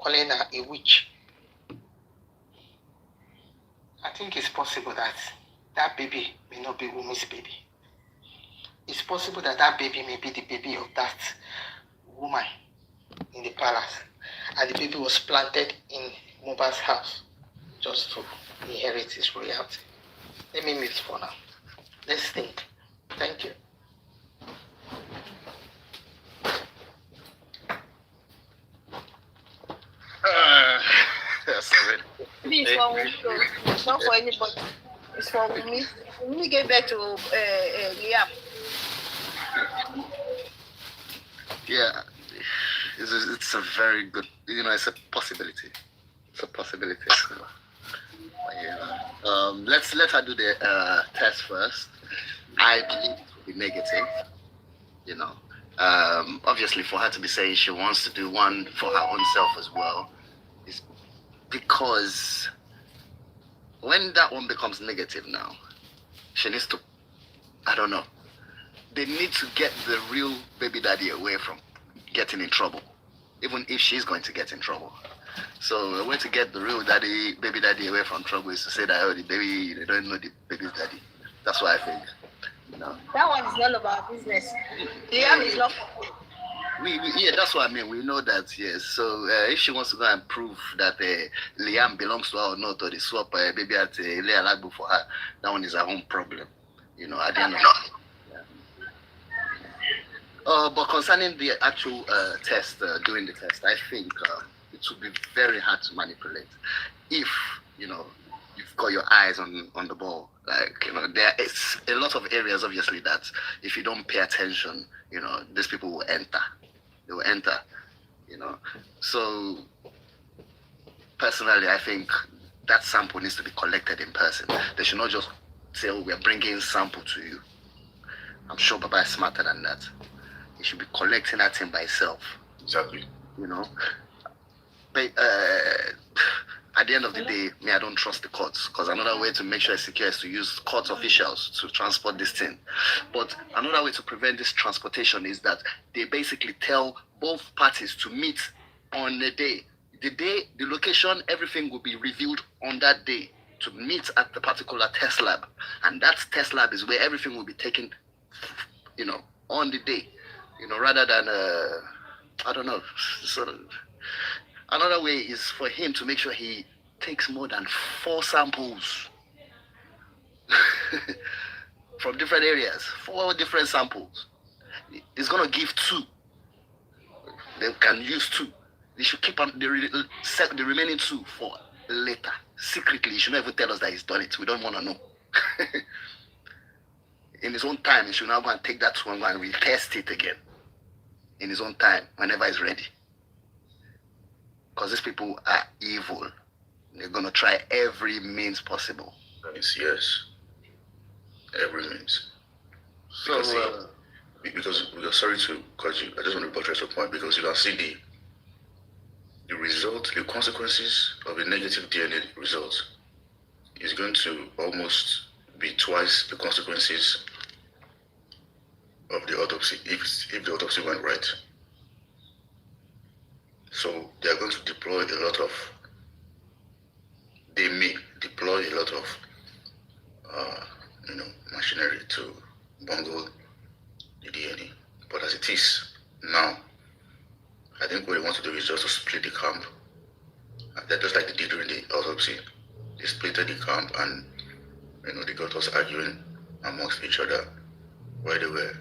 calling her a witch. I think it's possible that that baby may not be Wunmi's baby. It's possible that that baby may be the baby of that woman in the palace, and the baby was planted in Mohbad's house just to inherit his royalty. Let me mute for now. Let's think. Thank you. It's not for anybody. It's for me. Let me get back to Liam. Yeah, it's a very good, it's a possibility. It's a possibility. Yeah. Let her do the test first. I believe it will be negative. Obviously, for her to be saying she wants to do one for her own self as well, is because when that one becomes negative now, she needs to, I don't know, they need to get the real baby daddy away from getting in trouble, even if she's going to get in trouble. So the way to get the real baby daddy away from trouble is to say that, the baby, they don't know the baby's daddy. That's what I think. That one is none of our business. Liam is not. Yeah, that's what I mean. We know that, yes. So if she wants to go and prove that Liam belongs to her or not, or they swap baby at Leah Lagbo for her, that one is her own problem. At the end of it. But concerning the actual test, doing the test, I think it would be very hard to manipulate if, you've got your eyes on the ball. There is a lot of areas, obviously, that if you don't pay attention, these people will enter. They will enter, So, personally, I think that sample needs to be collected in person. They should not just say, oh, we're bringing sample to you. I'm sure Baba is smarter than that. He should be collecting that thing by himself. Exactly. But at the end of the day, I don't trust the courts, because another way to make sure it's secure is to use court officials to transport this thing. But another way to prevent this transportation is that they basically tell both parties to meet on the day. The location, everything will be revealed on that day, to meet at the particular test lab. And that test lab is where everything will be taken, on the day, rather than, I don't know, sort of. Another way is for him to make sure he takes more than 4 samples from different areas, 4 different samples. He's going to give 2. They can use 2. They should keep on the remaining 2 for later. Secretly, he should not even tell us that he's done it. We don't want to know. In his own time, he should now go and take that one and retest it again. In his own time, whenever he's ready. Because these people are evil. They're going to try every means possible. Yes. Every means. So, because sorry to cut you, I just want to buttress your point, because you can see the result, the consequences of a negative DNA result is going to almost be twice the consequences of the autopsy, if the autopsy went right. So they are going to deploy a lot of, they may deploy a lot of, machinery to bungle the DNA. But as it is now, I think what they want to do is just to split the camp. They're just like they did during the autopsy. They splitted the camp, and they got us arguing amongst each other why they went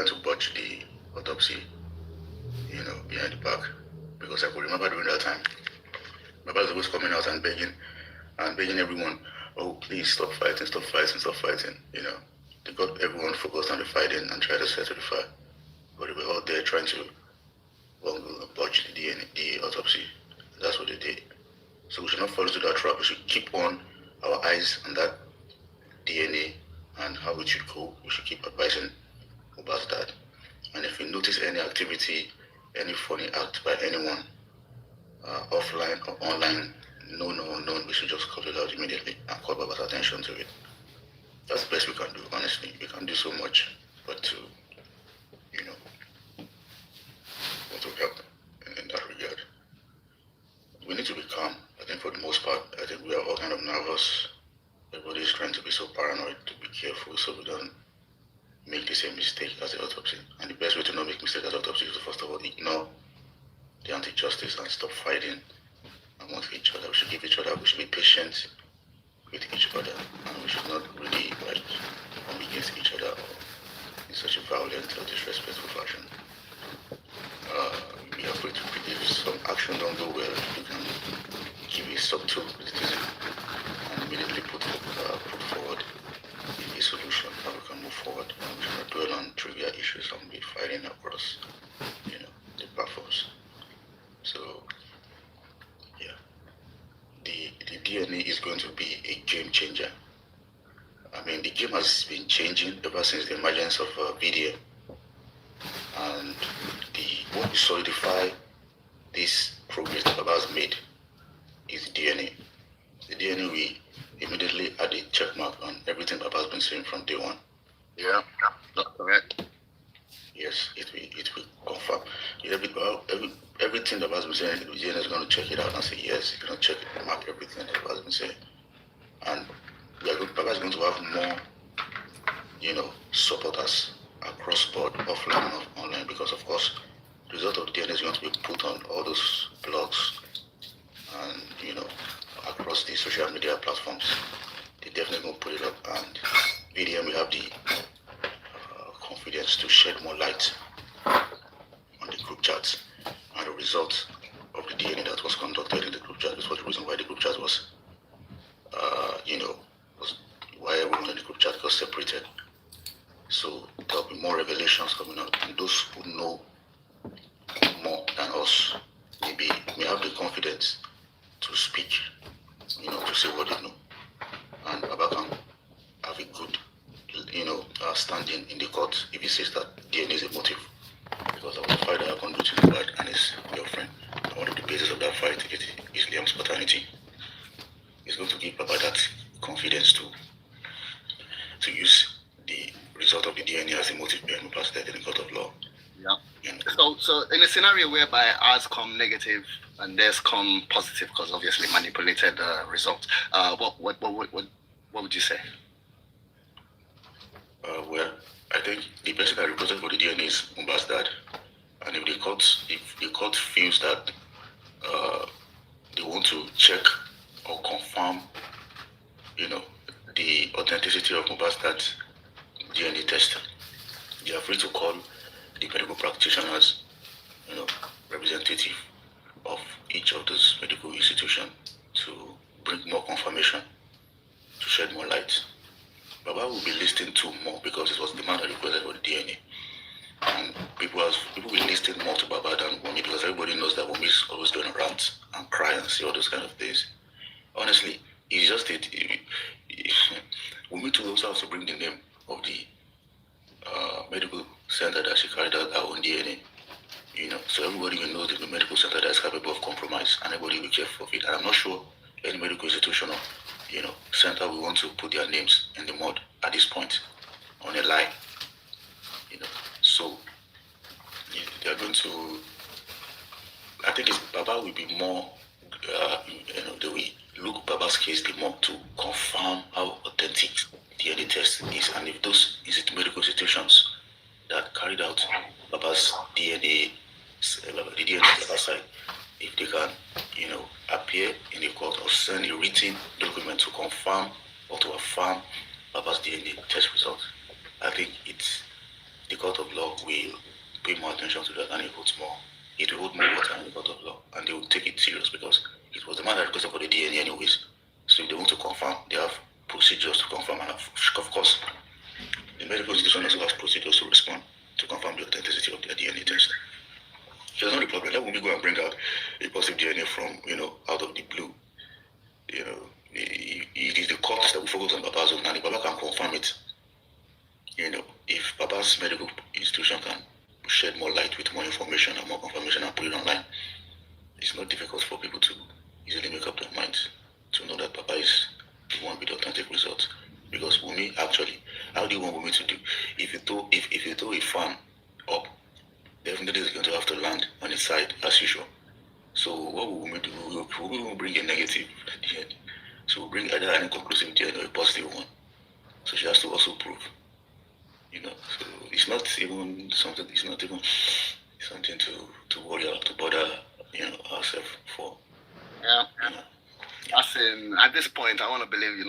to botch the autopsy, behind the back. Because I could remember during that time, my brother was coming out and begging everyone, oh, please stop fighting. They got everyone focused on the fighting and tried to settle the fight. But they were out there trying to botch the DNA, the autopsy. That's what they did. So we should not fall into that trap. We should keep on our eyes on that DNA and how it should go. We should keep advising about that. And if we notice any activity, any funny act by anyone, offline or online, known or unknown, we should just cut it out immediately and call Baba's attention to it. That's the best we can do, honestly. We can do so much, but to, because everybody's trying to be so paranoid to be careful so we don't make the same mistake as the autopsy. And the best way to not make mistake as autopsy is to first of all ignore the anti-justice and stop fighting amongst each other. We should give each other, we should be patient with each other, and we should not really come against each other in such a violent or disrespectful fashion. We are free to, if some action don't go well, you can give a subtle criticism and immediately put forward a solution how we can move forward. We should not dwell on trivial issues and be fighting across, the platforms. So, yeah, the DNA is going to be a game changer. I mean, the game has been changing ever since the emergence of video, and what will solidify this progress that Baba has made is DNA. The DNA we immediately add a check mark on everything Baba has been saying from day one. Yeah, that's correct. Yes, it will confirm. Everything that Baba has been saying, the DNA is going to check it out and say yes. It's going to check it, mark everything that Baba has been saying, and Baba is going to have more, supporters across board, offline and online, because of course the result of the DNA is going to be put on all those blogs and across the social media platforms. They're definitely going to put it up, and VDM will have the confidence to shed more light on the group chats and the result of the DNA that was conducted in the group chat. This was the reason why the group chat was why everyone in the group chat got separated. So there'll be more revelations coming out, and those who know more than us may have the confidence to speak, to say what they know, and Baba can have a good, standing in the court if he says that DNA is a motive, because of the fight that happened between the dad and his girlfriend. And one of the bases of that fight is Liam's paternity. It's going to give Baba that confidence to use the result of the DNA as a motive behind the past death in the court of law. Yeah. So in a scenario whereby ours come negative and theirs come positive, because obviously manipulated result, what would you say? Well, I think the person that reported for the DNA is Mba's dad, and if the court feels that they want to check or confirm, the authenticity of Mba's dad's DNA test, they are free to call the medical practitioners, representative of each of those medical institutions to bring more confirmation, to shed more light. Baba will be listening to more because it was the man that requested for the DNA. And people will listen more to Baba than Wunmi, because everybody knows that Wunmi is always going to rant and cry and say all those kind of things. Honestly, it's just Wunmi too also has to bring the name of the medical center that she carried out her own DNA. So everybody will know the medical center that is capable of compromise, and everybody will be careful of it. And I'm not sure any medical institution or center will want to put their names in the mud at this point on a lie. So they are going to. I think Baba will be more. They will look Baba's case the more to confirm how authentic DNA test is, and if those medical institutions that carried out Baba's DNA, the DNA Baba side, if they can, appear in the court or send a written document to confirm or to affirm Baba's DNA test result, I think the court of law will pay more attention to that, and it will hold more water in the court of law, and they will take it serious, because it was the man that requested for the DNA anyways. So if they want to confirm, they have procedures to confirm, and of course, the medical institution also has procedures to respond to confirm the authenticity of their DNA test. So there's not a problem. Let me go and bring out a positive DNA from, out of the blue. It is the courts that will focus on Baba's own, and if Baba can confirm it, if Baba's medical institution can shed more light with more information and more confirmation and put it online, it's not difficult for people to easily make up their minds to know that Baba is the one with the authentic results. Because Wunmi, actually, how do you want Wunmi to do? If you throw a fan up, definitely it's going to have to land on its side as usual. So what will Wunmi do? Wunmi will bring a negative at the end. So bring either an inconclusive DNA or a positive one. So she has to also prove. So it's not even something. It's not even something to worry about, to bother ourselves for. Yeah. As in, at this point, I want to believe,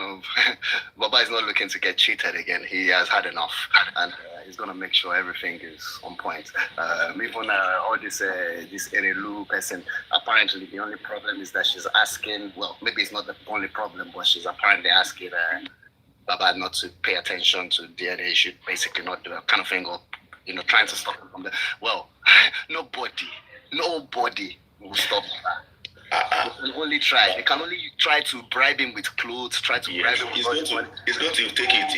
Baba is not looking to get cheated again. He has had enough, and he's going to make sure everything is on point. Even all this Erelu person, apparently the only problem is that she's asking, well, maybe it's not the only problem, but she's apparently asking Baba not to pay attention to DNA. He should basically not do that kind of thing, or, trying to stop him from that. Well, nobody will stop that. They can only try. They can only try to bribe him with clothes, bribe him with money. He's going to take it.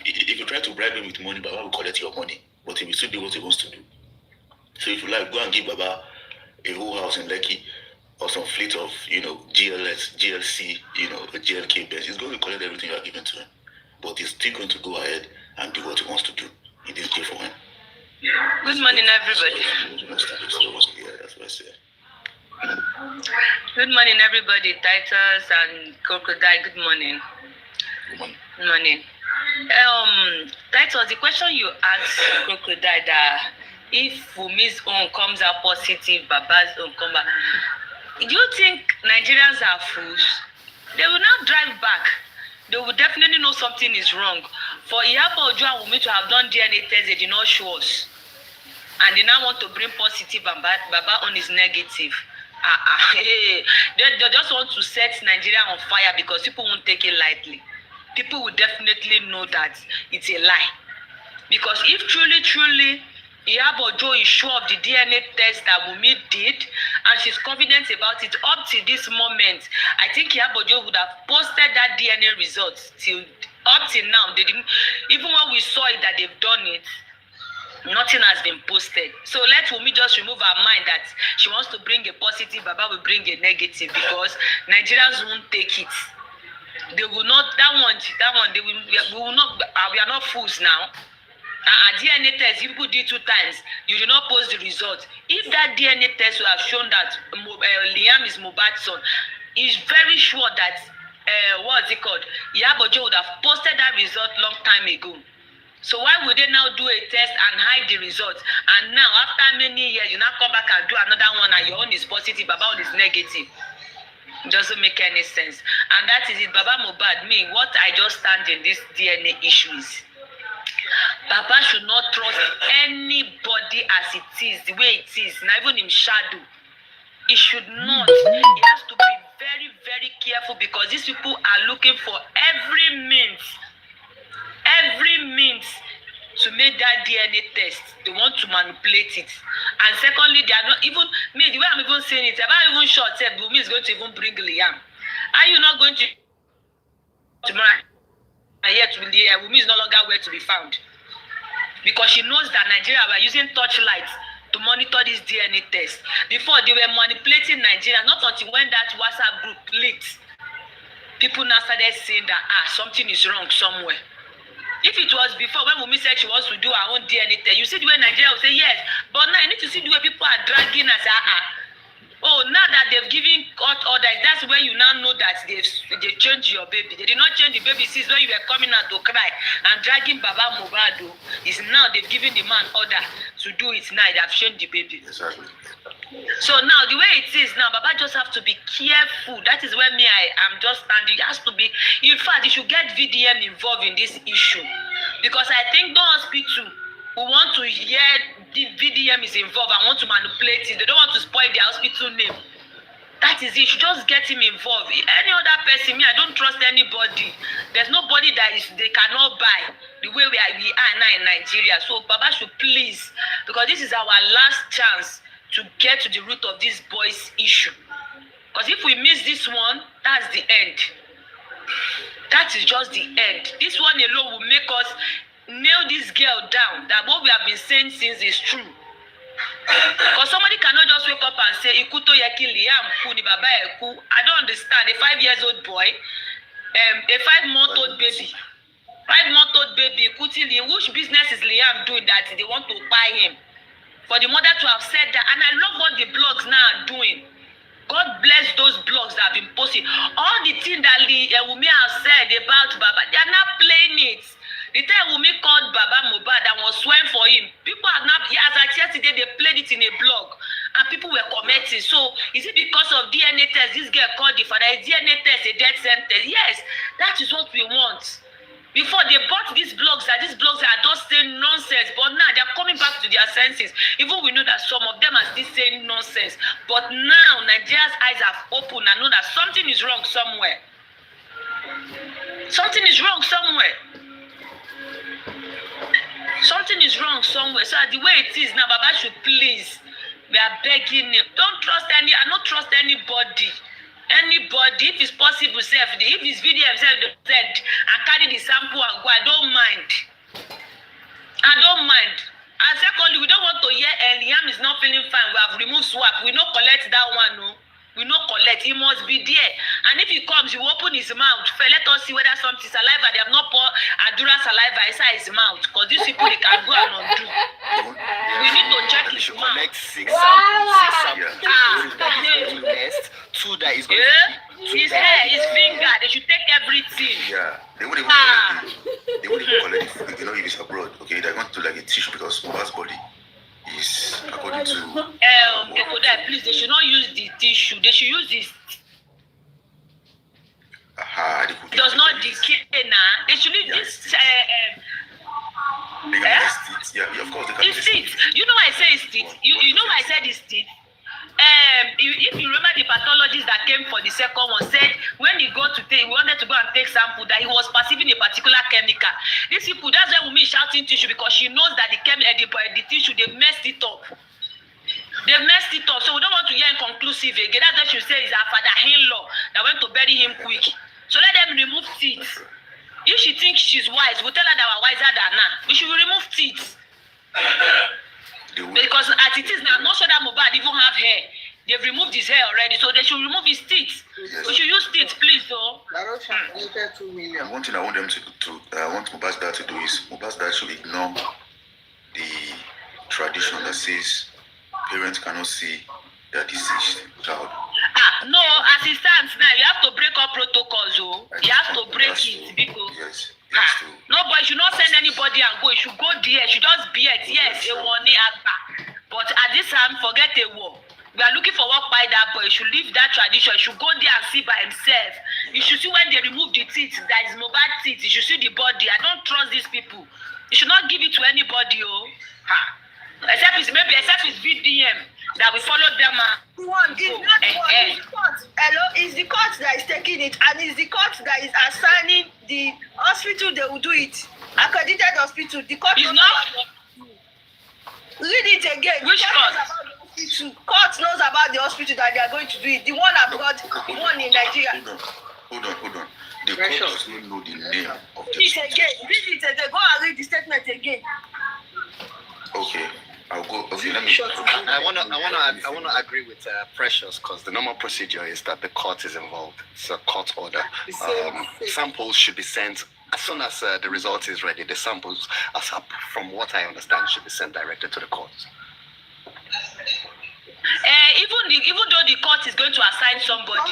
If you try to bribe him with money, Baba will collect your money. But he will still do what he wants to do. So if you like, go and give Baba a whole house in Lekki or some fleet of, GLC, a GLK base. He's going to collect everything you are giving to him. But he's still going to go ahead and do what he wants to do. It is good for him. Good morning, everybody. Yeah, that's what I said. Good morning, everybody. Titus and Crocodile. Good morning. Good morning. Titus, the question you asked Crocodile that if Wumi's own comes out positive, Baba's own comes out, do you think Nigerians are fools? They will not drive back. They will definitely know something is wrong. For Iyabo Ojo and Wumi to have done DNA test, they did not show us. And they now want to bring positive and Baba on is negative. They just want to set Nigeria on fire because people won't take it lightly. People will definitely know that it's a lie. Because if truly Iyabo Ojo is sure of the DNA test that Wumi did and she's confident about it up to this moment, I think Iyabo Ojo would have posted that DNA results up till now. They didn't, even when we saw it that they've done it, nothing has been posted. So let Wumi just remove her mind that she wants to bring a positive, Baba will bring a negative, because Nigerians won't take it. They will not, we will not, we are not fools now. DNA test, you people did 2 times, you did not post the result. If that DNA test would have shown that Liam is Mohbad's son, it's very sure that, what's it called? Iyabo Ojo would have posted that result long time ago. So why would they now do a test and hide the results? And now, after many years, you now come back and do another one and your own is positive, Baba own is negative. It doesn't make any sense. And that is it. Baba Mohbad, me, what I just stand in this DNA issue is, Baba should not trust anybody as it is, the way it is, not even in shadow. He should not. He has to be very, very careful because these people are looking for every means to make that DNA test. They want to manipulate it. And secondly, they are not even, me, the way I'm even saying it, I'm not even sure that Wumi is going to even bring Liam. Are you not going to tomorrow? And yet, Wumi is no longer where to be found. Because she knows that Nigeria were using torchlights to monitor this DNA test. Before, they were manipulating Nigeria, not until when that WhatsApp group leaked. People now started saying that, something is wrong somewhere. If it was before, when Wumi said she wants to do her own DNA test, you see the way Nigeria will say yes. But now you need to see the way people are dragging us. Oh, now that they've given court orders, that's where you now know that they changed your baby. They did not change the baby since when you were coming out to cry and dragging Baba Mohbad. Is now they've given the man order to do it now. They have changed the baby. Exactly. So now the way it is now, Baba just have to be careful. That is where I am just standing. It has to be. In fact, you should get VDM involved in this issue, because I think the hospital who want to hear the VDM is involved and want to manipulate it. They don't want to spoil the hospital name. That is it. You should just get him involved. Any other person, I don't trust anybody. There's nobody that they cannot buy the way we are now in Nigeria. So Baba should please, because this is our last chance to get to the root of this boy's issue. Because if we miss this one, that's the end. That is just the end. This one alone will make us nail this girl down, that what we have been saying since is true. Because somebody cannot just wake up and say, Ikuto yeki Liam kuni baba eku. I don't understand. A 5-year-old boy, a 5-month-old baby. 5-month-old baby, which business is Liam doing that they want to buy him? For the mother to have said that, and I love what the blogs now are doing. God bless those blogs that have been posting. All the things that Wunmi has said about Baba, they are not playing it. The time Wunmi called Baba Mohbad and was swearing for him, people are not, as like yesterday, they played it in a blog and people were commenting. So, is it because of DNA test? This girl called the father, is DNA test a death sentence? Yes, that is what we want. Before they bought these blogs, that these blogs are just saying nonsense, but now they're coming back to their senses. Even we know that some of them are still saying nonsense. But now Nigeria's eyes have opened and know that something is wrong somewhere. Something is wrong somewhere. Something is wrong somewhere. So the way it is now, Baba should please, we are begging him. Don't trust I don't trust anybody. Anybody, if it's possible, if his video himself said and carry the sample and go, I don't mind. I don't mind. And secondly, we don't want to hear Liam is not feeling fine. We have removed swap. We don't collect that one, no. We don't collect. He must be there. And if he comes, he will open his mouth. Let us see whether something saliva. They have not poured Adura saliva inside his mouth. Because these people, they can go and undo. We need to check his mouth. Collect 6 samples. 6 samples. 2 that is going to his hair, his finger. They should take everything. Yeah, they wouldn't even collect it. They wouldn't even collect it. You know, if it's abroad, okay, they're going to like a tissue because Mohbad's body is according to. Please, they should not use the tissue. They should use this. It does not decay now. They should use this. They can use teeth. Yeah, of course they can. It's teeth. You know why I say it's teeth? You know why I said it's teeth? If you remember the pathologist that came for the second one said when he wanted to go and take sample that he was perceiving a particular chemical. These people, that's why Wunmi is shouting tissue because she knows that the tissue they messed it up. They messed it up, so we don't want to hear inconclusive again. That's why she say is our father-in-law that went to bury him quick. So let them remove teeth. If she thinks she's wise, we'll tell her that we're wiser than her. We should remove teeth. Because as it is now, I'm not sure that Mohbad even have hair. They've removed his hair already, so they should remove his teeth. Yes. We should use teeth, please, though. And one thing I want them I want Mohbad's dad to do is Mohbad's dad should ignore the tradition that says parents cannot see their deceased child. No, as it stands now, you have to break up protocols, oh. You have to break it because. Yes. No, but you should not send anybody and go. You should go there. You should just be it. Yes, a warning agba. But at this time, forget a war. We are looking for work by that boy. You should leave that tradition. You should go there and see by himself. You should see when they remove the teeth. That is mobile teeth. You should see the body. I don't trust these people. You should not give it to anybody, oh. Except it's VDM that we follow them. It's the court that is taking it, and it's the court that is assigning the hospital. They will do it. Accredited hospital. The court is not. Read it again. Which court? Court knows about the hospital that they are going to do it. The one abroad, the one in Nigeria. Hold on. The court does not know the name of the hospital. Read it again. Go and read the statement again. Okay. I'll go. Okay, let me. I wanna agree with Precious because the normal procedure is that the court is involved. It's a court order. Samples should be sent as soon as the result is ready. The samples, from what I understand, should be sent directly to the court. Even though the court is going to assign somebody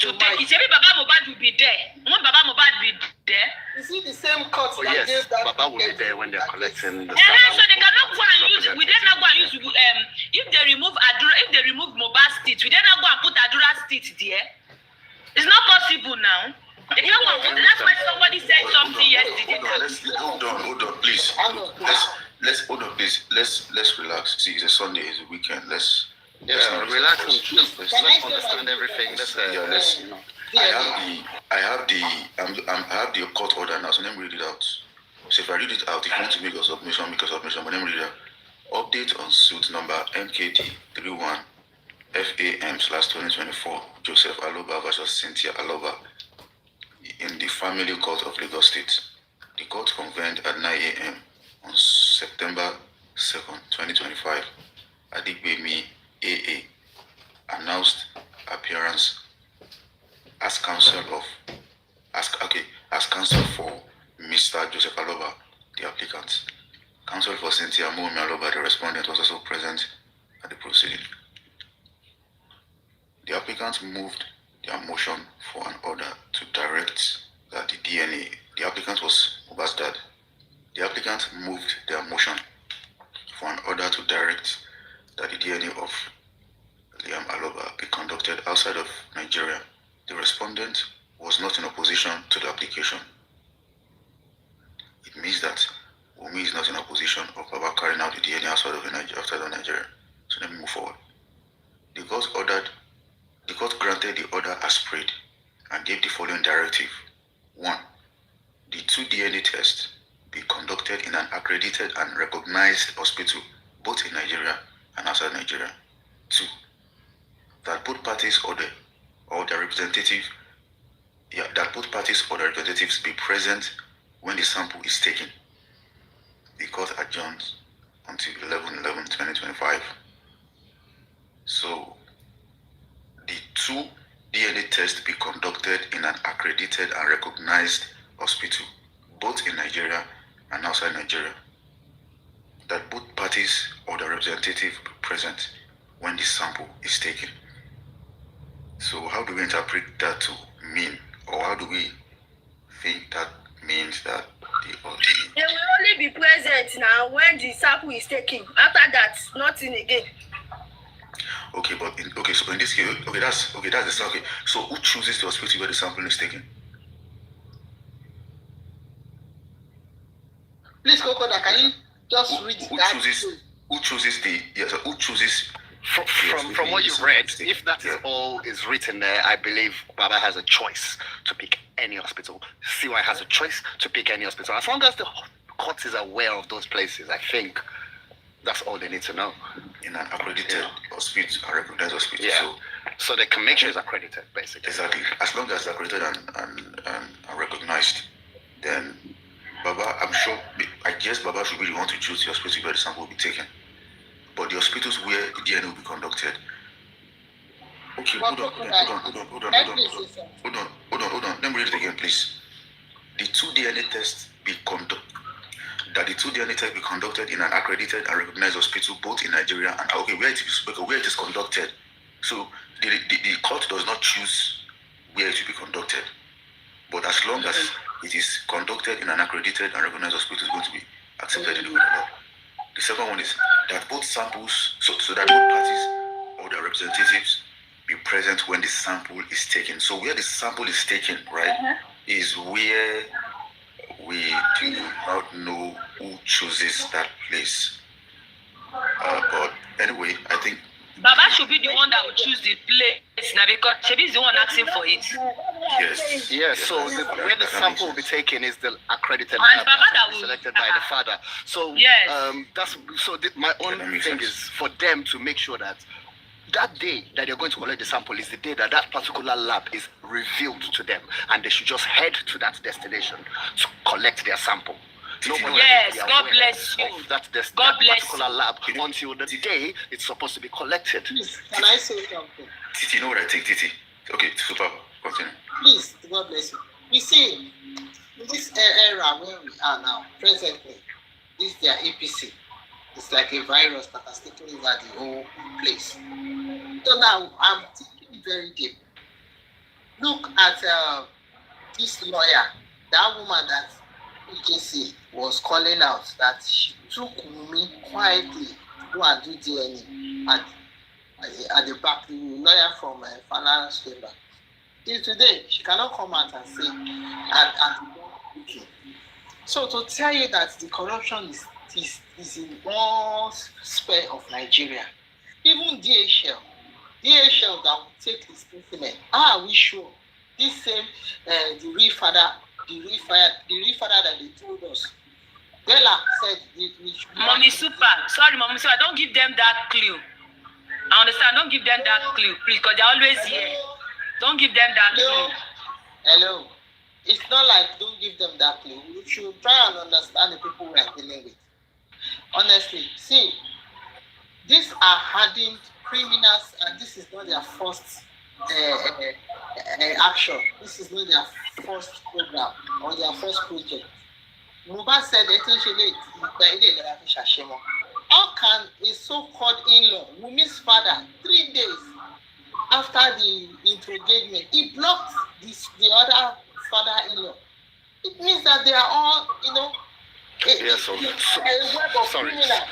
to take it, maybe Baba Mohbad will be there. Won't Baba Mohbad be there? Is it the same court that yes, gave that? Baba will be there when they're collecting the samples. So they cannot go and use. We then not go and use. If they remove Adura, if they remove Mohbad's teeth, we then not go and put Adura's teeth there. It's not possible now. They can't go. That's why somebody said something yesterday. Hold on, please. Let's hold on, please. Let's relax. See, it's a Sunday, it's a weekend. Let's relax and let's understand everything. I have the court order now, so let me read it out. So if I read it out, if you want to make a submission, but let me read it out. Update on suit number MKD 31 FAM/2024 Joseph Aloba versus Cynthia Aloba in the Family Court of Lagos State. The court convened at 9 a.m. on September 2nd, 2025. Adigbemi AA announced appearance as counsel for Mr. Joseph Aloba, the applicant. Counsel for Cynthia Omowummi Aloba, the respondent, was also present at the proceeding. The applicant moved the their motion for an order to direct that the DNA, the applicant was Mohbad's dad. The applicant moved their motion for an order to direct that the DNA of Liam Aloba be conducted outside of Nigeria. The respondent was not in opposition to the application. It means that Wunmi is not in opposition of Baba carrying out the DNA outside of Nigeria. So let me move forward. The court granted the order as prayed and gave the following directive. 1. The 2 DNA tests be conducted in an accredited and recognized hospital, both in Nigeria and outside Nigeria. 2. That both parties or their representatives be present when the sample is taken. The court adjourns until 11/11/2025. So the 2 DNA tests be conducted in an accredited and recognized hospital, both in Nigeria and outside Nigeria. That both parties or their representative be present when the sample is taken. So how do we interpret that to mean, or how do we think that means that They will only be present now when the sample is taken. After that, nothing again. Okay, so in this case, that's the sample. So who chooses the hospital where the sample is taken? Please, Kokoda, can you just read Who that? Who chooses From what you've read, if that is all is written there, I believe Baba has a choice to pick any hospital. CY has a choice to pick any hospital. As long as the court is aware of those places, I think that's all they need to know. in an accredited hospital, a recognized hospital? Yeah. So they can make sure it's accredited, basically. Exactly. As long as it's accredited and recognized, then Baba, I guess Baba should be the one to choose the hospital where the sample will be taken. But the hospitals where the DNA will be conducted. Okay, hold on. Let me read it again, please. The 2 DNA tests be conducted in an accredited and recognized hospital, both in Nigeria and where it is conducted. So the court does not choose where it will be conducted, but as long as it is conducted in an accredited and recognized hospital, it's going to be accepted in the court of law. The second one is that both samples, so that both parties or their representatives be present when the sample is taken. So where the sample is taken, right, is where we do not know who chooses that place. But anyway, I think Baba should be the one that will choose the place now, because Shebi is the one asking for it. yes. Yeah, so where the sample will be taken is the accredited And lab Baba that will be will- selected by the father. So Yes. my own that makes thing sense. is for them to make sure that that day that they're going to collect the sample is the day that particular lab is revealed to them, and they should just head to that destination to collect their sample. Nobody Yes, will be God aware bless you. of that God bless particular lab until the day it's supposed to be collected. Please, can I say something? Titi, you know what I think, Titi? Okay, super. Continue. Please, God bless you. You see, in this era where we are now, presently, this their APC. It's like a virus that has taken over the whole place. So now I'm thinking very deep. Look at this lawyer, that woman that PJC was calling out, that she took me quietly to go and do DNA at the back, the lawyer from finance chamber. Till today, she cannot come out and say, and so to tell you that the corruption is in all sphere of Nigeria. Even DHL that will take the specimen. How are we sure? This same the real father that they told us. Bella said we should. Mommy Super, sorry, Mommy Super, don't give them that clue. I understand, don't give them that clue, please, because they're always here. Don't give them that clue. Hello. It's not like don't give them that clue. We should try and understand the people we are dealing with. Honestly, see, these are hardened criminals, and this is not their first action. This is not their first program or their first project. Mohbad said, how can a so-called in-law, Wunmi's father, 3 days after the interrogation, he blocked the other father-in-law. It means that they are all, a web of criminal.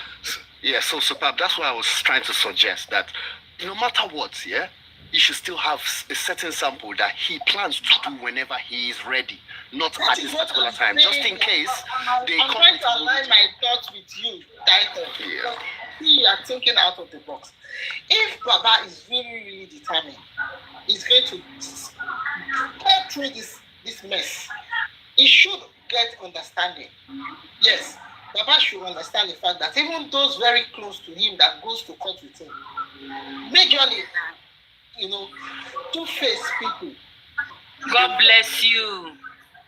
Yeah, so superb. That's why I was trying to suggest that no matter what, you should still have a certain sample that he plans to do whenever he is ready, not at this particular time, just in case they come. I'm trying to align my thoughts with you, Title. Yeah. You are thinking out of the box. If Baba is really, really determined, he's going to get through this mess. He should get understanding. Yes, Baba should understand the fact that even those very close to him that goes to court with him, majorly, two-faced people. God bless you.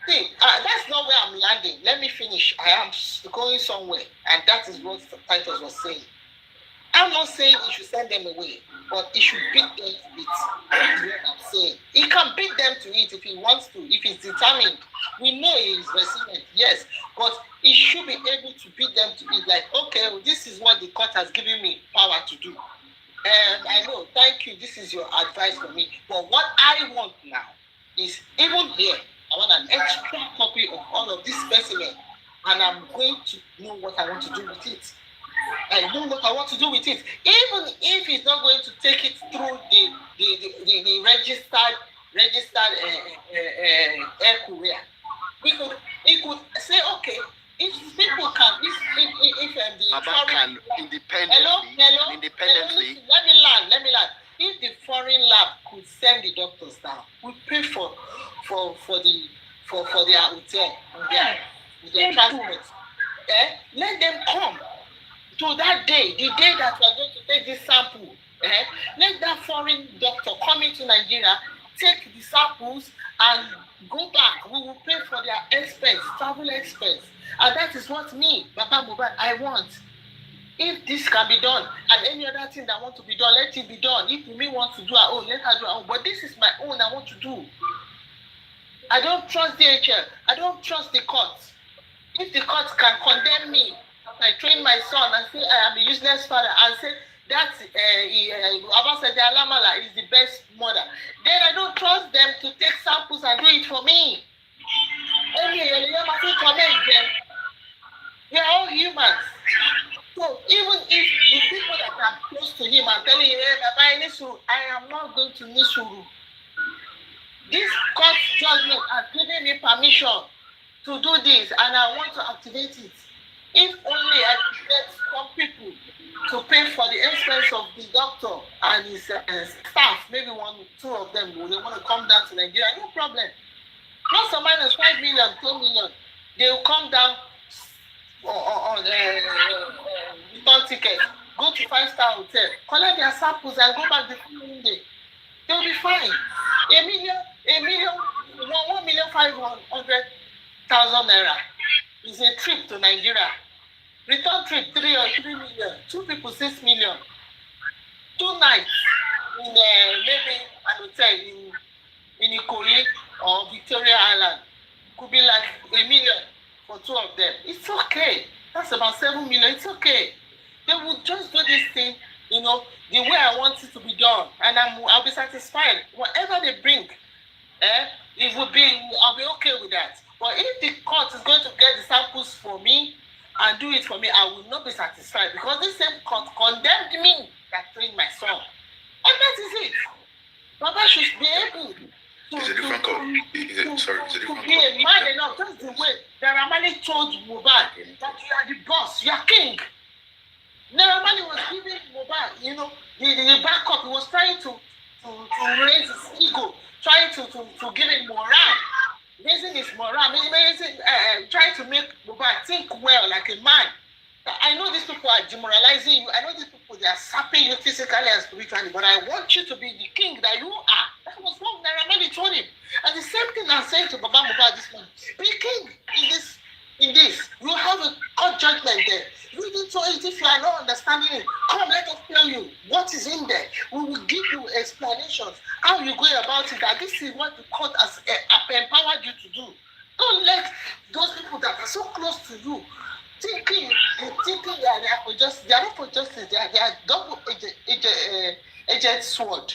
See, that's not where I'm landing. Let me finish. I am going somewhere, and that is what Titus was saying. I'm not saying he should send them away, but he should beat them to it. That's what I'm saying. He can beat them to it if he wants to, if he's determined. We know he is resilient, yes, but he should be able to beat them to it. Like, okay, well, this is what the court has given me power to do. And I know, thank you, this is your advice for me. But what I want now is, even here, I want an extra copy of all of this specimen, and I'm going to know what I want to do with it. I know what I want to do with it. Even if he's not going to take it through the registered air courier, he could say, okay, if people can, if the Baba can independently. Hello, let me land. If the foreign lab could send the doctors down, we pay for their hotel, their transport. Let them come to that day, the day that we are going to take this sample. Let that foreign doctor come into Nigeria, take the samples, and go back. We will pay for their expense, travel expense. And that is what me, Baba Mohbad, I want. If this can be done, and any other thing that want to be done, let it be done. If me wants to do her own, let her do her own. But this is my own I want to do. I don't trust DHL. I don't trust the courts. If the courts can condemn me, I train my son and say I am a useless father, and say that Abasede Alamala is the best mother, then I don't trust them to take samples and do it for me. We are all humans. So even if the people that are close to him are telling him, hey, Baba, I am not going to Nisuru. This court judgment has given me permission to do this, and I want to activate it. If only I could get some people to pay for the expense of the doctor and his staff, maybe 1, 2 of them, they want to come down to Nigeria, no problem. Plus or minus 5 million, 2 million, they will come down on return ticket, go to 5-star hotel, collect their samples and go back the following day. They will be fine. 1,500,000 naira is a trip to Nigeria. Return trip 3 or 3 million. 2 people 6 million. 2 nights in maybe an hotel in Ikoyi or Victoria Island. Could be like 1 million for 2 of them. It's okay. That's about 7 million. It's okay. They will just do this thing, the way I want it to be done, and I'll be satisfied. Whatever they bring, I'll be okay with that. But if the court is going to get the samples for me and do it for me, I will not be satisfied, because this same court condemned me that trained my son. And that is it. Baba should be able to It's a different court. It's a different to be a man enough. That's the way that Ramali told Mohbad that you are the boss, you are king. Naramali was giving Mohbad, the backup. He was trying to raise his ego, trying to give him morale, raising his morale, trying to make Mohbad think well like a man. I know these people are demoralizing you. I know these people, they are sapping you physically and spiritually, but I want you to be the king that you are. That was what Naramali told him. And the same thing I'm saying to Baba Mohbad this morning. Be king in this. You have a court judgment there. Read into it. If you are not understanding it, come, let us tell you what is in there. We will give you explanations, how you go about it, that this is what the court has empowered you to do. Don't let those people that are so close to you thinking they are not for justice, they are double-edged sword.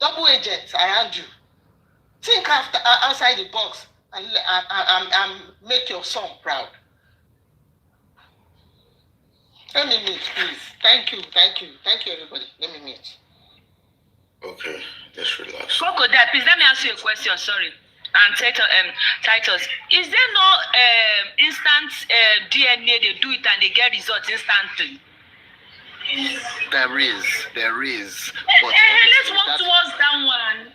double agents around you. Think outside the box and make your son proud. Let me meet, please. Thank you, everybody. Let me meet. Okay, just relax. Crocodile, please let me ask you a question. Sorry. And Titus, is there no instant DNA? They do it and they get results instantly. There is. But let's walk towards that one.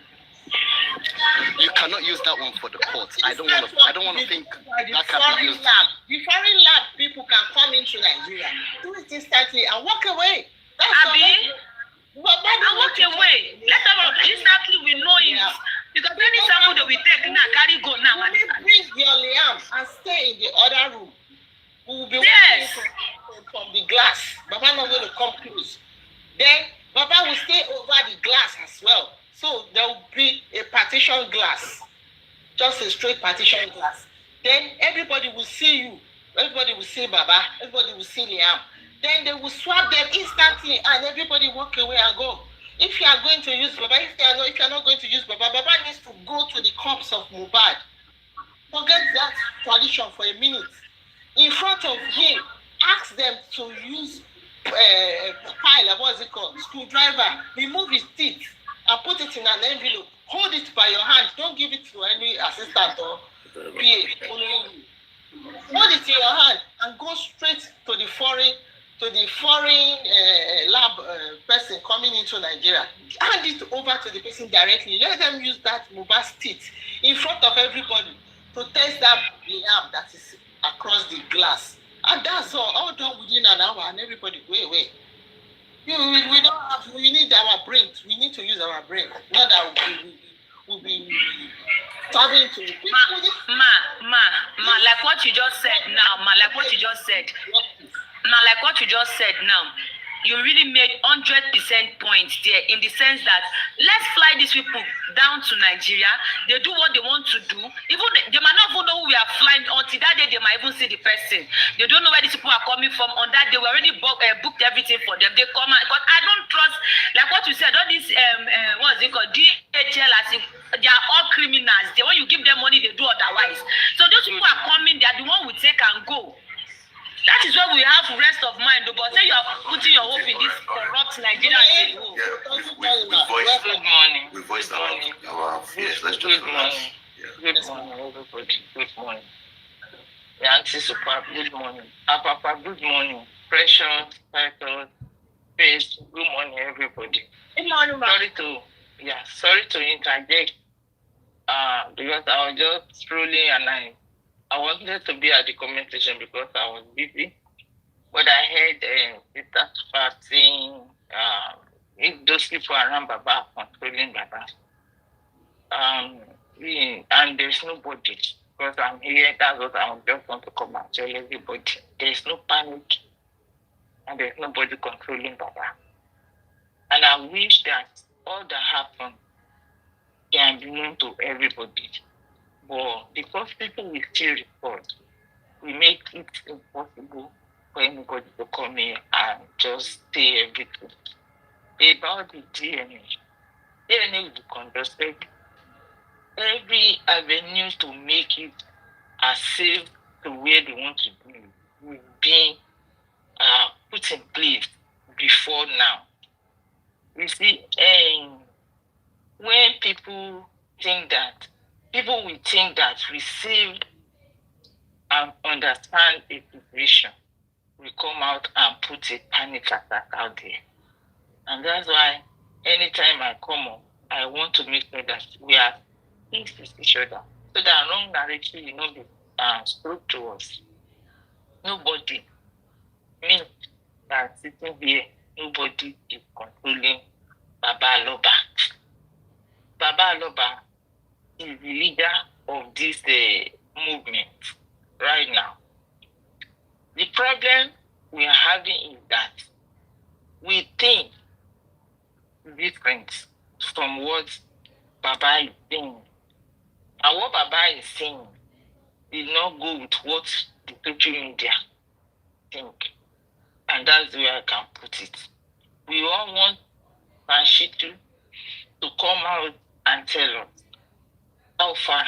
You cannot use that one for the court. I don't want to think that can be used. The foreign lab people can come into Nigeria, do it instantly, and walk away. Abi, and walk away. Let them instantly we know it. Yeah. Because any sample that we take now, carry go now. When you bring your liam and stay in the other room, we will be watching from the glass. Baba not going to come close. Then Baba will stay over the glass as well. So there will be a partition glass, just a straight partition glass. Then everybody will see you. Everybody will see Baba. Everybody will see Liam. Then they will swap them instantly, and everybody walk away and go. If you are going to use Baba, if you are not going to use Baba, Baba needs to go to the corpse of Mohbad. Forget that tradition for a minute. In front of him, ask them to use pile, what's it called? Screwdriver. Remove his teeth and put it in an envelope. Hold it by your hand. Don't give it to any assistant or PA following you. Hold it in your hand and go straight to the foreign lab person coming into Nigeria. Hand it over to the person directly. Let them use that Mohbad's teeth in front of everybody to test that lab that is across the glass. And that's all done within an hour, and everybody wait. We need our brain. We need to use our brain. Not that we'll be starving to people. Like what you just said now, like what you just said now, you really made 100% points there, in the sense that let's fly these people down to Nigeria. They do what they want to do. Even they might not even know who we are flying. Until that day, they might even see the person. They don't know where these people are coming from. On that day, we already booked everything for them. They come out, but I don't trust, like what you said, all these what's it called, DHL, as if they are all criminals. When you give them money, they do otherwise. So those people are coming. They are the one we take and go. That is why we have rest of mind. But say you are putting your hope in this corrupt Nigeria. We voiced our fears. Let's just relax. Good morning, everybody. Good morning. Auntie Super, good morning. Papa, good morning. Precious, Title, Faith, good morning, everybody. Good morning, ma. Sorry to interject. Because I was just scrolling and I wanted to be at the comment section because I was busy. But I heard Peter saying if those people around Baba are controlling Baba. And there's nobody, because I'm here, that's what I just want to come and tell everybody. There's no panic and there's nobody controlling Baba. And I wish that all that happened can be known to everybody. But because people will still report, we make it impossible for anybody to come here and just say everything. About the DNA will be conducted. Every avenue to make it as safe to where they want to be will be put in place before now. You see, when people will think that receive and understand a situation, we come out and put a panic attack out there. And that's why anytime I come up, I want to make sure that we are things with each other, so that wrong narrative will not be spoke to us. Nobody, me that sitting here, nobody is controlling Baba Aloba. Baba Aloba is the leader of this movement right now. The problem we are having is that we think different from what Baba is saying. And what Baba is saying did not go with what the social media think. And that's where I can put it. We all want Panshitu to come out and tell us how far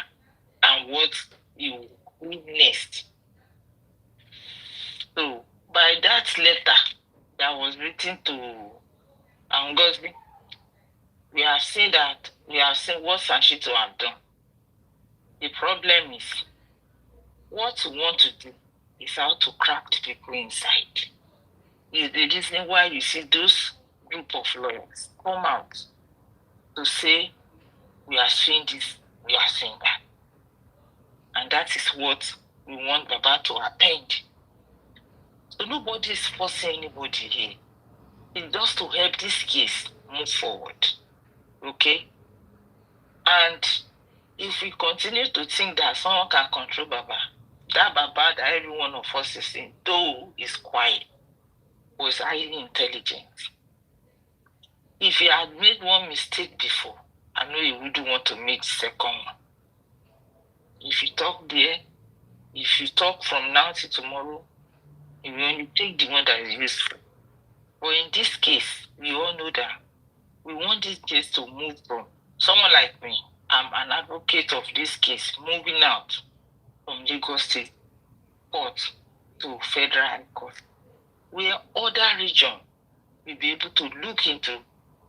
and what you witnessed. So, by that letter that was written to Ngozi, we have seen what Sanshito have done. The problem is, what we want to do is how to crack the people inside. Is the reason why you see those group of lawyers come out to say, we are seeing this, we are seeing that. And that is what we want Baba to append. So nobody is forcing anybody here. It's just to help this case move forward. Okay? And if we continue to think that someone can control Baba, that Baba that every one of us is in, though is quiet, was highly intelligent. If he had made one mistake before, I know he wouldn't want to make the second one. If you talk there, if you talk from now to tomorrow, you will only take the one that is useful. But in this case, we all know that we want this case to move from someone like me. I'm an advocate of this case, moving out from Lagos State Court to Federal Court, where other region will be able to look into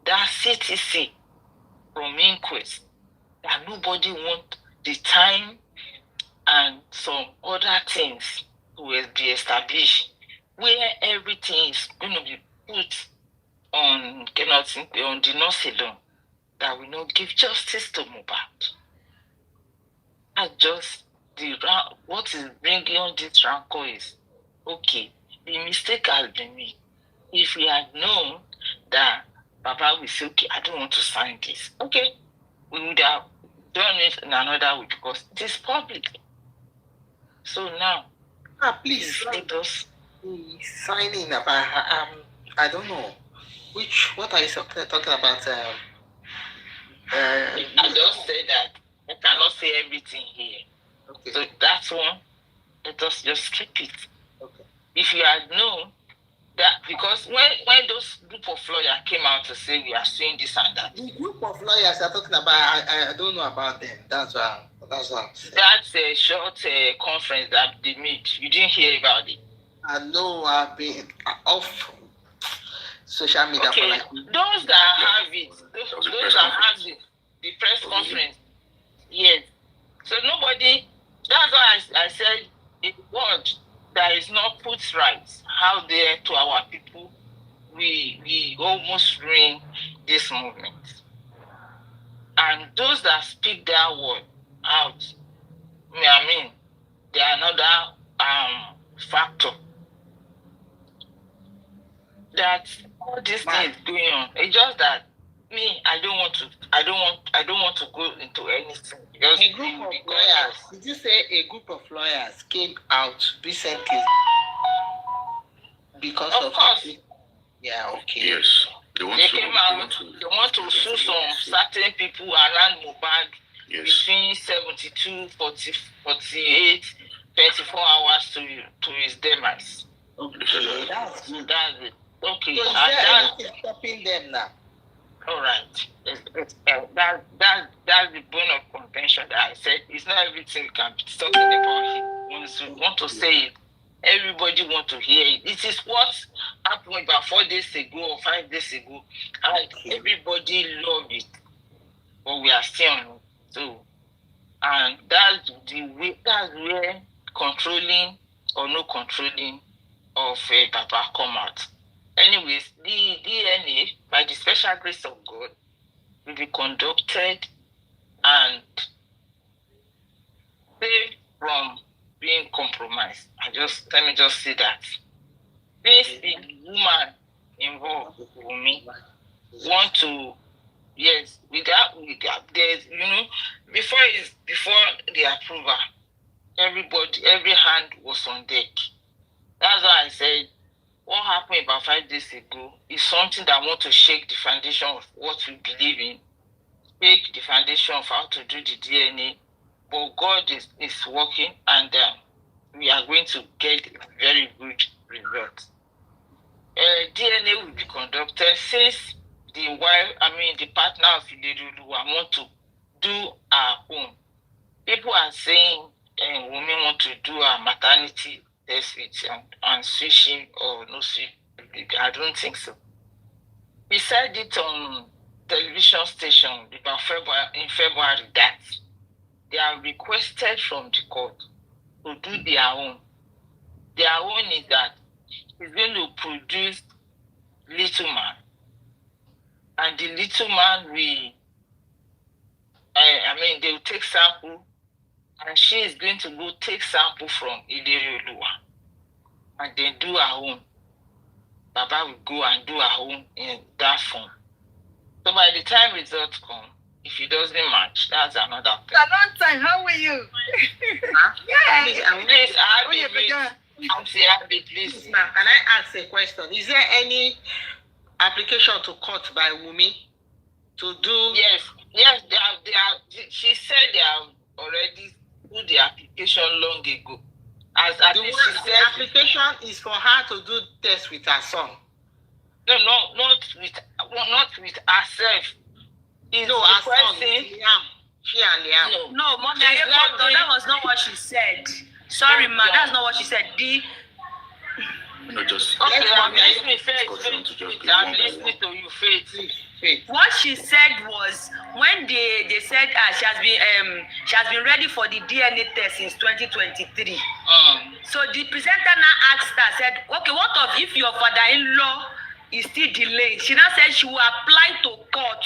that CTC from inquest, that nobody want the time and some other things to be established, where everything is going to be put on the nurse alone, that will not give justice to Mohbad. That's just what is bringing on this rancor is, okay, the mistake has been made. If we had known that Baba will say, okay, I don't want to sign this, okay, we would have done it in another way because it is public. So now, Please, let us signing about, I don't know, what are you talking about? I just said that I cannot say everything here. Okay. So that's one. Let us just skip it. Okay. If you had known that, because when those group of lawyers came out to say we are suing this and that, The group of lawyers are talking about, I don't know about them. That's why I'm saying. That's a short conference that they made. You didn't hear about it. I know I've been off social media Okay, for like. those that have it, those that have the press conference, yes. So nobody, that's why I said a word that is not put right out there to our people, we almost ruin this movement. And those that speak their word out, I mean, they are another factor. That all this thing is going on. It's just that me, I don't want to go into anything. Just A group of lawyers. Did you say a group of lawyers came out recently because of course. Yeah, okay. Yes. They Came out. They want to sue some certain people around Mohbad between 72, 40, 48, 24 hours to his demise. Okay, that's good. That's it. Okay, So is there anything stopping them now? all right. That's the bone of contention that I said. It's not everything we can be talking about here. Once we want to say it, everybody want to hear it. It is what happened about 4 days ago or 5 days ago. And everybody loved it. But we are still on it. So, and that's where controlling or no controlling of Baba come out. Anyways, the DNA, by the special grace of God, will be conducted and saved from being compromised. Let me just say that. This big woman involved with me want to, yes, without there's, before the approval, every hand was on deck. That's why I said what happened about 5 days ago is something that I want to shake the foundation of what we believe in, shake the foundation of how to do the DNA. But God is working, and we are going to get a very good result. DNA will be conducted since the wife, the partner of Ileroluwa want to do our own. People are saying women want to do a maternity test with and switching or no switch. I don't think so. He said it on television station about February that they are requested from the court to do their own. Their own is that he's going to produce little man, and the little man will, they will take sample, and she is going to go take sample from Ileroluwa, and then do her own. Baba will go and do her own in that form. So by the time results come, if it doesn't match, that's another thing. A long time. How are you? Huh? Yeah. Please. Now, can I ask a question? Is there any application to court by Wunmi to do? Yes, they are. She said they have already put the application long ago. The application is for her to do test with her son. No, not with herself. No, her son, Liam. She and Liam. No, Mommy, that was not what she said. Sorry, ma, that's not what she said. Just okay, I'm listening, Faith. I'm listening to you, Faith. What she said was when they said she has been ready for the DNA test since 2023. So the presenter now asked her, said, okay, what of if your father-in-law is still delaying? She now said she will apply to court.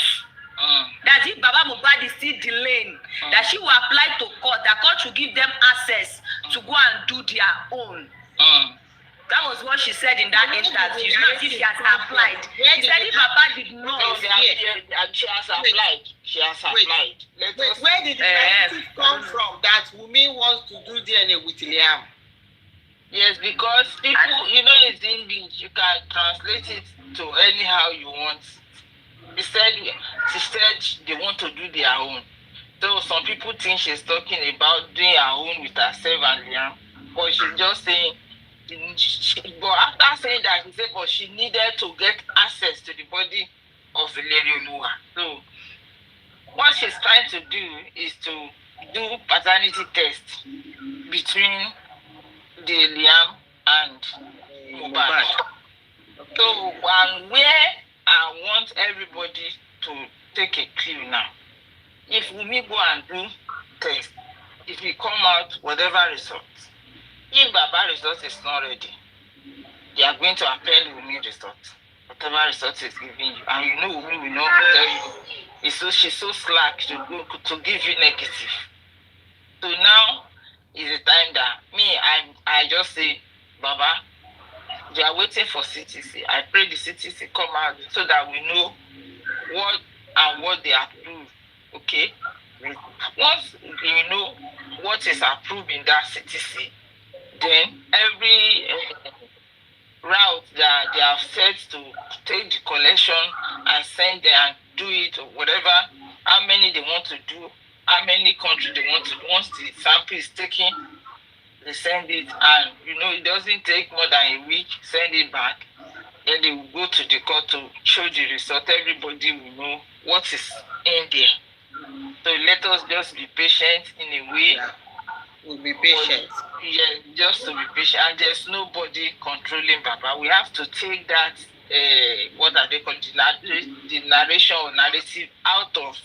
That if Baba Mohbad is still delaying, that she will apply to court. The court will give them access to go and do their own. That was what she said in that interview. Not if she has applied. She said if Baba did not. She has applied. She has applied. Where did the narrative come from that Wunmi wants to do DNA with Liam? Yes, because people, it's English. You can translate it to anyhow you want. She said they want to do their own. So some people think she's talking about doing her own with herself and Liam, but she's just saying. But after saying that, he said, but she needed to get access to the body of Ileroluwa. So what she's trying to do is to do paternity test between the Liam and Mohbad. So where I want everybody to take a clue now. If Wunmi go and do test, if we come out whatever results, if Baba result is not ready, they are going to append Wunmi result. Whatever result is giving you. And Wunmi will not tell you. She's so slack to give you negative. So now is the time that I just say, Baba, they are waiting for CTC. I pray the CTC come out so that we know what they approve. Okay? Once we know what is approved in that CTC, then every route that they have set to take the collection and send them and do it or whatever, how many they want to do, how many countries they want to do. Once the sample is taken, they send it, and it doesn't take more than a week, send it back. Then they will go to the court to show the result. Everybody will know what is in there. So let us just be patient in a way. Yeah. We'll be patient. Yeah, just to be patient. And there's nobody controlling Baba. We have to take that, what are they called, the narration or narrative out of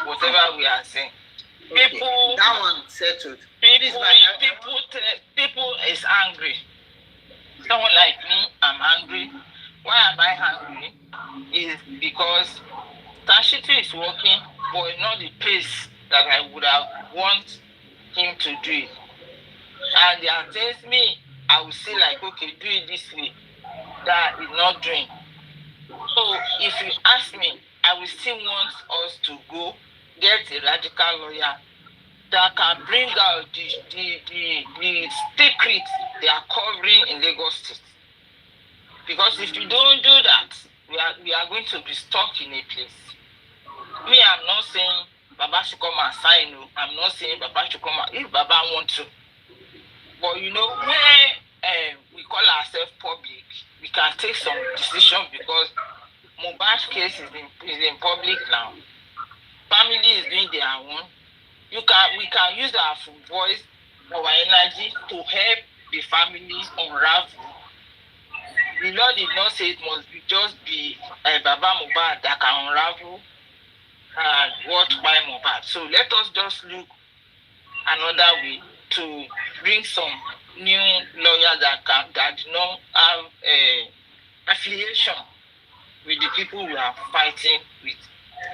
whatever we are saying. Okay. That one settled. People is angry. Someone like me, I'm angry. Why am I angry? Is because Tashitu is working, but not the pace that I would have want him to do it. And there are things I will say like, okay, do it this way. That is not doing. So if you ask me, I will still want us to go get a radical lawyer that can bring out the secret they are covering in Lagos State. Because if you don't do that, we are going to be stuck in a place. I'm not saying Baba should come and sign. I'm not saying Baba should come and, if Baba wants to. But when we call ourselves public, we can take some decisions because Mohbad's case is in public now. Family is doing their own. We can use our voice, our energy to help the family unravel. The Lord did not say it must just be Baba Mohbad that can unravel what by Mohbad. So let us just look another way to bring some new lawyers that do not have affiliation with the people we are fighting with.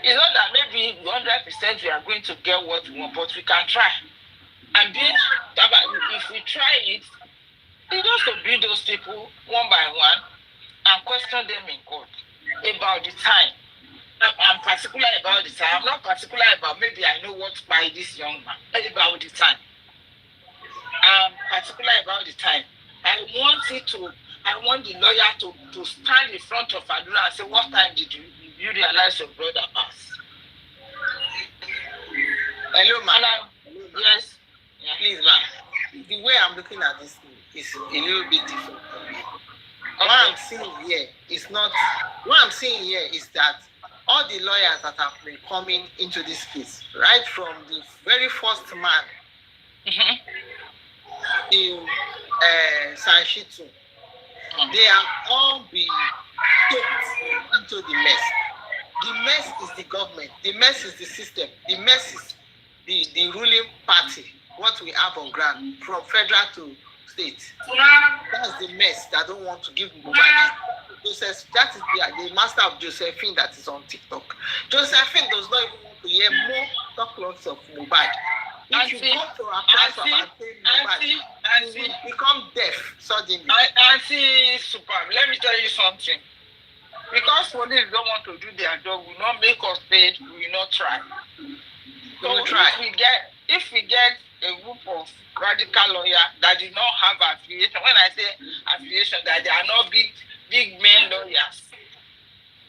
It's not that maybe 100% we are going to get what we want, but we can try. And if we try it, it's just to bring those people one by one and question them in court about the time. I'm particular about the time. I'm not particular about maybe I know what by this young man. About the time. I'm particular about the time. I want the lawyer to stand in front of Adura and say, what time did you realize your brother passed? Hello, man. Yes. Yeah. Please, man. The way I'm looking at this thing is a little bit different. What I'm seeing here is that all the lawyers that have been coming into this case, right from the very first man in Sanshitu, they have all been put into the mess. The mess is the government. The mess is the system. The mess is the ruling party, what we have on ground, from federal to state. That's the mess that don't want to give Mohbad. Joseph, that is the master of Josephine that is on TikTok. Josephine does not even want to hear more talk lots of Mohbad. If you go to our platform and say Mohbad, you will become deaf suddenly. Auntie Superb, let me tell you something. Because police don't want to do their job, will not make us pay, we will not try. We will try. If we get a group of radical lawyers that do not have affiliation, when I say affiliation, that they are not big men lawyers,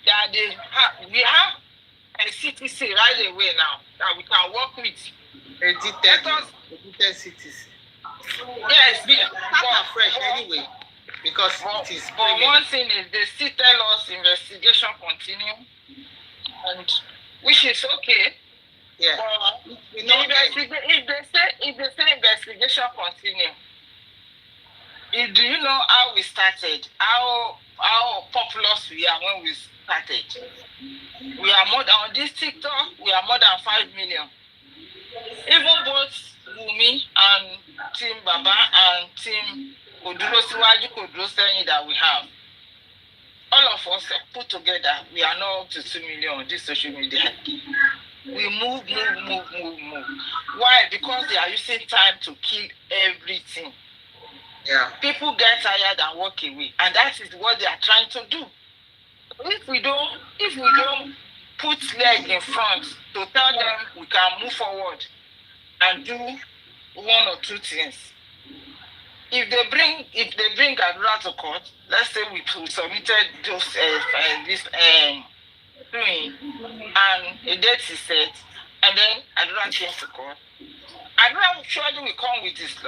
that we have a CTC right away now that we can work with. A detailed CTC. Yes, but fresh anyway, because it is. But one thing is, they still tell us investigation continue, and which is okay. Yeah. But if they say investigation continue, do you know how we started? How populous we are when we started? We are more than on this TikTok. We are more than 5 million. Even both Wumi and Team Baba and Team Koduro Siwaju Koduro saying that we have. All of us put together, we are not up to 2 million on this social media. We move. Why? Because they are using time to kill everything. Yeah. People get tired and walk away, and that is what they are trying to do. If we don't put leg in front to tell them we can move forward and do one or two things. If they bring Adura to court, let's say we submitted those doing, and a date is set, and then Adura came to court. Adura surely will come with his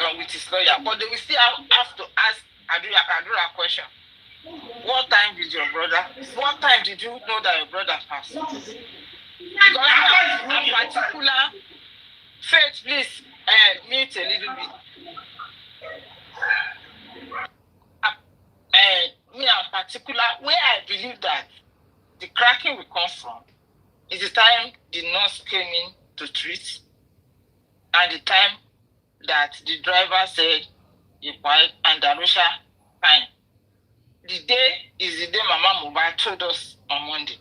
lawyer, but they will still have to ask Adura a question. What time did your brother? What time did you know that your brother passed? Because I'm particular. Faith, please mute a little bit. Me, in particular, where I believe that the cracking will come from is the time the nurse came in to treat, and the time that the driver said he quiet and Darusha fine. The day is the day Mama Mohbad told us on Monday.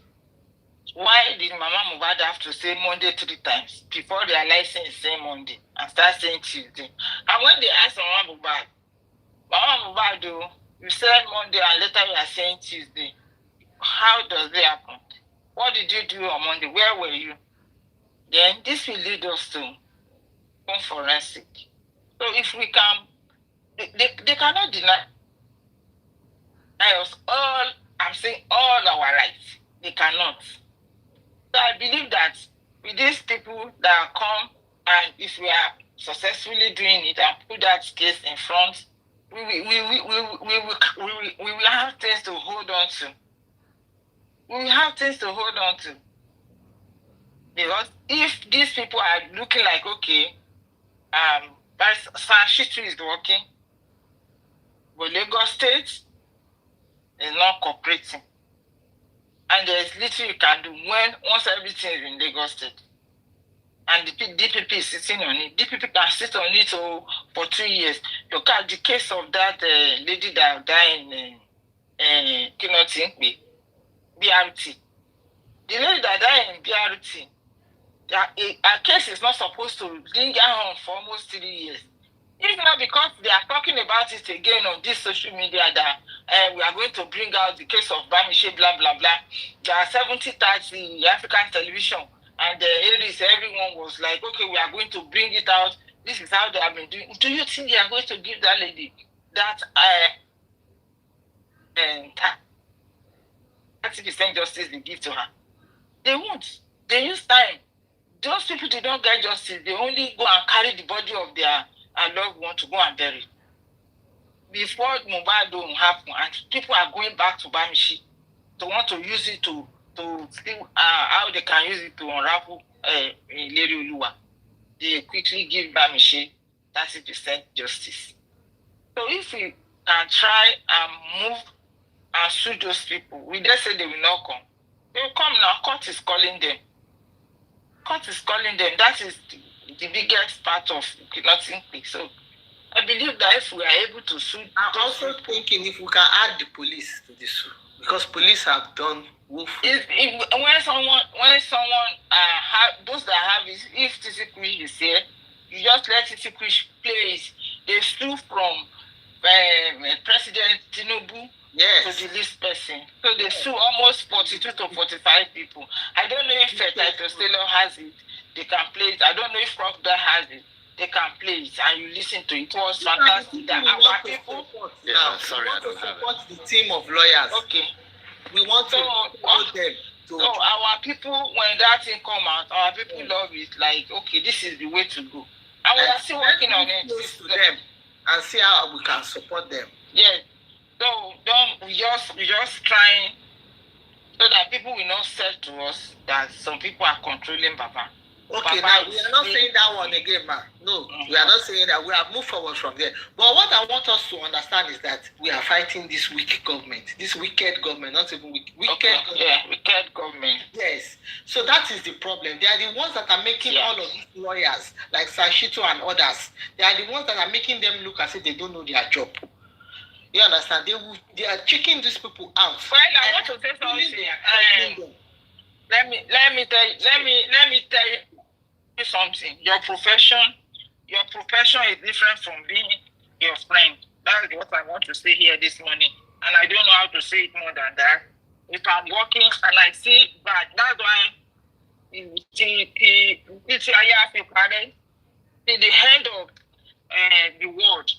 Why did Mama Mohbad have to say Monday 3 times before realizing it's saying Monday and start saying Tuesday? And when they asked Mama Mohbad, you said Monday and later you are saying Tuesday. How does that happen? What did you do on Monday? Where were you? Then this will lead us to forensic. So if we can, they cannot deny us all, I'm saying all our rights. They cannot. So I believe that with these people that come, and if we are successfully doing it and put that case in front, we will have things to hold on to. we have things to hold on to. Because if these people are looking like, okay, Sashitu is working, but Lagos State is not cooperating. And there's little you can do once everything is in Lagos State. And the DPP is sitting on it. DPP can sit on it for 2 years. Look at the case of that lady that died in BRT. The lady that died in BRT, her case is not supposed to linger on for almost 3 years. If not because they are talking about it again on this social media that we are going to bring out the case of Bamishe, blah, blah, blah. There are 70-30 African television. And everyone was like, okay, we are going to bring it out. This is how they have been doing. Do you think they are going to give that lady that 30% justice they give to her? They won't. They use time. Those people did not get justice. They only go and carry the body of their loved one to go and bury. Before Mobile don't happen, and people are going back to Bamishi to want to use it to see how they can use it to unravel Leri Oluwa. They quickly give Bamishi 30% justice. So if we can try and move and sue those people, we just say they will not come. They will come now. Court is calling them. Court is calling them. That is the biggest part of nothing. So I believe that if we are able to sue, I'm also thinking if we can add the police to the suit, because police have done woeful. When someone have those that have it, if TCQ is here, you just let TCQ play it. They sue from President Tinubu to the list person. So they sue almost 42 to 45 people. I don't know if Titus Taylor has it. They can play it. I don't know if Rockda has it. They can play it and you listen to it. It was fantastic. That our people. Sorry, I don't have it. The team of lawyers. Okay. We want to support them. So our people, when that thing come out, our people love it. Like, okay, this is the way to go. And we are still working on it. To them and see how we can support them. Yes. So we just trying so that people will not say to us that some people are controlling Baba. Okay, now we are not saying that one again, man. No, we are not saying that. We have moved forward from there. But what I want us to understand is that we are fighting this wicked government, this wicked government, not even wicked government. Yeah, wicked government. Yes. So that is the problem. They are the ones that are making all of these lawyers, like Sashito and others, they are the ones that are making them look as if they don't know their job. You understand? They are checking these people out. Well, I want to say something. Let me tell you something. Your profession is different from being your friend. That's what I want to say here this morning. And I don't know how to say it more than that. If I'm working and I see that, that's why the end of the world,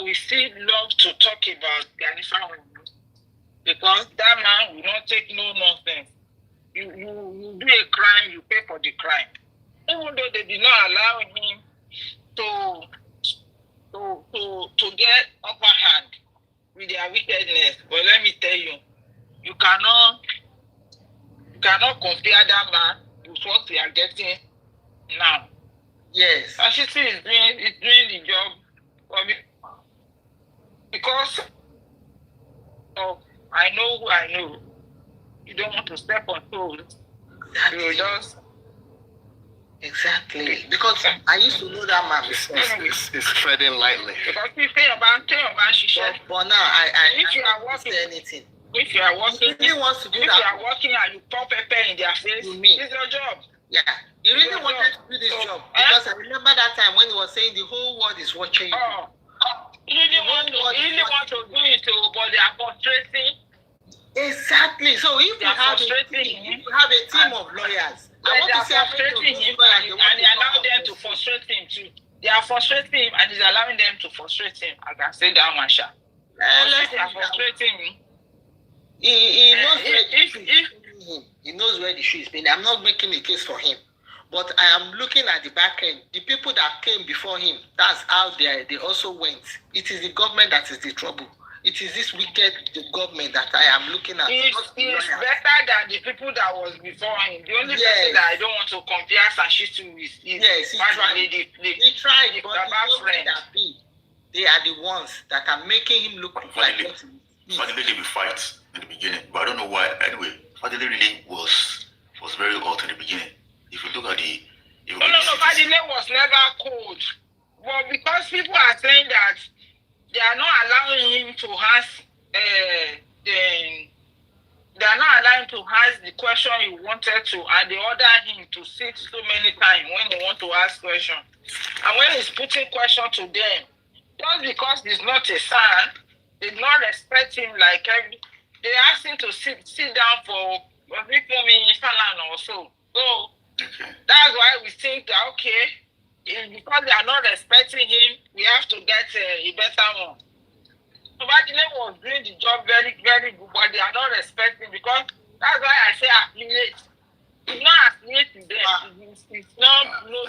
we still love to talk about Ganifa, because that man will not take no nonsense. You do a crime, you pay for the crime. Even though they did not allow him to get upper hand with their wickedness. But let me tell you, you cannot compare that man with what we are getting now. Yes. And she is doing the job for me. Because I know who I know. You don't want to step on toes. You just exactly. Because I used to know that man. It's treading lightly. Because you say about but now if you are working anything. If you are working, he really wants to do if that. you are working and you pop a pen in their face, it's your job. Yeah. He really wanted to do this job. Because I remember that time when he was saying the whole world is watching you. He really want to do it, but they are frustrating. Exactly. So if you have a team of lawyers, they are frustrating him and they allow them to frustrate him too. They are frustrating him and he's allowing them to frustrate him. I can say that, Masha. They are frustrating him. He knows where the shoe is pinning. I'm not making a case for him. But I am looking at the back end. The people that came before him, that's how they also went. It is the government that is the trouble. it is this wicked government that I am looking at. He's better than the people that was before him. The only person that I don't want to compare Sashi to is he tried. He tried, but the friend that they are the ones that are making him look like what Fadile did fight in the beginning, but I don't know why. Anyway, Fadile really was very hot in the beginning. If you look at the... No, Fadile was never cold. But because people are saying that they are not allowing him to ask they are not allowing to ask the question he wanted to, and they order him to sit so many times when he want to ask questions. And when he's putting questions to them, just because he's not a son, they do not respect him like they ask him to sit down for Falan or so. So that's why we think that because they are not respecting him, we have to get a better one. Nobody was doing the job very, very good, but they are not respecting, because that's why I say affiliate. It's not affiliate to them. It's not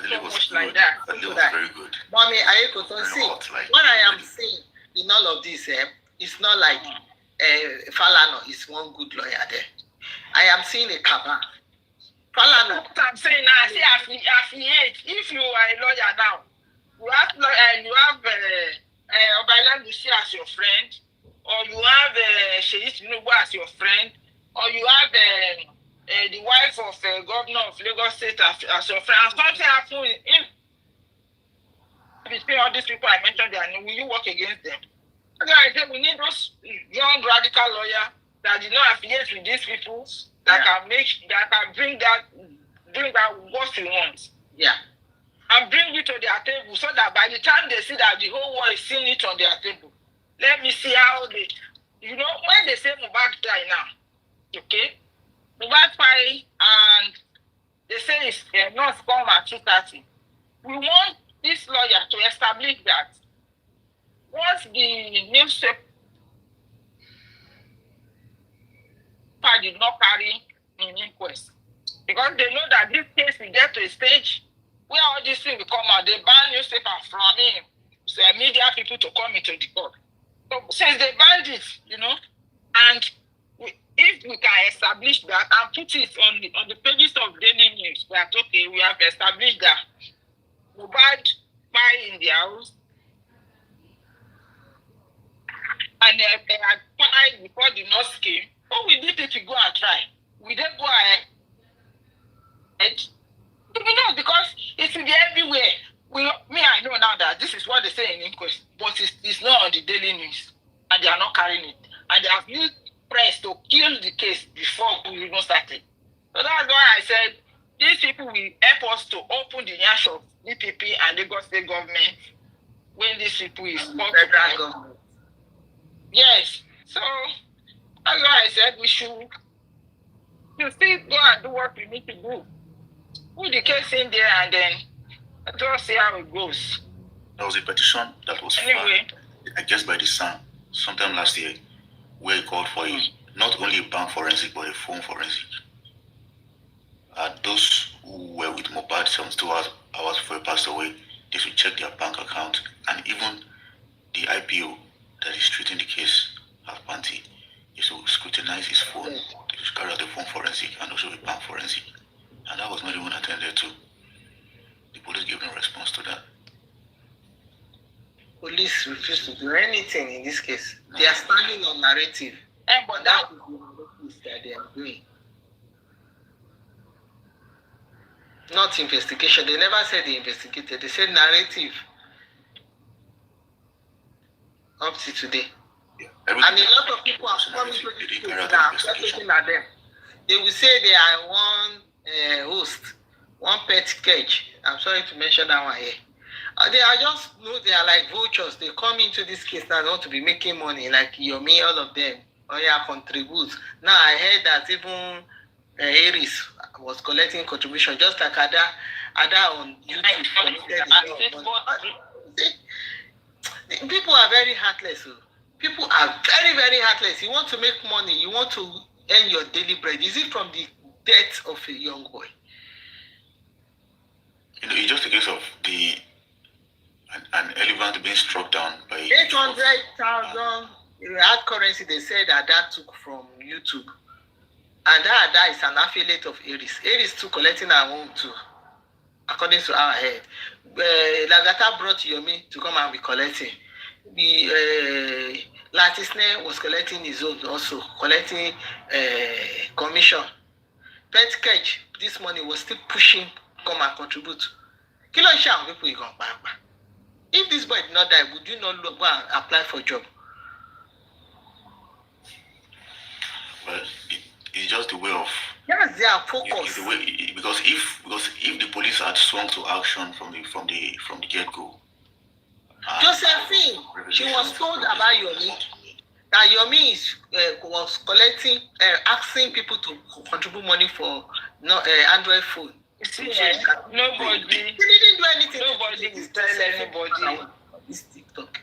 so much like that. That was very good. Mommy, Ayeko, see, what I am saying in all of this, it's not like Falano is one good lawyer there. I am seeing a cabal. Falano. What I'm saying now, I say affiliate. If you are a lawyer now, you have Elegushi as your friend, or you have Sheyi Tinubu as your friend, or you have the wife of governor of Lagos State as your friend. And something happened in between all these people I mentioned there, and will you work against them? So I said we need those young radical lawyers that did not affiliate with these people, that can bring that what we want. Yeah. And bring it to their table, so that by the time they see that the whole world is seeing it on their table, let me see how they, when they say Mohbad die now, okay, Mohbad die, and they say it's not come at 2:30. We want this lawyer to establish that once the newspaper did not carry an inquest, because they know that this case will get to a stage where all these things will come out. They ban newspaper from him, so media people to come into the court. So since they banned it, and if we can establish that and put it on the pages of daily news, that we have established that Mohbad buy in the house, and they had tried before the nurse came. We did it to go and try. We didn't go ahead. Because it will be everywhere. I know now that this is what they say in inquest, but it's not on the daily news, and they are not carrying it. And they have used press to kill the case before we even started. So that's why I said these people will help us to open the yash of DPP and Lagos State government when these people is federal government. Yes. So that's why I said we should still go and do what we need to do. Put the case in there, and then let's see how it goes. There was a petition that was filed, I guess by the Sun, sometime last year, where he called for not only a bank forensic, but a phone forensic. Those who were with Mohbad 72 hours before he passed away, they should check their bank account, and even the IPO that is treating the case at Panti, they should scrutinize his phone. They should carry out the phone forensic and also a bank forensic. And that was not even attended to. The police gave no response to that. Police refused to do anything in this case. They are standing on narrative. But that is the narrative that they are doing. Not investigation. They never said they investigated. They said narrative. Up to today. Yeah. And a lot of people are coming to this case now, just looking at them. They will say they are one host, one pet cage. I'm sorry to mention that one here. They are just, they are like vultures. They come into this case now, they want to be making money, like Yomi, all of them. Contribute. Now I heard that even Aries was collecting contribution, just like Ada on YouTube. People are very heartless. People are very, very heartless. You want to make money, you want to earn your daily bread. Is it from the death of a young boy? It's just a case of an elephant being struck down by 800,000 hard currency, they said that took from YouTube. And that is an affiliate of Aries. Aries too collecting her own too, according to our head. Lagata brought Yomi to come and be collecting. The Latisne was collecting his own also, collecting commission. Petkage this morning was still pushing, come and contribute. Kilo Sha people you gonna. If this boy did not die, would you not go and apply for a job? Well, it's just the way of. Yes, they are focused. The way, because if the police had swung to action from the get-go. Josephine, she was told about Yomi that Yomi was collecting, asking people to contribute money for Android phone. See, nobody. He didn't do anything. Nobody will tell anybody. This TikTok.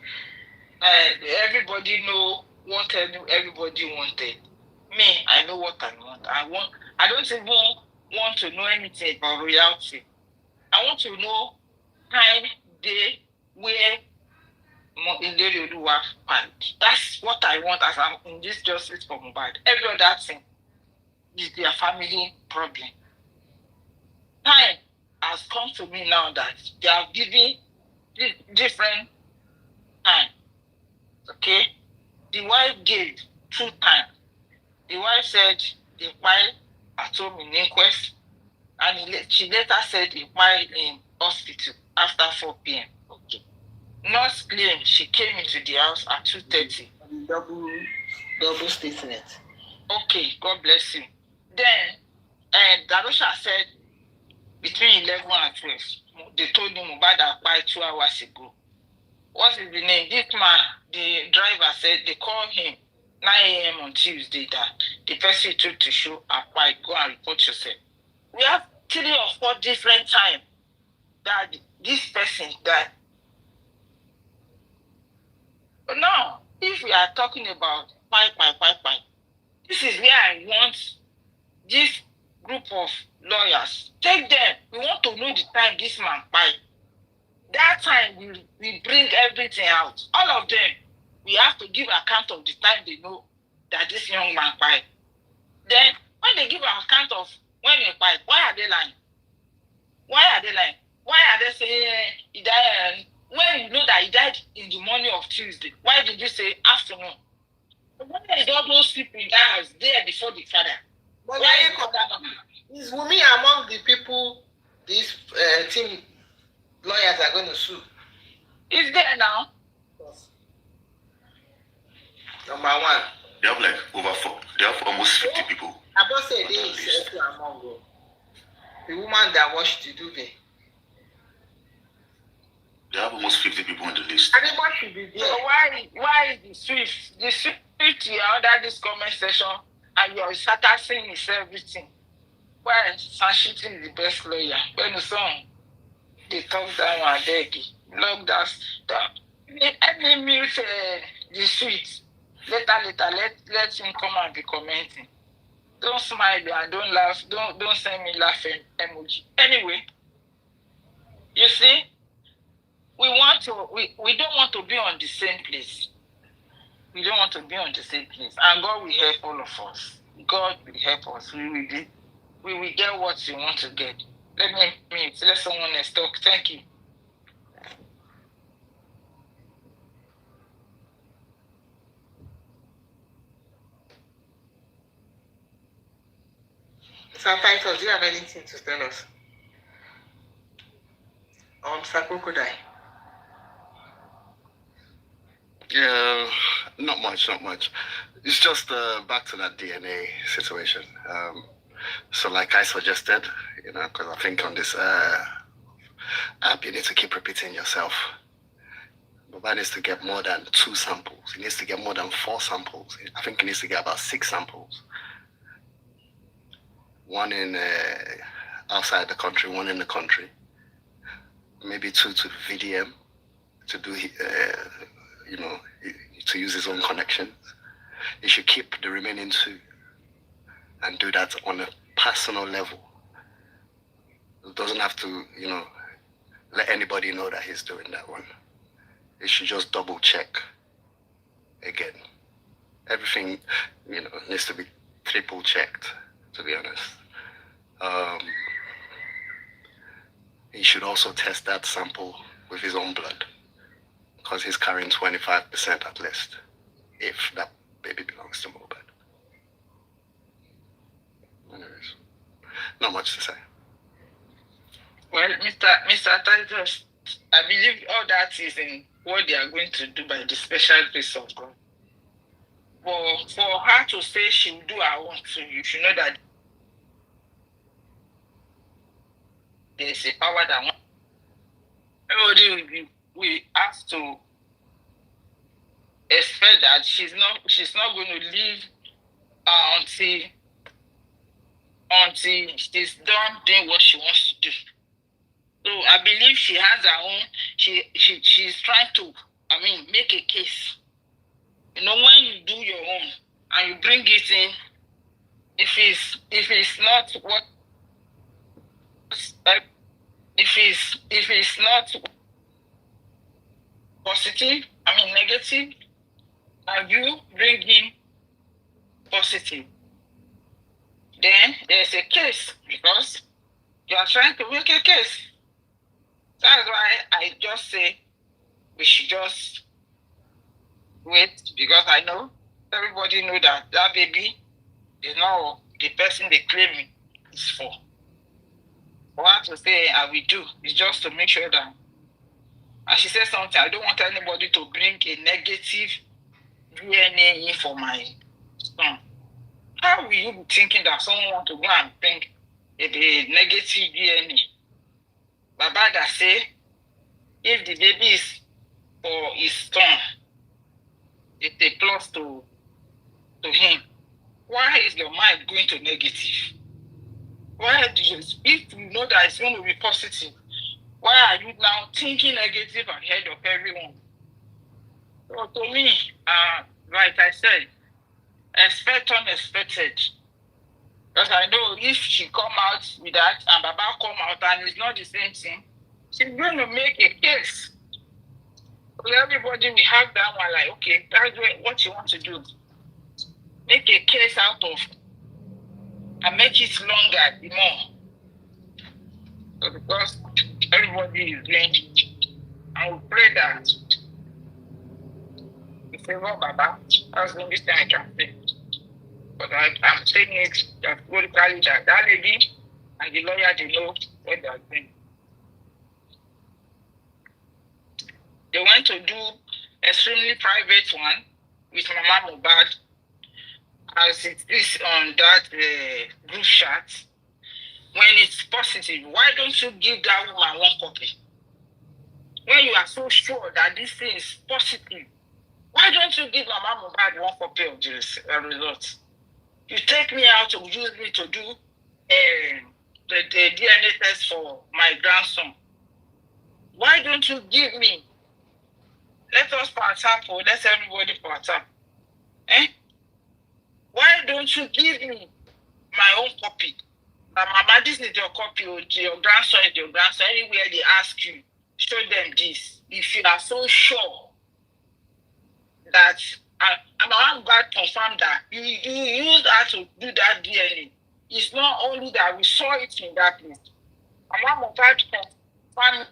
Everybody know what everybody wanted. Me, I know what I want. I don't even want to know anything about royalty. I want to know time, day, where that's what I want as I'm in this justice for Mohbad. Every other thing is their family problem. Time has come to me now that they are giving different time. Okay? The wife gave 2 times. The wife said they filed at home in inquest, and she later said they filed in hospital after 4 p.m. Okay. Nurse claimed she came into the house at 2:30. Double statement. Okay, God bless you. Then, Darusha said between 11 and 12, they told him about that by 2 hours ago. What's his name? This man, the driver said they called him 9 a.m. on Tuesday that the person took to show up, go and report yourself. We have 3 or 4 different times that this person died. But now, if we are talking about fight, this is where I want this group of lawyers. Take them. We want to know the time this man fight. That time we bring everything out. All of them. We have to give account of the time they know that this young man fight. Then, when they give an account of when he fight, why are they lying? Why are they lying? Why are they saying he died? When you know that he died in the morning of Tuesday, why did you say afternoon? Why is all those people in that house there before the father? But is Wunmi among the people these team lawyers are going to sue? Is there now? Yes. Number 1. They have like they have almost 50 people. I just say they is among them. The woman that washed the duvet. They have almost 50 people on the list. Everybody should be there. So why the Swift? The Swift you are under this comment section and your Saturday is everything. Why Sanshiti is the best lawyer? When the song they talk down and beg. Look that. Let me mute the Swift. Later, let him come and be commenting. Don't smile and don't laugh. Don't send me laughing emoji. Anyway, you see, we don't want to be on the same place. We don't want to be on the same place. And God will help all of us. God will help us. We will get what we want to get. Let someone else talk. Thank you. Sir Titus, do you have anything to tell us? Sir Crocodile. Yeah, not much. It's just back to that DNA situation. So like I suggested, because I think on this app, you need to keep repeating yourself. Baba needs to get more than 2 samples. He needs to get more than 4 samples. I think he needs to get about 6 samples. 1 in outside the country, 1 in the country. Maybe 2 to the VDM to do, to use his own connections. He should keep the remaining 2 and do that on a personal level. He doesn't have to, let anybody know that he's doing that one. He should just double check again. everything, needs to be triple checked, to be honest. He should also test that sample with his own blood, because he's carrying 25% at least, if that baby belongs to Mohbad. Anyways, not much to say. Well, Mr. Titus, I believe all that is in what they are going to do by the special grace of God. But for her to say she will do her own too, you should know that there is a power that wants. Everybody we have to expect that she's not going to leave until she's done doing what she wants to do. So I believe she has her own. She's trying to make a case. When you do your own and you bring it in, if it's not what if it's not positive, negative, and you bring in positive, then there's a case, because you are trying to make a case. That's why I just say we should just wait, because I know everybody know that baby is not the person they claim is for. What to say I will do is just to make sure that, and she said something, I don't want anybody to bring a negative DNA in for my son. How will you be thinking that someone want to go and bring a negative DNA? Baba that say, if the baby is for his son, it's a plus to him. Why is your mind going to negative? Why do you, if you know that it's going to be positive, why are you now thinking negative ahead of everyone? So to me, like I said, expect unexpected. Because I know if she come out with that and Baba come out and it's not the same thing, she's going to make a case. So everybody will have that one, like, okay, that's what you want to do. Make a case out of and make it longer, more. So because everybody is doing, I will pray that in favor of Baba. That's the only thing I can say. But I'm saying it categorically that lady and the lawyer, they know what they are doing. They went to do extremely private one with Mama Mohbad, as it is on that group chat. When it's positive, why don't you give that woman one copy? When you are so sure that this thing is positive, why don't you give Mama Mohbad one copy of the results? You take me out to use me to do the DNA test for my grandson. Why don't you give me? Let us partake, let everybody partake. Why don't you give me my own copy? Mama, this is your copy, or your grandson is your grandson. Anywhere they ask you, show them this. If you are so sure that, and I'm glad to confirm that you use that to do that DNA. It's not only that we saw it in that place. Mama Mohbad confirm.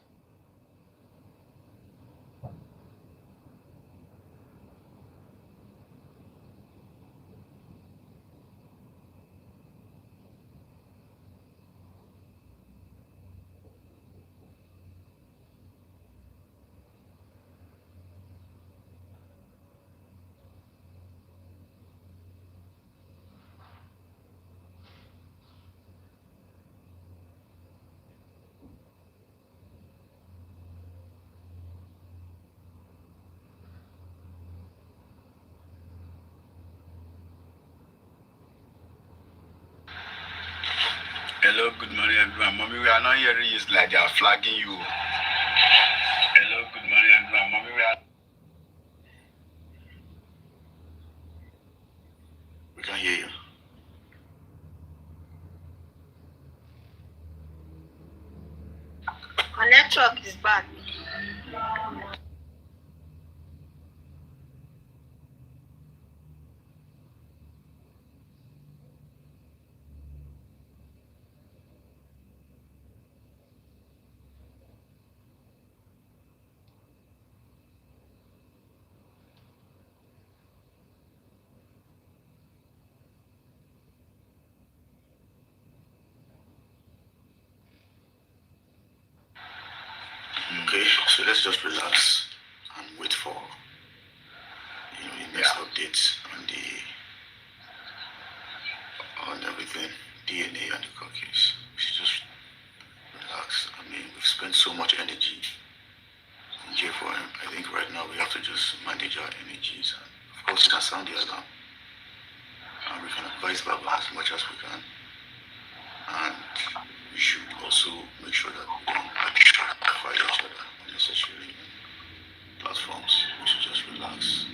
Hello, good morning, everyone. Mommy, we are not hearing you like they are flagging you. Hello, good morning, everyone. Mommy, We can hear you. Our network is bad. Okay, so let's just relax and wait for the next updates on everything, DNA and the court case. We should just relax. I mean, we've spent so much energy in jail for him. I think right now we have to just manage our energies. And of course, we can sound the alarm. And we can advise Baba as much as we can. And we should also make sure that we don't identify each other unnecessarily in platforms. We should just relax.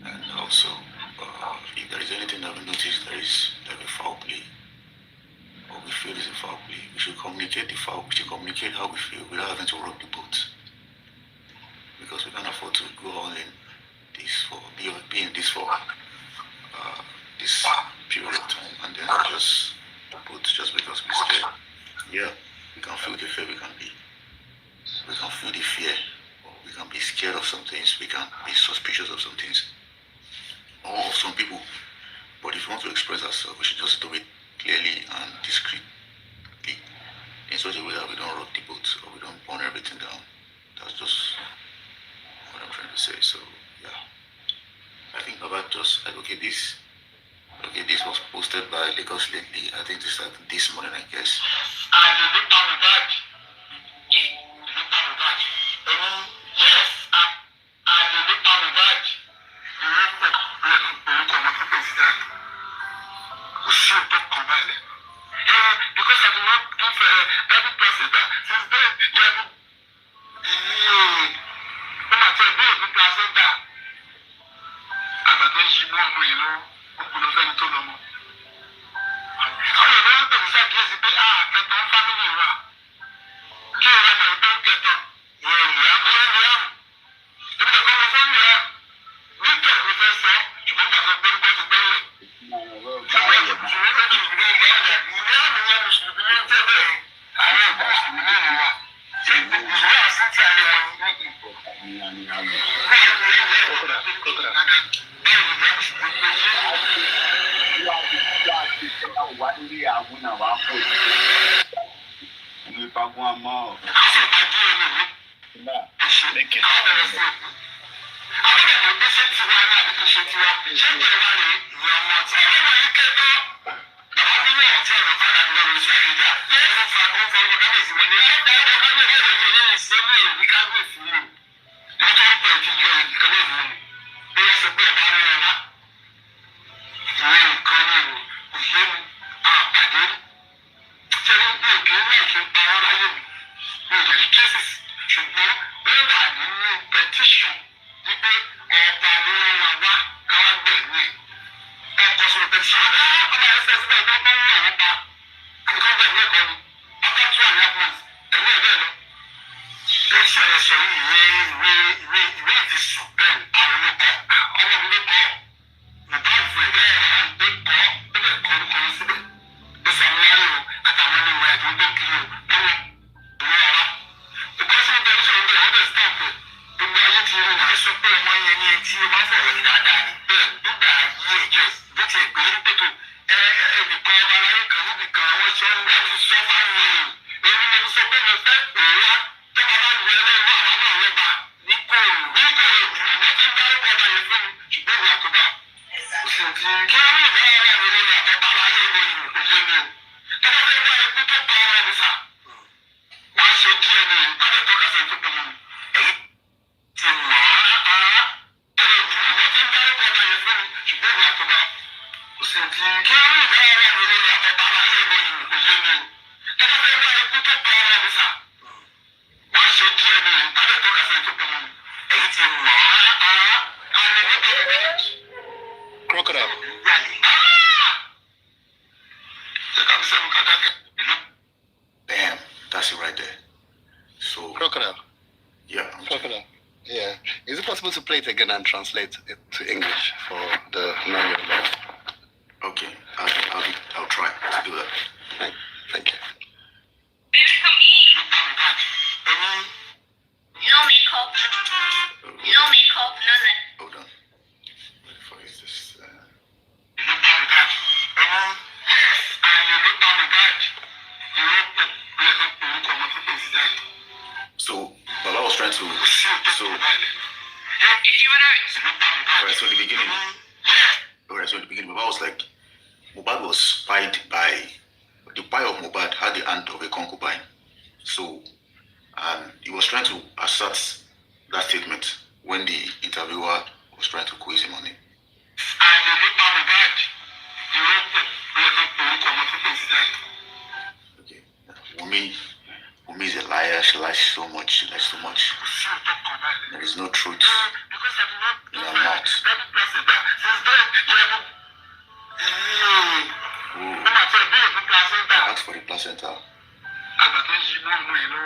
And also, if there is anything that we notice there is like a foul play, or we feel is a foul play, we should communicate we should communicate how we feel without having to rock the boat. Because we can't afford to go all in this for be in this for this period of time and then just because we're scared. Yeah, we can feel the fear, we can feel the fear, or we can be scared of some things, we can be suspicious of some things, or of some people. But if we want to express ourselves, we should just do it clearly and discreetly, in such a way that we don't rock the boat or we don't burn everything down. That's just what I'm trying to say. So yeah, I think about just like this was posted by Lagos lately. I think this morning, I guess. Because I do not give every person that since then you have when I tell you the person that I'm a you know, who will not tell you. I don't know if it's like this, but family. Bam, that's it right there. So Crocodile. yeah, Crocodile. Yeah. Is it possible to play it again and translate it to English for the non-Yoruba? okay, I'll try to do that. Thank you. No makeup. No makeup, no that. Hold on. Wait for is this So trying to so in the beginning, Mohbad was like, Mohbad was spied by the buyer of Mohbad had the hand of a concubine. So he was trying to assert that statement when the interviewer was trying to quiz him on it. Okay. Wunmi is a liar. She lies so much. There is no truth in her mouth. I asked for the placenta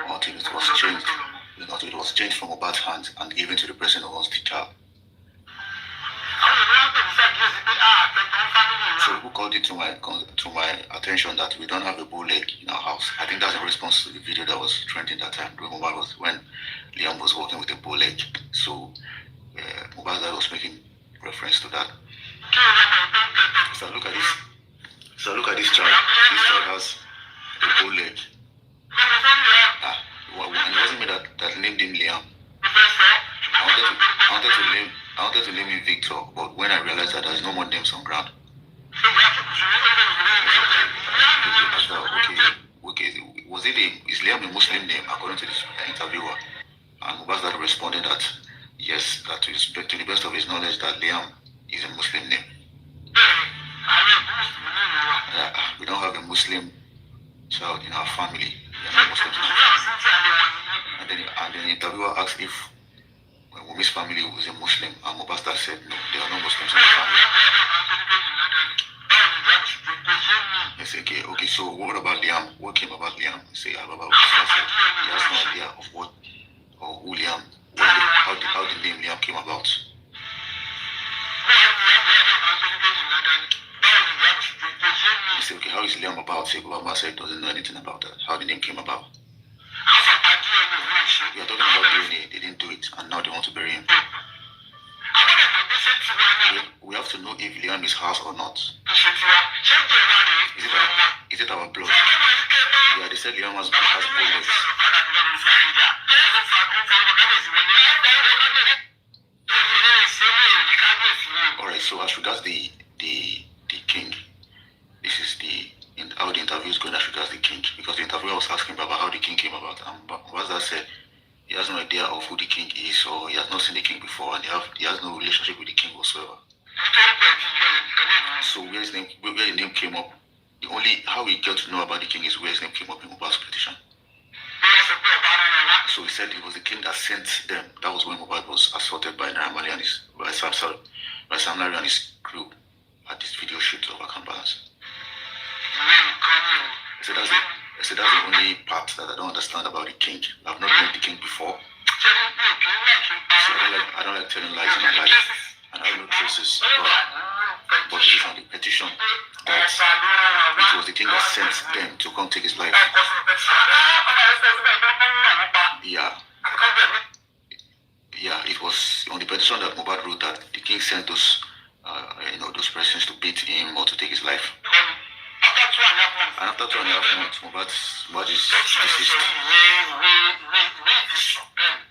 until it was changed. Until it was changed from Mohbad's hands and given to the person who owns the child. So who called it to my attention that we don't have a bow leg in our house? I think that's in response to the video that was trending that time. Mohbad was when Liam was walking with a bow leg. So Mohbad's dad was making reference to that. So look at this. Look at this child. This child has a bow leg. And it wasn't me that named him Liam. I wanted to name him Victor, but when I realized that there's no more names on ground. Is Liam a Muslim name according to this interviewer? And Mohbad's dad responded that yes, that to the best of his knowledge that Liam is a Muslim name. We don't have a Muslim child in our family. We are not Muslims in our family. And then the interviewer asked if Wunmi's family was a Muslim, and Mohbad's dad said no, there are no Muslims in the family. They say, okay, so what about Liam? What came about Liam? They say, about he has no idea of what or who Liam, how the name Liam came about. They say, okay, how is Liam about? Say, Baba said doesn't know anything about that. How the name came about. We are talking about DNA. They didn't do it, and now they want to bury him. We have to know if Liam is ours or not. Is it our blood? Yeah, they said Liam has blood. Alright, so as regards the king, this is how the interview is going as regards the king, because the interviewer was asking about how the king came about, and what's that said? He has no idea of who the king is, or he has not seen the king before, and he has no relationship with the king whatsoever. So where his name came up, how he got to know about the king is where his name came up in Mohbad's petition. So he said it was the king that sent them. That was when Mohbad was assaulted by Sam Larry and his crew at this video shoot of Account Balance. So that's the only part that I don't understand about the king. I've not met the king before. So I don't like telling lies in my life. And I have no traces. But it is on the petition that it was the king that sent them to come take his life. Yeah, it was on the petition that Mohbad wrote that the king sent those persons to beat him or to take his life. And after 2.5 months, Mohbad is deceased.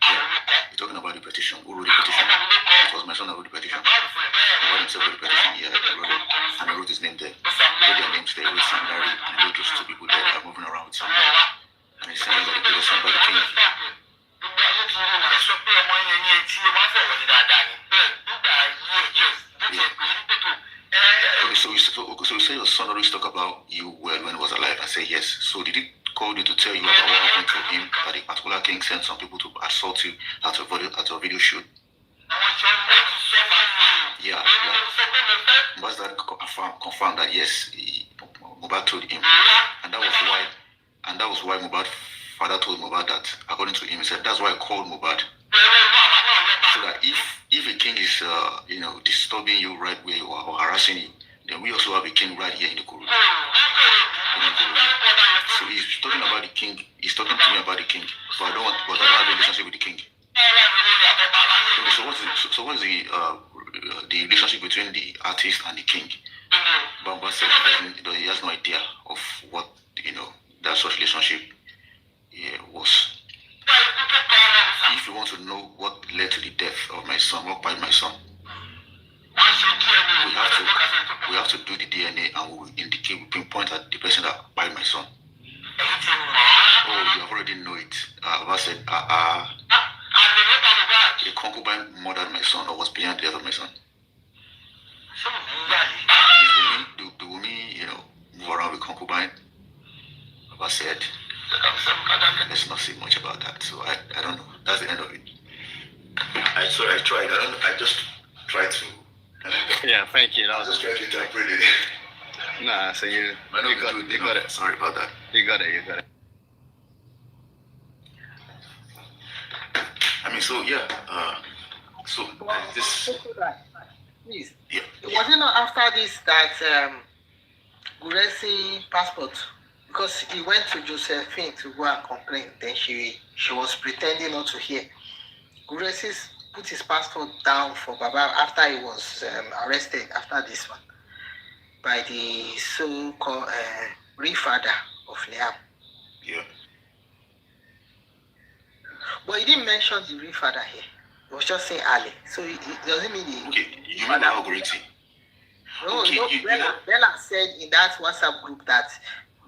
Yeah, you're talking about the petition. Who wrote the petition? It was my son that wrote the petition. Mohbad himself wrote the petition. Yeah, he wrote it. And I wrote his name there. I wrote their names there. I wrote Sam Larry and I wrote those two people there that are moving around with Sam Larry. And he said that they were sent by the king. Okay, so you say your son always talk about you well when he was alive. I say yes. So did he call you to tell you about what happened to him? That the particular king sent some people to assault you at a video shoot? Yeah. Was that confirmed that yes, Mohbad told him, and that was why Mohbad father told Mohbad that according to him, he said that's why I called Mohbad. So that if a king is disturbing you right where you are or harassing you, then we also have a king right here in the Kuru. So he's talking about the king. He's talking to me about the king. So I don't have a relationship with the king. Okay, so what's the relationship between the artist and the king? Bamba said he has no idea of what that such relationship was. If you want son, walk by my son. We have to do the DNA and we will indicate, we pinpoint at the person that by my son. Oh, you have already know it. Baba said, a concubine murdered my son or was behind the death of my son. Do women, move around with concubine? Baba said, let's not say much about that. So I don't know. That's the end of it. I tried. I just tried to. Yeah, thank you. I was just trying to interpret it. Nah, so you got it. Sorry about that. You got it. I mean, so yeah. This. Please. Yeah. Was it not after this that Guresi passport, because he went to Josephine to go and complain, then she was pretending not to hear. Guresi put his passport down for Baba after he was arrested after this one by the so-called real father of Liam. Yeah. But he didn't mention the real father here. He was just saying Ali. So it doesn't mean the. Okay, you mean how great? No, Okay, Bella said in that WhatsApp group that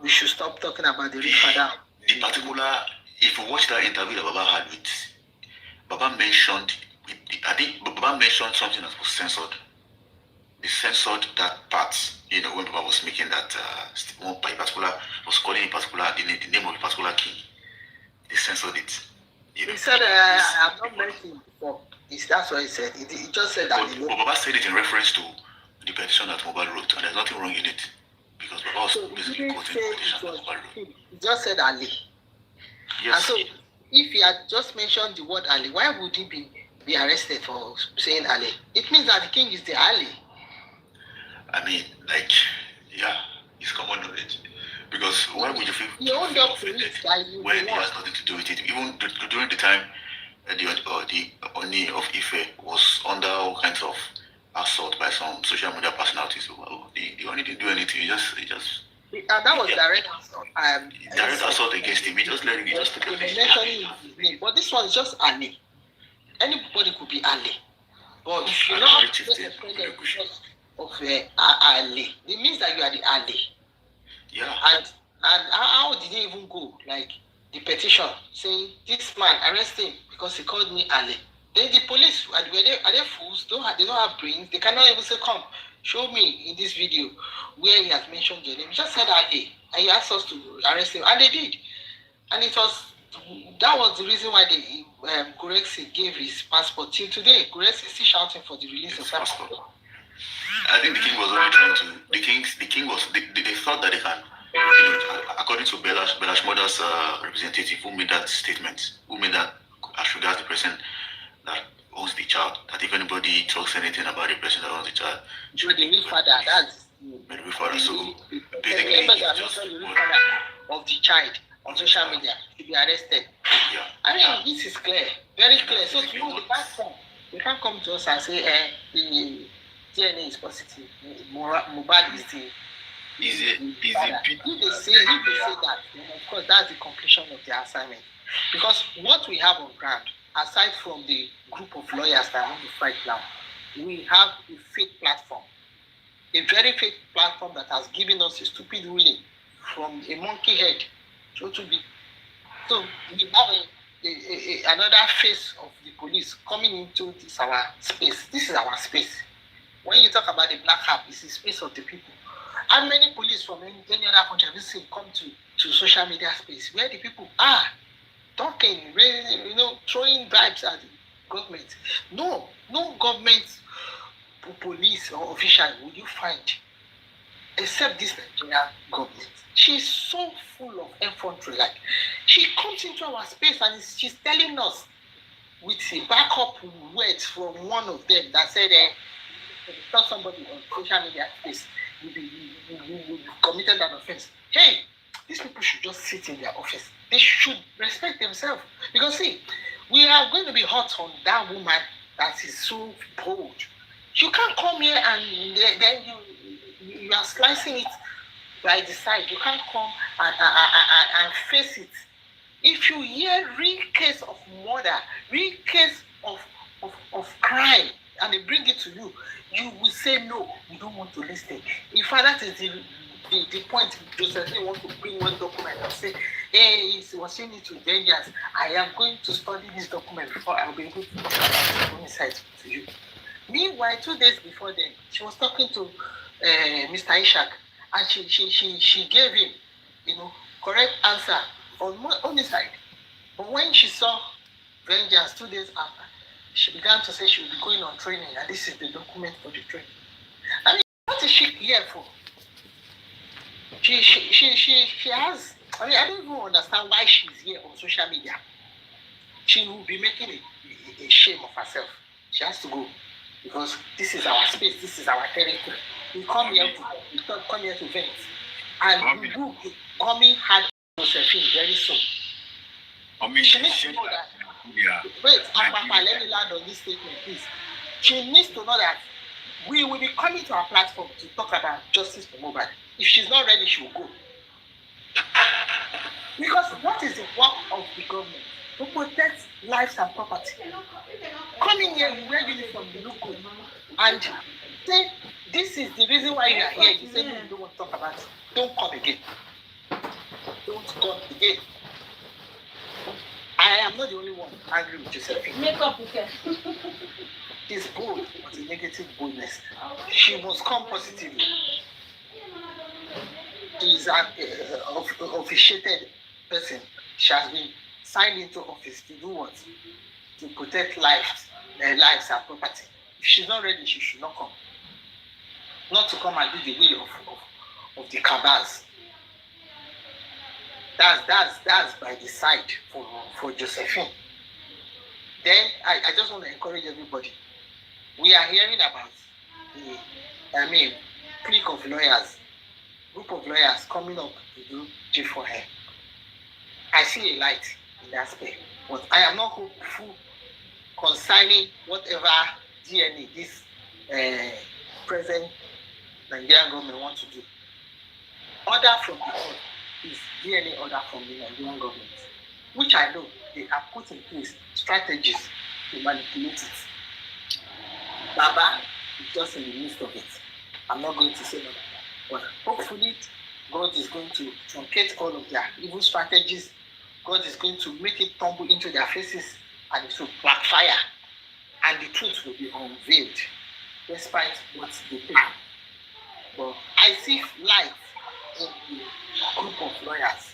we should stop talking about the real father. The particular, if you watch that interview that Baba had with, Baba mentioned, I think Baba mentioned something that was censored. They censored that part, when Baba was making that, one particular, was calling a particular, the name of a particular king. They censored it. He said, I've not met him before. That's what he said. He just said that. But Baba said it in reference to the petition that Mobile wrote, and there's nothing wrong in it. Because Baba was basically quoting the petition that Mobile wrote. He just said Ali. Yes. And so, if he had just mentioned the word Ali, why would he be arrested for saying Ali? It means that the king is the Ali. I mean, it's common knowledge. Because why would you feel offended when it has nothing to do with it? Even during the time the Oni of Ife was under all kinds of assault by some social media personalities. Well, the Oni didn't do anything. He just. And that was direct assault. Direct assault against him. He just let him. He just took it. But this one is just Ali. Anybody could be Ali. But if you're not offended because of Ali, it means that you are the Ali. Yeah. And how did it even go? Like the petition saying this man, arrest him because he called me Ali. Then the police are they fools? They don't have brains. They cannot even say, come, show me in this video where he has mentioned your name. He just said Ali, and he asked us to arrest him, and they did. And that was the reason why Guresi gave his passport till today. Guresi is still shouting for the release of passport. I think the king was only trying to. The king was. They thought that they can. According to Bella's mother's representative, who made that statement, as regards the person that owns the child, that if anybody talks anything about the person that owns the child, the real father, that's the real father. So basically, the real father of the child on social media to be arrested. Yeah. I mean, this is clear, very clear. So they can't come to us and say, the DNA is positive. Mohbad is the. If they say that, then of course that's the completion of the assignment. Because what we have on ground, aside from the group of lawyers that want to fight now, we have a fake platform. A very fake platform that has given us a stupid ruling from a monkey head. So we have another face of the police coming into this our space. This is our space. When you talk about the black hat, it's the space of the people. How many police from any other country have you seen come to social media space where the people are talking, raising, throwing bribes at the government? No government police or official would you find, except this Nigerian government. She's so full of effrontery. Like she comes into our space and she's telling us with a backup words from one of them that said, tell somebody on social media space you committed an offense. Hey, these people should just sit in their office. They should respect themselves. Because see, we are going to be hot on that woman that is so bold. You can't come here and then you are slicing it by the side. You can't come and face it. If you hear real case of murder, real case of of crime and they bring it to you, you will say no, you don't want to listen. In fact, that is the point. Josephine want to bring one document and say, hey, he was saying it to Vengeance. I am going to study this document before I'll be able to inside to you. Meanwhile, 2 days before then, she was talking to Mr. Ishak, and she gave him, correct answer on his side. But when she saw Vengeance 2 days after, she began to say she will be going on training, and this is the document for the training. I mean, what is she here for? She has. I mean, I don't even understand why she's here on social media. She will be making a shame of herself. She has to go because this is our space, this is our territory. We come here to vent, and we will be coming hard on Josephine very soon. She needs to know that. Wait, let me land on this statement, please. She needs to know that we will be coming to our platform to talk about justice for Mohbad. If she's not ready, she will go. Because what is the work of the government? To protect lives and property. Come in here, you wear uniform, you look good, and say, this is the reason why you are here. You say, no, you don't want to talk about it. Don't come again. Don't come again. I am not the only one angry with Josephine. Make up, okay. She's bold, but a negative boldness. She must come positively. She is an officiated person. She has been signed into office to do what? To protect lives and property. If she's not ready, she should not come. Not to come and do the will of the cabals. That's by the side for Josephine. Then I just want to encourage everybody. We are hearing about clique of lawyers, group of lawyers coming up to do G for her. I see a light in that space, but I am not hopeful concerning whatever DNA this present Nigerian government wants to do. Order from the court is DNA order from the Nigerian government, which I know they have put in place strategies to manipulate it. Baba is just in the midst of it. I'm not going to say that, but hopefully God is going to truncate all of their evil strategies. God is going to make it tumble into their faces, and it will backfire, and the truth will be unveiled, despite what they think. But I see light in the group of lawyers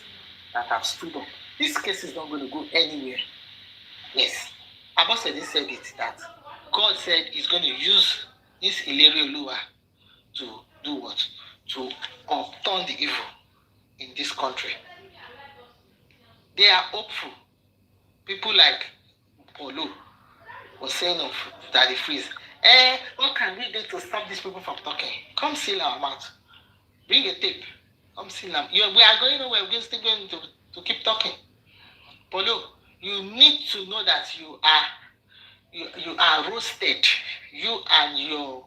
that have stood up. This case is not going to go anywhere. Yes, Abosede said it, that God said he's going to use this Ilere Oluwa to do what? To upturn the evil in this country. They are hopeful. People like Polo was saying of Daddy Freeze, what can we do to stop these people from talking? Come seal our mouth. Bring a tape. Come seal them. We are going nowhere. We're still going to keep talking. Polo, you need to know that you are roasted. You and your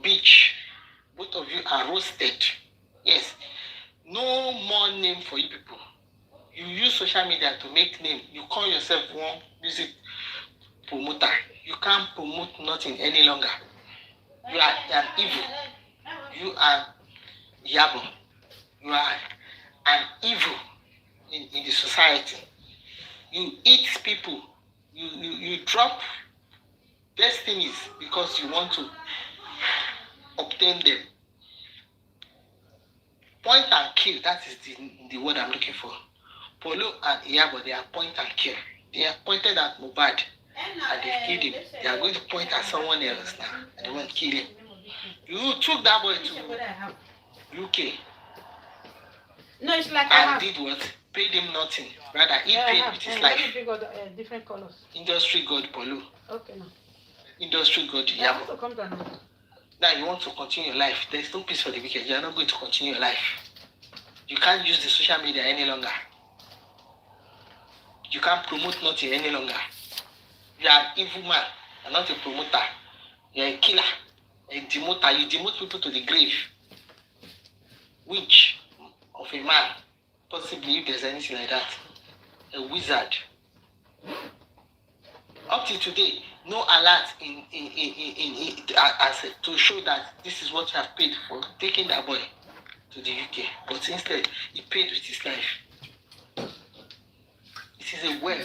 beach, both of you are roasted. Yes. No more name for you people. You use social media to make name. You call yourself one music promoter. You can't promote nothing any longer. You are an evil. You are Yabo. You are an evil in the society. You eat people. You drop destinies because you want to obtain them. Point and kill, that is the word I'm looking for. Polo and Iyabo, they are point and kill. They are pointed at Mohbad and they killed him. They are going to point at someone else now and they want to kill him. You took that boy to UK. No, it's like and did what? Paid him nothing. Rather, he paid with his life. Different colors. Industry god Polo. Okay, no. Industry god Iyabo. Come down. Now you want to continue your life. There's no peace for the wicked. You are not going to continue your life. You can't use the social media any longer. You can't promote nothing any longer. You are an evil man. You are not a promoter. You are a killer. A demoter. You demote people to the grave. Witch of a man. Possibly if there's anything like that. A wizard. Up till today, no alert to show that this is what you have paid for taking that boy to the UK. But instead, he paid with his life. It is a web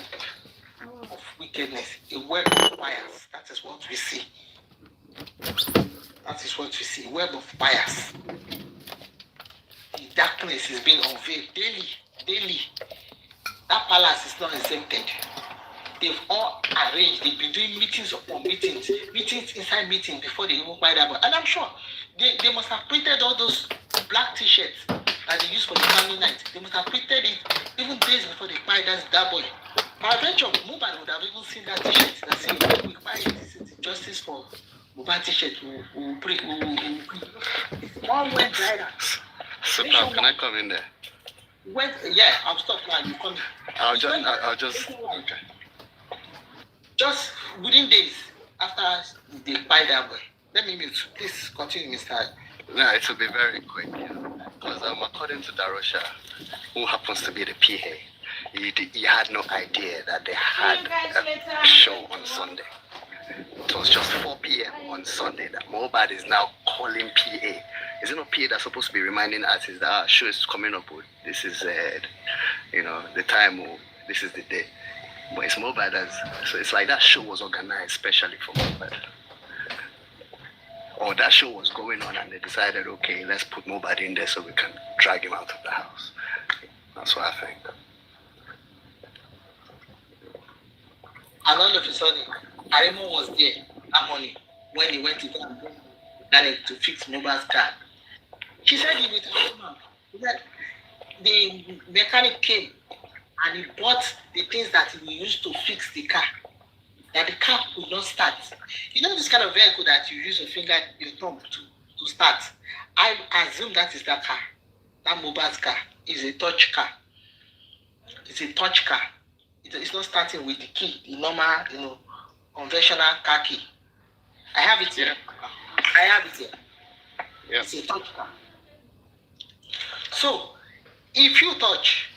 of wickedness, a web of bias. That is what we see. That is what we see. Web of bias. The darkness is being unveiled daily. That palace is not exempted. They've all arranged. They've been doing meetings upon meetings inside meetings before they even buy that boy. And I'm sure they must have printed all those black t-shirts that they use for the family night. They must have printed it even days before they buy that boy. Peradventure, Mohbad would have even seen that t-shirt that say, we buy it, this is justice for Mohbad t-shirt. One went viral. So can I come in there? Yeah, I'll stop now. You come in. I'll just okay. Just within days after they buy that boy. Let me mute. Please continue, Mr. No, it will be very quick. Because according to Darosha, who happens to be the PA, he had no idea that they had a show on Sunday. It was just 4 p.m. on Sunday that Mohbad is now calling PA. Is it not PA that's supposed to be reminding artists that our show is coming up with? This is, the time, this is the day. But it's Mohbad so it's like that show was organized specially for Mohbad. Or that show was going on and they decided, okay, let's put Mohbad in there so we can drag him out of the house. That's what I think. And all of a sudden, Aremo was there that morning when he went to go and bring mechanic to fix Mohbad's car. She said he with her mom. The mechanic came and he bought the things that he used to fix the car. That the car could not start. You know this kind of vehicle that you use your finger, your thumb to start. I assume that is that car. That Mohbad's car is a touch car. It's a touch car. It's not starting with the key, the normal, conventional car key. I have it here. Yeah. It's a touch car. So, if you touch,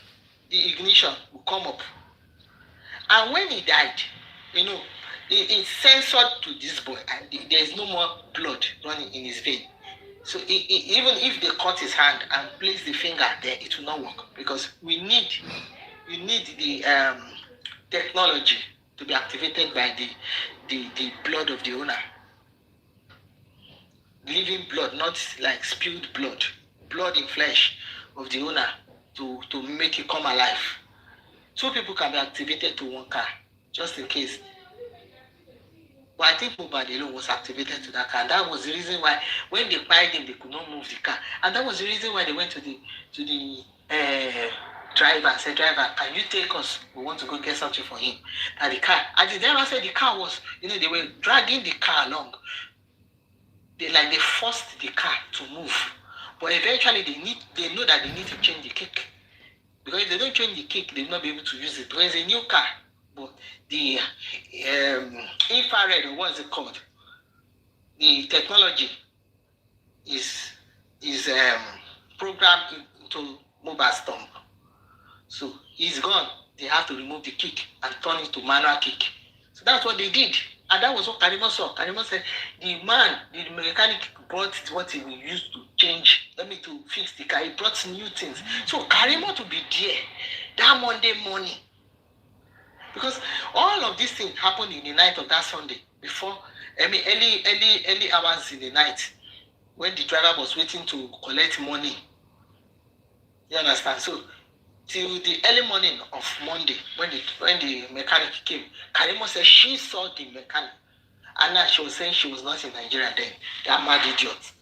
the ignition will come up. And when he died, it's censored to this boy, and there is no more blood running in his vein. So even if they cut his hand and place the finger there, it will not work, because we need the technology to be activated by the blood of the owner. Living blood, not like spilled blood in flesh of the owner to make it come alive. 2 people can be activated to 1 car, just in case. But I think Mohbad alone was activated to that car. That was the reason why when they pied him, they could not move the car. And that was the reason why they went to the driver and said, driver, can you take us? We want to go get something for him. And the car, and the driver said the car was, they were dragging the car along. They forced the car to move. But eventually they know that they need to change the kick. Because if they don't change the kick, they will not be able to use it. Because it's a new car. But the infrared, or what is it called? The technology is programmed into Mohbad's thumb. So he's gone. They have to remove the kick and turn it to manual kick. So that's what they did. And that was what Karimo saw. Karimo said, the mechanic brought what he used to change, to fix the car. He brought new things. So Karimo to be there that Monday morning. Because all of these things happened in the night of that Sunday, early hours in the night, when the driver was waiting to collect money. You understand? So till the early morning of Monday, when the mechanic came, Karimo said she saw the mechanic. And now she was saying she was not in Nigeria then. That mad idiot.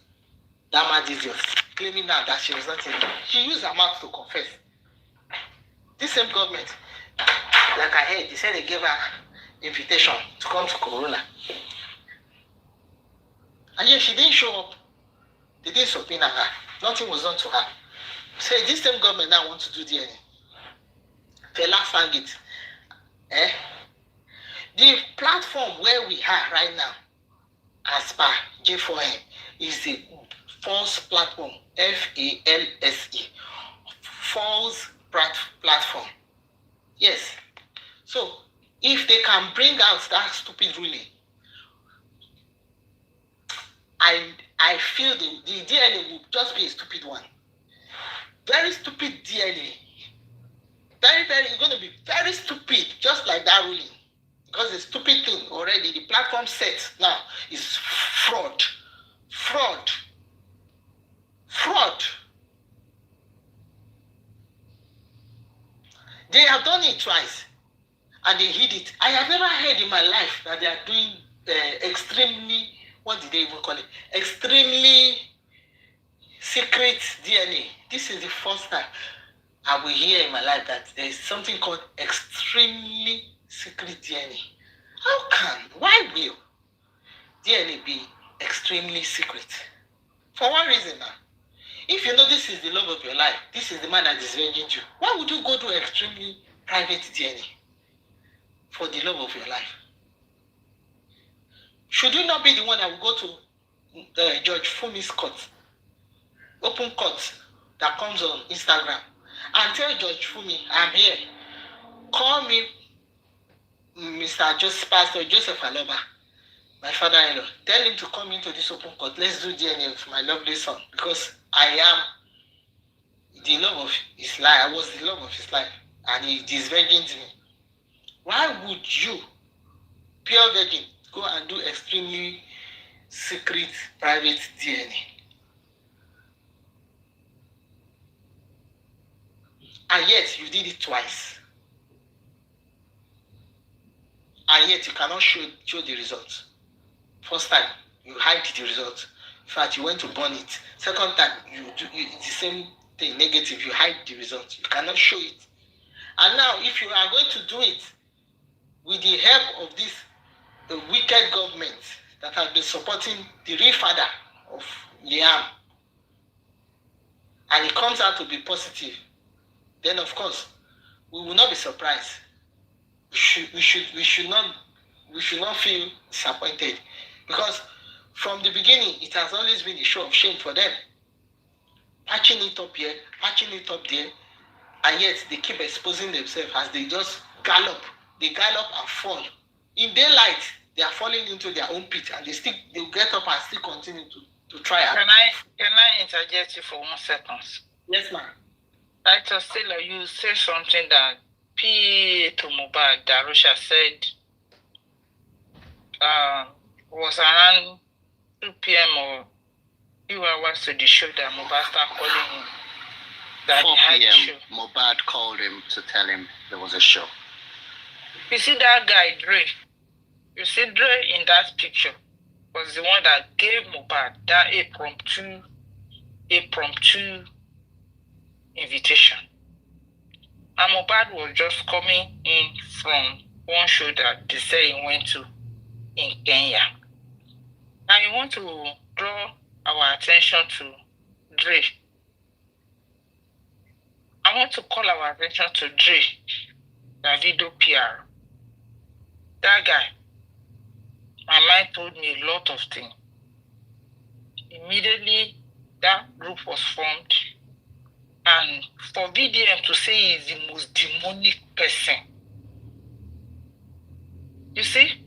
Claiming now that she was not in Nigeria. She used her mouth to confess. This same government, like I heard, they said they gave her invitation to come to Corona. And yet she didn't show up. They didn't subpoena her. Nothing was done to her. So this same government now wants to do DNA. Fela sang it. The platform where we are right now, as per J4M, is the false platform, FALSE, false platform. Yes. So if they can bring out that stupid ruling, I feel the DNA will just be a stupid one. Very stupid DNA. It's going to be very stupid, just like that ruling. Because the stupid thing already, the platform set now is fraud. Fraud. Fraud. They have done it twice and they hid it. I have never heard in my life that they are doing extremely, what did they even call it? Extremely secret DNA. This is the first time I will hear in my life that there is something called extremely secret DNA. How can, why will DNA be extremely secret? For one reason now. If you know this is the love of your life, this is the man that is ranging you, why would you go to extremely private DNA for the love of your life? Should you not be the one that will go to Judge Fumi's court, open court that comes on Instagram, and tell Judge Fumi, I'm here. Call me Pastor Joseph Aloba, my father-in-law. Tell him to come into this open court. Let's do DNA with my lovely son, because I am the love of his life. I was the love of his life, and he is virgin to me. Why would you, pure virgin, go and do extremely secret private DNA? And yet you did it twice. And yet you cannot show the results. First time, you hide the results. In fact, you went to burn it. Second time, you do the same thing, negative. You hide the results. You cannot show it. And now, if you are going to do it with the help of this wicked government that has been supporting the real father of Liam, and it comes out to be positive, then of course we will not be surprised. We should not feel disappointed, because from the beginning it has always been a show of shame for them. Patching it up here, patching it up there, and yet they keep exposing themselves as they just gallop. They gallop and fall. In daylight, they are falling into their own pit, and they will get up and still continue to try. Can I interject you for 1 second? Yes, ma'am. Dr. Stella, you said something that P. to Mohbad, Darusha said was around 2 p.m. or few hours to the show that Mohbad started calling him. That 4 he had a p.m. show. Mohbad called him to tell him there was a show. You see that guy, Dre? You see Dre in that picture was the one that gave Mohbad that impromptu invitation. And Mohbad was just coming in from one show that they say he went to in Kenya. And you want to draw our attention to Dre. I want to call our attention to Dre, Davido PR. That guy, my mind told me a lot of things. Immediately, that group was formed. And for VDM to say he is the most demonic person. You see,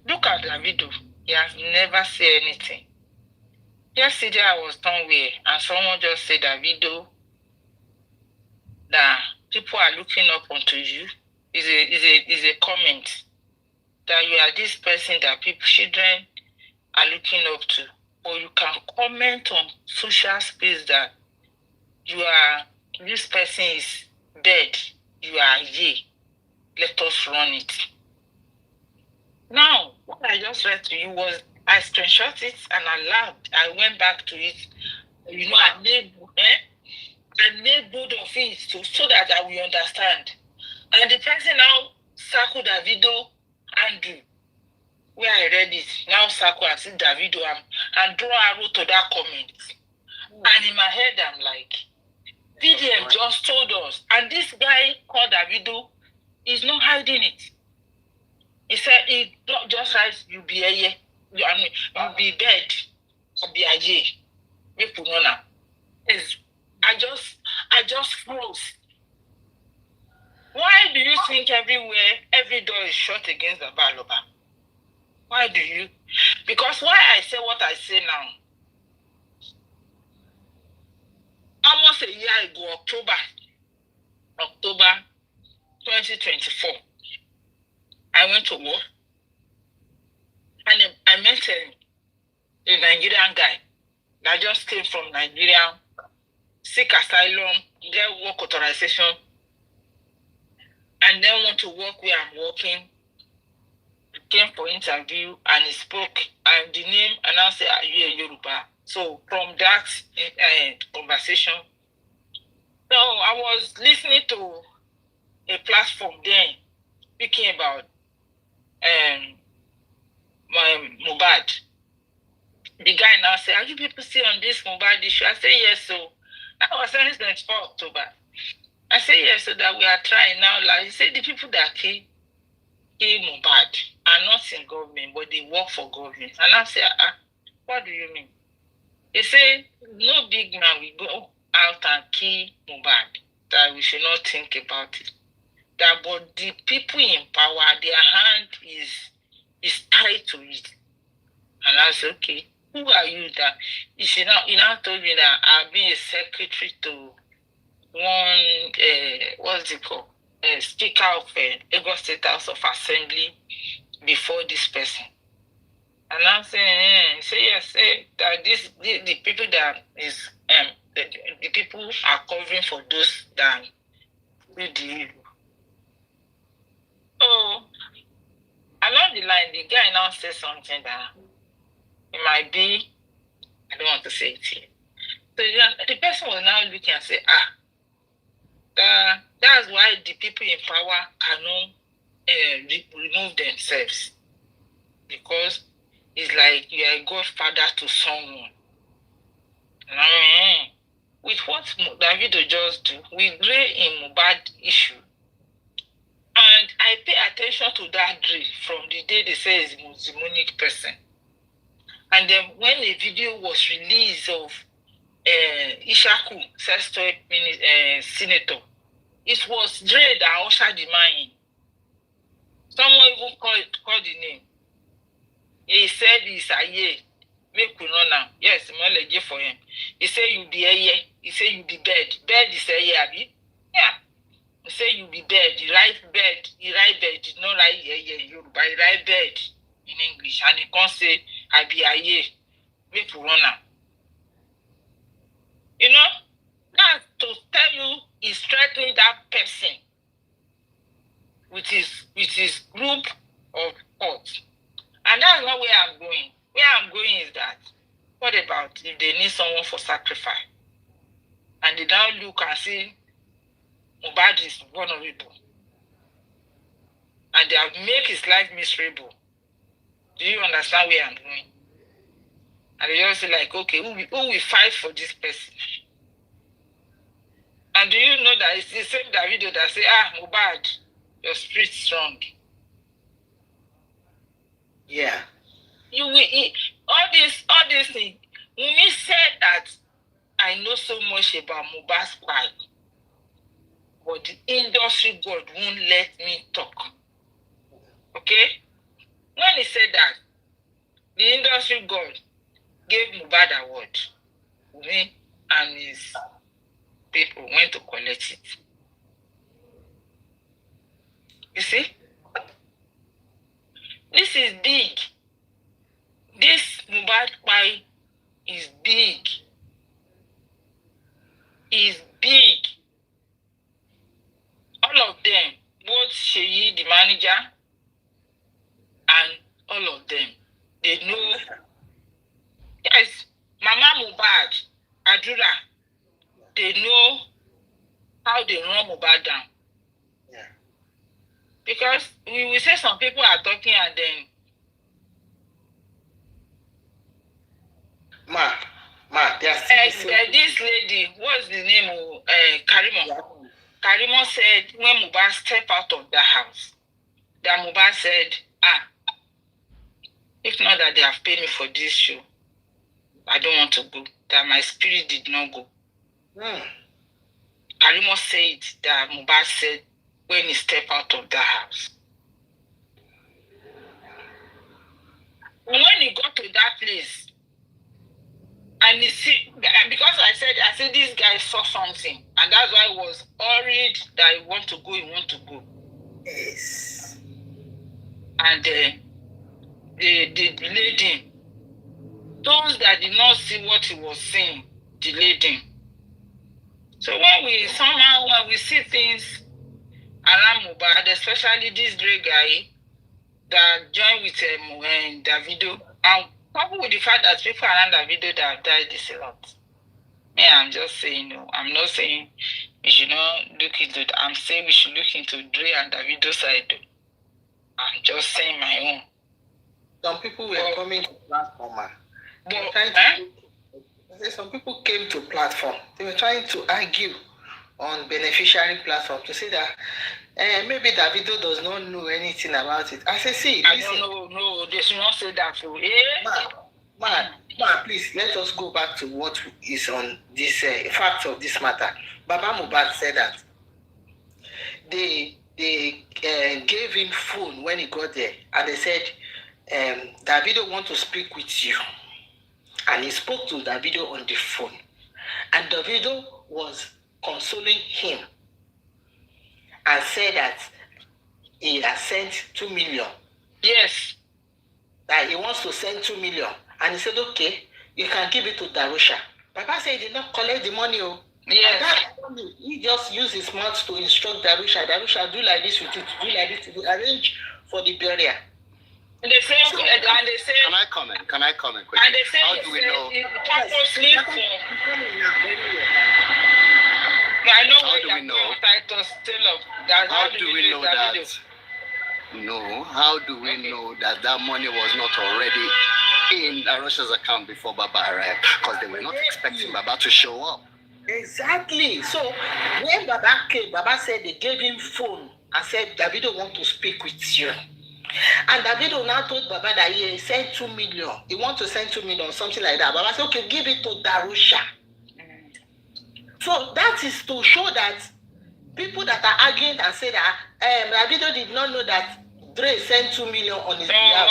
look at Davido. He has never said anything. Yesterday I was somewhere and someone just said, Davido, that people are looking up onto you. Is a comment that you are this person that children are looking up to. Or you can comment on social space that this person is dead, you are ye. Let us run it. Now, what I just read to you was, I screenshot it and I laughed. I went back to it. You know, I made both of it so that I will understand. And the person now circle Davido Andrew, where I read it, now circle and see Davido and draw arrow to that comment. And in my head, I'm like, VDM just told us, and this guy called Davido is not hiding it. He said, he just writes, you be a ye. You be dead. You be a ye. I just froze. Why do you think everywhere, every door is shut against the Baloba? Why do you? Because why I say what I say now? Almost a year ago, October 2024, I went to work and I met a Nigerian guy that just came from Nigeria, seek asylum, get work authorization, and then want to work where I'm working. He came for interview and he spoke, and the name, and I said, "Are you a Yoruba?" So from that conversation, so I was listening to a platform then speaking about my Mohbad. The guy now said, "Are you people still on this Mohbad issue?" I said, "Yes." So that was 24 October. I said, "Yes," so that we are trying now. Like he said, the people that kill Mohbad are not in government, but they work for government. And I said, what do you mean? He said, no big man will go out and kill Mohbad, that we should not think about it. That but the people in power, their hand is tied to it. And I said, okay, who are you that you now told me that I've been a secretary to one what's it called? Speaker of Lagos State House of Assembly before this person. And I'm saying, yes, that the people that is the people are covering for those that do the evil. So along the line, the guy now says something that it might be, I don't want to say it here. So the person was now looking and say, that's why the people in power cannot remove themselves, because it's like you are a godfather to someone. And I mean, with what Davido just do, we dray in Mohbad issue, and I pay attention to that drill from the day they say it's a demonic person. And then when a video was released of Ishaku, sex toy senator, it was Dre that ushered the man in. Someone even called the name. He said he's a year. Make we know now. Yes, Moleje for him. He said you be a year. He said you be bed. Bed is a year, abi? Yeah. He said you be bed. He write bed. He write bed. He not write a Yoruba. He write bed in English. And he can't say I be a year. Make we run now. You know? That's to tell you he's threatening that person with his group of thoughts. And that's not where I'm going. Where I'm going is that, what about if they need someone for sacrifice? And they now look and see Mohbad is vulnerable. And they have made his life miserable. Do you understand where I'm going? And they just say like, okay, who will fight for this person? And do you know that it's the same Davido that say, Mohbad, your spirit strong. Yeah. You will all this thing. Wunmi said that I know so much about Mohbad's plight, but the industry God won't let me talk. Okay? When he said that, the industry God gave Mohbad award. Wunmi and his people went to collect it. You see? This is big. This Mohbad pie is big. Is big. All of them, both Sheyi, the manager, and all of them, they know. Yes, Mama Mohbad, Adura, they know how they run Mohbad down. Yeah. Because we will say some people are talking and then this lady, what's the name of Karimo? Yeah. Karimo said when Mohbad stepped out of the house, that Mohbad said, if not that they have paid me for this show, I don't want to go. That my spirit did not go. Karimo said that Mohbad said when he stepped out of guy saw something, and that's why he was worried that he want to go. Yes. And they delayed him. Those that did not see what he was saying delayed him. So when we see things around Mohbad, especially this Dre guy that joined with Davido, and coupled with the fact that people around Davido that have died is a lot. Me, I'm just saying, no, I'm not saying we should not look into it. I'm saying we should look into Dre and Davido side. I'm just saying my own. Some people were coming to platform. Some people came to platform. They were trying to argue on beneficiary platform to say that maybe Davido does not know anything about it. I said, see, I listen. don't know. No, they should not say that. So, Man, please, let us go back to what is on this fact of this matter. Baba Mohbad said that they gave him phone when he got there, and they said, Davido want to speak with you. And he spoke to Davido on the phone. And Davido was consoling him and said that he has sent 2 million. Yes. That he wants to send 2 million. And he said, okay, you can give it to Darusha. Papa said he did not collect the money. Yes. And that money, he just used his mouth to instruct Darusha. Darusha, do like this with it, do like this with it, arrange for the burial. And they say, Can I comment quickly? And they say, how do we know? Purposely for. I know how do we know? How do we know that? No, how do we know that money was not already in Arusha's account before Baba arrived? Because they were not expecting Baba to show up. Exactly. So when Baba came, Baba said they gave him phone and said, Davido want to speak with you. And Davido now told Baba that he sent 2 million. He wants to send 2 million, something like that. Baba said, okay, give it to Darusha. So that is to show that people that are arguing and say that Davido did not know that Dre sent 2 million on his behalf.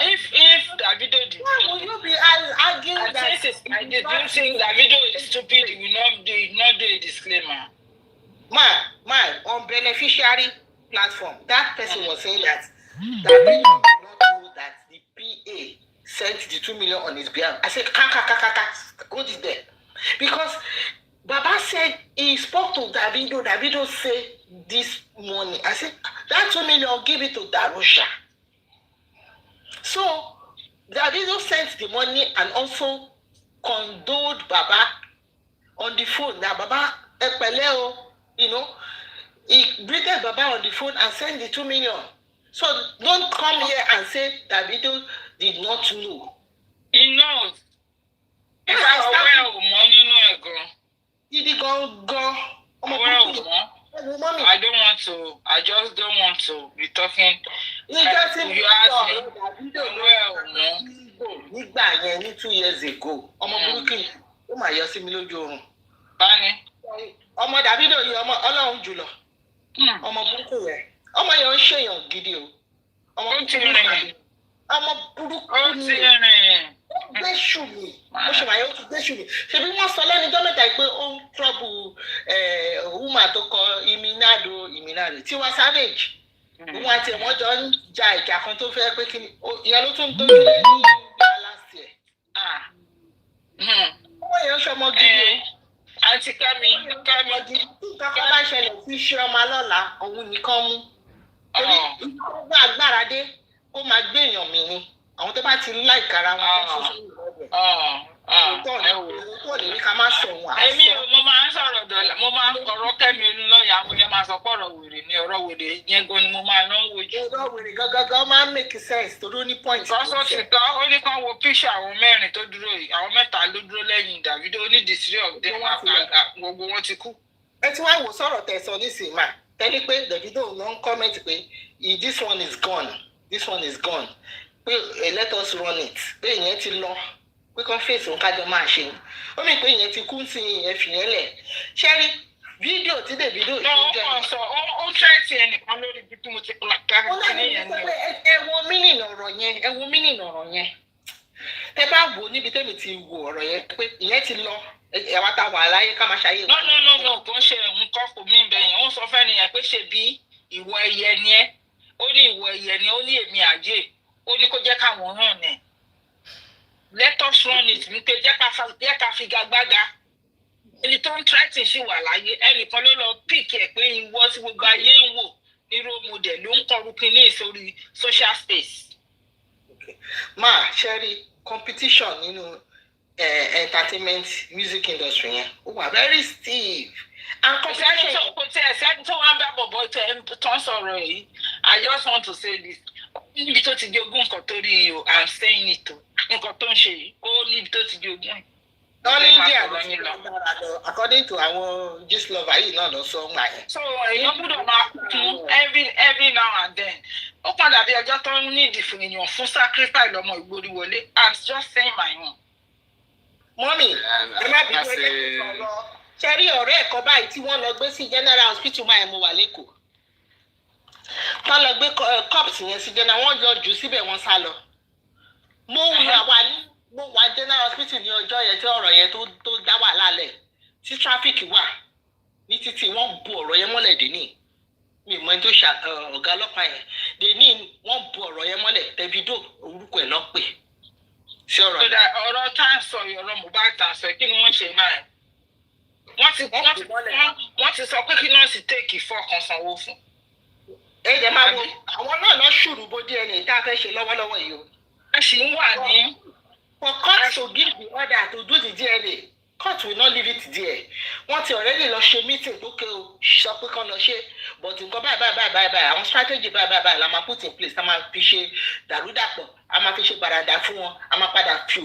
If Davido did, why will you be arguing that? I did you think Davido is stupid? He will not do a disclaimer. Man, on beneficiary platform, that person was saying that Davido did not know that the PA sent the 2 million on his behalf. I said, hold it there. Because Baba said he spoke to Davido. Davido said this morning. I said, that 2 million, give it to Darusha. So Davido sent the money and also condoled Baba on the phone. Now Baba, he greeted Baba on the phone and sent the 2 million. So don't come here and say Davido did not know. He knows. If I aware of money, no, I go. I just don't want to be talking. You asked me. Nígbà yẹn ní 2 years ago, ọmọ burúkú yìí, ó máa yọ sí mi lójú oorun. Bani. Ọmọ Davido yìí, ọmọ Ọlọ́run jùlọ. Ọmọ burúkú yẹn. Ọmọ yẹn ń ṣèyàn gidi o. Ọmọ burúkú ni. Ó gbé ṣù mí. Ó ṣe máa yẹ ó ti gbé ṣù mí. Ṣebí wọ́n sọ lẹ́nu ọjọ́ mẹ́ta pé ó ń trọ́bù woman tó kọ Iminado Tiwa Savage. Wọ́n àti ẹ̀wọ̀n jọ ń ja ìjà kan tó fẹ́ pé kí ni ìyẹn ló tún tó lé ní ìgbà last year. Ọmọ yẹn ń ṣọmọ gidi. Àǹtí Kẹ́mi. Nǹkan kan bá ṣẹlẹ̀ sí iṣẹ́ ọmọ alọ́la òun nìkan mú. Torí ìgbà agbára dé kó máa gbé èèyàn mi ni. Àwọn tó bá ti láìka ara wọn tó fún ìrọ̀lẹ́. Tó lè ní ká má sọ wọn. Èmi mo máa ń sọ̀rọ̀ dọ̀là, mo máa ń ọ̀rọ̀ Kẹ́mi lọ́ọ̀yà, àwọn yẹn máa sọ pé ọ̀rọ̀ wèrè ni ọ̀rọ̀ wèrè yẹn gan ni mo máa ń wojú. Ọ̀rọ̀ wèrè gangan máa ń make sense torí ó ní point. Kọ́sọ́ ti tán, ó ní kán wo píṣà àwọn mẹ́rin tó dúró yìí, àwọn mẹ́ta ló dúró lẹ́yìn Davido, ó ní the three of them gbogbo wọn ti kú. Ẹ ti wá wò sọ̀rọ̀ tẹ̀sán nísìnyí mà, tẹ́lẹ̀ pé Davido ló ń comment pé this one is gone, this one is gone, pé let us run it, pé ìyẹn ti lọ. Pé kàn fèsì òun kájọ máa ṣe. Ó mì pé ìyẹn ti kú sí ìyẹn fìyẹn lẹ̀. Ṣẹ́rí fídíò tí Davido ṣe jẹ́. Ó tẹ́tí ẹnìkan lórí ibi tí mo ti kọ́ lákàrí sí nìyẹn ni. Ẹ wo mínìnì ọ̀rọ̀ yẹn. Ẹ bá wò níbi tẹ́mi ti wo ọ̀rọ̀ yẹn pé ìyẹn ti lọ. ẹ wá ta wà láyé ká máa ṣayé. No, kò ń ṣe nǹkan kò mí bẹ́ẹ̀ yẹn. Ó sọ fẹ́ nìyẹn pé ṣe bí ìwọ ẹyẹ ni ẹ́. Ó ní ìwọ ẹyẹ ni ó ní èmi àjẹ́. Ó ní kó jẹ́ káwọn hàn ní. Let us run it ní pé jẹ́ ká figagbága. Ẹni tó ń threaten ṣì wà láyé. Ẹnìkan ló lọ pick ẹ̀ pé ìwọ tí gbogbo ayé ń wò ní role model ló ń kọrúkí ní ìsórí social space. Ma, Sherry, competition nínú entertainment music industry yẹn ó wà very stiff. And competition. Kò tí ẹ sẹ́ni tó wá ń bá bọ̀bọ̀ tó ń sọ̀rọ̀ yìí. I just want to say this. Níbi tó ti di ogún nǹkan tó rí o, I'm saying it o. Nǹkan tó ń ṣe yìí, ó níbi tó ti di ogún. Lọ́ní India according to àwọn Gistlover yìí náà lọ sọ ọ́n gbà yẹn. So èèyàn gbọ́dọ̀ máa kún every now and then. Ó kàn dàbí ọjọ́ tó ń ní ìdìfún èèyàn fún sacrifice lọ́mọ ìgbórí wọlé. I'm just saying my own. Mọ́mì, ẹ má bínú ẹgbẹ́ ọ̀rọ̀. Ṣé rí ọ̀rẹ́ ẹ̀kọ́ báyìí tí wọ́n lọ gbé sí General Hospital máa mo wà lẹ́kọ̀ọ́? Wọ́n lọ gbé cups yẹn sí General, wọ́n yọ jù síbẹ̀ wọ́n sá lọ. Mo wà General Hospital ní ọjọ́ yẹn tí ọ̀rọ̀ yẹn tó dá wà lálẹ́ tí traffic wà ní títì wọ́n bu ọ̀rọ̀ yẹn mọ́lẹ̀ dé ní mi mọ ẹni tó ṣe ọ̀gá ọlọ́pàá yẹn dé ní wọ́n bu ọ̀rọ̀ yẹn mọ́lẹ̀ Davido orúkọ ẹ̀ lọ́pẹ́ sí ọ̀rọ̀ yẹn. Ọ̀rọ̀ tá à ń sọ ọ̀rọ̀ Mohbad tá à ń sọ kí ni wọ́n ṣe báyìí? Wọ́n ti sọ pé kí nọ́ọ̀sì tèkì fọ́ọ̀kan sanwó fún. Ẹ jẹ́ máa wo àwọn náà lọ ṣùrù bó DNA tá a fẹ́ ṣe lọ́wọ́lọ́wọ́ yìí o. Ẹ ṣì ń wà ní. For court to give the order to do the DNA, court will not leave it there. Wọ́n ti already lọ ṣe meeting lókè o sọ pé kán lọ ṣe but nǹkan báyìí àwọn strategy báyìí la máa put in place. A máa fi ṣe dàrúdàpọ̀, a máa fi ṣe gbàràdà fún wọn, a máa padà fi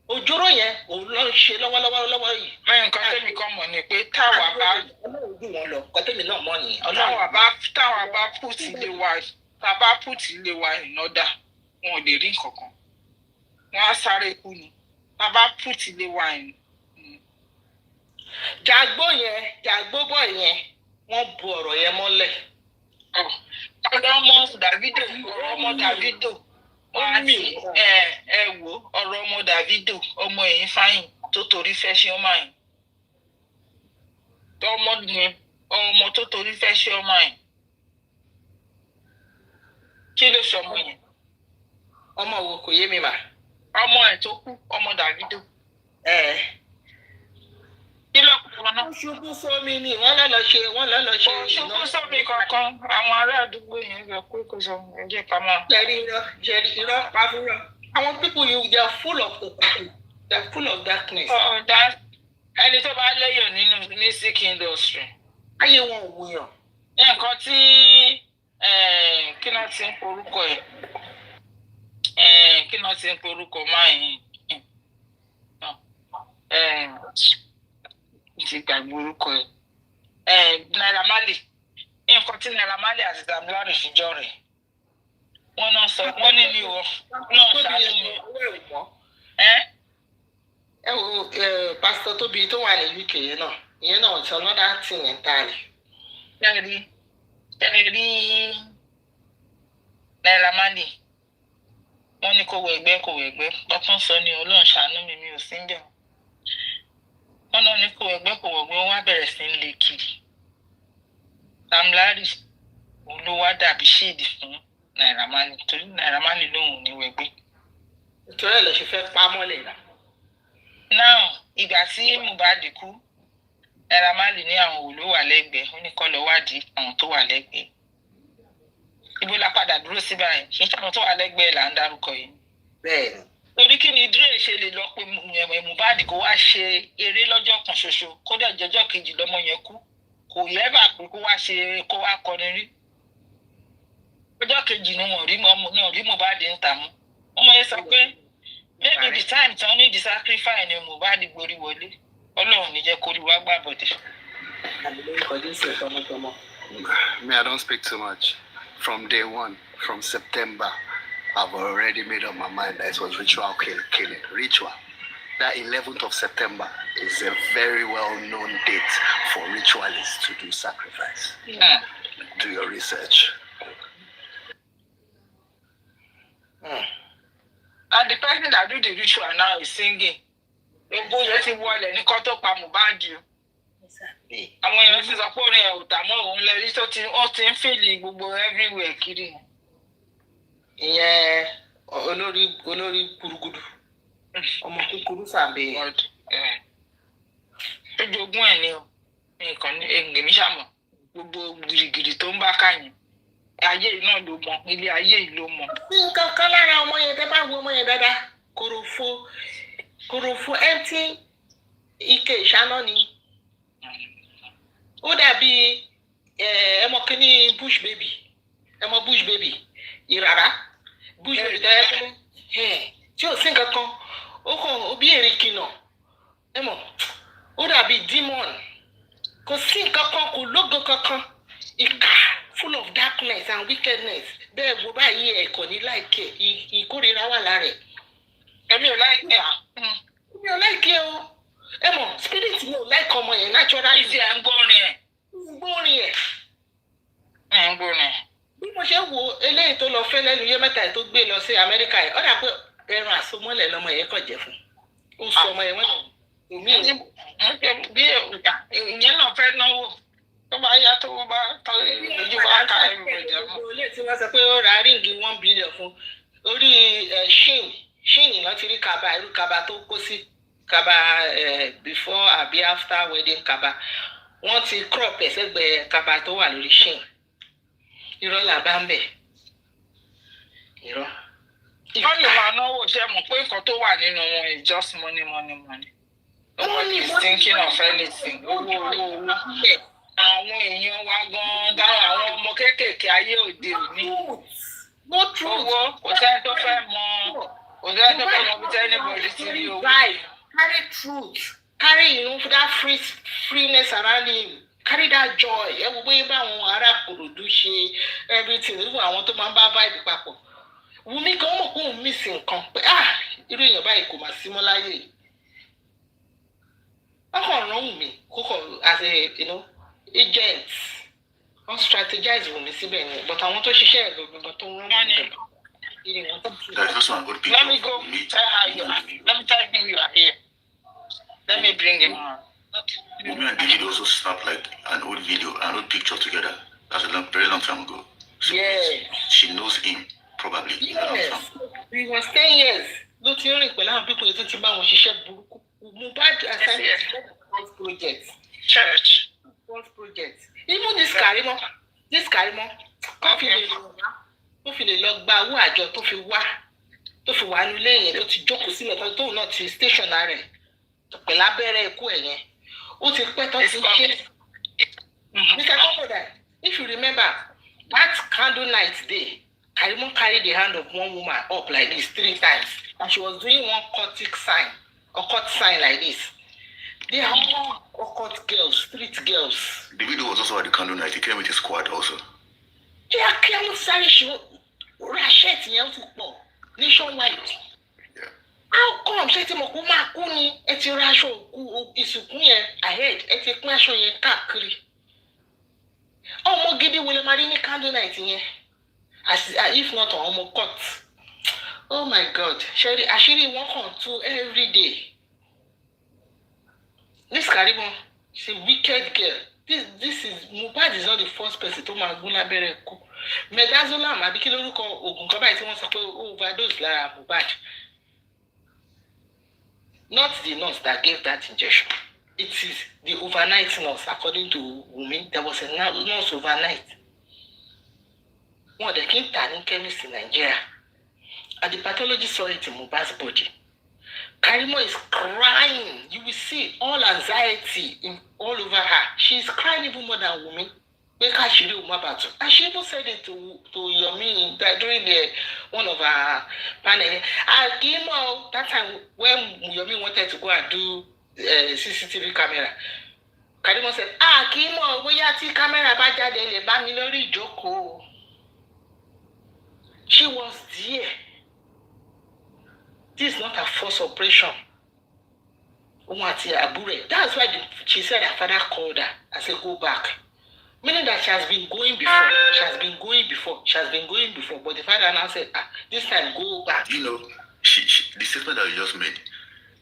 òjòrò yẹn òun ló ń ṣe lọ́wọ́lọ́wọ́ yìí. Nǹkan tẹ́mi kan mọ̀ ni pé táwa bá Ọlọ́run dùn wọn lọ nǹkan tẹ́mi náà mọ̀ nìyẹn. táwa bá put ilé wa in order wọn ò lè rí nǹkan kan. Wọ́n á sáré kú ni. Bàbá put ilé wa in. Jàgbó yẹn wọ́n bu ọ̀rọ̀ yẹn mọ́lẹ̀. Ọ̀rọ̀ ọmọ Davido. Wọ́n ní ẹ wo ọ̀rọ̀ ọmọ Davido ọmọ ẹ̀yìn fáyìn tó torí fẹ́ ṣe ọmọ yìí. Ọmọ tó torí fẹ́ ṣe ọmọ yìí. Kí ló ṣe ọmọ yẹn? Ọmọ wo kò yé mi mà. Ọmọ ẹ̀ tó kú ọmọ Davido. Kí ló kú wọn náà? Ṣubú sómi ni wọ́n lọ ṣe. Ṣubú sómi kankan àwọn ará àdúgbò yẹn lọ pé kò sọ ẹjẹ ká máa. Jẹ̀rí irọ́ pàfúrọ̀. Àwọn people they are full of òkùnkùn, they are full of darkness. Ẹni tó bá léyàn nínú music industry. Ayé wọn ò wúyàn. Nǹkan tí kí náà ti ń porúkọ ẹ̀. Kí náà ti ń porúkọ máa yín. Ti gbàgbé orúkọ ẹ̀. Naira Marley. Nǹkan tí Naira Marley àti Damilari fi jọ rẹ̀. Wọ́n náà sọ wọ́n ní ní o náà ṣáájú mi. Ẹ wo pásítọ̀ Tóbi tó wà ní UK yẹn náà ìyẹn náà it's another thing entirely. Rí Naira Marley. Wọ́n ní kò wọ ẹgbẹ́ lọ́tún sọ ni Ọlọ́run ṣàánú mi ò sí ń bẹ̀. Wọ́n náà ní kò wọ ẹgbẹ́ wọ́n wá bẹ̀rẹ̀ sí ń lé kiri. Damilari ló wá dàbí ṣéèdì fún Naira Marley torí Naira Marley lòun ní wẹgbẹ́. Nítorí ẹ̀ lọ ṣe fẹ́ pa mọ́lẹ̀ náà. Now ìgbà tí Mohbad kú Naira Marley ní àwọn òòlù wà lẹ́gbẹ̀ẹ́ ó ní kó lọ wádìí àwọn tó wà lẹ́gbẹ̀ẹ́. Ibo la padà dúró sí báyìí ṣé àwọn tó wà lẹ́gbẹ̀ẹ́ là ń dárúkọ yìí. Bẹ́ẹ̀ni. Torí kí ni Dre ṣe lè lọ pé Mohbad kó wá ṣe eré lọ́jọ́ kan ṣoṣo kó dẹ̀ jọjọ́ kejì lọ́mọ yẹn kú kò yẹ bà pé kó wá ṣe eré kó wá kọrin rí. Ọjọ́ kejì ni wọ́n rí Mohbad ń tà mú. Ọmọ yẹn sọ pé maybe the time tí wọ́n ní the sacrifice ni Mohbad gborí wọlé Ọlọ́run ní jẹ́ kó rí wá gbà bọ̀dẹ̀. Me, I don't speak too much. From day one, from September, I've already made up my mind that it was ritual killing. Ritual. That 11th of September is a very well-known date for ritualists to do sacrifice. Do your research. And the person that do the ritual now is singing. Gbogbo yẹn ti wọlé ní kọ́ tó pa Mohbad o. Àwọn èèyàn sì sọ pé orin ẹ̀ ò tà mọ́ òun lẹ́rí tó ti ń fìlì gbogbo everywhere kiri. Ìyẹn olórí kúrúgúdú. Ọmọ kúkúrú sàbẹ̀. Ojogún ẹ̀ ni o. Nǹkan ní èmi ṣàmọ̀. Gbogbo gìrìgìrì tó ń bá káyìn. Ayé náà ló mọ, ilé ayé yìí ló mọ. Sí nǹkan kan lára ọmọ yẹn tẹ́ bá wo ọmọ yẹn dáadáa. Kòròfo empty ike ìṣáná ni. Ó dàbí ẹmọ kíní bush baby ìràrá bush baby tẹ́ tí ò sí nǹkan kan ó kàn bí èrè kìnà ẹmọ ó dàbí demon kò sí nǹkan kan kò lógo kankan ìkà full of darkness and wickedness bẹ́ẹ̀ wo báyìí ẹ̀kọ́ ní láìkẹ́ ìkórira wà lára ẹ̀. Èmi ò láìkẹ́ à. Èmi ò láìkẹ́ o ẹmọ spirit mi ò láìkẹ́ ọmọ yẹn naturally. Ìsì ẹ̀ ń gbórin ẹ̀. Gbórin ẹ̀. Ẹ̀ ń gbórin ẹ̀. Bí mo ṣe wo eléyìí tó lọ fẹ́ lẹ́nu yé mẹ́ta tó gbé lọ sí Amẹ́ríkà yìí ó dà pé ẹran àsomọ́lẹ̀ lọmọ yẹn kàn jẹ́ fún ó sọ ọmọ yẹn mọ́lẹ̀ èmi bí ìyẹn náà fẹ́ náwó tó bá yá tó bá ojú bá ká ẹrù rẹ̀ jẹ́ fún. ilé tí wọ́n sọ pé ó ra ríǹgì 1 billion fún orí ṣíìnì náà ti rí kaba irú kaba tó kó sí kaba before àbí after wedding kaba wọ́n ti crop ẹ̀sẹ̀gbẹ̀ kaba tó wà lórí ṣíìnì irọ́ là bá ń bẹ̀ irọ́. Wọ́n lè máa náwó ṣe mọ̀ pé nǹkan tó wà nínú wọn is just money. Nobody is thinking of anything. Owó. Àwọn èèyàn wa gan-an dáhùn àwọn ọmọ kéékèèké ayé òde òní. Owó kò sẹ́ni tó fẹ́ mọ bí anybody ti rí owó. Carry truth, carry that freeness around him. Carry that joy. Ẹ wo bóyá báwọn ará Kòròdú ṣe everything nínú àwọn tó máa ń bá vibe papọ̀. Wùmí gan mọ̀ pé òun miss nǹkan pé irú èèyàn báyìí kò máa sí mọ́ láyé. Wọ́n kàn rán Wùmí kókò as a agent. Wọ́n strategize Wùmí síbẹ̀ ni but àwọn tó ṣiṣẹ́ ẹ̀rọ gbogbo tó ń rán Wùmí. Let me go tell her you are. Let me tell him you are here. Let me bring him on. Wumi and David also snapped like an old video, an old picture together. That's a very long time ago. So she knows him probably. Yes. We was 10 years. Ló ti rìn pẹ̀lú àwọn people tó ti bá wọn ṣiṣẹ́ burúkú. Mohbad assignment false project. Church. False project. Even this Karimo, kó fi lè lọ gba owó àjọ tó fi wà nílé yẹn tó ti jókòó sílẹ̀ tóun náà ti station rẹ̀ pẹ̀lú abẹ́rẹ́ ikú ẹ̀ yẹn. Ó ti pẹ́ tó ti ṣe. Mr. Kokoda, if you remember, that candle night day, Karimo carried the hand of one woman up like this 3 times. And she was doing one occultic sign like this. They are all occult girls, street girls. The video was also at the candle night. He came with his squad also. Yeah, Karimo sorry she Rashet yẹn ti pọ̀ nationwide. Yeah. How come ṣé tí mo kú máa kú ni ẹ ti ra aṣọ òkú ìsìnkú yẹn ahead ẹ ti pín aṣọ yẹn káàkiri. Ọmọ gidi wo lè máa rí ní candle night yẹn? If not ọmọ court. Oh my God, Sherry, àṣírí wọn kàn tú every day. This Karimo, she's a wicked girl. This is Mohbad is not the first person to máa gún lábẹ́rẹ́ kú. Medazolam àbí kí lórúkọ oògùn kan báyìí tí wọ́n sọ pé ó overdose lára Mohbad. Not the nurse that gave that injection. It is the overnight nurse, according to Wumi. There was a nurse overnight. One, they came to chemist in Nigeria. And the pathologist saw it in Mohbad's body. Karimo is crying. You will see all anxiety all over her. She's crying even more than Wumi. And she even said it to Yomi during one of her panel. That time when Yomi wanted to go and do CCTV camera, Karimo said, Kimo, we are the camera baja de Bamilori Joko. She was there. This is not a forced operation. That's why she said her father called her and said, go back. Meaning that she has been going before. But the father now said, this time go back. You know, the statement that you just made,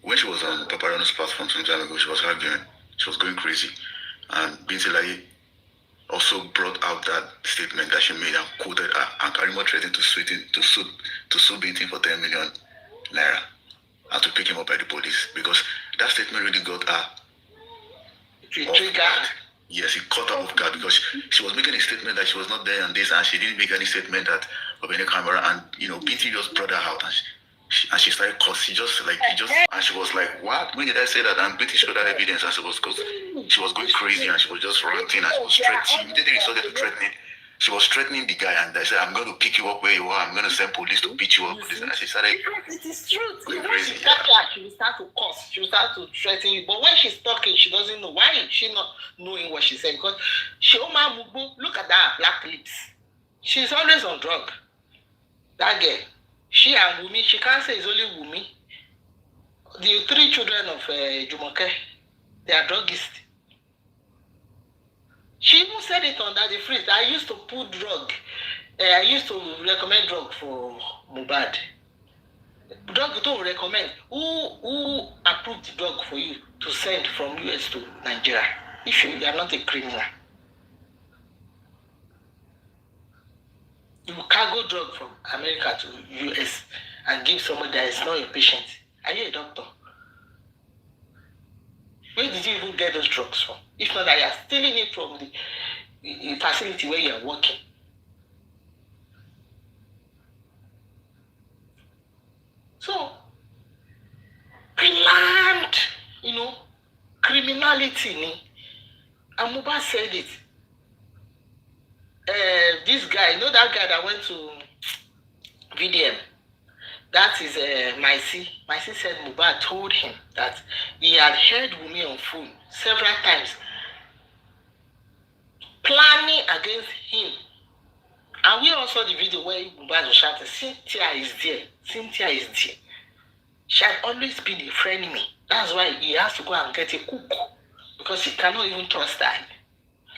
when she was on Paparazzi's platform some time ago, she was arguing. She was going crazy. And Binti Lai also brought out that statement that she made and quoted her. And Karimo threatened to sue Binti for 10 million naira and to pick him up by the police because that statement really got her off guard. Yes, it caught her off guard because she was making a statement that she was not there on this, and she didn't make any statement that of any camera. And Binti just brought her out, and she started cursing. And she was like, "What? When did I say that?" And Binti showed her evidence, and she was going crazy, and she was just ranting, and she immediately resorted to threatening. She was threatening the guy, and they said, "I'm going to pick you up where you are. I'm going to send police to beat you up." And she started. It is true. Going When crazy. she start she will start to curse. She will start to threaten you. But when she's talking, she doesn't know. Why is she not knowing what she said? Because Omowummi, look at that black lips. She's always on drug. That girl. She and Wumi, she can't say it's only Wumi. The 3 children of Jumoke, they are druggists. She even said it on that the fridge. I used to put drug. I used to recommend drug for Mohbad. Drug don't recommend. Who approved the drug for you to send from US to Nigeria? If you are not a criminal. You cargo drug from America to US and give somebody that is not a patient. Are you a doctor? Where did you even get those drugs from? If not that you are stealing it from the facility where you are working. So, planned, criminality ni. And Mohbad said it. This guy, that guy that went to VDM, that is Maisi. Maisi said Mohbad told him that he had heard Wunmi on phone several times, planning against him. And we also saw the video where Mohbad was shouting, Cynthia is there. Cynthia is there. She had always been a frenemy. That's why he has to go and get a cook, because he cannot even trust her.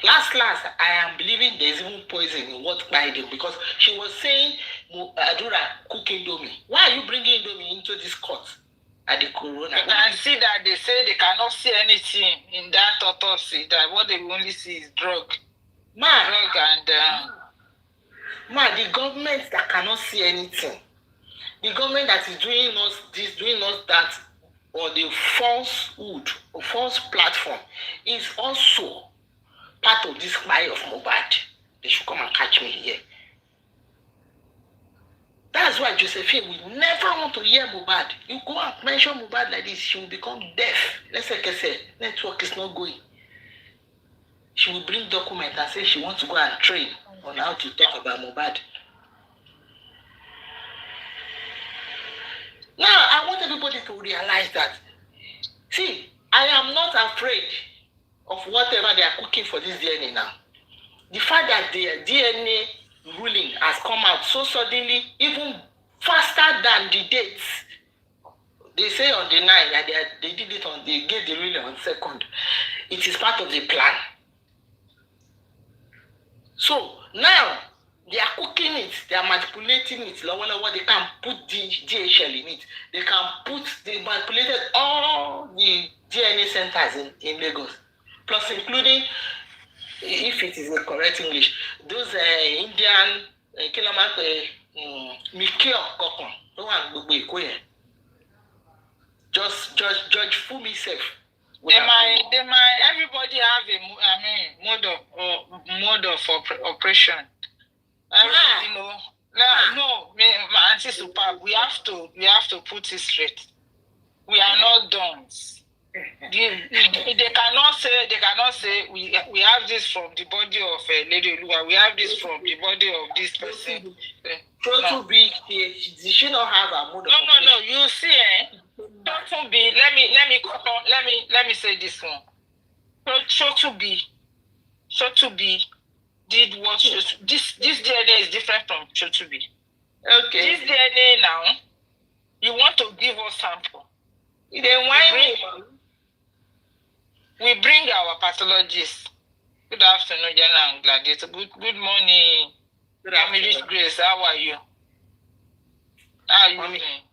Last, I am believing there's even poison in what Biden, because she was saying, Adura, cook Indomie. Why are you bringing Indomie into this court at the corona? You can see that they say they cannot see anything in that autopsy, that what they only see is drug. The government that cannot see anything, the government that is doing us this, doing us that, or the falsehood or false platform is also part of this cry of Mohbad. They should come and catch me here. That's why Josephine will never want to hear Mohbad. You go and mention Mohbad like this, she will become deaf. Let's say network is not going. She will bring documents and say she wants to go and train on how to talk about Mohbad. Now, I want everybody to realize that, see, I am not afraid of whatever they are cooking for this DNA now. The fact that the DNA ruling has come out so suddenly, even faster than the dates. They say on the 9th, and they did it on, they gave the ruling on 2nd. It is part of the plan. So now they are cooking it, they are manipulating it. They can put the DHL in it. They manipulated all the DNA centers in Lagos. Plus including, if it is the correct English, those Indian just Judge Fumi self. They might everybody have a mode of operation. Everybody know. No, my auntie superb. We have to put it straight. We are not done. They cannot say we have this from the body of Lady Olua, we have this from the body of this person. Total B, did she not have a mode of operation? No. You see, Total B. Let me say this one. Total B did what this DNA is different from Total B. Okay. This DNA now, you want to give us sample. Then why we bring our pathologists. Good afternoon, Jana and Gladiator. Good morning. Good afternoon. Grace, how are you? How are you doing?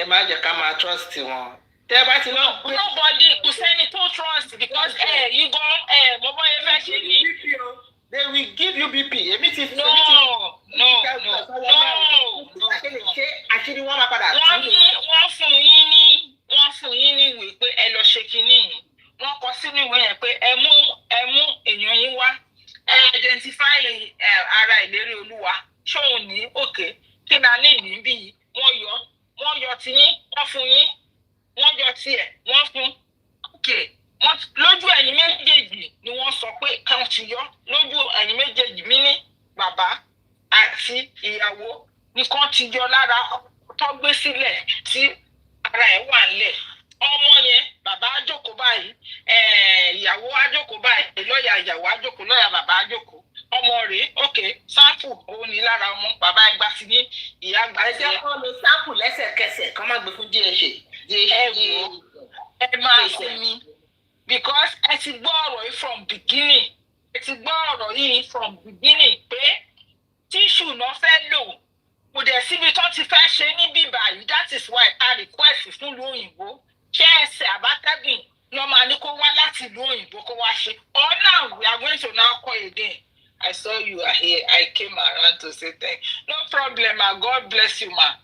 Imagine come and trust him. Nobody kò sẹ́ni tó trust because you go bọ́bọ́ yẹn fẹ́ ṣe ni. They will give you BP. No. Àṣírí wọn máa padà wọ́n fún yín ní ìwé pé ẹ lọ ṣe kinní yìí. Wọ́n kọ sínú ìwé yẹn pé ẹ mú èèyàn yín wá. Identify ara ìlérí Olúwa. Ṣóun ní òkè kí ni a ní ìdí bí wọ́n yọ tiyín, wọ́n fún yín. Wọ́n yọ tiẹ̀, wọ́n fún. Okay. Lójú ẹ̀yin méjèèjì ni wọ́n sọ pé kan ti yọ. Lójú ẹ̀yin méjèèjì mi ní bàbá àti ìyàwó nìkan ti yọ lára tó gbé sílẹ̀ tí ara ẹ̀ wà nílẹ̀. Ọmọ yẹn bàbá á jókòó báyìí, ìyàwó á jókòó báyìí, lọ́ọ̀yà ìyàwó á jókòó, lọ́ọ̀yà bàbá á jókòó. Ọmọ rèé, okay, sample òun ní lára ọmọ, bàbá ẹgbà sí ní ìyá àgbà sí. Ẹ jẹ́ kó lo sample lẹ́sẹ̀kẹsẹ̀ kán má gbé fún DHA. Ẹ máa fún mi because ẹ ti gbọ́ ọ̀rọ̀ yìí from beginning. Pé tíṣù náà fẹ́ lò kò dẹ̀ síbi tó ti fẹ́ ṣe ní bíbá yìí. That is why a request fún ìlú òyìnbó. Ṣé ẹsẹ̀ àbátẹ́gùn lọ́ máa ní kó wá láti ìlú òyìnbó kó wá ṣe? Or now we are going to now call again. I saw you are here. I came around to say thank you. No problem, ma. God bless you, ma.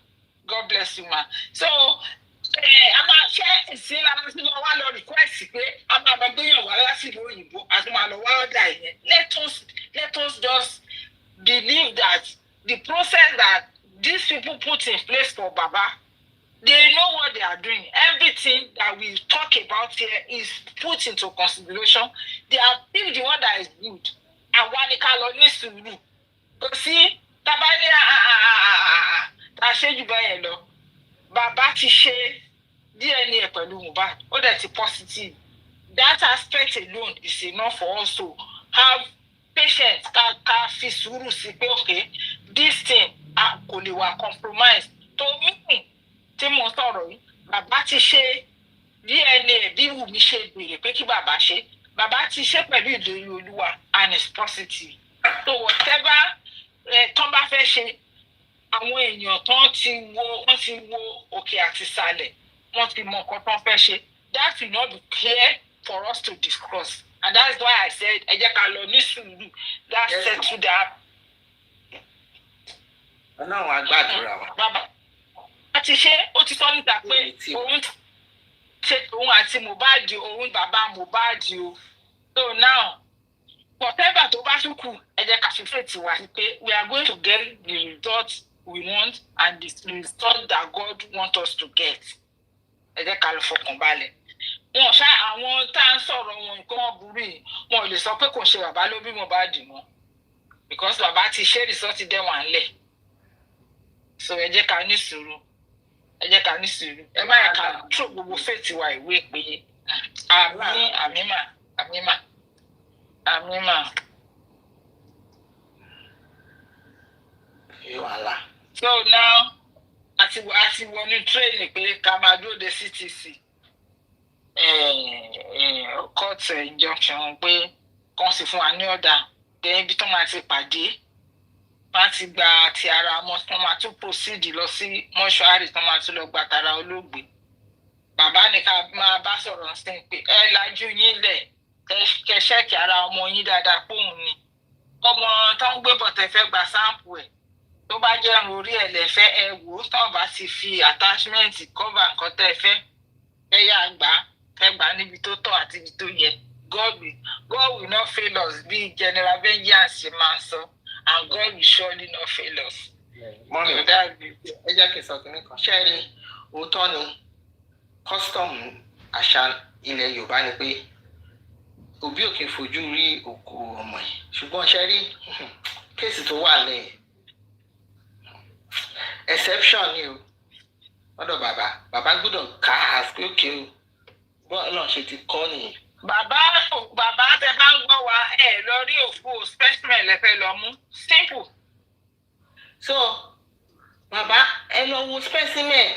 God bless you, ma. So, a máa ṣe ìsìn láti lọ wá lọ request pé a máa bá gbéyàn wá láti ìlú òyìnbó àti máa lọ wá ọ̀dà yẹn. Let us just believe that the process that these people put in place for Baba, they know what they are doing. Everything that we talk about here is put into consideration. They have picked the one that is good. Àwa ni ká lọ ní sùúrù. Kò sí tábàlì tá a ṣe jù bẹ́ẹ̀ lọ. Bàbá ti ṣe DNA pẹ̀lú Mohbad. Ó dẹ̀ ti positive. That aspect alone is enough for us to have patience. Ká fi sùúrù sí pé okay, this thing kò lè wà compromise. To me, tí mo sọ̀rọ̀ yìí, bàbá ti ṣe DNA bí Wùmí ṣe béèrè pé kí bàbá ṣe. Bàbá ti ṣe pẹ̀lú ìlérí Olúwa and it's positive. So whatever tán bá fẹ́ ṣe, àwọn èèyàn wọ́n ti wo òkè àti ìsàlẹ̀, wọ́n ti mọ nǹkan tán fẹ́ ṣe. That will not be clear for us to discuss. And that's why I said, ẹ jẹ́ ká lọ ní sùúrù. That's settle that. Ọlọ́run á gbàdúrà wa. Bàbá ti ṣe, ó ti sọ níta pé òun ṣe òun àti Mohbad, òun bàbá Mohbad o. So now, whatever tó bá tún kù, ẹ jẹ́ ká fi faith wa pé we are going to get the result we want and the result that God wants us to get. Ẹ jẹ́ ká lọ fọkàn balẹ̀. Wọ́n ṣá àwọn tá à ń sọ̀rọ̀ wọn nǹkan wọn burú yìí, wọn ò lè sọ pé kò ṣe bàbá ló bí Mohbad mọ́ because bàbá ti ṣe result dẹ̀ wà ńlẹ̀. So ẹ jẹ́ ká ní sùúrù. Ẹ má yẹ ká tó gbogbo faith wa ìwé pé àmímà. So now, àti wọnú training pé ká máa dúró de CTC. Court injunction pé kàn sì fún wa ní ọ̀dà. Then ibi tó máa ti pàdé. Wọ́n ti gba ti ara ọmọ tó máa tún proceed lọ sí mọ́ṣúárì tó máa tún lọ gba tara olóògbé. Bàbá ní ká máa bá sọ̀rọ̀ sí pé ẹ lajú yín lẹ̀ kẹ ṣẹ́ẹ̀kì ara ọmọ yín dáadáa póun ni. Ọmọ tó ń gbé bọ̀tẹ̀ fẹ́ gba sáǹpù ẹ̀. Tó bá jẹ́ ẹ̀rùn orí ẹ̀ lẹ́fẹ́ ẹ wò ó tán bá ti fi attachment cover nǹkan tẹ́ ẹ fẹ́. Ẹ yá gbà níbi tó tọ́ àti ibi tó yẹ. God will not fail us bí General Vengeance ṣe máa ń sọ. And God will surely not fail us. Mọ́mí, ẹ jẹ́ kí n sọ kìíní kan. Ṣé rí òótọ́ ni custom àṣà ilẹ̀ Yorùbá ni pé òbí ò kì í fojú rí òkú ọmọ ẹ̀. Ṣùgbọ́n ṣé rí kéèsì tó wà lẹ́yìn exception ni o. Lọ́dọ̀ bàbá gbọ́dọ̀ ká àsìkò òkè o. Bọ́ọ̀ náà ṣe ti kọ́ nìyẹn. Bàbá tẹ bá ń gbọ́ wa ẹ lọ rí òkú specimen lẹ́fẹ̀ẹ́ lọ mú simple. So bàbá ẹ lọ wo specimen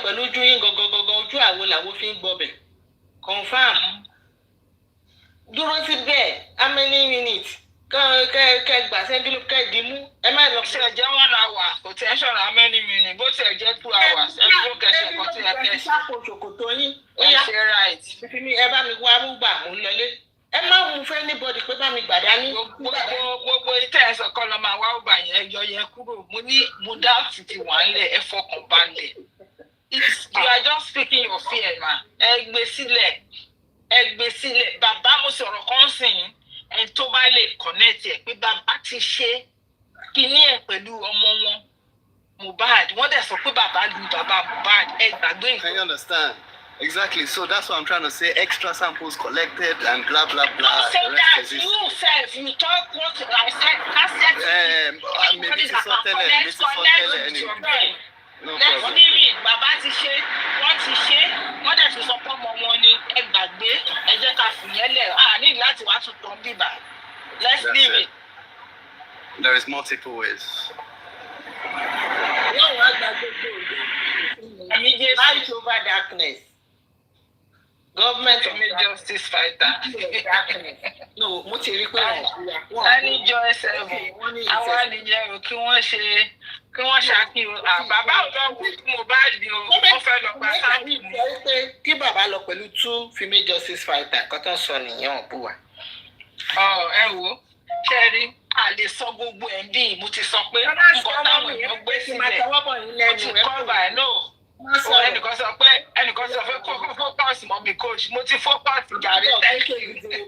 pẹ̀lú ojú yín gangan ojú àwo làwo fi ń gbọbẹ̀ confam. Dúró síbẹ̀ how many minutes kẹ́ gbà sẹ́ńbílù kẹ́ dìímú ẹ má lọ. Ṣé ẹ jẹ́ 1 hour? Kò tí ẹ ṣọ̀rọ̀ how many minutes? Bó ti ẹ jẹ́ 2 hours. Ẹ dúró kẹsẹ̀ kan tí ẹ kẹsẹ̀. sápò ṣòkòtò yín. Ó Ẹ yá ṣe right. fífi mi ẹ bá mi wá rúgbà mú lọlé. Ẹ má mú fẹ́ anybody pé bá mi gbà dání. Gbogbo ìtẹ́ ẹ̀sọ̀ kan lọ máa wá ọgbà yẹn yọ yẹn kúrò. Mo dá títí wà ńlẹ̀ ẹ fọkàn balẹ̀. You are just speaking your fear ma. Ẹ gbé sílẹ̀. Bàbá mo sọ̀rọ̀ kan sìn ẹ̀ tó bá lè connect ẹ̀ pé bàbá ti ṣe kíní ẹ̀ pẹ̀lú ọmọ wọn Mohbad. Wọ́n dẹ̀ sọ pé bàbá lu bàbá Mohbad. Ẹ gbàgbé nǹkan. Can you understand? Exactly. So that's what I'm trying to say. Extra samples collected and blah blah blah. Don't say that. You self, you talk what I said. Maybe it's so tell anyway. No Let's problem. leave it. Bàbá ti ṣe, wọ́n ti ṣe, wọ́n dẹ̀ ti sọ pé ọmọ wọn ni ẹ gbàgbé, ẹ jẹ́ ká fìyẹn lẹ̀. Ní láti wá tún tán bíbà. Let's That's leave it. it. There is multiple ways. Wọ́n wá gba gbogbo òde. Light over darkness. Government of Justice fighter. darkness. No, mo ti rí pé wọ́n Tani Joy Seven. Àwa nìyẹn o kí wọ́n ṣàkíyàn. Bàbá ò lọ wò fún Mohbad ni o. Wọ́n fẹ́ lọ gba sáàpù ni. kí bàbá lọ pẹ̀lú 2 female justice fighter kan tó ń sọ nìyẹn ò bú wa. Ẹ wo Ṣẹ́rí a lè sọ gbogbo ẹ̀ bí mo ti sọ pé nǹkan táwọn èèyàn gbé sílẹ̀ ó ti kọ́ba ẹ̀ náà. Ẹnìkan sọ pé kó focus mọ́ mi coach mo ti focus jàre thank you.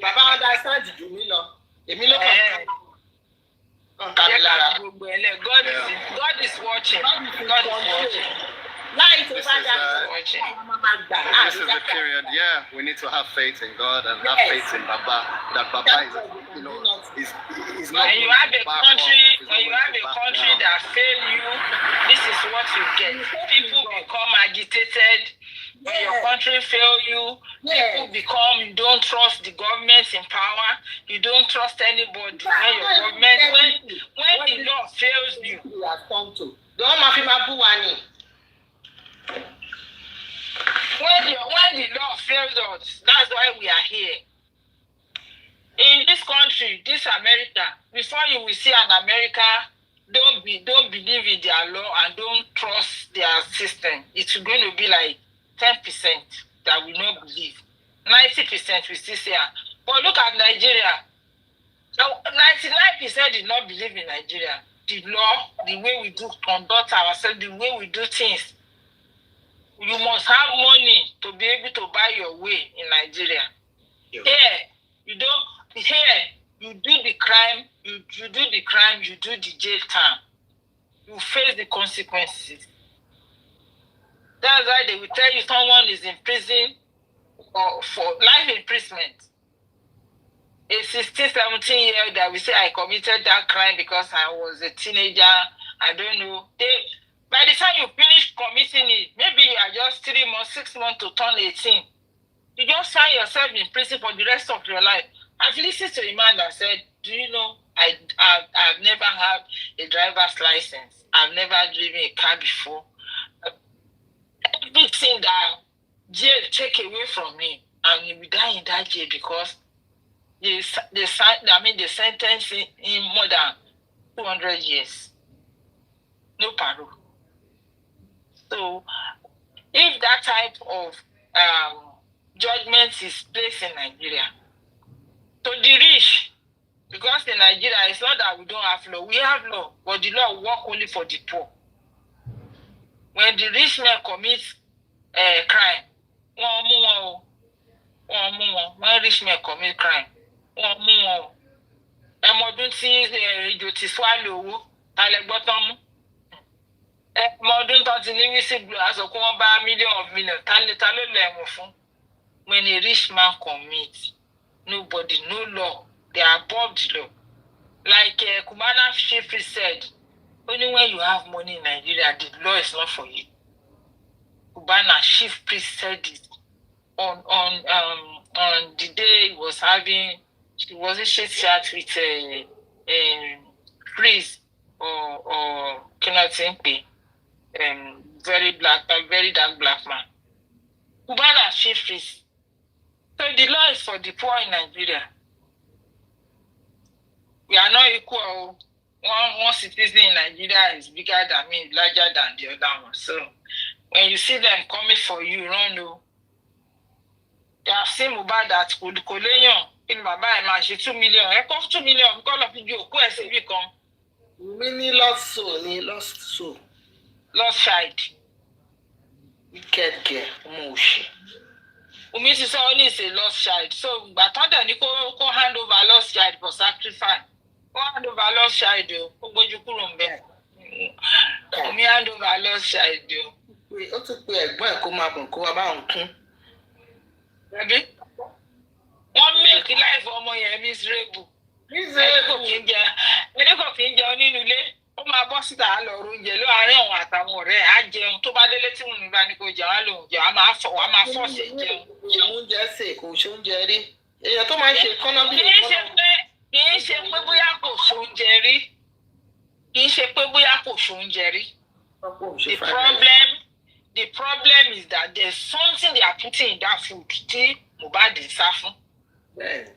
Bàbá wọn dá sáàdì jù mí lọ èmi ló kàn ká mi lára. God is watching. God is watching. Láì tó This bá is, dá Watching. This is the period. Yeah, we need to have faith in God and have faith in Baba. That Baba is, is not. When you going have to a back country, off. He's when not you going have to a back country down. that fail you, this is what you get. People become agitated. When your country fail you, people become, you don't trust the government in power. You don't trust anybody. When your government, when the law fails you, Don't máa fi máa bú wa ni. when the law fails us, that's why we are here. In this country, this America, before you will see an America, don't believe in their law and don't trust their system. It's going to be like 10% that will not believe. 90% will still say. But look at Nigeria. Now, 99% did not believe in Nigeria. The law, the way we do conduct ourselves, the way we do things. You must have money to be able to buy your way in Nigeria. Yeah. You do the crime, you do the jail time. You face the consequences. That's why they will tell you someone is in prison or for life imprisonment. A 16, 17-year-old that will say, I committed that crime because I was a teenager. I don't know. By the time you finish committing it, maybe you are just 3 months, 6 months to turn 18. You just find yourself in prison for the rest of your life. I've listened to a man that said, do you know, I've never had a driver's license. I've never driven a car before. Everything that jail take away from me, and he will die in that jail because they sentence him more than 200 years. No parole. So, if that type of judgment is placed in Nigeria, to the rich, because in Nigeria, it's not that we don't have law. We have law, but the law work only for the poor. When the rich man commits a crime, when rich man commit crime, ọdún tí ìjò ti swallow owó alẹ́ gbọ́tán mú ọdún tó ti ní whistleblower aṣọ kó wọ́n bá million ta ló lọ ẹ̀wọ̀n fún. When a rich man commits, nobody, no law, they are above the law. Like Kumana Chief said, only when you have money in Nigeria, the law is not for you. Kubana Chief Priest said it on the day he was having, she wasn't chat with a priest or cannot think very dark black man. Kubana Chief Priest. So the law is for the poor in Nigeria. We are not equal. One citizen in Nigeria is bigger than me, larger than the other one. So when you see them coming for you, run. They have seen Mohbad that could Koleyon in Baba Emashi 2 million. I cost 2 million because of you. Where's it become? Many lost soul. Lost child. Wicked girl, Omoshi. Umi is only a lost child. So, but other Nico hand over lost child for sacrifice. Go hand over lost child. Umi hand over lost child. Ó tún pe ẹ̀gbọ́n ẹ̀ kó máa bọ̀ kó wá bá òun kún. Ready? One make life ọmọ yẹn miserable. Ẹni kò kí ń jẹun nínú ilé. Ó máa bọ́ síta lọ oúnjẹ láàárín àwọn àtàwọn ọ̀rẹ́ á jẹun tó bá délé tí mo bá ní kó jẹun á lòun jẹun á máa fọ́ọ̀ṣẹ̀ jẹun. Oúnjẹ sè kò ṣe oúnjẹ rí. Èèyàn tó máa ń ṣe kọ́nà bí kì í ṣe pé bóyá kò ṣoúnjẹ rí. Kì í ṣe pé bóyá kò ṣoúnjẹ rí. The problem is that there's something they are putting in that food tí Mohbad ń sá fún. Ní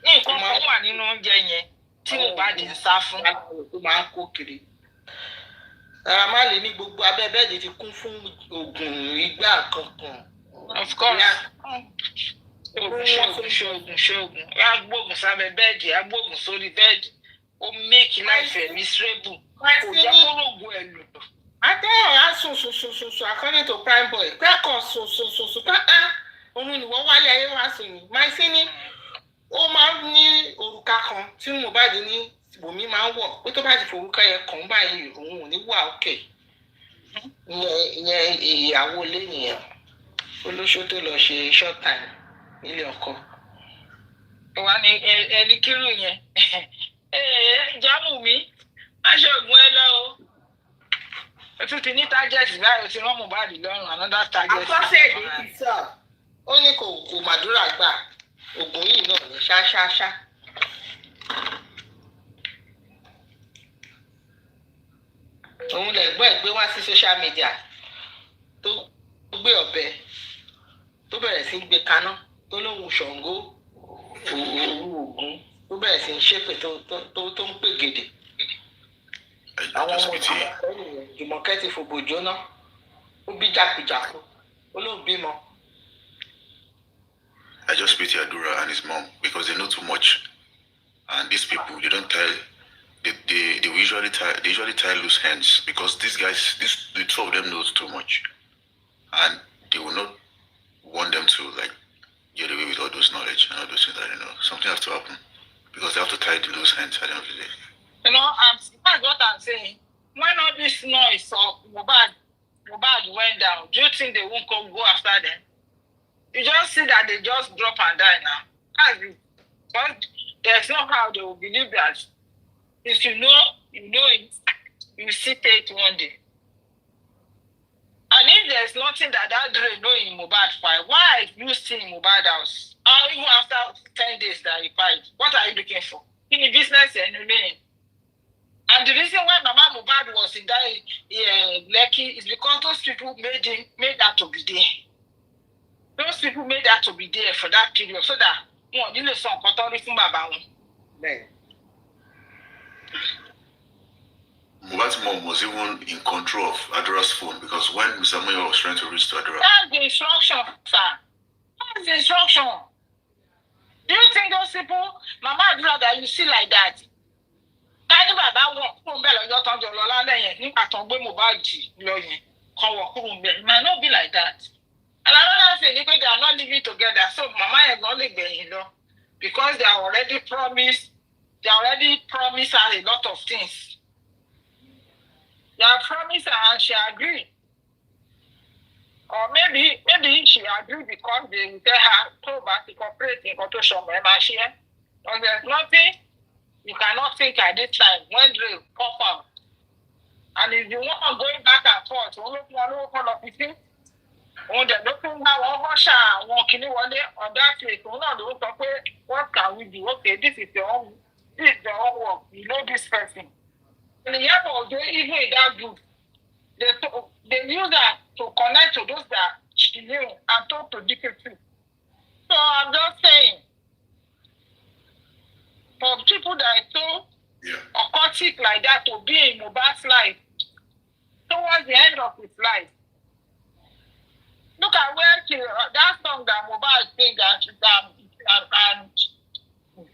nǹkan kan wà nínú oúnjẹ yẹn tí Mohbad ń sá fún. Tó máa ń kó kiri. Ara má lè ní gbogbo abẹ́ bẹ́ẹ̀dì ti kún fún oògùn igbá kankan. Of course. Ṣoògùn. Á gbóògùn sábẹ́ bẹ́ẹ̀dì, á gbóògùn sórí bẹ́ẹ̀dì. Ó make life miserable. Kò jẹ́ kó rògùn ẹ̀ lò. Àtẹ̀yìn á sùn according to prime boy. Kẹ́kọ̀ọ́ sùn òun ni wọ́n wálé ayé wá sùn ní. Máa sí ní ó máa ń ní òrùka kan tí Mohbad ní Wùmí máa ń wọ̀. Ó tó bá ti forúkọ yẹn kàn báyìí òun ò ní wà òkè. Ìyẹn ìyàwó ilé nìyẹn. Olóṣó tó lọ ṣe short time nílé ọkọ. Wà ní ẹni kírù yẹn. Jámù mi, aṣọ ògùn ẹ lọ o. O tún ti ní target báyìí o ti rán Mohbad lọ́rùn another target. Àkọsẹ̀ èdè ti sọ. Ó ní kò màdúrà gbà. Ògùn yìí náà ní ṣáṣáṣá. Òun lẹ̀gbọ́n ẹ̀ gbé wá sí social media tó gbé ọ̀bẹ tó bẹ̀rẹ̀ sí gbé kaná tó lóhùn Ṣàngó òru Ògún tó bẹ̀rẹ̀ sí ṣépè tó ń pè gèdè. Àwọn ọmọ Jùmọ̀kẹ́ ti fòbò jóná ó bí jákujàku ó ló bímọ. I just pity Adura and his mom because they know too much, and these people they don't tell. They usually tie loose ends because these guys, the two of them knows too much, and they will not want them to like get away with all those knowledge and all those things that they know. Something has to happen because they have to tie the loose ends at the end of the day. You know, that's what I'm saying. When all this noise of Mohbad went down, do you think they won't go after them? You just see that they just drop and die now. That's it. But there's no how they will believe that. If you know it, you see it one day. And if there's nothing that Dre know in Mohbad fight, why are you still in Mohbad house? Or even after 10 days that he fight, what are you looking for? In the business and remain. And the reason why Mama Mohbad was in that Lekki is because those people made that to be there. Those people made that to be there for that period so that one didn't son control from Baba. Mohbad's mom was even in control of Adura's phone because when Mr. Moyo was trying to reach to Adura. That's the instruction, sir. That's the instruction. Do you think those people, Mama Adura, that you see like that? Can you Baba walk from it might not be like that. And another thing, they are not living together. So Mama is only going, because they are already promised her a lot of things. They are promised her and she agreed. Or maybe she agreed because they will tell her to cooperate in constitution membership. But there's nothing you cannot think at this time when they pop up. And if you want going back and forth, on the looking now walking one day on that place, what can we do? Okay, this is your own work. You know this person. And the Yabo, they even in that group, they use that to connect to those that she knew and talk to different people. So I'm just saying, for people that are so occultic like that to be in Mohbad's life towards the end of his life. Look at where that song that Mohbad sing and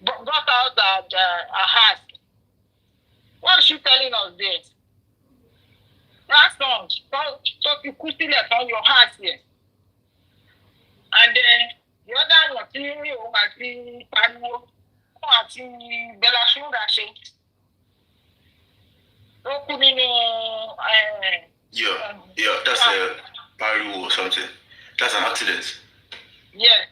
brought out a heart. What is she telling us there? That song, so you could see that on your heart here. And then the other one, Omowummi, Pariwo, Bella Shmurashe. Yeah, that's a Pariwo or something. That's an accident. Yeah.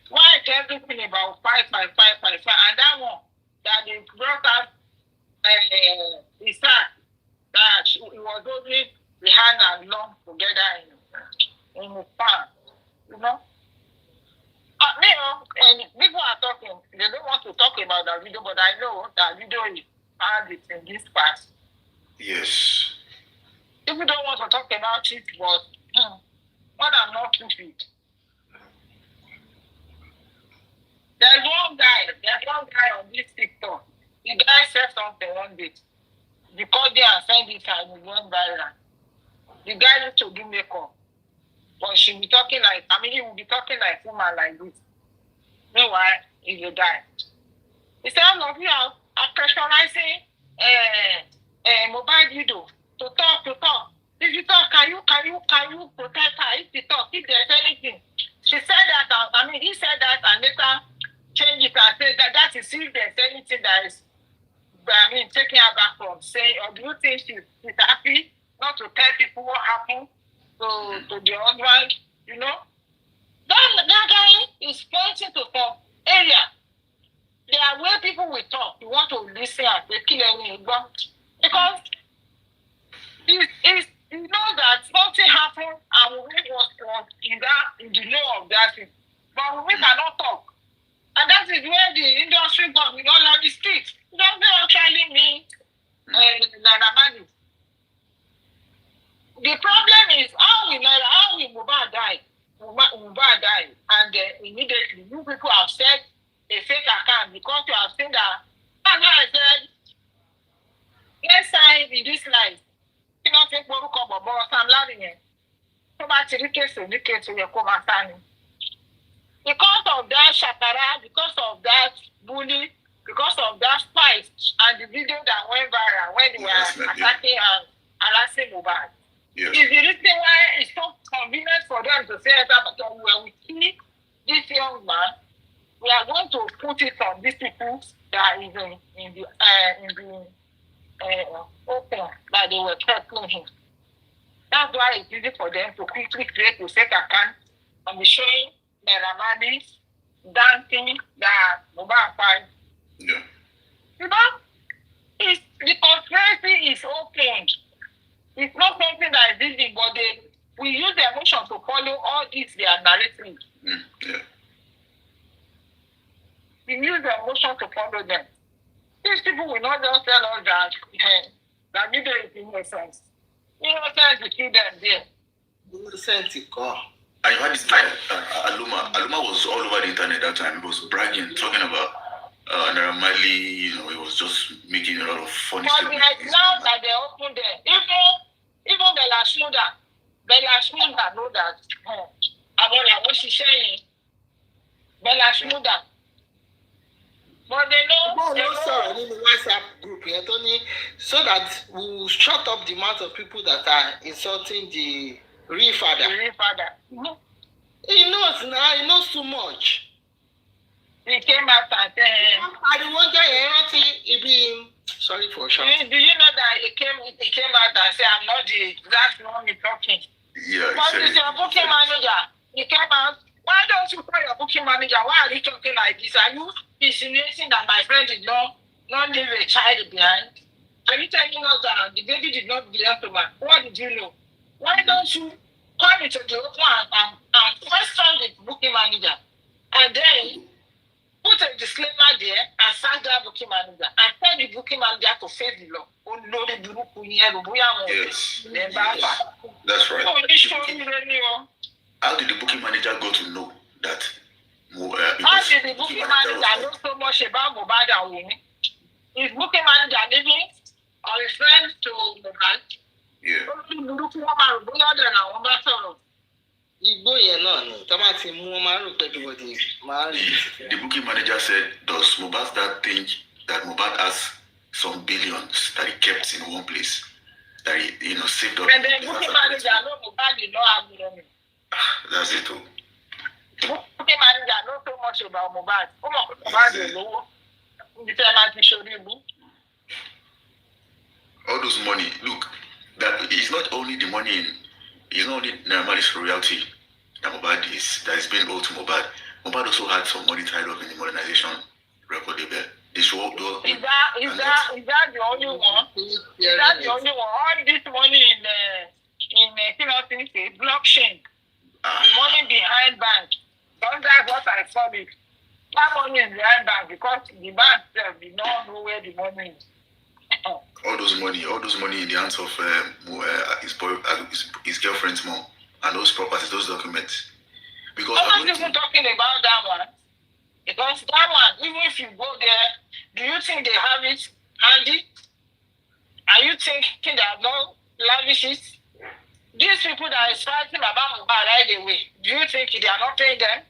Why is everything about 5, and that one that they brought up his son that he was holding the hand and long together in his palm, you know? And people are talking, they don't want to talk about that video, but I know that video is found it in this past. Yes. People don't want to talk about it, but what I'm not stupid. There's one guy on this TikTok. The guy said something one day. Because they are sending it and it went viral. The guy used to do makeup. But she will be talking like, he will be talking like woman like this. Meanwhile, he's a guy. He said, all of you are pressurizing mobile video to talk. If you talk, can you protect her? If you talk, if there's anything. She said that, he said that and later change it and say that is if there's anything that is, taking her back from saying, or do you think she's happy not to tell people what happened to the husband, you know? That guy is pointing to some area. There are where people will talk. You want to listen and they kill anyone. Because he knows that something happened and we was in the know of that thing. But we cannot talk. And that is where the industry got with all of the streets. It doesn't actually mean money. The problem is how will Mohbad die? Mohbad died, and immediately you people have said a fake account because you have seen that. That's why I said, let's sign in this life. You don't think what we call Bobo Sam Larry. So much in the case of your command. Because of that shakara, because of that bully, because of that fight, and the video that went viral when they were attacking and harassing Mohbad. Yes. Is the reason why it's so convenient for them to say that, but when we see this young man, we are going to put it on these people that is in the open that they were threatening him. That's why it's easy for them to quickly create a fake account and be showing their Ramadis dancing that mobile fight. Yeah. You know, the conspiracy is opened. It's not something that is easy, but we use the emotion to follow all these their narratives. Yeah. We use the emotion to follow them. These people will not just tell us that video is innocent. Innocent to kill them there. Innocent to call. I heard this guy, Aluma. Aluma was all over the internet that time. He was bragging, talking about Naira Marley, he was just making a lot of funny stuff. But now that they open there, even Bella Shmurashe know that. What she's saying, Bella Shmurashe. But they know. Sorry, in the WhatsApp group here, Tony, so that we will shut up the amount of people that are insulting the real father. The real father. Mm-hmm. He knows now. He knows too much. He came out and said, I don't want to be sorry for shouting. Do you know that he came out and said, I'm not the exact one talking? Yeah. But he's your booking manager. He came out. Why don't you call your booking manager? Why are you talking like this? Are you insinuating that my friend did not leave a child behind? Are you telling us that the baby did not belong to man? What did you know? Why don't you come into the open and question the booking manager? And then put a disclaimer there and sack that booking manager and tell the booking manager to face the law. Yes. That's right. How did the booking manager go to know that How did the booking manager know so much about Mohbad and Wunmi? Is booking manager living or his friend to Mohbad? Yeah. Igbó yẹn náà ni tó máa ti mú wọn máa rò pé everybody máa rí. The booking manager said, does Mohbad's dad think that Mohbad has some billions that he kept in one place? That he saved up. And then booking manager know Mohbad did not have money. That's it too. Booking manager know so much about Mohbad. Mohbad is low. All those money, look, that it's not only the money it's not only Naramali's royalty that Mohbad that is being owed to Mohbad. Mohbad also had some money tied up in the modernization record label. Is that the only one? Is that the only one? All this money in blockchain. The money behind bank. That's what I call it. That money is behind bank because the bank did not know where the money is. all those money in the hands of his girlfriend's mom and those properties, those documents. Because I'm not even talking about that one. Because that one, even if you go there, do you think they have it handy? Are you thinking they have no lavish it? These people that are fighting about Mohbad right away, do you think they are not paying them?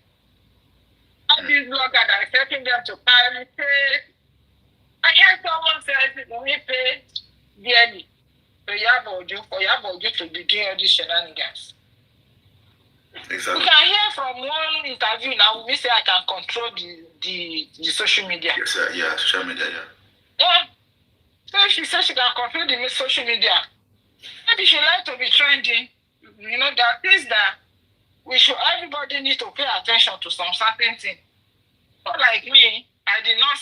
All these bloggers that are expecting them to pay. I heard someone say we pay dearly for Yabo Ojo to be doing all these shenanigans. Exactly. We can hear from one interview now. We say I can control the social media. Yes, sir. Yeah, social media. Yeah. So she says she can control the social media. Maybe she like to be trending. There are things that everybody needs to pay attention to some certain thing. Not like me, I did not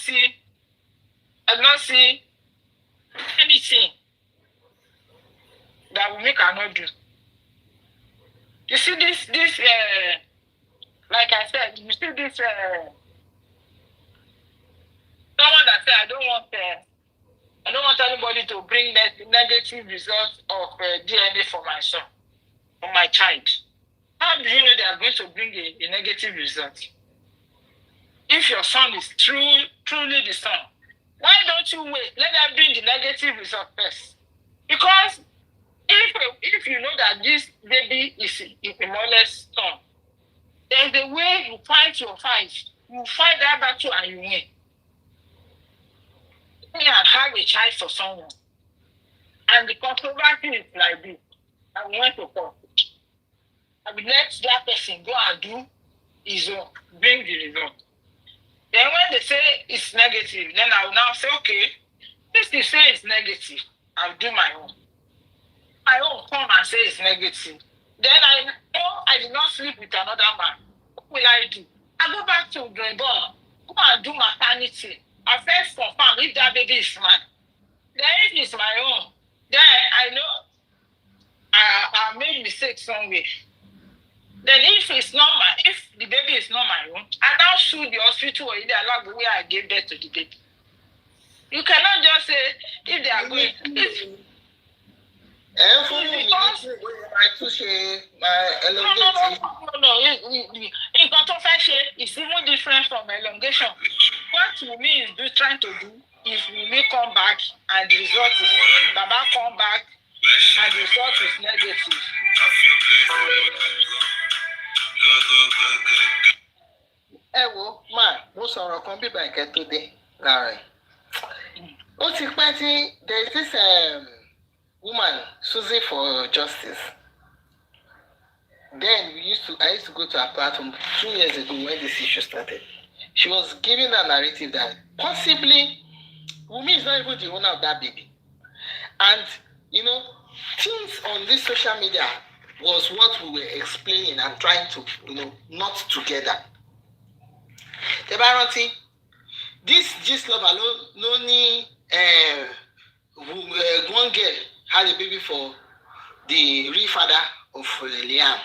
see anything that we cannot do. You see this like I said, you see this someone that said I don't want anybody to bring negative results of DNA for my son, for my child. How do you know they are going to bring a negative result? If your son is truly the son, why don't you wait? Let them bring the negative result first. Because if you know that this baby is a molest son, there's a way you fight your fight. You fight that battle and you win. You can have a child for someone. And the controversy is like this. I went to court. I will let that person go and do his own, bring the result. Then when they say it's negative, then I will now say, okay, if they say it's negative, I'll do my own. My own come and say it's negative. Then I know I did not sleep with another man. What will I do? I go back to the board, go and do maternity. I first confirm if that baby is mine. Then if it's my own, then I know I made mistake somewhere. Then if the baby is not my own, I now sue the hospital or they allow the way I gave birth to the baby. You cannot just say if they are going. It's even different from elongation. What we is trying to do is we may come back and the result is Baba come back and the result is negative. Mo sọ̀rọ̀ kan bíbá ìkẹ́ tó dé lára ẹ̀. Ó ti pẹ́ tí there is this woman Susie for Justice. Then I used to go to her platform 2 years ago when this issue started. She was giving a narrative that possibly Wunmi is not even the owner of that baby. And things on this social media was what we were explaining and trying to knot together. Tebaranti, this Gistlover no ni one girl had a baby for the real father of Liam.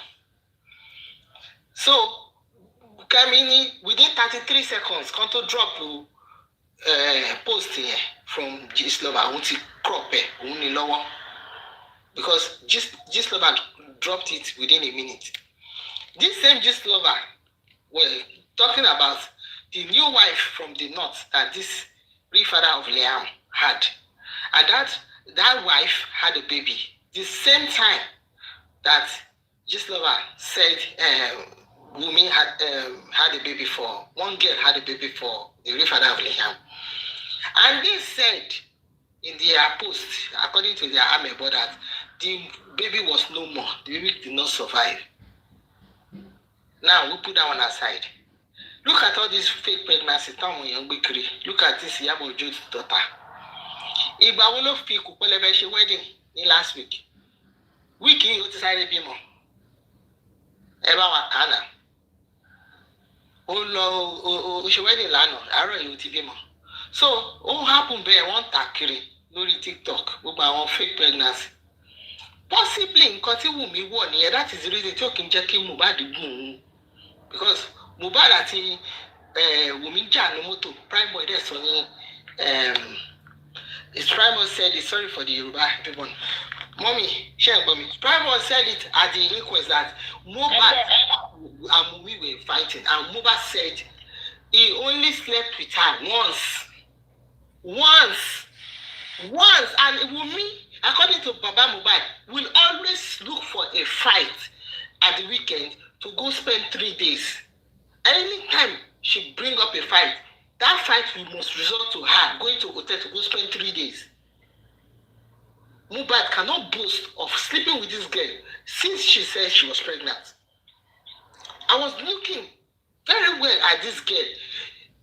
So, Kamini, within 33 seconds, Kanto drop post here from Gistlover, won't crop it, only lower. Because Gistlover dropped it within a minute. This same Gistlover, well, talking about the new wife from the north that this real father of Liam had. And that wife had a baby. The same time that Gistlover said Wunmi had a baby for, one girl had a baby for the real father of Liam. And they said in their post, according to their amebo, that the baby was no more. The baby did not survive. Now, we put that one aside. Look at all these fake pregnancies. Look at this Iyabo Ojo's daughter. Ìgbà wo ló fi Kúpẹ́lẹ́bẹ́ ṣe wedding ní last week. Week yìí ó ti sáré bímọ. Ẹ bá wa kà náà. Ó ṣe wedding lánàá, àárọ̀ yìí ó ti bímọ. So, ó happen bẹ́ẹ̀ wọ́n tà kiri lórí TikTok, gbogbo àwọn fake pregnancy. Possibly nǹkan tí Wunmi wọ̀ nìyẹn, that is the reason tí ó kì í jẹ́ kí Mohbad gùn ún. Because Mohbad àti Wunmi jà ní mọ́tò, Prime Boy dẹ̀ sọ ní his Prime Boy said it, sorry for the Yoruba people. Mommy, share for me. Prime Boy said it at the inquest that Mohbad and we were fighting, and Mohbad said he only slept with her once, and Wunmi, according to Baba Mohbad, will always look for a fight at the weekend to go spend 3 days. Anytime she bring up a fight, that fight we must resort to her going to hotel to go spend 3 days. Mohbad cannot boast of sleeping with this girl since she said she was pregnant. I was looking very well at this girl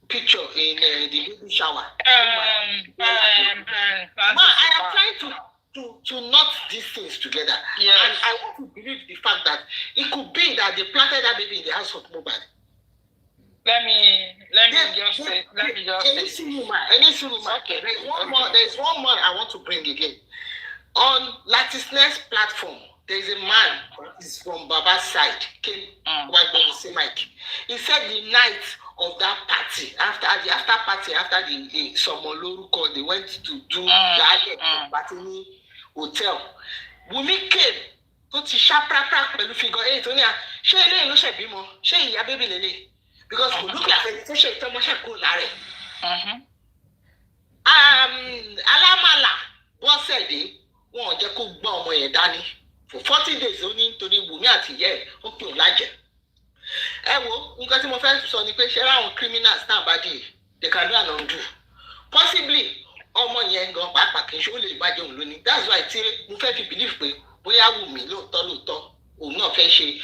picture in the baby shower. I am trying to knot these things together. Yes. And I want to believe the fact that it could be that they planted that baby in the house of Mohbad. Let me just say. Okay. There's one more I want to bring again. On Lattice's platform, there is a man that is from Baba's side, came white boy say Mike. He said the night of that party, after the Somoluru call, they went to do the party hotel. Wunmi came to Shapra pẹ̀lú figure 8 ó ní à ṣé eléyìí ló ṣe bímọ ṣé ìyá bébí lélẹ̀ because kò look like ẹni tó ṣe ìtọ́mọṣẹ́ kúrò lára ẹ̀. Alámàlà Bọ́sẹ̀dé wọn ò jẹ́ kó gbọ́ ọmọ yẹn dání for 40 days ó ní nítorí Wunmi àti ìyá ẹ̀ ó pè ó lájẹ̀. Ẹ wo nǹkan tí mo fẹ́ sọ ni pé ṣé ráwọn criminals náà bá dì they can do and undo possibly ọmọ yẹn gan pàápàá kì í ṣe ó lè bàjẹ́ òun lónìí that's why tí mo fẹ́ fi believe pé bóyá Wunmi lóòótọ́ òun náà fẹ́ ṣe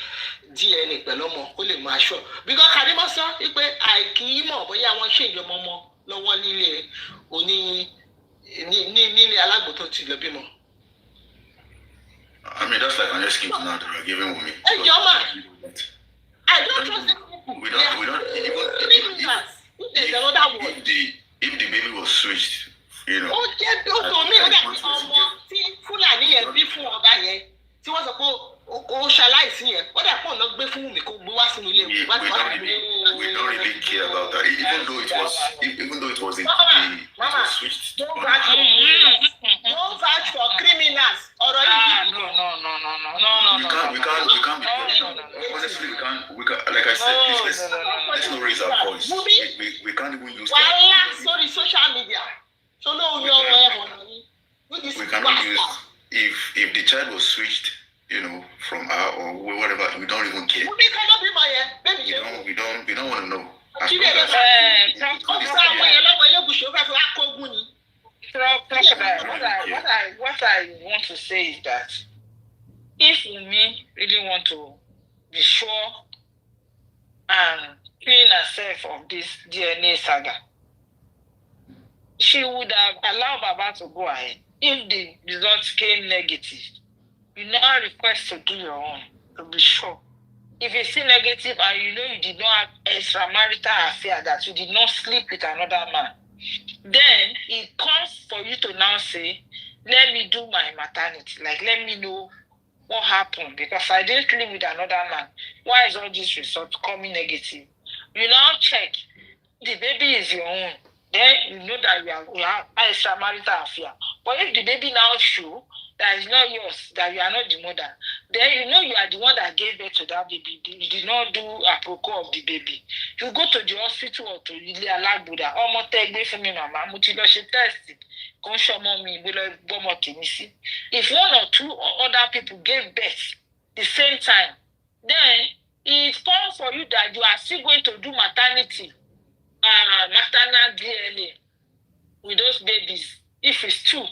DNA pẹ̀lú ọmọ ó lè máa ṣọ́ because Karimo sọ pé àìkí mọ̀ bóyá wọ́n ṣe ìjọba ọmọ lọ́wọ́ nílé alágbó tó ti lọ bímọ. I mean, that's like an excuse now that you're giving Wunmi. Hey, Joma, I don't trust these people. We don't even if the baby was switched, you know. Ó jẹ́ tó mi ó dẹ̀ ọmọ tí Fúlàní yẹn bí fún ọba yẹn tí wọ́n sọ pé ó ṣaláìsí yẹn ó dẹ̀ pọ̀ lọ gbé fún Wunmi kó gbé wá sínú ilé we don't really care about that even though it was switched. Don't vouch for criminals. No. We can't be honestly we can't like I said let's not raise our voice. We can't even use that. Sorry, social media. So no, we cannot use if the child was switched, you know, from her or whatever, we don't even care. We don't want to know. What I want to say is that if Wunmi really want to be sure and clean herself of this DNA saga, she would have allowed Baba to go ahead. If the results came negative, you now request to do your own to be sure. If it's still negative and you know you did not have extramarital affair, that you did not sleep with another man, then it comes for you to now say, let me do my maternity. Like, let me know what happened because I didn't sleep with another man. Why is all this result coming negative? You now check. The baby is your own. then you know that you have extramarital affair. But if the baby now show that is not yours, that you are not the mother, then you know you are the one that gave birth to that baby. You did not do apropos of the baby. You go to the hospital or to Ilé Alágbòdà. Ọmọ tẹ́ gbé fún mi màmá, mo ti lọ ṣe test. Kò ń ṣọmọ mi, mo lọ gbọ́mọ tèmi sí. If one or two other people gave birth the same time, then it's fun for you that you are still going to do maternity, maternal DNA with those babies. If it's two,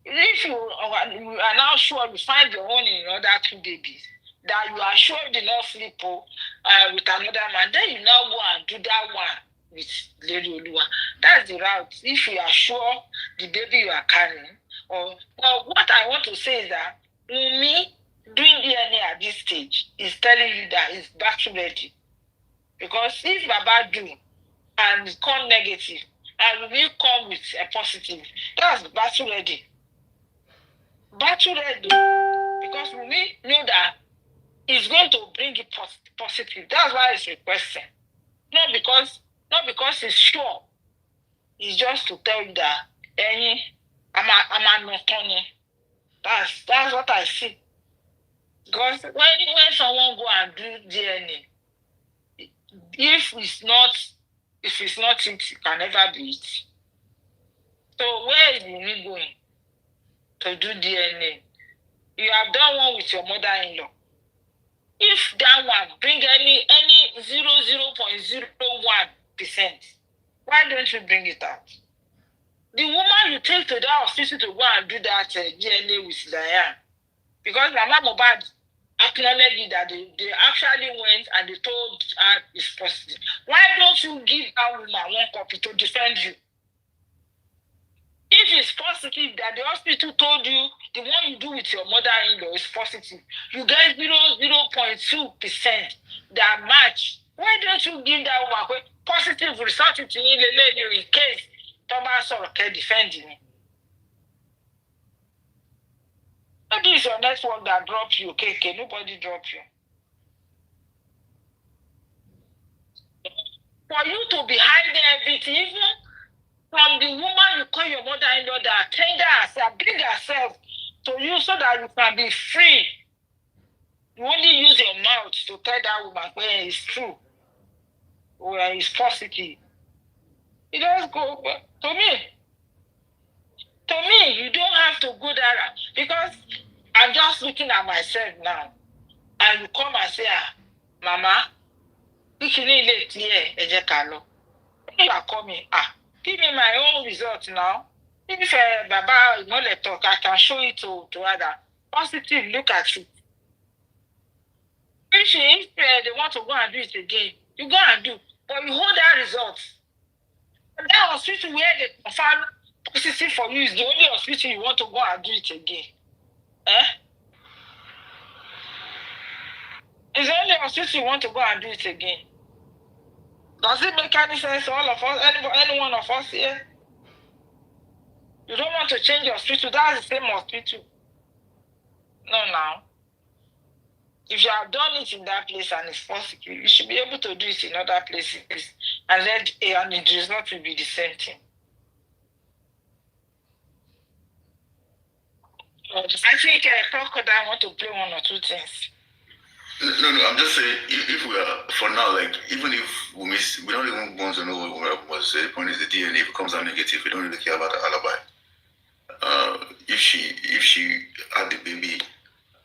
if you are now sure you find your own in other two babies, that you are sure you did not sleep with another man, then you now go and do that one with Lady Oluwa. That's the route. If you are sure the baby you are carrying, or what I want to say is that me doing DNA at this stage is telling you that it's battle ready. Because if Baba do and come negative, and we come with a positive, that's battle ready. Battle ready. Because we know that it's going to bring it positive. That's why it's requesting. Not because it's sure. It's just to tell you that I'm not Tony. That's what I see. Because when someone go and do DNA, if it's not it, it can never be it. So where is me going to do DNA? You have done one with your mother-in-law. If that one bring any 0.01%, why don't you bring it out? The woman you take to that hospital to go and do that DNA with Diane, because Mama Mohbad acknowledged that they actually went and they told her it's positive. Why don't you give that woman one copy to defend you? If it's positive that the hospital told you the one you do with your mother-in-law is positive, you get 0.2% that match. Why don't you give that woman positive result in case Thomas or can defend me? Maybe it's your network that dropped you, okay? Nobody drop you. For you to be hiding everything, even from the woman you call your mother-in-law that tender herself, bring herself to you so that you can be free. You only use your mouth to tell that woman when it's true or it's positive. It does go to me. To me, you don't have to go there because I'm just looking at myself now. And you come and say, Mama, you are coming. Give me my own result now. If Baba no let talk, I can show it to other. Positive, look at it. If they want to go and do it again, you go and do. But you hold that result. And that hospital where they confirm positive for you is the only hospital you want to go and do it again. It's the only hospital you want to go and do it again. Does it make any sense to all of us, any one of us here? You don't want to change your hospital, that's the same hospital. No, now. If you have done it in that place and it's possible, you should be able to do it in other places and the result will be the same thing. I think I want to play one or two things. No, I'm just saying, if we are, for now, like, even if we don't even want to know what was the point is the DNA, if it comes out negative, we don't really care about the alibi. If she had the baby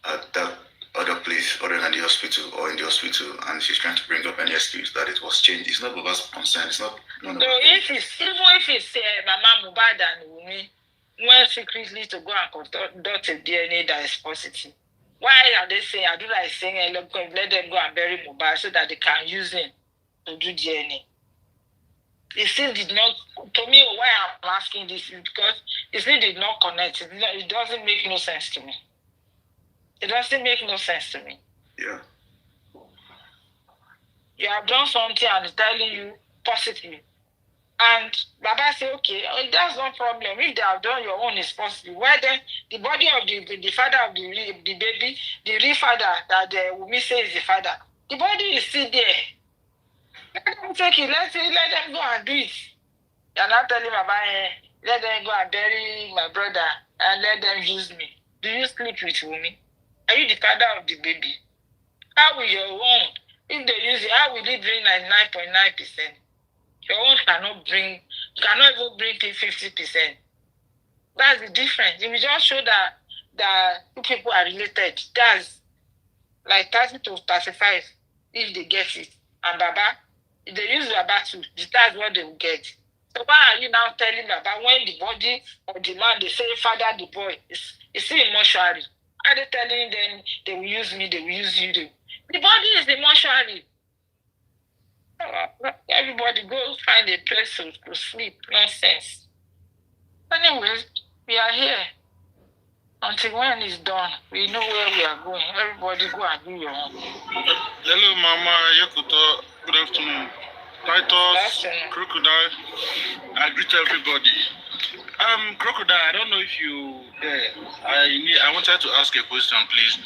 at that other place other than the hospital or in the hospital and she's trying to bring up any excuse that it was changed, it's not Baba's concern, it's not... No, if it's Mama Mohbad and Wunmi went secretly to go and conduct a DNA that is positive, why are they saying, Adura is saying, let them go and bury Mohbad so that they can use him to do DNA? It still did not, to me, why I'm asking this is because it still did not connect. It doesn't make no sense to me. It doesn't make no sense to me. Yeah. You have done something and it's telling you positive. And Baba say, okay, that's no problem. If they have done your own is positive. Why then the body of the father of the baby, the real father that Wunmi says is the father, the body is still there. Let them take it. Let them go and do it. You're not telling Baba, let them go and bury my brother and let them use me. Do you sleep with Wumi? Are you the father of the baby? How will your own, if they use it, how will it bring 99.9%? Your own cannot even bring 50%. That's the difference. It will just show that two people are related. That's like 30 to 35 if they get it. And Baba, if they use Baba too, that's what they will get. So why are you now telling Baba when the body of the man, they say father the boy, is still in mortuary? Are they telling them they will use me, they will use you? The body is the mortuary. Everybody go find a place to sleep. Nonsense. Anyways, we are here. Until when it's done, we know where we are going. Everybody go and do your own. Hello, Mama Yokoto. Good afternoon. Titus, Crocodile. I greet everybody. Crocodile, I don't know if you there. I wanted to ask a question, please.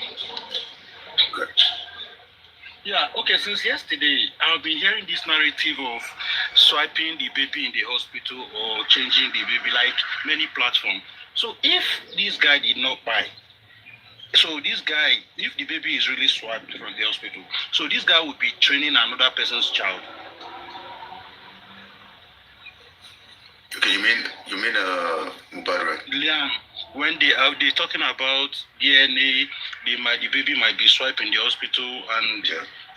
Okay. Yeah, okay, since yesterday, I've been hearing this narrative of swiping the baby in the hospital or changing the baby, like many platforms. So if this guy did not buy, so this guy, if the baby is really swiped from the hospital, so this guy would be training another person's child. Okay, you mean Mubad, right? Yeah, when they're talking about DNA, the baby might be swiped in the hospital, and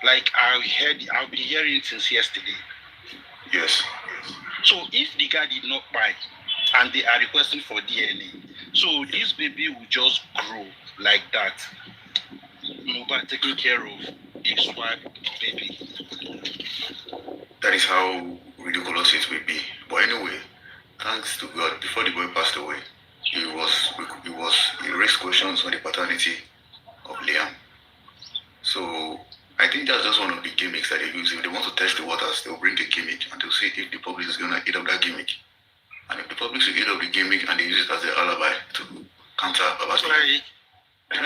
like I've been hearing it since yesterday. Yes. So if the guy did not buy, and they are requesting for DNA, so this baby will just grow like that. Mubad taking care of the swiped baby. That is how ridiculous it will be. But anyway, thanks to God, before the boy passed away, he raised questions on the paternity of Liam. So I think that's just one of the gimmicks that they use. If they want to test the waters, they'll bring a gimmick and they'll see if the public is going to eat up that gimmick. And if the public should eat up the gimmick and they use it as their alibi to counter Baba's gimmick, they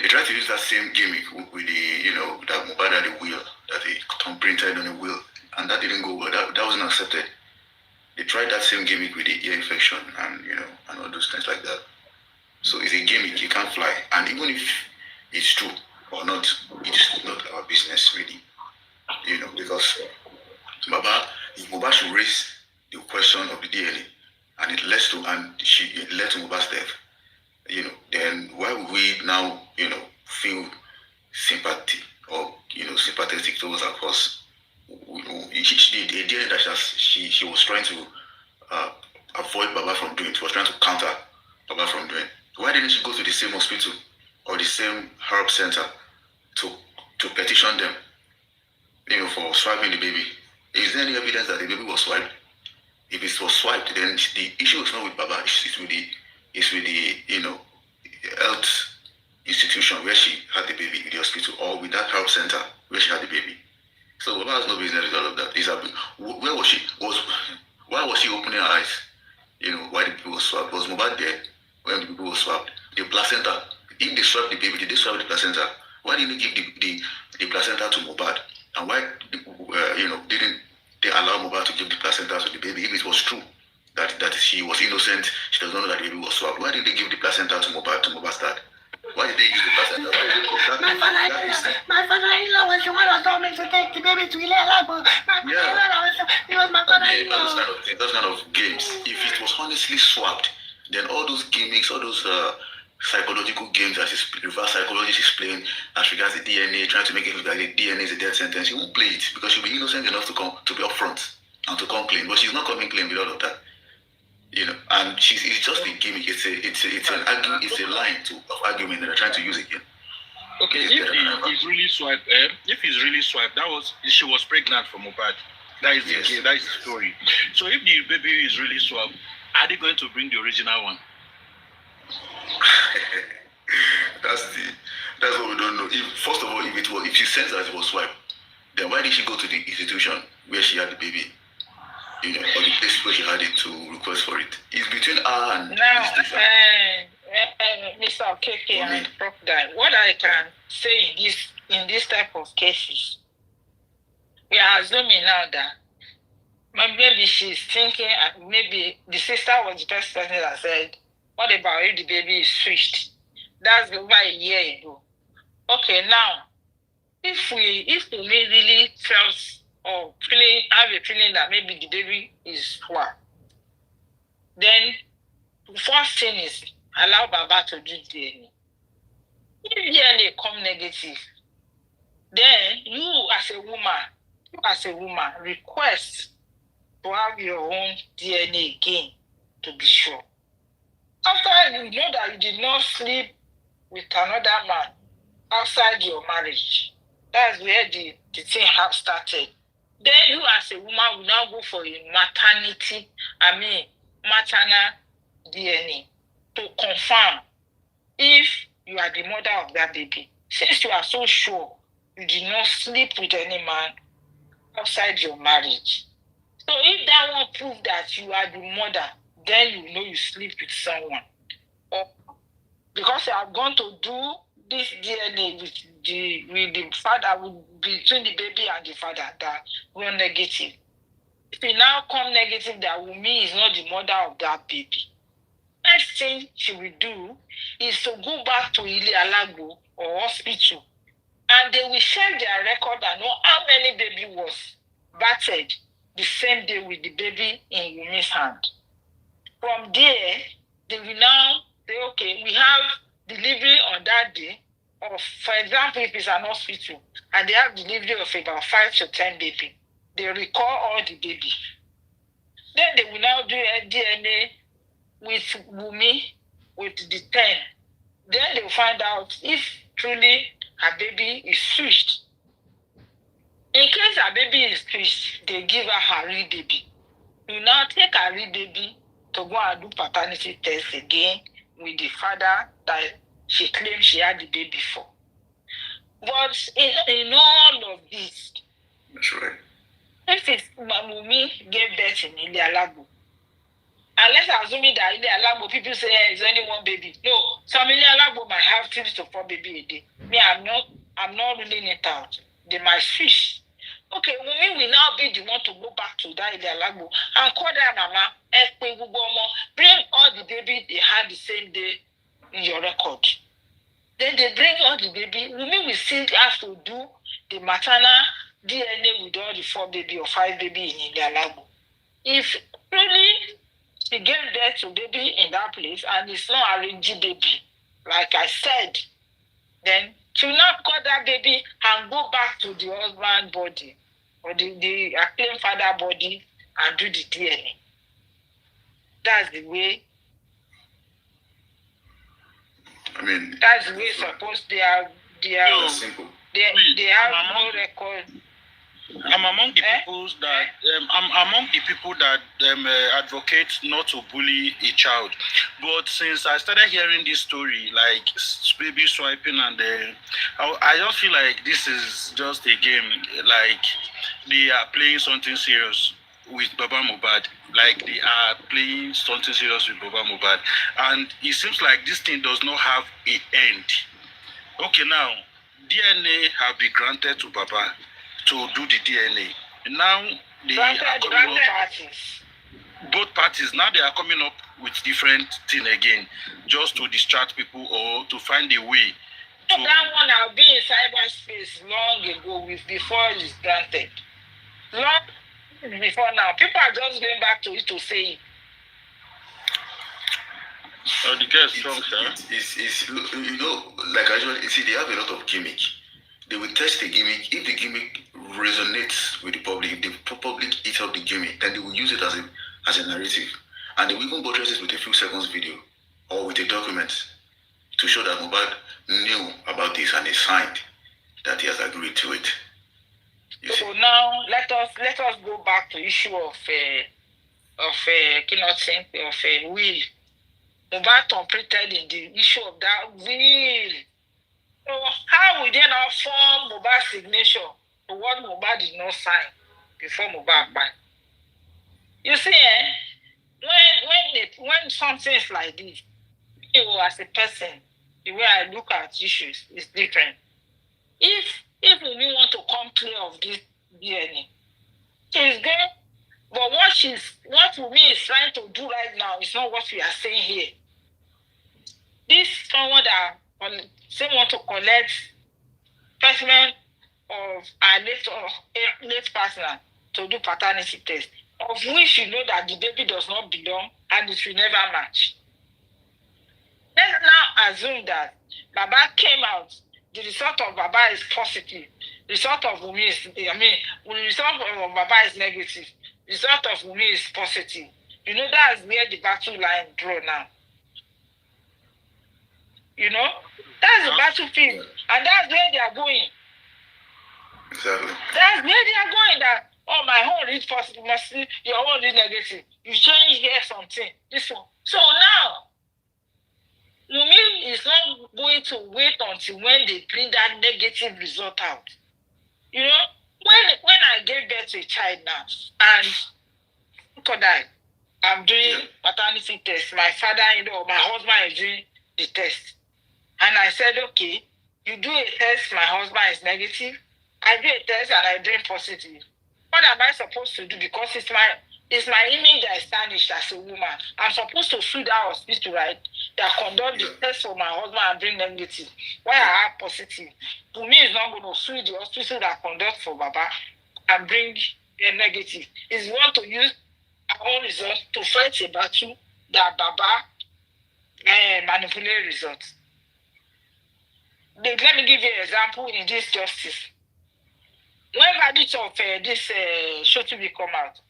try to use that same gimmick with the, that Mubad had a wheel, that they printed on a wheel, and that didn't go well. That wasn't accepted. They tried that same gimmick with the ear infection and and all those things like that. So it's a gimmick, you can't fly. And even if it's true or not, it's not our business really. Because Mubad should raise the question of the DNA and it led to Mubad's death. Then why would we now, feel sympathy or, sympathetic towards our cause? The DNA that she was trying to avoid Baba from doing, she was trying to counter Baba from doing. Why didn't she go to the same hospital or the same herb center to petition them, for swiping the baby? Is there any evidence that the baby was swiped? If it was swiped, then the issue is not with Baba, it's with the health institution where she had the baby in the hospital, or with that herb center where she had the baby. So Baba has no business with all of that. Where was she? Why was she opening her eyes? Why the people were swapped? Was Mubad there when the people were swapped? The placenta. If they swapped the baby, did they swap the placenta? Why didn't they give the placenta to Mubad? And why didn't they allow Mubad to give the placenta to the baby? If it was true that she was innocent, she does not know that the baby was swapped, why didn't they give the placenta to Mubad's dad? Why did they use the placenta? My father-in-law was the one who told me to take the baby to Ilela, but he was my father-in-law. Those kind of games. If it was honestly swapped, then all those gimmicks, all those psychological games that reverse psychologist is playing as regards the DNA, trying to make it look like the DNA is a death sentence, he won't play it because she'll be innocent enough to be upfront and to come clean. But she's not coming clean with all of that. And it's just a gimmick. It's a line of argument that they're trying to use again. Okay, if he's really swiped, she was pregnant for Mubad. That is that is the story. So if the baby is really swapped, are they going to bring the original one? That's what we don't know. First of all, if she says that it was swiped, then why did she go to the institution where she had the baby? Or the place where she had it to request for it. It's between her and now, Mr. Okeke and Prof. Guy, what I can say in this type of cases, we are assuming now that maybe she's thinking, maybe the sister was the first person that said, what about if the baby is switched? That's over a year ago. Okay, now, if we really felt or have a feeling that maybe the baby is poor, then the first thing is allow Baba to do DNA. If DNA come negative, then you as a woman, request to have your own DNA again to be sure. After you know that you did not sleep with another man outside your marriage, that's where the thing have started. Then you as a woman will now go for a maternal DNA to confirm if you are the mother of that baby. Since you are so sure you did not sleep with any man outside your marriage. So if that one proves that you are the mother, then you know you sleep with someone. Or because you are going to do this DNA with the father, between the baby and the father, that were negative. If it now come negative, that Wunmi is not the mother of that baby. Next thing she will do is to go back to Ile Alagbo or hospital, and they will check their record and know how many baby was battered the same day with the baby in Wunmi's hand. From there, they will now say, okay, we have delivery on that day of, for example, if it's an hospital and they have delivery of about 5 to 10 baby, they record all the baby. Then they will now do a DNA with Wunmi with the 10. Then they will find out if truly her baby is switched. In case her baby is switched, they give her real baby. You now take her real baby to go and do paternity test again with the father that she claimed she had the baby for. But in all of this, That's right. if it's Wunmi gave birth in Ile Alagbo, and let's assume that Ile Alagbo people say it's only one baby. No, some Ile Alagbo might have 3 to 4 baby a day. Me, I'm not ruling it out. They might switch. Okay, Wunmi will now be the one to go back to that Ile Alagbo and call their mama, bring all the baby they had the same day in your record. Then they bring all the baby. Wunmi will still have to do the maternal DNA with all the 4 baby or 5 baby in Ile Alagbo. If really she gave birth to baby in that place and it's not arranged baby, like I said, then she will not call that baby and go back to the husband body or the acclaimed father body and do the DNA. That's the way. I mean, that's the way. Suppose they are simple. They have no record. I'm among the people that advocate not to bully a child. But since I started hearing this story, like baby swiping, and I just feel like this is just a game. Like they are playing something serious with Baba Mohbad. Like they are playing something serious with Baba Mohbad, and it seems like this thing does not have an end. Okay, now DNA have been granted to Baba to do the DNA. Now they are coming up, both parties, now they are coming up with different thing again, just to distract people or to find a way to... That one I'll be in cyberspace long ago, before it's granted. Long before now. People are just going back to it to say it. Oh, the girl is strong, sir. It's, you know, like I usually see, they have a lot of gimmick. They will test the gimmick. If the gimmick resonates with the public, if the public eats up the gimmick, then they will use it as a narrative. And they will even buttress it with a few seconds video or with a document to show that Mohbad knew about this and he signed that he has agreed to it. So now let us go back to the issue of will. Mohbad completed in the issue of that will. So how will they now form Mohbad's signature to what Mohbad did not sign before Mohbad died? You see, when something is like this, as a person, the way I look at issues is different. If we want to come clear of this DNA, it's going But what Wunmi is trying to do right now is not what we are saying here. This someone that say want to collect specimen of our late partner to do paternity test, of which you know that the baby does not belong and it will never match. Let's now assume that Baba came out, the result of Baba is positive, the result of Wunmi is, the result of Baba is negative, the result of Wunmi is positive. You know, that's where the battle line draw now. You know, that's the battlefield, and that's where they are going. Exactly. That's where they are going. That my own is positive, your own is negative. You change here something, this one. So now, Wunmi is not going to wait until when they bring that negative result out. You know, when I gave birth to a child now, and I'm doing paternity test. My father-in-law, my husband is doing the test. And I said, okay, you do a test, my husband is negative. I do a test and I do it positive. What am I supposed to do? Because it's my image that is tarnished as a woman. I'm supposed to sue that hospital, right? That conduct the test for my husband and bring negative. Why I have positive? Wunmi is not going to sue the hospital that conduct for Baba and bring a negative. It's want to use our own results to fight a battle that Baba manipulate results. Let me give you an example in this justice. When verdict of this show to be come out,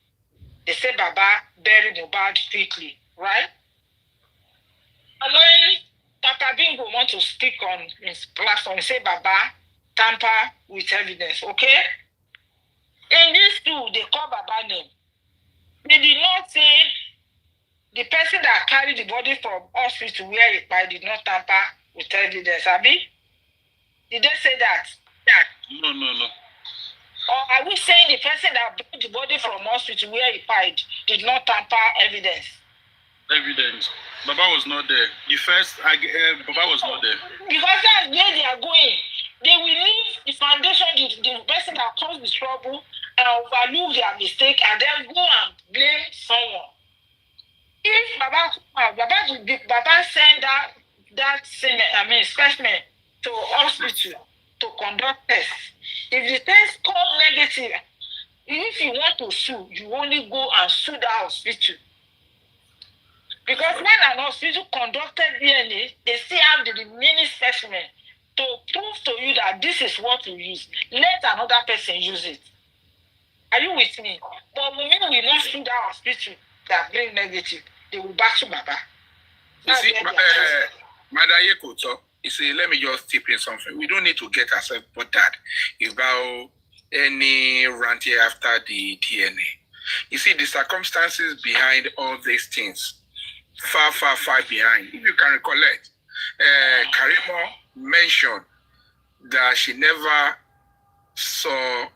they say Baba buried Mohbad quickly, right? And when Papa Bingo want to speak on his platform, say Baba tamper with evidence, okay? In this too, they call Baba name. They did not say the person that carried the body from hospital where it by did not tamper with evidence, Abi? Did they say that? No. Or are we saying the person that brought the body from hospital where he died did not tamper evidence? Evidence. Baba was not there. The first, Baba was not there. Because that's where they are going. They will leave the foundation, the person that caused the trouble, and overlook their mistake, and then go and blame someone. If Baba send that specimen to hospital to conduct tests, if the test come negative, if you want to sue, you only go and sue that hospital. Because when an hospital conducted DNA, they still have the remaining specimen to prove to you that this is what you use. Let another person use it. Are you with me? But Wunmi will not sue that hospital that bring negative. They will back to Baba. You see, Madam Yekoto, you see, let me just tip in something. We don't need to get ourselves bothered about any rant here after the DNA. You see, the circumstances behind all these things, far behind. If you can recollect, Karimo mentioned that she never saw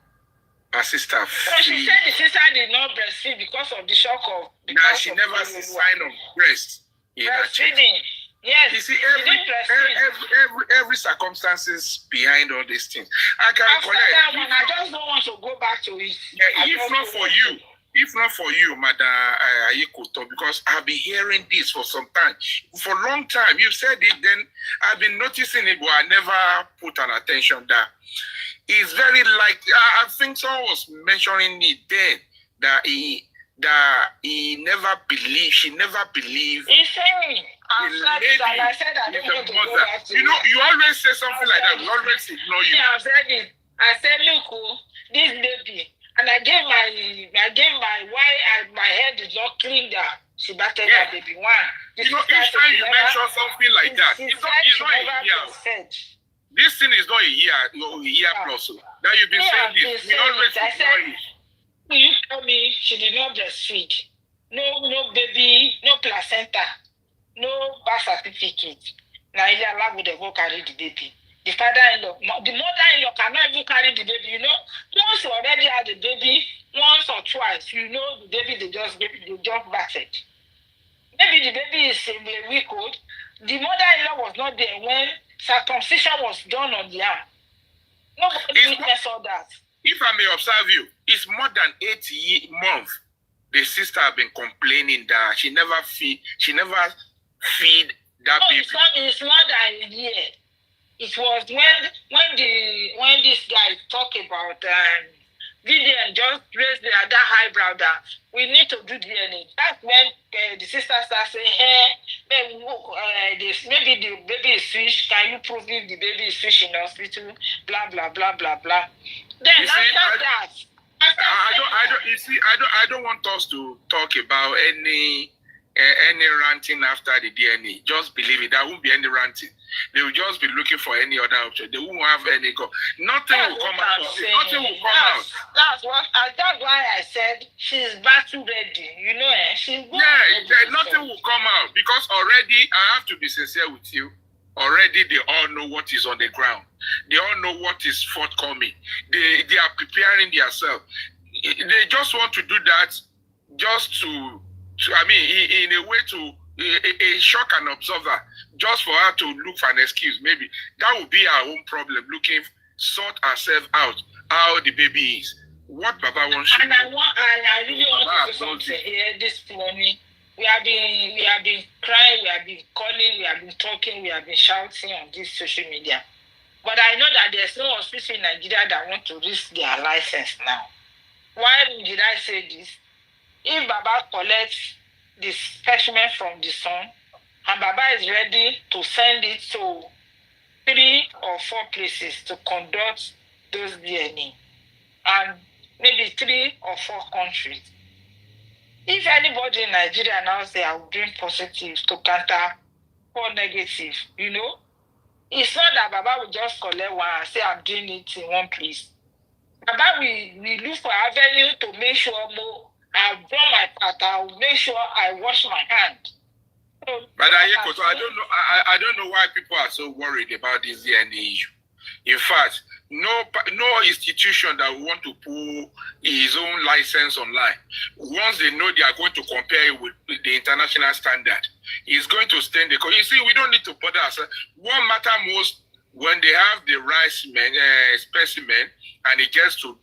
her sister So she said the sister did not breastfeed because of the shock of... That she never see sign of breast in her chest. Yes. You see, every circumstances behind all these things. I can After recollect. that one, I just don't want to go back to it. Yeah, if not for you, Madam Ayekoto, because I've been hearing this for some time. For a long time, you've said it, then I've been noticing it, but I never put an attention that it's very like, I think someone was mentioning it then, that he never believed, she never believed. He's saying, I said I don't want to go back to it. You know, you always say something like that, we always ignore you. Yeah, I've said it. I said, look, this baby, and I gave my head is not clean that she battered that baby. One. You know, each time you mention something like that, it's not a year. This thing is not a year plus. Now you've been saying this. We always ignore it. You tell me she did not breastfeed. No baby, no placenta, no birth certificate. Now you allow me to go carry the baby. The father-in-law, the mother-in-law cannot even carry the baby. You know, once you already had the baby, once or twice, you know the baby they just birthed. Maybe the baby is a week old. The mother-in-law was not there when circumcision was done on the arm. Nobody witnessed all that. If I may observe you, it's more than 8 months the sister have been complaining that she never feed that baby. It's more than a year. It was when this guy talk about Vivian just raised the other eyebrow that we need to do DNA. That's when the sister starts saying, hey, maybe the baby is fish. Can you prove if the baby is fish in the hospital? Blah blah blah blah blah. Then I don't want us to talk about any ranting after the DNA. Just believe it. There won't be any ranting. They will just be looking for any other option. They won't have any go. Nothing will come out. Nothing will come out. That's why I said she's battle ready. You know, she's nothing will come out because already I have to be sincere with you. Already they all know what is on the ground. They all know what is forthcoming. They are preparing themselves. They just want to do that just in a way to a shock and observer, just for her to look for an excuse. Maybe that would be our own problem, sort ourselves out how the baby is. What Baba wants to do. I really want to do something here this morning. We have been crying, we have been calling, we have been talking, we have been shouting on this social media. But I know that there's no hospital in Nigeria that want to risk their license now. Why did I say this? If Baba collects the specimen from the son, and Baba is ready to send it to 3 or 4 places to conduct those DNA, and maybe 3 or 4 countries. If anybody in Nigeria now say I will bring positive to counter or negative, it's not that Baba will just collect one and say I'm doing it in one place. Baba we look for avenue to make sure I've done my part. I'll make sure I wash my hand. But I don't know why people are so worried about this DNA issue. In fact, no institution that will want to pull his own license online, once they know they are going to compare it with the international standard, is going to stand the course. You see, we don't need to bother ourselves. What matters most when they have the right specimen and it gets to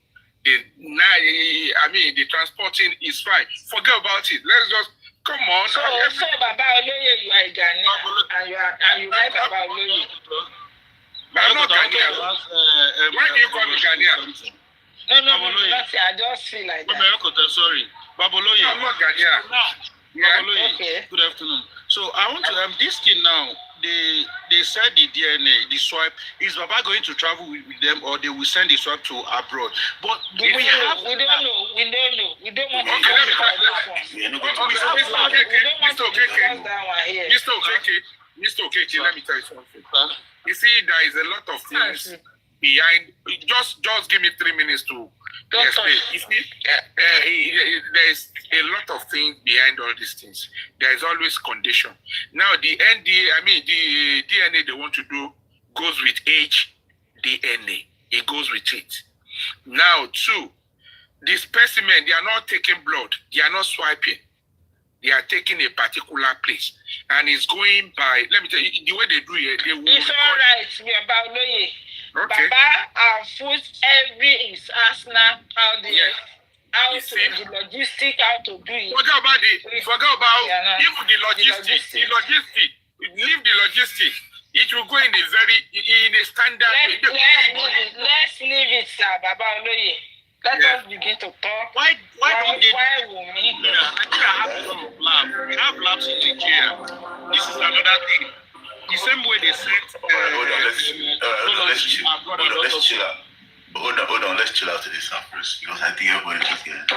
the transporting is fine. Forget about it. Let's just come on. So Baba Oloye, you are a Ghanaian, and you like Baba Oloye. I'm not Ghanaian. Why do you call me Ghanaian? No, I just feel like that. Sorry, Baba Oloye. I'm not Ghanaian. Babaloye, Okay. Good afternoon. So I want to this thing now. They said the DNA, the swab. Is Baba going to travel with them, or they will send the swab to abroad? But we don't know. We don't want to Mr. Okeke, let me tell you something. You see, there is a lot of things behind. Just give me 3 minutes to explain. You see, there is a lot of things behind all these things. There is always condition. Now, the DNA they want to do goes with age DNA. It goes with it. Now, 2, the specimen, they are not taking blood. They are not swiping. They are taking a particular place. And it's going by, let me tell you, the way they do it, they will... It's all right, Baba Oloye. Okay. Baba put every his arsenal out there. Yes. How to the logistic, how to do it. Forget about even the logistics. Leave the logistics. It will go in a standard way. Let's leave it, sir, Baba Oloye. Let us begin to talk. Why don't they? Why Wunmi? Nigeria have some labs. We have labs in Nigeria. This is another thing. The same way they said. Let's chill out. Hold on, let's chill out to this first, because I think everybody just getting.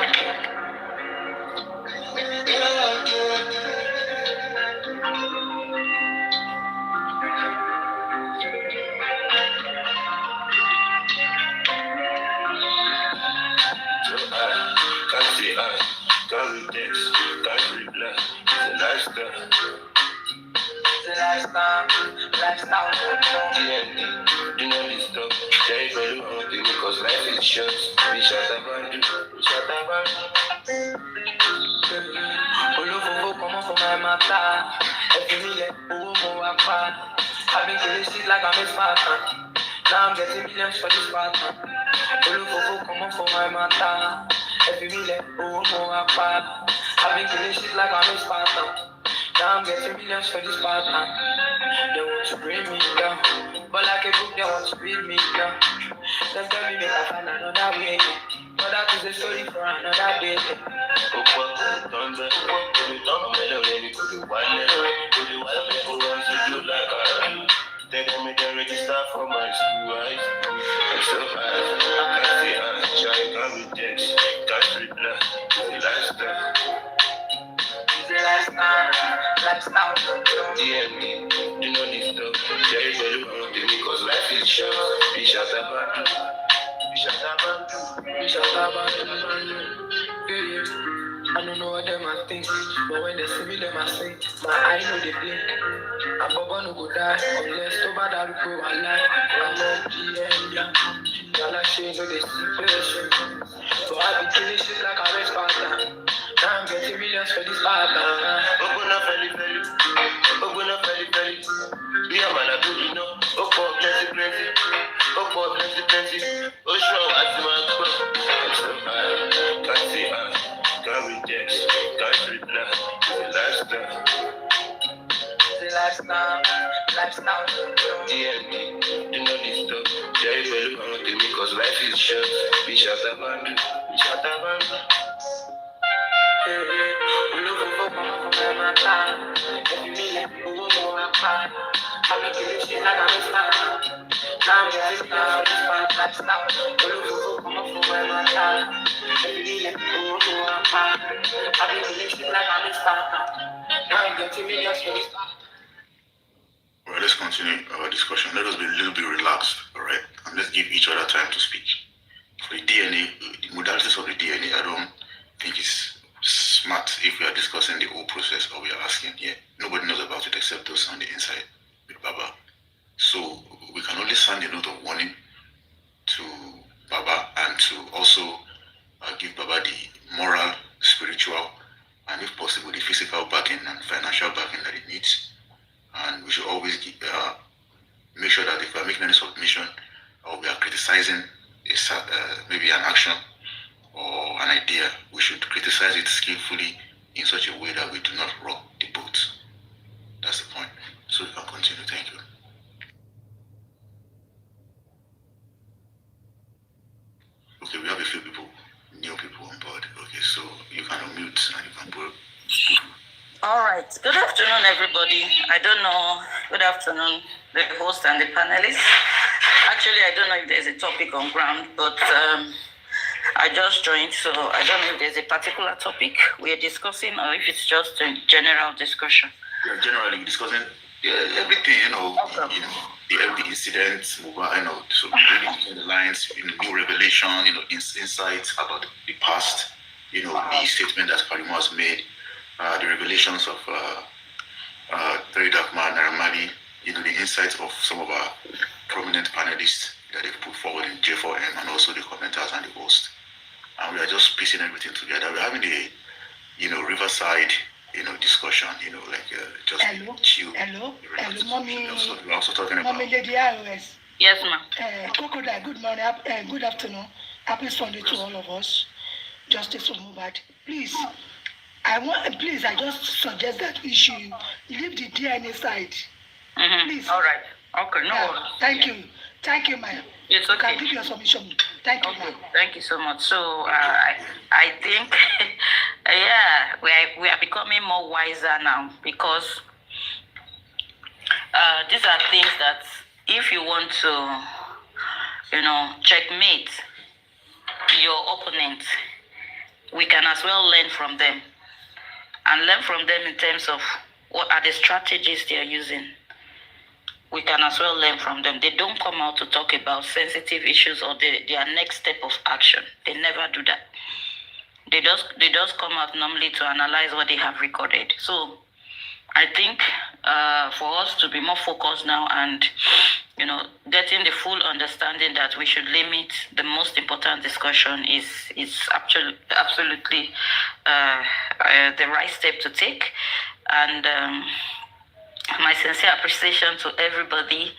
Lifestyle, do not be stuck. Tell you because life is short. Be short about you. Come for my matter. Every million, I've been killing shit like I'm a partner. Now I'm getting millions for this partner. Come for my matter. If you like, oh, more apart. I've been killing shit like I'm a Spartan. Now I'm getting millions for this partner. They want to bring me down, but like a book, they want to read me down. Them tell me make I find another way, but that is a story for another day. They got me there register for my school eyes. I'm so high, I can't see her. Try got me text, can't reply. The lifestyle. Lifestyle. DM do not disturb. Very value on me because life is short. Be shut up, be shut up, be shut up. I don't know what them are think, but when they see me, them are say, my eye know they blink. I'm gonna go die unless to bad I go alive. I'm not DM, y'all like shit, so they see patient. So I be killing shit like I'm a Spartan. Now I'm getting millions for this partner. Open up, belly. Open up, belly. Be a man, I do you know. Open up, plenty. Open up, plenty. Oh, sure, I see my cup. I'm so high, can't see her. Can't reject, can't reply. The lifestyle. DM do not disturb. Very value on me because life is short. Be shut up. Hey, looking for my time. If you need it, we'll go on time. I'm making shit like I'm a star. Now I'm getting this lifestyle. Looking for my time. If you need it, we'll go on time. I'm making shit like I'm a star. Now I'm getting millions for this. All right, let's continue our discussion. Let us be a little bit relaxed, all right? And let's give each other time to speak. For the DNA, the modalities of the DNA, I don't think it's smart if we are discussing the whole process or we are asking here. Nobody knows about it except those on the inside with Baba. So we can only send a note of warning to Baba and to also give Baba the moral, spiritual, and if possible, the physical backing and financial backing that it needs. And we should always make sure that if we are making any submission or we are criticizing maybe an action or an idea, we should criticize it skillfully in such a way that we do not rock the boat. That's the point. So you can continue. Thank you. Okay, we have a few people, new people on board. Okay, so you can unmute and you can put. All right. Good afternoon, everybody. I don't know. Good afternoon, the host and the panelists. Actually, I don't know if there's a topic on ground, but I just joined, so I don't know if there's a particular topic we're discussing or if it's just a general discussion. Yeah, generally discussing everything, okay. The every incident, so reading between the lines, new revelation, insights about the past, the statement that Karimo has made. The revelations of Very Dark Man, Naramali, the insights of some of our prominent panelists that they've put forward in J4M and also the commenters and the host. And we are just piecing everything together. We're having a riverside, discussion, just hello, chill. Hello, mommy. We're also talking about Mommy Lady IOS. Yes, ma'am. Crocodile, good morning, good afternoon. Happy Sunday to all of us. Justice for Mubad. Please. I just suggest that we should leave the DNA side. Mm-hmm. Please. All right. Okay, no worries. Thank you, ma'am. It's okay. You can give your submission. Thank you, ma'am. Thank you so much. So I think, we are becoming more wiser now because these are things that if you want to, checkmate your opponent, we can as well learn from them. And learn from them in terms of what are the strategies they are using. We can as well learn from them. They don't come out to talk about sensitive issues or their next step of action. They never do that. They just come out normally to analyze what they have recorded. So I think for us to be more focused now and getting the full understanding that we should limit the most important discussion is absolutely the right step to take. And my sincere appreciation to everybody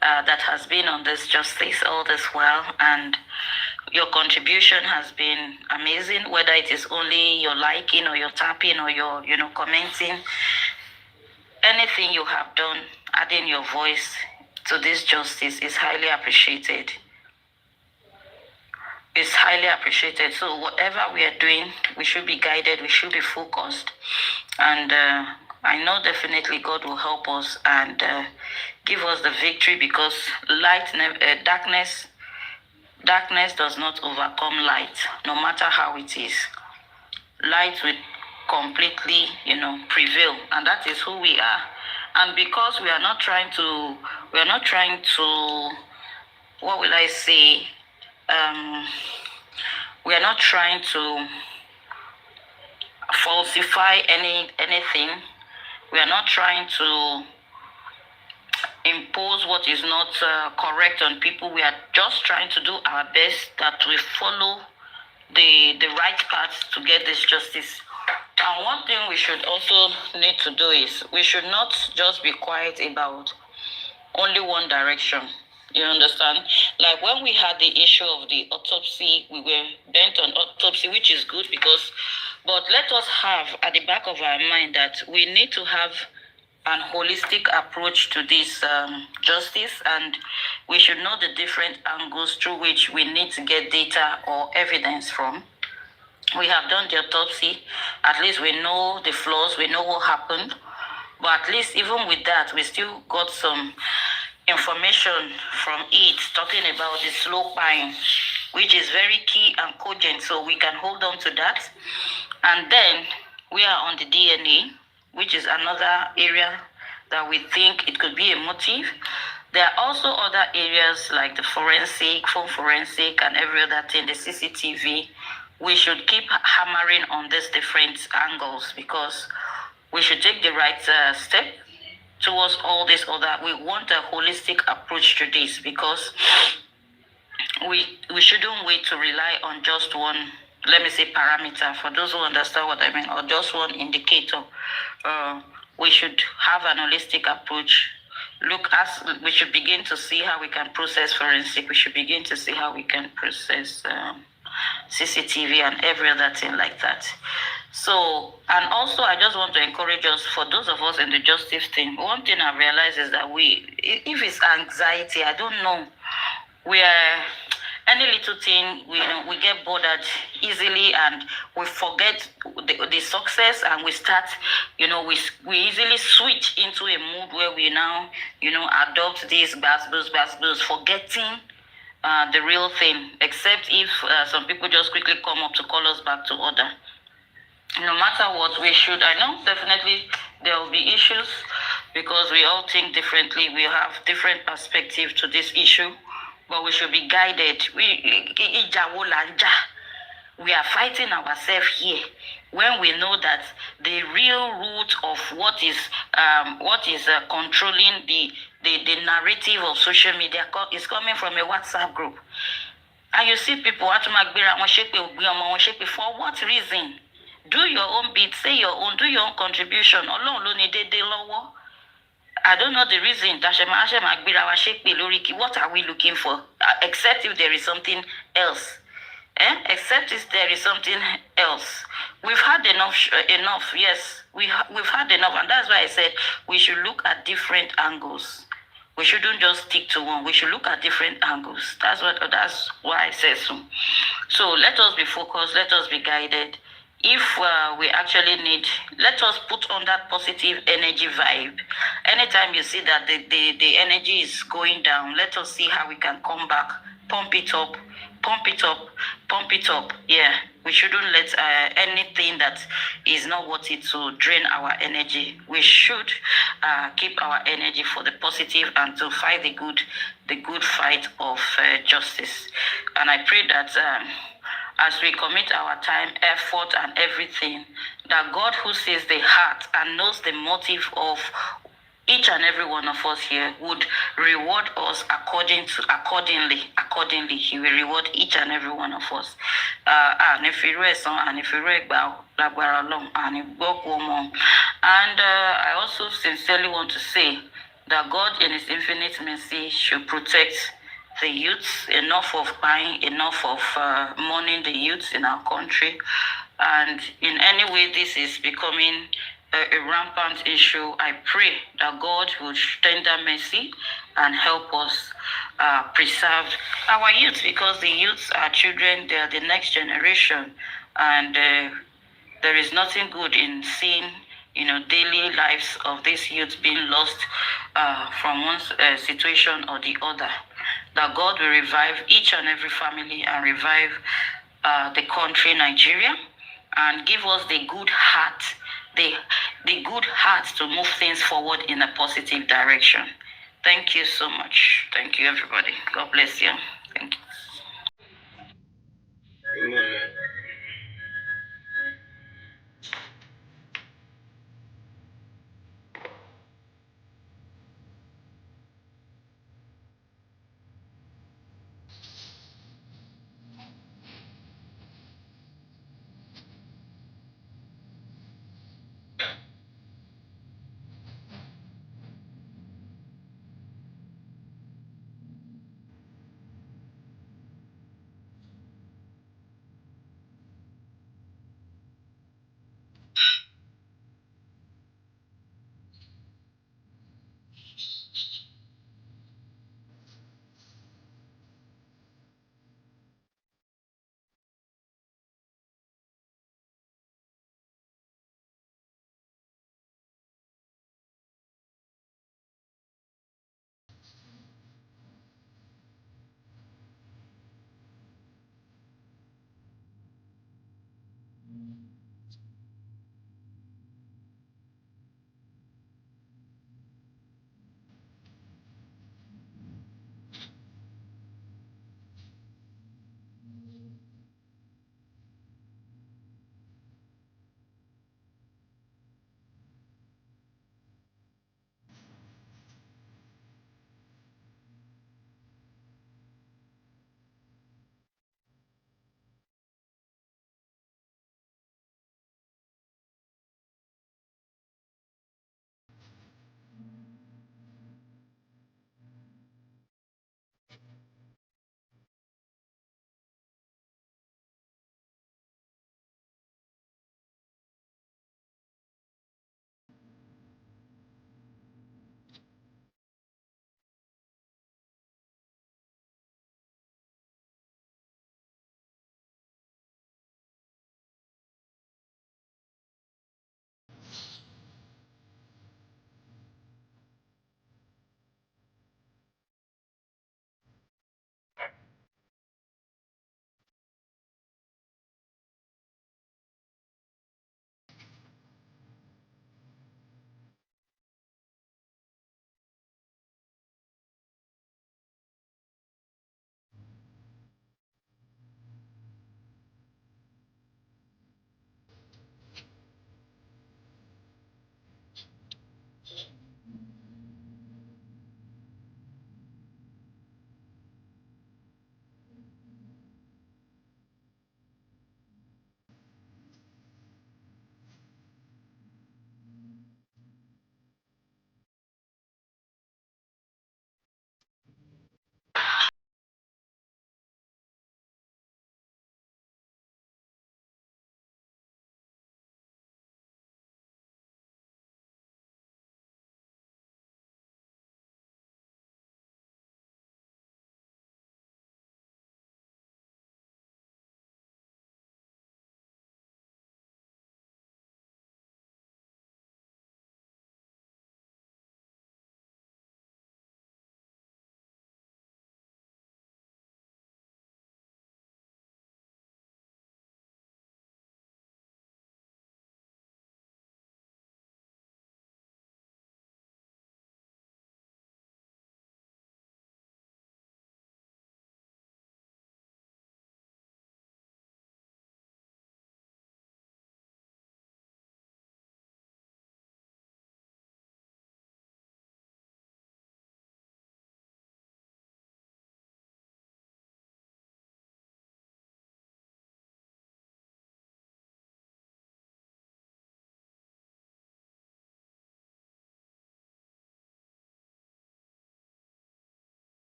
that has been on this justice all this while. And Your contribution has been amazing, whether it is only your liking or your tapping or your, commenting. Anything you have done, adding your voice to this justice is highly appreciated. It's highly appreciated. So whatever we are doing, we should be guided, we should be focused. And I know definitely God will help us and give us the victory, because darkness does not overcome light, no matter how it is. Light will completely, prevail, and that is who we are. And because we are not trying to, what will I say? We are not trying to falsify anything. We are not trying to impose what is not correct on people. We are just trying to do our best that we follow the right path to get this justice. And one thing we should also need to do is we should not just be quiet about only one direction. You understand? Like when we had the issue of the autopsy, we were bent on autopsy, which is good but let us have at the back of our mind that we need to have an holistic approach to this justice, and we should know the different angles through which we need to get data or evidence from. We have done the autopsy. At least we know the flaws, we know what happened. But at least even with that, we still got some information from it talking about the slow pine, which is very key and cogent, so we can hold on to that. And then we are on the DNA, which is another area that we think it could be a motive. There are also other areas like the forensic, phone forensic, and every other thing, the CCTV. We should keep hammering on these different angles, because we should take the right step towards all this other. We want a holistic approach to this, because we shouldn't wait to rely on just one, let me say, parameter, for those who understand what I mean, or just one indicator. We should have an holistic approach. We should begin to see how we can process forensic. We should begin to see how we can process CCTV and every other thing like that. So, and also I just want to encourage us, for those of us in the justice team, one thing I realize is that if it's anxiety, I don't know, any little thing, we get bothered easily, and we forget the success, and we start, we easily switch into a mood where we now, adopt these buzz, forgetting the real thing, except if some people just quickly come up to call us back to order. No matter what, we should, I know definitely there will be issues, because we all think differently. We have different perspectives to this issue, but we should be guided. We are fighting ourselves here when we know that the real root of what is controlling the narrative of social media is coming from a WhatsApp group. And you see people, for what reason? Do your own bit, say your own, do your own contribution. I don't know the reason. What are we looking for? Except if there is something else. Except if there is something else. We've had enough, yes. We've had enough, and that's why I said we should look at different angles. We shouldn't just stick to one. We should look at different angles. That's why I said so. So let us be focused. Let us be guided. If we actually need, let us put on that positive energy vibe. Anytime you see that the energy is going down, let us see how we can come back, pump it up. Yeah, we shouldn't let anything that is not worth it to drain our energy. We should keep our energy for the positive and to fight the good fight of justice. And I pray that as we commit our time, effort, and everything, that God, who sees the heart and knows the motive of each and every one of us here, would reward us accordingly. He will reward each and every one of us. And if we rest and if we rest about and I also sincerely want to say that God, in His infinite mercy, should protect the youths, enough of buying, enough of mourning the youths in our country. And in any way this is becoming a rampant issue, I pray that God will tender mercy and help us preserve our youth, because the youths are children, they are the next generation. And there is nothing good in seeing, daily lives of these youth being lost from one situation or the other. That God will revive each and every family and revive the country, Nigeria, and give us the good heart, the good heart to move things forward in a positive direction. Thank you so much. Thank you, everybody. God bless you. Thank you.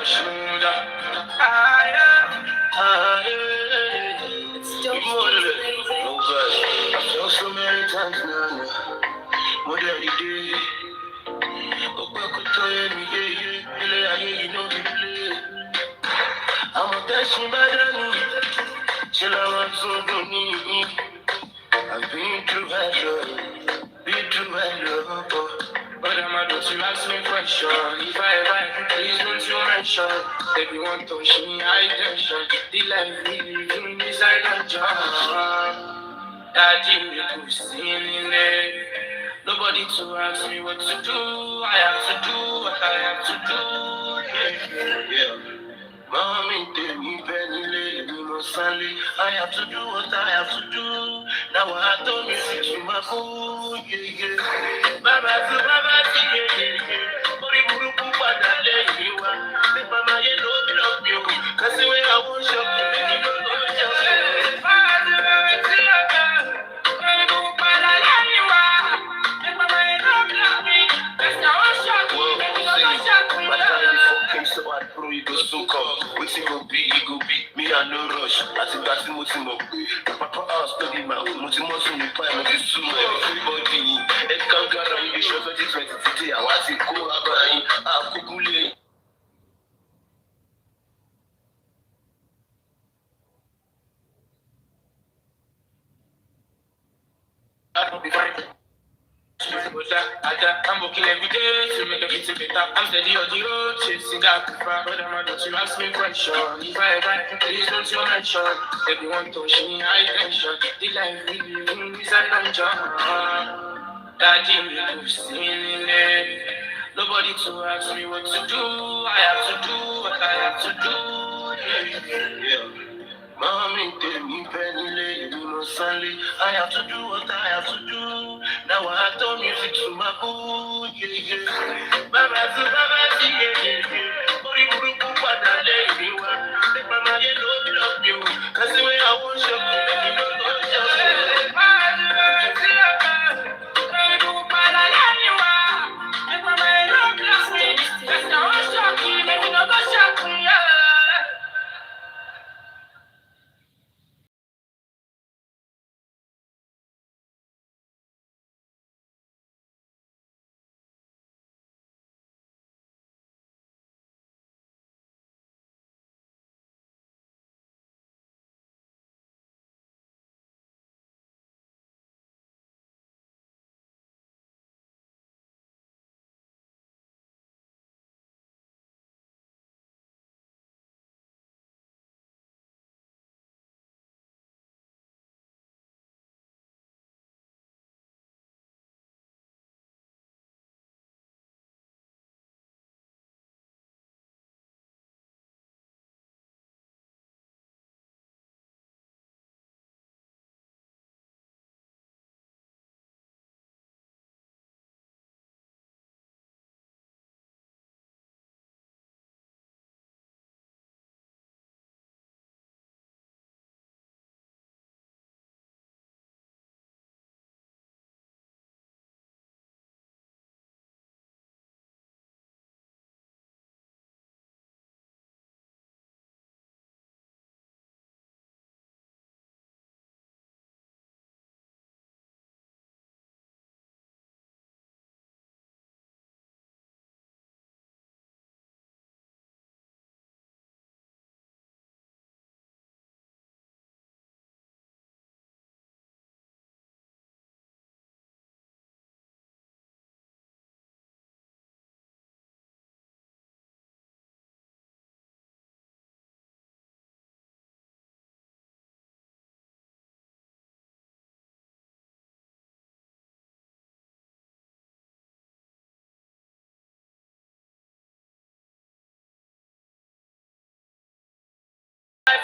shoulder. No bad. I felt so many times now. More than the day. You know the play. I'm a dashing bad. Chill out, so don't need. I've been through hell, but I'm not to ask me question. If I ever, please don't you mention. Everyone touch me, high tension. The life we live inside a jar. Daddy, we could see in there. Nobody to ask me what to do. I have to do what I have to do. Yeah. Mommy, tell me, Penny, lady, Sally. I have to do what I have to do. Now I don't miss you, my food. Baba, Mori Buruku, Padale, you are. Mama, you don't love you. Cause the way I won't shop, you don't know. So I pro you go so come. Waiting go be, it go be. Me I no rush. I think that's the most important. Papa I study my most important plan of this everybody. It can't go around the show 2020 today. I want to go about I Google. I'll be fine. I'm working every day to make everything better. I'm steady on the road, chasing that prefer. But I'm not to ask me question. If I ever, please don't you mention. Everyone touch me, high tension. The life we live inside dungeon. Daddy, we could see in there. Nobody to ask me what to do. I have to do what I have to do. Yeah. Mommy, tell me, Penny, lady, Sally. I have to do what I have to do. Now I have done music to my boo. Baba, Mori Buruku, Padale, you are. Mama, you don't love you. Cause the way I want you, you don't know yourself.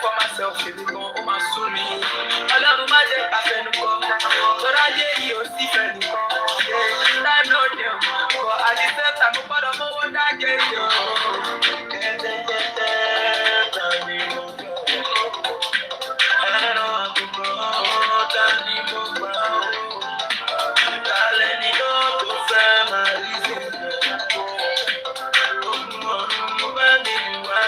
For myself, she be gon' my soul. Ọlọ́run má jẹ́ ká fẹnu kọ. Tọ́lá dé yìí ò sí fẹ́ nìkan. Time no dey o. But at the same time, mo gbọ́dọ̀ mówó dájẹ́ yìí o. Tẹ́tẹ́tẹ́tẹ́ tani mo gbọ́. Ẹ̀rọ àkùkọ tani mo gbà o. Kálẹ̀ ni ó tó fẹ́ máa rí sí i. Ogun ọ̀run bá mi wá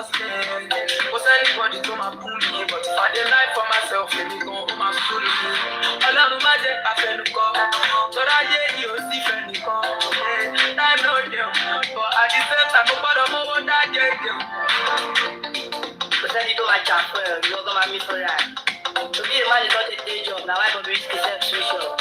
understand. Was anybody to my pony, but if I did life for myself, let me go home and school me. All of my day, I feel no call. So that day, you see, friendly call. Time no deal, but at the same time, I'm about to move on that day. Was any to my chapel, you're gonna miss for that. To be a man is not a day job, now I'm going to reach the self-social.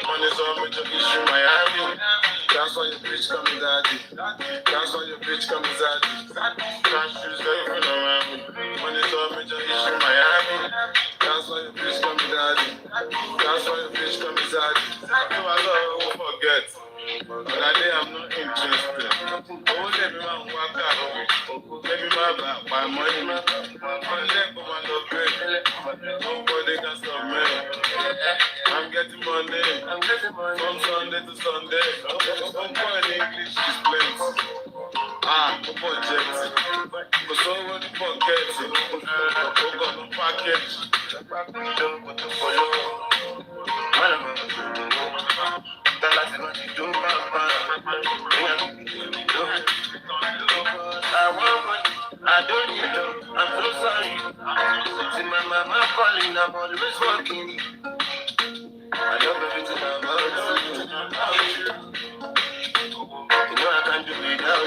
Money's on me to issue Miami. That's why your bitch coming daddy. That's why your bitch coming daddy. Cash is going around me. Money's on me to issue Miami. That's why your bitch coming daddy. That's why your bitch coming daddy. No, I don't forget. But that day I'm not interested. Oh, let me man walk out. Let me man my money. My leg for my love, baby. Nobody can stop me. I'm getting money. From Sunday to Sunday. One point English is plenty. Budget. But so when you forget it, we're gonna package. Don't put the follow. I don't need them. I'm so sorry. See my mama calling, I'm always working. I love everything about you. You know I can't do without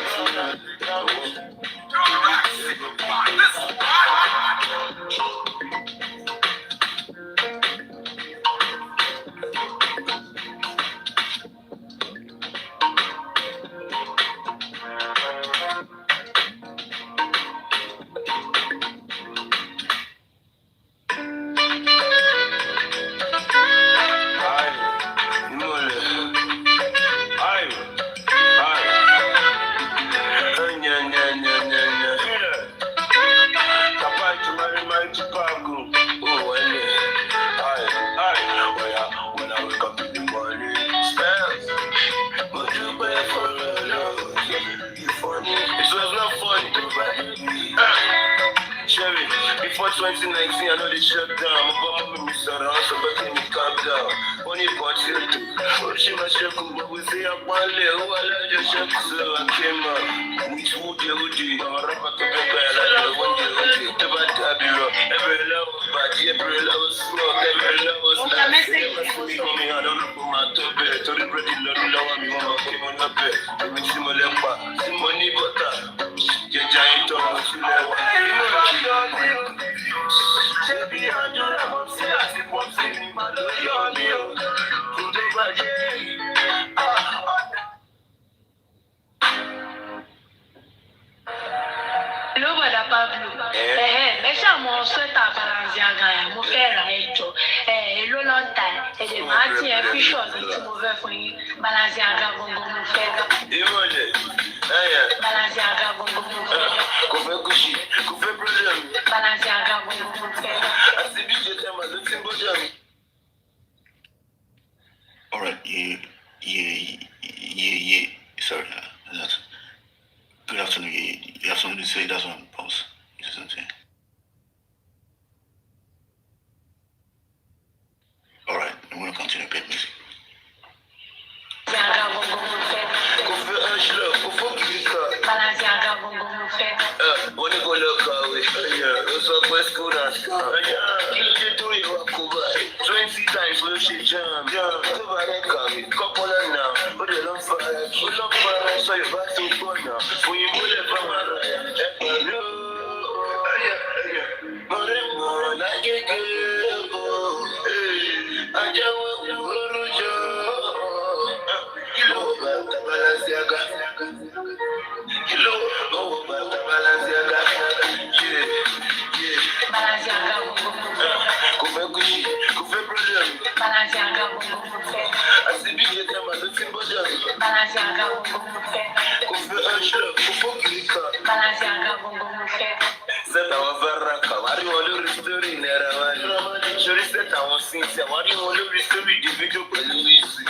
you. before 2019, I know they shut down. Omowummi surround, so but can you calm down? When you want to do, she must check what we say up one little, who I love your shop, so I came up. Which would you, or rubber to be bad, I don't want you, never tabby, every love, but every love smoke, every love was not. I don't know for my top, to the pretty little low, I'm on up there. I'm in Simolemba, Simoni Butter, your giant dog, Hello, Bada Pablo. Ẹ ṣàmọ sweater Balenciaga yẹn mo fẹ́ ra ẹjọ́ èló ló ń ta ẹ̀dẹ̀ máa tí ẹ fíṣọ̀ ní tí mo fẹ́ fún yín Balenciaga gbọ̀ngàn mo fẹ́ rà. Balenciaga gbọ̀ngàn mo fẹ́ rà. Kò fẹ́ Gucci, kò fẹ́ problem. Balenciaga gbọ̀ngàn mo fẹ́ rà. Àti bí jẹ́ tẹ́ màá ló ti ń bọ́jà mi. All right, sorry, that's good afternoon. You have something to say? That's on pause. Is something? All right, I'm going to continue playing music. Balenciaga gbọ̀ngàn mo fẹ́ rà. Kò fẹ́ Angela, kò fẹ́ Kìrìkà. Balenciaga gbọ̀ngàn mo fẹ́ rà. Wọ́n ní kò lọ kàwé. Ó sọ pé school náà kà. Kí ló dé tó ìwà kó báyìí? 20 times ló ṣe jam. Tó bá rẹ̀ kàwé, kọ́pọ́lá náà. Ó dẹ̀ ló ń fara kí. Ó lọ fara sọ Yorùbá tó gbọ́ náà. Òyìnbó lè bá wọn rà ẹ̀ pẹ̀lú. Mọ̀rẹ́ lágége o. Ajáwé kúrú jọ. Kí ló bá Balenciaga? Kí ló bá Balenciaga? Balenciaga gbọ̀ngàn mo fẹ́ rà. Kò fẹ́ Gucci, kò fẹ́ problem. Balenciaga gbọ̀ngàn mo fẹ́ rà. Àti bí jẹ́ tẹ́ màá ló ti ń bọ́jà mi. Balenciaga gbọ̀ngàn mo fẹ́ rà. Kò fẹ́ Angela, kò fẹ́ Kìrìkà. Balenciaga gbọ̀ngàn mo fẹ́ rà. Set àwọn fẹ́ra kà, wá rí wọn lórí sítórì náírà wáyé. Sori set àwọn sínsẹ̀, wá rí wọn lórí sítórì ìdívídò pẹ̀lú ìsì.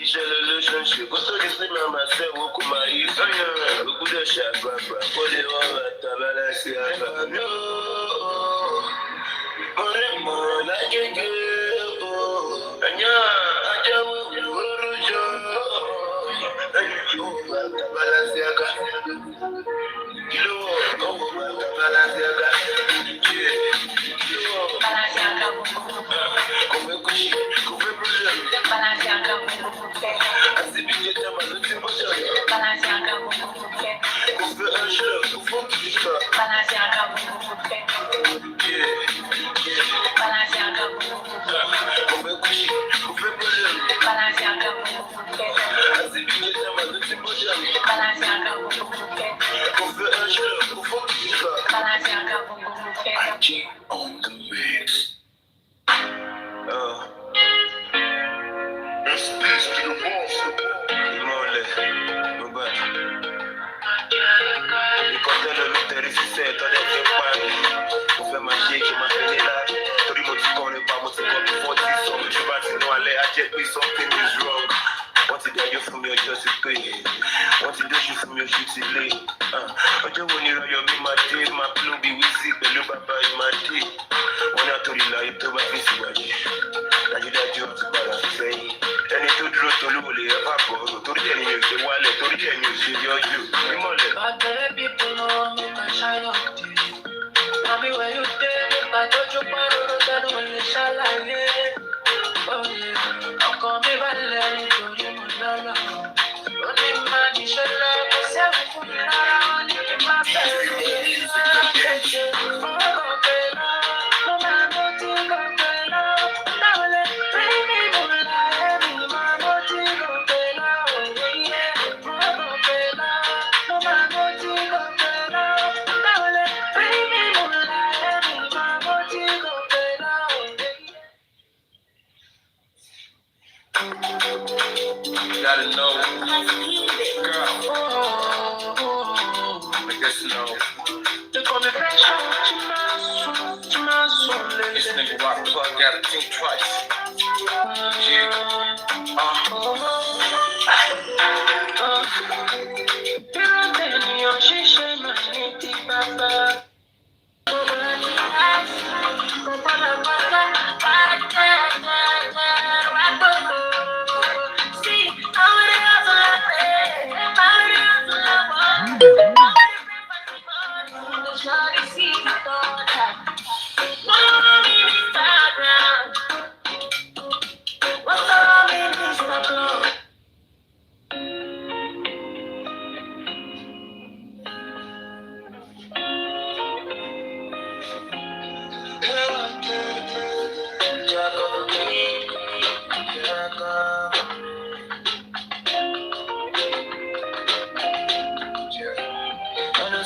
Ìṣẹ̀lẹ̀ lóṣooṣù, kó tó di sí màmá sẹ́wọ́ kò máa yí. Ó gbúdọ̀ ṣàgbàgbà, kó lè wọ́n bàtà Balenciaga. Mọ̀rẹ́ lágége o. Ẹ̀yà ajáwé kúrú jọ. Bàtà Balenciaga. Kí ló wọ̀? Bàtà Balenciaga. Balenciaga gbọ̀ngàn mo fẹ́ rà. Kò fẹ́ Gucci, kò fẹ́ problem. Balenciaga gbọ̀ngàn mo fẹ́ rà. Àti bí jẹ́ tẹ́ màá ló ti ń bọ́jà mi. Balenciaga gbọ̀ngàn mo fẹ́ rà. Kò fẹ́ Angela, kò fẹ́ Kìrìkà. Balenciaga gbọ̀ngàn mo fẹ́ rà. Balenciaga gbọ̀ngàn mo fẹ́ rà. Kò fẹ́ Gucci, kò fẹ́ problem. Balenciaga gbọ̀ngàn mo fẹ́ rà. Àti bí jẹ́ tẹ́ màá ló ti ń bọ́jà mi. Balenciaga gbọ̀ngàn mo fẹ́ rà. Kò fẹ́ Angela, kò fẹ́ Kìrìkà. Balenciaga gbọ̀ngàn mo fẹ́ rà. On the mix. Rest in peace to the boss. Ìmọ̀lẹ̀, Mohbad. Ìkọ́tẹ́ lómi tẹ̀rí sísẹ́ tọ́lẹ̀ fi ń pa mí. Mo fẹ́ máa ṣe kí n máa fi nílá. Torí mo ti kọrin pa, mo ti kọ́ bí 40 song. Ojú bá ti nú alẹ́, á jẹ́ pé something is wrong. Wọ́n ti dájọ́ fún mi ọjọ́ ti pé. Wọ́n ti dójú fún mi oṣù ti lé. Ọjọ́ wo ni ìrọ̀yọ̀ mi máa dé? Máa pín bí wíìsì pẹ̀lú bàbá yìí máa dé. Wọ́n ní àtòrí láyé tó bá fi síwájú. Dájúdájú wọ́n ti padà sẹ́yìn. Ẹni tó dúró tolúwo lè ẹ bá gbọ́rọ̀. Torí ẹ̀ ni mi ò ṣe wálẹ̀, torí ẹ̀ mi ò ṣe yọjú. Ìmọ̀lẹ̀. Bad people know me, my shine up day. Mommy, where you dey? Bàtọ́jú pàrọ̀ tẹ́lẹ̀ ò lè ṣàlàyé. Ọkàn mi balẹ̀ nítorí mo lọ́lọ́. Ó ní máa ní ṣọlá, kò sẹ́wọ̀n fún mi rárá. Wọ́n ní kí n má bẹ̀rù pé máa tẹ̀sẹ̀. Wọ́n kàn pé náà, mo máa mú tí kò pé náà. Báwo lè rí mi mú láyé mi? Máa mú tí kò pé náà. Òye yẹ, wọ́n kàn pé náà, mo máa mú tí kò pé náà. Báwo lè rí mi mú láyé mi? Máa mú tí kò pé náà. Òye yẹ. Gotta know. Girl. I guess you know. They call me fresh out, This nigga rock plug, gotta think twice. Yeah. You're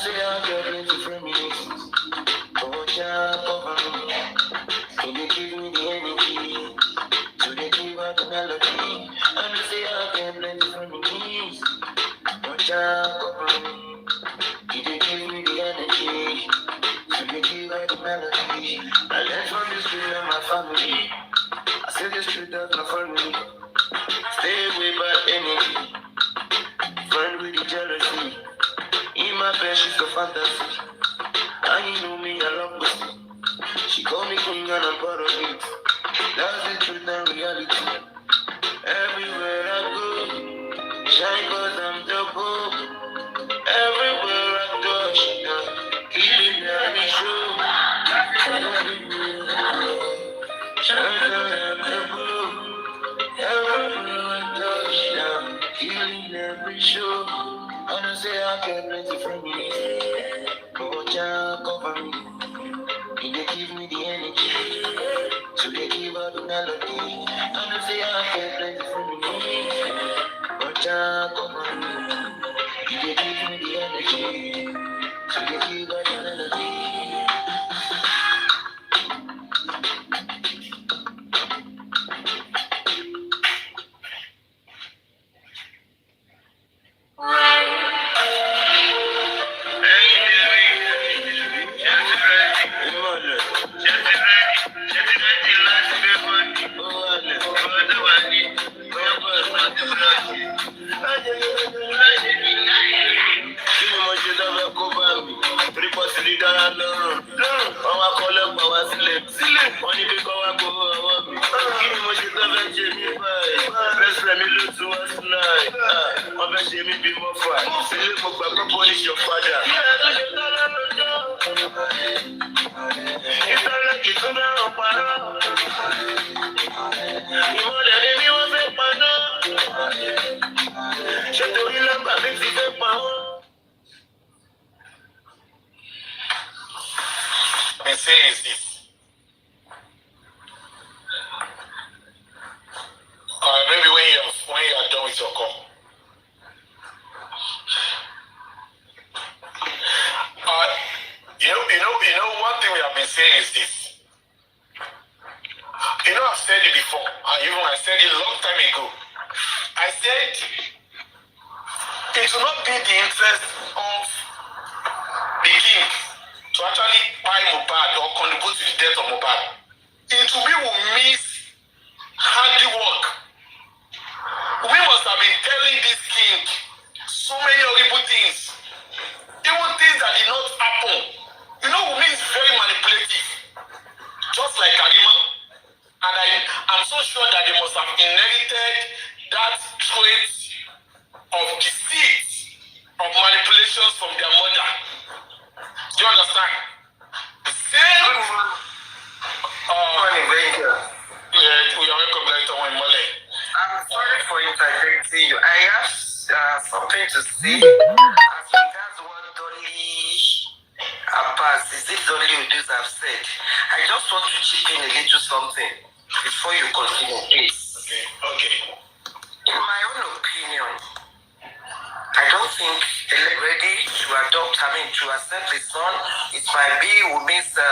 say I get plenty feminists. Oh, yeah, cover me. So they give me the energy. So they give out the melody. And say I get plenty feminists. Oh, yeah, cover me. So they give me the energy. So they give out the melody. I learned from the street of my family. I say the street of my family. Stay away bad energy. Friend with the jealousy. In my bed, she's a fantasy. And you know me, I love pussy. She call me king and I'm proud of it. That's the truth and reality. Everywhere I go, shine cause I'm the Pope. Everywhere I touch, healing every show. Shine cause I'm the Pope. Everywhere I touch, healing every show. I don't say I get plenty from me. Oh, Jah cover me. They give me the energy. So they give out the melody. I don't say I get plenty from me. Oh, Jah cover me. They give me the energy. So they give out the melody. And saying is this. Maybe when you are done with your call. One thing we have been saying is this. I've said it before, and even I said it a long time ago. I said it will not be the interest of the king to actually buy Mohbad or contribute to the death of Mohbad. It will be Wunmi's handiwork. We must have been telling this king so many horrible things, even things that did not happen. Wunmi is very manipulative, just like Karima. And I'm so sure that they must have inherited that trait of deceit, of manipulations from their mother. Do you understand? The same. We are welcome, Director Omowummi. I'm sorry for interjecting you. I have something to say as regards what Dolly Abbas, is it Dolly Udus have said. I just want to chip in a little something before you continue, please. Okay. In my own opinion, I don't think they're ready to to accept the son. It might be Wunmi's the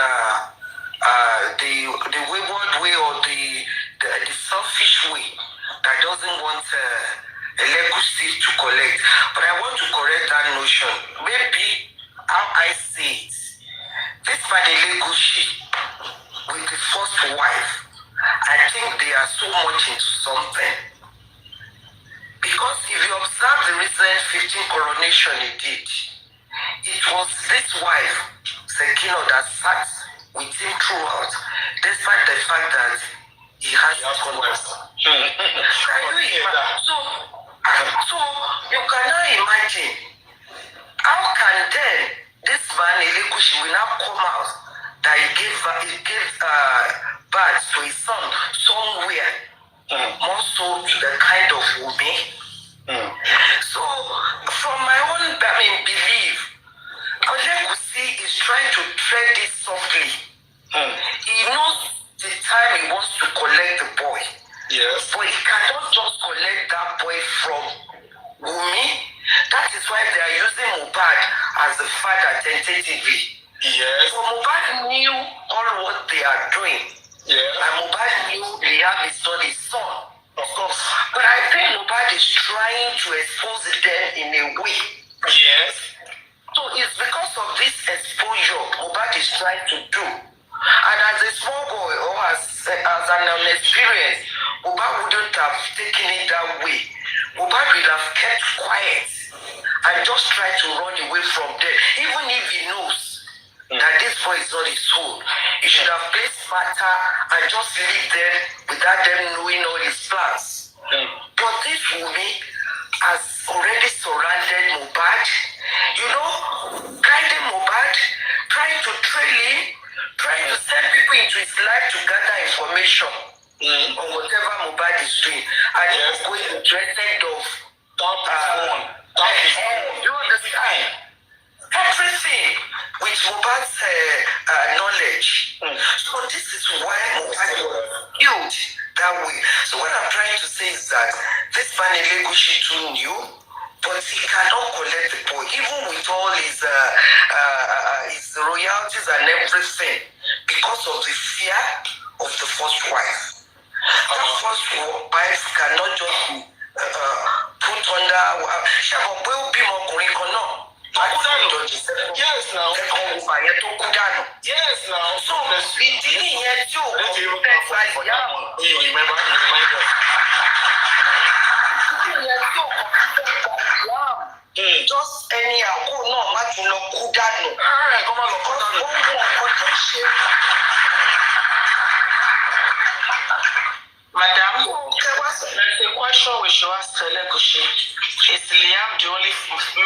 wayward way or the selfish way that doesn't want Elegushi to collect. But I want to correct that notion. Maybe how I see it, this man Elegushi with the first wife, I think they are so much into something. Because if you observe the recent 15 coronation he did, it was this wife, Sekino, that sat with him throughout, despite the fact that he has wives. So you cannot imagine how can then this man Elegushi will now come out that he gave birth to his son somewhere, more so to the kind of Wunmi. So from my own belief, Elegushi is trying to tread this softly. He knows the time he wants to collect the boy. Yes. But he cannot just collect that boy from Wunmi. That is why they are using Mohbad as a father tentatively. Yes. So Mohbad knew all what they are doing. Yes. And Mohbad knew they have his son. Of course. But I think Mohbad is trying to expose them in a way. Yes. So it's because of this exposure Mohbad is trying to do. And as a small boy or as an inexperienced, Mohbad wouldn't have taken it that way. Mohbad would have kept quiet and just tried to run away from them. Even if he knows that this boy is not his own, he should have played smarter and just leave them without them knowing all his plans. But this Wunmi has already surrounded Mohbad, guiding Mohbad, trying to trail him, trying to send people into his life to gather information on whatever Mohbad is doing. And he's going interested of you understand? Everything with Mohbad's knowledge. So this is why Mohbad was built that way. So what I'm trying to say is that this man Elegushi too knew, but he cannot collect the boy, even with all his royalties and everything, because of the fear of the first wife. That first wife cannot just be put under. Yes, now. Yes, now. So, you remember? Just anyhow, Madam, there's a question we should ask Elegushi. Is Liam the only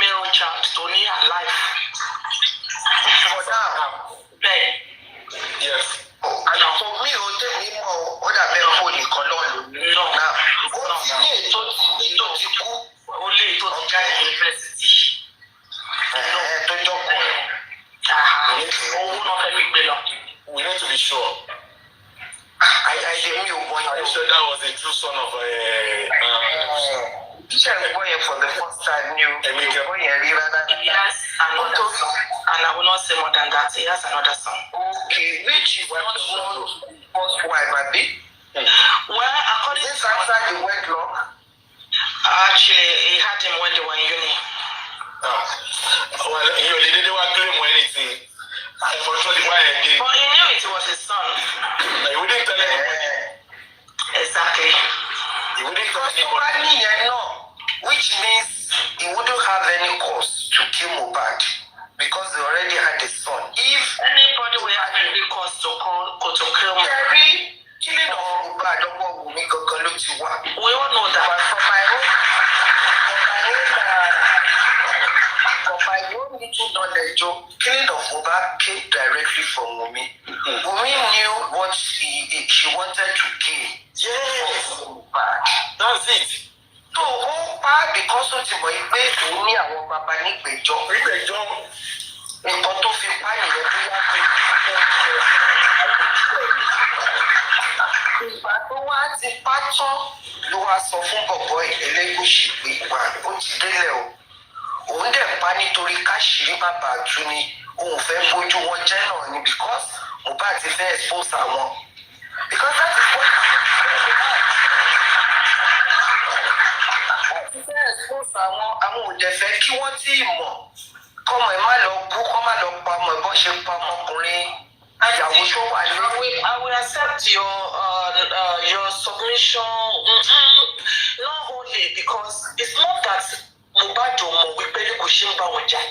male child to need her life? For now. Yes. And for me, we need to be sure. Are you sure that was a true son of for the first time new? He has another son, and I will not say more than that. He has another son. Okay, which is not first wife, Abi? Well, according to outside the wedlock. Actually, he had him when they were in uni. Well, you didn't want to claim anything. But he knew it was his son. He wouldn't tell anybody. Exactly. He wouldn't tell anybody. Which means he wouldn't have any cause to kill Mohbad because they already had a son. If anybody will have any cause to kill Mohbad, killing of Mohbad, Omowummi, we all know that. But from my own little knowledge, killing of Mohbad came directly from Wunmi. Wunmi knew what she wanted to gain. Yes. That's it. So, because of the way we ní àwọn bàbá nígbèjọ́. Nǹkan tó fi pa nìyẹn tó yá pé ìgbà tó wá ti pa tán ló wá sọ fún bọ̀bọ̀ Elegushi pé ìgbà ó ti délẹ̀ o. Òun dẹ̀ pa nítorí káṣírí bàbá àtú ni òun fẹ́ bójú wọn jẹ́ náà ni because Mohbad ti fẹ́ expose àwọn. Because that is what àwọn òde fẹ́ kí wọ́n tí ì mọ̀ kọ́mọ ẹ̀ má lọ bú kọ́ má lọ pa ọmọ ẹ̀ bọ́ ṣe pa ọmọkùnrin ìyàwó tó wà ní. I will accept your submission not only because it's not that Mohbad ò mọ̀ wípé Elegushi ń bá wọn jà.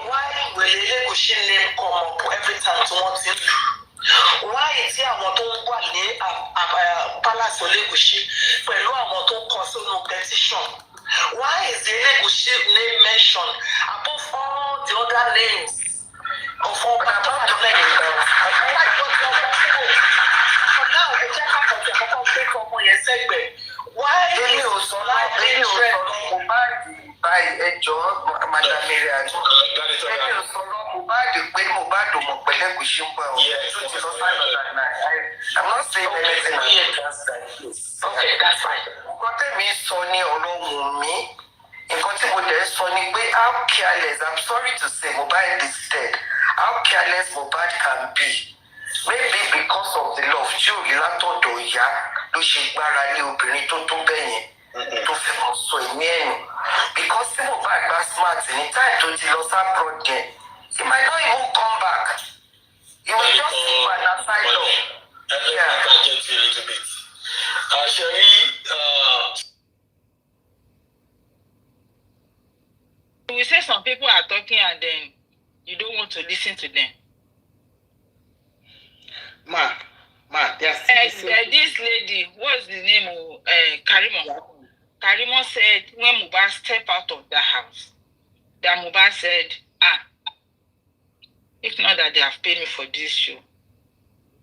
Why will Elegushi name come up every time tí wọ́n ti ń lù? Why tí àwọn tó ń wà ní palace Elegushi pẹ̀lú àwọn tó ń kọ sínú petition? Why is the Elegushi name mentioned above all the other names of all the names? Why is báyìí ẹjọ́ madam Mariam ẹni ò sọ̀rọ̀ Mohbad pé Mohbad ò mọ̀ pé Elegushi ń bọ̀ ọ́ tó ti lọ sáyọ̀ dáná I'm not saying anything against that please. Okay, that's fine. Nǹkan tẹ̀mí sọ ní ọ̀rọ̀ Wunmi nǹkan tí mo dẹ̀ sọ ni pé how careless, I'm sorry to say, Mohbad is dead, how careless Mohbad can be. Maybe because of the love, tí òye látọ̀dọ̀ ìyá ló ṣe gbára lé obìnrin tó tó bẹ́yẹn tó fẹ́ mọ̀ sọ ẹ̀mí ẹ̀yìn. Because tí Mohbad bá smart ní time tó ti lọ sábrọ̀d yẹn, he might not even come back. He will just sit for an asylum. Yeah. I can get you a little bit. Sherry, We say some people are talking and then you don't want to listen to them. This lady, what's the name of Karima? Karima said when Mohbad stepped out of the house, that Mohbad said, if not that they have paid me for this show,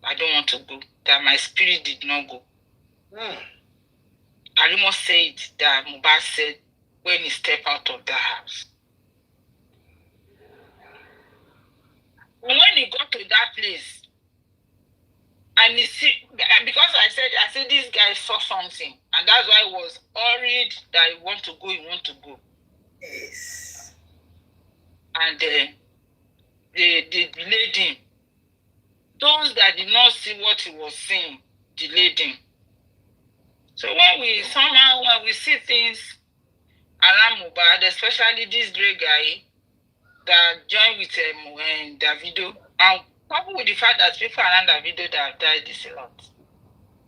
I don't want to go. That my spirit did not go. Karima said that Mohbad said when he stepped out of the house. When he got to that place, and he see, because I said this guy saw something, and that's why he was worried that he want to go. Yes. And they delayed him. Those that did not see what he was seeing delayed him. So when we see things around Mohbad, especially this Dre guy that joined with Davido, and coupled with the fact that people around Davido that have died is a lot.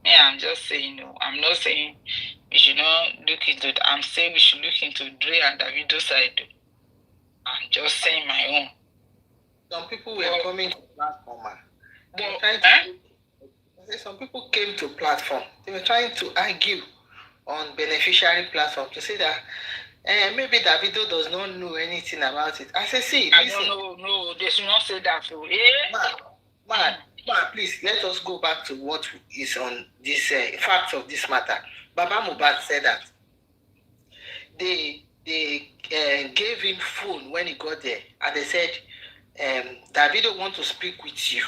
Yeah, I'm just saying, I'm not saying we should not look into it. I'm saying we should look into Dre and Davido side. I'm just saying my own. Some people were coming to platform. Some people came to platform. They were trying to argue on beneficiary platform to say that maybe Davido does not know anything about it. I said, see, listen. No, they should not say that. Man, please, let us go back to what is on this facts of this matter. Baba Mohbad said that they gave him phone when he got there, and they said, Davido want to speak with you.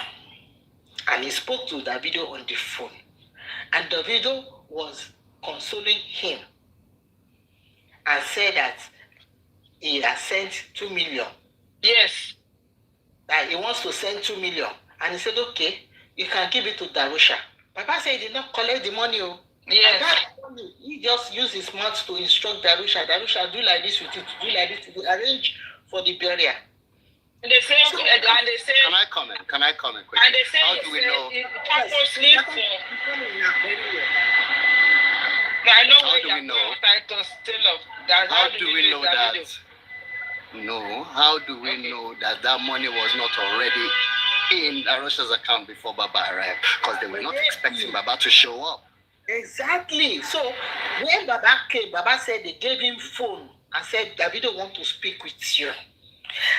And he spoke to Davido on the phone. And Davido was consoling him and said that he has sent 2 million. Yes. That he wants to send 2 million. And he said, okay, you can give it to Darusha. Papa said he did not collect the money. Yes. And that money, he just used his mouth to instruct Darusha. Darusha, do like this with it, do like this with it, arrange for the burial. And they say, Can I comment quickly? And they say, how do we know? Purposely for. I know how do we know? How do we know that? No, how do we know that money was not already in Arusha's account before Baba arrived? Because they were not expecting Baba to show up. Exactly. So when Baba came, Baba said they gave him phone and said, Davido want to speak with you.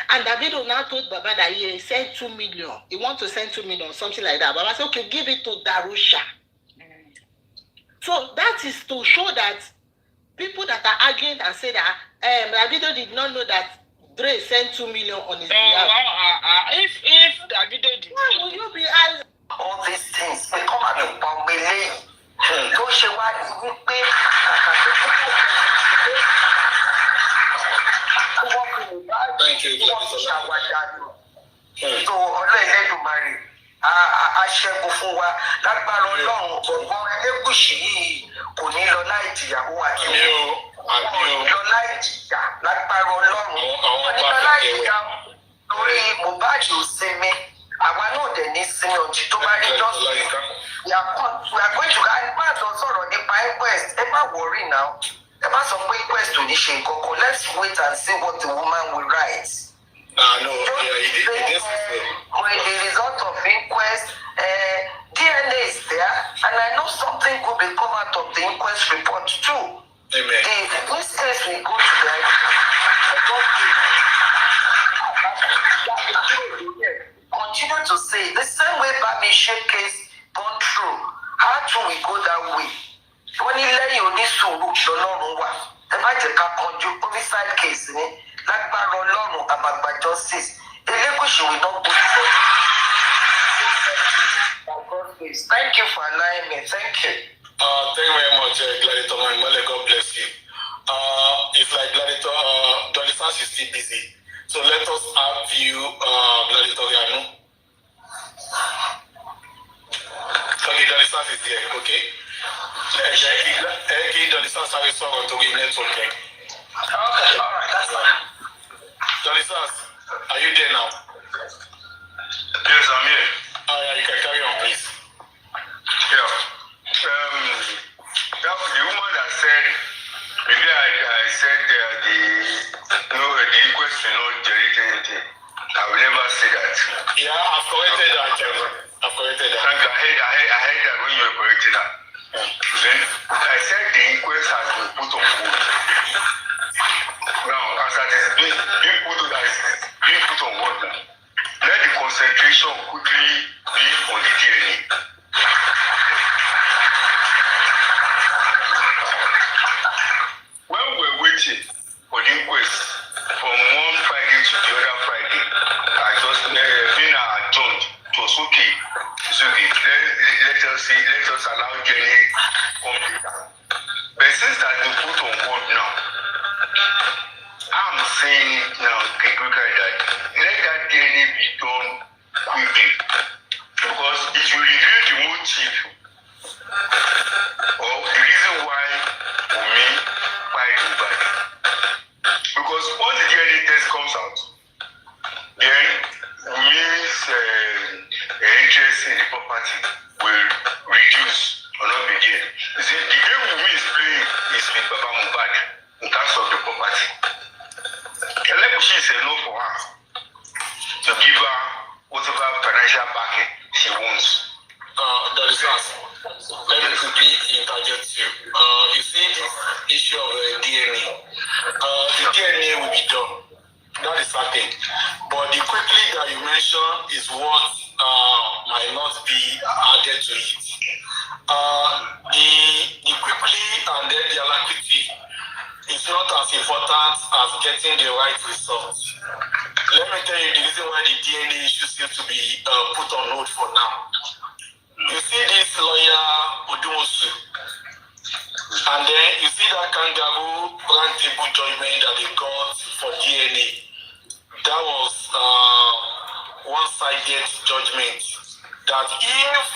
And Davido now told Baba that he sent 2 million. He wants to send 2 million, something like that. Baba said, okay, give it to Darusha. So that is to show that people that are arguing and say that Davido did not know that Dre sent 2 million on his behalf. If Davido did, why will you be as all these things? They come out of Bambele. Don't show what you pay. Thank you. So Olódùmarè aṣẹ́gun fún wa lágbára Ọlọ́run gbọ̀ngàn Elegushi yìí kò ní lọ láì jìyàwó àti òun lọ láì jìyà lágbára Ọlọ́run kò ní lọ láì jìyà lórí Mohbad ò sinmi àwa náà dẹ̀ ní sinmi ọ̀jì tó bá ní jọ́sìn we are going to má lọ sọ̀rọ̀ nípa inquest ẹ má worry now ẹ má sọ pé inquest ò ní ṣe nǹkan kan let's wait and see what the woman will write. With the result of inquest, DNA is there, and I know something could be come out of the inquest report too. Amen. This case will go to the continue to say the same way Babishe case gone through. How do we go that way? When you lay your knees to Lọ́lọ́run wà, ẹ má jẹ́ ká kánjú homicide case ni lágbára Ọlọ́run àbàgbà justice. Elegushi will not go for Thank you for allowing me. Thank you. Thank you very much, Gladiator. God bless you. It's like Gladiator, search is still busy. So let us have you, Gladiatoriano. Okay, the research is there, okay? The research is on to be network. Okay, alright, that's fine. The research, are you there now? Yes, I'm here. Yeah, you can carry on, please. Yeah. The woman that said, maybe I said the inquest will not generate anything. I will never say that. Yeah, I've corrected that. I've corrected that. Thank you. I heard that when you were correcting that. Then I said the inquest has been put on hold. Now, as that is being put on hold now, let the concentration quickly be on the DNA. When we're waiting for the inquest from one Friday to the other Friday, I just been adjourned. It was okay. It's okay. Let us allow DNA come later. But since that they put on hold now, I'm saying it now, that let that DNA be done quickly. Because it will reveal the motive or the reason why Omowummi fight over it. Because once the DNA test comes out, then Omowummi's interest in the property will reduce or not be there. You see, the game Omowummi is playing is with Baba Mohbad in terms of the property. Elegushi is enough for her to give her whatever financial backing she wants. That is us. Let me quickly interject you. You see this issue of DNA. The DNA will be done. That is certain. But the quickly that you mentioned is what might not be added to it. The quickly and then the alacrity is not as important as getting the right result. Let me tell you the reason why the DNA issue seems to be put on hold for now. You see this lawyer Odumosu, and then you see that kangaroo roundtable judgment that they got for DNA. That was one-sided judgment. That if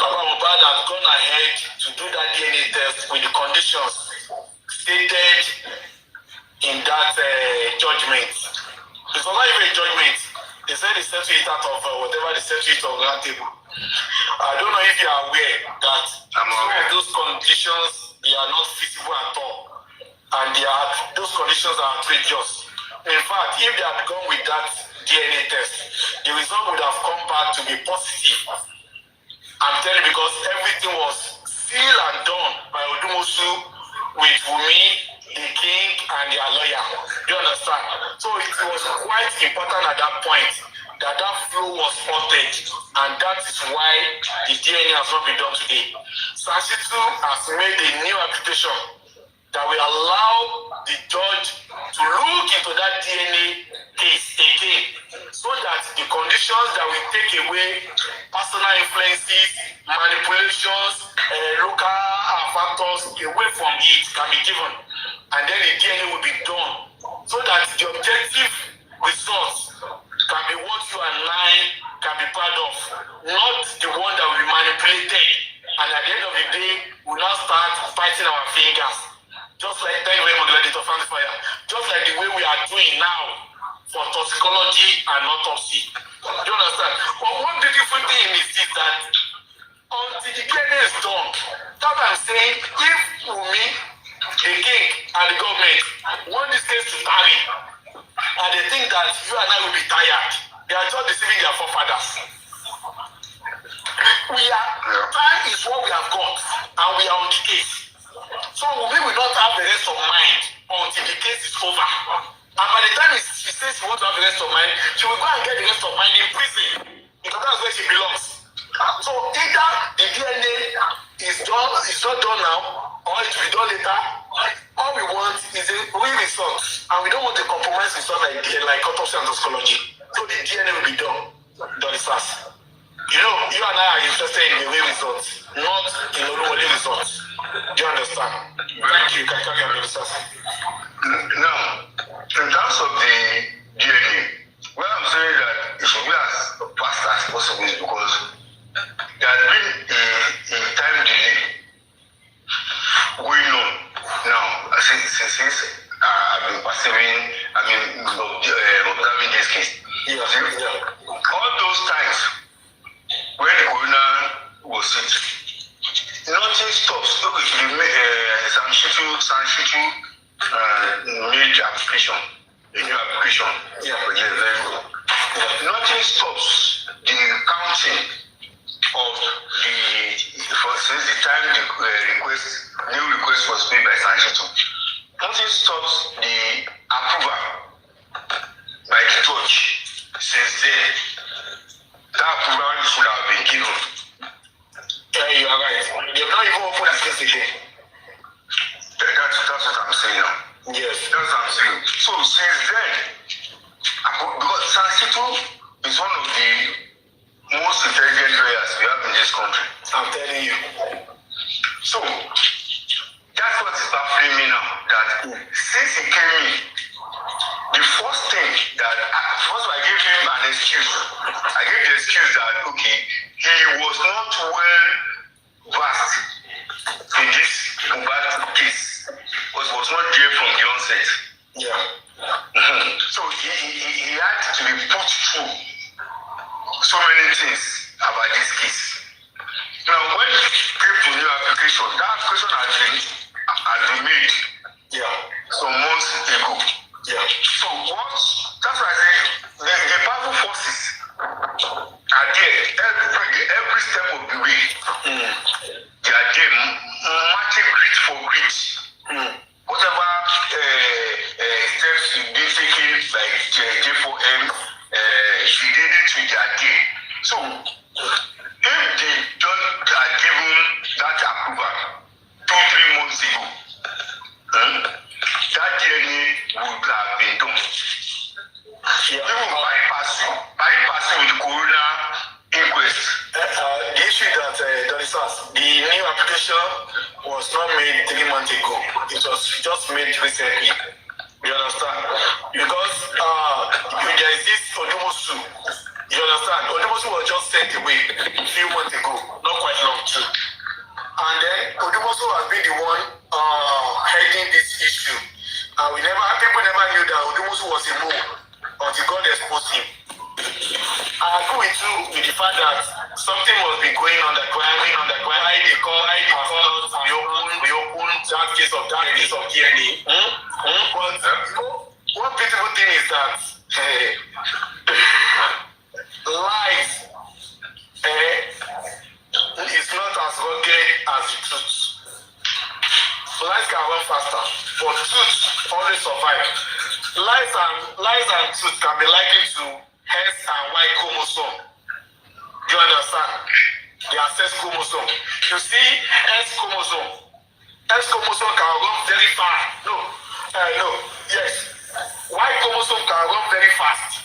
Baba Mohbad had gone ahead to do that DNA test with the conditions stated in that judgment, it's not even a judgment. They said they settled it out of whatever they settled it on round table. I don't know if you are aware that some of those conditions, they are not feasible at all. And those conditions are outrageous. In fact, if they had gone with that DNA test, the result would have come back to be positive. I'm telling you, because everything was sealed and done by Odumosu with Wunmi, the king, and their lawyer. Do you understand? So it was quite important at that point that flow was halted, and that is why the DNA has not been done today. Sashitu has made a new application that will allow the judge to look into that DNA case again, so that the conditions that will take away personal influences, manipulations, local factors away from it can be given, and then the DNA will be done, so that the objective results can be what you and I can be proud of, not the one that will be manipulated, and at the end of the day, we'll now start fighting our fingers. Just like, thank you very much, Gladiator Fans Fire, just like the way we are doing now for toxicology and autopsy. Do you understand? But one beautiful thing is that until the DNA is done, that I'm saying, if Wunmi, the king, and the government want this case to carry, and they think that you and I will be tired, they are just deceiving their forefathers. Time is what we have got, and we are on the case. So we will not have the rest of mind until the case is over. And by the time she says she wants to have the rest of mind, she will go and get the rest of mind in prison, because that's where she belongs. So either the DNA is not done now, or it will be done later. All we want is a real result, and we don't want to compromise result like autopsy and toxicology. So the DNA will be done. That is us. You know, you and I are interested in the real results, not in the only results. Do you understand? Thank you. Can you carry on with the discussion? Now, In terms of the DNA, why I'm saying that it should be as fast as possible is because there has been a time delay going on now since I've been observing this case. Yeah. All those times when the coroner was sitting, nothing stops. Look, Sanshitu made application, a new application. Yeah. Nothing stops the counting of since the time the new request was made by Sanshitu. Nothing stops the approval by the judge. Since then, that approval should have been given. Yeah, you are right. They've not even opened the case again. That's what I'm saying now. Yes. That's what I'm saying. So since then, because Sanshitu is one of the most intelligent lawyers we have in this country. I'm telling you. So that's what is baffling me now. That since he came in, the first thing that first I gave him an excuse. I gave the excuse that okay, he was not well versed in this Mohbad case, because he was not there from the onset. Yeah. So he had to be put through so many things about this case. Now, when he came to new application, that application has been made. Yeah. Some months ago. Yeah. So that's why I say the powerful forces are there every step of the way. They are there matching grit for grit. Whatever steps being taken by J4M, she did it with their day. So if the judge had given that approval 2-3 months ago, that journey would have been done. Even bypassing with the coroner inquest. The issue that the new application was not made 3 months ago. It was just made recently. You understand? Because there is this Odumosu. You understand? Odumosu was just sent away a few months ago, not quite long too. And then Odumosu has been the one heading this issue. And people never knew that Odumosu was a mole until God exposed him. I agree with you with the fact that something must be going on the ground. I call, we open that case of DNA. But one beautiful thing is that lies is not as rugged as the truth. Lies can run faster, but truth always survives. Lies and truth can be likened to S and Y chromosome. Do you understand? The sex chromosome. You see, S chromosome can run very fast. Yes. Y chromosome can run very fast.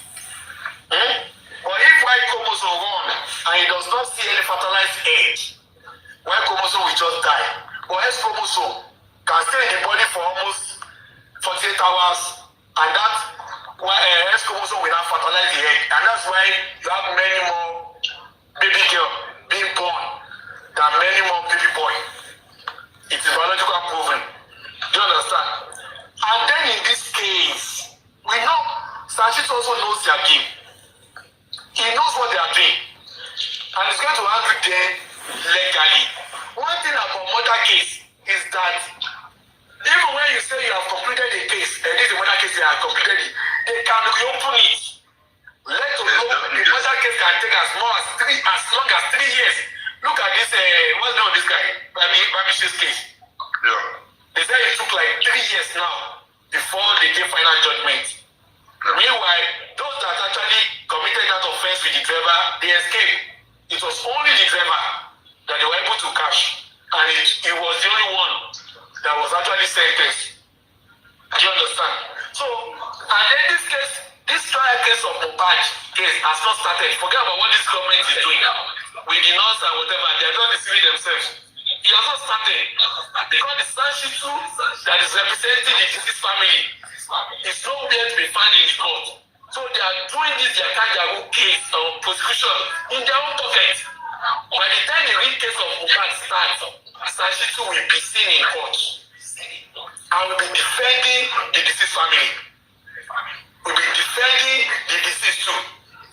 But if Y chromosome runs and it does not see any fertilized egg, Y chromosome will just die. But S chromosome can stay in the body for almost 48 hours, and that S chromosome will not fertilize the egg. And that's why you have many more baby girls being born than many more baby boys. It is biological proven. Do you understand? And then in this case, we know Sanchez also knows their game. He knows what they are doing. And he's going to handle them legally. One thing about murder case is that even when you say you have completed a case, and this is a murder case they have completed it, they can reopen it. Let alone the murder case can take as long as 3 years. Look at this, what's the name of this guy? Babish's case. Yeah. They said it took like 3 years now before they gave final judgment. Meanwhile, those that actually committed that offense with the driver, they escaped. It was only the driver that they were able to catch. And he was the only one that was actually sentenced. Do you understand? So, and then this trial case of Mohbad case has not started. Forget about what this government is doing now. With the nurse and whatever, they are not deceiving themselves. It has not started. Because the Sanshitu that is representing the deceased family It's nowhere to be found in the court. So they are doing this their own case or prosecution in their own pocket. By the time the real case of Mohbad starts, Sashitu will be seen in court. I will be defending the deceased family. Will be defending the deceased too.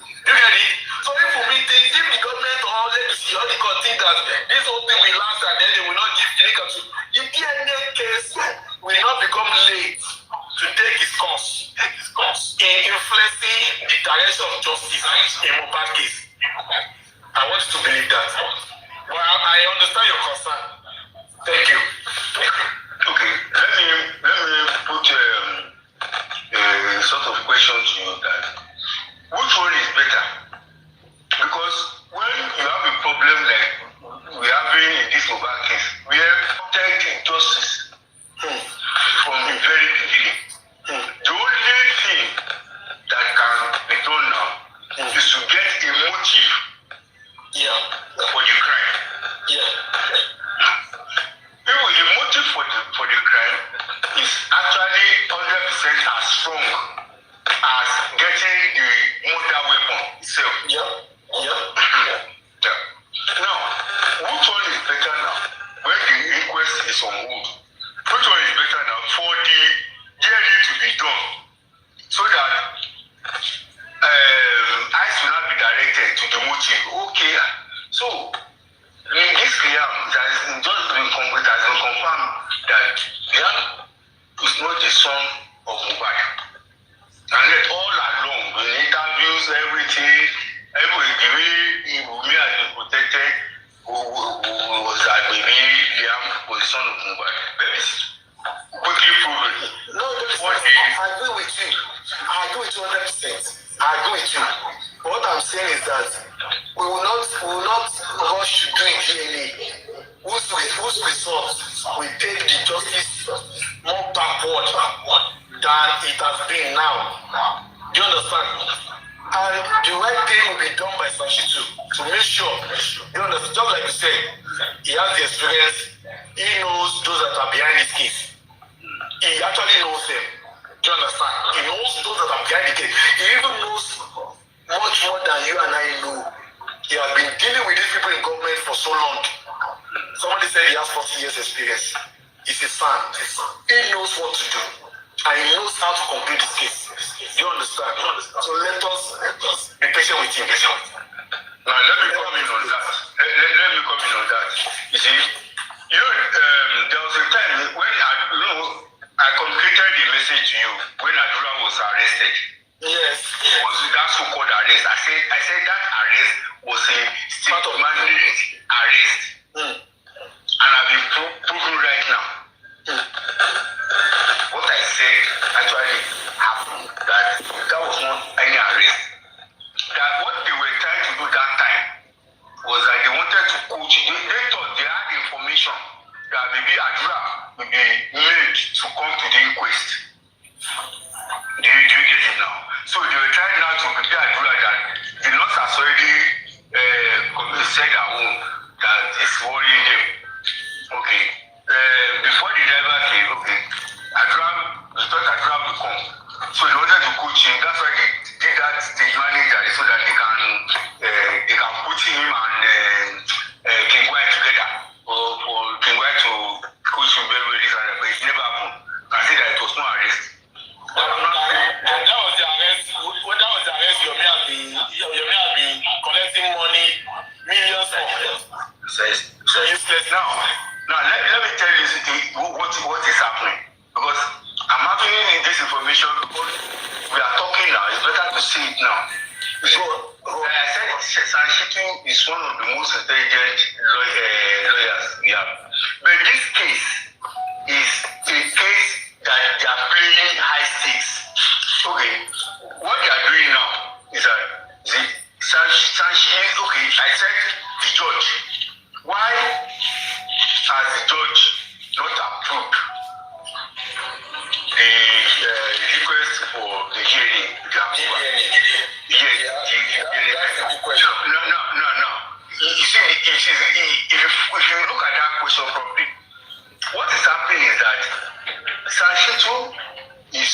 You get it? So if we think, if the government or Elegushi or the court think that this whole thing will last and then they will not give the legal to, the DNA case will not become late to take its course in influencing the direction of justice in Mohbad case. I want you to believe that. Well, I understand your concern. Thank you. Okay, let me put a sort of question to you that which one is better? Because when you have a problem like we are having in this Mohbad case, we have protect injustice from the very beginning. The only thing that can be done now is to get a motive for the crime. Even the motive for the crime is actually 100% as strong as getting the murder weapon itself. Now, which one is better now when the inquest is on hold? Which one is better now for the DNA to be done so that eyes will not be directed to the motive? Okay, so in this case, there has been just been confirmed that is not the son of Mohbad. And yet all along, in interviews, everything, the way Omowummi has been protected, was that maybe Liam was the son of Mohbad. But it's quickly proven. No, I agree with you. I agree with you 100%. I agree with you. What I'm saying is that we will not rush to do it DNA. Whose results will take the justice more backward than it has been now. Do you understand? And the right thing will be done by Sashitu to make sure, you understand, just like you said, he has the experience, he knows those that are behind this case. He actually knows them. Do you understand? He knows those that are behind the case. He even knows much more than you and I know. He has been dealing with these people in government for so long. Somebody said he has 40 years experience. He's a son. He knows what to do. And he knows how to complete this case. Do you understand? So let us be patient with him. Now let me come in on that. Let me come in on that. You see, there was a time when I communicated the message to you when Adura was arrested. Yes. Was that so-called arrest? I said that arrest was a state-mandated arrest. And I've been proven right now. What I said actually happened. That was not any arrest. That what they were trying to do that time was that they wanted to coach. They thought they had information that maybe Adura would be made to come to the inquest. Do you get it now? So they were trying now to prepare Adura that the nurse has already said at home that it's worrying them. Okay. Before the driver came, okay, they thought Adura would come. So they wanted to coach him. That's why they did that stage manager so that they can put him and King White together for King White to coach him very, very easily. But it never happened. You can see that it was no arrest. And that was the arrest. When that was the arrest, Yomi have been collecting money, millions for. So useless now. Now let me tell you what is happening. Because I'm having this information because we are talking now. It's better to see it now. I said Sashitu is one of the most intelligent lawyers we have. But this case is a case that they are playing high stakes. Okay, what they are doing now is that okay, I said the judge. Why has the judge not approved the request for the hearing? No. You see, if you look at that question properly, what is happening is that Sashitu is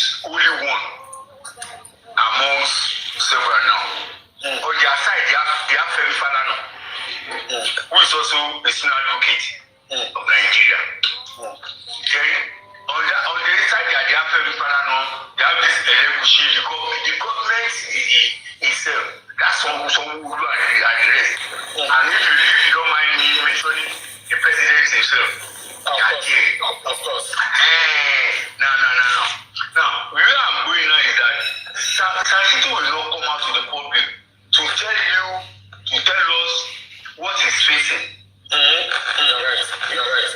Sanchito will not come out to the public to tell us what he's facing. You're right.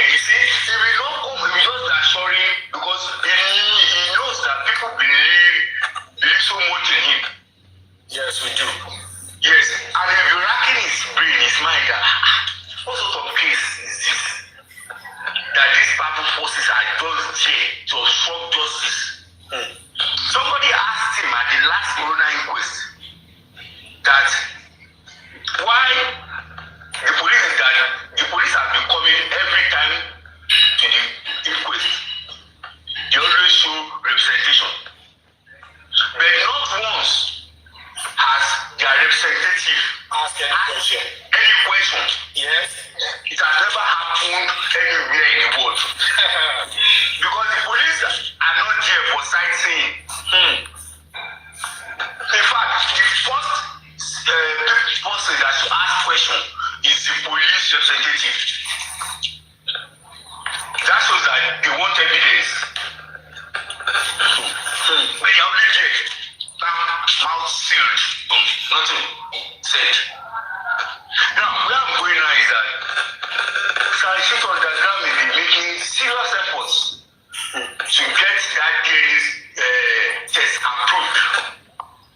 You see, he will not come, he will just be assuring because he knows that people believe so much in him. Yes, we do. Yes, and if you're racking his brain, his mind, that what sort of case is this? That these powerful forces are just there to obstruct justice. Somebody asked him at the last corona inquest that why the police have been coming every time to the inquest. They always show representation. But not once has their representative asked any question. Yes. It has never happened anywhere in the world. Because the police are not there for sightseeing. In fact, the first person that should ask question is the police representative. That shows that they want evidence. But they are only there. Mouth sealed. Nothing said. Now, where I'm going now is that Sanchito Underground may be making serious efforts to get that DNA test approved.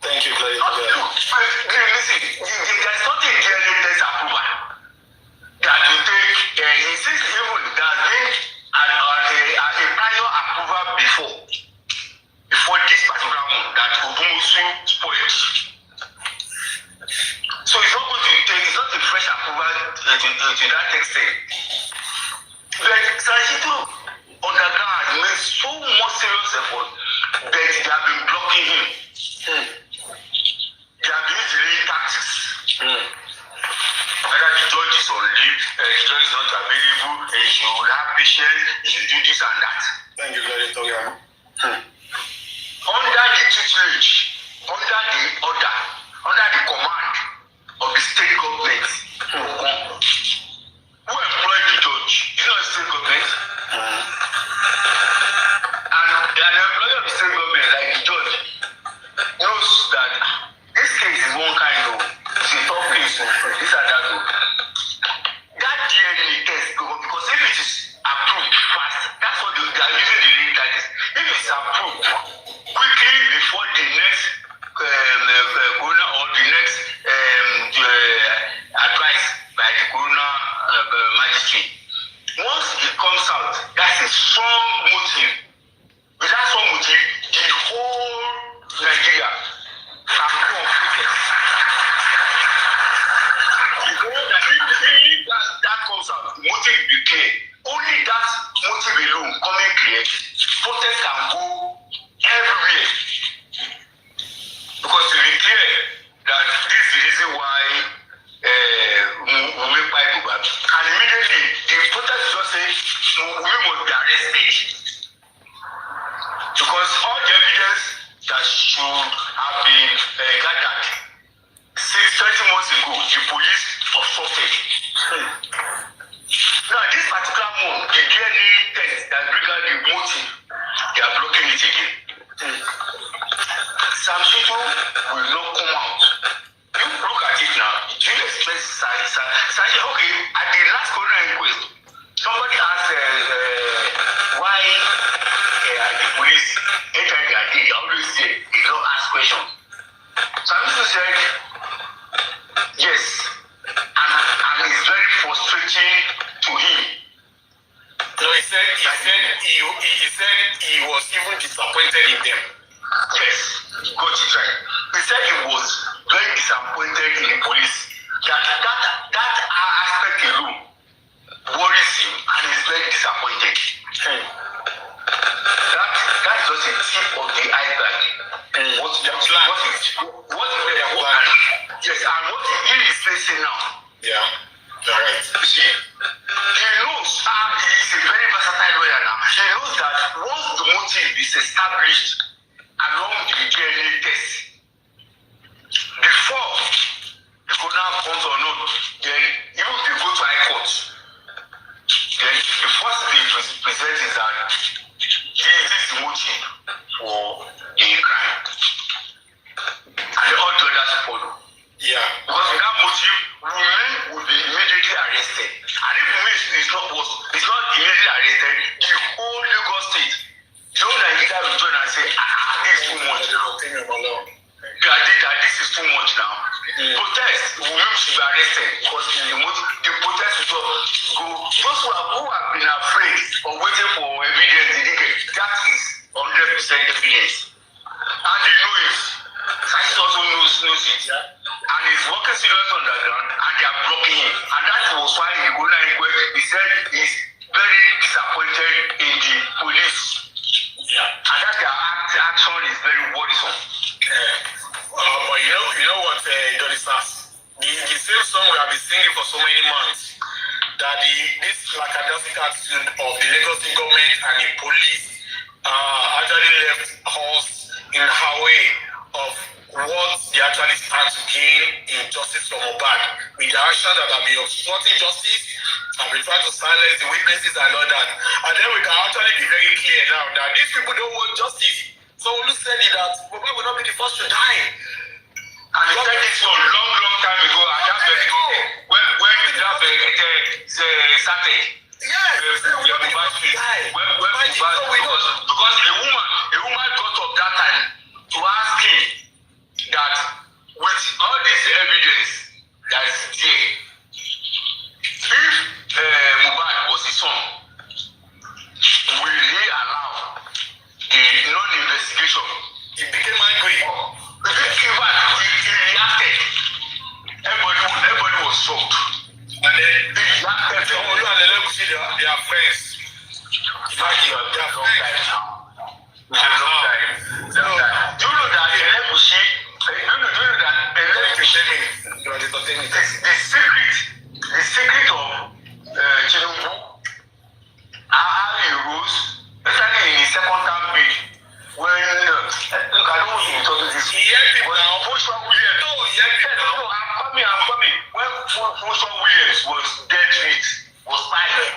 Thank you, Clay. Listen, there's not a DNA test approval that will take, he says even there has been a prior approval before this particular one that Omowummi spoiled. So it's not going to take, it's not a fresh approval to that extent. But Sanchito Underground has made so much serious effort that they have been blocking him. They have been delaying tactics. Whether the judge is on leave, the judge is not available, he should have patience, he should do this and that. Thank you, Clay. Under the tutelage, under the command of the state government, who employed the judge? You know the state government? And an employee of the state government, like the judge, knows that this case is one kind of, it's a tough case, this and that. That DNA test, because if it is approved fast, that's what they are using the link like this. If it's approved quickly before the next corona or the next advice by the corona magistrate, once it comes out, that's a strong motive. With that strong motive, the whole Nigeria can go on protest. If that comes out, the motive will be clear. Only that motive alone coming clear, protest can go everywhere. Because to be clear that this is the reason why we make white people, and immediately the protest just say we must be arrested. Because all the evidence that should have been gathered since 20 months ago, the police obstructed. Now this particular one, the DNA test that regard the motive, they are blocking it again. Sanchito will not come out. You look at it now. Do you expect Sanchito? Okay, at the last corona inquest, somebody asked why the police entered their day. They always say they don't ask questions. Sanchito said yes, and it's very frustrating to him. No, he said he was even disappointed in them. Yes, got it right. He said he was very disappointed in the police. That aspect alone worries him and he's very disappointed. That is just a tip of the iceberg. Yes, and what he is facing now. Yeah, you're right. You see, he knows, he's a very versatile lawyer now. He knows that once the motive is established along the DNA test, before the corona comes or not, then even if they go to high court, then the first thing they present is that this is the motive for the crime. that this is too much now. Protest, Wunmi should be arrested because the protest will go. Those who have been afraid or waiting for evidence, that is 100% evidence. And they know it. Science also knows it. And he's working serious on the ground and they are blocking him. And that was why in the Gona inquiry, he said he's very disappointed in the police. And that their action is very worrisome. But you know what, Dorisas? The same song we have been singing for so many months, that this lackadaisical attitude of the Lagos State government and the police actually left us in her way of what they actually stand to gain in justice for Mohbad. With the actions that have been obstructing justice, and we try to silence the witnesses and all that. And then we can actually be very clear now that these people don't want justice. So Olu said that Mohbad will not be the first to die. And he said this one long time ago, and that's when that started. Yes, because a woman got up that time to ask him that with all this evidence that is there, if Mohbad was his son, will he allow the non-investigation? He became angry. He reacted. Everybody was shocked. And then he reacted. Omowummi and Elegushi, they are friends. They are friends now. Do you know that Elegushi? Do you know that Elegushi? The secret of Tinubu, how he rose, especially in the second term bid, when look, I don't want to talk to this. I'm coming. When Funshaw Williams was dead meat, was silent.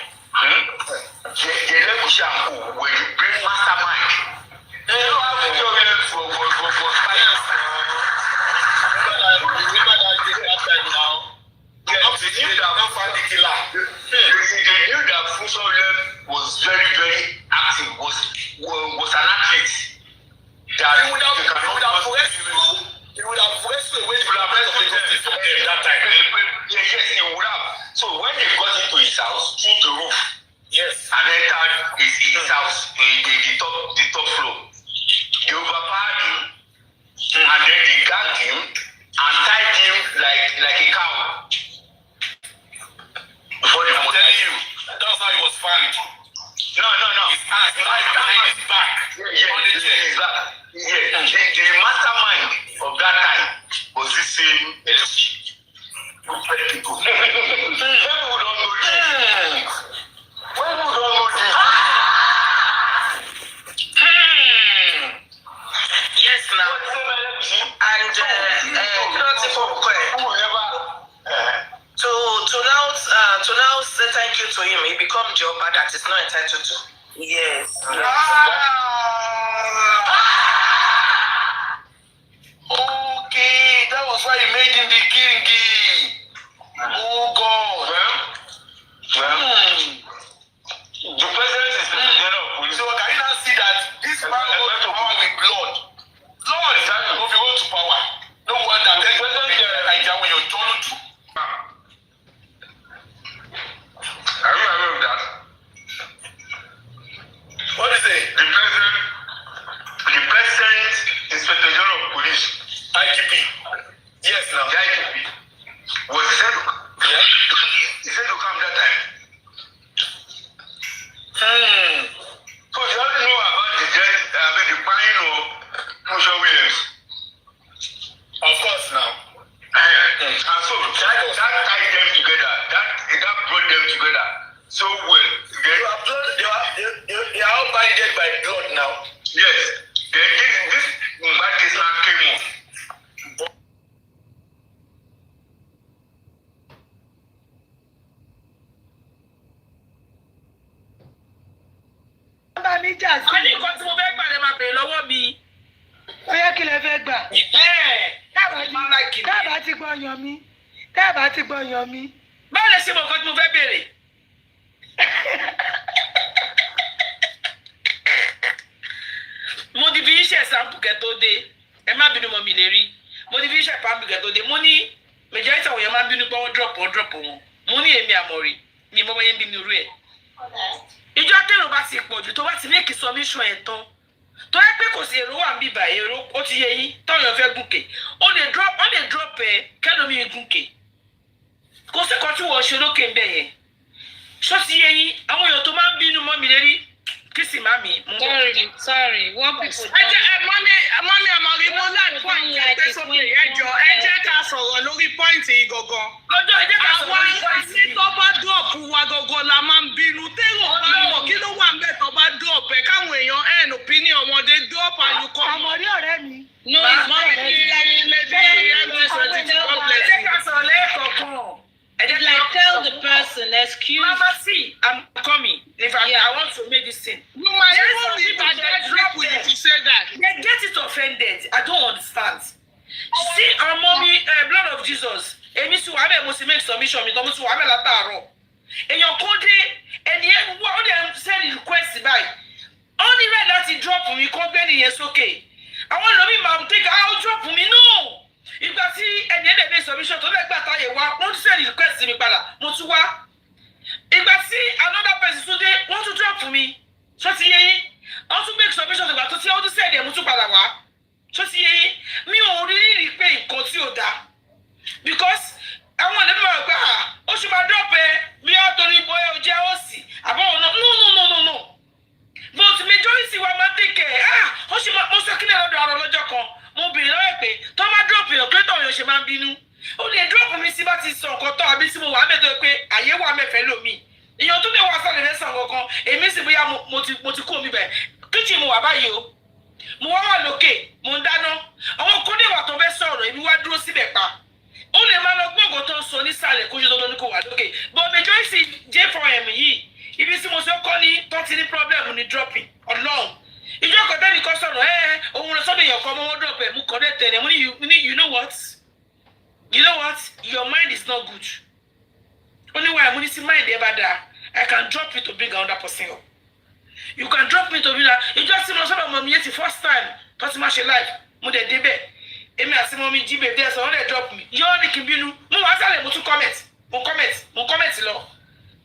The Elegushi and Co were the great mastermind. You know how Funshaw Williams was silent. Remember that time now? They knew that Funshaw Williams was very active, was an athlete. That he would have wrestled away the rest of the justice from them that time. Yes, he would have. So when they got into his house, through the roof, yes, and entered his house, the top floor, they overpowered him, and then they gagged him and tied him like a cow. Before they I'm telling you, that's how he was found. No. His hands right behind his back. On the chair. His back. Yeah. The mastermind of that time was this same Elegushi. People. People don't know this. People don't know this. Yes, now. And to now say thank you to him, he become the Oba that is not entitled to. Yes. Okay, that was why he made him the king. Oh God. The president is the general of police. So can you now see that this man goes to power with blood? Blood is that if you go to power. No wonder the president like that when you're told to. Are you aware of that? What is it? The president, Inspector General of Police, IGP. Yes, now. The IGP was said to come that time. So you all know about the buying of Funshaw Williams. Of course, now. And so that tied them together. That brought them together so well. They are all binded by blood now. Yes. This bad case now came on. Bá mi jà sí. Wọ́n ní nǹkan tí mo fẹ́ gbà lè máa bèèrè lọ́wọ́ mi. Ó yẹ kí lẹ fẹ́ gbà. Táàbà ti gbọ́ yan mi. Táàbà ti gbọ́ yan mi. Báwo lè ṣe mọ̀ nǹkan tí mo fẹ́ bèèrè? Mo ti fi iṣẹ́ sample kẹ́ tó dé. ẹ má bínú mọ́ mi lè rí mo ní fi ṣe pàmì gẹ̀tọ́ de mo ní majority àwọn èèyàn máa ń bínú pé wọ́n drop wọn mo ní èmi àmọ̀rí ni mo máa ń bínú rú ẹ̀ ìjọ tèrò bá ti pọ̀ jù tó bá ti make submission ẹ̀ tán tó yẹ pé kò sí èrò wà ń bíbà èrò ó ti yẹ yín tọ́yọ̀ fẹ́ gùnkè ó lè drop ẹ̀ kẹ́lómi gùnkè kò sí kan tí wọ́n ṣe lókè ń bẹ̀ yẹn ṣó ti yẹ yín àwọn èèyàn tó máa ń bínú mọ́ mi lérí kìsì mami. Sorry what people don't. Mọ́mí àmọ̀rí mo láì point ẹgbẹ́ sókè ẹjọ́ ẹ jẹ́ ká sọ̀rọ̀ lórí point yìí gangan. Ọjọ́ ẹ jẹ́ ká sọ̀rọ̀ lórí point yìí. Àwọn tó bá dọ̀pù wa gangan la máa ń bínú. Tẹ́rọ bá mọ̀ kí ló wà ń bẹ̀ tó bá dọ̀pù ẹ̀ káwọn èèyàn ẹ̀ ní opinion ọmọdé dọ̀pù àyùkọ́. Àmọ̀rí ọ̀rẹ́ mi. No, it's not ọ̀rẹ́ mi. It's like tell the person, excuse. Mama, see, I'm coming. If I want to make this thing. You might even leave and get drop with you to say that. They get it offended. I don't understand. See, our mommy, blood of Jesus. Emi su abe mo si make submission mi to mo su abe la taaro. Eyan ko de eni e wo dey send request by. Only right that he drop me ko gbe ni yen soke. Àwọn lo mi ma take out drop me no. Ìgbà tí ẹni ẹ̀dẹ̀ ní submission tó lẹ́gbàá táyé wá wọ́n tún send request mi padà mo tún wá ìgbà tí another person tún dé wọ́n tún drop mi ṣó ti yé yín wọ́n tún make submission ìgbà tó tí wọ́n tún send ẹ̀ mo tún padà wá ṣó ti yé yín mi ò rí pé nǹkan tí ò dáa because àwọn ẹ̀dẹ̀ máa gbà ó ṣe máa drop ẹ bí wọ́n torí bóyá ó jẹ́ òsì àbáwọn náà no but majority wa máa take care ó ṣe máa mo sọ kí ní ọ̀dọ̀ àrọ̀ lọ́jọ́ kan mo bèrè lọ́wọ́ pé tó máa drop yàn pé tọ̀yàn ṣe máa ń bínú ó lè drop mi sí bá ti sọ nǹkan tán àbí tí mo wà mẹ́tọ́ pé àyè wà mẹ́fẹ́ lómi èèyàn tó lè wá sálẹ̀ mẹ́sàn kankan èmi sì bóyá mo ti kó mi bẹ̀ kíchìn mo wà báyìí o mo wá lókè mo ń dáná àwọn kódéwà tó fẹ́ sọ̀rọ̀ èmi wá dúró síbẹ̀ pa ó lè máa lọ gbọ́ngàn tó ń sọ nísàlẹ̀ kójú tó ní kò wà lókè but majority J4M yìí ibi tí mo sọ kọ́ ní tó ti ní problem ní dropping ọlọ́run ìjọ kọ̀tẹ́ nìkan sọ̀rọ̀ ohun sọ́dọ̀ èèyàn kan mọ́ wọ́n drop ẹ̀ mú kọ́dẹ̀ tẹ̀lé mo ní you know what your mind is not good only why mo ní sí mind ẹ bá dáa I can drop you to bring another person up you can drop me to bring that ìjọ tí mo sọ̀rọ̀ mọ̀ mi yẹn ti first time tó ti máa ṣe live mo dẹ̀ débẹ̀ èmi àti mọ́ mi jí bèbí ẹ̀ sọ wọ́n dẹ̀ drop me yọ́ ní kí n bínú mo wá sálẹ̀ mo tún comment lọ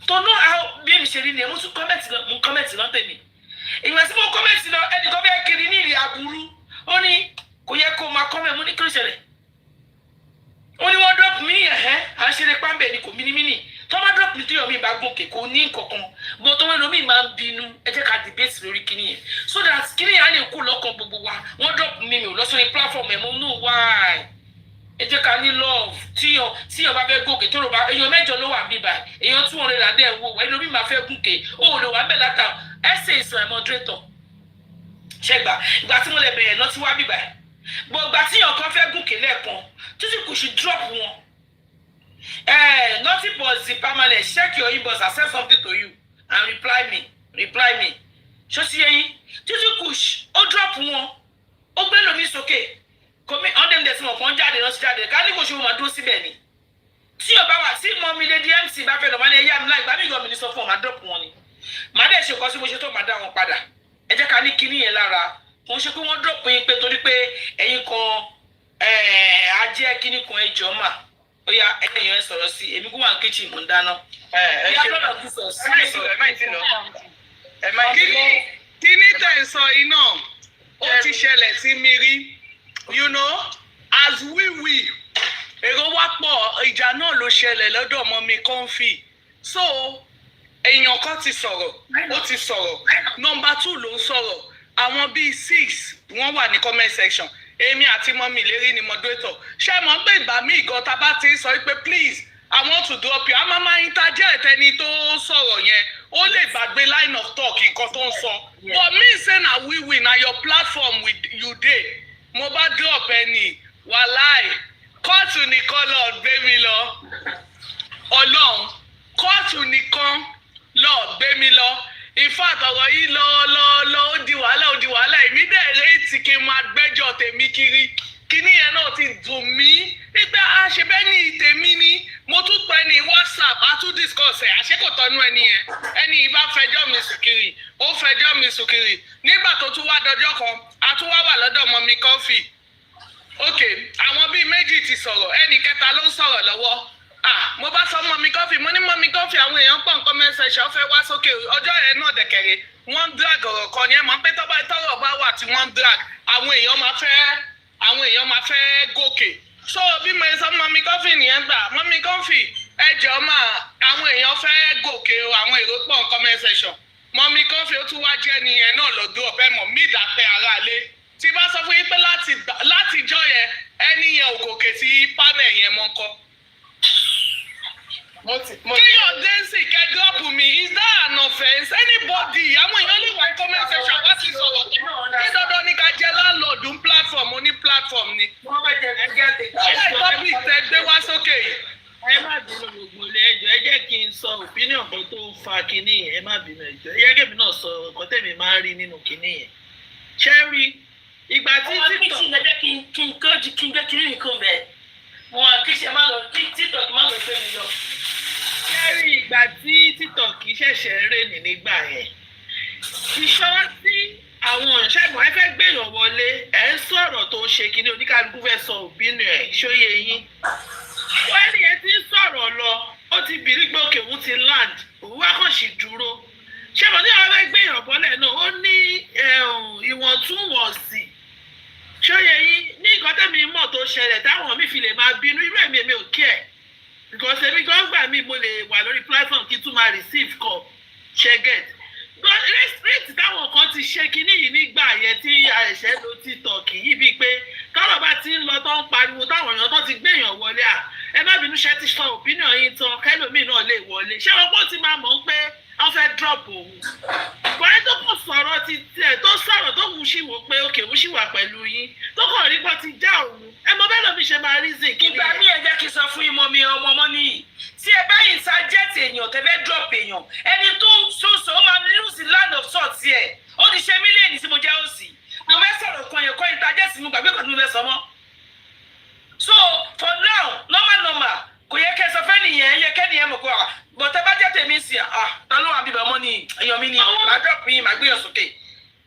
to know how bí èmi ṣe rí ni mo tún comment lọ tèmi ìgbà tí mo kọ́mẹ̀tì lọ ẹnìkan bẹ́ẹ̀ kiri ní ìrìn àbúrú ó ní kò yẹ kó máa kọ́mẹ̀ mú ní kí ló ṣẹlẹ̀ ó ní wọ́n drop mí à ń ṣeré pámbẹ̀ ni kò mímí tó má drop mi tó yọ mí bá gòkè kò ní kankan bó tó wẹ́n lómi máa ń bínú ẹ jẹ́ ká debate lórí kíní yẹn so that kíní yẹn á lè kú lọ́kàn gbogbo wa wọ́n drop mi ò lọ sórí platform ẹ̀ mo know why ẹ jẹ́ ká ní love tíyàn bá fẹ́ gòkè tó rò bá èèyàn mẹ́jọ ló wà bíbá èèyàn 200 àdé ẹ̀ wò ẹni lómi máa fẹ́ gòkè ó lè wà bẹ́ẹ̀ látà ẹsẹ̀ ìsọ̀ ẹ̀ moderator ṣẹ́gbà ìgbà tí mo lè bẹ̀rẹ̀ lọ sí wá bíbá ẹ̀ gbogbo ìgbà tíyàn kan fẹ́ gòkè lẹ́ẹ̀kan títí kò ṣe drop wọn nothing but the permanent check your inbox I send something to you and reply me ṣó sí ẹyin títí kò ó drop wọn ó gbé lómi sókè komi ọdẹm dẹsí wọn kàn jáde lọ sí jáde ká ní kò ṣe wọn máa dúró síbẹ̀ ni tí ọba wà sí mọ mi lady MC bá fẹ́ lọ máa ní ẹyá mi láì gbá mi yọ mi ní sọ fún ọ máa drop wọn ni màá dẹ̀ ṣe kọ́ sí mo ṣe tó máa dá wọn padà ẹ jẹ́ ká ní kinní yẹn lára kò ń ṣe pé wọ́n drop yín pé torí pé ẹ̀yin kan ajẹ́ kinní kan ẹjọ́ mà ó yá ẹ̀yin ẹ sọ̀rọ̀ sí èmi kó wà ní kitchen mo ń dáná. kíní tẹ̀ ń sọ iná ó ti ṣẹlẹ̀ sí mi rí. You know, as we èrò wá pọ̀ ìjà náà ló ṣẹlẹ̀ lọ́dọ̀ ọmọ mi Comfy so èèyàn kan ti sọ̀rọ̀ ó ti sọ̀rọ̀ number 2 ló ń sọ̀rọ̀ àwọn bíi 6 wọ́n wà ní comment section èmi àti mọ́mí lérí ni moderator ṣé mo ń gbé ìgbà míì gan tá bá ti sọ pé please I want to drop you a máa interject ẹni tó sọ̀rọ̀ yẹn ó lè gbàgbé line of talk nǹkan tó ń sọ but me say na we na your platform with you dey mo bá drop ẹni wàláì kóòtù nìkan lọ gbé mi lọ ọlọ́run kóòtù nìkan lọ gbé mi lọ ifá àtọ̀rọ̀ yìí lọ ó di wàhálà èmi dẹ̀ rétí kí n máa gbẹ́jọ́ tèmi kiri kíní yẹn náà ti dùn mí nígbà àṣebẹ́ ní tèmi ni mo tún pẹ́ ní WhatsApp a tún discuss ẹ̀ àṣekọ̀tọ́nú ẹni ìbá fẹjọ́ mi sùn kiri ó fẹjọ́ mi sùn kiri nígbà tó tún wá dọjọ́ kan a tún wá wà lọ́dọ̀ ọmọ mi Comfy ok àwọn bíi méjì ti sọ̀rọ̀ ẹnì kẹta ló ń sọ̀rọ̀ lọ́wọ́ mo bá sọ mọ́mí kọ́fì mo ní mọ́mí kọ́fì àwọn èèyàn pọ̀ nǹkan mẹ́sẹ̀ṣẹ̀ ọ̀fẹ́ wá sókè ọjọ́ yẹn náà dẹ̀kẹ̀rẹ̀ wọ́n ń drag ọ̀rọ̀ kan ni ẹ mọ̀ pé tọ́rọ̀ bá wà tí wọ́n ń drag àwọn èèyàn máa fẹ́ gòkè so bí mo sọ mọ́mí kọ́fì nìyẹn gbà mọ́mí kọ́fì ẹjọ́ máa àwọn èèyàn fẹ́ gòkè o àwọn èrò pọ̀ nǹkan mẹ́sẹ̀ṣẹ̀ mọ́mí kọ́fì ó tún wá jẹ́ nìyẹn náà lọ́dún ọ̀fẹ́ mọ̀ mí ìdàpẹ́ ara lé tí bá sọ fún yín pé látijọ́ yẹn ẹni yẹn ò gòkè sí panel yẹn mọ́ kọ́. kéèyàn dẹ́nsì kẹ́dọ́pù mi is that an offence anybody àwọn èèyàn lè wá comment section wá sí sọ̀rọ̀ kí dandan ní ká jẹ́ landlord ń platform oní platform ni. ṣé topic tẹ gbé wá sókè yìí. ẹ má bínú gbogbo ilé ẹjọ́ ẹ jẹ́ kí n sọ opinion kan tó ń fa kinní yẹn ẹ má bínú ẹjọ́ ẹ jẹ́ kí èmi náà sọ nǹkan tẹ̀mí máa ń rí nínú kinní yẹn ṣé rí ìgbà tí títọ̀ kí n gbé kinní nìkan bẹ́ẹ̀ wọn kí ṣe má lọ títọ̀ má lọ gbé mi lọ. ṣé rí ìgbà tí títọ̀ kì í ṣẹ̀ṣẹ̀ ń rè ní nígbà yẹn ìṣọ́ tí àwọn ṣẹ́gun ẹ fẹ́ gbèyàn wọlé ẹ̀ ń sọ̀rọ̀ tó ṣe kinní oníkálukú fẹ́ sọ opinion ẹ̀ ṣóyè yín wọ́n ẹni yẹn ti ń sọ̀rọ̀ lọ ó ti bìrí pé òkè òun ti land òun wá kàn sí dúró ṣé mo ní àwọn ẹgbẹ́ èèyàn bọ́lẹ̀ náà ó ní ìwọ̀ntúnwọ̀nsì ṣóyè yín ní nǹkan tẹ́mi mọ̀ tó ṣẹlẹ̀ táwọn mi fi lè máa bínú irú èmi ò kí ẹ̀ because èmi gan gbà mí mo lè wà lórí platform kí tún máa receive call ṣe get rate táwọn kan ti ṣe kinní yìí nígbà yẹn tí àìṣẹ́ ló ti tọ̀ kì í bíi pé tọ́rọ̀ bá ti ń lọ tó ń pariwo táwọn èèyàn tó ti gbé èèyàn wọlé ẹ má bínú ṣe ti sọ opinion yín tán kẹlòmíì náà lè wọlé ṣé wọn kò ti máa mọ̀ pé wọ́n fẹ́ drop òun ìkọ́rẹ́ tó kò sọ̀rọ̀ ti tiẹ̀ tó sọ̀rọ̀ tó wù sí wò pé òkè wù sí wà pẹ̀lú yín tó kàn rí pọ́ ti já òun ẹ mọ bẹ́ẹ̀ lómi ṣe máa reason kí ni ìgbà mi ẹ jẹ́ kí n sọ fún ìmọ̀ mi ọmọ nìyí tí ẹ báyìí ń suggest èèyàn tẹ́ fẹ́ drop èèyàn ẹni tó ń sọ̀sọ̀ ó máa lose land of thought ẹ̀ ó ti ṣe mílíọ̀nù tí mo jẹ́ òsì mo fẹ́ sọ̀rọ̀ kan yẹn kọ́ ìtajẹ́sì mi gbàgbé kan tí mo fẹ́ sọ mọ́ so for now normal kò yẹ kẹ́ sọ fẹ́ nìyẹn yẹ kẹ́ nìyẹn mọ̀ pé bọ̀tẹ́ bá jẹ́ tèmi sí ta ló wà bíbẹ̀ ọmọ ni èèyàn mi ni màá drop yín màá gbé yàn sókè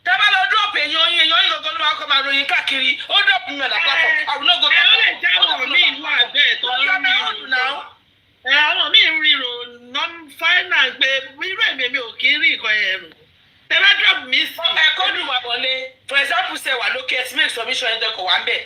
tẹ́ bá lọ drop èèyàn yín gangan ló máa kọ́ máa ròyìn káàkiri ó drop mi ọ̀nà pápọ̀ àwọn náà gòkè. ó lè jẹ́ àwọn míì inú àgbẹ̀ tó ń rírò àwọn míì ń rírò non-final pé irú èmi ò kí ń rí nǹkan ẹ̀rù tẹ́ bá drop mi sí. ẹ̀kọ́ dùn wà wọlé for example ṣe wà lókè ẹ̀sìn make submission ẹ̀ dẹ́kọ̀ wá ń bẹ̀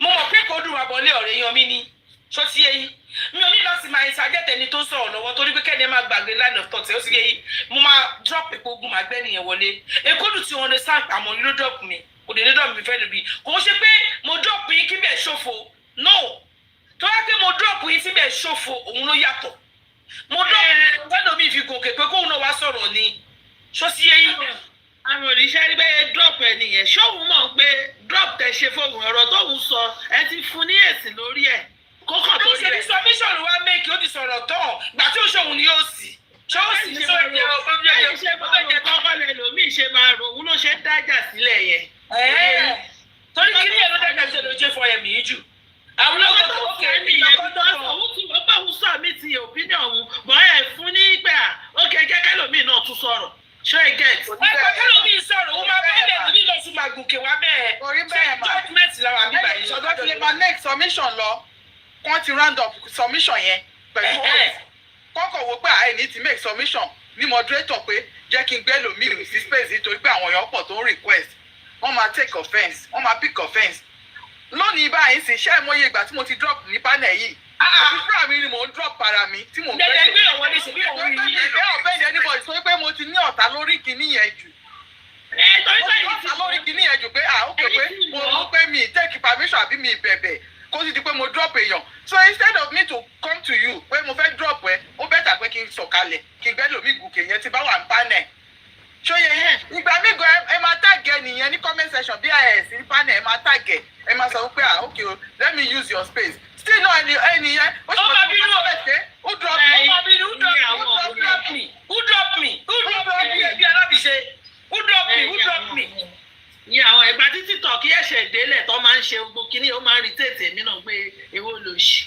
mo mọ̀ pé kò dùn wà wọlé ọ̀rẹ́ yan mi ni ṣó ti yé yín mi ò ní lọ sí máa ìsàjẹ́tẹ̀ ni tó ń sọ̀rọ̀ lọ́wọ́ torí pé kẹ́ni ẹ máa gbàgbé line of thought ó sì yé yín mo máa drop epo ogun máa gbẹ́ nìyẹn wọlé èkódù tí wọ́n lè sáà àmọ́ ló drop mi kò dé ní drop mi fẹ́ lóbi kò ń ṣe pé mo drop yín kí bẹ́ẹ̀ ṣòfò no tó yá pé mo drop yín sí bẹ́ẹ̀ ṣòfò òun ló yàtọ̀ mo drop yín fẹ́ lómi fi gòkè pé kóun náà wá sọ̀rọ̀ ni ṣó sì yé yín. àwọn òrìṣẹ́ rí bẹ́ẹ̀ drop ẹ̀ nìyẹn ṣóun mọ̀ pé drop tẹ̀ ṣe fóun ọ̀rọ̀ tóun sọ ẹ ti fún ní èsì lórí ẹ̀ kókò tó ṣe ní submission ló wá make ó ti sọ̀rọ̀ tán gbà tí ó ṣòun ni yóò sì ṣé ó sì ní sọ̀rọ̀ jẹ́ ọ̀gbọ́n ṣe kọ́kọ́ lẹ lómìn ṣe máa rò òun ló ṣe ń dájà sílẹ̀ yẹn. torí kí ni ẹ̀ ló dájà sílẹ̀ ló jẹ́ fọ ẹ̀mí yìí jù. àwọn ọkọ̀ tó kẹ́ ní ìyàkọ́ tó sọ. òun ti wọ́n bá òun sọ mí ti opinion òun bọ́ ẹ̀ fún ní ìgbà ókè jẹ́ kẹ́lòmíì náà tún sọ̀rọ̀ ṣé ẹ get. ẹ̀kọ́ kẹ́lòmíì sọ̀rọ̀ òun máa bẹ́ẹ̀ lẹ̀ nílò sí máa gòkè wá bẹ́ẹ̀. orí bẹ́ẹ̀ máa judgement làwọn àbí báyìí. ṣọdọ́ ti lè máa make submission lọ wọ́n ti round up submission yẹn pẹ̀lú kọ́kọ́ wo pé àìní ti make submission ní moderator pé jẹ́ kí n gbé lòmíì sí space nítorí pé àwọn èèyàn pọ̀ tó ń request wọ́n máa take offence wọ́n máa pick offence lónìí báyìí sì ṣe àìmọye ìgbà tí mo ti drop ní panel yìí àbí fúnra mi ni mò ń drop para mi tí mò ń gbé ìgbé ọ̀fẹ́ yẹn níbo ìsọ pé mo ti ní ọ̀tá lórí kinní yẹn jù mo ti ní ọ̀tá lórí kinní yẹn jù pé ó pè pé mo mú pé mi take permission àbí mi bẹ̀bẹ̀ kó sì di pé mo drop èèyàn so instead of me to come to you pé mo fẹ́ drop ẹ ó bẹ́tà pé kí n sọ̀kalẹ̀ kí n gbẹ́ lómi gùnkè yẹn tí bá wà ní panel ṣóyè yẹn ìgbà míì gan ẹ máa tàgẹ̀ nìyẹn ní comment section bí ẹ sí panel ẹ máa tàgẹ̀ ẹ máa sọ pé okay o let me use your space still náà ẹni yẹn ó sì máa bínú ó drop me who drop me bí alábìṣe who drop me. ní àwọn ìgbà títí tọ̀ kí ẹ̀ṣẹ̀ délẹ̀ tó máa ń ṣe gbogbo kínní ó máa ń rí tètè mí náà pé èwo ló ṣì.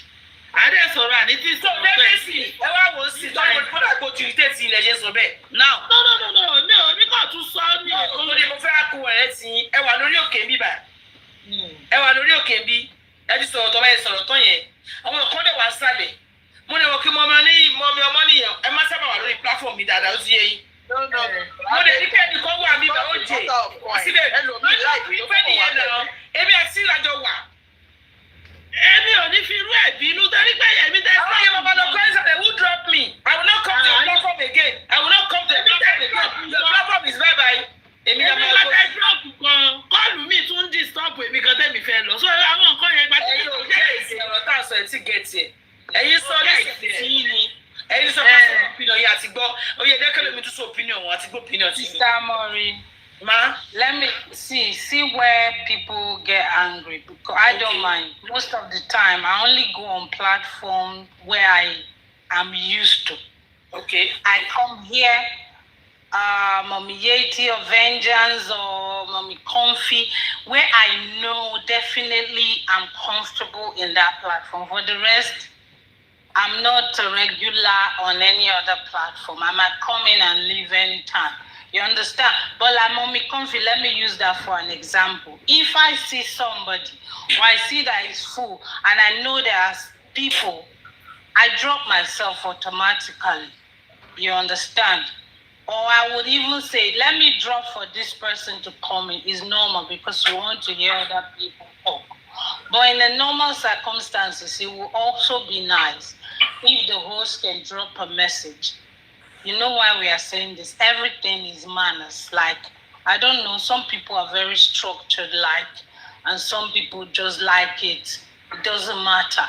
àdé sọ̀rọ̀ àní tí sọ bẹ́ẹ̀ sí ẹ wá wò ó sí tọ́jú ìfọ́dà kó ti rí tètè ilẹ̀ ṣe sọ bẹ́ẹ̀. now no mi kàn tún sọ ní èkó. ó ní mo fẹ́ kó ẹ̀ sí ẹ wà lórí òkè bíbà ẹ wà lórí òkè bí ẹ ti sọ̀rọ̀ tó bá yẹ sọ̀rọ̀ tán yẹn àwọn ọ̀kan dẹ̀ wá sálẹ̀ mo ní wọ́n kí mọ́mí ọmọ nìyẹn ẹ má sábà wà lórí platform mi dáadáa ó ti yẹ yín. mo lè ní kẹ́ni kan wà mí bá ó jẹ síbẹ̀ ìfẹ́ nìyẹn náà èmi àti ìlàjọ wà. èmi ò ní fi irú ẹ̀ bínú torí pé èmi tẹ́ àwọn yẹn bàbá lọ kọ́ ẹ̀sán who drop me I will not come to your platform again I will not come to your platform again your platform is bye bye. èmi náà máa gbọ́ drop kan kọ́ọ̀lù mi tún disturb èmi kan tẹ́mi fẹ́ lọ so àwọn nǹkan yẹn gbàtí ẹ̀yin ò gẹ̀ẹ́sì ọ̀rọ̀ tá a sọ ẹ̀ tí gẹ̀ẹ́sì ẹ̀ ẹ̀yin sọ lẹ́sìn tí yín ni ẹ̀yin sọ personal opinion yẹn àti gbọ́ oyè dẹ́kẹ́lẹ́ mi tún sọ opinion wọn àti gbọ́ opinion ti. Sister Mori, let me see where people get angry because I don't mind. Most of the time, I only go on platform where I am used to. Okay. I come here, Mommy Yeti or Vengeance or Mommy Comfy, where I know definitely I'm comfortable in that platform. For the rest, I'm not a regular on any other platform. I might come in and leave anytime. You understand? But like Mommy Comfy, let me use that for an example. If I see somebody or I see that it's full and I know there are people, I drop myself automatically. You understand? Or I would even say, let me drop for this person to come in. It's normal because you want to hear other people talk. But in the normal circumstances, it will also be nice if the host can drop a message. You know why we are saying this? Everything is manners. Like, I don't know, some people are very structured, and some people just like it. It doesn't matter.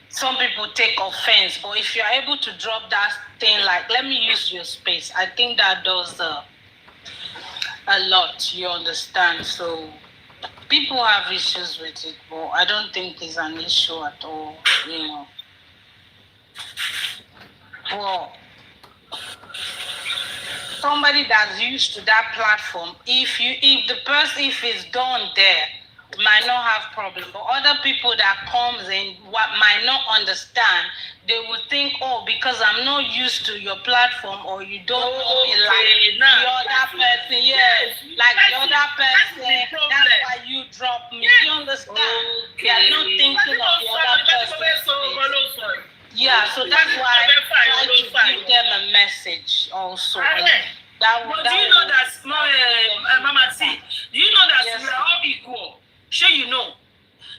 Some people take offense, but if you're able to drop that thing, like, let me use your space, I think that does a lot, you understand? So people have issues with it, but I don't think it's an issue at all, you know. Well, somebody that's used to that platform, if it's done there, might not have problem. But other people that comes in might not understand. They would think, oh, because I'm not used to your platform, or you don't know me like the other person. Yes, like the other person. That's why you drop me. You understand? They are not thinking of the other person. Yeah, so that's why I try to give them a message also. But do you know that, Mama T, do you know that we are all equal? Sure, you know.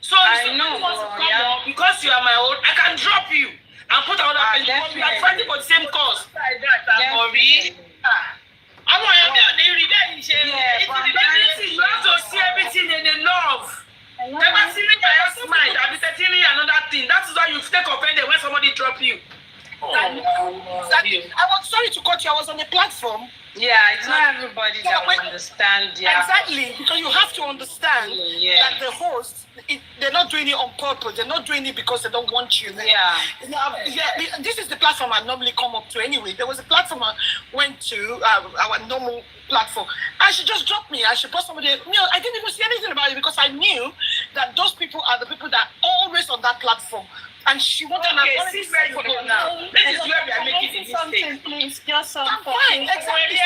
So if someone wants to come on, because you are my own, I can drop you and put another person. We are fighting for the same cause. You have to see everything in the love. Never see me by your mind. I'll be telling you another thing. That is why you take offended when somebody drop you. I was sorry to cut you. I was on the platform. Yeah, it's not everybody that will understand. Yeah. Exactly, because you have to understand that the host, they're not doing it on purpose. They're not doing it because they don't want you there. Yeah. This is the platform I normally come up to anyway. There was a platform I went to, our normal platform, and she just dropped me. I should put somebody. I didn't even see anything about it because I knew that those people are the people that are always on that platform. And she wanted see where you go now. This is where we are making the mistake. Please, just some fine, exactly.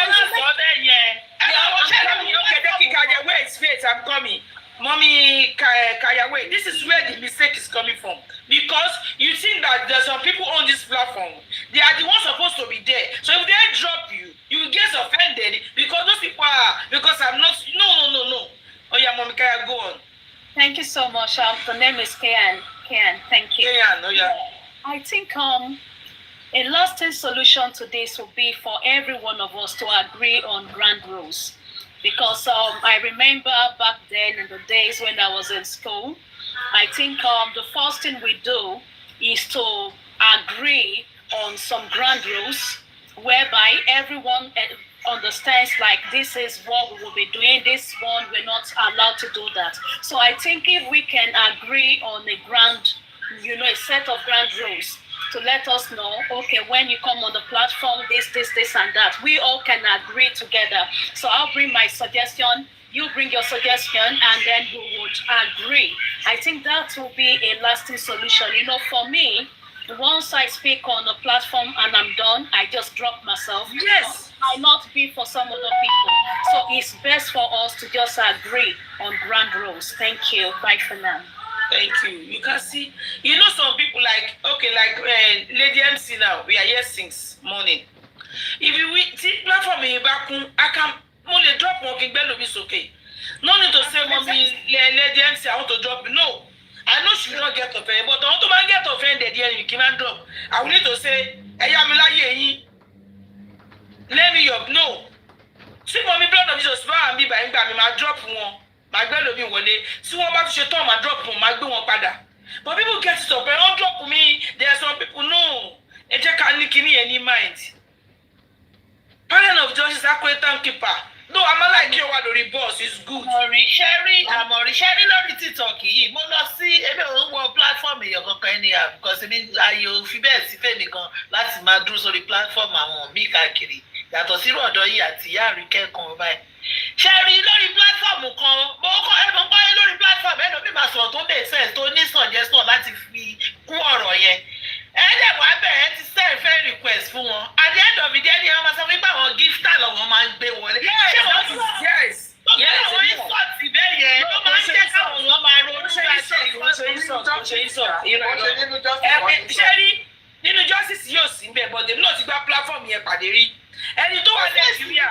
Wait, I'm coming. Mommy Kaya, wait. This is where the mistake is coming from. Because you think that there's some people on this platform. They are the ones supposed to be there. So if they drop you, you will get offended because those people are, because I'm not, no. Oh yeah, Mommy Kaya, go on. Thank you so much. The name is Kian, thank you. I think a lasting solution to this would be for every one of us to agree on ground rules. Because I remember back then in the days when I was in school, I think the first thing we do is to agree on some ground rules whereby everyone understands like this is what we will be doing, this one we're not allowed to do that. So I think if we can agree on a set of ground rules to let us know, okay, when you come on the platform, this and that, we all can agree together. So I'll bring my suggestion, you bring your suggestion, and then we would agree. I think that will be a lasting solution. For me, once I speak on a platform and I'm done, I just drop myself. Yes. It might not be for some other people. So it's best for us to just agree on ground rules. Thank you. Bye for now. Thank you. You can see, you know, some people like Lady MC now, we are here since morning. If you see platform in Bakun, I can only drop one king bello is okay. No need to say, Mommy, Lady MC, I want to drop. No. I know she will not get offended, but I want to get offended here, you cannot drop. I will need to say, hey, let me up. No. See, Mommy, blood of Jesus, and me by my drop one. My brother be one day. See what about to my drop from my go on pada. But people get it up and all drop me. There are some people no. And check out any mind. Panel of justice accurate keeper. No, I'm like you what the boss is good. Sherry, Lori TikTok yìí. Mo lọ sí ebe o wo platform èyàn kankan ẹni à because mi ayo fi bẹ́ẹ̀ sí fẹ́mi gan láti máa dúró sórí platform àwọn mi káàkiri. Yàtọ̀ sí ọ̀dọ̀ yìí àti ìyá Àríkẹ́ kan báyìí. Sherry lórí platform kan, mo kọ́ ẹ̀mọ́ báyìí lórí platform ẹlòmíì máa sọ̀rọ̀ tó make sense tó ní suggestion láti fi kún ọ̀rọ̀ yẹn. Ẹ̀ẹ́dẹ̀ wá bẹ̀rẹ̀ ti send friend request fún wọn. At the end of the day ni wọ́n máa sọ fún pé àwọn gifter lọ́wọ́ máa ń gbé wọlé. Ṣé wọ́n tún yes. Àwọn insult bẹ́ẹ̀ yẹn ló máa ń jẹ́ káwọn èèyàn máa ronú Ṣé nínú justice yóò sí bẹ́ẹ̀ but èmi náà ti gba platform yẹn pàdé rí. Ẹni tó wà Nàìjíríà,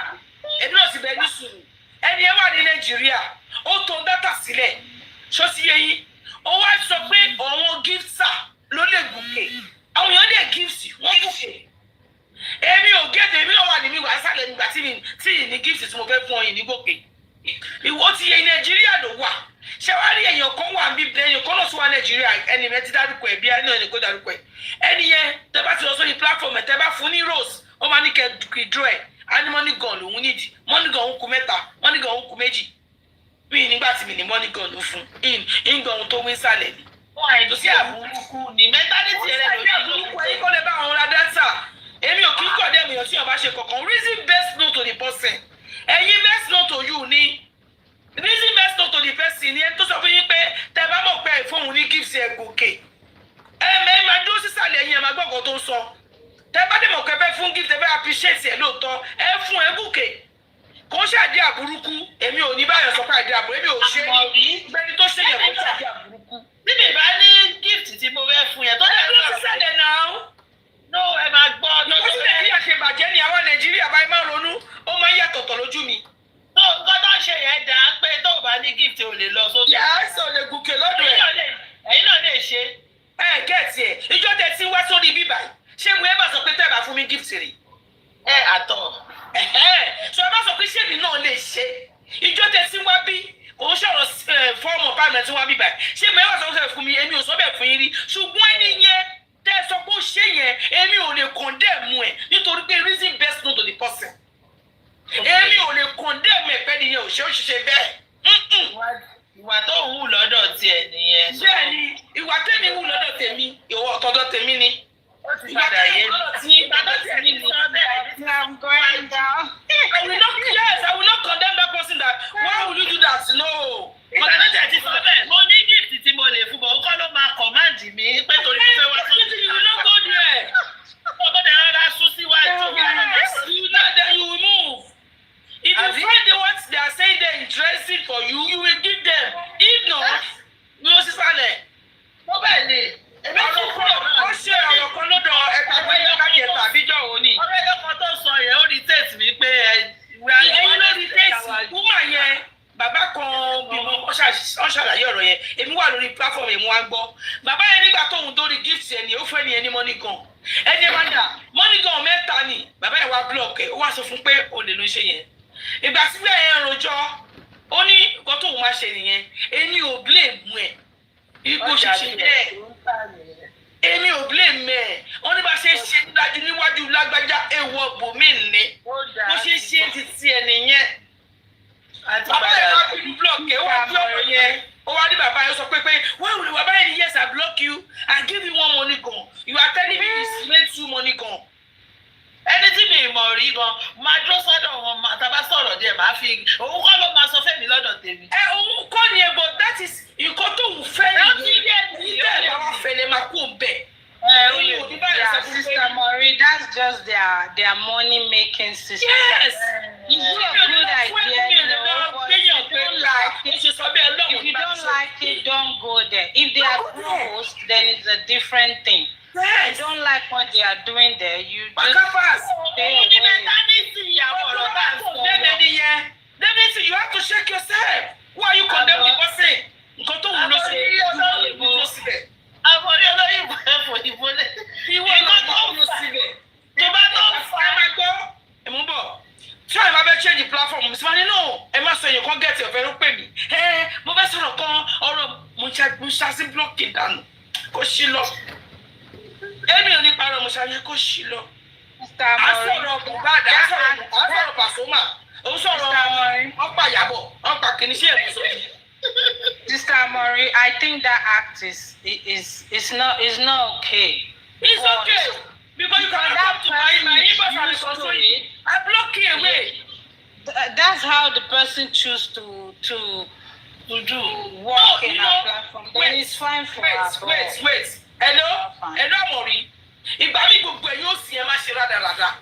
èmi náà ti bẹ ní sùúrù. Ẹni ẹ wà ní Nàìjíríà, ó tó dátà sílẹ̀. Ṣó sì yé yín? Ó wá sọ pé àwọn gifter ló lè gòkè. Àwọn èèyàn lè gift wọ́n gòkè. Èmi ò gẹ́gẹ́ èmi náà wà ní mi wà sálẹ̀ nígbà tí ní gift tí mo fẹ́ fún ọyìn ní gòkè. Ìwọ ti yẹ Nàìjíríà ló wà. Ṣé wàá rí èèyàn kan wà bí èèyàn kan náà tún wà Nàìjíríà ẹni mẹ́ ti dárúkọ ẹ̀ bí ẹni kò dárúkọ ẹ̀. Ẹni yẹn tẹ bá ti lọ sórí platform ẹ̀ tẹ bá fún ní rose ó máa ní kẹ́ draw ẹ̀ á ní money gun lòun nídìí money gun òun kù mẹ́ta money gun òun kù méjì. Mi nígbà tí mi ní money gun ló fún ìgbà ohun tó wí sálẹ̀ ni. Wọ́n àìsí àbúrúkú ni mentality rẹ̀ lórí àbúrúkú ẹ̀yìn kọ́ lè bá àwọn ra data. Èmi ò kí ń kọ̀ dẹ́mu èèyàn tí wọ́n bá ṣe kankan reason best known to the person. Ẹ̀yin best known to you ni reason best known to the person ni ẹni tó sọ fún yín pé tẹ bá mọ̀ pé ìfóhùn ní gift ẹ̀ gòkè. Ẹ máa dúró sísàlẹ̀ ẹ̀yin ẹ̀ máa gbọ́kàn tó ń sọ. Tẹ bá dé mọ̀ pé fẹ́ fún gift ẹ fẹ́ appreciate ẹ̀ lóòótọ́ ẹ fún ẹ gòkè. Kò ṣàdí àbúrúkú èmi ò ní báyọ̀ sọ pé àdí àbúrú èmi ò ṣe é gbẹ́ni tó ṣe yẹn kò ṣàdí àbúrúkú. Níbi ìbá ní gift tí mo fẹ́ fún yẹn tó dẹ̀ ló sísàlẹ̀ náà. No, ẹ máa gbọ́. Lọ́kọ́ sí Nàìjíríà ṣe bàjẹ́ ni àwọn Nàìjíríà báyìí máa ń ronú ó máa ń yàtọ̀tọ̀ lójú mi. Tó nǹkan tó ń ṣe yẹn dà ń pé tó o bá ní gift o lè lọ sókè. Yàrá sọ lè gòkè lọ́dọ̀ ẹ̀. Ẹ̀yin náà lè ṣe. Gẹ̀ẹ́tì ẹ̀ ìjọ tẹ ti wá sórí bíbá ṣé mo ẹ bá sọ pé tẹ́ bá fún mi gift rè. Àtọ̀. Ṣé ẹ bá sọ pé ṣé èmi náà lè ṣe ìjọ tẹ ti wá bí kò ń ṣọ̀rọ̀ fọ́ọ̀mù pàmò tí wọ́n bí báyìí ṣé mo ẹ bá sọ pé fún mi èmi ò sọ bẹ́ẹ̀ fún yín rí ṣùgbọ́n ẹni yẹn tẹ́ sọ pé ó ṣe yẹn èmi ò lè condemn ẹ̀ nítorí pé reason best known to the person. Èmi ò lè condemn ẹ̀ pẹ́ nìyẹn ò ṣe ó ṣiṣẹ́ bẹ́ẹ̀. Ìwà tó ń hù lọ́dọ̀ tiẹ̀ nìyẹn. Bẹ́ẹ̀ni ìwà tẹ́mi hù lọ́dọ̀ tèmi ìwọ ọ̀tọ̀dọ̀ tèmi ni. Ìwà tẹ́mi hù lọ́dọ̀ tèmi ni. I'm going down. I will not condemn that person that why will you do that? No. Ìgbàlódé ti sọ bẹ́ẹ̀. Mo ní gift tí mo lè fún bọ̀, ó kọ́ ló máa command mi pé torí mo fẹ́ wá sórí. You no go there. Ọmọdé rárá sún síwájú. Then you will move. If you find what they are saying they're interested for you, you will give them. If not, you will sísàlẹ̀. Mo bẹ́ẹ̀ ni. Ó ṣe ọ̀rọ̀ kan lọ́dọ̀ ẹ̀ka gbẹ́yẹ kájẹ tàbíjọ́ òní. Ọ̀rẹ́ ẹ̀kọ́ tó sọ yẹn ó rí tẹ̀sí mi pé ẹ̀yin ló rí tẹ̀sí. Wúmà yẹn bàbá kan bí wọ́n ṣàlàyé ọ̀rọ̀ yẹn èmi wà lórí platform èmi wá ń gbọ́. Bàbá yẹn nígbà tóun dórí gift yẹn ni ó fẹ́ ni ẹni money gun. Ẹni ẹ bá dà money gun mẹ́ta ni bàbá yẹn wá block ẹ̀ ó wá sọ fún pé olè ló ń ṣe yẹn. Ìgbà síbẹ̀ yẹn rojọ́ ó ní nǹkan tóun máa ṣe nìyẹn èmi ò blame ẹ̀ ipò ṣiṣẹ́ bẹ́ẹ̀ èmi ò blame ẹ̀ wọ́n ní bá ṣe ṣe dájú níwájú lágbájá èèwọ̀ bòmí ní bó ṣe ṣe ti tiẹ̀ nìyẹn. Bàbá yẹn wá bí block ẹ̀ wá block yẹn ó wá ní bàbá yẹn sọ pé why will bàbá yẹn yes I block you I give you one money gun you are telling me it's meant two money gun. Ẹni tí mi mọ̀ rí gan máa dúró sọ́dọ̀ wọn tàbá sọ̀rọ̀ díẹ̀ máa fi òun kọ́ ló máa sọ fẹ́mi lọ́dọ̀ tèmi. Òun kọ́ ni ẹ̀ but that is nǹkan tó ń fẹ́ nìyẹn nígbà tí àwọn fẹ́lẹ́ máa kó bẹ̀. Yeah, Sister Maureen, that's just their money making system. Yes. It's a good idea, but if you don't like it, don't go there. If they are closed, then it's a different thing. If you don't like what they are doing there, you just stay away. Definitely, you have to check yourself. Why are you condemning the person? Nǹkan tó wù ló ṣe ìwọ síbẹ̀. Àwọn ọ̀rẹ́ olóyìnbó ẹ̀fọ́ ìbò lẹ̀. Ìwọ nǹkan tó wù síbẹ̀. Tó bá tó fà á máa gbọ́. Èmú bọ̀. Tí wọ́n bá fẹ́ change the platform, mo sì máa ní no. Ẹ má sọ èèyàn kan gẹ̀ẹ́tì ọ̀fẹ́ ló pè mí. Mo fẹ́ sọ̀rọ̀ kan ọ̀rọ̀ mo ṣáṣí blọ́ọ̀kì dànù. Kó ṣí lọ. Èmi ò ní parọ́ mo ṣáṣí kó ṣí lọ. À sọ̀rọ̀ Bùbádà, à sọ̀rọ̀ Pàṣọ́mà. Ó sọ̀rọ̀ ọ̀pá Ìyábọ̀, ọ̀pá kìíní sí èmi sọ yìí. Sister Amori, I think that act is not okay. It's okay because you cannot come to my inbox and so I block you away. That's how the person choose to work in our platform. Then it's fine for us. Wait. Hello, Amori. Ìgbà mi gbogbo ẹ̀ yóò sì ẹ má ṣe rádaràda.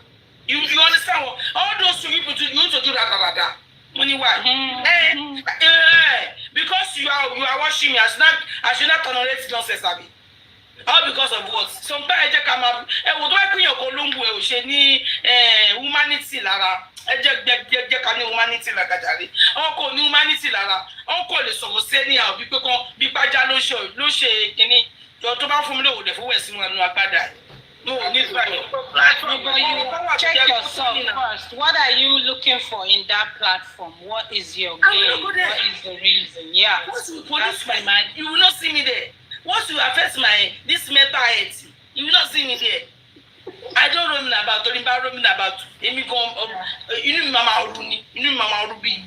You understand what? All those two people you want to do rádaràda. Money why? Because you are watching me, I should not tolerate nonsense, Abi. All because of what? Sometimes I just come up. What do I put your Columbo? She need humanity, Lara. I just can humanity like a jolly. Uncle humanity, Lara. Uncle is so saying how people come. Be Pajalo show, no shake any. You're talking from the West one, no bad. No, this right. Check yourself first. What are you looking for in that platform? What is your game? What is the reason? Yeah. Once you police my mind, you will not see me there. Once you affect this mental health, you will not see me there. I don't roam about. Emi come. You know Mama Oruni. You know Mama Orubi.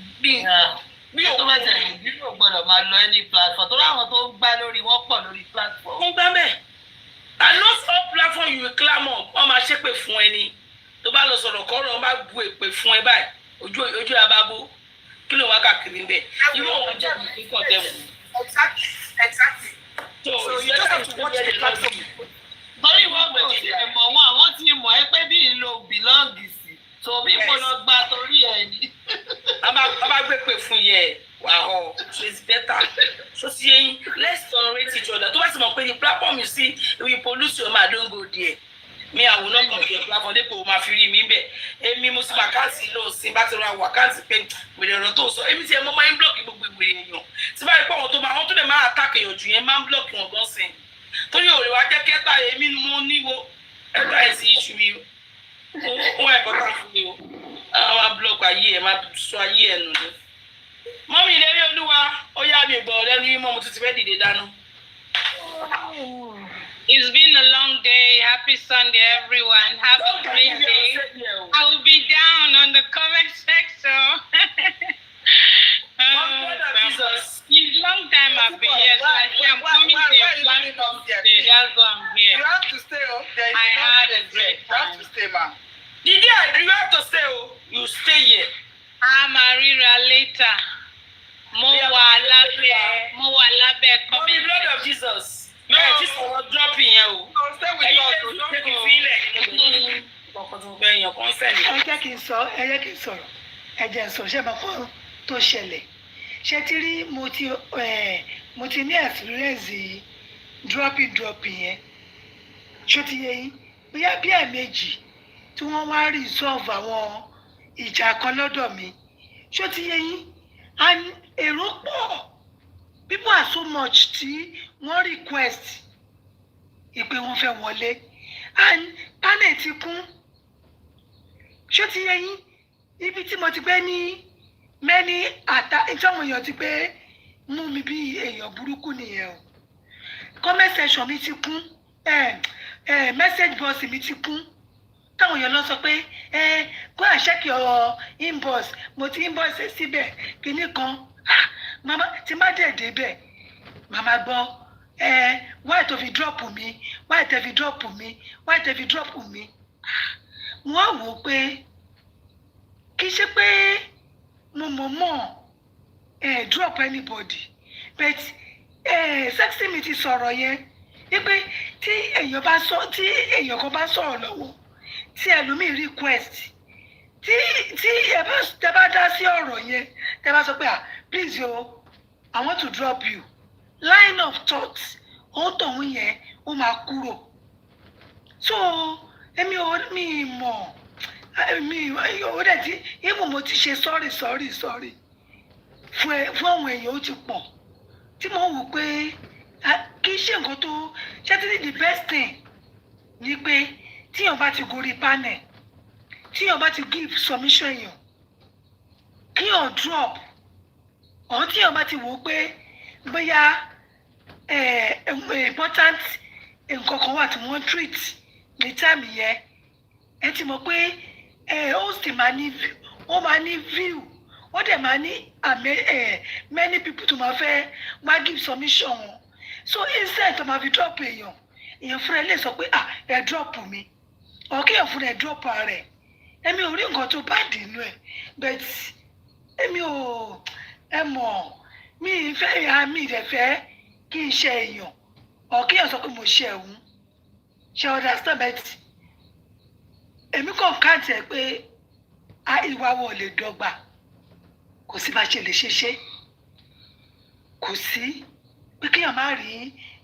Bí o bá tẹ̀lé bí o gbọ́dọ̀ máa lọ any platform tó láwọn tó ń gbá lórí wọ́n pọ̀ lórí platform. Wọ́n gbá bẹ́ẹ̀. And not all platform you will climb up. Wọ́n máa ṣépè fún ẹni. Tó bá lọ sọ̀rọ̀ kọ́rọ̀ wọ́n bá bu èpè fún ẹ báyìí. Ojú abábó. Kí ló wá káàkiri bẹ́ẹ̀? Irú òun jẹ́ ìdíkọ̀ tẹ̀wọ̀n. Exactly. So you just have to watch the platform. Torí wọ́n gbé òsì ẹ̀mọ̀ wọn, àwọn tí mọ̀ ẹ́ pé bí ìlò bìlọ́ǹgì sí. So bí mo lọ gba torí ẹ̀ ni. A máa gbé pè fún yẹ. Wow, so it's better. So see, let's tolerate each other. To bá ti mọ̀ pé the platform you see, we pollute your mind, don't go there. Me, I will not come to the platform. They put my free me be. Emi mo si ma kansi lo si ba ti ra wa kansi pe we le ran to so. Emi ti e mo mind block gbogbo èèyàn. Ti ba ri pe àwọn tó lè máa attack èèyàn jù yẹn máa block wọn gan sin. Torí o le wa jẹ́ kẹta èmi mo ní wo. Ẹta ẹ si issue mi. O important fún mi o. Àwọn block ayé ẹ máa sọ ayé ẹ nù ni. Mommy, Lady Oluwa, oh yeah, me go. Then you mom to ready the dano. It's been a long day. Happy Sunday, everyone. Have a great day. I will be down on the comment section. It's a long time I've been here, so I say I'm coming to your platform today. That's why I'm here. You have to stay up there. I had a great time. You have to stay, man. You have to stay. You stay here. I'm Arira later. Mo wà lábẹ́ comment. For the blood of Jesus. No, this was dropping you. Stay with us. Take it feeling. Ẹ jẹ́ kí n sọ̀rọ̀. Ẹ jẹ́ n sọ̀rọ̀. Ṣé mo kọ́ tó ṣẹlẹ̀? Ṣé tí rí mo ti ní experience dropping yẹn. Ṣó ti yé yín? Bóyá bí ẹ̀ẹ̀mejì tí wọ́n wá resolve àwọn ìjà kan lọ́dọ̀ mi. Ṣó ti yé yín? And èrò pọ̀. People are so much tí wọ́n request ìpè wọn fẹ́ wọlé. And panel ti kún. Ṣó ti yé yín? Ibi tí mo ti gbé ní many ìtàwọn èèyàn ti pé mú mi bí èèyàn burúkú nìyẹn o. Comment section mi ti kún. Message box mi ti kún. Táwọn èèyàn lọ sọ pé go and check your inbox. Mo ti inbox síbẹ̀ kíní kan. Mama tí má dẹ̀ débẹ̀. Mama gbọ́ why tó fi drop mi? Why tó fi drop mi? Why tó fi drop mi? Wọ́n wò pé kì í ṣe pé mo mọ̀ drop anybody but sexy mi ti sọ̀rọ̀ yẹn wípé tí èèyàn kan bá sọ̀rọ̀ lọ́wọ́ tí ẹlòmíì request tí ẹ bá dá sí ọ̀rọ̀ yẹn tẹ bá sọ pé please yo I want to drop you line of thought òun tọ̀hún yẹn ó máa kúrò so èmi ò mi mọ̀ mi ò dẹ̀ tí even mo ti ṣe sorry fún àwọn èèyàn ó ti pọ̀ tí mo wò pé kì í ṣe nǹkan tó ṣe tí the best thing ni pé tíyàn bá ti gorí panel tíyàn bá ti give submission èèyàn kíyàn drop ọ̀hún tíyàn bá ti wò ó pé bóyá important nǹkan kan wà tí wọ́n treat ní time yẹn ẹ ti mọ̀ pé host máa ní view wọ́n dẹ̀ máa ní many people tó máa fẹ́ wá give submission wọn so instead tó máa fi drop èèyàn fúnra ẹ lè sọ pé ẹ drop mi ọ̀kẹ́yàn fúnra ẹ drop rẹ̀ èmi ò rí nǹkan tó bá dínú ẹ̀ but èmi ò ẹ mọ̀ mi fẹ́ ya mi dẹ̀ fẹ́ kí n ṣe èèyàn ọ̀kẹ́yàn sọ pé mo ṣe ẹ̀hún ṣe understand but èmi kàn káàtì ẹ̀ pé ìwà wọn ò lè dọ́gba kò sí bá ṣe lè ṣe kò sí pé kéèyàn má rí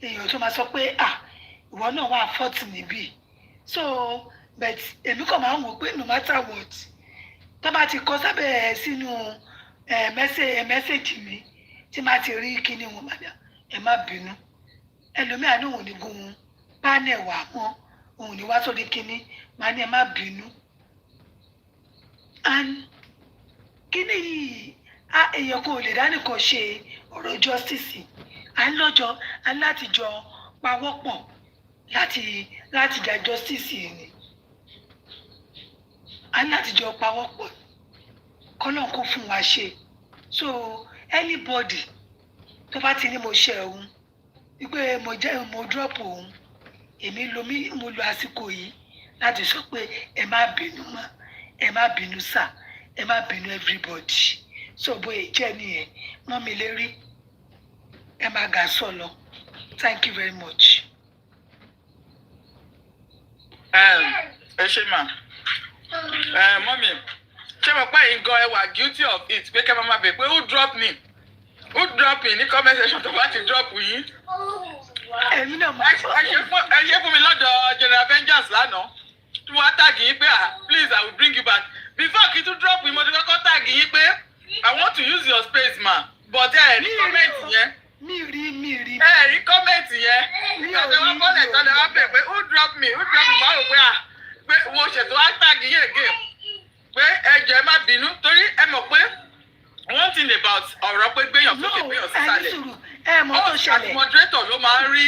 èèyàn tó máa sọ pé ìwọ náà wà fọ́ọ̀tì níbí so but èmi kàn máa ń wò pé no matter what tó bá ti kọ sábẹ́ sínú mẹ́sẹ̀jì mi tí má ti rí kíní wọn ẹ má bínú ẹlòmíà náà ò ní gun panel wà mọ́ òun ní wá sórí kíní má ní ẹ má bínú and kíní yìí èèyàn kò lè dánìkan ṣe ọ̀rọ̀ justice láti jọ pawọ́pọ̀ láti jà justice ni láti jọ pawọ́pọ̀ kọ́lọ́n kó fún wa ṣe so anybody tó bá ti ní mo ṣe òun wípé mo drop òun èmi mo lo àsìkò yìí láti sọ pé ẹ má bínú mọ́ ẹ má bínú sà ẹ má bínú everybody so bóyá jẹ́ nìyẹn mọ́ mi lérí ẹ má gà sọ̀lọ thank you very much. ẹ ṣe mà mọ́mí ṣé mo pẹ́ yín gan ẹ wà guilty of it pé kẹ́ máa bẹ̀ pé who drop me ní comment section tó bá ti drop yín. ẹ̀yin náà máa sọ ẹ ṣe fún mi lọ́dọ̀ general vengeance lánàá tí wọ́n tag yín pé please I will bring you back before kí tún drop yín mo ti kọ́kọ́ tag yín pé I want to use your space ma but ẹ rí comment yẹn. mi rí. ẹ rí comment yẹn ìgbàgbọ́ wọn bọ́lẹ̀ tọ́lẹ̀ wá pè pé who drop me máa rò pé wo ṣètò hashtag yìí again pé ẹjọ́ ẹ má bínú torí ẹ mọ̀ pé one thing about ọ̀rọ̀ pé gbéyàn sókè gbéyàn sísàlẹ̀ host àti moderator ló máa ń rí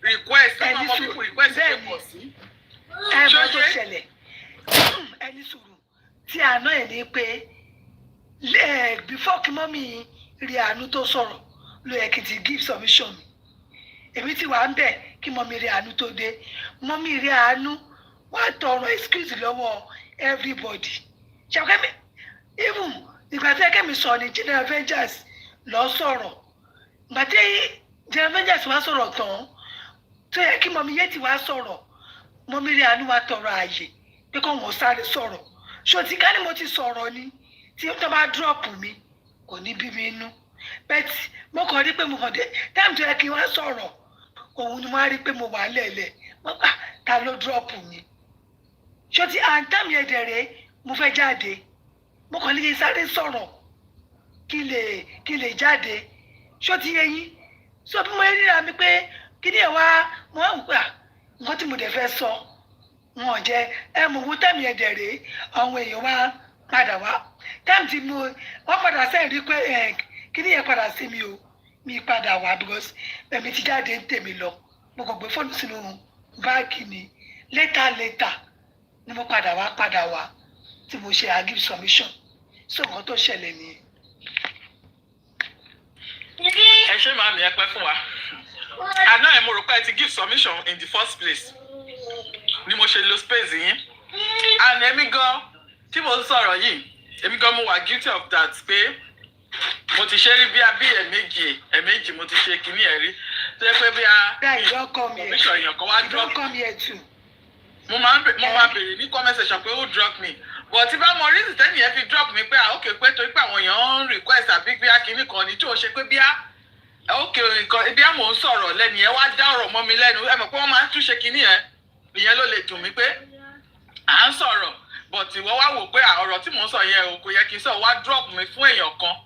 request ló máa mọ people request ṣe pọ̀ sí. ẹ mọ̀ tó ṣẹlẹ̀ ẹni sùúrù tí àná ẹ̀ ní pé before kí mọ́mí rí àánú tó sọ̀rọ̀ ló yẹ kí n ti give submission mi èmi ti wà ń bẹ̀ kí mọ́mí rí àánú tó dé mọ́mí rí àánú wọ́n tọrọ excuse lọ́wọ́ everybody ṣàkẹ́mi even ìgbà tí ẹkẹ́mi sọ ni general vengeance lọ sọ̀rọ̀ ìgbà tí general vengeance wá sọ̀rọ̀ tán tó yẹ kí mọ́mí yé ti wá sọ̀rọ̀ mọ́mí rí àánú wá tọrọ ààyè pé kó wọ́n sáré sọ̀rọ̀ ṣòtí ká ní mo ti sọ̀rọ̀ ni tí tó bá drop mi kò ní bí mi inú but mo kàn rí pé mo kàn dé time tó yẹ kí n wá sọ̀rọ̀ òun ni mo rí pé mo wà lẹ́lẹ̀ mo gbà ta ló drop mi ṣòtí àǹtàmì ẹ̀dẹ̀rẹ̀ mo fẹ́ jáde mo kàn lè sáré sọ̀rọ̀ kí lè jáde ṣòtí eyín so bí mo ríra mi pé kí ni ẹ̀ wá mo wá wò pé nǹkan tí mo dẹ̀ fẹ́ sọ wọn jẹ́ mo wo tàmì ẹ̀dẹ̀rẹ̀ àwọn èèyàn wá padà wá táìmù tí wọ́n padà sẹ́yìn rí pé kí ni yẹn padà sí mi o mi padà wá because ẹ̀mí ti jáde ń tèmi lọ mo kàn gbé fóònù sínú báàgì ni later ni mo padà wá tí mo ṣe give submission so nǹkan tó ṣẹlẹ̀ nìyẹn. ẹ ṣe màmí ẹ pẹ́ fún wa àná ẹ mo rò pé ẹ ti give submission in the first place ni mo ṣe lo space yín and èmi gan tí mo ń sọ̀rọ̀ yìí èmi gan mo wà guilty of that pé mo ti ṣe rí bí ẹ̀ẹ̀mejì mo ti ṣe kìíní ẹ̀ rí tó yẹ pé bí guy don't come here. You don't come here too. Mo máa bèrè ní comment section pé who drop me. But if I'm reason tẹ́ni yẹn fi drop me pé okay pé torí pé àwọn èèyàn ń request àbí bí akínní kan ní tí ò ṣe pé bí okay nǹkan bí àmọ́ ń sọ̀rọ̀ lẹ́nu yẹn wá dá ọ̀rọ̀ mọ́ mi lẹ́nu ẹ mọ̀ pé wọ́n máa ń túnṣe kínní yẹn ìyẹn ló lè dùn mí pé à ń sọ̀rọ̀ but ìwọ wá wò pé ọ̀rọ̀ tí mò ń sọ yẹn o kò yẹ kí n sọ wá drop mi fún èèyàn kan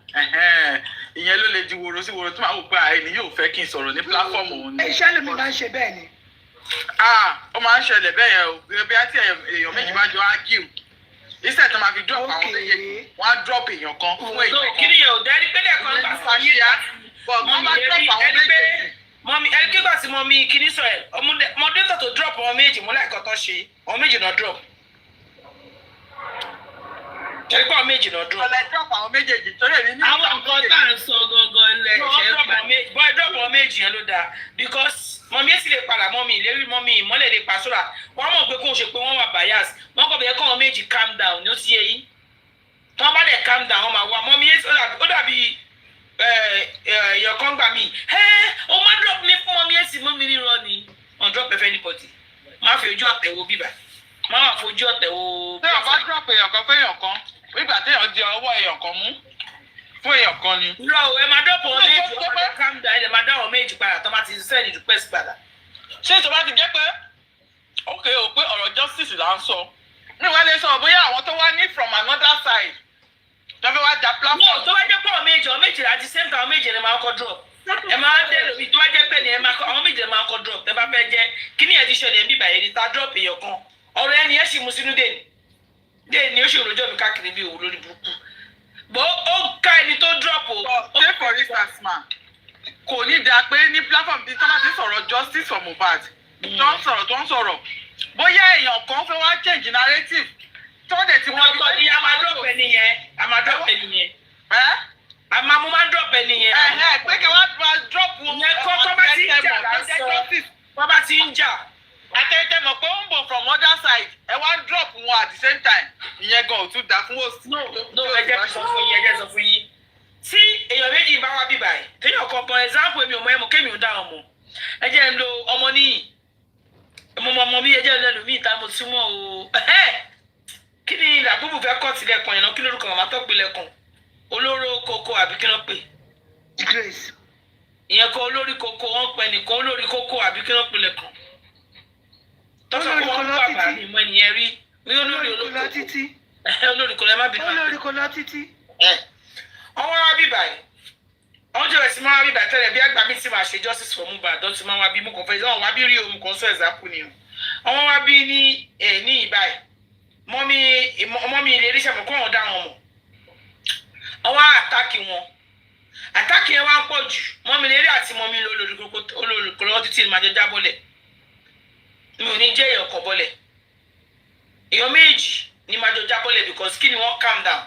ìyẹn ló lè di woro sí woro tí màá wò pé ẹni yóò fẹ́ kí n sọ̀rọ̀ ní platform òun ni. Iṣẹ́ lèmi máa ń ṣe bẹ́ẹ̀ ni. Ó máa ń ṣẹlẹ̀ bẹ́ẹ̀ yẹn o bí a ti èèyàn méjì bá jọ argue iṣẹ́ tó máa fi drop àwọn méjèèjì wọ́n á drop èèyàn kan fún èèyàn kan. Kí ni yóò dẹ́rí pé lẹ́ẹ̀kan gbà fún yín wọ́n bá drop àwọn méjèèjì. Mọ̀mí ẹni kígbà tí mọ̀mí kìíní sọ ẹ̀ ọmọdé tó drop àwọn méjì mú láìkọ́ tó ṣe àwọn méjì náà drop. Ṣé pé àwọn méjì náà drop? Ọ̀lẹ́ drop àwọn méjèèjì torí èmi ní àwọn nǹkan tá à ń sọ gangan lẹ̀ ṣe é pa. Bọ́ọ̀ drop àwọn méjì yẹn ló dáa because mọ̀mí èsì lè padà mọ̀mí ìlérí mọ̀mí ìmọ́lẹ̀ lè pa sóra wọ́n mọ̀ pé kó o ṣe pé wọ́n wà bias wọ́n kọ̀ bẹ̀rẹ̀ kọ́ àwọn méjì calm down ní ó ti yẹ yín tí wọ́n bá dẹ̀ calm down wọ́n máa wá mọ̀mí èsì ó dàbí èèyàn kan gbà mí o má drop mi fún mọ̀mí èsì mọ̀mí rírọ ni on drop ẹ̀fẹ́ anybody má fi ojú ọ̀tẹ̀ wo bíbà má wà fojú ọ̀tẹ̀ wo. tí wọ́n bá drop èèyàn kan fún èèyàn kan nígbà téèyàn di ọwọ́ èèyàn kan mú fún èèyàn kan ni. lọ ẹ máa dọ́pọ̀ ọ méjì ọ máa calm down ẹ máa dá ọ méjì padà tó máa ti sẹ́ẹ̀lì request padà. ṣé ìjọba ti jẹ́ pé ok o pé ọ̀rọ̀ justice là ń sọ mi wá lè sọ bóyá àwọn tó wá ní from another side tó fẹ́ wá ja platform. no tó bá jẹ́ pé ọ méjì at the same time ọ méjì ni máa kọ́ drop ẹ máa dé lórí tó bá jẹ́ pé ni ẹ máa kọ́ àwọn méjì ni máa kọ́ drop tẹ bá fẹ́ jẹ́ kí ni ẹ ti ṣẹlẹ̀ bíbà yẹn ni ta drop èèyàn kan ọ̀rọ̀ ẹni ẹ sì mú sínú déèní ó sì rojọ́ mi káàkiri bí òun lórí burúkú bó ó ká ẹni tó drop o. ṣé for instance ma kò ní dáa pé ní platform tí tọ́lá ti sọ̀rọ̀ justice for Mohbad tó ń sọ̀rọ̀ bóyá èèyàn kan fẹ́ wá change narrative tó dẹ̀ tí wọ́n bí. ọ̀tọ̀ ni a máa drop ẹni yẹn mo máa drop ẹni yẹn. pé kí wọ́n máa drop wọn. ìyẹn kọ́ tó bá ti ń jà lásán wọ́n bá ti ń jà. akẹ́kẹ́ mọ̀ pé ó ń bọ̀ from other side ẹ wá drop wọn at the same time ìyẹn gan ò tún dá fún òsì. no ẹ jẹ́ sọ fún yín tí èèyàn méjì bá wá bíbà yìí téèyàn kan for example èmi ò mọ ẹmu kémi ò dá ọmọ ẹ jẹ́ ń lo ọmọ níyì ọmọ mi ẹ jẹ́ ń lẹ́nu mi ìta mo ti mọ̀ o kí ni làbúbù fẹ́ kọ́ tilẹ̀kùn ìná kí lórúkọ màmá tó pe lẹ́kùn olóró koko àbí kí ló pè. Grace. ìyẹn kan olórí koko wọn pẹ nìkan olórí koko àbí kí ló pe lẹ́kùn tọ́sọ̀ kó wọ́n bàbá mi mọ ènìyàn rí ní olórí olóko olórí kò lẹ́ má bínú. olórí kò lọ títí. ọwọ́ wa bíbà yìí wọ́n jẹ́ ẹ̀sìn máa wá bíbà tẹ́lẹ̀ bí àgbà mi ti máa ṣe justice for Mohbad àdó ti máa wá bí mú kàn fẹ́ ṣe wọ́n wá bí rí omi kan sọ ẹ̀zápù ni o wọ́n wá bí ní ìbá yìí mọ́mí ilé iṣẹ́ mọ̀ kó wọn dá wọn mọ̀ wọ́n wá àtàkì yẹn wá ń pọ̀ jù mọ́mí ilé àti mọ́mí olórí kò lọ́wọ́ títí máa jẹ jábọ́lẹ̀ mi ò ní jẹ́ èèyàn kan bọ́lẹ̀ èèyàn méjì ni máa jọ jábọ́lẹ̀ because kí ni wọ́n calm down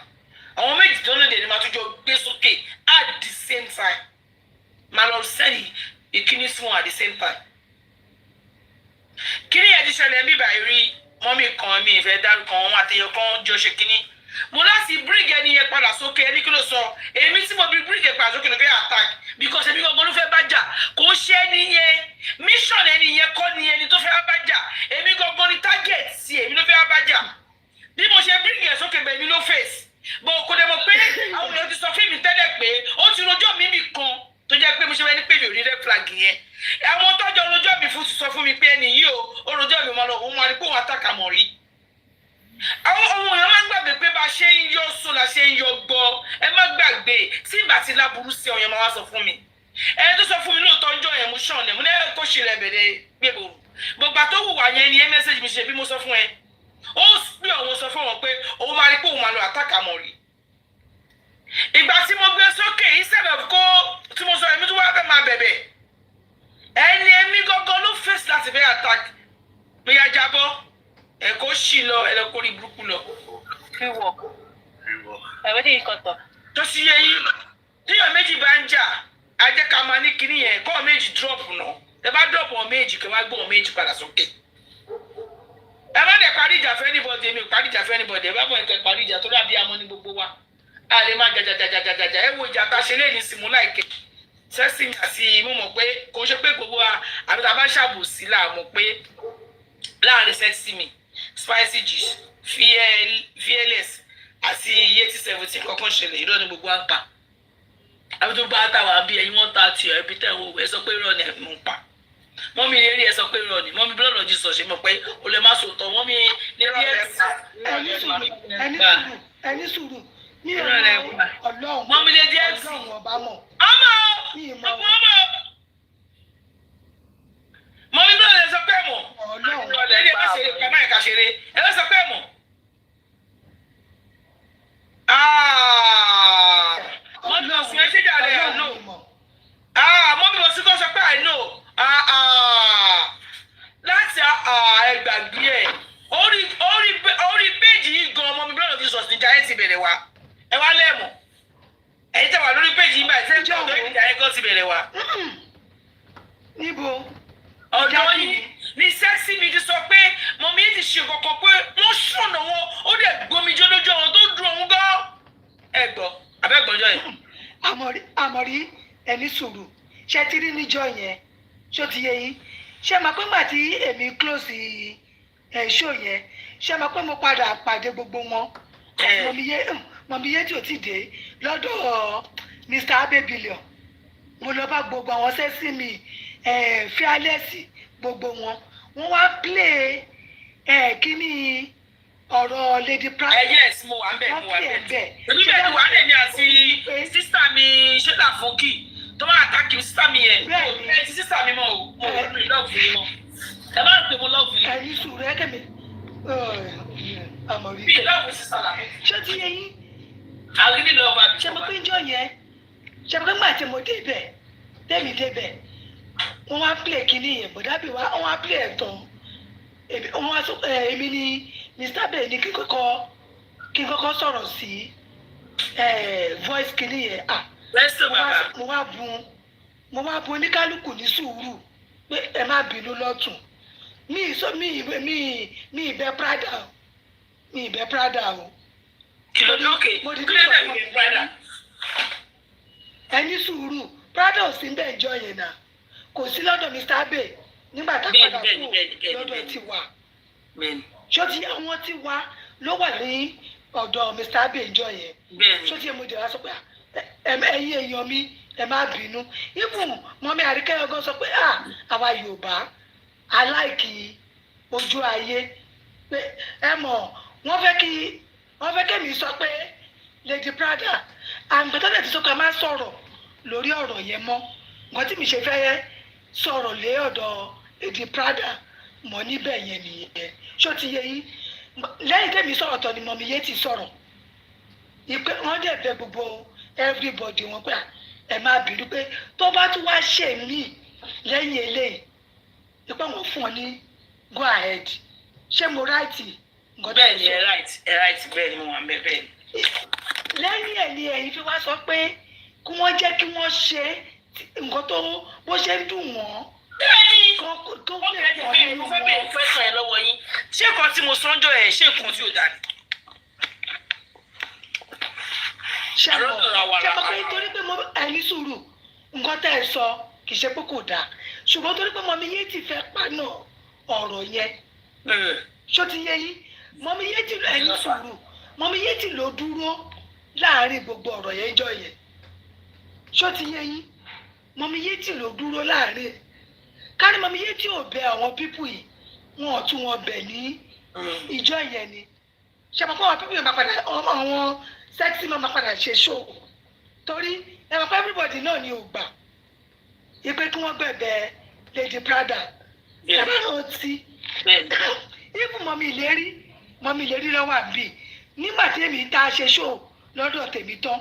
àwọn méjì tó lóde ni máa tún jọ gbé sókè at the same time máa lọ sẹ́ni ìkíní sí wọn at the same time. kíní yẹn ti ṣẹlẹ̀ bí báyìí rí mọ́mí kan mi ìfẹ́ dárúkọ wọn àtẹ̀yẹ kan jọ ṣe kíní mo láti bring ẹni yẹn padà sókè ẹni kí ló sọ èmi tí mo bí bring yẹn padà sókè ló fẹ́ attack because èmi gbọ́dọ̀ ló fẹ́ bá jà kò ṣe ẹni yẹn mission ẹni yẹn kọ́ ni ẹni tó fẹ́ bá jà èmi gbọ́dọ̀ ni target sí èmi ló fẹ́ bá jà bí mo ṣe bring yẹn sókè bẹ́ẹ̀ mi ló face bó kò dé mo pé àwọn èèyàn ti sọ fún mi tẹ́lẹ̀ pé ó ti rojọ́ mi kan tó jẹ́ pé mo ṣe wẹ́n ní pé mi ò rí red flag yẹn àwọn tọ́jọ́ rojọ́ mi fún ti sọ fún mi pé ẹni yìí ó rojọ́ mi máa lọ òun máa rí pé òun àtàkà mọ̀ rí àwọn ohun èèyàn máa ń gbàgbé pé bá a ṣe ń yọ sùn la ṣe ń yọ gbọ́ ẹ má gbàgbé tí ìgbà tí láburú sí ọyàn máa wá sọ fún mi ẹni tó sọ fún mi lóòótọ́ ń jọ yẹn mo ṣàn ní kó ṣe rẹ̀ bẹ̀rẹ̀ gbèbò gbogbo àtó hùwà yẹn ni ẹ mẹ́sẹ̀jì mi ṣe bí mo sọ fún ẹ ó pè òun sọ fún wọn pé òun máa rí pé òun máa lọ àtàkà mọ̀ rí ìgbà tí mo gbé sókè instead of kó tí mo sọ èmi tó wá fẹ́ máa bẹ̀bẹ̀ ẹni èmi gangan ló fèsì láti fẹ́ attack pé ya jábọ́ ẹ̀kọ́ ṣì lọ ẹ̀lẹ́kọ́ rí burúkú lọ. Fíwọ̀. Ẹ̀wẹ́ tí kò tọ̀. tó sì yẹ yín tíyàn méjì bá ń jà á jẹ́ ká máa ní kinní yẹn kọ́ méjì drop náà ẹ bá drop wọn méjì kí wọ́n á gbọ́ wọn méjì padà sókè. ẹ má dẹ̀ parí ìjà fẹ́ anybody èmi ò parí ìjà fẹ́ anybody ẹ bá bọ̀ ẹ̀kẹ́ parí ìjà tó dàbí amọ́ ní gbogbo wa a lè má jàjàjàjàjà ẹ wo ìjà tá a ṣe lé ní simu láìkẹ́ sẹ́sìn àti mo mọ̀ pé kò ṣe pé gbogbo wa àbí tá a bá ṣàbòsí láàmú pé láàrin sexy me spicy juice fearless àti yeti 70 kankan ṣẹlẹ̀ irọ́ ni gbogbo à ń pa àbí tó bá tàwa bí ẹyin wọn ta tiẹ̀ ẹbí tẹ̀ wò ẹ sọ pé irọ́ ni ẹ̀ mú pa mọ́mí lérí ẹ sọ pé irọ́ ni mọ́mí blood of Jesus ṣe mọ̀ pé o lè má sòótọ́ mọ́mí lérí ẹni sùúrù ní Ọlọ́run mọ́mí lérí ẹ̀ sí ọmọ mọ́mí blood ẹ sọ pé mọ̀ lérí ẹ má ṣeré kàmá ẹ̀ka ṣeré ẹ lọ sọ pé mọ̀ mọ́mí lọ sí ẹ ṣéjà rẹ̀ ẹ̀ lò mọ́mí lọ sí kọ́ sọ pé I know láti ẹgbàgbé ẹ orí péjì yìí gan ọmọ mi blood of Jesus ní Jaiye ti bẹ̀rẹ̀ wá ẹ wá lẹ́mọ̀ ẹ̀yin tẹ́ wà lórí péjì yìí báyìí tẹ́ ń tọ́ ọ̀dọ́ Jaiye gan ti bẹ̀rẹ̀ wá. níbo. ọ̀dọ́ yìí ní sẹ́ksì mi ti sọ pé mọ̀mí yìí ti ṣe kọ̀kọ̀ pé wọ́n ṣọ̀nà wọn ó dẹ̀ gbomijé lójú ọ̀hún tó dùn ọ̀hún gan. ẹ gbọ́ abẹ́gbọ́njọ́ yẹn. àmọ̀rí ẹni sùúrù ṣe ti rí níjọ́ yẹn ṣó ti yé yín ṣe máa pé mà tí èmi close show yẹn ṣe máa pé mo padà pàdé gbogbo wọn mọ̀mí yé tí ò ti dé lọ́dọ̀ Mr. Abebillion mo lọ bá gbogbo àwọn sẹ́sì mi fearless gbogbo wọn wá play kíní ọ̀rọ̀ Lady Pride. Yes mo wà ń bẹ̀ mo wà ń bẹ̀ èmi bẹ́ẹ̀ ni wà á lè ní àti sísá mi ṣẹ́lá fọ́nkì tó máa àtàkì sísá mi yẹn ẹ ti sísá mi mọ́ o mo ò ní lọ́ọ̀fù yìí mọ́ ẹ má pè mo lọ́ọ̀fù yìí. ẹni sùúrù ẹ kẹ́mi àmọ̀rí. bí lọ́ọ̀fù sísá la. ṣé ti yẹ yín. àrídì lọ́ọ̀fù àbí. ṣe mo pé njọ́ yẹn ṣe mo pé gbà tí mo débẹ̀ tẹ́mi débẹ̀ wọ́n wá play kíní yẹn bọ̀dábì wọ́n wá play ẹ̀ tán wọ́n wá èmi ni Mr. Bẹ́ẹ̀ ni kí n kọ́kọ́ sọ̀rọ̀ sí voice kíní yẹn mo wá bun oníkálukú ní sùúrù pé ẹ má bínú lọ́tún mi ìbẹ́ Prada o. kìlódókè kílódé ìbẹ́ Prada. ẹni sùúrù Prada ò sí bẹ́ẹ̀ jọ yẹn náà kò sí lọ́dọ̀ Mr. Bẹ́ẹ̀ nígbà tá a padà kú lọ́dọ̀ tiwa ṣó ti àwọn tiwa ló wà ní ọ̀dọ̀ Mr. Bẹ́ẹ̀ jọ yẹn ṣó ti mo dẹ̀ wá sọ pé ẹ̀yin èèyàn mi ẹ má bínú ibùn mọ́mí àríkẹ́ ọgọ́ sọ pé àwa Yorùbá aláìkí ojú ayé pé ẹ mọ̀ wọ́n fẹ́ kẹ́mi sọ pé Lady Prada àgbẹ̀tọ́lẹ̀ ti sọ pé a máa sọ̀rọ̀ lórí ọ̀rọ̀ yẹn mọ́ nǹkan tí mi ṣe fẹ́ sọ̀rọ̀ lé ọ̀dọ̀ Lady Prada mọ́ níbẹ̀ yẹn nìyẹn ṣó ti yẹ yín lẹ́yìn tẹ́mi sọ̀rọ̀ tán ni mọ̀mí yé ti sọ̀rọ̀ ìpè wọ́n dẹ̀ bẹ gbogbo everybody wọn pé ẹ má bínú pé tó bá tún wá ṣe mí lẹ́yìn eléyìí ipá wọn fún ọ ní go ahead ṣé mo right. bẹ́ẹ̀ ni ẹ right bẹ́ẹ̀ ni mo wà bẹ́ẹ̀ ni. lẹ́yìn ẹ̀ ni ẹ̀yin fi wá sọ pé kí wọ́n jẹ́ kí wọ́n ṣe nǹkan tó bó ṣe ń dùn wọ́n. bẹ́ẹ̀ni tó lè pọ̀ nínú wọn. mo fẹ́ bẹ̀rẹ̀ fẹ́ sàn ẹ́ lọ́wọ́ yín ṣé nǹkan tí mo sọ́njọ́ ẹ̀ ṣé nǹkan tí ò dà ní. ṣe mọ̀ pé torí pé ẹni sùúrù nǹkan tẹ́ ẹ sọ kì í ṣe pé kò dáa ṣùgbọ́n torí pé mọ̀mí yé ti fẹ́ paná ọ̀rọ̀ yẹn ṣó ti yé yín mọ̀mí yé ti ẹni sùúrù mọ̀mí yé ti lò dúró láàrin gbogbo ọ̀rọ̀ yẹn jọ yẹn ṣó ti yé yín mọ̀mí yé ti lò dúró láàrin kárí mọ̀mí yé tí ò bẹ àwọn pípù yìí wọn ò tún wọn bẹ̀ ní ìjọ yẹn ni ṣe mọ̀ pé àwọn pípù yẹn máa padà àwọn sexy máa padà ṣe show torí ẹ mọ̀ pé everybody náà ni ò gbà ipe kí wọ́n gbẹ̀bẹ̀ Lady Prada ẹ bá rántí ibù mọ̀mí ìlérí lọ́wọ́ àbí nígbà tí èmi tá a ṣe show lọ́dọ̀ tèmi tán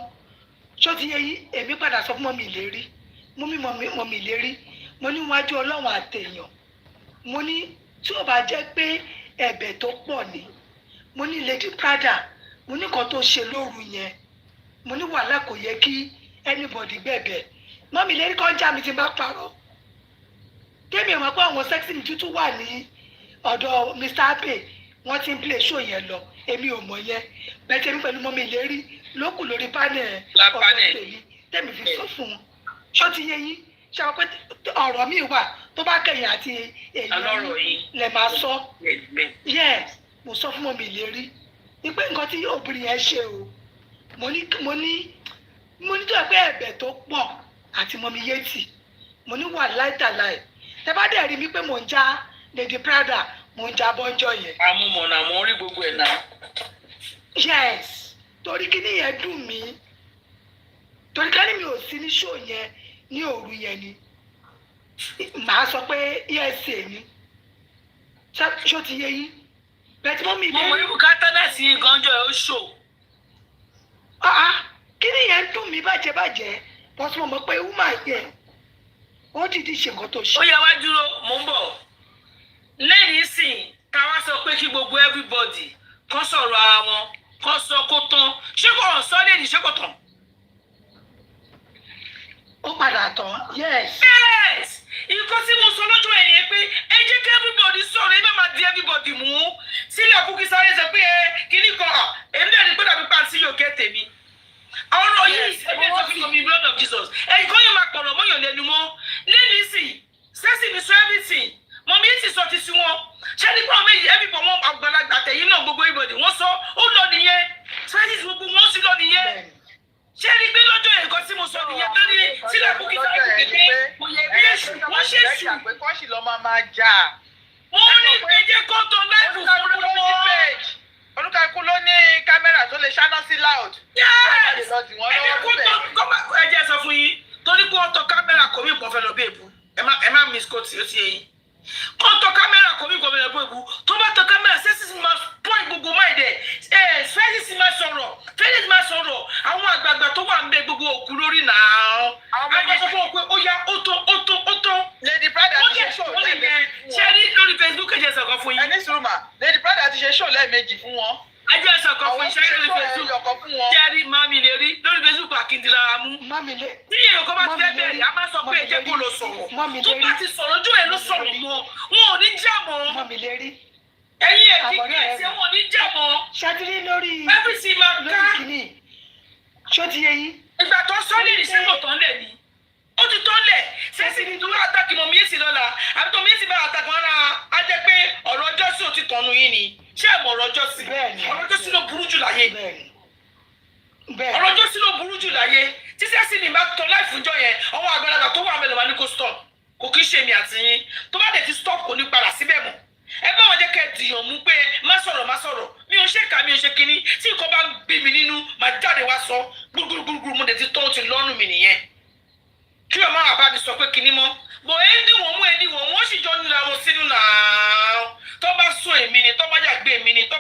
ṣó ti yẹ yí èmi padà sọ fún mọ̀mí ìlérí mọ̀mí ìlérí mo ní wájú Ọlọ́run àtẹ̀yàn mo ní tí ò bá jẹ́ pé ẹ̀bẹ̀ tó pọ̀ ni mo ní Lady Prada mo ní kan tó ṣe lóru yẹn mo ní wàhálà kò yẹ kí anybody gbẹ̀bẹ̀ mọ́mí lérí kan já mi ti bá parọ́ kémi ò mọ̀ pé àwọn sexy mi tútù wà ní ọ̀dọ̀ Mr. Abe wọ́n ti ń play show yẹn lọ èmi ò mọ̀ yẹn bẹ́ẹ̀ tẹ́mi pẹ̀lú mọ́mí lérí ló kù lórí panel ọ̀dọ̀ tèmi tẹ́mi fi sọ fún un ṣó ti yẹ yín ṣe àwọn pé ọ̀rọ̀ mi wà tó bá kẹ̀yìn àti èyí lè máa sọ yes mo sọ fún mọ́mì Ìlérí wípé nǹkan tí obìnrin yẹn ṣe o mo ní tó pé ẹ̀bẹ̀ tó pọ̀ àti mọ́mì Yétì mo ní wà láìtàláì tẹ bá dẹ̀ rí mi pé mò ń já Lady Prada mò ń já bọ́njọ́ yẹn. amúmọ̀nà mo rí gbogbo ẹ̀ náà. yes torí kí ni yẹn dùn mí torí ká ní mi ò sí ní ṣó yẹn ní òru yẹn ni màá sọ pé ESA ni ṣó ti yé yín bẹ́ẹ̀ tí mọ́mì Ìlérí. mo mọ ibùkátà náà sí gànjọ ẹ̀ ó ṣò. kí ni yẹn dùn mí bàjẹ́ bọ́sùn mo mọ̀ pé wúmà yẹn ó dìdí ṣe nǹkan tó ṣe. ó yẹ wá dúró mò ń bọ̀ lẹ́yìn sìn káwá sọ pé kí gbogbo everybody kán sọ̀rọ̀ ara wọn kán sọ kó tán ṣé kò hàn sọ lẹ́yìn ṣé kò tán. ó padà tán yes. yes nǹkan tí mo sọ lójú ẹ̀ yẹn pé ẹ jẹ́ kí everybody sọ̀rọ̀ ẹ má máa di everybody mú sílẹ̀ kúkí sáré sọ pé kíní kan èmi náà ní pé dàbí pàǹtí yóò ké tèmi. àwọn ọ̀rọ̀ yìí ẹgbẹ́ tó fi omi blood of Jesus ẹ̀yìn kan yóò máa pọ̀rọ̀ mọ́yàn lẹ́nu mọ́ lẹ́yìn sìn sẹ́sì mi sọ everything mọ̀mí yìí ti sọ ti sí wọn ṣé ní pọ́n méjì everybody wọn àgbàlagbà tẹ̀yìn náà gbogbo everybody wọ́n sọ ó lọ nìyẹn sẹ́sì gbogbo wọn sì lọ nìyẹn ṣé ní gbé lọ́jọ́ yẹn nǹkan tí mo sọ nìyẹn tó ní sílẹ̀ kúkí sáré kékeré kò yẹ bí èṣù wọ́n ṣe èṣù. kọ́ṣì lọ́ máa jà. wọ́n ní péjẹ kọ́tọ̀ láìpù fún wọn. olùkàkú ló ní kámẹ́rà tó lè ṣáná sí loud. ẹ jẹ́ sọ fún yín torí pé wọ́n tọ kámẹ́rà kò mí ìpọ̀ fẹ́ lọ bí èbú ẹ má miss coat ó ti yẹ yín. kó tọ kámẹ́rà kò mí ìpọ̀ fẹ́ lọ bí èbú tó bá tọ kámẹ́rà sẹ́sì máa point gbogbo máa dẹ̀ fẹ́lẹ́sì máa sọ̀rọ̀ fẹ́lẹ́sì máa sọ̀rọ̀ àwọn àgbààgbà tó wà ń bẹ gbogbo òkú lórí náà. àwọn ọmọ sọ fún wọn pé ó yá ó tó. Lady Prada ti ṣe show lẹ́ẹ̀mejì fún wọn. ṣé rí lórí Facebook ẹ jẹ́ sọ̀kan fún yín. ẹni sùrùmà Lady Prada ti ṣe show lẹ́ẹ̀mejì fún wọn. ẹ jẹ́ sọ̀kan fún iṣẹ́ lórí Facebook jẹ́rí mami lè rí lórí Facebook àkìndìlára mú. tí èèyàn kan bá ti fẹ́ bẹ̀rẹ̀ a máa sọ pé ẹ jẹ́ kó lọ sọ̀rọ̀ tó bá ti sọ̀rọ̀ ojú ẹ̀ ló sọ̀rọ̀ mọ́ wọn ò ní jà mọ́. ẹ̀yin ẹ̀kí kí ẹ̀ wọn ò ní jà mọ́. ṣáàtìrí lórí kìíní. ṣó ti yẹ yín. ìgbà tó sọ ní ìṣẹ́ kò tán lẹ̀ ni ó ti tán lẹ̀ sẹ́sì ni tó àtàkì mọ̀ mí èsì lọ́la àbí tó mí èsì bá àtàkì wọn náà á jẹ́ pé ọ̀rọ̀ ọjọ́ sí ò ti tọ̀nù yín ni ṣé ẹ̀mọ̀ ọ̀rọ̀ ọjọ́ sí ọ̀rọ̀ ọjọ́ sí ló burú jù láyé ọ̀rọ̀ ọjọ́ sí ló burú jù láyé tí sẹ́sì ni máa tọ́ láì fúnjọ́ yẹn àwọn àgbàlagbà tó wà mẹ́lẹ̀ wá ní kó stop kò kí ń ṣe èmi àti yín tó bá dẹ̀ ti stop kò ní padà síbẹ̀ mọ́ ẹ bá wọn jẹ́ kẹ́ ẹ dìyàn mú pé má sọ̀rọ̀ mi ò ṣe kà mi ò ṣe kinní tí nǹkan bá ń bí mi nínú máa jáde wá sọ gbúgbúrúgbúrú mo dẹ̀ ti tọ́ ti lọ́rùn mi nìyẹn kí ọmọ àbá mi sọ pé kinní mọ́ bọ̀ ẹ́ ń dìwọ̀n wọ́n sì jọ nílò àwọn sínú náà tó bá sún èmi ni tó bá yàgbé èmi ni tó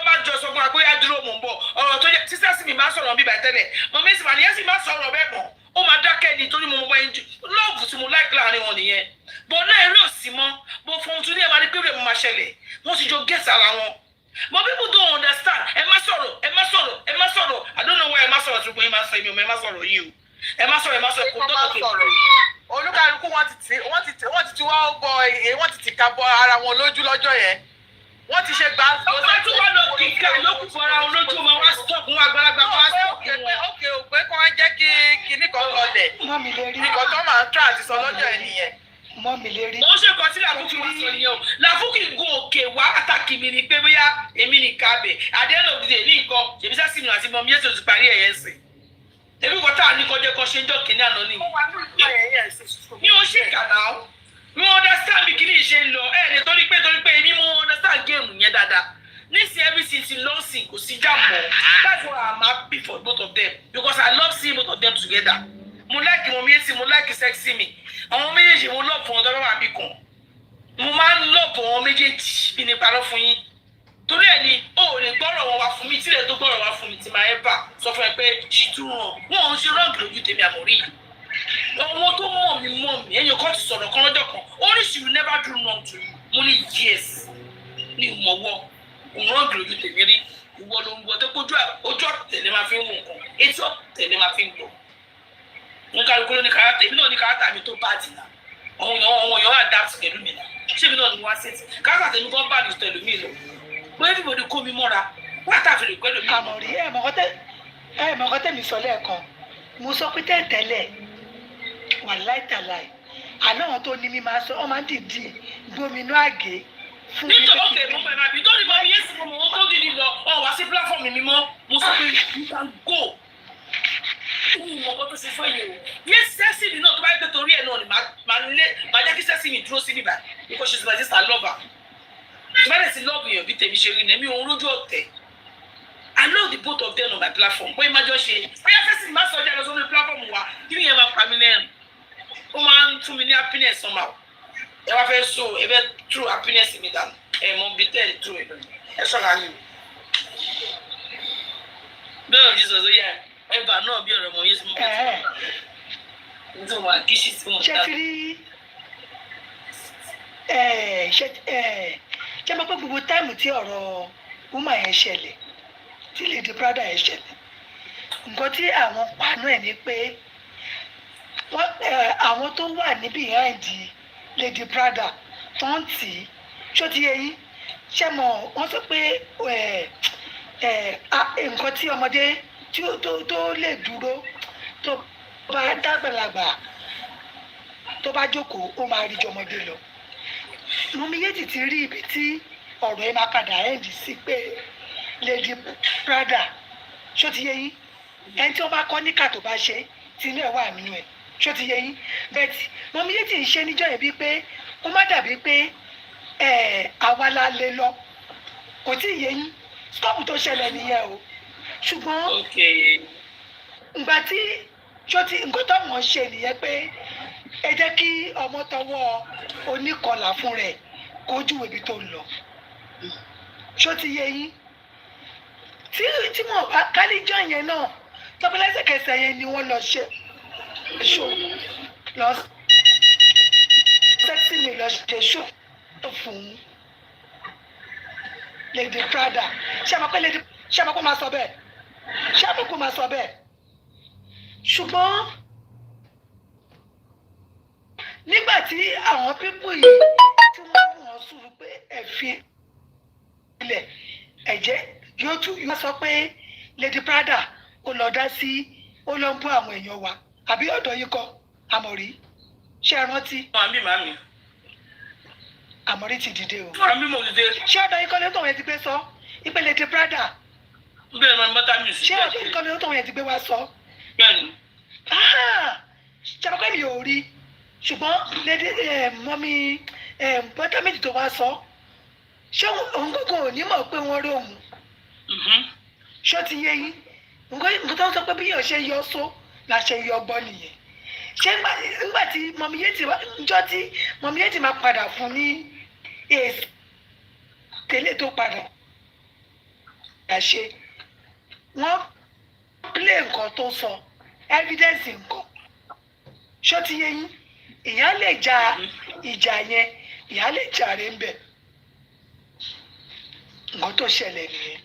bá jọ sọ fún wa pé dúró mò ń bọ̀ ọ̀rọ̀ tó yẹ sísá sí mi máa sọ̀rọ̀ bíbá tẹ́lẹ̀ mọ̀ mí sì máa níyẹn sì máa sọ̀rọ̀ bẹ́ẹ̀ mọ̀ ó máa dákẹ́ ni torí mo mọ báyìí jù lọ́ọ̀bù tí mo láìpẹ́ láàrin wọn nìyẹn bọ̀ náà eré òsì mọ́ bọ̀ fún tún ní ẹ̀ máa ní pé mo máa ṣẹlẹ̀ wọ́n ti jọ gẹ̀ẹ́sì ara wọn but people don't understand ẹ má sọ̀rọ̀ I don't know why ẹ má sọ̀rọ̀ tó gbé ẹ má sọ èmi ò mọ ẹ má sọ̀rọ̀ yìí o ẹ má sọ̀rọ̀ kò tó tó olúkàlùkù wọ́n ti wá bọ wọ́n ti tìka bọ ara wọn lójú lọ́jọ́ yẹn wọ́n ti ṣe gbà. ọba tó wà lọ kíkà lókù fọra wọn lójú ọmọ wa stop wọn àgbàlagbà wọn stop wọn. ókè òpè kan jẹ́ kí kinní kan lọlẹ̀ nǹkan tó máa ń tà àti sọ lọ́jọ́ ẹ̀ nìyẹn. mo ṣe kọ sí làfúkì wá sọ nìyẹn o làfúkì gun òkè wá àtàkì mi ni pé bóyá èmi ní kábẹ̀ àdéhùn òdìdè ní nǹkan èmi sá sí mi àti mọ mi yẹn tó ti parí ẹ̀yẹ sìn èmi kò tá à ní kọjá kan ṣe ń jọ kìnìún àná ni mi ò ṣe kà náà mi ò understand bí kìnìún ṣe ń lọ lè torí pé èmi mo understand géèmù yẹn dáadáa nísìnyí everything ti lọ sí kò sí jà mọ́ that's why I'm happy for both of them because I love seeing both of them together mo like mo méjì mo like sexy mi àwọn méjèèjì mo love wọn tọ́lọ́wọ́ àbí kan mo máa ń love wọn méjèèjì bí ní parọ́ fún yín torí ẹ ni o ò lè gbọ́rọ̀ wọn wá fún mi tí lè tó gbọ́rọ̀ wá fún mi tí máa ẹ bà sọ fún ẹ pé ṣìtú wọn ò ń ṣe rọ́ǹgì lójú tèmi àmọ́rí ọmọ tó mọ̀ mí ẹ̀yìn kan ti sọ̀rọ̀ kan lọ́jọ́ kan oríṣi will never do wrong to you mo ní yes ní ìmọ̀wọ́ rọ́ǹgì lójú tèmi rí ìwọ ló ń gbọ́ tó kójú ojú ọ̀tẹ̀lẹ̀ máa fi ń wò nǹkan etí ọ̀tẹ̀lẹ̀ máa fi ń gbọ́ mo kálukú ló ní kárátà èmi náà ní kárátà mi tó bá dì náà àwọn èèyàn adapt pẹ̀lú mi náà ṣé èmi náà ní wá sí kárátà tèmi kan bá dì pẹ̀lú mi lọ pé everybody kó mi mọ́ra látàfi lè pẹ́lú mi. àmọ̀rí mọ̀kọ́ tẹ̀mí sọ lẹ́ẹ̀kan mo sọ pé tẹ́tẹ́lẹ̀ wà láìtàláì àná àwọn tó ní mi máa sọ ọmọ dìdí gbóminú àgé fún mi. nítorí òkè mo fẹ́ máa bí tó ní bá mi yé sí mo wọ́n tó dìdí lọ ọ wá sí platform mi mọ́ mo sọ pé you can go. mo kọ́ tó ṣe fún yìí o yé sẹ́sì mi náà tó bá yẹ pé torí ẹ̀ náà ni màá jẹ́ kí sẹ́sì mi dúró sí níbà because she is my sister lover. tó bá dẹ̀ sí love yẹn bí tèmi ṣe rí ni èmi òun lójú ọ̀tẹ̀. I know the both of them on my platform. Bóyá máa jọ ṣe bóyá sẹ́sì máa sọ jáde sórí platform wa kí ni yẹn máa pa mí lẹ́rìn. Ó máa ń fún mi ní happiness somehow. Ẹ wá fẹ́ so ẹ bẹ́ true happiness mi dànù. Ẹ mọ bí tẹ́ ẹ true ẹ sọ̀rọ̀ àyè. Bẹ́ẹ̀ ni sọ̀rọ̀ yẹ ẹ̀bà náà bí ọ̀rọ̀ mọ̀ yé sí mọ́ bẹ́ẹ̀ tí nítorí wọn kì í ṣe sí wọn dáa. Ṣé ti rí ṣé mo pé gbogbo táìmù tí ọ̀rọ̀ woman yẹn ṣẹlẹ̀ tí Lady Prada yẹn ṣẹlẹ̀ nǹkan tí àwọn pàánù ẹ̀ ni pé àwọn tó wà ní behind Lady Prada tó ń tì í ṣó ti yẹ yín ṣé mo wọ́n sọ pé nǹkan tí ọmọdé tó lè dúró tó bá dàgbàlagbà tó bá jókòó ó máa rí jọmọdé lọ. Mọ̀míyéjì ti rí ibi tí ọ̀rọ̀ ẹ máa padà ẹ̀ǹdì sí pé Lady Prada ṣó ti yé yín ẹni tí wọ́n bá kọ́ níkà tó bá ṣe tí inú ẹ̀ wà nínú ẹ̀ ṣó ti yé yín bẹ́ẹ̀ tí Mọ̀míyéjì ń ṣe níjọ́ yẹn bíi pé ó má dàbí pé àwa la lè lọ kò tí ì yé yín stop tó ṣẹlẹ̀ nìyẹn o ṣùgbọ́n ìgbà tí ṣó ti nǹkan tó wọ́n ṣe nìyẹn pé ẹ jẹ́ kí ọmọ tọwọ́ oníkọlà fún rẹ̀ kójú ibi tó ń lọ ṣó ti yé yín tí mo bá kálíjọ́ yẹn náà tọ́pẹ́lẹ́sẹ̀kẹsẹ̀ yẹn ni wọ́n lọ ṣe ṣó lọ sẹ́ksì mi lọ ṣe ṣó fún Lady Prada ṣé àmọ́ kó máa sọ bẹ́ẹ̀ ṣé àmọ́ kó máa sọ bẹ́ẹ̀ ṣùgbọ́n nígbà tí àwọn pípù yìí tí wọ́n wọ́n sùn pé ẹ̀fín ilẹ̀ ẹ̀jẹ̀ yóò sọ pé Lady Prada kò lọ dá sí ó lọ ń bú àwọn èèyàn wa àbí ọ̀dọ̀ yìí kọ́ Àmọ̀rí ṣé ẹ rántí. màmí. Àmọ̀rí ti dìde o. màmí mo dìde. ṣé ọ̀dọ̀ yìí kọ́ ló tó wọ́n ti gbé sọ ìpè Lady Prada. bẹ́ẹ̀ ni bọ́tà mi sí. ṣé ọ̀dọ̀ yìí kọ́ ló tó wọ́n ti gbé wá sọ. bẹ́ẹ̀ni. ṣé ọ̀dọ̀ mi ò rí ṣùgbọ́n Lady mọ́mí bọ́tà méjì tó wá sọ ṣé òun kò ní mọ̀ pé wọ́n rí òun. ṣó ti yé yín nǹkan tó ń sọ pé bí yóò ṣe yọ só la ṣe yọ gbọ́ nìyẹn ṣé nígbà tí Mọ̀míyétì máa padà fún ní èsì tẹ́lẹ̀ tó padà ṣe wọ́n plé nǹkan tó sọ evidence nǹkan ṣó ti yé yín ìyá lè ja ìjà yẹn ìyá lè jàre ń bẹ̀ nǹkan tó ṣẹlẹ̀ nìyẹn.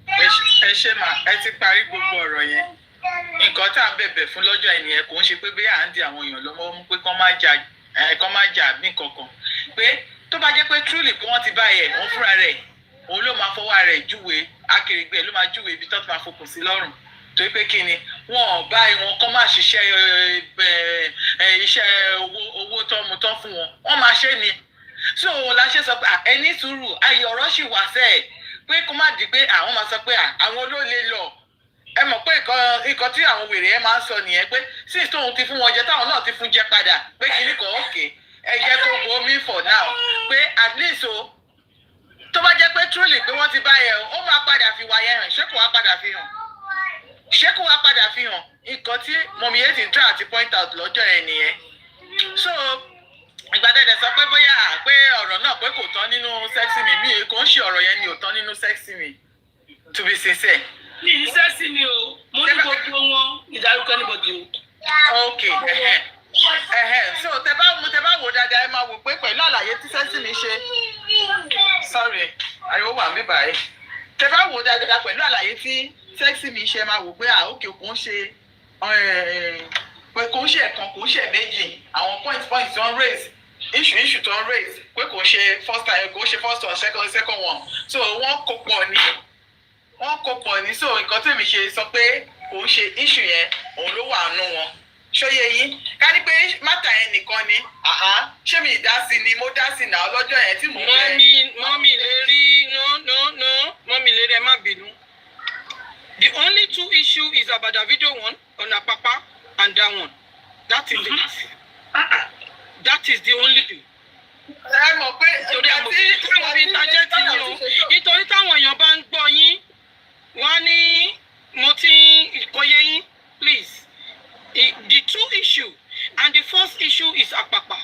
ẹ ṣe mà ẹ ti parí gbogbo ọ̀rọ̀ yẹn nǹkan tá à ń bẹ̀bẹ̀ fún lọ́jọ́ ẹ̀ nìyẹn kò ń ṣe pé bí à ń di àwọn èèyàn lọ́wọ́ mú pé kán má jà bí kankan pé tó bá jẹ́ pé truly pé wọ́n ti bá ẹ̀ wọ́n fúnra rẹ̀ òun ló máa fọwọ́ rẹ̀ júwe akèrègbè ló máa júwe ibi tó ti máa fokùn sí lọ́rùn torí pé kí ni wọn ò bá wọn kán má ṣiṣẹ́ iṣẹ́ owó tó mu tán fún wọn wọ́n máa ṣe ni so la ṣe sọ pé ẹni sùúrù ayọ̀ ọ̀rọ̀ ṣì wà sẹ́ẹ̀ pé kó má di pé àwọn máa sọ pé àwọn olóòlè lọ ẹ mọ̀ pé nǹkan tí àwọn wèrè ẹ máa ń sọ nìyẹn pé since tóun ti fún wọn jẹ táwọn náà ti fún jẹ padà pé kìíní kan òkè ẹ jẹ́ kó bo omi for now pé at least o tó bá jẹ́ pé truly pé wọ́n ti bá yẹ ó máa padà fi wáyé hàn ṣé kò wá padà fi hàn nǹkan tí Mọ̀míyétì dra àti point out lọ́jọ́ yẹn nìyẹn so ìgbà tẹ̀tẹ̀ sọ pé bóyá pé ọ̀rọ̀ náà pé kò tán nínú sexy mi kò ń ṣe ọ̀rọ̀ yẹn ni ò tán nínú sexy mi to be sincere. mi ní sexy mi o mo ní gbogbo wọn ìdárúkọ anybody o. ok so tẹ bá wò dáadáa ẹ máa wò pé pẹ̀lú àlàyé tí sexy mi ṣe sorry ariwo wà mí báyìí tẹ bá wò dáadáa pẹ̀lú àlàyé tí sexy mi ṣe máa wò pé òkè kò ń ṣe pé kò ń ṣe ẹ̀kan kò ń ṣe méjì àwọn point tó ń raise issue tó ń raise pé kò ń ṣe first time kò ń ṣe first one second one so wọ́n kó pọ̀ ní so nǹkan tí èmi ṣe sọ pé kò ń ṣe issue yẹn òun ló wà nù wọn ṣóyè yín ká ní pé mátà yẹn nìkan ni ṣé mi ìdásí ni mo dá sí náà lọ́jọ́ yẹn tí mo fẹ́. mọ́mì lè rí no mọ́mì lè rí ẹ má bínú. The only two issue is about the video one on Apapa and that one. That is it. That is the only thing. Ẹ mọ̀ pé nítorí táwọn èèyàn bá ń gbọ́ yín wọ́n ní mo ti ìkọyẹ yín please. The two issue and the first issue is Apapa.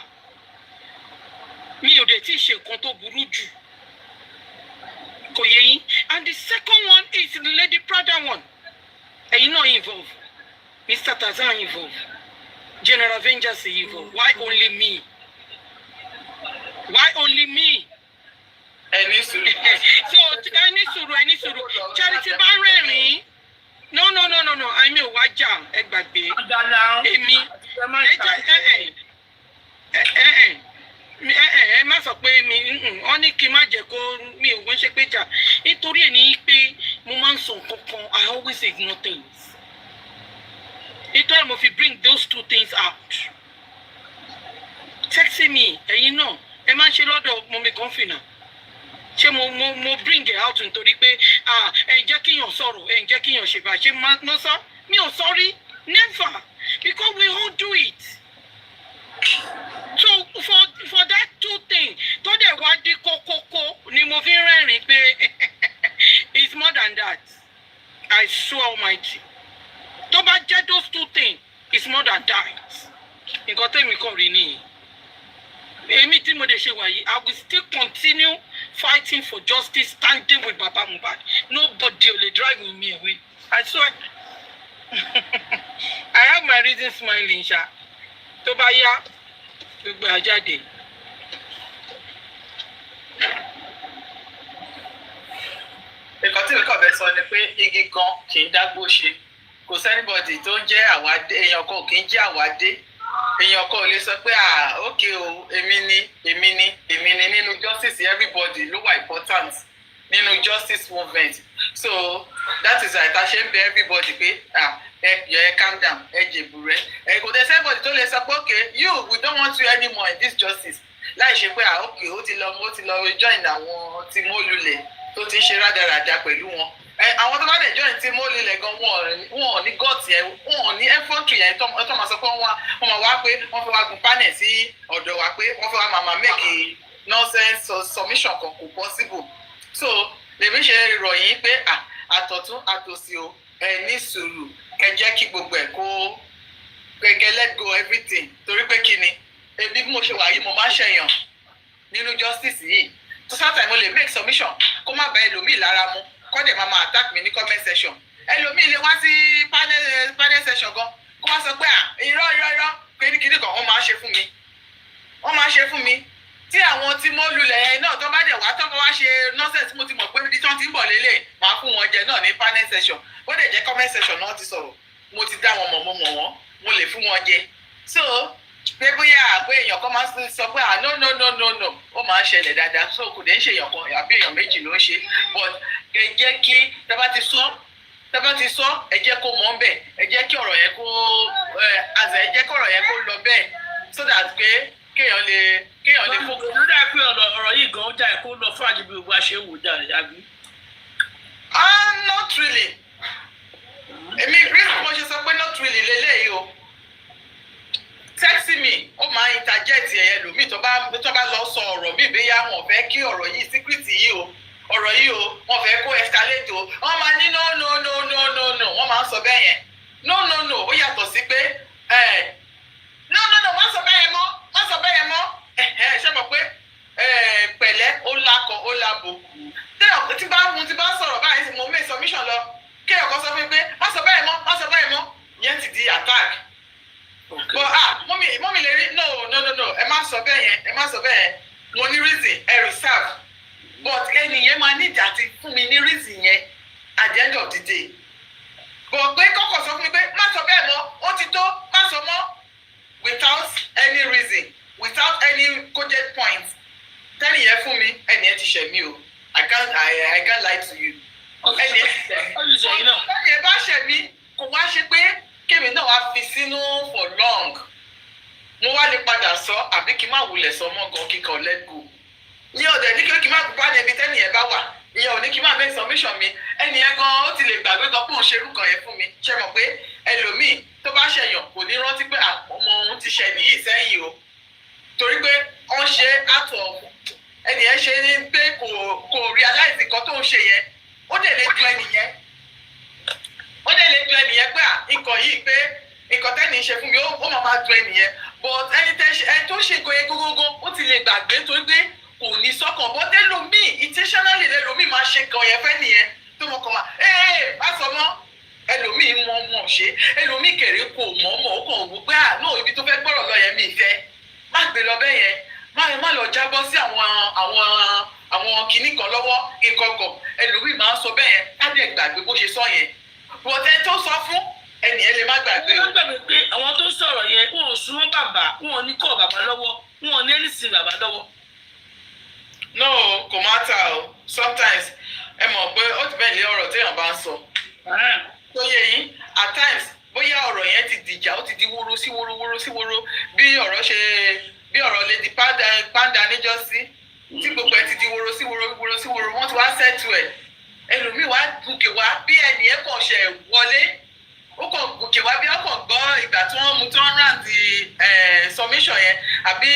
Mi ò dé tí ṣe nǹkan tó burú jù. Kò yé yín. And the second one is the Lady Prada one. Ẹ̀yin náà involve. Mr. Tazan involve. General Avengers involve. Why only me? Why only me? Ẹni sùúrù. So ẹni sùúrù. Charity bá rẹ́rìn-ín. No. Àmì ò wá jà ẹ gbàgbé. Èmi ẹ má sọ pé mi wọ́n ní kí n má jẹ́ kó mi ò wọ́n ṣe pé jà nítorí ẹ̀ ní pé mo máa ń sọ nǹkan kan I always ignore things. Nítorí mo fi bring those two things out. Sexy me ẹ̀yin náà ẹ máa ń ṣe lọ́dọ̀ mọ̀mí kan fìnà. Ṣé mo bring it out nítorí pé ẹ jẹ́ kíyàn sọ̀rọ̀ ẹ jẹ́ kíyàn ṣe bá ṣe mo sọ mi ò sọ rí never because we all do it. So for that two things tó dẹ̀ wá dé kókókó ni mo fi rẹ́rìn pé it's more than that I swear Almighty tó bá jẹ́ those two things it's more than that nǹkan tẹ̀mí kàn rí nìyí. Èmi tí mo dé ṣe wàyí I will still continue fighting for justice standing with Baba Mohbad. Nobody will drive with me away. I swear. I have my reason smiling ṣá. Tó bá yá gbogbo àjáde. Nǹkan tí mi kàn fẹ́ sọ ni pé igi kan kì í dágbó ṣe. Kò sẹ́nibọ̀dì tó ń jẹ́ àwádé èèyàn kan kì í jẹ́ àwádé. Èèyàn kan ò lè sọ pé okay o èmi ni nínú justice everybody ló wà important nínú justice movement so that is why ta ṣe ń bẹ everybody pé ẹ calm down ẹ jèbù rẹ kò dé everybody tó lè sọ pé okay we don't want you anymore in this justice láì ṣe pé okay ó ti lọ join àwọn tí mo lulẹ̀ tó ti ń ṣe rádaràda pẹ̀lú wọn. Àwọn tó bá dẹ̀ join tí mo lulẹ̀ gan wọn ò ní gọ́ọ̀tì yẹn wọn ò ní effort yẹn tó máa sọ pé wọ́n máa wá pé wọ́n fẹ́ wá gun panel sí ọ̀dọ̀ wa pé wọ́n fẹ́ wá máa make nonsense submission kan kò possible. So lèmi ṣe rọ̀ yín pé àtọ̀tún àtòsí o ẹ ní sùúrù ẹ jẹ́ kí gbogbo ẹ̀ kó kẹ̀kẹ́ let go everything torí pé kí ni ebi bí mo ṣe wà yìí mo máa ń ṣẹ̀yàn nínú justice yìí so sometimes mo lè make submission kó má bá ẹlòmíì lára mu kọ́dẹ̀ máa attack mi ní comment section ẹlòmíì lè wá sí panel section gan kó wá sọ pé irọ́ pé ní kíní kan wọ́n máa ṣe fún mi tí àwọn tí mo lulẹ̀ yẹn náà tó bá dẹ̀ wá tó bá wá ṣe nonsense mo ti mọ̀ pé ibi tí wọ́n ti ń bọ̀ lélẹ̀ máa fún wọn jẹ náà ní panel section ó dẹ̀ jẹ́ comment section náà ti sọ̀rọ̀ mo ti dá wọn mọ̀ mo mọ̀ wọ́n mo lè fún wọn jẹ so pé bóyá àpé èèyàn kan máa sọ pé no ó máa ń ṣẹlẹ̀ dáadáa so kò dé ń ṣe èèyàn kan àbí èèyàn méjì ló ń ṣe but ẹ jẹ́ kí tẹ́ bá ti sọ ẹ jẹ́ kó mọ̀ ń bẹ̀ ẹ jẹ́ kí ọ̀rọ̀ yẹn kó ẹ jẹ́ kí ọ̀rọ̀ yẹn kó lọ bẹ́ẹ̀ so that pé kéèyàn lè fókù. ló dà pé ọ̀rọ̀ yìí gan-an jà kó lọ fún àdìbò ìwà ṣe wò jà àbí. Not really èmi rí mo ṣe sọ pé not really lélẹ́yìí o sexy me ó máa interject ẹ̀yẹ lómi tó bá lọ sọ ọ̀rọ̀ mi bẹ́yà wọn fẹ́ kí ọ̀rọ̀ yìí secrecy yìí o ọ̀rọ̀ yìí o wọ́n fẹ́ kó escalate o wọ́n máa ní no wọ́n máa ń sọ bẹ́ẹ̀ yẹn no ó yàtọ̀ sí pé no má sọ bẹ́ẹ̀ mọ́ ṣé mo pé pẹ̀lẹ́ ó lakọ̀ ó labo tí bá sọ̀rọ̀ báyìí mo make submission lọ kéèyàn kan sọ fún mi pé má sọ bẹ́ẹ̀ mọ́ yẹn ti di attack. But mọ́mí lè rí no ẹ má sọ bẹ́ẹ̀ yẹn mo ní reason ẹ reserve but ẹnìyẹn máa ní ìjà ti fún mi ní reason yẹn at the end of the day but pé kọ́kọ́ sọ fún mi pé má sọ bẹ́ẹ̀ mọ́ ó ti tó má sọ mọ́ without any reason without any cogent point tẹ́nìyẹn fún mi ẹnìyẹn ti ṣẹ̀ mí o I can't lie to you ẹnìyẹn bá ṣẹ̀ mí kò wá ṣe pé kémi náà wá fi sínú for long mo wá lè padà sọ àbí kí n má wulẹ̀ sọ mọ́ gan kíkan let go ìyẹn ọ̀dẹ̀ ní kí n má bá níbi tẹ́nìyẹn bá wà ìyẹn ò ní kí n má make submission mi ẹnìyẹn gan ó ti lè gbàgbé gan pé òun ṣerú kan yẹn fún mi ṣe mọ̀ pé ẹlòmíì tó bá ṣẹ̀yàn kò ní rántí pé ọmọ òun ti ṣẹ̀ nìyí sẹ́yìn o torí pé wọ́n ṣe àtọ̀ ẹnìyẹn ṣe ní pé kò realize nǹkan tó ń ṣe yẹn ó dẹ̀ lè du ẹnìyẹn pé nǹkan yìí pé nǹkan tẹ́ni ṣe fún mi ó máa du ẹnìyẹn but ẹni tó ṣe nǹkan yẹn gógógó ó ti lè gbàgbé torí pé kò ní sọ́kàn bọ́ tẹ́lómìn intentionally lẹ́lómìn máa ṣe nǹkan yẹn fẹ́ nìyẹn tó mọ̀ kàn máa má sọ mọ́ ẹlòmíì mọ̀ ṣe ẹlòmíì kẹ̀rẹ́ kò mọ̀ ó kàn wò pé náà ibi tó fẹ́ gbọ́rọ̀ lọ yẹn mi ìfẹ́ má gbé lọ bẹ́ẹ̀ yẹn má lọ jábọ́ sí àwọn kinní kan lọ́wọ́ ìkọ̀kọ̀ ẹlòmíì máa ń sọ bẹ́ẹ̀ yẹn láti gbàgbé bó ṣe sọ yẹn bọ̀tẹ́ tó sọ fún ẹnìyẹn lè má gbàgbé. wọ́n gbàgbé pé àwọn tó sọ̀rọ̀ yẹn wọn ò súnmọ́ bàbá wọn ò ní kọ́ bàbá lọ́wọ́ wọn ò ní ẹni sìn bàbá lọ́wọ́. no kò má ta o sometimes ẹ mọ̀ pé ó ti bẹ́ẹ̀ lé ọ̀rọ̀ téèyàn bá ń sọ. tó yẹ yín at times bóyá ọ̀rọ̀ yẹn ti dìjà ó ti di wóró sí wóró bí ọ̀rọ̀ lady panda níjọ́sí tí gbogbo ẹ ti di wóró sí wóró wọ́n ti wá sẹ́tù ẹ̀ ẹlòmíì wá gòkè wá bí ẹnì yẹn kàn ṣe wọlé ó kàn gòkè wá bí ó kàn gbọ́ ìgbà tí wọ́n mú tí wọ́n rán di submission yẹn àbí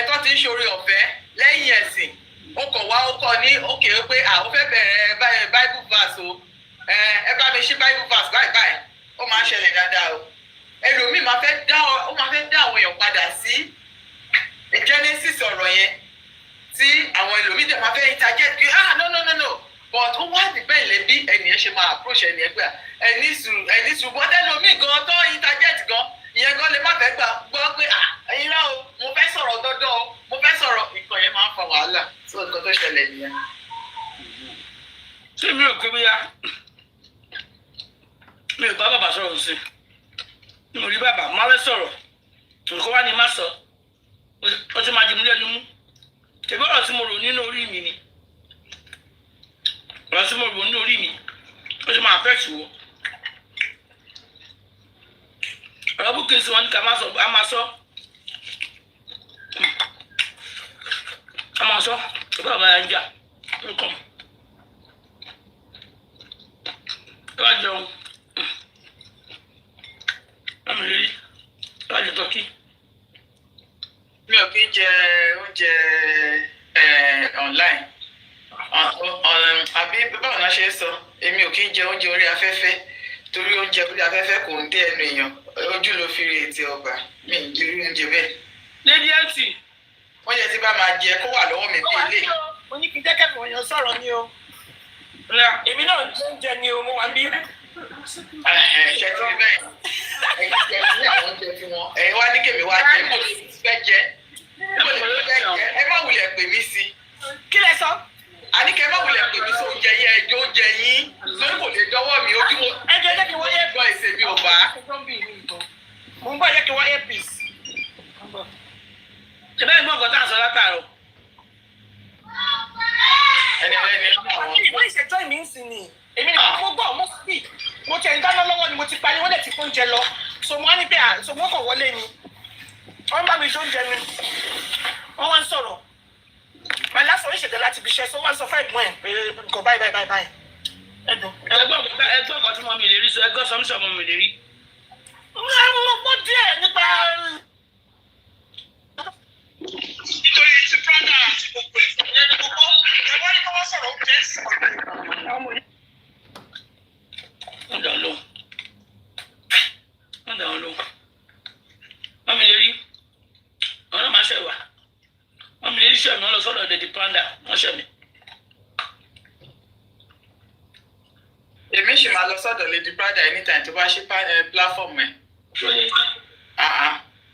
tó ti ń ṣoore ọ̀fẹ́ lẹ́yìn ẹ̀sìn ó kàn wá ó kàn ní òkè pé ó fẹ́ bẹ̀rẹ̀ bible verse o ẹ bá mi ṣí bible verse báyìí ó máa ń ṣẹlẹ̀ dáadáa o ẹlòmíì máa fẹ́ dá àwọn èèyàn padà sí Genesis ọ̀rọ̀ yẹn tí àwọn ẹlòmíì dẹ̀ máa fẹ́ interject pé no but ó wá níbẹ̀ ilé bí ẹnìyẹn ṣe máa approach ẹnìyẹn pé ẹni sùn bọ́ tẹ́lómi gan tó interject gan ìyẹn gan lè má fẹ́ gbọ́ pé ẹ̀yin náà o mo fẹ́ sọ̀rọ̀ dọ́dọ́ o mo fẹ́ sọ̀rọ̀ ìkàn yẹn máa ń fa wàhálà tó nǹkan tó ṣẹlẹ̀ nìyẹn. ṣé mi ò kó bóyá mi ò bá bàbá sọ̀rọ̀ sí mi ò rí bàbá má fẹ́ sọ̀rọ̀ nǹkan wá ní má sọ ó ti máa di mú lẹ́nu mú tẹ̀bí ọ̀rọ̀ tí mo rò nínú orí mi ni ọ̀rọ̀ tí mo rò nínú orí mi ó ti máa fẹ́ ṣùwọ́ ọ̀rọ̀ bú kí n sọ wọn ní ká má sọ á máa sọ ìbá ọ̀bá yẹn ń jà nǹkan ẹ bá jẹun lámì lérí ẹ bá jẹ tọ́kì. mi ò kí ń jẹ oúnjẹ online àbí báwo náà ṣe sọ èmi ò kí ń jẹ oúnjẹ orí afẹ́fẹ́ torí oúnjẹ orí afẹ́fẹ́ kò ń dé ẹnu èèyàn ojú ló fi rí etí ọba mi ì rí oúnjẹ bẹ́ẹ̀. lédi ẹtì. wọ́n yẹ tí bá máa jẹ kó wà lọ́wọ́ mi bí ilé. mo ní kí jẹ́kẹ́ mi wọ̀nyàn sọ̀rọ̀ ni o èmi náà oúnjẹ ni o mo wà bí. ṣe tí bẹ́ẹ̀ ẹ̀yin jẹ ní àwọn oúnjẹ tí wọ́n ẹ̀yin wá ní kèmí wá jẹ mo lè fẹ́ jẹ ẹ má wulẹ̀ pè mí sí. kí lẹ sọ. àníkẹ́ má wulẹ̀ pè mí sí oúnjẹ yẹn ẹjọ́ oúnjẹ yín lórí kò lè dọ́wọ́ mi ojú mo. ẹjọ́ jẹ́ kí wọ́n yẹ gbọ́ èsè mi ò bá. mo ń bọ̀ jẹ́ kí wọ́n yẹ peace. ṣe bẹ́ẹ̀ gbọ́ ọ̀gọ́ tá a sọ látàrọ. ẹni àwọn. wọ́n ìṣèjọ́ ìmí ń sìn ni èmi ni mo gbọ́ mo speak mo tẹ̀ ń dáná lọ́wọ́ ni mo ti parí wọ́n lè ti fóúnjẹ lọ so mo á ní pé so mo kàn wọlé ni wọ́n bá mi ṣóúnjẹ ni wọ́n wá ń sọ̀rọ̀ my last one ìṣẹ̀dẹ̀ láti fi ṣẹ́ so wọ́n sọ fún ẹ̀gbọ́n ẹ̀ pé nǹkan báyìí ẹ̀dùn. ẹgbẹ́ ọkọ̀ tí mo mi lè rí so ẹgbẹ́ sọmísọ mo mi lè rí. mo gbọ́ díẹ̀ nípa. nítorí ti prada àti gbogbo ìyẹn ni gbogbo ẹ̀wọ́n ní kí wọ́n sọ̀rọ̀ oúnjẹ sí wọ́n dà ọ́ lóhùn wọ́n mi lè rí àwọn náà máa ṣẹ̀ wá wọ́n mi lè rí ṣẹ̀mí wọ́n lọ sọ́dọ̀ dèdè panda wọ́n ṣẹ̀mí. èmi sì máa lọ sọ́dọ̀ lady prada anytime tó bá ṣe platform ẹ̀.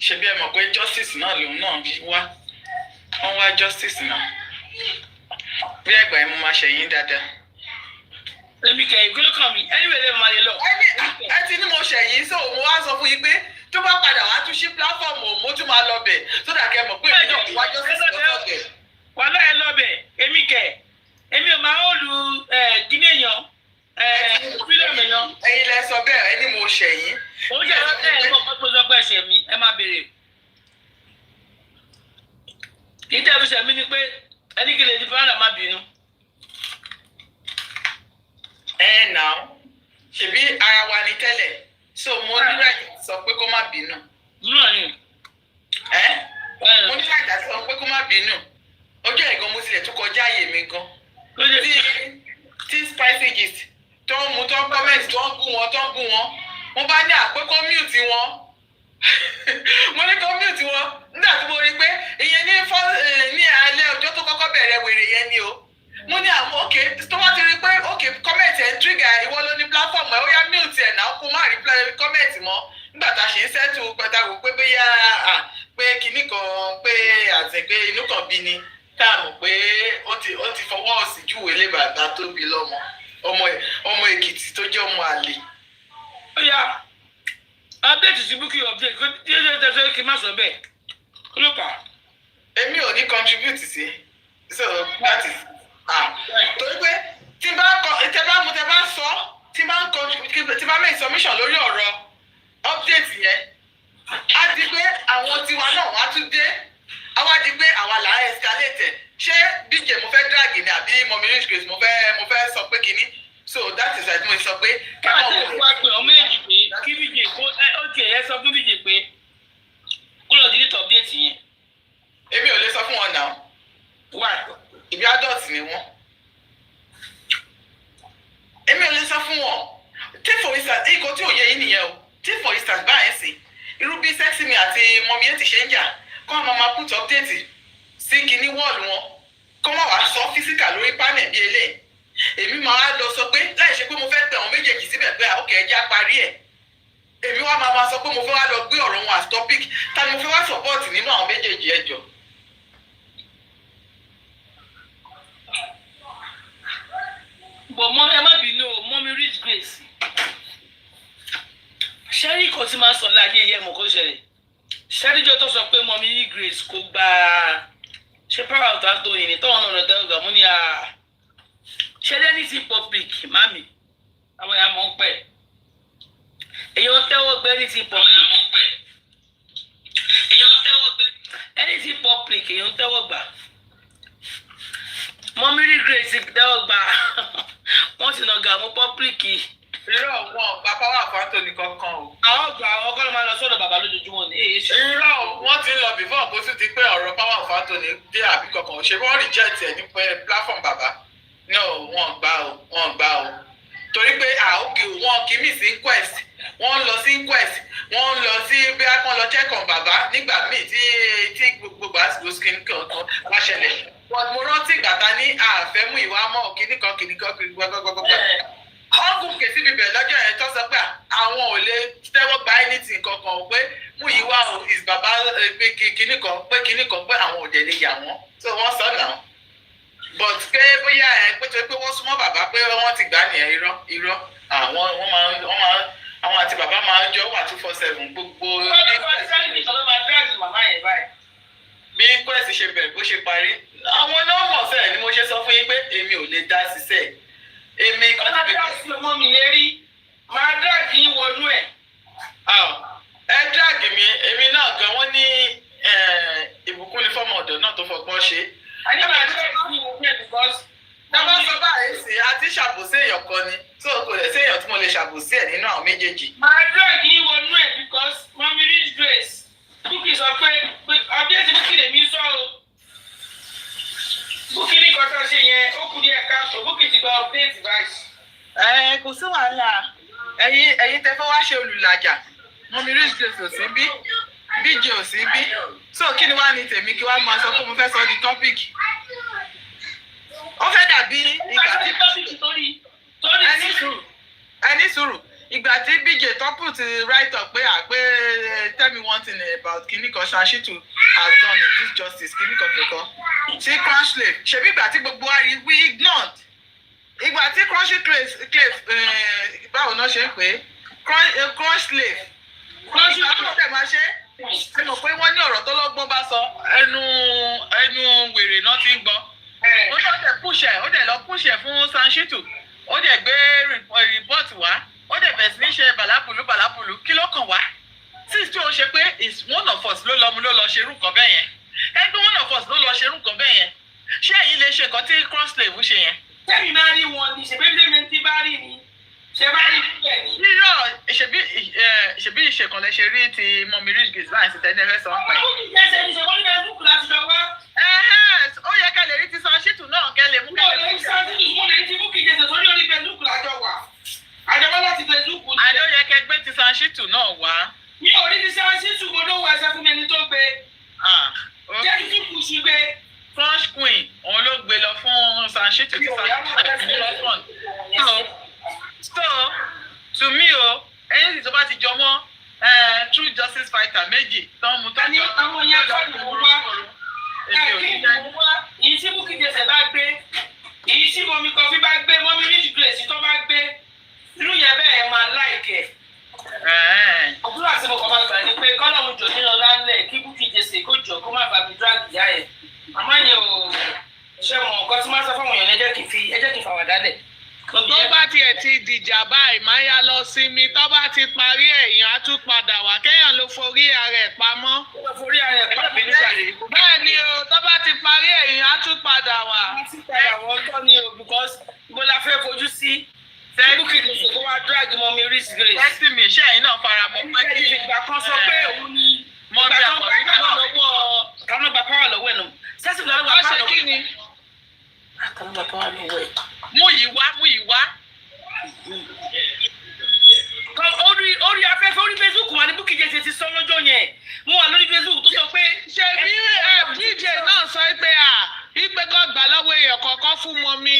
ṣe bí ẹ mọ̀ pé justice náà lòun náà wá wọ́n wá justice náà bí ẹgbà yẹn mo máa ṣẹ̀yìn dáadáa. èmi kẹ̀ ìgbélé kan mi ẹni wẹ̀lẹ̀ máa lè lọ. ẹ ti ní mo ṣẹ̀yìn so mo wá sọ fún yín pé tó bá padà wá tún sí platform mo tún máa lọ bẹ̀ sódà kẹ́ mọ̀ pé èmi náà wá justice lọ́sọ̀ bẹ̀. wà lọ́yẹ̀ lọ́bẹ̀ èmi kẹ̀ èmi ò máa ń lu gíní èèyàn Freedom èèyàn. Ẹ̀yin lẹ sọ bẹ́ẹ̀ ẹni mo ṣẹ̀yìn. Ó jẹ́ ẹ̀ mọ̀ pé sọ pé ṣe mí ẹ má béèrè. Kì í tẹ́ fi ṣe mí ni pé ẹni kí lè di fúnra má bínú. Now ṣebí ara wa ni tẹ́lẹ̀ so mo ní láti sọ pé kó má bínú. Náà ni. Mo ní láti sọ pé kó má bínú. Ọjọ́ ìgan mo tilẹ̀ tún kọjá àyè mi gan. Tí spicy gist tó ń mu tó ń comment tó ń bú wọn mo bá ní àpékọ́ mute wọn. Mo ní kó mute wọn nígbà tí mo rí pé ìyẹn ní alẹ́ ọjọ́ tó kọ́kọ́ bẹ̀rẹ̀ wèrè yẹn ni o. Mo ní àmọ́ òkè tó wá ti rí pé òkè comment ẹ̀ ń trigger ìwọ ló ní platform ẹ̀ ó yá mute ẹ̀ náà kó má rí comment mọ́ nígbà tá a ṣe ń settle pẹ̀tàwó pé bóyá pé kinní kan pé àti pé inú kan bí ni tá a mọ̀ pé ó ti fọwọ́ sí júwèé lé bàbá tó bí lọ́mọ ọmọ Èkìtì tó jẹ́ ọmọ àlè. Ó yá update sí búkì update kó díẹ̀ tẹ̀sán kí n má sọ bẹ́ẹ̀ kó ló pa. Èmi ò ní contribute sí so that is torí pé tí bá sọ tí bá make submission lórí ọ̀rọ̀ update yẹn á di pé àwọn tiwa náà wá tún dé àwa di pé àwa là ń escalate ṣé bíjè mo fẹ́ drag ni àbí mọ̀mí rich grace mo fẹ́ sọ pé kinní so that is why mo sọ pé. káàdì wá pé ọmọ èjì pé kí bíjè kó ó tiẹ̀ yẹ sọ fún bíjè pé kó lọ delete update yẹn. Èmi ò lè sọ fún wọn náà. Why? Ìbí adult ni wọ́n. Èmi ò lè sọ fún wọn. Take for instance nǹkan tí ò yẹ yín nìyẹn o. Take for instance báyẹn sí irú bí sexy mi àti mọ̀mí ẹ̀ ti ṣe ń jà kọ́ àwọn máa put update sí kinní wọ́ọ̀lù wọn kọ́ máa wá sọ physical lórí panel bí eléyìí. Èmi máa lọ sọ pé láì ṣe pé mo fẹ́ tẹ àwọn méjèèjì síbẹ̀ pé òkè ẹja parí ẹ̀. Èmi wá máa sọ pé mo fẹ́ wá lọ gbé ọ̀rọ̀ wọn as topic ta ni mo fẹ́ wá support nínú àwọn méjèèjì ẹjọ́. But ẹ má bínú o mọ́mí rich grace ṣẹ́rí kan tí máa sọ láyé yẹ mọ̀ kó ṣẹlẹ̀ ṣẹ́ríjọ́ tó sọ pé mọ́mí rich grace kò gba ṣé power of Anthony ní tọ́wọ́n náà lọ́tẹ́ ọ̀gá mú ní ṣẹ́rí ní ti public mami àwọn ẹ̀yà mọ̀ ń pẹ̀ èyàn tẹ́wọ́ gbé ní ti public ẹni ti public èyàn tẹ́wọ́ gbà mọ́mí rich grace tẹ́wọ́ gbà wọ́n ti nà gàmú pọ́píríkì. Irọ́ wọn gba power of Anthony kankan o. Àwọn ọgbà àwọn ọkọ ló máa lọ sọ́dọ̀ bàbá lójoojúmọ́ ni. Irọ́ wọ́n ti ń lọ before kó sì ti pé ọ̀rọ̀ power of Anthony dé àbí kankan ṣe wọ́n reject ẹ̀ ní platform bàbá. No wọ́n gbà o. Torí pé àókè wọn kì í miss inquest wọ́n lọ sí inquest wọ́n lọ sí bí a kàn lọ check on bàbá nígbà míì tí gbogbo àsìkò skin kankan wá ṣẹlẹ̀. Mo rántí ìgbàta ní àfẹ́mú ìwà mọ́ kìnnìkan gbogbogbò. Wọ́n gùn kèsì bíbẹ̀ lọ́jọ́ yẹn tó sọ pé àwọn ò lè tẹ́wọ́ gba anything kankan pé mú ìwà o is bàbá kìnnìkan pé àwọn ò dẹ̀ lè yà wọ́n. So wọ́n sọ náà. But pé bóyá pé tó pé wọ́n súnmọ́ bàbá pé wọ́n ti gbà nìyẹn irọ́ àwọn àti bàbá máa ń jọ wà 247 gbogbo. Bí quest ṣe bẹ̀rẹ̀ bó ṣe parí àwọn nọ́ọ̀mọ̀ sẹ́ẹ̀ ni mo ṣe sọ fún yín pé èmi ò lè dá sísẹ́ èmi kan ti bẹ̀rẹ̀. ọ̀nà bí ọmọ mi lè rí máa dáàgì yín wọnú ẹ̀. Ẹ dáàgì mi èmi náà gan wọ́n ní ìbùkún ní fọ́mọ ọ̀dọ̀ náà tó fọgbọ́n ṣe. àní máa dáàgì yín wọnú ẹ̀ because. Tábà sọ báyìí sí àti ṣàbòsí èèyàn kan ni tó kò lè sí èèyàn tí mo lè ṣàbòsí ẹ̀ nínú àwọn méjèèjì. máa dáàgì yín wọnú ẹ̀ because mọ́mí rich grace Bukky sọ pé update Bukky lèmi sọ o. Bukky ní kọ́tà ṣe yẹn ó kú díẹ̀ káàtó Bukky ti gba update báyìí. Kò sí wàhálà ẹ̀yin tẹ́ fẹ́ wá ṣe olùlàjà mọ́mí rich grace ò sí bí bíjì ò sí bí so kí ni wàá ní tèmi kí wàá máa sọ pé mo fẹ́ sọ di topic. Ó fẹ́ dàbí ìgbà tí ẹni sùúrù ìgbà tí bíjì tó put right up pé tell me one thing about kìnnìkan Ṣàṣìtù has done in this justice kìnnìkan kankan tí crown slave ṣebí ìgbà tí gbogbo wa rí we ignored ìgbà tí crown slave báwo náà ṣe ń pè é crown slave ìgbà tó tẹ̀ máa ṣe é mọ̀ pé wọ́n ní ọ̀rọ̀ tó lọ́gbọ́n bá sọ ẹnu wèrè náà ti ń gbọ́ ó dẹ̀ lọ push ẹ̀ fún Ṣàṣìtù ó dẹ̀ gbé report wá ó dẹ̀ bẹ̀rẹ̀ sí ní ṣe bàlábùlù kí ló kàn wá since tí o ṣe pé is one of us ló lọ ṣerú nǹkan bẹ́ẹ̀ yẹn ẹgbẹ́ one of us ló lọ ṣerú nǹkan bẹ́ẹ̀ yẹn ṣé ẹ̀yin lè ṣe nǹkan tí cross slave ṣe yẹn. tẹ́mi máa rí wọn ni ṣèbí tí bá rí ni ṣe bá rí níbẹ̀ ni. rírọ̀ ṣèbí ìṣèkàn lẹ ṣe rí ti mọ̀mí rich gate láì sí tẹ́lẹ̀ fẹ́ sọ ń pẹ́. ọmọ kìí ṣe ní ṣe wọ́n ní Facebook láti lọ wá. ó yẹ ká lè rí ti san ṣítù náà kẹ́ lè mú kẹ́ lè mú kẹ́ mo lè ti búkì jẹsẹ̀ sórí orí Facebook lájọ wà. àjọwọ́ láti Facebook. àdó yẹ kẹ́ gbé ti san ṣítù náà wá. mi ò rí ti san ṣítù mo ló wọ ẹsẹ̀ fún mi ẹni tó gbé. jẹ́ kí kù sí gbé. French queen òun ló gbé lọ fún san ṣítù tí san ṣítù so to me ẹni tí tó bá ti jọ mọ́ true justice fighter méjì tó ń mu tó ń jọ àwọn yẹn kọ́ ni mo wá èyí tí búkì jẹsẹ̀ bá gbé èyí tí mọ́mí kọfí bá gbé mọ́mí rich grace tó bá gbé irú yẹn bẹ́ẹ̀ máa láìkẹ̀. àdúrà tí mo kàn máa gbà ni pé kọ́lọ́run jò nínú lánlẹ̀ kí búkì jẹsẹ̀ kó jọ kó má bàa mi drag ìyá ẹ̀ àmọ́ yẹn ò ṣe mọ̀ nǹkan tí máa sọ fáwọn èèyàn ẹ jẹ́ kí n fàwàdà lẹ̀. tó bá tiẹ̀ ti dìjà báyìí máa yá lọ sinmi tó bá ti parí èèyàn á tún padà wá kéèyàn ló forí ara ẹ̀ pamọ́. bẹ́ẹ̀ ni o tó bá ti parí èèyàn á tún padà wá. wọ́n ti padà wọ́n tọ́ ni o because mo la fẹ́ fojú sí. búkì ní kó wá drag mọ́ mi rich grace. tẹ́sí mi iṣẹ́ yìí náà fara mọ́ pé kí ìgbà kan sọ pé òun ni mọ́ bí àkọ́rí náà kàánú gba power lọ́wọ́ ẹ̀ nù. sẹ́sì lọ́wọ́ wá ṣe kí ni. kàánú gba power lọ́wọ́ ẹ̀. mú yìí wá. orí afẹ́fẹ́ orí Facebook wà ní búkì jẹ́ ti sọ lọ́jọ́ yẹn mo wà lórí Facebook tó sọ pé. ṣe bí DJ náà sọ pé ìpè kan gbà lọ́wọ́ èèyàn kọ̀ọ̀kan fún mọ́mí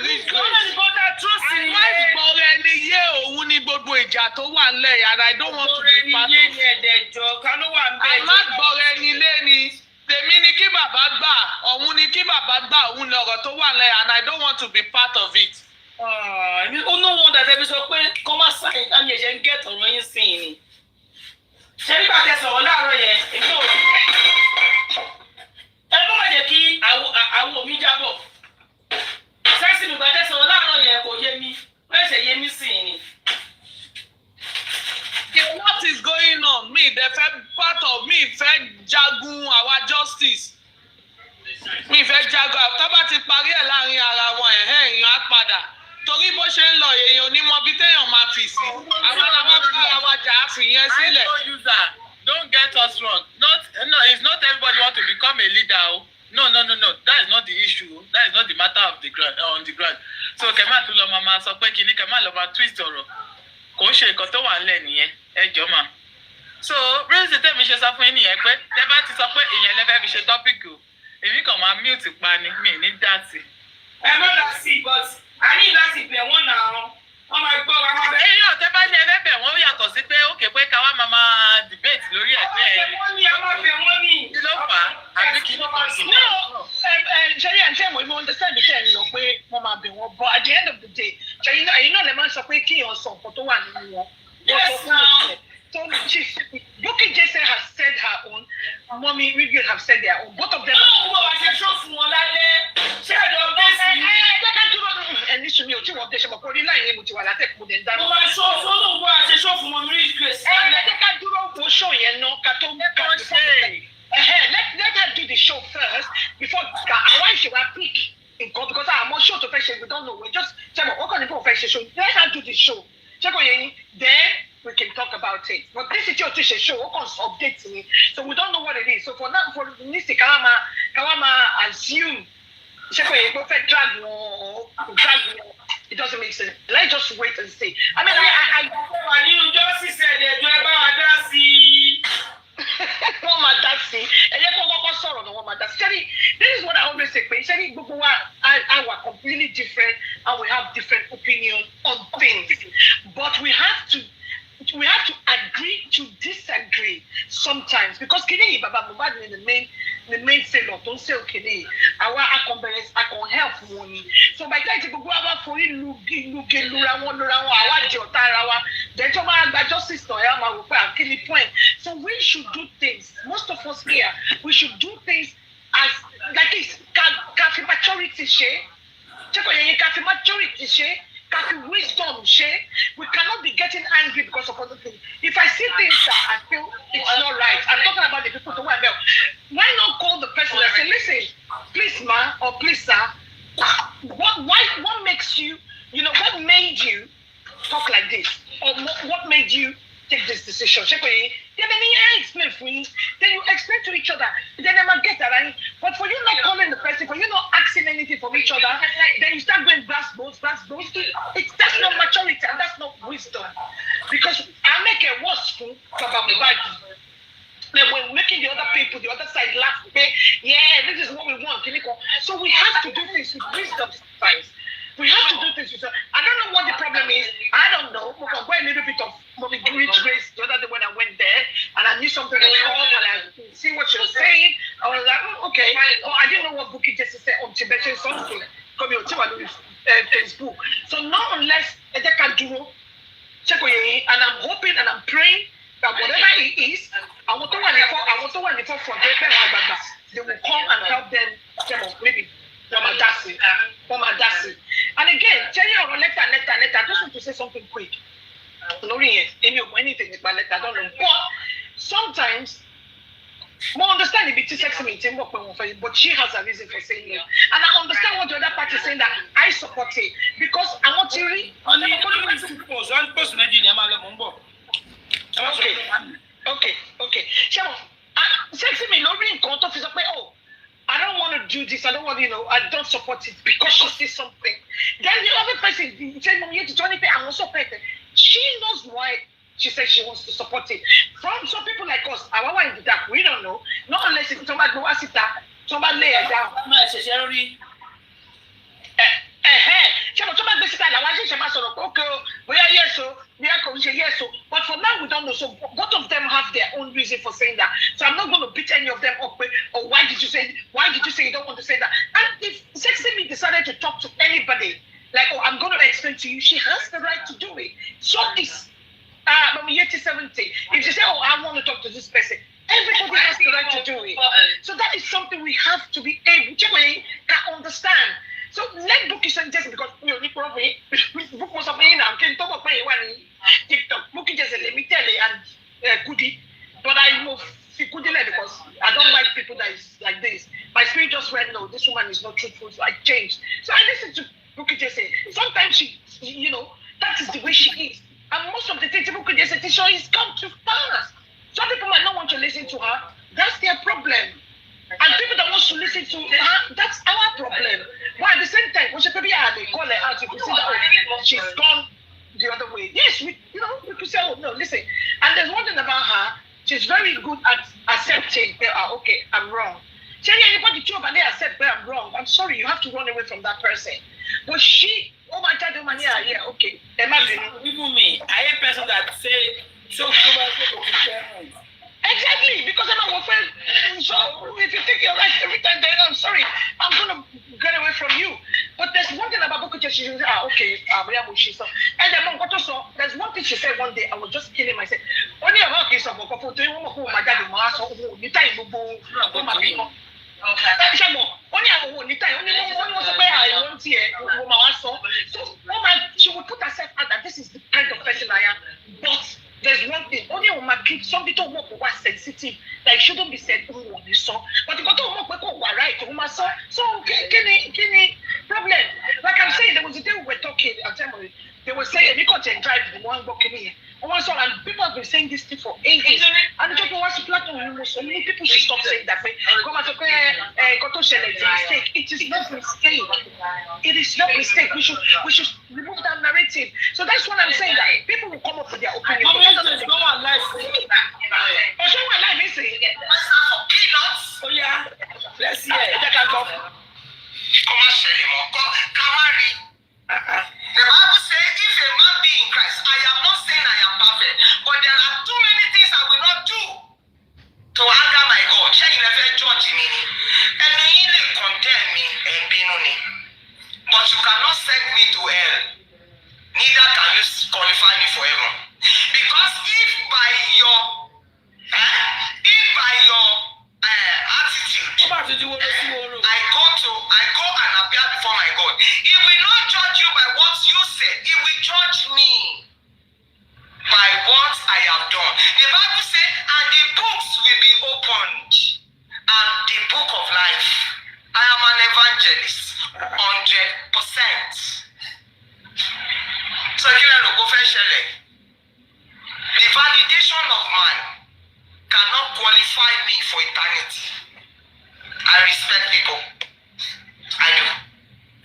rich grace. wọ́n ní bọ́dà trọ́ọ̀sì ni. àìgbọ́ra ẹni yé òun ní gbogbo ìjà tó wà ńlẹ̀ yàrá I don't want to be part of it. ọ̀rẹ́ ni ẹ̀dẹ̀jọ ká ló wà ń bẹ̀. àmàgbọ́ra ẹni lé ni tèmi ni kí bàbá gbà òun ni kí bàbá gbà òun lọ̀rọ̀ tó wà ńlẹ̀ and I don't want to be part of it. ó ní wọn dàtẹ́ fi sọ pé kọ́ máa sáyìn àmì ẹ̀jẹ̀ ń gẹ̀tọ̀ ọ̀rọ̀ yín sí i ni. ṣé nígbà tẹ̀sán láàárọ̀ yẹn èmi ò rí ẹ bá má jẹ́ kí àwọn omi jábọ̀. sẹ́sì nígbà tẹ̀sán láàárọ̀ yẹn kò yé mi bẹ́ẹ̀ ṣe yé mi sí i ni. What is going on? Me, the part of me fẹ́ jagun our justice. Mi fẹ́ jagun tó bá ti parí ẹ̀ láàrin ara wọn èèyàn á padà. Torí bó ṣe ń lọ èèyàn onímọ̀ bí téèyàn máa fi sí. Àwọn làwọn bára wa jà á fi yẹn sílẹ̀. Don't get us wrong. It's not everybody want to become a leader. No. That is not the issue. That is not the matter of the ground on the ground. So kẹ́mà tún lọ máa sọ pé kìíní kẹ́mà lọ máa twist ọ̀rọ̀. Kò ń ṣe nǹkan tó wà nílẹ̀ nìyẹn. Ẹ jọ̀ọ́ mà. So reason tèmi ṣe sọ fún yín nìyẹn pé tẹ́ bá ti sọ pé ìyẹn lẹ́fẹ́ fi ṣe tọ́pìkì o. Èmi kàn máa mute pa ni mi ní dátì. ẹ má dá sí but a ní láti bẹ̀ wọ́n náà wọ́n máa gbọ́ wa máa bẹ̀. èèyàn tẹ́ bá ní ẹfẹ́ bẹ̀ wọ́n yàtọ̀ sí pé ó ké pé káwá máa debate lórí ẹ̀ pé wọ́n ní ẹ má bẹ̀ wọ́n ní. kí ló fà á àbí kí ló kàn sí. ṣẹ́rí àǹtí ẹ̀mọ́ ìmọ̀ understand ṣe ń lọ pé wọ́n máa bẹ̀ wọ́n but at the end of the day ṣẹ́yìn náà lè máa ń sọ pé kí èèyàn sọ nǹkan tó wà nínú wọn. Yes, now. So Bukky Jesse has said her own, Mommy Rigid have said their own. Both of them. And this to me, you want to show for the line, which you are like, but then that. No, I show no I say show for Mommy Rigid. Let her do for show, you know, let her do the show first before why she will pick. Because I'm not sure to fashion, we don't know. We just say, what can you fashion show? Let her do the show. Check on you, then we can talk about it. But this is your teacher show, what can update me? So we don't know what it is. So for now, for this, Kawama assume, check on you, perfect drag, it doesn't make sense. Let's just wait and see. I mean, I just said that you ever see. This is what I always say. We're completely different and we have different opinions on things. But we have to agree to disagree sometimes. Because Kini Baba Mubad in the main say, Lord, don't say okay. I can help money. So by the time you go about for you, so we should do things. Most of us here, we should do things as like this. Maturity share. Check on your maturity share. have wisdom, Shay. We cannot be getting angry because of other things. If I see things that I feel it's not right, I'm talking about the people who are there. Why not call the person and say, listen, please, ma, or please, sir, what makes you, what made you talk like this? Or what made you take this decision? Then I explain for you. Then you explain to each other. Then I might get that. Right? But for you not calling the person, for you not asking anything from each other, then you start going blast bones. That's not maturity and that's not wisdom. Because I make a worse fool about the Bible. Then we're making the other people, the other side laugh. Yeah, this is what we want. So we have to do things with wisdom sometimes. We have to do things with I don't know what the problem is. I don't know. We can go a little bit of Mommy Rich Grace the other day when I went there and I knew something was up and I could see what she was saying. I was like, okay. Oh, I didn't know what Bookie just said on Tibetan something. Come here, Facebook. So not unless I can do and I'm hoping and I'm praying that whatever it is, I want to one before front they will come and help them maybe Dasi. And again, tell you our letter. I just want to say something quick. No, anything with my letter, I don't know. But sometimes, more understand it sexy me, but she has a reason for saying it. And I understand what the other party is saying that I support it because I want to read. Okay. Sexy me, no ring contact is I don't want to do this. I don't want I don't support it because she says something. Then the other person said, "Mom, you to join it." I'm also pregnant. She knows why she says she wants to support it. From some people like us, I want in the dark. We don't know. Not unless it's somebody go sit down, somebody lay it down. But for now we don't know. So both of them have their own reason for saying that. So I'm not going to beat any of them up. Or why did you say you don't want to say that? And if Sexy Me decided to talk to anybody, like, oh, I'm going to explain to you, she has the right to do it. So is 70. If she say, oh, I want to talk to this person, everybody has the right to do it. So that is something we have to be able to understand. So let Bookie send just because you probably book was up in and can talk about TikTok. Bookie just let me tell you and goodie. But I move goodie because I don't like people that is like this. My spirit just went, no, this woman is not truthful, so I changed. So I listened to Bookie just say, sometimes she, that is the way she is. And most of the things Bookie just say, is come too fast. Some people might not want to listen to her. That's their problem. And people that want to listen to her, that's our problem. But at the same time, when she probably they call her out, you can see that she's gone the other way. Yes, we could say, oh no, listen. And there's one thing about her, she's very good at accepting, okay, I'm wrong. Anybody too, but they accept that I'm wrong. I'm sorry, you have to run away from that person. But she, oh my God, yeah, okay. Even me, I am a person that say, so exactly, because I'm a friend. So if you think you're right every time, then I'm sorry, I'm gonna get away from you. But there's one thing about Boko she said, okay, and then there's one thing she said one day, I was just killing myself. Only about case of Boko, to you my dad, the time she would put herself out that this is the kind of person I am. But there's one thing, only when my kids, some people work with sensitive, that shouldn't be said, but you got to work with right, so can problem. Like I'm saying, there was a day we were talking, they were saying, you can't drive the one walking here. And people have been saying this thing for ages. And the people want to platform, so many people should stop saying that. It's a mistake. It is not a mistake. It is not a mistake. We should remove that narrative. So that's what I'm saying. That people will come up with their opinion. Someone life. Someone life is saying. Oh yeah. Let's hear it. The Bible says, if a man be in Christ, I am not saying I am perfect, but there are too many things I will not do to anger my God. Shall you never judge me? And you may condemn me and be me, but you cannot send me to hell. Neither can you qualify me for heaven. Because if by your attitude, I go and appear before my God, He will not judge you by what you said. He will for eternity. I respect people. I do.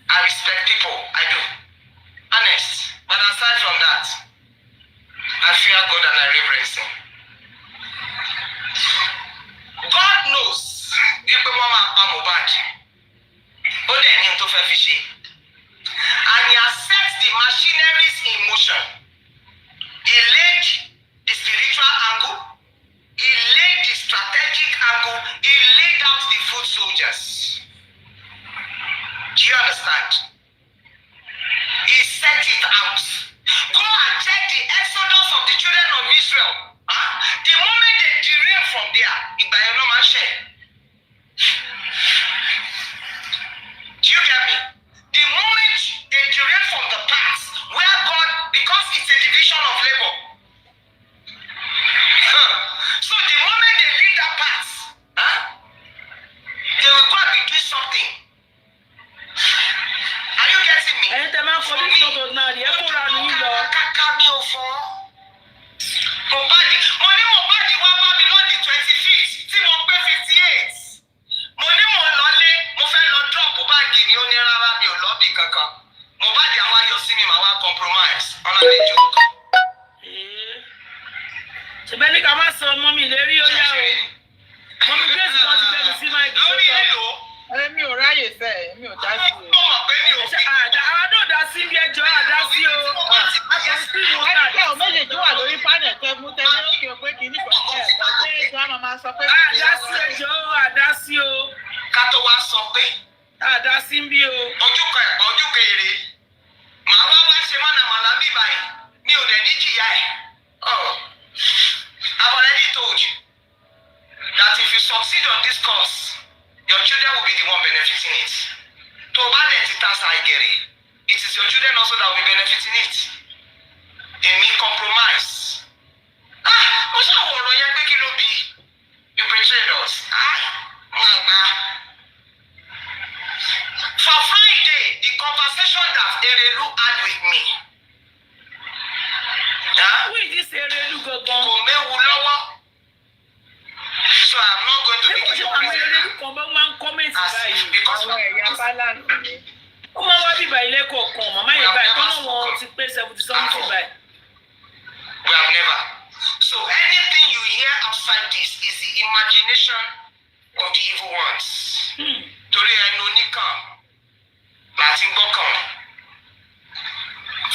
I respect people. I do. Honest. But aside from that, I fear God and I reverence Him. God knows. And He has set the machineries in motion. He laid the spiritual angle. He laid the strategic angle. He laid out the foot soldiers. Do you understand? He set it out. Go and check the exodus of the children of Israel. The moment they derail from there, do you get me? The moment they derail from the path where God, because it's a division of labor. So the moment they leave that path, they will go and be doing something. Are you getting me? Mobadi wa Babylon the 25th, tí mo pé 58. Mo ní mo lọlé, mo fẹ́ lọ drop báàgì ní onírárá mi ò lọ́bì kankan. Mobadi àwa yọ sí mi màá wá compromise. Ọ̀nà lè joke. Ṣèbẹ́ ní ká má sọ ọmọ mi lérí ó yá o. Mọ́mí Grace kan ti bẹ̀rù sí máa ìdílé kan. Mi ò ráyè fẹ́, mi ò dá sí o. Àwọn náà dá sí bí ẹjọ́ àdá sí o. Ẹnikẹ́ ò méjèèjì wà lórí pánẹ̀ tẹ mú tẹ́lẹ̀ ó kí o pé kì í nípa ṣé ètò àmọ́ máa sọ pé. Àdá sí ẹjọ́ àdá sí o. Ká tó wá sọ pé. Àdá sí ń bí o. Ojú kan ẹ̀pọ̀ ojú kan èrè. Màá wá ṣe mọ̀nàmọ́ná bí báyìí. Mi ò dẹ̀ ní jìyà ẹ̀. I've already told you that if you succeed on this course, your children will be the one benefiting it. To bad entitas I get it is your children also that will be benefiting it. They need compromise. Mo ṣàwọn ọ̀rọ̀ yẹn pé kí ló bí? You betrayed us. For Friday, the conversation that Erelu had with me. Who is this Erelu gangan? Kò méwu lọ́wọ́. So I'm not going to be your Erelu kan bá máa ń kọ́mẹ̀ntì báyìí. Àwọn ẹ̀yà balance ni. Ó máa wá bíbá ilé kọ̀ọ̀kan, màmá yẹn báyìí, tó náà wọ́n ti pé 70-something báyìí. We have never. So anything you hear outside this is the imagination of the evil ones. Torí ẹnu oníkan láti gbọ́kàn.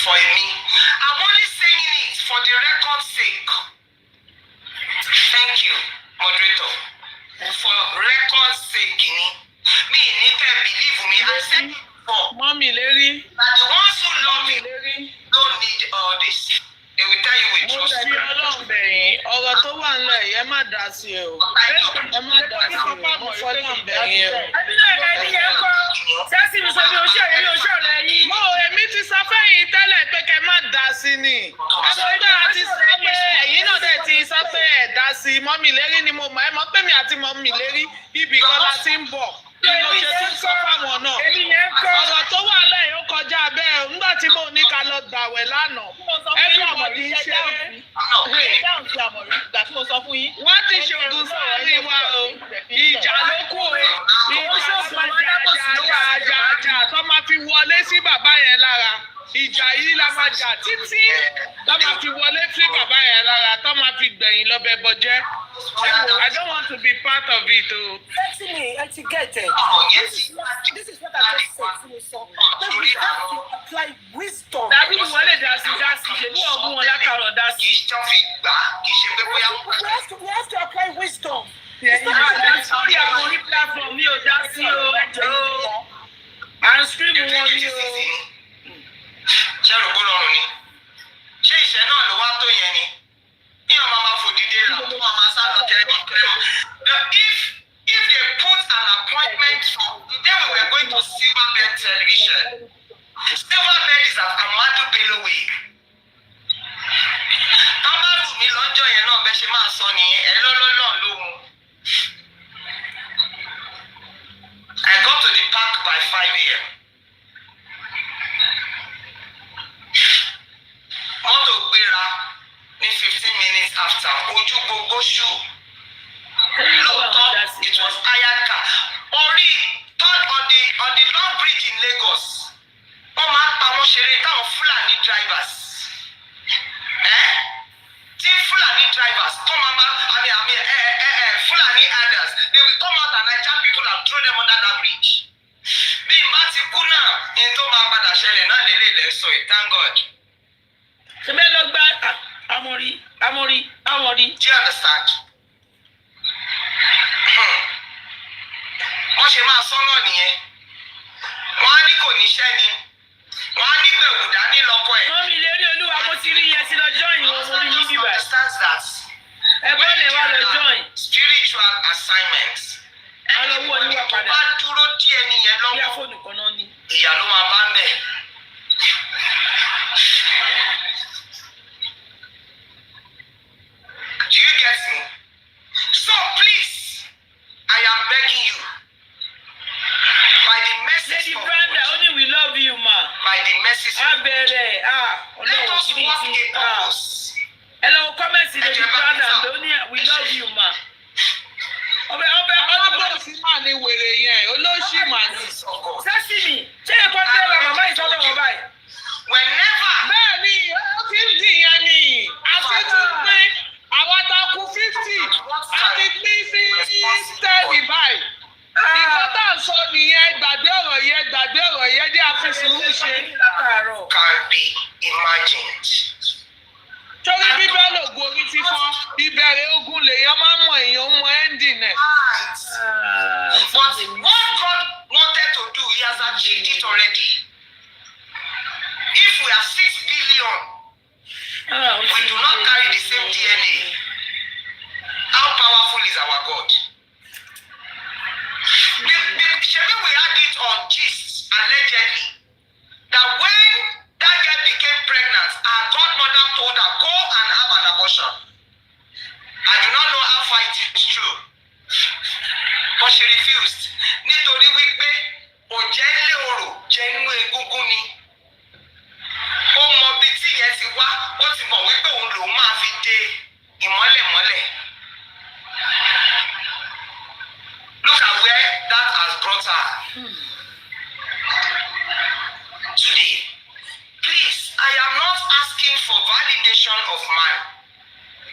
For me, I'm only saying it for the record's sake. Thank you, moderator. For record's sake, me need to believe me. I said it before. Mommy, Larry. That the ones who love me don't need all this. They will tell you with trust. Ọ̀rọ̀ tó wà nílẹ̀ yìí ẹ má dá sí o. Ẹ má dá sí o. Mo fọlọ́ bẹ̀yìn o. Ẹbí náà ẹni yẹn kọ́. Sẹ́sì mi sọ bí oṣù ẹ̀rí oṣù ọ̀rẹ́ yìí. Mo èmi ti sọ fẹ́yìn tẹ́lẹ̀ pé kẹ́ má dá sí ni. Ẹ̀sọ́ náà ti sọ pé ẹ̀yin náà dẹ̀ ti sọ pé ẹ̀ dá sí. Mọ́mì lérí ni mo mọ̀ ẹ́ mọ̀ pé mi àti mọ́mì lérí ibì kan la ti ń bọ̀. Bí mo ṣe tún sọ fáwọn náà. Ọ̀rọ̀ tó wà lẹ́yìn ó kọjá bẹ́ẹ̀ nígbà tí mo ní ká lọ gbàwẹ̀ lánàá. Everybody ń ṣe wọ́n ti ṣògùn sáàrin wa o. Ìjà ló kù o. Ìjà tó máa fi wọlé sí bàbá yẹn lára. Ìjà yìí la máa jà títí tó máa fi wọlé sí bàbá yẹn lára tó máa fi gbẹ̀yìn lọ́bẹ̀ bọjẹ́. I don't want to be part of it o. Actually, etiquette. This is what I just said. So we have to apply wisdom. Tàbí ìwọlé dá sí ṣe ní ọ̀gbun wọn látàrọ̀ dá sí. We have to apply wisdom. Sórí àwọn orí platform mi ò dá sí o. À ń stream wọn ní o. Ṣé rògbò lọ́rùn ni? Ṣé ìṣẹ́ náà ló wá tó yẹn ni? Bí ọmọ máa fòdìdé rà, ọmọ máa sá lọ kẹrẹ́kẹrẹ́. If they put an appointment for the day we were going to Silverbed television, Silverbed is at Amadu Bello Way. Tọ́mọ́rù mi lọ́jọ́ yẹn náà bẹ́ẹ̀ ṣe máa sọ nìyẹn, ẹ lọ́lọ́lọ́ lóhun. I got to the park by 5 a.m. Mọ́tò gbéra ní 15 minutes after ojú gbogbo ṣú. Lóòótọ́ word. Amori. Do you understand? Wọ́n ṣe máa sọ́nà nìyẹn. Wọ́n á ní kò níṣẹ́ ni. Wọ́n á ní bẹ̀rù dání lọ́kọ̀ ẹ̀. Mọ́mí lérí olúwa mo ti rí yẹn sí lọ́jọ́ yìí wọ́n mo rí yín bíbá. Understands that. Ẹgbẹ́ lè wá lọ́jọ́ yìí. Spiritual assignments. Alọ́wọ́ yín wá padà. Bá dúró díẹ̀ nìyẹn lọ́wọ́. Bí afọ́nù kan náà ni. Ìyá ló máa bá ń bẹ̀. Do you get me? So please, I am begging you. By the message Lady of Branda, God, only we love you, ma. by the message of God, Let us walk in purpose. Hello, comment Lady Branda, only we love you, ma. Ọlọ́bọ̀sí máa ní wèrè yẹn, olóṣì máa ní. Sẹ́sì mi, ṣé ẹ̀kọ́ tẹ́ ra màmá ìsọ́dọ̀ wọn báyìí? Whenever. Bẹ́ẹ̀ni, ó ti ń dì yẹn ni. Àti tún pín àwọn takú 50, àti pín sí 10 báyìí. Nǹkan tá à ń sọ nìyẹn, gbàgbé ọ̀rọ̀ yẹn dé àfisùúrù ṣe. Can be imagined. Torí bíbẹ́ lògùn orí fífọ́, ìbẹ̀rẹ̀ ogun lèèyàn máa ń mọ èèyàn mọ ending ẹ̀. But what God wanted to do, He has achieved it already. If we are 6 billion, we do not carry the same DNA. How powerful is our God? Maybe we had it on gist, allegedly, that when that girl became pregnant, her godmother told her, go and have an abortion. I do not know how far it is true. But she refused. Nítorí wípé òjẹ́ ilé orò jẹ́ inú egungun ni. Ó mọ bí tí yẹn ti wá, ó ti mọ̀ wípé òun lòun máa fi de ìmọ́lẹ̀. Look at where that has brought her. Today. Please, I am not asking for validation of man.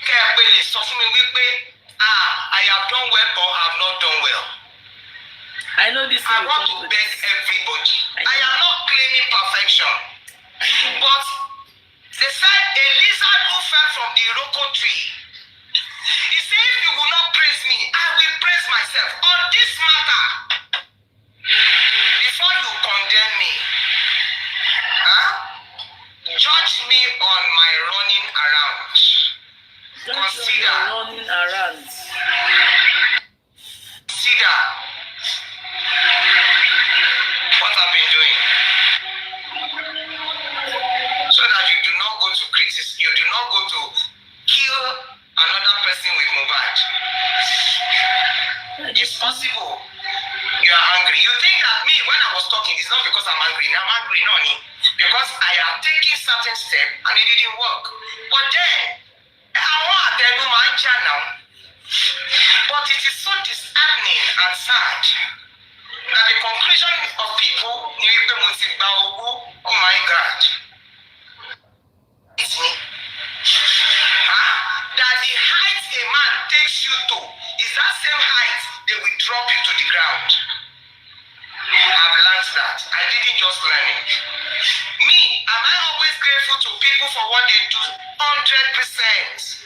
Kẹ́ ẹ pé lè sọ fún mi wípé, I have done well or I have not done well. I know this. I want to beg everybody. I am not claiming perfection. But they said a lizard who fell from the iroko tree. He said, if you will not praise me, I will praise myself. On this matter, before you condemn me, judge me on my running around. Consider. Consider what I've been doing. So that you do not go to criticism, you do not go to kill another person with Mohbad. It's possible you are angry. You think that me, when I was talking, it's not because I'm angry. I'm angry, no, because I am taking certain steps and it didn't work. But then, I want to now. But it is so disheartening and sad that the conclusion of people, oh my God, it's me. That the height a man takes you to is that same height they will drop you to the ground. I've learned that. I didn't just learn it. Me, am I always grateful to people for what they do? 100%.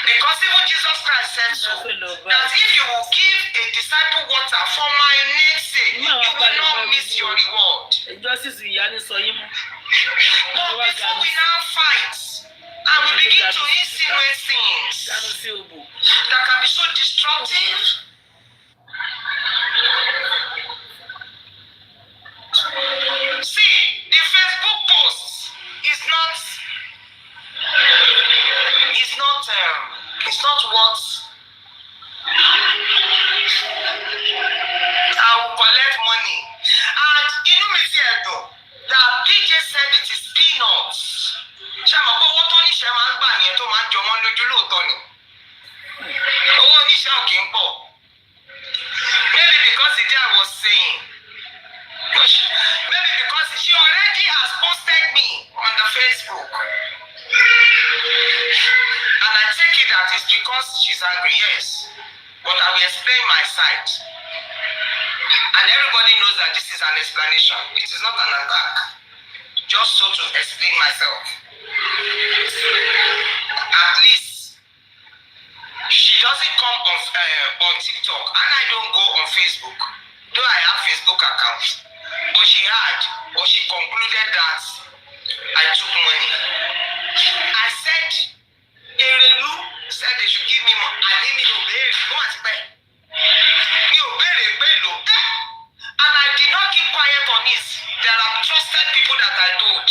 Because even Jesus Christ said so, that if you will give a disciple water for my name's sake, you will not miss your reward. But before we now fight, and we begin to insinuate things that can be so destructive, see, the Facebook post is not what I will collect money. And you know me that PJ said it is peanuts. Maybe because the day I was saying, maybe because she already has posted me on the Facebook. And I take it that it's because she's angry, yes. But I will explain my side. And everybody knows that this is an explanation. It is not an attack. just so to explain myself. At least she doesn't come on TikTok, and I don't go on Facebook. Though I have Facebook account, but she had, or she concluded that I took money. I said, Erelu said they should give me money. I didn't even obey. Come on, pay. And I did not keep quiet on this. There are trusted people that I told.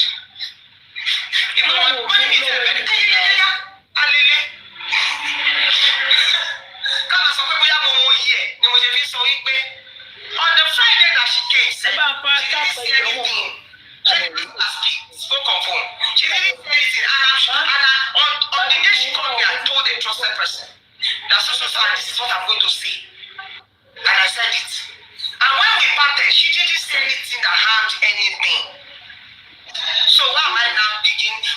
On the Friday that she came, she didn't say anything. She spoke on phone. She didn't say anything. On the day she called me, I told a trusted person that this is what I'm going to say. And I said it. And when we parted, she didn't say anything that harmed anything. So why am I now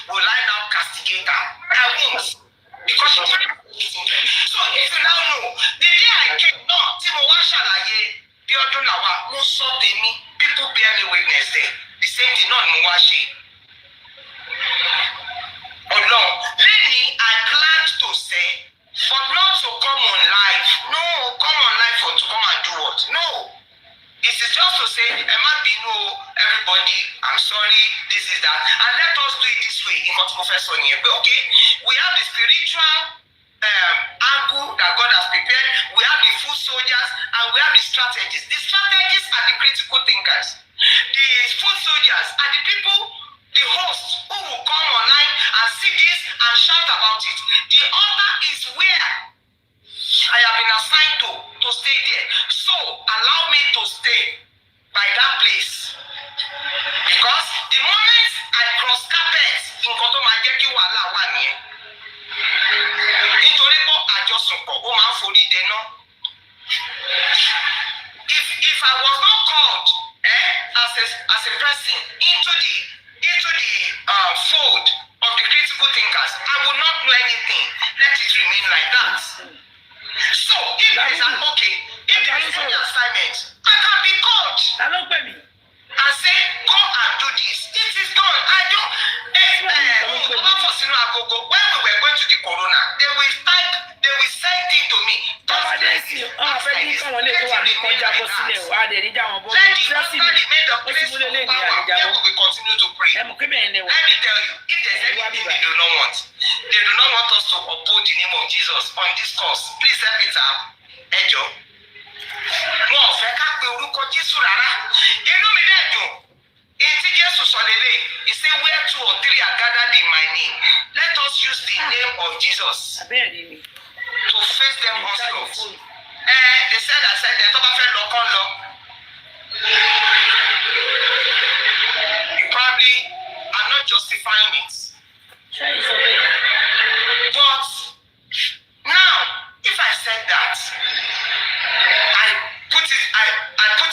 will I now castigate her? I won't. Because she didn't. So if you now know, the day I came, no, Timo Washalaye, Biodun Lawa, most of people bear me witness there. The same thing, not Muwashi. Oh no, Lenny, I planned to say, but not to come on live. No, come on live for to come and do what? No. It is just to say, everybody, I'm sorry, this is that. And let us do it this way in what Professor Nye. Okay, we have the spiritual angle that God has prepared. We have the foot soldiers and we have the strategists. The strategists are the critical thinkers. The foot soldiers are the people, the hosts who will come online and see this and shout about it. The other is where I have been assigned to stay there. So allow me to stay by that place. Because the moment I cross carpet, in Koto Majeki Wala Wanye, nítorí pé àjọsùnpọ̀ ó máa ń forí dẹná. If I was not called as a person into the fold of the critical thinkers, I would not know anything. Let it remain like that. So if there is an if there is any assignment, I can be called. And say, go and do this. It is done. I don't. When we were going to the corona, they will send thing to me. Continue to pray. Let me tell you, if there's anything they do not want us to uphold the name of Jesus on this course. Please help it out. Ejo. Wọn ò fẹ́ ká pe orúkọ Jésù rárá. Inú mi dẹ̀ dùn. Èyí tí Jésù sọ lélẹ̀, he say where 2 or 3 are gathered in my name, let us use the name of Jesus to face them onslaught. They said that tó bá fẹ́ lọ kán lọ. Probably, I'm not justifying it. But now, if I said that, I put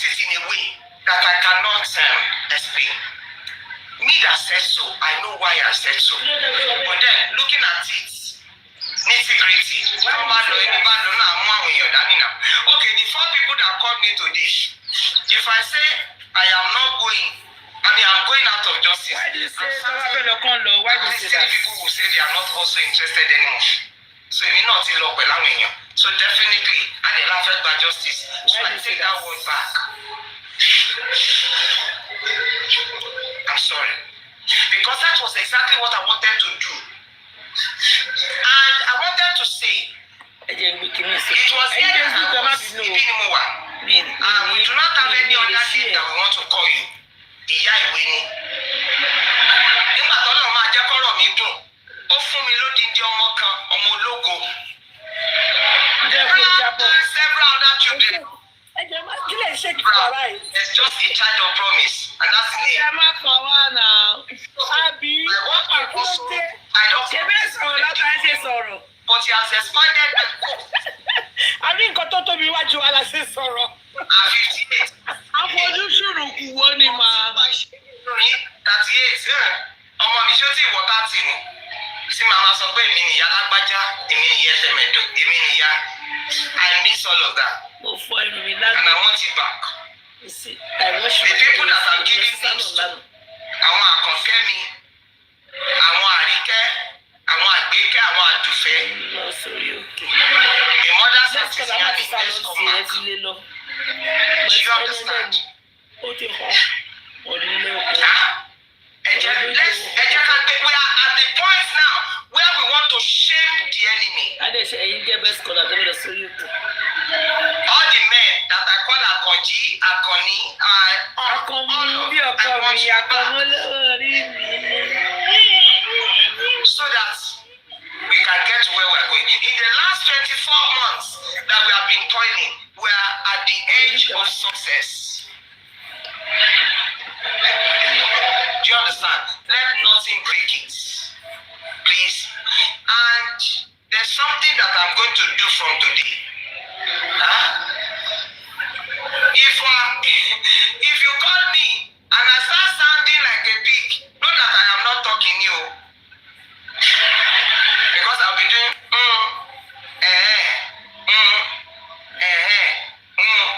it in a way that I cannot explain. Me that said so, I know why I said so. But then, looking at it, nitty-gritty. Okay, the 4 people that called me to this, if I say I am not going, I'm going out of justice. Why do you say why do you say that? People will say they are not also interested anymore. So you're not in love with Lawinyo. So definitely, I did not affect by justice. So I take that word back. I'm sorry. Because that was exactly what I wanted to do. And I wanted to say, it was here that I was speaking more. We do not have any other name that we want to call you. Ìyá ìwé ni. Nígbà tó náà máa jẹ́ kọ́rọ̀ mi dùn, ó fún mi lódìndí ọmọ kan, ọmọ ológo. Several other children. There's just a child of promise, and that's the name. But he has expanded my scope. I mean, nǹkan tó tóbi wájú wa la ṣe sọ̀rọ̀. I'm 58. Àfojúsùn kù wọ́n ni màá. 38. Ọmọ mi ṣó tí ìwọ 30 ni. Tí màmá sọ pé èmi nìyá lágbájá, èmi nìyá ẹsẹ̀mẹ̀dọ̀, èmi nìyá. I miss all of that. And I want it back. The people that I'm giving things to, àwọn àkànkẹ́mi, àwọn àríkẹ́, àwọn àgbékẹ́, àwọn àdùfẹ́. A mother says to me, let's come back. Do you understand? We are at the point now where we want to shame the enemy. All the men that I call Akonji, Akoni, so that we can get to where we are going. In the last 24 months that we have been toiling, we are at the edge of success. Do you understand? Let nothing break it, please. And there's something that I'm going to do from today. If you call me and I start sounding like a pig, know that I am not talking you. Because I'll be doing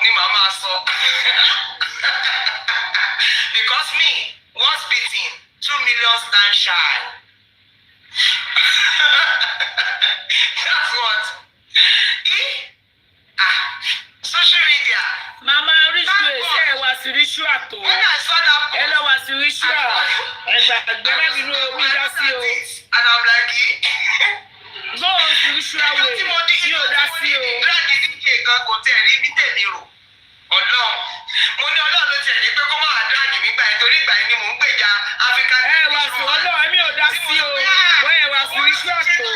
ni mama so. Because me, once beaten, 2 million times shy. That's what. Social media. Mama, rich place. Hey, was ritual too. When I saw that post, hello, was ritual. And I'm like, go on spiritual way. You know that's you. Mo ní Ọlọ́run ló tiẹ̀ ní pé kó máa dráàgì mi gbà nítorí ìgbà yìí ni mò ń gbèjà African. Ẹ wá sí Ọlọ́run mi ò dá sí o. Wọ́n ẹ wá spiritual tó.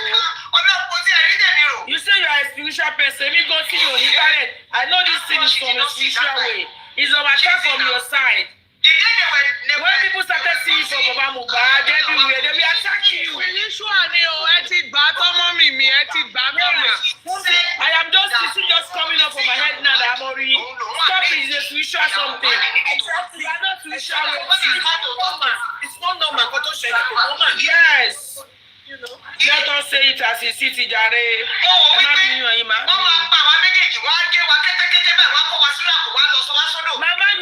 Ọlọ́run kò tí ẹ̀ rí tẹ̀mí rò. You say you are a spiritual person. Me go see you on internet. I know this thing is from a spiritual way. It's an attack from your side. When people started seeing from Baba Mohbad everywhere, they will attack you. Spiritual ni o, ẹ ti gbà tọ́mọ mi, ẹ ti gbà mọ́mọ́. I am just coming up on my head now that I'm already stop it, it's a spiritual something. Exactly. You are not spiritual. It's not normal. Yes. You know. Let us say it as a city, Jare. Mama, you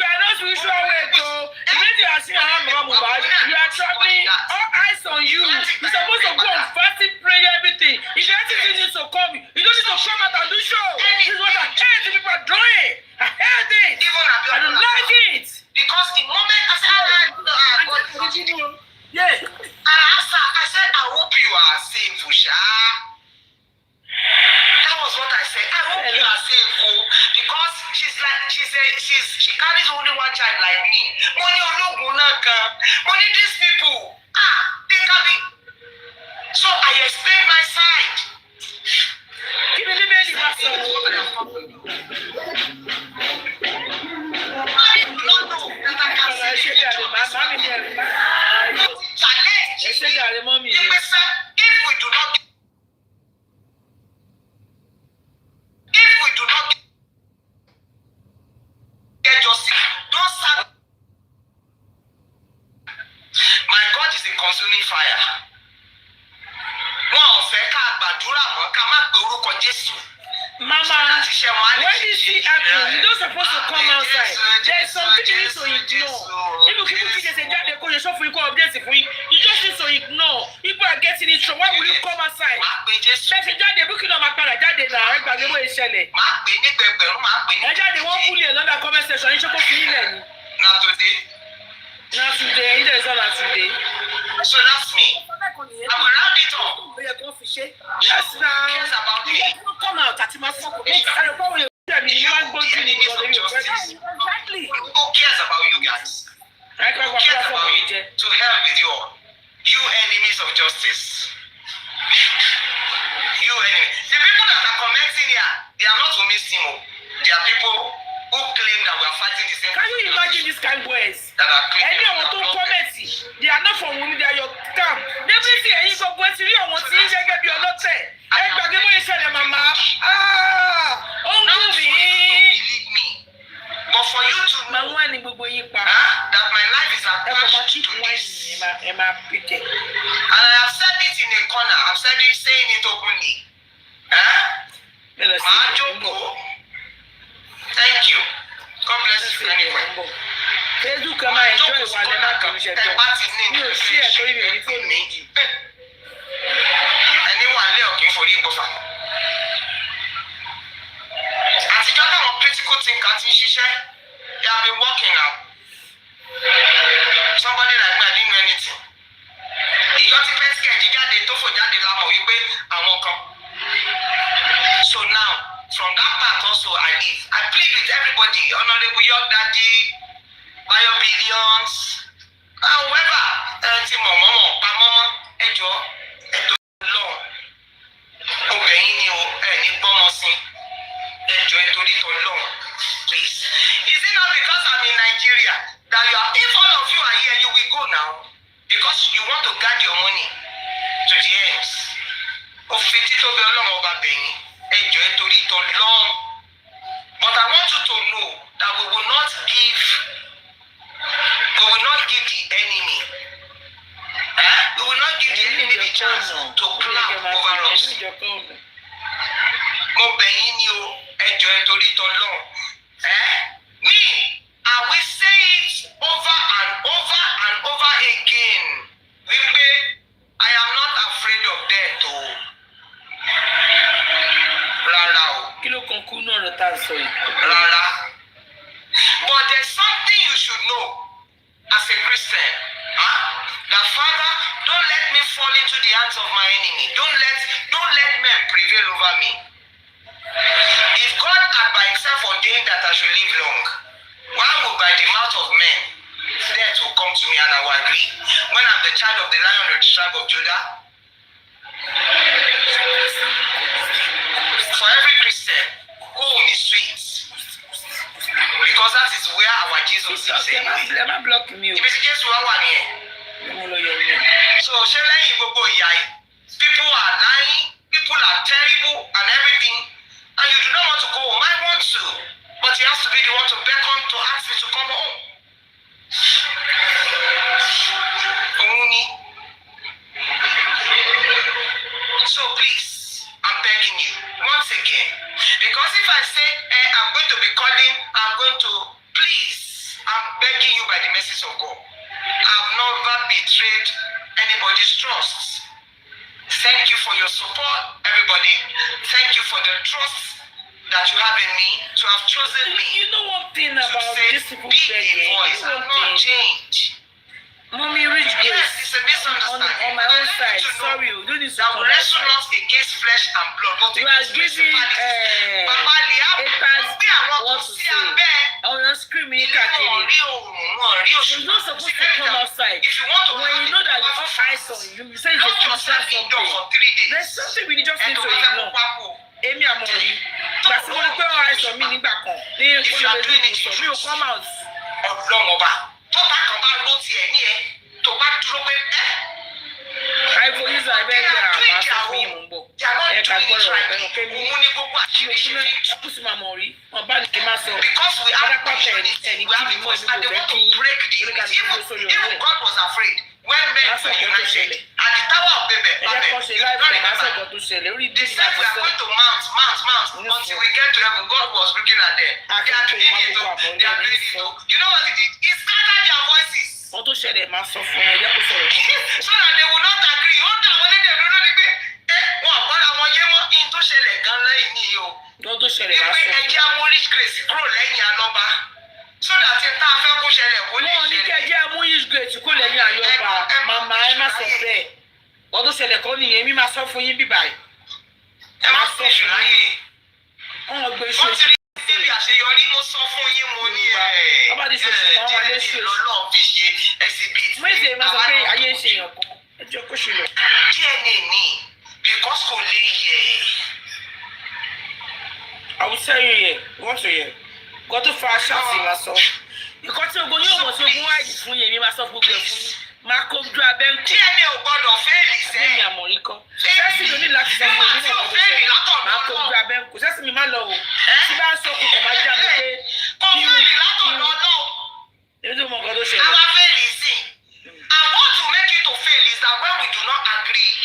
are not spiritual way though. If you are seeing you are traveling, all eyes on you. You're supposed to go and fasting, pray, everything. If anything needs to come, you don't need to come out and do show. This is what I hate the people are doing. I hate it. I don't like it. Because the moment I said, yeah. I said, I hope you are safe, Usha. That was what I said. I hope you are safe, because she carries only one child like me. Money these people, they can be. So I explained my side. Give me the baby, If we do not get justice, don't start. My God is a consuming fire. Mama, when this thing happens, you don't supposed to come outside. There's something you need to ignore. Even people think they say that they call your shop for you, you just need to ignore. People are getting it wrong. Why will you come outside? Message they booking on my car. They won't put you another comment section. You should go feel it. Not today. It is not today. So that's me. I will round it up. Yes, now. Come out. Exactly. Who cares about you guys? Who cares about you? To hell with you all. You enemies of justice. You enemies. The people that are commenting here, they are not Wumi Simo. They are people who claim that we are fighting the same. Can you imagine these kind of boys? That are claiming anyone to comment, they are not from Wumi, they are your camp. Everything and you go to you want to see get you not say. Everybody boy say mama. Believe me. But for you to know that my life is attached to this. And I have said it in a corner. I've said it, saying it openly. Thank you. God bless you anyway. Facebook ẹ máa enjoy ìwà lẹ́nà kan ṣe tó. Mi ò sí ẹ̀ torí mi ò ní fóònù méjì. Ẹni wà lé ọ̀kìn forí gbọ́fà. Àtijọ́ táwọn critical thinker ti ń ṣiṣẹ́, they have been working now. Somebody like me, I didn't know anything. Ìjọ tí pẹ́sìkẹ̀jì jáde tó fò jáde la mọ̀ wípé àwọn kan. So now, from that part also I live. I plead with everybody, Honorable York Daddy, Bayo Billions, whoever, ti mọ̀mọ́mọ́, pamọ́mọ́, ẹjọ́, ẹ̀tọ́ lọ. Obìnrin ni o, ní gbọ́mọ sí. Ẹjọ́ ẹ̀tọ́rí tó lọ. Please. Is it not because I'm in Nigeria that you are, if all of you are here, you will go now? Because you want to guard your money to the ends. Òfin títọ́ bí ọlọ́run ọba bẹ̀yìn, ẹjọ́ ẹ̀tọ́rí tó lọ. But I want you to know that we will not give the enemy. We will not give the enemy the chance to clap over us. Mo bẹ̀yìn ni o, ẹjọ́ ẹ̀tọ́rí tó lọ. Me, I will say it over and over and over again. Wípé, I am not afraid of death o. Rárá o. Kí ló kan kú náà rẹ̀ tá a sọ yìí? Rárá. But there's something you should know as a Christian. That Father, don't let me fall into the hands of my enemy. Don't let men prevail over me. If God had by himself ordained that I should live long, why would by the mouth of men death will come to me and I will agree? When I'm the child of the Lion of the tribe of Judah? For every Christian, home is sweet. Because that is where our Jesus is. Ibi tí Jésù wá wà nìyẹn. So ṣé lẹ́yìn gbogbo ìyà yìí, people are lying, people are terrible and everything, and you do not want to go home. I want to, but he has to be the one to beckon to ask me to come home. Omowummi. So please, I'm begging you once again, because if I say I'm going to be calling, please, I'm begging you by the mercies of God. I've never betrayed anybody's trust. Thank you for your support, everybody. Thank you for the trust that you have in me, to have chosen me. You know one thing about this people begging? Voice, I'm not changed. Mommy, rich girls. Yes, it's a misunderstanding. On my own side, sorry, you don't need to come wrestle not against flesh and blood, but you are giving haters what to say. Oh, you're screaming, you can't hear it. You're not supposed to come outside. When you know that you have eyes on you, you say you're going to start something. There's something we just need to ignore. Amy Amori, but somebody put our eyes on me, Niba Kon. They will come out. I for you, I beg you, I'm asking you, Mumbo. I can't go around. Okay, God was afraid. When men were united at the Tower of Babel, they said we are going to mount until we get to heaven. God was looking at them. They are doing it. They are doing it. You know what he did? He scattered their voices. So that they will not agree. So that in time for Mama, ẹ má sọ bẹ́ẹ̀. Ọdún ṣẹlẹ̀ kan nìyẹn, mi máa sọ fún yín bíbá yìí. Ẹ má sọ fún yín. Wọ́n gbé ṣe. Wọ́n ti rí síbi àṣeyọrí, mo sọ fún yín, mo ní Bàbá ti ṣe ṣùgbọ́n wọn lè ṣe. Lọ́lọ́ fi ṣe exhibit. Mo ṣe máa sọ pé ayé ṣe èèyàn kan. Ẹ jẹ́ kó ṣe lọ. DNA ni, because kò lè yẹ. I will tell you here, wọ́n ṣe yẹ. Kọ́ tó fa ṣáàtì máa sọ. Nǹkan tí ogun yóò mọ̀ sí ogun wáyé fún yẹn, mi máa sọ gbogbo ẹ̀ fún yín. Máa kó ojú abẹ́ ń kó. DNA ò gbọ́dọ̀ fẹ́ẹ̀lì sẹ́. Bẹ́ẹ̀ni àmọ̀rí kọ́. Sẹ́sì ló ní láti sọ fún mi nígbà tó ṣẹlẹ̀. Máa kó ojú abẹ́ ń kó. Sẹ́sì mi máa lọ wò. Tí bá ń sọ kò kò máa já mi pé kí n. Èmi tó mọ nǹkan tó ṣẹlẹ̀. Àwa fẹ́ẹ̀lì sí. I want to make you to fail is that when we do not agree,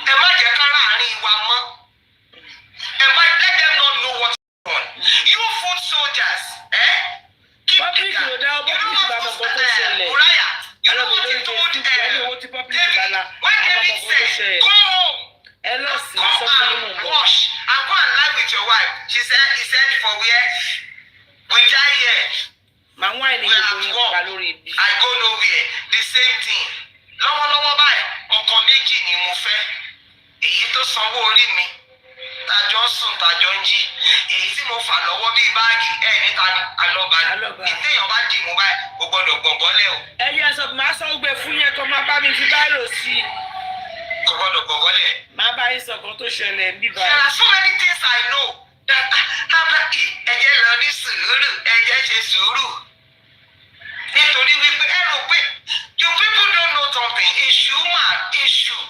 ẹ má jẹ́ ká láàárín ìwà mọ́. Ẹ má let them not know what is on. You foot soldiers, keep Public ló dá ọgbọ́n We die here. My wine is going calorie. I go nowhere. The same thing. Lọ́wọ́lọ́wọ́ báyìí, ọkọ méjì ni mo fẹ́. Èyí tó sanwó orí mi. Tàjọ́ sùn tàjọ́ ń jí. Èyí tí mo fà lọ́wọ́ bíi báàgì níta ni alọ́ba. Ìtẹ̀yàn bá dì mú báyìí, o gbọ́dọ̀ gbọ̀ngọ́lẹ̀ o. Ẹyẹ sọ máa sọ gbẹ fún yẹn kó máa bá mi fi báyìí sí. Kò gbọ́dọ̀ gbọ̀ngọ́lẹ̀. Máa bá yín sọ̀kan tó ṣẹlẹ̀ ní báyìí. There are so many things I know that ẹ̀jẹ̀ lọ ní sùúrù, ẹ̀jẹ̀ ṣe sùúrù. Nítorí wípé ẹ rò pé you people don't know something, issue man, issue.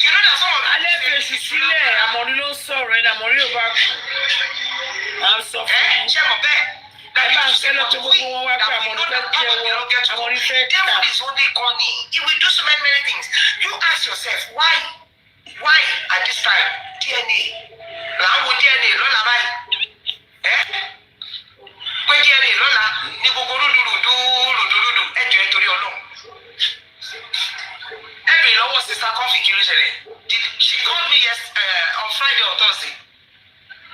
You know that some of them. Alẹ́ fèsì sílẹ̀, àmọ̀rí ló ń sọ̀rọ̀ ẹni àmọ̀rí ò bá kù. À ń sọ fún yín. Ṣé mo bẹ́ẹ̀? Ẹ bá ń kẹ́lọ́ pé gbogbo wọn wá pé àmọ̀rí fẹ́ jẹ́wọ́, àmọ̀rí fẹ́ kà. Devil is only cunning. He will do so many things. You ask yourself, why at this time DNA? Làwọn wo DNA lọ́la báyìí? Pé DNA lọ́la ní gbogbo rúdurùdu ẹjọ́ ẹ torí Ọlọ́run. Ẹ bèrè lọ́wọ́ sister Coffee kí ló ṣẹlẹ̀? She called me on Friday or Thursday.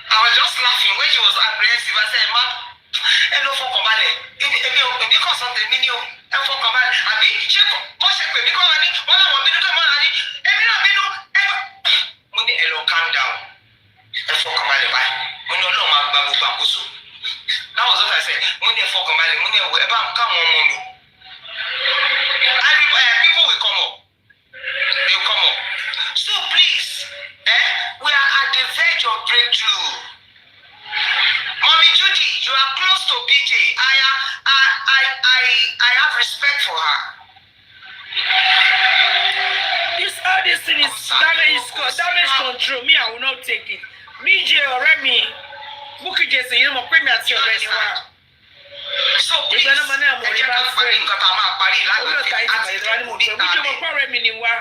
I was just laughing when she was apprehensive. I said, ma, ẹ lọ fọkàn balẹ̀. Èmi kàn sọ tèmi ní o. Ẹ fọkàn balẹ̀. Àbí ṣé kọ́ ṣe pè mí kọ́ wa ní? Wọ́n láwọn bínú tó mọ́ra ní. Èmi náà bínú. Mo ní ẹ lọ calm down. Ẹ fọkàn balẹ̀ báyìí. Mo ní Ọlọ́run máa gba gbogbo àkóso. That was what I said. Mo ní ẹ fọkàn balẹ̀. Mo ní ẹ wọ ẹ bá káwọn ọmọ mi. People will come up. They will come up. So please, we are at the verge of breakthrough. Mommy Judy, you are close to BJ. I have respect for her. All this thing is damage control. Me, I will not take it. BJ ọ̀rẹ́ mi, Bukky Jesse, yìí mọ̀ pé mi àti ọ̀rẹ́ ni wá. So please, ẹ jẹ́ ká parí nǹkan tá a máa parí lágbàtí àti BJ mọ̀ pé ọ̀rẹ́ mi ni wá.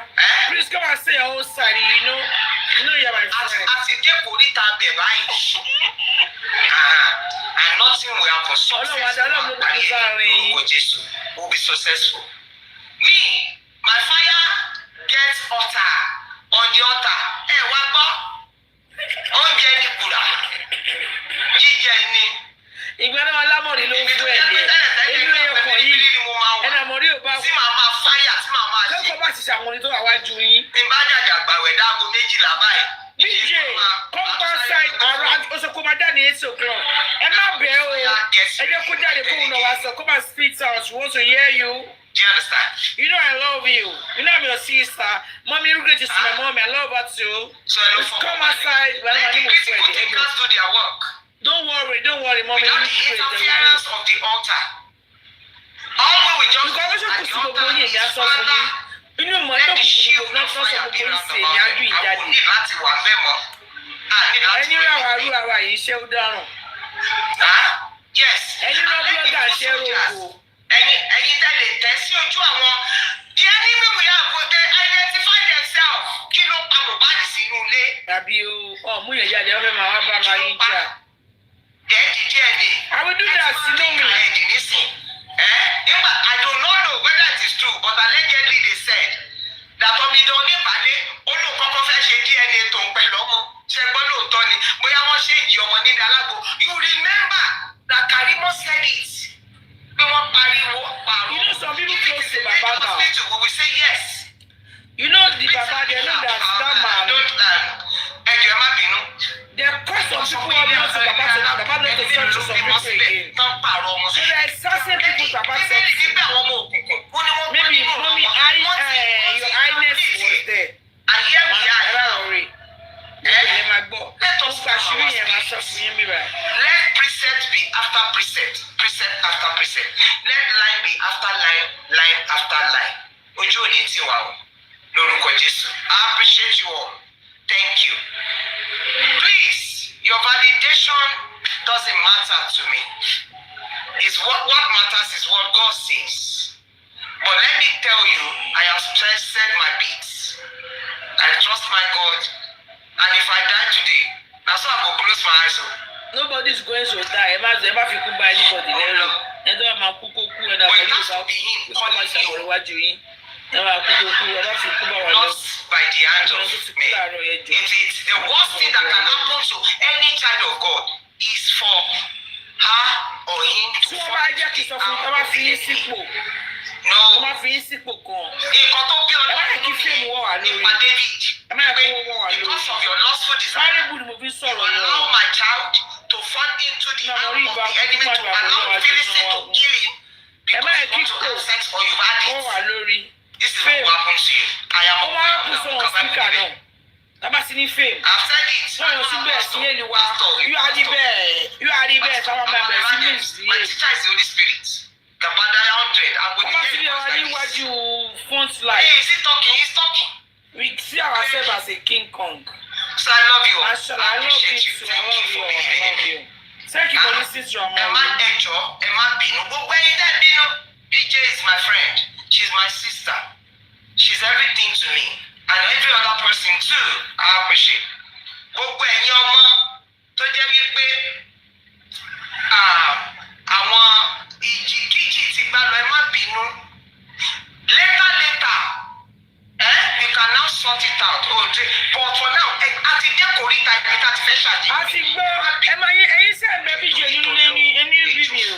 Please come and say your whole side, you know you're my friend. Àti dé kòríta bẹ̀ báyìí. And nothing will happen. Success will be successful. Me, my fire gets hotter on the altar. Wá gbọ́. Oúnjẹ ní kùrà. Jíjẹ ní. Ìgbà náà alámọ̀rí ló ń fún ẹ̀yẹ. Inú ẹ̀kọ́ yìí, ẹ̀nà àmọ̀rí ò bá kú. Tí màá máa fáyà, tí màá máa ṣe. Kẹ́kọ̀ọ́ bá ti ṣàwọn orin tó wà wájú yín. Bí n bá jàjà gbàwẹ̀ dáago 12 báyìí. BJ, come outside around Osokomada ní 8 o'clock. Ẹ má bẹ̀ o. Ẹ jẹ́ kó jáde fún òun náà wá sọ. Come and speak to us. We want to hear you. Do you understand? You know I love you. You know I'm your sister. Mommy, you great to my mom. I love her too. So come outside. Critical thinkers do their work. Don't worry, mommy. Without the interference of the altar. All we just at the altar is Father. Let the shield of fire be round about them. I will need láti wà bẹ́ẹ̀ mọ́. Ẹni rà wá rú àwa yìí ṣé ó dáràn. Yes. Ẹni rà blọ́gà ṣé rògbò. Ẹni tẹ́lẹ̀ tẹ́ sí ojú àwọn. The enemy will have they identify themselves. Kí ló pa Mohbad sínú ilé? Tàbí mú yẹn jáde wọ́n fẹ́ máa wá bá ara yín jà. Dẹ́ẹ̀dì DNA. I will do that, you know me. I do not know whether it is true, but allegedly they said that Omidan Oníbàálé olùkọ́kọ́ fẹ́ ṣe DNA tó ń pẹ̀lú ọmọ. Ṣé gbọ́ lóòótọ́ ni? Bóyá wọ́n ṣe ìjì ọmọ nílẹ̀ alágbó. You remember that Karimo said it. Bí wọ́n pariwo pariwo. You know some people close to Baba now. We will say yes. You know the Baba, they know that man. Ẹjọ́ ẹ má bínú. They cause some people are not to Baba to Baba not to touch some people again. So there are certain people Baba said. Maybe mommy, your highness was there. And here we are. Let precept be after precept, precept after precept. Let line be after line, line after line. Ojú ò ní tiwa o. Lórúkọ Jésù. I appreciate you all. Thank you. Please, your validation doesn't matter to me. It's what matters is what God says. But let me tell you, I have said my bits. I trust my God. And if I die today, that's why I will close my eyes. Nobody is going to die. Ever fi kú bá anybody lẹ́rù. Ẹjọ́ máa kú kó kú ẹ̀dá pẹ̀lú ìbá kó máa ṣàkóso iwájú yín. Ẹ máa kú kó kú ẹ̀dá fi kú bá wà lọ. By the hand of men. It is the worst thing that can happen to any child of God is for her or him to fall into the arm of the enemy. No. Nǹkan tó bí ọ̀nà nínú mi nípa David. Because of your lustful desire, you allow my child to fall into the arm of the enemy, to allow Philistine to kill him because you want to have sex or you've had it. This is what will happen to you. I am aware of that. I've said it. My teacher is the Holy Spirit. Kabadaya 100. I would hear you. Hey, is he talking? He's talking. We see ourselves as a King Kong. So I love you. I love you too. I love you. Thank you for listening to your mom. BJ is my friend. She's my sister. She's everything to me. And every other person too. I appreciate. Gbogbo ẹ̀yin ọmọ tó jẹ́ wípé àwọn ìjìkíjì ti gbá lọ ẹ má bínú. Later. We can now sort it out. But for now, àti dé kòríta ibi tá ti fẹ́ ṣàjẹ́. Àti gbọ́ ẹ máa yẹ ẹyin sẹ́ẹ̀ bẹ́ẹ̀ bíjì nínú ẹni rí mi o.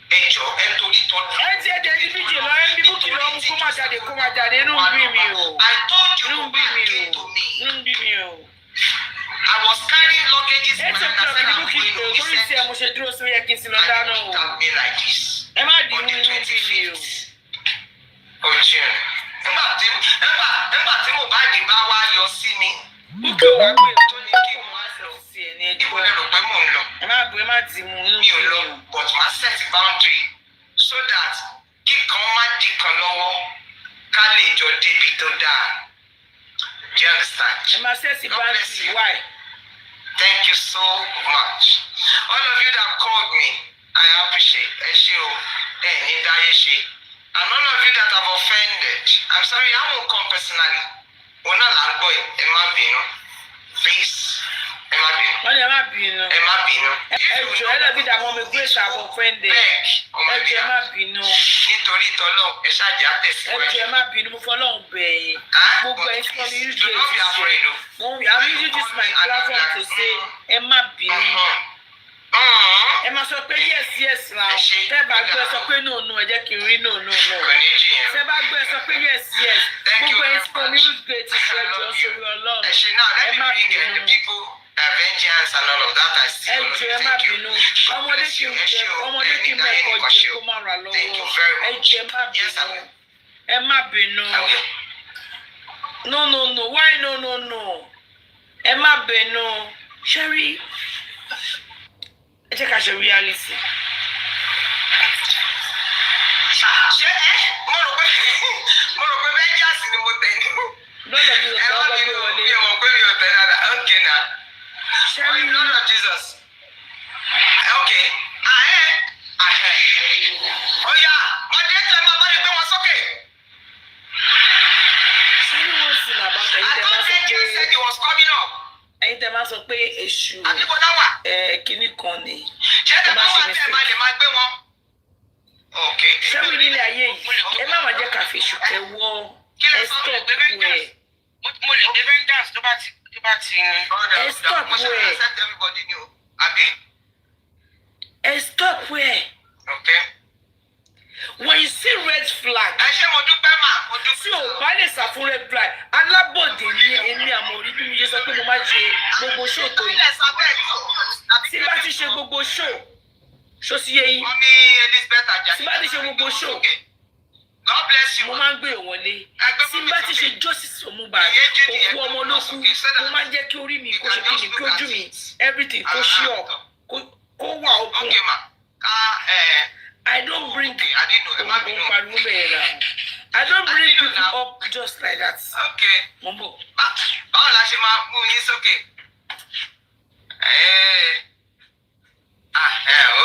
Ẹjọ́ ẹ torí tọ́jú. Ẹ ti ẹ̀ dẹ̀ ní bíjì lọ ẹ ń bí búkì lọ mú kó máa jáde inú ń bí mi o. Inú ń bí mi o. I was carrying luggages in my hand. Torí tí ẹ mo ṣe dúró sórí ẹ kí n sì lọ dáná o. Ẹ má dín ní inú bí mi o. Nígbà tí mo bá dì bá wá yọ sí mi. Búkì wá pé tó ní kí n wá lọ sí ẹ ní ẹjọ́ lè rò pé mò ń lọ. Ẹ má bọ̀ ẹ má dì mú inú mi ò lọ, but má set boundary so that kíkan má dì kan lọ́wọ́ ká lè jọ débi tó dáa. Do you understand? Ẹ má set boundary, why? Thank you so much. All of you that called me, I appreciate. Ẹ ṣé o, ẹ ní dáyé ṣe. And all of you that have offended, I'm sorry, I won't come personally. We're not like boy, please. Ẹ má bínú. Ẹ jọ̀ọ́ ẹ lọ́bí dàmọ́ mi grace have offended. Ẹ jọ̀ọ́ ẹ má bínú. Nítorí tọ́lọ́ ẹ ṣáàjì àtẹ̀síwájú. Ẹ jọ̀ọ́ ẹ má bínú, mo fọlọ́run bẹ̀ yín. Gbogbo ẹ̀ tí wọ́n mi use this I'm using this my platform to say ẹ má bínú. Ẹ máa sọ pé yes now. Tẹ́ bá gbọ́ ẹ sọ pé no ẹ jẹ́ kí n rí no. Tẹ́ bá gbọ́ ẹ sọ pé yes. Gbogbo ẹ̀ tí wọ́n mi use great to ṣe ẹjọ́ sórí Ọlọ́run. Ẹ má bínú. Vengeance and all of that I still love you. Thank you. Ọmọdé kì í mẹ́kọ̀ọ́ jẹ kó má ra lọ́wọ́. Ẹ jẹ́ ẹ má bínú. No. Why no? Ẹ má bínú. Sherry, ẹ jẹ́ ká ṣe reality. Ṣé mo rò pé vengeance ni mo tẹ̀ ní. Lọ́lọ́ mi ò tẹ́ ọgbẹ́ gbé wọlé. Mi ò mọ̀ pé mi ò tẹ́ dáadáa. Okay now. Sherry, Lord of Jesus. Okay. Oh yeah, my daughter, my body, go on, okay. Sherry wants to know about I thought you said he was coming up. Ẹ̀yin tẹ́ máa sọ pé èṣù kíní kan ni. Ṣé tẹ́ bá wà tí ẹ máa lè máa gbé wọn? Okay. Sherry nílé ayé yìí, ẹ má máa jẹ́ ká fi èṣù kẹwọ́ ẹ stop wẹ̀. Mo lè dé vengeance tó bá ti. Ẹ stop wẹ̀. Ẹ stop wẹ̀. Okay. When you see red flag. Ẹ ṣé mo dúpẹ́ mà. Tí o bá lè sá fún red flag, alábọ̀dé ní èmi àmọ̀rí bí mi ṣe sọ pé mo máa ṣe gbogbo show tó yìí. Tí bá ti ṣe gbogbo show sí yé yín. Tí bá ti ṣe gbogbo show. God bless you. Mo máa ń gbé ìwọlé. Tí bá ti ṣe justice òmùbà, òkú ọmọ olókùn, mo máa ń jẹ́ kí orí mi kó ṣe kí ni kí ojú mi everything kó ṣí up kó wà open. I don't bring people up just like that. Okay. Mombo. Báwo la ṣe máa mú yín sókè?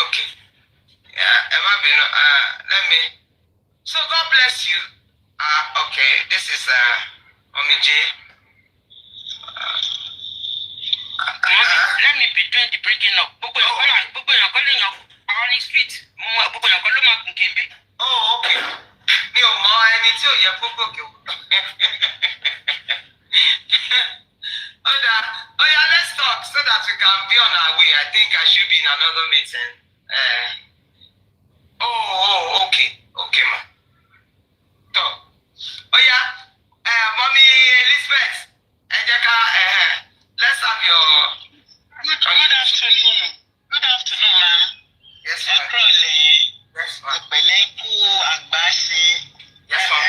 Okay. Ẹ má bínú. Let me. So God bless you. Okay. This is Omije. Let me be doing the bringing up. Gbogbo èèyàn kọ́ lè yàn on the street. Gbogbo èèyàn kọ́ ló máa gùn kébé. Oh, okay. Mi ò mọ ẹni tí ò yẹ kó gòkè o. Oh yeah, let's talk so that we can be on our way. I think I should. another meeting. Okay, ma. So, oh yeah, mommy Elizabeth, let's have your. Good afternoon. Good afternoon, ma'am. Yes, ma'am. Yes, ma'am. Yes, ma'am.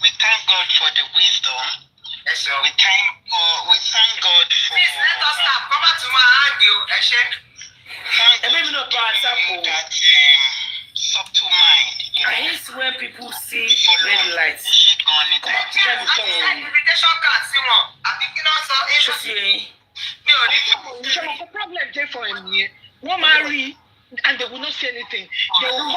We thank God for the wisdom. Yes, ma'am. We thank God for. Please let us stop. Come back to my hand, you. Maybe not that subtle mind. You know, I hate when people see red lights. The problem there for him here. One marry and they will not say anything. They will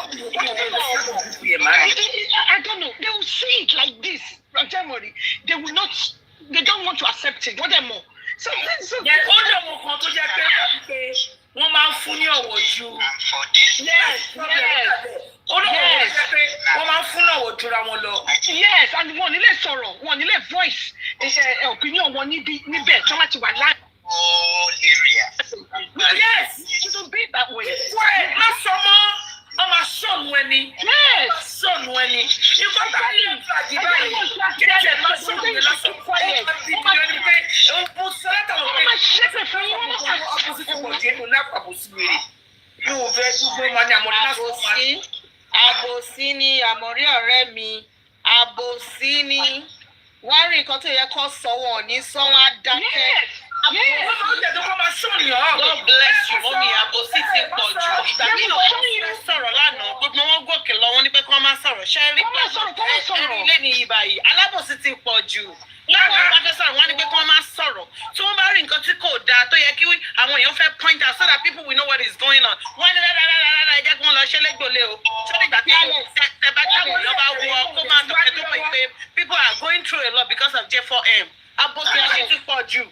I don't know. They will see it like this from January. They will not. They don't want to accept it. What them more? So Wọ́n máa ń fún ní ọ̀wọ̀ ju. Yes. Wọ́n máa ń fún ní ọ̀wọ̀ jura wọn lọ. Yes, and wọ́n nílé sọ̀rọ̀, wọ́n nílé voice opinion wọn níbẹ̀ tí wọ́n ti wà láì. all areas. Yes, it shouldn't be that way. Wait, not someone. I'm a son when he. Yes. Son when he. You got that in Àbòsí ni àmọ̀rí ọ̀rẹ́ mi. Àbòsí ni wọ́n rí nǹkan tó yẹ kó sọ wọn ò ní sọ wọn á dákẹ́. God bless you, mommy. Àbòsí ti pọ̀ jù. Ìgbà tí wọ́n sọ̀rọ̀ lánàá, gbogbo wọn gòkè lọ, wọ́n ní pé kí wọ́n máa sọ̀rọ̀. Ṣé rí pé ẹ̀rí ilé ní ibà yìí? Alábòsí ti pọ̀ jù. Láwọn bá fẹ́ sọ̀rọ̀, wọ́n ní pé kí wọ́n máa sọ̀rọ̀. Tí wọ́n bá rí nǹkan tí kò dáa tó yẹ kí àwọn èèyàn fẹ́ point out so that people will know what is going on. Wọ́n ní rárá ẹ jẹ́ kí wọ́n lọ ṣe légbòlé o. Ṣé nígbà tí tẹ bá táwọn èèyàn bá wọ kó máa tọ́kẹ́ tó pé pé people are going through a lot because of J4M. Àbòsí ti pọ̀ jù.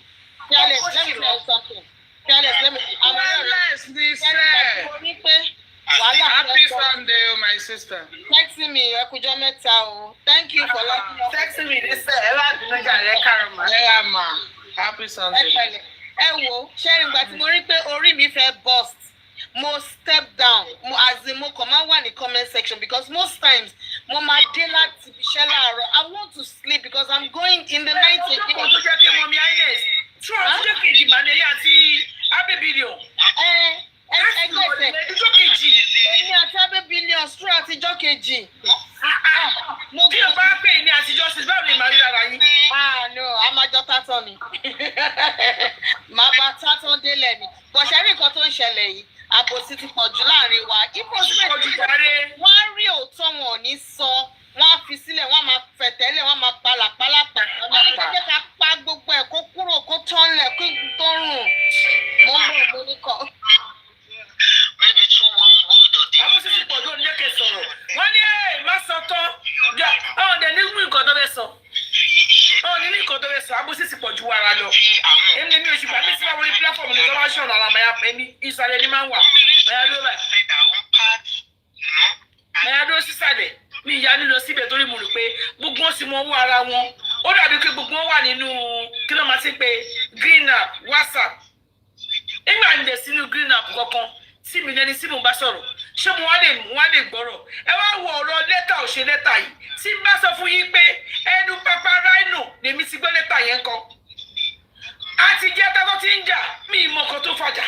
Careless, let me tell you something. Careless, let me. Happy Sunday, my sister. Texting me, Ekujo Meta. Thank you for texting me. This Happy Sunday. Sharing, but mo rí pé orí mi fẹ́ burst. Mo step down. As in mo kàn máa wà ní comment section because most times mo máa dé láti ibiṣẹ́ láàárọ̀. I want to sleep because I'm going in the night again. True, ọjọ́ kejì mà ní ẹ̀yà àti Abẹ́bílíọ̀n. Ọjọ́ kejì. Èmi àti Abẹ́bílíọ̀n true àtijọ́ kejì. Tí o bá pè ní àtijọ́ sí báwo ni màá rí dára yín? No, a máa jọ tátọ́ ni. Màá bá tátọ́ délẹ̀ ni. Bọ̀ṣẹ́ rí nǹkan tó ń ṣẹlẹ̀ yìí. Àbòsí ti pọ̀ jù láàrin wa. Wọ́n á rí òótọ́ wọn ò ní sọ. Wọ́n á fi sílẹ̀, wọ́n á máa fẹ̀tẹ́lẹ̀, wọ́n á máa palàpálàpà. Wọ́n ní kí ká pa gbogbo ẹ̀ kó kúrò kó tán lẹ̀ kó tó rùn. Mo ń bọ̀ mo ní kọ́. Maybe 2 1 word or the Àbòsí ti pọ̀ jù ó ní jẹ́ kí n sọ̀rọ̀. Wọ́n ní má sọ tán. Ọ̀hún dẹ̀ ní nǹkan tó fẹ́ sọ. Ọ̀hún ní nǹkan tó fẹ́ sọ. Àbòsí ti pọ̀ jù wàrà lọ. Èmi mi ò ṣùgbọ́n mi sí wáwọ́ ní pílàfọ̀mù ní sọ́wọ́ ṣọ̀nà àwọn ẹni ìsàlẹ̀ ní máa ń wà. Ẹ̀yà dúró sísàlẹ̀. Mi ìyá nílò síbẹ̀ torí mo rò pé gbogbo wọn sì mọ owó ara wọn. Ó dàbí pé gbogbo wọn wà nínú kí ló máa ti pé green app WhatsApp. Nígbà ní dẹ̀ sínú green app kankan tí mi lẹni tí mo bá sọ̀rọ̀ ṣé mo wá lè gbọ́rọ̀. Ẹ wá wo ọ̀rọ̀ lẹ́tà ò ṣe lẹ́tà yìí. Tí n bá sọ fún yín pé ẹnu pápá rhino lèmi ti gbọ́ lẹ́tà yẹn kan. Àti jẹ́ tábọ́ tí ń jà mí ìmọ̀ kan tó fàjà.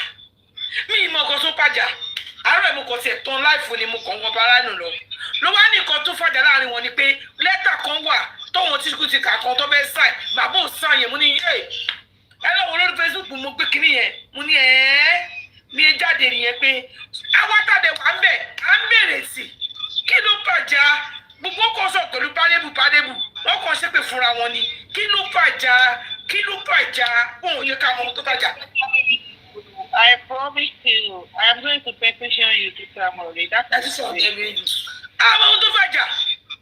Àárọ̀ mo kàn tiẹ̀ tán láìfò ni mo kàn wọ́n bá rhino lọ. Ló wá ní nǹkan tó fàjà láàrin wọn ni pé lẹ́tà kan wà tóun tí kò ti kà kan tó bẹ́ẹ̀ sáì bàbá ò sáì yẹn mo ní yé ẹ lọ́wọ́ lórí Facebook mo gbé kinní yẹn mo ní mi jáde nìyẹn pé awátàdé wà ń bẹ̀ à ń bèrè sí kí ló fàjà gbogbo kan sọ pẹ̀lú pádébù wọ́n kàn ṣépè fúnra wọn ni kí ló fàjà òun yẹ ká mọ ohun tó fàjà. I promise you, I am going to petition you to Samori. That's all. Àwọn ohun tó fàjà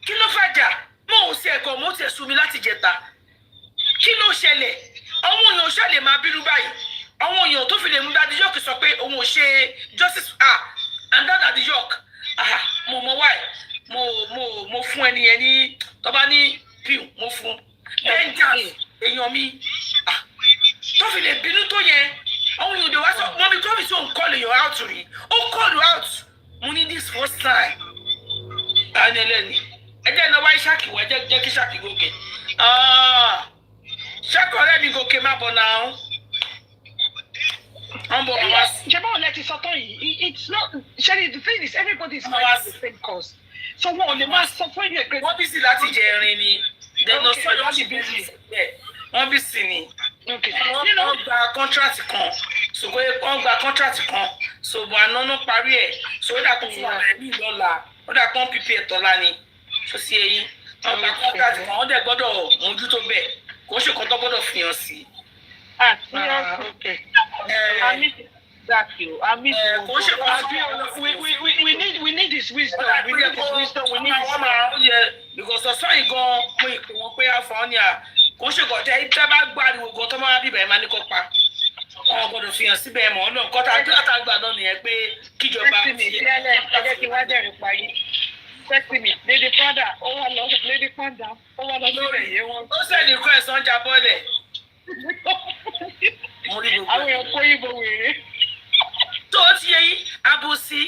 kí ló fàjà mo ò sí ẹ̀kọ́ mo ti ẹ̀sùn mi láti jẹta kí ló ṣẹlẹ̀ àwọn èèyàn ṣàlè máa bínú báyìí àwọn èèyàn tó fi lè mú Daddy York sọ pé òun ò ṣe justice and that Daddy York mo mọ wáì mo fún ẹni yẹn ní tọ́ba ní píù mo fún vengeance èèyàn mi tó fi lè bínú tó yẹn Oh, you do what? Mommy, come so call you out to me. Oh, call you out. Money this first time. And then no why Shaki, why Jackie Shaki go okay. Shaki already go came up now. Jabba let it sort it's not Sherry, the thing is everybody is fighting the same cause. So what on the mass suffer you agree? What is it that Jeremy? There's no so you be busy. Wọ́n bí sí ni. Wọ́n gba contract kan. So wọ́n gba contract kan. So bọ̀ àná ló parí ẹ̀. So ó dà kó fún àwọn ẹ̀mí lọ́la. Ó dà kó pípé ẹ̀tọ́lá ni. So sí eyín. Wọ́n gba contract kan. Wọ́n dẹ̀ gbọ́dọ̀ mójútó bẹ́ẹ̀. Kò ṣe kọ́ tó gbọ́dọ̀ fi hàn sí. Okay. I miss that you. I miss we need this wisdom. We need this wisdom. We need this wisdom. Because ọ̀sán yìí gan mo ìpè wọn pé àfọ̀n ni à kò ṣe kọ̀ tẹ́ ìtẹ́ bá gbàdúrà gan tó máa bíbẹ̀ máa ní kó pa. Wọ́n gbọ́dọ̀ fi hàn síbẹ̀ mọ́ náà kọ́ta àgbà náà nìyẹn pé kíjọba. Ẹjẹ́ kí wá dẹ̀rẹ̀ parí. Sẹ́kìmì, Lady Father, ó wà lọ Lady Father, ó wà lọ síbẹ̀ yé wọn. Ó sẹ́ni kọ́ ẹ̀sán jábọ́lẹ̀. Àwọn èèyàn kó ìbò wèrè. Tó o ti yẹ yín abùsí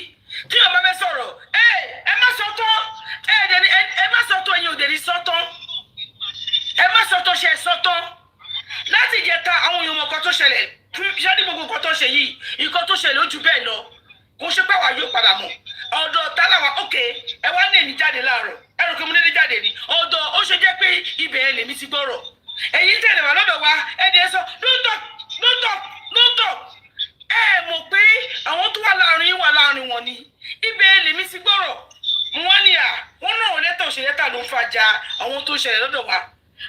tí ọba fẹ́ sọ̀rọ̀ ẹ má sọ tán ẹ má sọ tán ẹ̀yin ò dẹ̀ ní sọ tán ẹ má sọ tán ṣe ẹ sọ tán láti ìjẹta àwọn èèyàn mọ̀ọ́kan tó ṣẹlẹ̀ ṣáàdì gbogbo nǹkan tó ṣe yìí nǹkan tó ṣẹlẹ̀ ó ju bẹ́ẹ̀ lọ kò ṣe pé wà yóò padà mọ̀ ọ̀dọ̀ tálàwà ókè ẹ wá ní èmi jáde láàárọ̀ ẹ rò pé mo dédé jáde ni ọ̀dọ̀ ó ṣe jẹ́ pé ibẹ̀ ẹ lèmi ti gbọ́rọ̀ ẹ̀yin tẹ̀lé wà lọ́dọ̀ wa ẹ̀dì ẹ sọ don't talk ẹ mọ̀ pé àwọn tó wà láàrin wọn ni ibẹ̀ lèmi ti gbọ́rọ̀ wọn ni wọn náà lẹ́tà òṣèlẹ́tà ló ń fàjà àwọn tó ṣẹlẹ̀ lọ́dọ̀ wa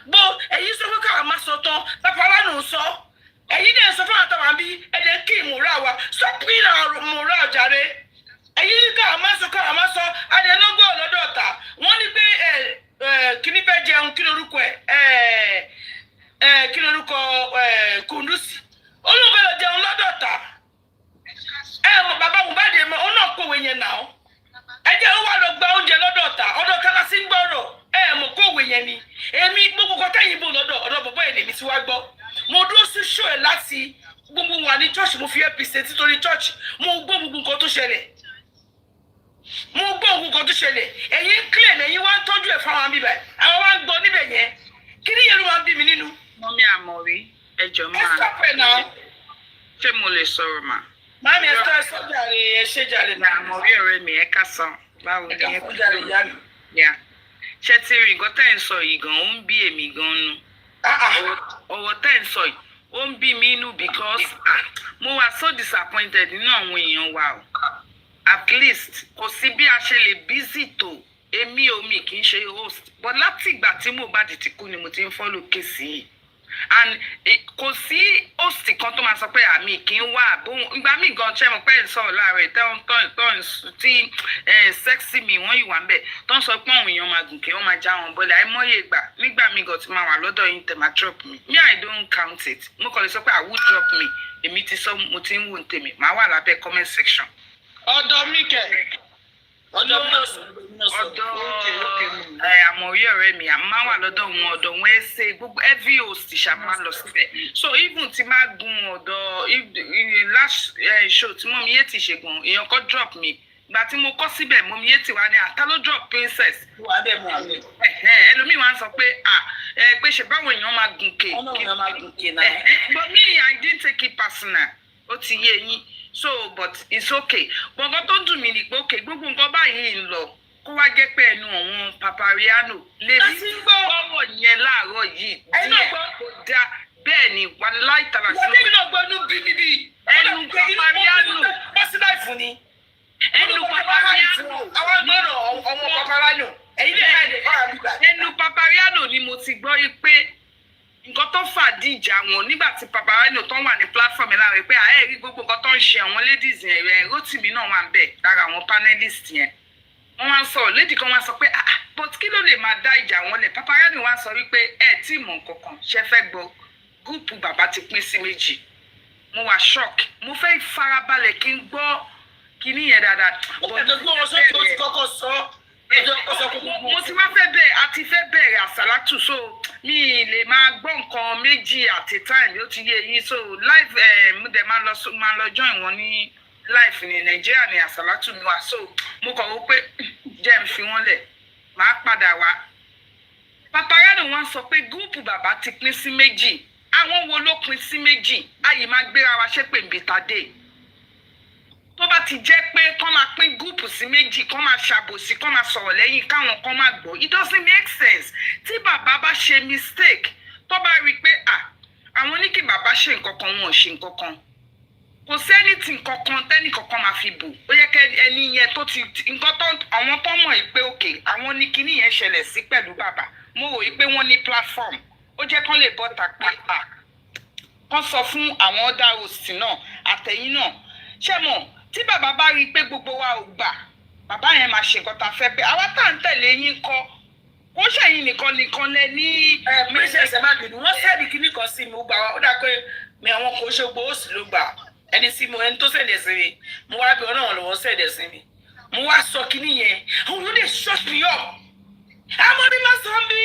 bó ẹ̀yin sọ pé káwa má sọ tán lápárá nù sọ ẹ̀yin dẹ̀ sọ fún àtàwọn àbí ẹ̀dẹ̀ kí ìmúra wa sọ pé ìmúra ọ̀jàre ẹ̀yin ní káwa má sọ adẹnugbọ lọ́dọ̀ ọ̀tá wọn ní pé kíní fẹ́ jẹun kí lorúkọ kí lorúkọ Kúndùsì olùfẹ́ lọ jẹun lọ́dọ̀ ọ̀tá mọ bàbá Mohbad mọ ọ náà kọ̀wé yẹn náà ẹ jẹ́ ó wà lọ gba oúnjẹ lọ́dọ̀ ọ̀tá ọ̀dọ̀ kala sí ń gbọ́rọ̀ mọ kọ̀wé yẹn ni èmi gbogbo kọ́tà yìí bò lọ́dọ̀ ọ̀dọ̀ bọ̀bọ̀ yẹn lèmi tí wá gbọ́ mo dúró sí ṣó ẹ̀ láti gbogbo wà ní church mo fi APC títorí church mo gbọ́ gbogbo nǹkan tó ṣẹlẹ̀ ẹ̀yin claim ẹ̀yin wá ń tọ́jú ẹ̀ fáwọn bíbẹ̀ àwọn wá ń gbọ́ níbẹ̀ yẹn kí ni yẹn ló wá ń bí mi nínú. Mọ́mí Àmọ̀rí ẹjọ́ máa ṣé mo lè sọ̀rọ̀ mà. Mami ẹ sọ́jàre ẹ ṣe jàre náà. Àmọ̀rí ọ̀rẹ́ mi ẹ ká san báwo ni ẹ kú jàre ìyá mi. Ṣé tí rí nǹkan tẹ́ ń sọ yìí gan ó ń bí èmi gan nu. Ọ̀rọ̀ tẹ́ ń sọ yìí ó ń bí mi inú because mo wà so disappointed nínú àwọn èèyàn wa o. At least kò sí bí a ṣe lè busy tó èmi ò mi kì í ṣe host but láti ìgbà tí Mohbad ti kú ni mo ti ń follow kéèsì yìí and kò sí host kan tó máa sọ pé àmì kì í wà bóun ìgbà míì gan ṣe mọ̀ pé ń sọ̀rọ̀ láàárọ̀ tán tí sexy mi wọ́n yìí wà ń bẹ̀ tó ń sọ pé àwọn èèyàn máa gùn kí wọ́n máa já wọn bọ́lẹ̀ àìmọye ìgbà nígbà míì gan ti máa wà lọ́dọ̀ yín tẹ̀ máa drop me I don't count it mo kàn lè sọ pé I would drop me èmi ti sọ mo ti ń wò ní tèmi màá wà lábẹ́ comment section. Ọ̀dọ̀ mi kẹ̀ ọ̀dọ̀ Àmọ̀rí ọ̀rẹ́ mi àmọ́ wà lọ́dọ̀ wọn ọ̀dọ̀ wọn ẹ ṣe gbogbo every host ṣàmà lọ síbẹ̀ so even tí máa gun ọ̀dọ̀ last show tí mọ́mí yé ti ṣègùn èèyàn kan drop mi ìgbà tí mo kọ́ síbẹ̀ mọ́mí yé ti wá ní àtà ló drop princess ẹlòmíì wá ń sọ pé pé ṣe báwọn èèyàn máa gùn kè but me I didn't take it personal ó ti yé yín so but it's okay gbọ̀ngàn tó dùn mí ni pé okay gbogbo nǹkan báyìí ń lọ kó wá jẹ́ pé ẹnu àwọn papariano lè rí gbọ́wọ́ yẹn láàárọ̀ yìí díẹ̀ kó dá bẹ́ẹ̀ ni wà láìtara sí ọ̀dọ́ mi náà gbọ́nú bíbí ẹnu papariano pọ́sílẹ̀ fún ni ẹnu papariano àwọn gbọ́dọ̀ ọmọ papariano ẹ̀yin lè láì lè fara bíbá ẹnu papariano ni mo ti gbọ́ pé nǹkan tó fàdí ìjà wọn nígbà tí paparazzi tó wà ní platform láàrin pé ààrẹ rí gbogbo nǹkan tó ń ṣe àwọn ladies yẹn Rótìmí náà wà ń bẹ̀ lára àwọn panelist yẹn wọ́n wá ń sọ lady kan wá sọ pé but kí ló lè máa dá ìjà wọn lẹ̀ paparazzi wá sọ wípé tí mọ̀ nǹkankan ṣe fẹ́ gbọ́ gúùpù bàbá ti pín sí méjì mo wà shock mo fẹ́ farabalẹ̀ kí n gbọ́ kíní yẹn dáadáa. ọ̀pọ̀lọpọ̀ wọn sọ pé ó ti kọ́kọ́ sọ mo ti wá fẹ́ bẹ̀rẹ̀ àti fẹ́ bẹ̀rẹ̀ àsálátù so mi lè máa gbọ́ nǹkan méjì at a time ó ti yé yín so live mo dẹ̀ máa lọ join wọn ní live ní Nàìjíríà ní àsálátù mi wá so mo kàn wó pé jẹ́ n fi wọ́n lẹ̀ máa padà wá. Paparazzi wọn sọ pé gúúpù bàbá ti pín sí méjì àwọn wo ló pín sí méjì ayé máa gbéra wa ṣépè ń bìtàdé tó bá ti jẹ́ pé kán máa pín gúúpù sí méjì kán máa ṣàbòsí kán máa sọ̀rọ̀ lẹ́yìn káwọn kan máa gbọ́ it doesn't make sense tí bàbá bá ṣe mistake tó bá rí i pé àwọn ní kí bàbá ṣe nǹkan kan wọn ò ṣe nǹkan kan kò sẹ́ni tí nǹkan kan tẹ́nì kankan máa fi bò ó yẹ kẹ́ ẹni yẹn tó ti nǹkan tó àwọn tó mọ̀ pé òkè àwọn ní kíní yẹn ṣẹlẹ̀ sí pẹ̀lú bàbá mo rò pé wọ́n ní platform ó jẹ́ kán lè bọ́ta pé kán sọ fún àwọn other host náà àtẹ̀yìn náà ṣé mọ̀ tí bàbá bá rí i pé gbogbo wa ò gbà bàbá yẹn máa ṣe nǹkan tá a fẹ́ pé àwa tá à ń tẹ̀lé yín kọ́ ó ṣẹ̀yìn nìkan lẹ ní. mísẹ̀sẹ̀ má bínú wọ́n sẹ́ẹ̀dì kíní kan sí mi ó gbà ó dà pé mi àwọn kò ṣe gbowó sí ló gbà ẹni tó sẹ̀dẹ̀ sí mi mo wá bí ọ náà lọ́wọ́ sẹ̀dẹ̀ sí mi mo wá sọ kíní yẹn àwọn ló lè shut me up àmọ́ ní má sọ bí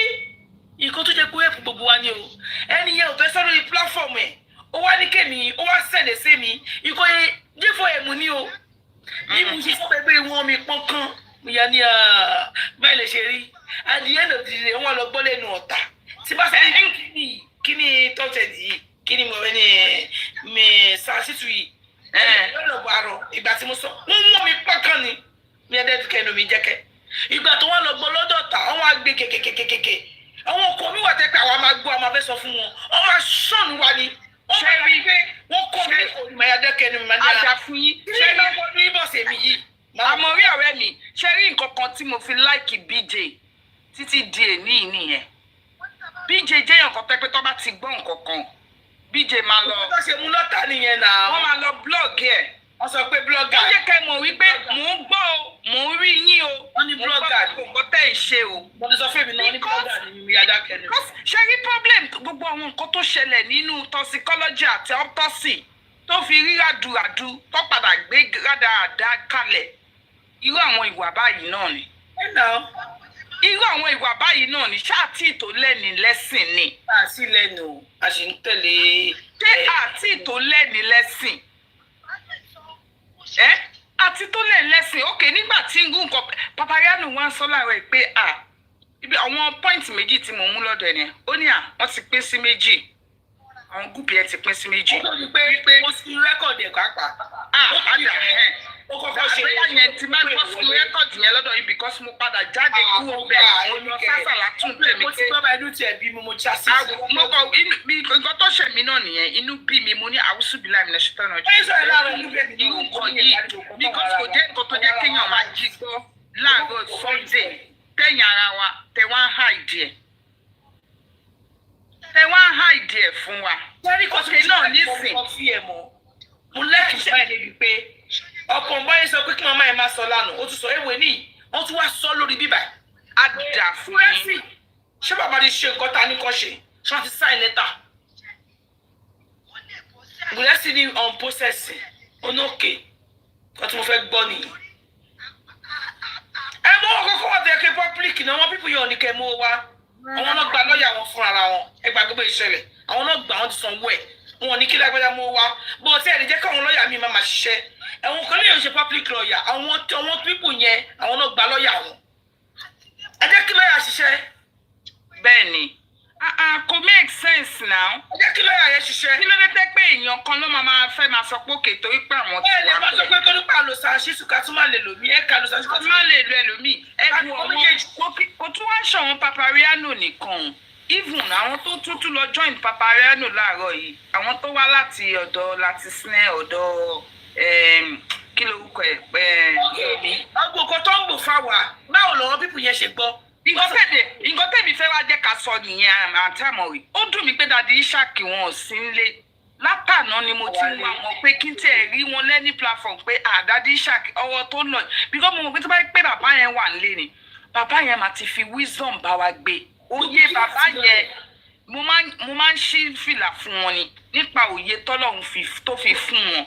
nǹkan tó jẹ́ pé ẹ̀fún gbogbo wa ni o ẹni yẹn ò fẹ́ sọ lórí platform ẹ̀ ó wá ní kémi ó wá sẹ̀dẹ̀ sí mi ìkọ́ yẹn jífọ ẹ̀mú ni o bí mo ṣe sọ pé wọ́n mi pọ́n kán mo yà ní báyìí lè ṣe rí adìyẹ náà ti rè wọ́n lọ gbọ́ lẹ́nu ọ̀tá tí bá sẹ́ni kíní tọ́tẹ̀ yìí kíní mo rẹ ní mi sàṣìtù yìí lọ́dọ̀ bàárọ̀ ìgbà tí mo sọ wọ́n mi pọ́n kán ni mi ẹ̀dẹ́ kẹnu mi jẹ́kẹ́ ìgbà tó wọ́n lọ gbọ́ lọ́dọ̀ ọ̀tá wọ́n á gbé kékékékéké àwọn ọkọ̀ mi wà tẹ́ pé àwọn máa gbọ́ àwọn máa fẹ́ sọ fún wọn wọ́n máa ṣọ́ọ̀nù wa ni ṣẹ́rí wọ́n kọ́ mi olùmọ̀yádẹ́kẹ́ ni mo máa ní àjà fún yín ṣẹ́rí wọ́n ní bọ̀sẹ̀ mi yìí. àmọ́ rí ọ̀rẹ́ mi ṣẹ́rí nǹkan kan tí mo fi láìkì BJ títí di èní nìyẹn BJ jẹ́ nǹkan pẹ́ pé tó bá ti gbọ́ nǹkan kan BJ máa lọ. tó ṣe mú lọ́tà nìyẹn náà. wọ́n máa lọ blọ́ọ̀gì ẹ̀. wọ́n sọ pé blọ́gà. ó jẹ́ kẹ́ mọ̀ wípé mò ń gbọ́ o mò ń rí yín o. wọ́n ní blọ́gà ni mo tẹ́ ẹ̀ ṣe o. mo ti sọ fún mi náà ní blọ́gà ni mi yàda kẹ́nu. ṣe rí problem gbogbo àwọn nǹkan tó ṣẹlẹ̀ nínú toxicology àti autopsy tó fi rí ràdùràdù tó padà gbé rádàràdà kalẹ̀ irú àwọn ìwà báyìí náà ni. irú àwọn ìwà báyìí náà ni ṣáàtì tó lẹ́ni lẹ́sìn ni. àti lẹ́nu a sì ń tẹ̀lé. ṣé àti tó lẹ́ni lẹ́sìn àti tó lẹ́ni lẹ́sìn ok nígbà tí nǹkan Paparazzi wá sọ láàárọ̀ pé ibi àwọn point méjì tí mo mú lọ́dọ̀ ẹ̀ ni ó ní wọ́n ti pín sí méjì àwọn gúúpù yẹn ti pín sí méjì. ó ní pé mo sì rẹ́kọ̀dì ẹ̀ pàápàá. ó kọ́kọ́ ṣe àgbéyà yẹn ti máa ń bọ́ sí rẹ́kọ̀dì yẹn lọ́dọ̀ yìí because mo padà jáde kúrò bẹ́ẹ̀ mo lọ sásàlá tún tèmi. mo ti gbọ́ bá inú tiẹ̀ bí mo já sí. mo kọ nǹkan tó ṣe mí náà nìyẹn inú bí mi mo ní àwùsù bí láì mi lẹ́sùn tán náà jù. irú nǹkan yìí because kò jẹ́ nǹkan tó jẹ́ kéèyàn máa jí gbọ́ láàárọ̀ Sunday tẹ̀yìn ara wa tẹ̀ wá ń hide ẹ̀ tẹ̀ wá ń hide ẹ̀ fún wa. ọ̀sẹ̀ náà nísìn mo lẹ́kì báyìí débi pé ọkọ̀ ń báyìí sọ pé kí màmá ẹ̀ máa sọ lánàá ó tún sọ èwe ní wọ́n tún wá sọ lórí bíbà àdà fún yín. ṣé bàbá ti ṣe nǹkan ta ní kọ́ ṣe ṣé wọ́n ti sign letter Gúlẹ́sì ní on processing onókè kan tí mo fẹ́ gbọ́ nìyí. ẹ mọ kókó wọn tẹ ké public náà wọn pípọ̀ yóò ní kẹ́ mú wa àwọn náà gba lọ́ọ̀yà wọn fúnra ara wọn ẹ gba gbogbo ìṣẹ̀lẹ̀ àwọn náà gbà wọn ti sanwó ẹ̀ wọn ní kí lágbájá mú wa bó tí ẹni jẹ́ káwọn lọ́ọ̀yà mi máa ṣiṣẹ́ ẹ̀wọ̀n kan léèyàn ṣe public lọ́ọ̀yà àwọn pípọ̀ yẹn àwọn náà gba lọ́ọ̀yà wọn ẹ jẹ́ kí lọ́ọ̀yà ṣiṣẹ́. bẹ́ẹ̀ ni kò make sense now. ẹ jẹ́ kí lọ́ọ̀yà yẹn ṣiṣẹ́. kí ló dé tẹ́ pé èèyàn kan ló máa fẹ́ máa sọ pé òkè torí pé àwọn ti wà. ẹ máa sọ pé torí pé àlọ́ sàṣìṣù ká tún máa lè lò mí ẹ ká lọ sàṣìṣù ká tún máa lè lo ẹlòmíì. ẹ bu ọmọ kò tún wá ṣọ̀wọ́n Paparazzi nìkan even àwọn tó tún lọ join Paparazzi láàárọ̀ yìí àwọn tó wá láti ọ̀dọ̀ láti sinẹ́ ọ̀dọ̀ kí lorúkọ ẹ̀ ọgbọ̀n kan tó ń bò fáwa báwo lọ́wọ́ pípù yẹn ṣe gbọ́. nǹkan tẹ̀mí fẹ́ wá jẹ́ ká sọ nìyẹn àtàmọ̀wé ó dùn mí pé dàdí Ishaq wọn ò sí nílé látàná ni mo ti ń wá wọn pé kí n tẹ̀ rí wọn lẹ́ní platform pé dàdí Ishaq ọwọ́ tó lọ because mo mọ̀ pé tó bá yẹ pé bàbá yẹn wà nílé ni bàbá yẹn máa ti fi wisdom bá wa gbé òye bàbá yẹn mo máa ń ṣí fìlà fún wọn ni nípa òye tọ́lọ́run tó fi fún wọn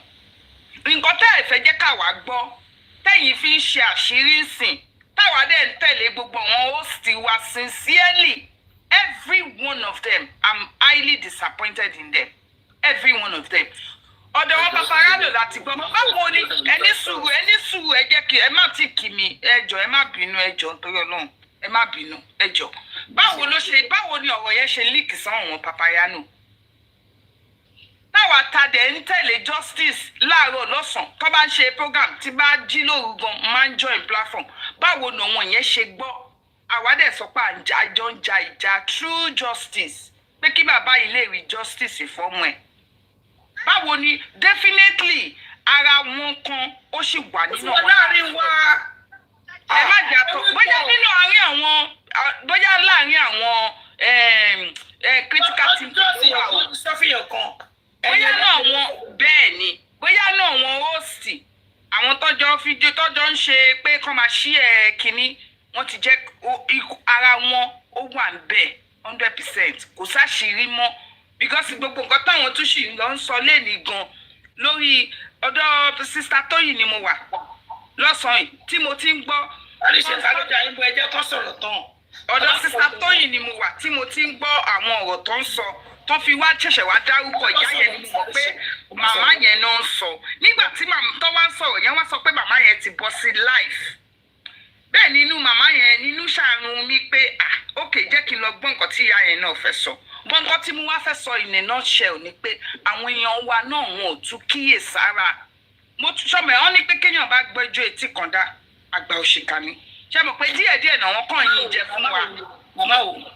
nǹkan tẹ́ ẹ̀ fẹ́ jẹ́ ká wá gbọ́ tẹ́yìn fi ń ṣe àṣírí ìsìn tá táwa dẹ̀ ń tẹ̀lé gbogbo àwọn host wa sincerely every one of them I'm highly disappointed in them every one of them. Ọ̀dọ̀ wọn paparazzo láti gbọ́ báwo ni ẹni sùúrù ẹ jẹ́ kí ẹ má ti kì mí ẹjọ́ ẹ má bínú ẹjọ́ nítorí Ọlọ́run ẹ má bínú ẹjọ́ báwo ni ọ̀rọ̀ yẹn ṣe leak sáwọn paparazzo táwa ta dẹ̀ ń tẹ̀lé justice láàárọ̀ lọ́sàn tó bá ń ṣe program tí bá jí lóru gan máa ń join platform báwo ni àwọn yẹn ṣe gbọ́ àwa dẹ̀ sọ pé àjọ ń ja ìjà true justice pé kí bàbá ilé rí justice fọ́mọ ẹ̀ báwo ni definitely ara wọn kan ó sì wà nínú wọn láàrin wa ẹ má jà tó bóyá nínú àárín àwọn bóyá láàrin àwọn critical team tó wà ó bóyá náà wọn bẹ́ẹ̀ ni bóyá náà wọn host àwọn tọ́jọ́ fídíò tọ́jọ́ ń ṣe pé kán máa ṣí kínní wọ́n ti jẹ́ ara wọn ó wà ń bẹ̀ 100% kò sáṣìírí mọ́ because gbogbo nǹkan táwọn tún ṣì lọ ń sọ lẹ́nìí gan lórí ọ̀dọ̀ sista Tóyìn ni mo wà lọ́sàn-án tí mo ti ń gbọ́. àríṣe ta ló jà ń bọ ẹjẹ́ kó sọ̀rọ̀ tán. ọ̀dọ̀ sista Tóyìn ni mo wà tí mo ti ń gbọ́ àwọn ọ̀rọ̀ tó ń sọ tó fi wá ṣẹ̀ṣẹ̀ wá dárúkọ ìyá yẹn ni mo mọ̀ pé màmá yẹn náà ń sọ nígbà tí tó wá ń sọ̀rọ̀ yẹn wá sọ pé màmá yẹn ti bọ́ sí life bẹ́ẹ̀ nínú màmá yẹn nínú ṣàánú mi pé ok jẹ́ kí n lọ gbọ́ nǹkan tí ìyá yẹn náà fẹ́ sọ nǹkan tí mo wá fẹ́ sọ in a nutshell ni pé àwọn èèyàn wa náà wọn ò tún kíyè sára mo tún sọmọ ẹ wọn ní pé kéèyàn bá gbẹ́jọ́ etí kan dá àgbà òṣìkà ni ṣe mọ̀ pé díẹ̀díẹ̀ náà wọ́n kàn yín jẹ fún wa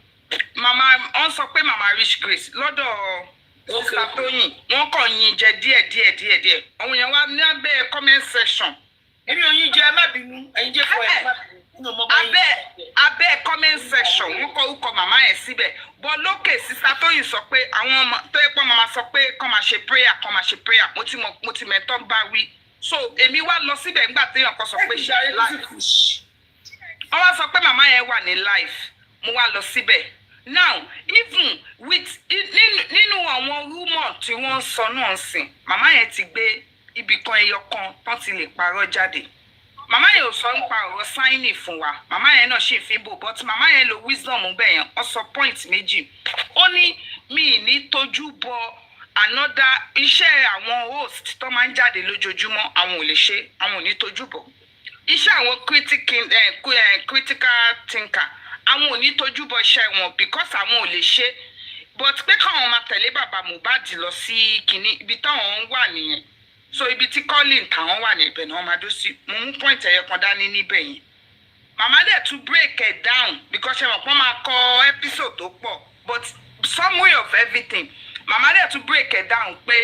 màmá wọn sọ pé màmá rich grace lọ́dọ̀ sista Tóyìn wọ́n kàn yín jẹ díẹ̀díẹ̀ àwọn èèyàn wa ní abẹ́ comment section èmi ò yín jẹ ẹ má bínú ẹ̀yin jẹ fún ẹ abẹ́ comment section wọ́n kọ orúkọ màmá yẹn síbẹ̀ bọ́ lókè sista Tóyìn sọ pé àwọn ọmọ tó yẹ pé màmá sọ pé kàn máa ṣe prayer mo ti mẹ́tọ́ bá wí so èmi wá lọ síbẹ̀ nígbà téèyàn kan sọ pé ṣe live wọ́n wá sọ pé màmá yẹn wà ní live mo wá lọ síbẹ̀ now even with nínú àwọn rumor tí wọ́n sọ náà sìn màmá yẹn ti gbé ibì kan ẹyọ kan tán ti lè parọ́ jáde màmá yẹn ò sọ nípa ọ̀rọ̀ sáínì fún wa màmá yẹn náà ṣì fi bò but màmá yẹn lo wisdom bẹ́ẹ̀ yẹn ó sọ point méjì ó ní mi ní tójú bọ another iṣẹ́ àwọn host tó máa ń jáde lójoojúmọ́ àwọn ò lè ṣe àwọn ò ní tójú bọ̀ iṣẹ́ àwọn critical thinker àwọn ò ní tójú bọ̀ iṣẹ́ wọn because àwọn ò lè ṣe but pé káwọn máa tẹ̀lé bàbá Mohbad lọ sí kínní ibi táwọn ń wà nìyẹn so ibi tí Colin táwọn wà níbẹ̀ náà máa dó sí mo mú point ẹ̀yẹ kan dání níbẹ̀ yẹn màmá dẹ̀ tún break it down because ṣe mọ̀ pọ́n máa kọ episode tó pọ̀ but summary of everything màmá dẹ̀ tún break it down pé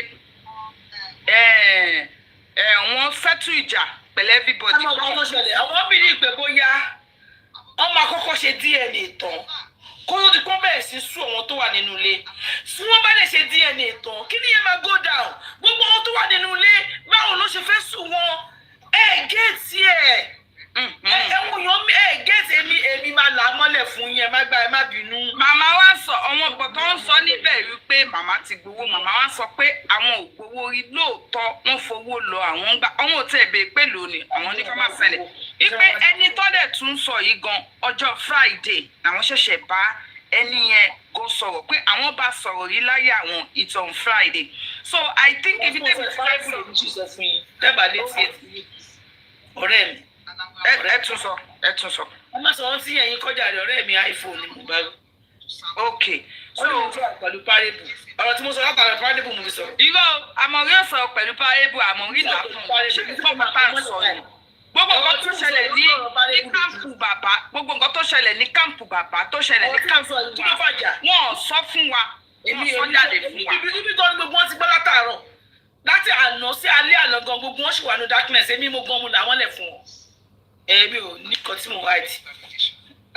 wọ́n settle ìjà pẹ̀lú everybody. àwọn ọmọ tó ṣẹlẹ̀ àwọn obìnrin ìpè bóyá wọ́n máa kọ́kọ́ ṣe DNA tán kó ló di kó bẹ̀rẹ̀ sí sú àwọn tó wà nínú ilé tí wọ́n bá lè ṣe DNA tán kí ni yẹn máa go down gbogbo àwọn tó wà nínú ilé báwo ló ṣe fẹ́ sú wọn géètì ẹ̀wọ̀n yàn géètì èmi máa là á mọ́lẹ̀ fún yẹn má gbà ẹ má bínú. màmá wa sọ àwọn ọ̀pọ̀tọ́ ń sọ níbẹ̀ wípé màmá ti gbowó màmá wa sọ pé àwọn ò gbowó rí lóòótọ́ wọ́n fowó lọ àwọn gbà àwọn ò tẹ̀ bẹ́ẹ̀ pé lónìí àwọn ní ká má ṣẹlẹ̀ wípé ẹni tọ́lẹ̀ tún sọ yìí gan ọjọ́ Friday làwọn ṣẹ̀ṣẹ̀ bá ẹni yẹn go sọ̀rọ̀ pé àwọn bá sọ̀rọ̀ rí láyé àwọn it's on Friday so I think if it is ọ̀rẹ́ mi ẹ tún sọ. ẹ má sọ wọn sí ẹ̀yin kọjá rẹ ọ̀rẹ́ mi iPhone ni mo bá rí. ok so pẹ̀lú parable ọ̀rọ̀ tí mo sọ látara parable mo fi sọ. irọ́ àmọ̀rí ọ̀sọ̀ pẹ̀lú parable àmọ̀rí làákùn ṣe ní fọ́ọ̀mù tá à ń sọ yìí gbogbo nǹkan tó ṣẹlẹ̀ ní kámpù bàbá gbogbo nǹkan tó ṣẹlẹ̀ ní kámpù bàbá tó ṣẹlẹ̀ ní kámpù wọn sọ fún wa wọn sọ jáde fún wa. ibi tó ní gbogbo wọn ti gbọ́ látàárọ̀ láti àná sí alẹ́ àná gan gbogbo wọn sì wà ní darkness èmi mo gan mu làwọn lẹ̀ fún wọn. èmi ò ní kan tí mo wá ìdí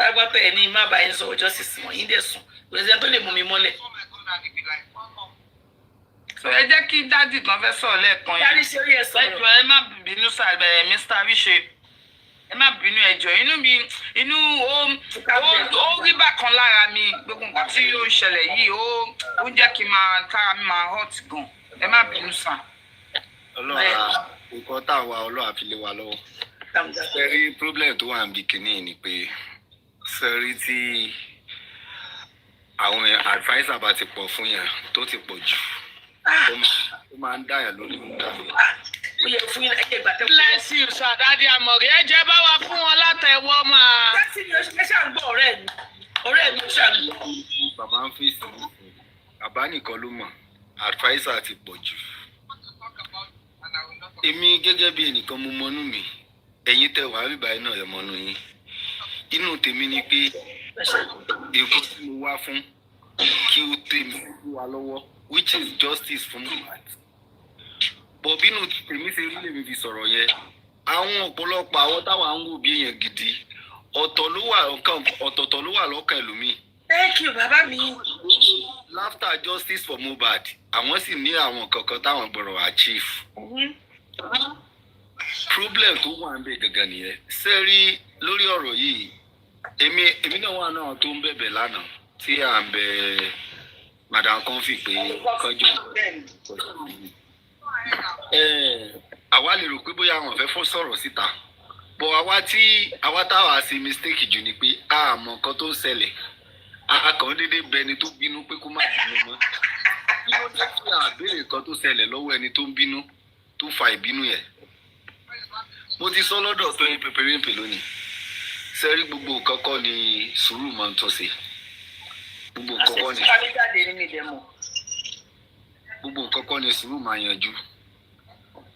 agbápẹ́ ẹ̀ ní má bàa yín sọ ọjọ́ sísìn wọ̀nyí dẹ̀ sùn òṣèlú tó lè mú mi mọ́lẹ̀. so ẹ jẹ́ kí dádì kan fẹ́ sọ̀rọ̀ lẹ́ẹ̀kan yẹn ẹjọ́ ẹ má bínú sàbẹ̀ Mr. Ríṣe ẹ má bínú ẹjọ́ inú ó rí bákan lára mi gbogbo nǹkan tí ó ń ṣẹlẹ̀ yìí ó ń jẹ́ kí kára mi máa hot gan ẹ má bínú sà. ọlọ́run nǹkan tá a wà ọlọ́run àfi lè wà lọ́wọ́. Very problem tó wà ń bí kìíní ni pé sẹ́rí tí àwọn adviser bá ti pọ̀ fún yàn tó ti pọ̀ jù ó máa ń dáyà lórí ìgbà. Bless you, sir. Daddy Amori. Ẹ jẹ́ bá wa fún wọn látẹ̀wọ́ máa. Ẹ ṣáà ń gbọ́ ọ̀rẹ́ mi. Ọ̀rẹ́ mi ṣáà ń gbọ́. Bàbá ń fèsì. Bàbá nìkan ló mọ̀. Adviser ti pọ̀ jù. Èmi gẹ́gẹ́ bí ẹnìkan mo mọnú mi. Ẹ̀yin tẹ́ wàá rí báyìí náà ẹ mọnú yín. Inú tèmi ni pé èkó tí mo wá fún kí ó tèmi wá lọ́wọ́, which is justice fún Mohbad. Bọ̀ bínú tèmi ṣe rí lèmi fi sọ̀rọ̀ yẹn. Àwọn ọ̀pọ̀lọpọ̀ àwọn táwa ń wò bí èèyàn gidi ọ̀tọ̀ọ̀tọ̀ ló wà lọ́kàn ẹlòmíì. Thank you, bàbá mi. After justice for Mohbad, àwọn sì ní àwọn kankan táwọn gbọ́dọ̀ achieve. Problem tó wà ń bẹ gangan nìyẹn. Sẹ́rí lórí ọ̀rọ̀ yìí, èmi náà wà náà tó ń bẹ̀bẹ̀ lánàá tí à ń bẹ Madam Comfy pé kọjú. Àwa lè rò pé bóyá àwọn fẹ́ fọ́ sọ̀rọ̀ síta. Bọ̀ àwa táwa ṣe mistake jù ni pé a mọ̀ nǹkan tó ń ṣẹlẹ̀. A kàn déédéé bẹ ẹni tó bínú pé kó má bínú mọ́. Kí ló dé kí a béèrè nǹkan tó ṣẹlẹ̀ lọ́wọ́ ẹni tó ń bínú tó fa ìbínú yẹn? Mo ti sọ lọ́dọ̀ tó yin pèpèrèǹpè lónìí. Sẹ́rí gbogbo nǹkan kọ́ ni sùúrù máa ń tọ́ sí. Gbogbo nǹkan kọ́ ni sùúrù máa yanjú.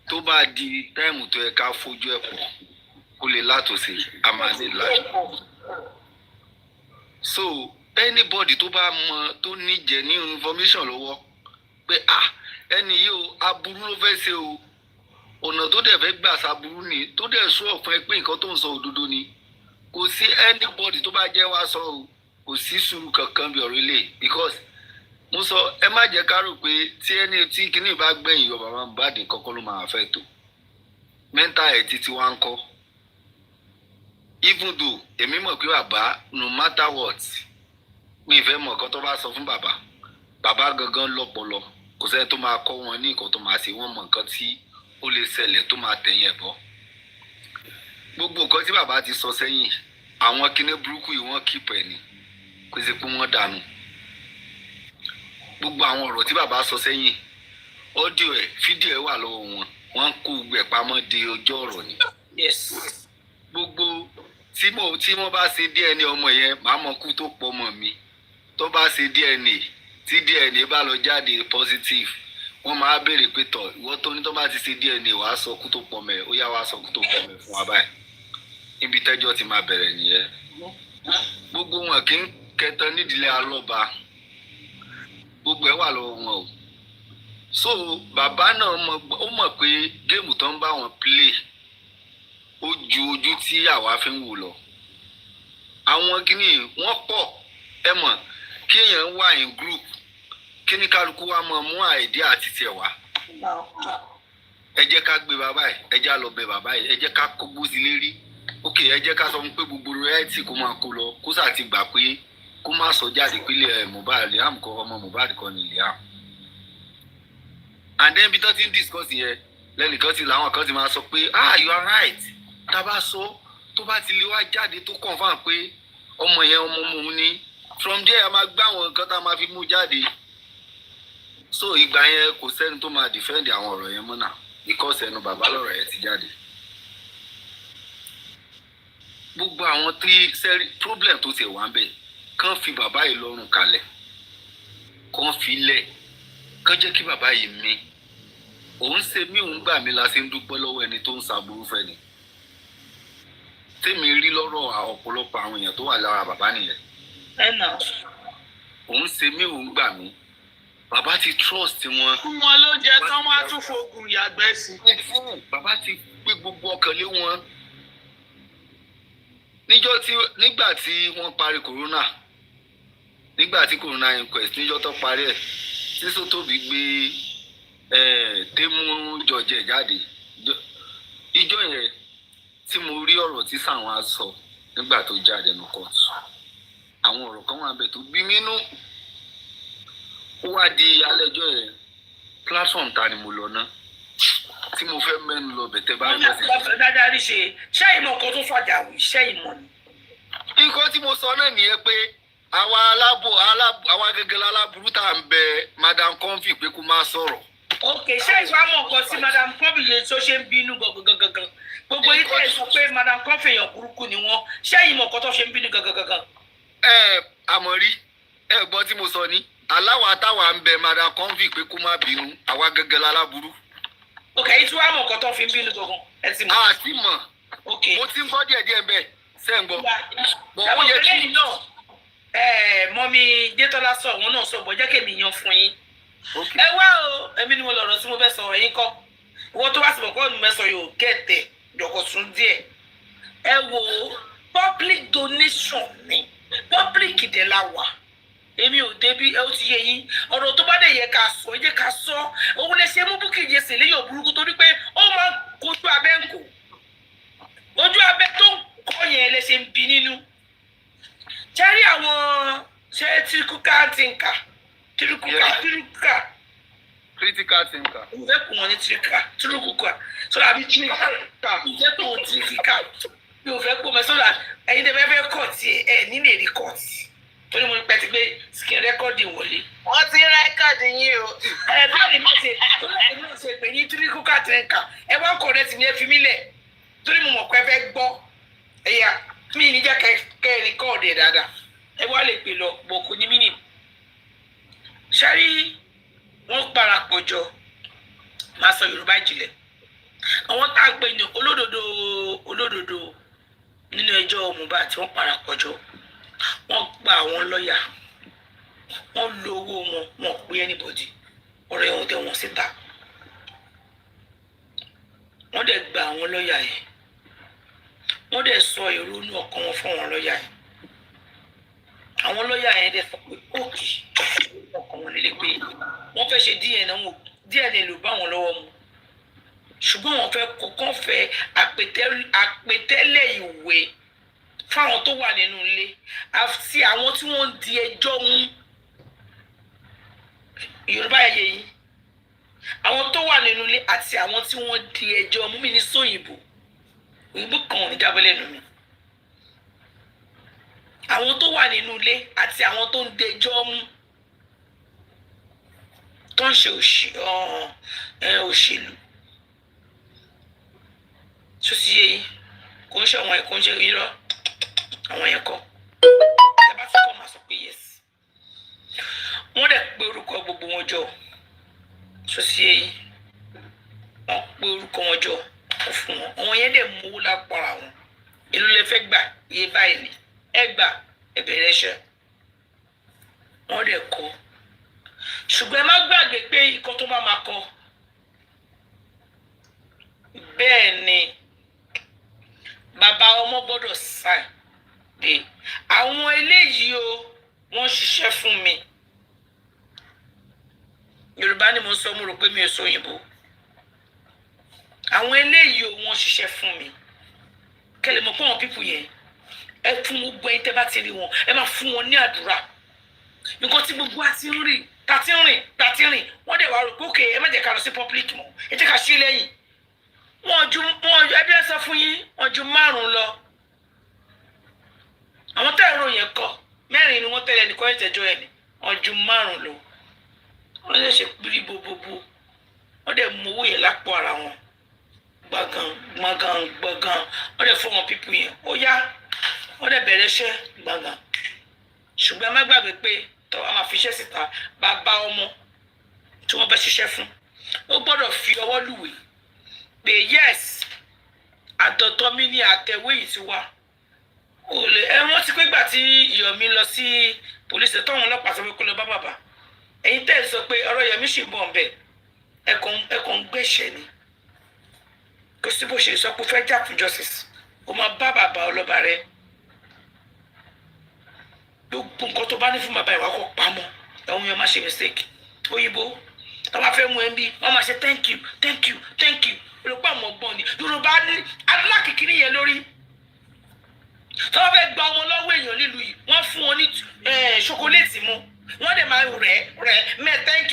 Tó bá di táìmù tó yẹ ká fojú ẹ̀ pọ̀ kó lè látòsí a máa lè lájú. So anybody tó bá mọ tó ní jẹ ní information lọ́wọ́ pé ẹni yìí o aburú ló fẹ́ ṣe o ọ̀nà tó dẹ̀ fẹ́ gbà sáburú ni tó dẹ̀ sọ ọ̀fun ẹ pé nǹkan tó ń sọ òdodo ni kò sí anybody tó bá jẹ́ wá sọ o kò sí sùúrù kankan bí ọ̀rọ̀ ilé because mo sọ ẹ má jẹ́ ká rò pé tí kíní bá gbẹ̀yìn yọ bàbá Mohbad kọ́kọ́ ló máa fẹ́ tó mental health ti wá ń kọ́ even though èmi mọ̀ pé bàbá no matter what mi ìfẹ́ mọ̀ nǹkan tó bá sọ fún bàbá gangan lọ́pọlọ kò sẹ́ni tó máa kọ́ wọn ní nǹkan tó máa ṣe wọ́n mọ̀ nǹkan tí ó lè ṣẹlẹ̀ tó máa tẹ̀yìn ẹ̀ bọ́ gbogbo nǹkan tí bàbá ti sọ sẹ́yìn àwọn kíní burúkú yìí wọ́n keep ẹ̀ ní kó sì pé wọ́n dànù gbogbo àwọn ọ̀rọ̀ tí bàbá sọ sẹ́yìn ọ́díò ẹ̀ fídíò ẹ̀ wà lọ́wọ́ wọ́n ń kó gbẹ̀ pamọ́ di ọjọ́ ọ̀rọ̀ ni. Gbogbo tí wọ́n bá ṣe DNA ọmọ yẹn màá mọ kú tó pọ̀ ọmọ mi tó bá ṣe DNA tí DNA bá lọ jáde positive wọ́n máa béèrè pé tọ̀ ìwọ tó ní tó bá ti ṣe DNA wàá sọ kú tó pọ̀ mẹ́ ó yá wàá sọ kú tó pọ̀ mẹ́ fún wa báyìí níbi tẹ́jọ́ ti máa bẹ̀rẹ̀ nìyẹn. Gbogbo wọn kì í kẹtàn nídìílé alọ́ba gbogbo ẹ̀ wà lọ́wọ́ wọn o. So bàbá náà ó mọ̀ pé géèmù tó ń bá wọn play ó ju ojú tí àwa fi ń wò lọ. Àwọn gíní wọ́n pọ̀ ẹ mọ̀ kí èèyàn wà in group kí ní kálukú wa mọ̀ mú àìdí àti tiẹ̀ wá. Ẹ jẹ́ ká gbé bàbá yìí ẹ jẹ́ á lọ bẹ bàbá yìí ẹ jẹ́ ká kó gbósí lérí. Ok ẹ jẹ́ ká sọ fún pé gbogbo rẹ́ẹ̀tì kó máa kó lọ kó sà ti gbà pé kó má sọ jáde pé Mohbad Liam kọ ọmọ Mohbad kọ ni Liam. And then bí tó ti ń discuss yẹn lẹ́nìkan ti làwọn kan ti máa sọ pé you are right tá a bá sọ tó bá ti lè wá jáde tó confirm pé ọmọ yẹn ọmọ òun ni from there a máa gbá àwọn nǹkan tá a máa fi mú jáde. So ìgbà yẹn kò sẹ́ni tó máa defend àwọn ọ̀rọ̀ yẹn mọ́ náà because ẹnu bàbá lọ́rọ̀ yẹn ti jáde. Gbogbo àwọn tí sẹ́rí problem tó ti wà ń bẹ̀ kàn fi bàbá yìí lọ́rùn kalẹ̀ kàn fi lẹ̀ kàn jẹ́ kí bàbá yìí mí òun ṣe mí òun gbà mí la ṣe ń dúpẹ́ lọ́wọ́ ẹni tó ń ṣàbùrú fẹ́ ni tèmi rí lọ́rọ̀ ọ̀pọ̀lọpọ̀ àwọn èèyàn tó wà lára bàbá nìyẹn. Òun ṣe mí òun gbà mí bàbá ti trust wọn. Wọn ló jẹ tán wọn á tún fògùn yàgbẹ́ sí. Bàbá ti gbé gbogbo ọkàn lé wọn. Nígbà tí wọ́n parí corona nígbà tí corona inquest níjọ́ tó parí ẹ̀ sísọ tóbi gbé tẹ́mú jọjẹ jáde ìjọ yẹn tí mo rí ọ̀rọ̀ tí Sàwọn sọ nígbà tó jáde ní kóòtù àwọn ọ̀rọ̀ kan wà bẹ́ẹ̀ tó bí mi nú ó wá di alẹ́jọ́ yẹn platform ta ni mo lọ ná tí mo fẹ́ mẹ́nu lọ bẹ̀tẹ̀ bá rí bọ́sẹ̀. dáadáa rí ṣe ṣé ìmọ̀ kan tó fàjà wí ṣé ìmọ̀ ni. nǹkan tí mo sọ náà nìyẹn pé àwa gẹ́gẹ́ aláburú tá à ń bẹ madam comfy pé kó má sọ̀rọ̀. ok ṣé ìwà mọ̀ kan sí madam comfy yẹn tó ṣe ń bínú gangan gbogbo yìí tẹ̀ sọ pé madam comfy èèyàn burúkú ni wọ́n ṣé ìmọ̀ kan tó ṣe ń bínú gangan. Àmọ̀rí gbọ́ tí mo sọ ni aláwa táwa ń bẹ madam comfy pé kó má bínú àwa gẹ́gẹ́ láláburú. ok yìí tí wàá mọ̀ kan tó fi ń bínú gangan ẹ ti mọ̀. àti mọ̀ mo ti ń gbọ́ díẹ̀díẹ̀ bẹ́ẹ̀ ṣe ń gbọ́. bọ̀ ó yẹ kí náà mọ́mí Détọ́lá sọ wọn náà sọ bọ̀ jẹ́ kèmí yan fún yín. ẹ wá o èmi ni mo lọ̀rọ̀ tí mo fẹ́ sọ ẹ̀yin kọ́ ìwọ tó wá sí bọ̀ kọ́ ọ̀nù mẹ́sàn yóò gẹ̀ẹ́tẹ̀ dọ̀kọ̀sùn díẹ̀. ẹ wo public donation ni public dẹ̀ la wà èmi ò débi ẹ ó ti yé yín ọ̀rọ̀ tó bá dẹ̀ yẹ ká sọ ẹ jẹ́ ká sọ òun lè ṣe mú Bukky Jesse léyìn burúkú torí pé ó máa ń kojú abẹ́ ń kò ojú abẹ́ tó ń kọ́ yẹn lè ṣe ń bi nínú. Cherry àwọn ṣe critical thinker. Critical thinker. Ìfẹ́ kù wọ́n ní critical. Sọ́dà àbí critical. Ìfẹ́ kù wọ́n critical. Mi ò fẹ́ kù mẹ́ sọ́dà ẹ̀yin tẹ́ fẹ́ kọ̀ọ̀tì ẹ̀ nílé rí kọ̀ọ̀tì. Torí mo pẹ́ ti gbé skin rẹ́kọ̀dì wọlé. Wọ́n ti rẹ́kọ̀dì yín o. Báyìí mi ṣe pè ní critical thinker. Ẹ wá correct mi ẹ fi mí lẹ̀. Torí mo mọ̀ pé ẹ fẹ́ gbọ́. Ẹ̀yà mi ní jẹ́ kẹ́ rẹ́kọ̀dì ẹ̀ dáadáa. Ẹ wá lè pè lọ gbòkú ní mínì. Ṣẹ́rí wọ́n parapọ̀ jọ máa sọ Yorùbá ìjìnlẹ̀. Àwọn tá à ń pè ní olódodo nínú ẹjọ́ Mohbad tí wọ́n parapọ̀ jọ. Wọ́n gba àwọn lọ́ọ̀yà. Wọ́n lo owó wọn, wọ́n pè anybody. Ọ̀rẹ́ wọn tẹ wọn síta. Wọ́n dẹ̀ gba àwọn lọ́ọ̀yà yẹn. Wọ́n dẹ̀ sọ èrò inú ọkàn wọn fún àwọn lọ́ọ̀yà yẹn. Àwọn lọ́ọ̀yà yẹn dẹ̀ sọ pé ókè ọkàn wọn nílé pé wọ́n fẹ́ ṣe DNA ló bá wọn lọ́wọ́ mu. Ṣùgbọ́n wọ́n fẹ́ kọ̀ọ̀kan fẹ́ àpètẹ́lẹ̀ ìwé fáwọn tó wà nínú ilé àti àwọn tí wọ́n di ẹjọ́ mú. Yorùbá ẹ̀yẹ yìí àwọn tó wà nínú ilé àti àwọn tí wọ́n di ẹjọ́ mú mi ní sóyìnbó òyìnbó kan ní jábọ́lẹ̀ nù mí. Àwọn tó wà nínú ilé àti àwọn tó ń dẹjọ́ mú tó ń ṣe òṣèlú tó sì yé yìí kò ń ṣe àwọn ẹ̀kọ́ ń ṣe irọ́ àwọn ẹ̀kọ́ ẹ bá ti kọ́ máa sọ pé yes. Wọ́n dẹ̀ pé orúkọ gbogbo wọn jọ tó sì yé yìí wọ́n pé orúkọ wọn jọ fún wọn àwọn yẹn dẹ̀ mú owó lápò ara wọn ìlú lè fẹ́ gbà iye báyìí ni ẹ gbà ẹ bẹ̀rẹ̀ iṣẹ́ wọ́n dẹ̀ kọ́ ṣùgbọ́n ẹ má gbàgbé pé ikọ́ tó máa kọ́ bẹ́ẹ̀ ni bàbá ọmọ gbọ́dọ̀ sign pé àwọn eléyìí o wọ́n ṣiṣẹ́ fún mi. Yorùbá ni mo sọ mo rò pé mi ò sọ òyìnbó. Àwọn eléyìí o wọ́n ṣiṣẹ́ fún mi. Kẹ́lẹ́ mọ̀ pé àwọn pípù yẹn ẹ fún gbogbo ẹ̀yin tẹ́ bá ti rí wọn ẹ máa fún wọn ní àdúrà. Nǹkan tí gbogbo àti ń rìn tàti rìn wọ́n dẹ̀ wá rò pé òkè ẹ má jẹ́ ká lọ sí public mọ́ ẹ jẹ́ ká ṣí lẹ́yìn. Wọ́n ju ẹbí ẹ sọ fún yín wọ́n ju 5 lọ. Àwọn tẹ́ ẹ̀rọ yẹn kọ 4 ni wọ́n tẹ̀lé nìkan ìtẹ́jọ́ ẹ̀ ní wọ́n ju 5 lọ. Wọ́n lè ṣe pírí bobobo wọ́n dẹ̀ mú owó yẹn lápò ara wọn gbọ̀ngàn wọ́n dẹ̀ fún wọn pípù yẹn ó yá wọ́n dẹ̀ bẹ̀rẹ̀ iṣẹ́ gbọ̀ngàn. Ṣùgbọ́n ẹ má gbàgbé pé tọ́wọ́ máa fi iṣẹ́ síta bàbá ọmọ tí wọ́n bẹ́ ṣiṣẹ́ fún ó gbọ́dọ̀ fi ọwọ́ lùwẹ̀ pé yes àdọ̀tọ̀ mi ní àtẹ̀wé yìí ti wá. Ẹ rántí pé gbà tí Yomi lọ sí police tọ́wọ́n ọlọ́pàá sọ pé kó lọ bá bàbá ẹ̀yin tẹ́ ẹ sọ pé ọ̀rọ̀ Yomi ṣì ń bọ̀ ńbẹ̀ ẹ̀kọ́ ń gbẹ̀ṣẹ̀ ni kò sí bó ṣe sọ pé fẹ́ jà fún justice ó máa bá bàbá ọlọ́ba rẹ̀ gbogbo nǹkan tó bá ní fún bàbá ìwà kọ pamọ́ ẹ̀hún yẹn má ṣe mistake òyìnbó tó bá fẹ́ mú ẹ bí wọ́n máa ṣe thank you olùkọ́ àwọn ọgbọ́n ni Yorùbá ní adúlá kékeré yẹn lórí tó bá fẹ́ gba ọmọ lọ́wọ́ èèyàn nílùú yìí wọ́n fún wọn ní ṣokoléètì mu wọ́n dẹ̀ máa rẹ̀ mẹ́ thank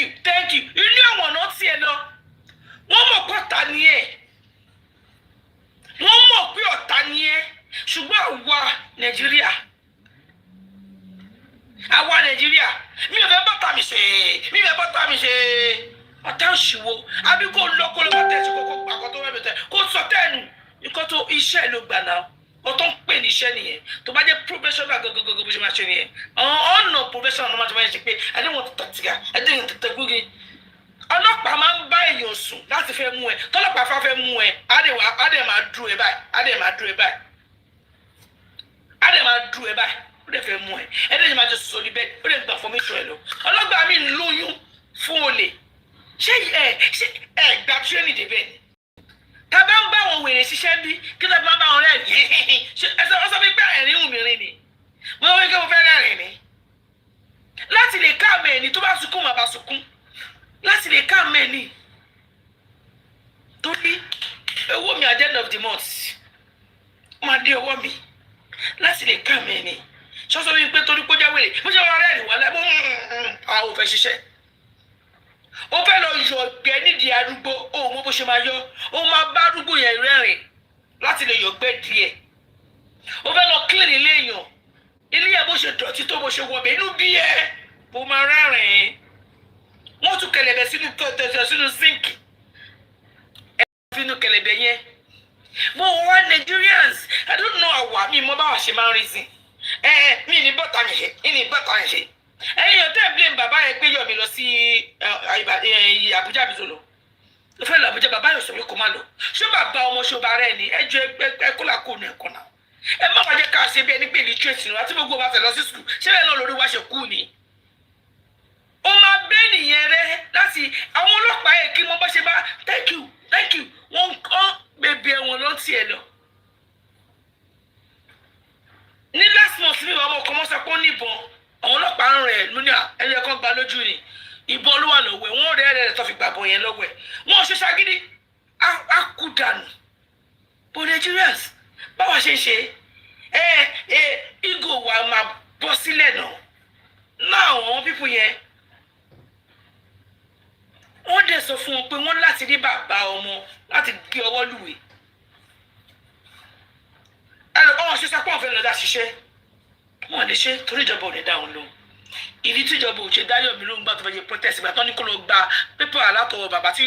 you ilé ọ̀wọ̀n náà tiẹ̀ lọ wọ́n mọ̀ pé ọ̀tá ni ẹ̀ wọ́n mọ̀ pé ọ̀tá ni ẹ̀ ṣùgbọ́n àwa Nàìjíríà mi ò fẹ́ bọ́tà mi ṣe ọ̀tá òṣìwò àbí kò lọ́kọ́ lọ́wọ́ tẹ̀sí kókó àkọ́ tó wẹ́bẹ̀ tẹ̀ kó sọ tẹ́nu nǹkan tó iṣẹ́ ló gbà náà ó tó ń pè ní iṣẹ́ nìyẹn tó bá jẹ́ professional gọ́gọ́gọ́gọ́ bó ṣe máa ṣe nìyẹn ọ̀nà professional ló máa ṣe pé ẹ̀dínwó tó tàtìgà ẹ̀dínwó tó tẹ̀ gbógi ọlọ́pàá máa ń bá èèyàn sùn láti fẹ́ mú ẹ tọ́lọ́pàá fẹ́ mú ẹ á dẹ̀ máa dúró ẹ báyìí ó dẹ̀ fẹ́ mú ẹ ẹ̀dẹ̀ máa jẹ sọ ní bẹ́ẹ̀ ó dẹ̀ gbà fọmíṣọ ẹ lọ ọlọ́gbà mi ń lóyún fún olè ṣé ẹ gba tírénì débẹ̀ ni tá a bá ń bá wọn wèrè ṣiṣẹ́ bí kí ló bá wọn rẹ̀ ẹ sọ fún mi pé ẹ̀rín òmìnirin ni mo wí pé mo fẹ́ rẹ́rìn ni láti lè ká àmì ẹni tó bá sunkún mà bá sunkún láti lè ká àmì ẹni torí owó mi at the end of the month máa dé ọwọ́ mi láti lè ká àmì ẹni sọ́sọ́ mi pé torí kó jẹ́ wèrè bó ṣe wọ́n rẹ́rìn wọ́n lẹ́bọ̀ àwọn ò fẹ́ ṣiṣẹ́ ó fẹ́ lọ yọ ọgbẹ́ nídìí arúgbó ó mọ bó ṣe máa yọ ó máa bá arúgbó yẹn rẹ́rìn láti lè yọ ọgbẹ́ díẹ̀ ó fẹ́ lọ clean ilé èèyàn ilé yẹn bó ṣe dọ̀tí tó bó ṣe wọ̀bẹ̀ inú bí ẹ bó máa rẹ́rìn wọ́n tún kẹlẹ̀bẹ̀ sínú sínkì ẹ sínú kẹlẹ̀bẹ̀ yẹn mo wá Nigerians I don't know àwa mi mọ báwa ṣe máa ń rí sí mi ní bọ́tà mi ṣe ẹ̀yin yóò tẹ́ blame bàbá yẹn pé Yọ̀mí lọ sí Àbújá bí tó lọ ló fẹ́ lọ Àbújá bàbá yóò sọ pé kó má lọ ṣé bàbá ọmọ ṣọba rẹ ni ẹ jọ ẹ kó làkó nù ẹ̀kọ́ náà ẹ má wá jẹ́ ká ṣe bí ẹni pé illiterate nù àti gbogbo wa tẹ̀ lọ sí sùkúl ṣé bẹ́ẹ̀ náà lórí wa ṣe kú ni ó máa bẹ́ nìyẹn rẹ láti àwọn ọlọ́pàá yẹn kí wọ́n bá ṣe bá thank you wọ́n kọ́ bèbè ẹ̀wọ̀n ló tiẹ̀ lọ ní last month mi ọmọ ọkọ mọ́sá pé ó níbọn àwọn ọlọ́pàá ń rẹ̀ lónìí ẹ̀yẹ kan gba lójú ni ìbọn ló wà lọ́wọ́ ẹ̀ wọ́n rẹ̀ tó fi gbàbọ̀ yẹn lọ́wọ́ ẹ̀ wọ́n ṣe ṣagídí á kú dànù bó Nigerians báwa ṣe ṣe ego wa máa bọ́ sílẹ̀ náà àwọn pípù yẹn wọ́n dẹ̀ sọ fún wọn pé wọ́n láti rí bàbá ọmọ láti gé ọwọ́ lùwẹ̀ ṣe sápọ̀ ọ̀fẹ́ lọ́dá ṣiṣẹ́ wọn lè ṣe torí ìjọba ò lè dá wọn lóhùn ìdí tí ìjọba ò ṣe dá Yọ̀mí lóhùn gbà tó fẹ́ ṣe protest ìgbà tó ní kó lọ gba pépà alátọwọ́ bàbá tí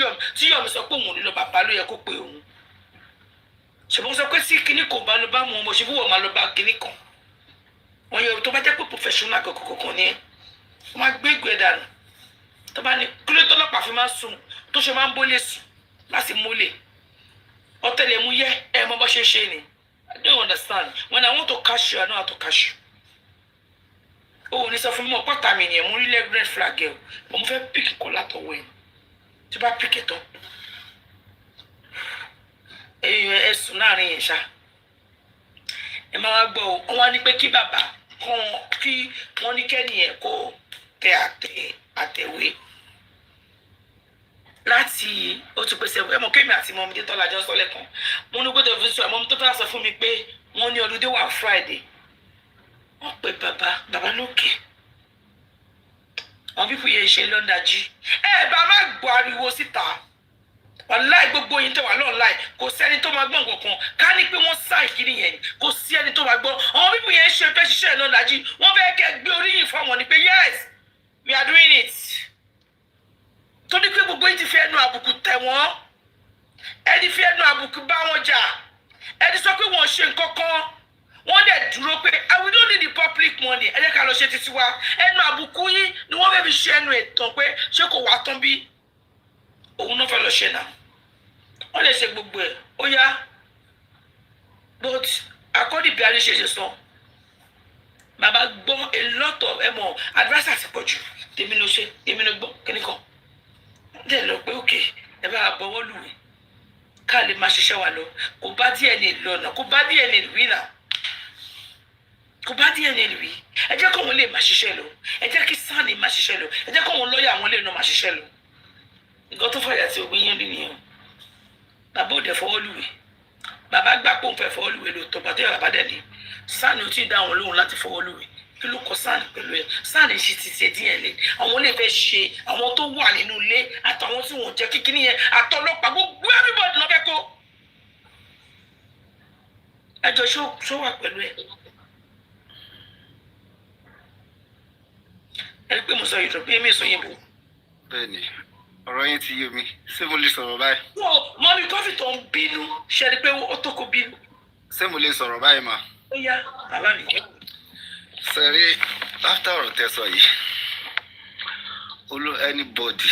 Yọ̀mí sọ pé òun ò ní lọ bàbá ló yẹ kó pe òun ṣùgbọ́n sọ pé sí kinní kò bá lọ bá mu ọmọ ṣubú wọ̀ máa lọ bá kinní kan wọn yọ tó bá jẹ́ pé professional kankan ni wọ́n máa gbé ìgbẹ́ dànù tó bá ní kílé tọ́lọ́pàá fi máa sùn tó ṣe máa ń bólé sùn láti mólè ọ̀tẹlẹ̀múyẹ́ ẹ̀ mọ́ bọ́ ṣe ṣe ni I don't understand. When I want to catch you, I know how to catch you. Oh, ní sọ fún mi mọ̀ pátá mi nìyẹn mo rí red flag ẹ̀ o mo fẹ́ pick kọ́ látọwọ́ ẹ̀ tí bá pick ẹ̀ tán ẹ̀sùn láàrin yẹn ṣá ẹ máa wá gbọ́ ọ wọ́n á ní pé kí bàbá kí wọ́n ní kẹ́nìyẹn kó tẹ àtẹ̀wé láti ó ti pèsè ẹ mọ̀ kémi àti mọ̀mí dé tọ́lá jọ sọ́lẹ̀ kan mo ní gbọ́dọ̀ fi sọ àmọ́ tó fẹ́ sọ fún mi pé wọ́n ní ọlọ́dẹ wà Friday wọ́n pe bàbá lókè àwọn pípù yẹn ṣe lọ́ndàjì bá má gbọ́ ariwo síta wàláì gbogbo yín tẹ wà lọ́ọ̀láì kò sẹ́ni tó máa gbọ́ nǹkan kan ká ní pé wọ́n sá ìkíni yẹn kò sí ẹni tó máa gbọ́ àwọn pípù yẹn ṣe fẹ́ ṣiṣẹ́ lọ́ndàjì wọ́n fẹ́ kẹ́ gbé oríyìn fáwọn ni pé yes we are doing it tó ní pé gbogbo yín ti fi ẹnu àbùkù tẹ̀ wọ́n ẹni fi ẹnu àbùkù bá wọn jà ẹni sọ pé wọ́n ṣe nǹkan kan wọ́n dẹ̀ dúró pé we don't need the public money ẹ jẹ́ ká lọ ṣe títí wa ẹnu àbùkù yín ni wọ́n fẹ́ fi ṣe ẹnu ẹ̀tàn pé ṣé kò wá tán bí òun náà fẹ́ lọ ṣe náà wọ́n lè ṣe gbogbo ẹ̀ ó yá but according bí aríṣe ṣe sọ bàbá gbọ́ a lot of ẹ̀mọ́ adviser ti pọ̀ jù tèmi ló ṣe tèmi ló gbọ́ kíní kan dẹ̀ lọ pé òkè ẹ bá bọ́wọ́ lùwé ká lè máa ṣiṣẹ́ wa lọ kò bá DNA lọ́nà kò bá DNA wí náà kò bá DNA wí ẹ jẹ́ kóun lè máa ṣiṣẹ́ lọ ẹ jẹ́ kí sáàni máa ṣiṣẹ́ lọ ẹ jẹ́ kóun lọ́ọ̀yà àwọn lè náà máa ṣiṣẹ́ lọ nǹkan tó fàyà sí ògbìn yẹn nìyẹn bàbá òde fọwọ́ lùwé bàbá gbà pé òun fẹ́ fọwọ́ lùwé lóòótọ́ bàtẹ́ bàbá dẹ̀ ní sáàni ò tí ì dá àwọn lóhùn láti fọwọ́ lùwé kí ló kọ sáà pẹ̀lú ẹ̀ sáà lè ṣe ti ṣe DNA àwọn lè fẹ́ ṣe àwọn tó wà nínú ilé àtàwọn tí wọ́n jẹ́ kíkíní yẹn àtọlọ́pàá gbogbo everybody ló fẹ́ kó ẹjọ́ ṣó wà pẹ̀lú ẹ̀ ẹni pé mo sọ Yorùbá bí èmi sọ yẹn bò. Bẹ́ẹ̀ni ọ̀rọ̀ yẹn ti yé mi ṣé mo lè sọ̀rọ̀ báyìí. wọ́n mọ́mí kọ́fì tó ń bínú ṣe ni pé ó tó kó bínú. ṣé mo lè sọ̀rọ̀ báyìí mà. ó yá bàbá mi kẹ́kọ̀ọ́. sẹ́rí after ọ̀rọ̀ tẹ́sọ̀ yìí anybody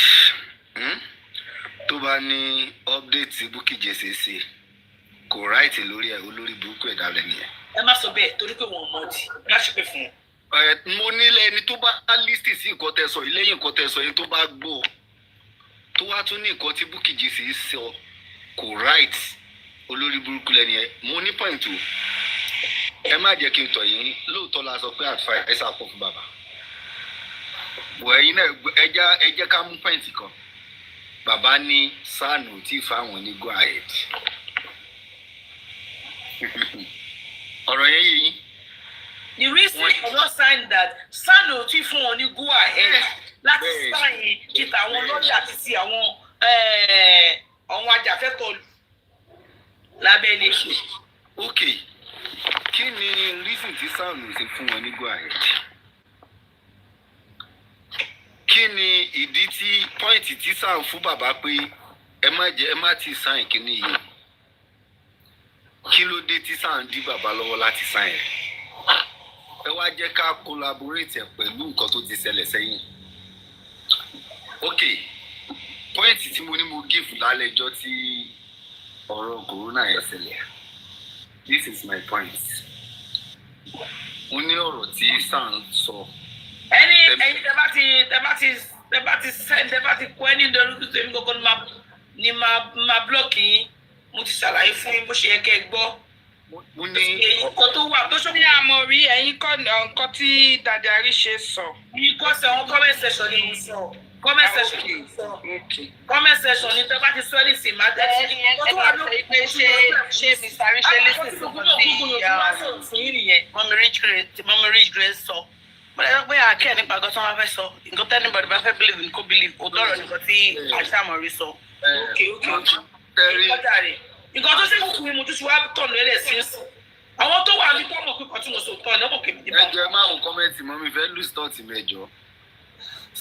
tó bá ní update Bukky Jesse kò ráìtì lórí ẹ̀ olórí burúkú ẹ̀dá rẹ̀ nìyẹn. ẹ má sọ bẹ́ẹ̀ torí pé wọ́n mọ̀ ọ́dì láti pè fún un. mo nílẹ̀ ẹni tó bá lísì sí nǹkan tẹ́sọ̀ yìí lẹ́yìn nǹkan tẹ́sọ̀ yìí tó bá gbọ́ tó wá tún ní nǹkan tí Bukky Jesse sọ kò ráìtì olórí burúkú lẹ́ni ẹ̀ mo ní point o ẹ má jẹ́ kí n tọ̀ yín lóòótọ́ la sọ pé advice pọ̀ fún bàbá bọ̀ ẹ̀yin náà ẹ jẹ́ ká mú pẹ́ǹtì kan bàbá ní sáànù tí fáwọn ní go ahead ọ̀rọ̀ yẹn yé yín. The reason for not sign that sáànù tí fún wọn ní go ahead láti sáyìn kí tàwọn lọ́jà àti sí àwọn ajàfẹ́tọ̀ọ́ lábẹ́ ilé ṣe. ok kí ni reason tí sáànù ṣe fún wọn ní go ahead kí ni ìdí tí pọ́ìntì tí sáànù fún bàbá pé ẹ má ti sáìn kíní yìí kí ló dé tí sáànù dí bàbá lọ́wọ́ láti sáìn ẹ wá jẹ́ ká collaborate pẹ̀lú nǹkan tó ti ṣẹlẹ̀ sẹ́yìn ok pọ́ìntì tí mo ní mo give lálẹ́ ẹjọ́ tí ọ̀rọ̀ corona yẹn ṣẹlẹ̀ this is my point mo ní ọ̀rọ̀ tí sáànù sọ. ẹ̀yin tẹ́ bá ti kọ ẹni dọ̀rọ̀ tó tẹ̀mí kọ́kọ́ ni máa blọ́ọ̀kì yín mo ti ṣàlàyé fún yín bó ṣe yẹ kẹ́ ẹ gbọ́. mo ní nǹkan tó wà tó ṣe. ní àmọ́ rí ẹ̀yin kọ́ nǹkan tí Dàdàrí ṣe sọ. yìí kọ́ sí àwọn comment section ni mo sọ comment section ni mo sọ comment section ni tẹ́ bá ti sọ ẹ́ lẹ́sìn máa tẹ́ ẹ́ nǹkan tó wà lókè pé ṣé Mr. Richard lẹ́sìn mọ́mí rich grace sọ. bọ́lá pé àkẹ́ nípa nǹkan tí wọ́n fẹ́ sọ nǹkan tí anybody bá fẹ́ believe in kó believe òótọ́ ọ̀rọ̀ nǹkan tí àṣàmọ̀rí sọ. nǹkan tó ṣe kúkú mi mo tún ṣe wá tọ̀nù ẹ̀rẹ̀ sí sí àwọn tó wà ní tọ́mọ̀ pípọ̀ tí mo sọ tọ́ ẹ̀ lọ́mọ̀ kèmí dìbò. ẹjọ ẹ máa ń kọ́mẹ́ǹtì mọ́ mi fẹ́ lose thought mẹ́jọ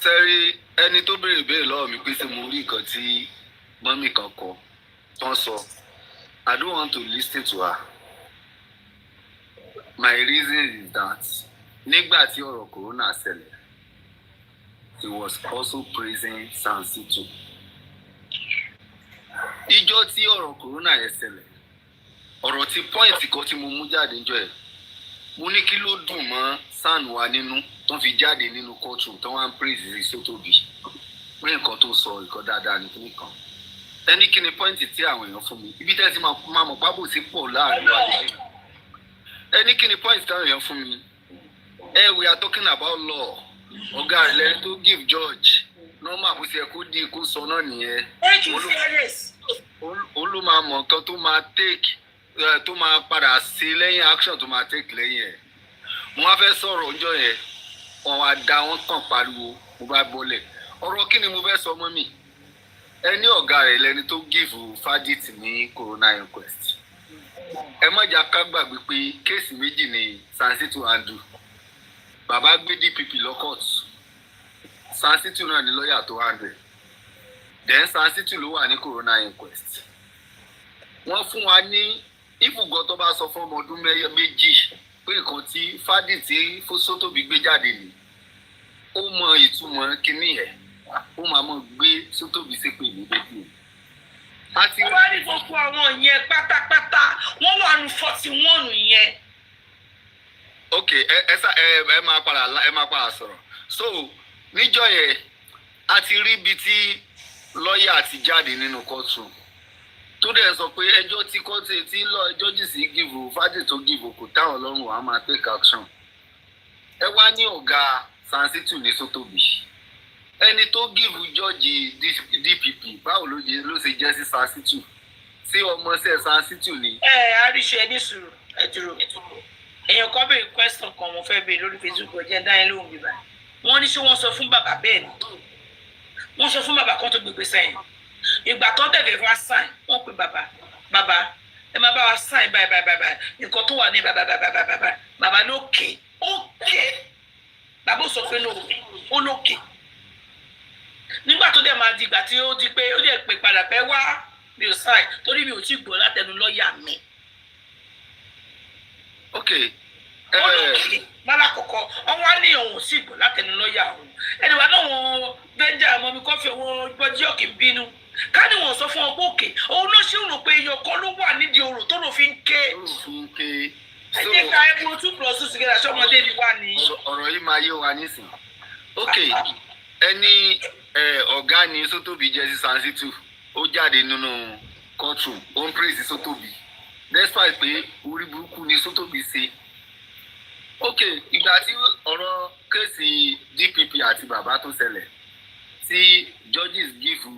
sẹ́rí ẹni tó béèrè béèrè lọ́wọ́ mi pé ṣé mo rí nǹkan tí mọ́mì kan kọ tán sọ I don't want to listen to her my reason is that nígbà tí ọ̀rọ̀ corona ṣẹlẹ̀ he was also praising Sansitu ìjọ tí ọ̀rọ̀ corona yẹn ṣẹlẹ̀ ọ̀rọ̀ tí pọ́ìntì kan tí mo mú jáde níjọ́ ẹ̀ mo ní kí ló dùn mọ́ SAN wa nínú tó fi jáde nínú courtroom tó wá ń praise Sotobi pé nǹkan tó sọ nǹkan dáadáa ní kíní kan ẹni kí ni pọ́ìntì tí àwọn èèyàn fún mi ibi tẹ́ ti máa mọ̀ pábò sí pọ̀ láàrin wa ẹni kí ni pọ́ìntì táwọn èèyàn fún mi we are talking about law ọ̀gá rẹ̀ lẹ́ni tó give judge normal bó ṣe kó di ikú sọ náà nìyẹn olú máa mọ̀ nǹkan tó máa take tó máa padà sí lẹ́yìn action tó máa take lẹ́yìn ẹ̀ mo wá fẹ́ sọ̀rọ̀ ọjọ́ yẹn wọn wá da wọn kàn pariwo mo bá bọ́lẹ̀ ọ̀rọ̀ kí ni mo fẹ́ sọ mọ́ mi ẹni ọ̀gá rẹ̀ lẹ́ni tó give verdict ní corona inquest ẹ má jà ká gbàgbé pé kéèsì méjì ní Sansitu handle bàbá gbé DPP lọ court Sansitu náà ní lọ́ọ̀yà tó handle then Sansitu ló wà ní corona inquest wọ́n fún wa ní ìfúgọ́ tó bá sọ fún ọmọ ọdún méjì pé nǹkan tí fádì tí Sotobi gbé jáde ni ó mọ ìtumọ̀ kínní ẹ̀ ó máa mọ̀ gbé Sotobi ṣépè ní bébí àti wọ́n ní gbogbo àwọn yẹn pátápátá wọ́n wà ní 41 yẹn. ok ẹ máa padà sọ̀rọ̀ so níjọ́ yẹn a ti rí ibi tí lọ́ọ̀yà ti jáde nínú courtroom tó dẹ̀ sọ pé ẹjọ́ tí kọ́tì tí ẹjọ́ jì sí gíìvù fádì tó gíìvù kò táwọn lọ́rùn wàá máa take action ẹ wá ní ọ̀gá Sansitu ní Sotobi ẹni tó gíìvù jọ́ọ̀jì DPP báwo ló ṣe jẹ́ sí Sansitu sí ọmọọṣẹ́ Sansitu ni. àríṣe ní sùúrù ẹ dúró èèyàn kan béèrè question kan mo fẹ́ béèrè lórí Facebook ọjọ́ dá yín lóhùn bíbá wọ́n ní ṣé wọ́n sọ fún bàbá bẹ́ẹ̀ ni wọ́n sọ fún bàbá kan tó gbégbé sẹ́yìn ìgbà tó tẹ̀lé wá sign wọ́n pe bàbá ẹ máa bá wa sign báyìí nǹkan tó wà ní bàbá lókè bàbá ò sọ pé ó lókè nígbà tó dẹ̀ máa di ìgbà tí ó di pé ó dẹ̀ pè padà pé wá mi ò sign torí mi ò tí gbọ́ látẹnu lọ́ọ̀yà mi. Okay. Malakoko, on wá ní òun sì gbọ́ látẹnu lọ́ọ̀yà òun. Ẹni wá náà wọ́n bẹ́ńjà mọ́ mi kọ́fì wọn gbọ́dí òkè bínú. Ká ní wọ́n sọ fún ọ pé òkè, òun ló ṣe rò pé èèyàn kan ló wà nídìí ọ̀rọ̀ tó ló fi ń ké. Ẹ jẹ́ ká ẹ̀kú 2 + 2 together ṣọ́mọdé ni wà ní. Ọ̀rọ̀ yìí máa yé wa nísìn. Okay, ẹni ọ̀gá ni Sótóbì jẹ́ sí Sansitu, ó jáde nínú courtroom, ó ń praise Sótóbì. Despite pé orí burúkú ni Sótóbì ṣe. Okay, ìgbà tí ọ̀rọ̀ kéèsì DPP àti bàbá tó ṣẹlẹ̀ tí judges give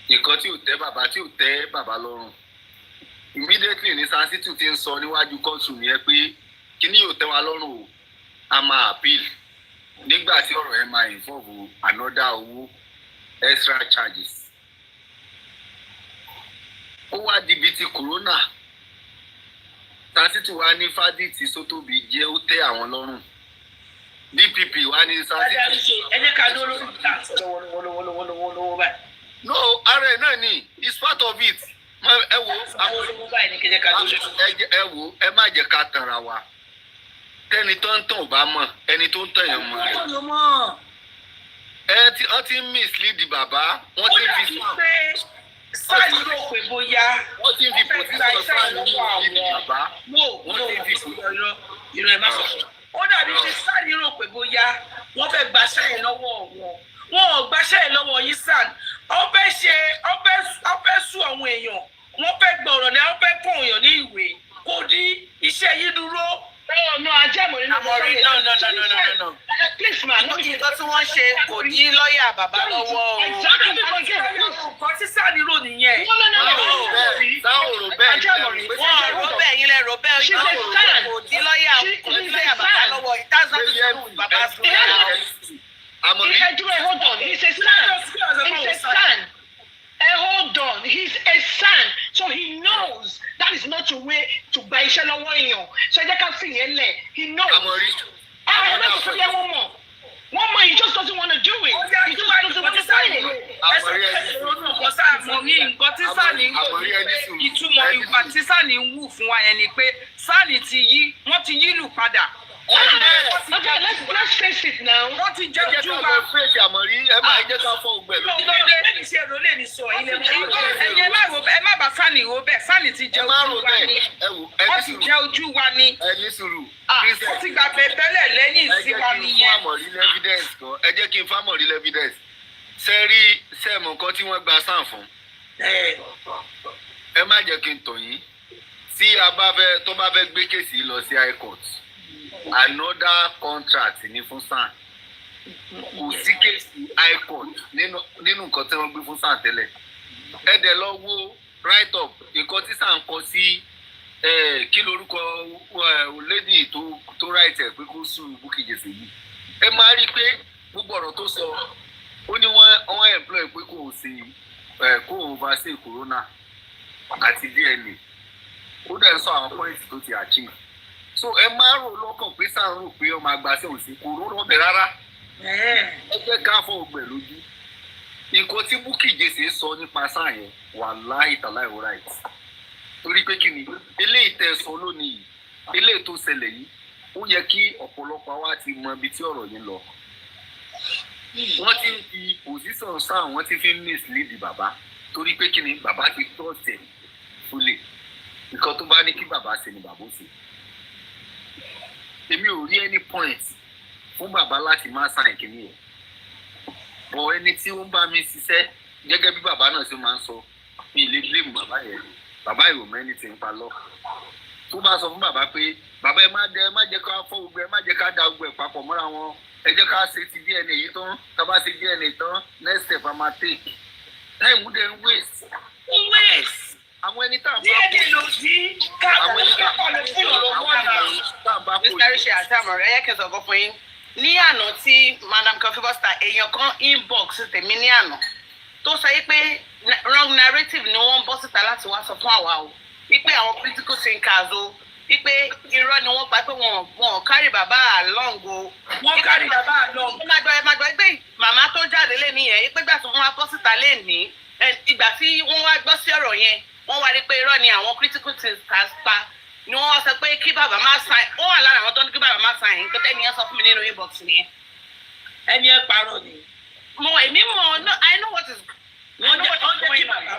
nǹkan tí ò tẹ́ bàbá lọ́rùn. Immediately ní Sansitu ti ń sọ níwájú courtroom yẹn pé kíní yóò tẹ́ wa lọ́rùn o, a máa appeal. Nígbà tí ọ̀rọ̀ yẹn máa involve another owó extra charges. Ó wá di bíi ti corona. Sansitu wá ní fádìtì Sótóbì jẹ́ ó tẹ́ àwọn lọ́rùn. DPP wá ní Sansitu. Ẹ jẹ́ ká dúró lórí ìta lọ́wọ́ báyìí. No, ara ẹ̀ náà ni, it's part of it. Ẹ wo ẹ má jẹ́ ká tanra wa. Tẹ́ni tó ń tàn ò bá mọ̀, ẹni tó ń tàn yẹn mọ̀ rẹ̀. Wọ́n ti ń mislead bàbá, wọ́n ti ń fi sáàlì ló pè bóyá wọ́n ti ń fi position sáàlì ní bàbá. Wọ́n ti ń fi ìrọ̀ ẹ̀ má sọ. Ó dàbí pé sáàlì ló pè bóyá wọ́n fẹ́ gbaṣẹ́ ẹ̀ lọ́wọ́ wọn. Wọn ò gbaṣẹ́ ẹ̀ lọ́wọ́ yín sáà. Wọ́n fẹ́ sún àwọn èèyàn. Wọ́n fẹ́ gbọ́ ọ̀rọ̀ ní wọ́n fẹ́ kọ́ èèyàn ní ìwé. Kò dí iṣẹ́ yín dúró. No, ajẹ́mọ̀ nínú ọ̀rọ̀ no. Please ma, nǹkan tí wọ́n ṣe kò ní lọ́ọ̀yà bàbá lọ́wọ́ o. Nǹkan tí sáà nílò nìyẹn. Sáwòrò bẹ́ẹ̀ wọ́n rò bẹ́ẹ̀ yín lẹ rò bẹ́ẹ̀ yín kò ní lọ́ọ̀yà bàbá lọ́wọ́. It has nothing to do with Baba's story. Hold on, he's a son. Hold on, he's a son, so he knows that is not the way to buy iṣẹ́ lọ́wọ́ èèyàn. So ẹ jẹ́ ká fi yẹn lẹ̀, he knows. I'm not going to one more. One more, he just doesn't want to do it. He just doesn't want to sign it. Ìtumọ̀ ìwà tí Sani ń wù fún wa yẹn ni pé Sani wọ́n ti yí lù padà. Okay, let's face it now. Wọ́n ti jẹ́ ojú wa. Ẹ máa jẹ́ ká fọ́ ògbẹ́ lójú. Bẹ́ẹ̀ni ṣe èrò lè ní sọ ilé ẹ̀yẹ ẹ má bá Sani ro bẹ́ẹ̀ Sani ti jẹ́ ojú wa ni. Wọ́n ti jẹ́ ojú wa ni. Ẹni sùúrù. Wọ́n ti gbà pé tẹ́lẹ̀ lẹ́yìn ìsíwa nìyẹn. Ẹ jẹ́ kí n fámọ̀ rí evidence. Sẹ́rí sẹ́ẹ̀mù nǹkan tí wọ́n gba sáà fún. Ẹ má jẹ́ kí n tọ̀ yín. Tí tó bá fẹ́ gbé kéèsì lọ sí high court. Another contract ní fún SAN. Kò sí kéèsì high court nínú nǹkan tí wọ́n gbé fún SAN tẹ́lẹ̀. Ẹ dẹ̀ lọ wo write up nǹkan tí SAN kọ sí kí lorúkọ lady tó write ẹ̀ pé kó sùn Bukky Jesse yìí. Ẹ máa rí i pé gbogbo ọ̀rọ̀ tó sọ ó ní wọ́n employ pé kó oversee corona àti DNA. Ó dẹ̀ sọ àwọn points tó ti achieve. So ẹ máa rò lọ́kàn pé SAN rò pé ọmọ àgbà sí òsì kò rò rọ́bẹ̀ rárá. Ẹ jẹ́ ká fọ́ ògbẹ̀ lójú. Nǹkan tí Bukky Jesse sọ nípa SAN yẹn wallahi ta'ala right. Torí pé kí ni eléyìí tẹ́ sọ lónìí eléyìí tó ṣẹlẹ̀ yìí ó yẹ kí ọ̀pọ̀lọpọ̀ wa ti mọ ibi tí ọ̀rọ̀ yìí lọ. Wọ́n ti ń fi position SAN wọ́n ti fi ń mislead bàbá torí pé kí ni bàbá ti tọ́ tẹ̀ fúlẹ̀. Nǹkan tó bá ní kí bàbá ṣe ni bàbá ó ṣe. Èmi ò rí any point fún bàbá láti máa sign kìíní ẹ̀. Bọ̀ ẹni tí ó ń bá mi ṣiṣẹ́ gẹ́gẹ́ bí bàbá náà ṣe máa ń sọ mi ì lè blame bàbá yẹn. Bàbá ìwò mẹ́ni ti ń pa lọ. Tó bá sọ fún bàbá pé bàbá ẹ má jẹ́ ká fọ́ gbogbo ẹ má jẹ́ ká da gbogbo ẹ̀ papọ̀ mọ́ra wọn. Ẹ jẹ́ ká ṣe ti DNA yìí tán. Tá bá ṣe DNA tán next step a máa take. Time dẹ̀ ń waste. Waste. Àwọn ẹni tá a bá DNA ló sí káàkiri káàkiri fún ọ̀rọ̀ wọn náà. Mr. Rishi Atamore, ẹ yẹ kí n sọ fún yín. Ní àná tí Madam Coffee Buster èèyàn kan inbox tèmi ní àná tó sọ pé wrong narrative ni wọ́n bọ́ síta láti wá sọ fún àwa o. Wípé àwọn critical thinkers o. Wípé irọ́ ni wọ́n pa pé wọ́n carry bàbá along o. Wọ́n carry bàbá along. Ẹ máa gbọ́ pé màmá tó jáde lé nìyẹn pé gbà tí wọ́n wá bọ́ síta lé ní ìgbà tí wọ́n wá gbọ́ sí ọ̀rọ̀ yẹn wọ́n wá rí pé irọ́ ni àwọn critical thinkers pa ni wọ́n wá sọ pé kí bàbá má sign ó wà lára àwọn tó ní kí bàbá má sign nǹkan tẹ́ni yẹn sọ fún mi nínú inbox nìyẹn. Ẹni ẹ parọ́ ni. Èmi mọ̀ I know what is going on.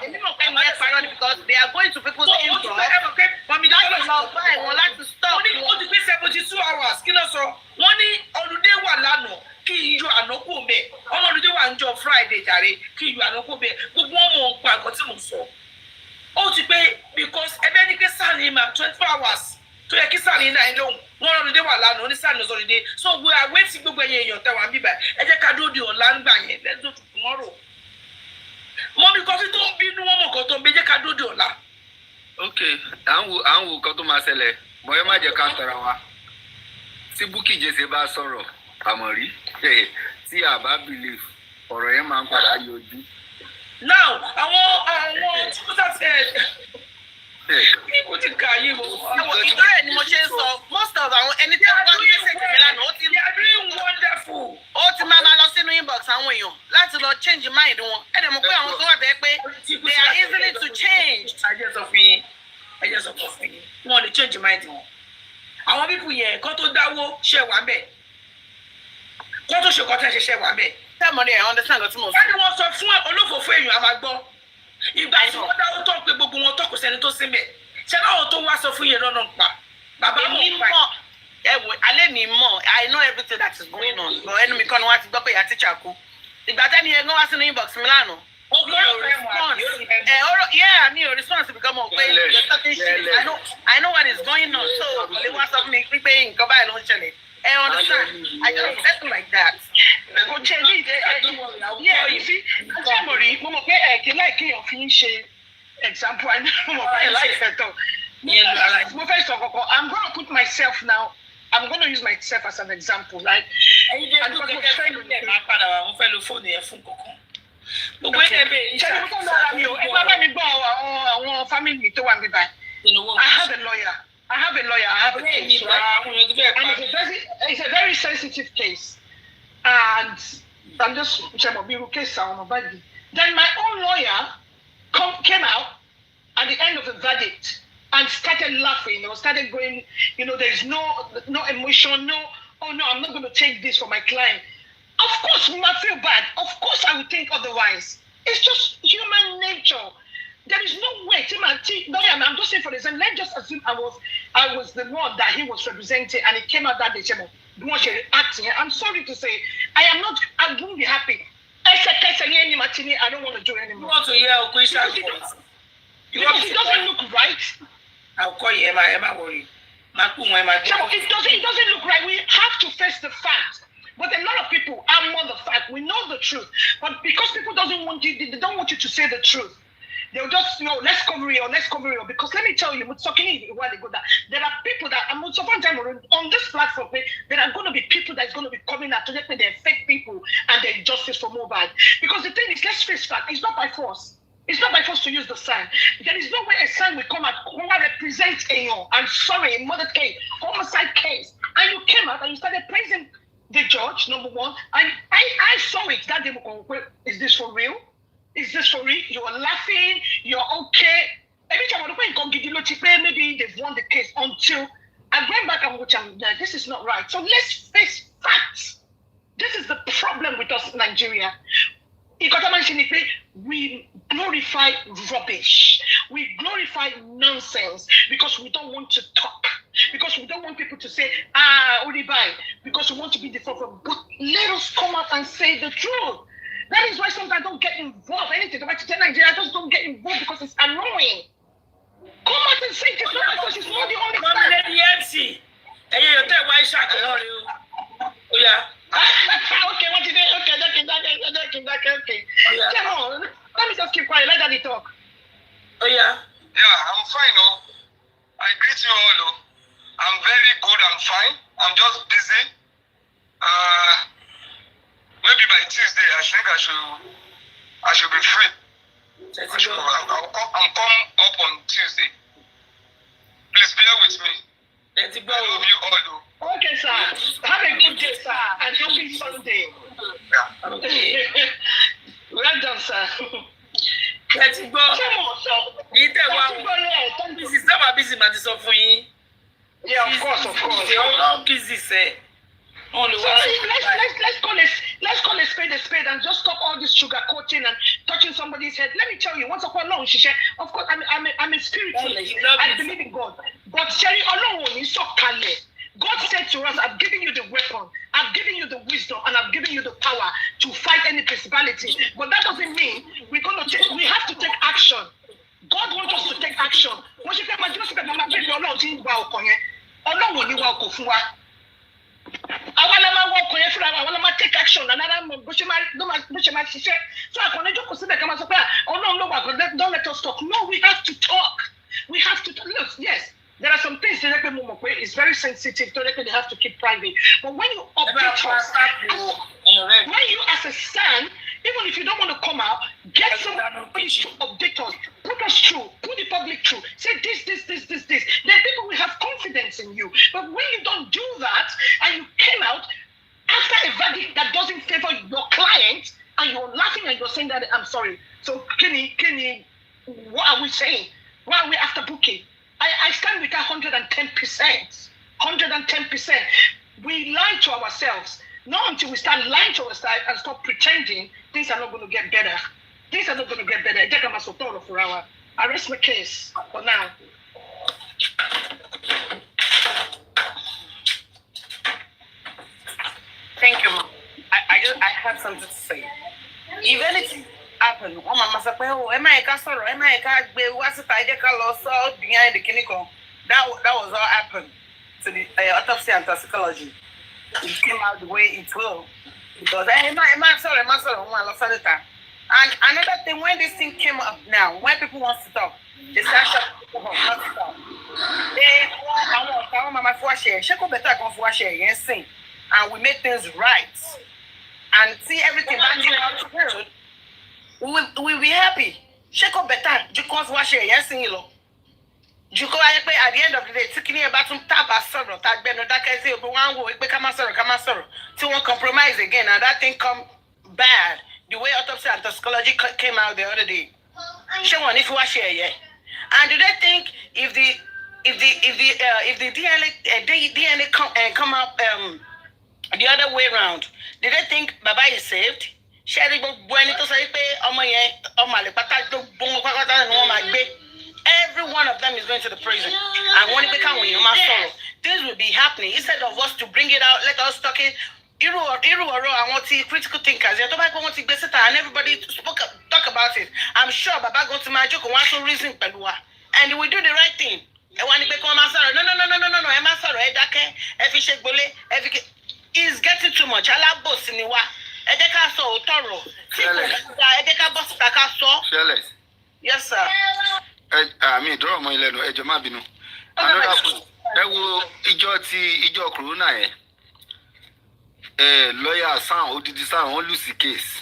Èmi mọ̀ pé ẹni ẹ parọ́ ni because they are going to people's inbox. Láti lọ bá ẹ̀wọ̀n láti stop. Ó ti pé 72 hours kí ló sọ? Wọ́n ní olùdé wà lánàá kí iyọ̀ ànákù mẹ́. Ọmọ olùdé wà ń jọ Friday jàre kí iyọ̀ ànákù mẹ́. Gbogbo wọn mọ̀ ń pa nǹkan tí mo sọ. Ó ti pé because ẹbẹ́ ní kí sáàni ma 24 hours tó yẹ kí sáàni náà ẹ̀ lóhùn. Wọ́n olùdé wà lánàá ó ní sáàni lọ́sọ̀ olùdé. So we are waiting gbogbo ẹ̀yẹ èèyàn tẹ̀wọ̀n bíbá. Ẹ jẹ́ ká dúró di ọ̀la ń gbà yẹn. Let's do it tomorrow. Mọ́mí kọfí tó ń bínú wọn mọ̀ kan tó ń bẹ jẹ́ ká dúró di ọ̀la. Ok, à ń wo nǹkan tó máa ṣẹlẹ̀ bọ́yọ́ má jẹ́ ká tọ̀ra wa tí Bukky Jesse bá sọ̀rọ̀ àmọ̀rí tí a bá believe ọ̀rọ̀ yẹn máa ń padà yọjú. Now àwọn tí kò sá ṣe kò ti kà yí o. Ìtọ́rẹ̀ ni mo ṣe ń sọ most of àwọn ẹni tí wọ́n ń gbèsè tèmi lánàá ó ti wonderful. Ó ti máa lọ sínú inbox àwọn èèyàn láti lọ change mind wọn. Ẹ dẹ̀ mọ̀ pé àwọn tó wà bẹ́ẹ̀ pé they are easily to change. Ẹ jẹ́ sọ fún yín. Wọ́n lè change mind wọn. Àwọn pípù yẹn kó tó dáwó ṣe wà bẹ́ẹ̀. Kó tó ṣe kọ́tà ṣe wà bẹ́ẹ̀. Tẹ́mọ̀rí ẹ̀ understand nǹkan tí mo sọ. Wọ́n ní wọ́n sọ fún olófòfó èèyàn a máa gbọ́. Ìgbà tí wọ́n dáwó tó pé gbogbo wọn tó kò sẹ́ni tó sí mẹ́. Ṣé báwọn tó wá sọ fún yẹn lọ́nà pa? Bàbá mọ̀ pa. Alẹ́ mi mọ̀ I know everything that is going on. But ẹnu mi kọ́ ni wọ́n ti gbọ́ pé ìyá tíṣà kú. Ìgbà tẹ́ni yẹn wá sínú inbox mi lánàá. Mi ò response because mo pé you're talking shit. I know what is going on. So they wá sọ fún mi pé nǹkan báyìí ló ń ṣẹlẹ̀. I understand. I just settle like that. Kò ṣe ní you see, Tẹ́mọ̀rí, mo mọ̀ pé kí láìkéèyàn fi ń ṣe example, I know mo fẹ́ láìfẹ́ tán. Mo fẹ́ sọ kọ̀kọ̀, I'm going to put myself now, I'm going to use myself as an example, right? And because mo fẹ́ lo fóònù yẹn fún kọ̀ọ̀kan. Gbogbo ẹ̀ bẹ́ẹ̀ ṣe ni mo tọ́ lọ́ra mi o, ẹ bá mi gbọ́ àwọn family mi tó wà níbí báyìí. I have a lawyer, I have a case, right? And it's a very sensitive case. And I'm just case then my own lawyer came out at the end of the verdict and started laughing or started going, there's no emotion, oh no, I'm not going to take this for my client. Of course, I feel bad. Of course, I would think otherwise. It's just human nature. There is no way. I'm just saying for example, let's just assume I was the one that he was representing and it came out that day. I'm sorry to say, I won't be happy. I don't want to do anymore. You want to hear a question? Because it doesn't look right. I'll call you, Emma worry. It doesn't look right. We have to face the fact. But a lot of people are more the fact. We know the truth. But because people they don't want you to say the truth. They'll just, let's cover it. Because let me tell you, there are people that on this platform, there are going to be people that's going to be coming out to let me affect people and their justice for mobile. Because the thing is, let's face fact, it's not by force. It's not by force to use the sign. There is no way a sign will come out who represents a murder case, homicide case. And you came out and you started praising the judge, number one. And I saw it that day. Is this for real? Is this for real? You're laughing. You're okay. Every time maybe they've won the case until I went back and watched them. This is not right. So let's face facts. This is the problem with us in Nigeria. We glorify rubbish. We glorify nonsense because we don't want to talk. Because we don't want people to say, Olibai, because we want to be the forefront. But let us come out and say the truth. That is why sometimes I don't get involved. Anything about to tell Nigeria, I just don't get involved because it's annoying. Come out and say it's not because it's not the only time. MC. Hey, you tell why shot oh yeah. Okay, what did they? Okay. Come on. Let me just keep quiet. Let Daddy talk. Oh yeah. Yeah, I'm fine. I greet you all. I'm very good. I'm fine. I'm just busy. Maybe by Tuesday, I think I should be free. I'm coming up on Tuesday. Please bear with me. I love you all. Okay, sir. Have a good day, sir. And happy Sunday. Yeah. Well done, sir. Let's go. Yeah, of course. Busy, say. Let's call a spade and just stop all this sugar coating and touching somebody's head. Let me tell you, once upon a long, of course, I'm a spiritualist. I believe in God. But Sherry, alone is so kale. God said to us, I've given you the weapon, I've given you the wisdom, and I've given you the power to fight any principality. But that doesn't mean we have to take action. God wants us to take action. Once you get my take action. So don't let us talk. No, we have to talk. We have to look. Yes, there are some things that it's very sensitive. So they have to keep private. But when you update us, when you as a son, even if you don't want to come out, get somebody to update us, put us through, put the public through, say this. Then people will have confidence in you. But when you don't do that, and you came out after a verdict that doesn't favor your client, and you're laughing and you're saying that I'm sorry. So Kenny, what are we saying? Why are we after booking? I stand with 110%. 110%. We lie to ourselves. Not until we start lying to ourselves and stop pretending, things are not going to get better. Things are not going to get better. I rest my case for now. Thank you, Mom. I have something to say. If anything happened, Mama said, "Oh, am I behind the clinical?" That was all happened to the autopsy and toxicology. It came out the way it will. Because I'm sorry, and another thing, when this thing came up now, when people want to talk, they start shutting up, not to talk. And we make things right and see everything back out good, we'll be happy. Shake up better, because wash it, yes, at the end of the day, taking about some taba sorrow, that can say, one will become a sorrow, to one compromise again, and that thing come bad. The way autopsy and toxicology came out the other day. Show one if wash it, yeah. And do they think if the DNA come up the other way around, did they think Baba is saved? Every one of them is going to the prison. And when it becomes things will be happening. Instead of us to bring it out, let us talk it. I want to see critical thinkers. And everybody talk about it. I'm sure Baba go to my joke and want to reason and we do the right thing. And when it becomes no. It's getting too much. Yes, sir. Me draw my letter. Ejomabino. Another ijo corona lawyer sound odidi sound won lose the case.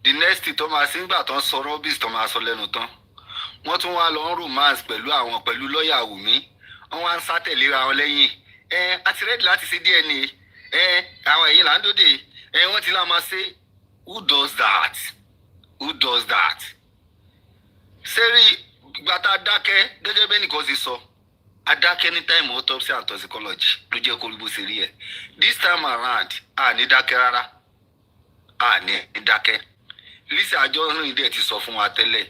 The next thing Thomas ngba ton sọ̀rọ̀ bis Thomas lẹ́nu tán. Wọ́n tún wá lọ romance pẹ̀lú lawyer Wumi. Wọ́n wá ń sá tẹ̀lé ra wọn lẹ́yìn. Àti ready láti ṣe DNA. Àwọn ẹ̀yin là ń dòde. Wọ́n ti lá máa ṣe. Who does that? Seri gbata dákẹ́ gẹ́gẹ́ bẹ́ẹ̀ nìkan ṣe sọ. Adákẹ́ ní time autopsy and toxicology ló jẹ́ kó rí bó ṣe rí ẹ̀. This time around, ní dákẹ́ rárá. Ní dákẹ́. Lisa Ajọ́rìn dẹ̀ ti sọ fún wa tẹ́lẹ̀.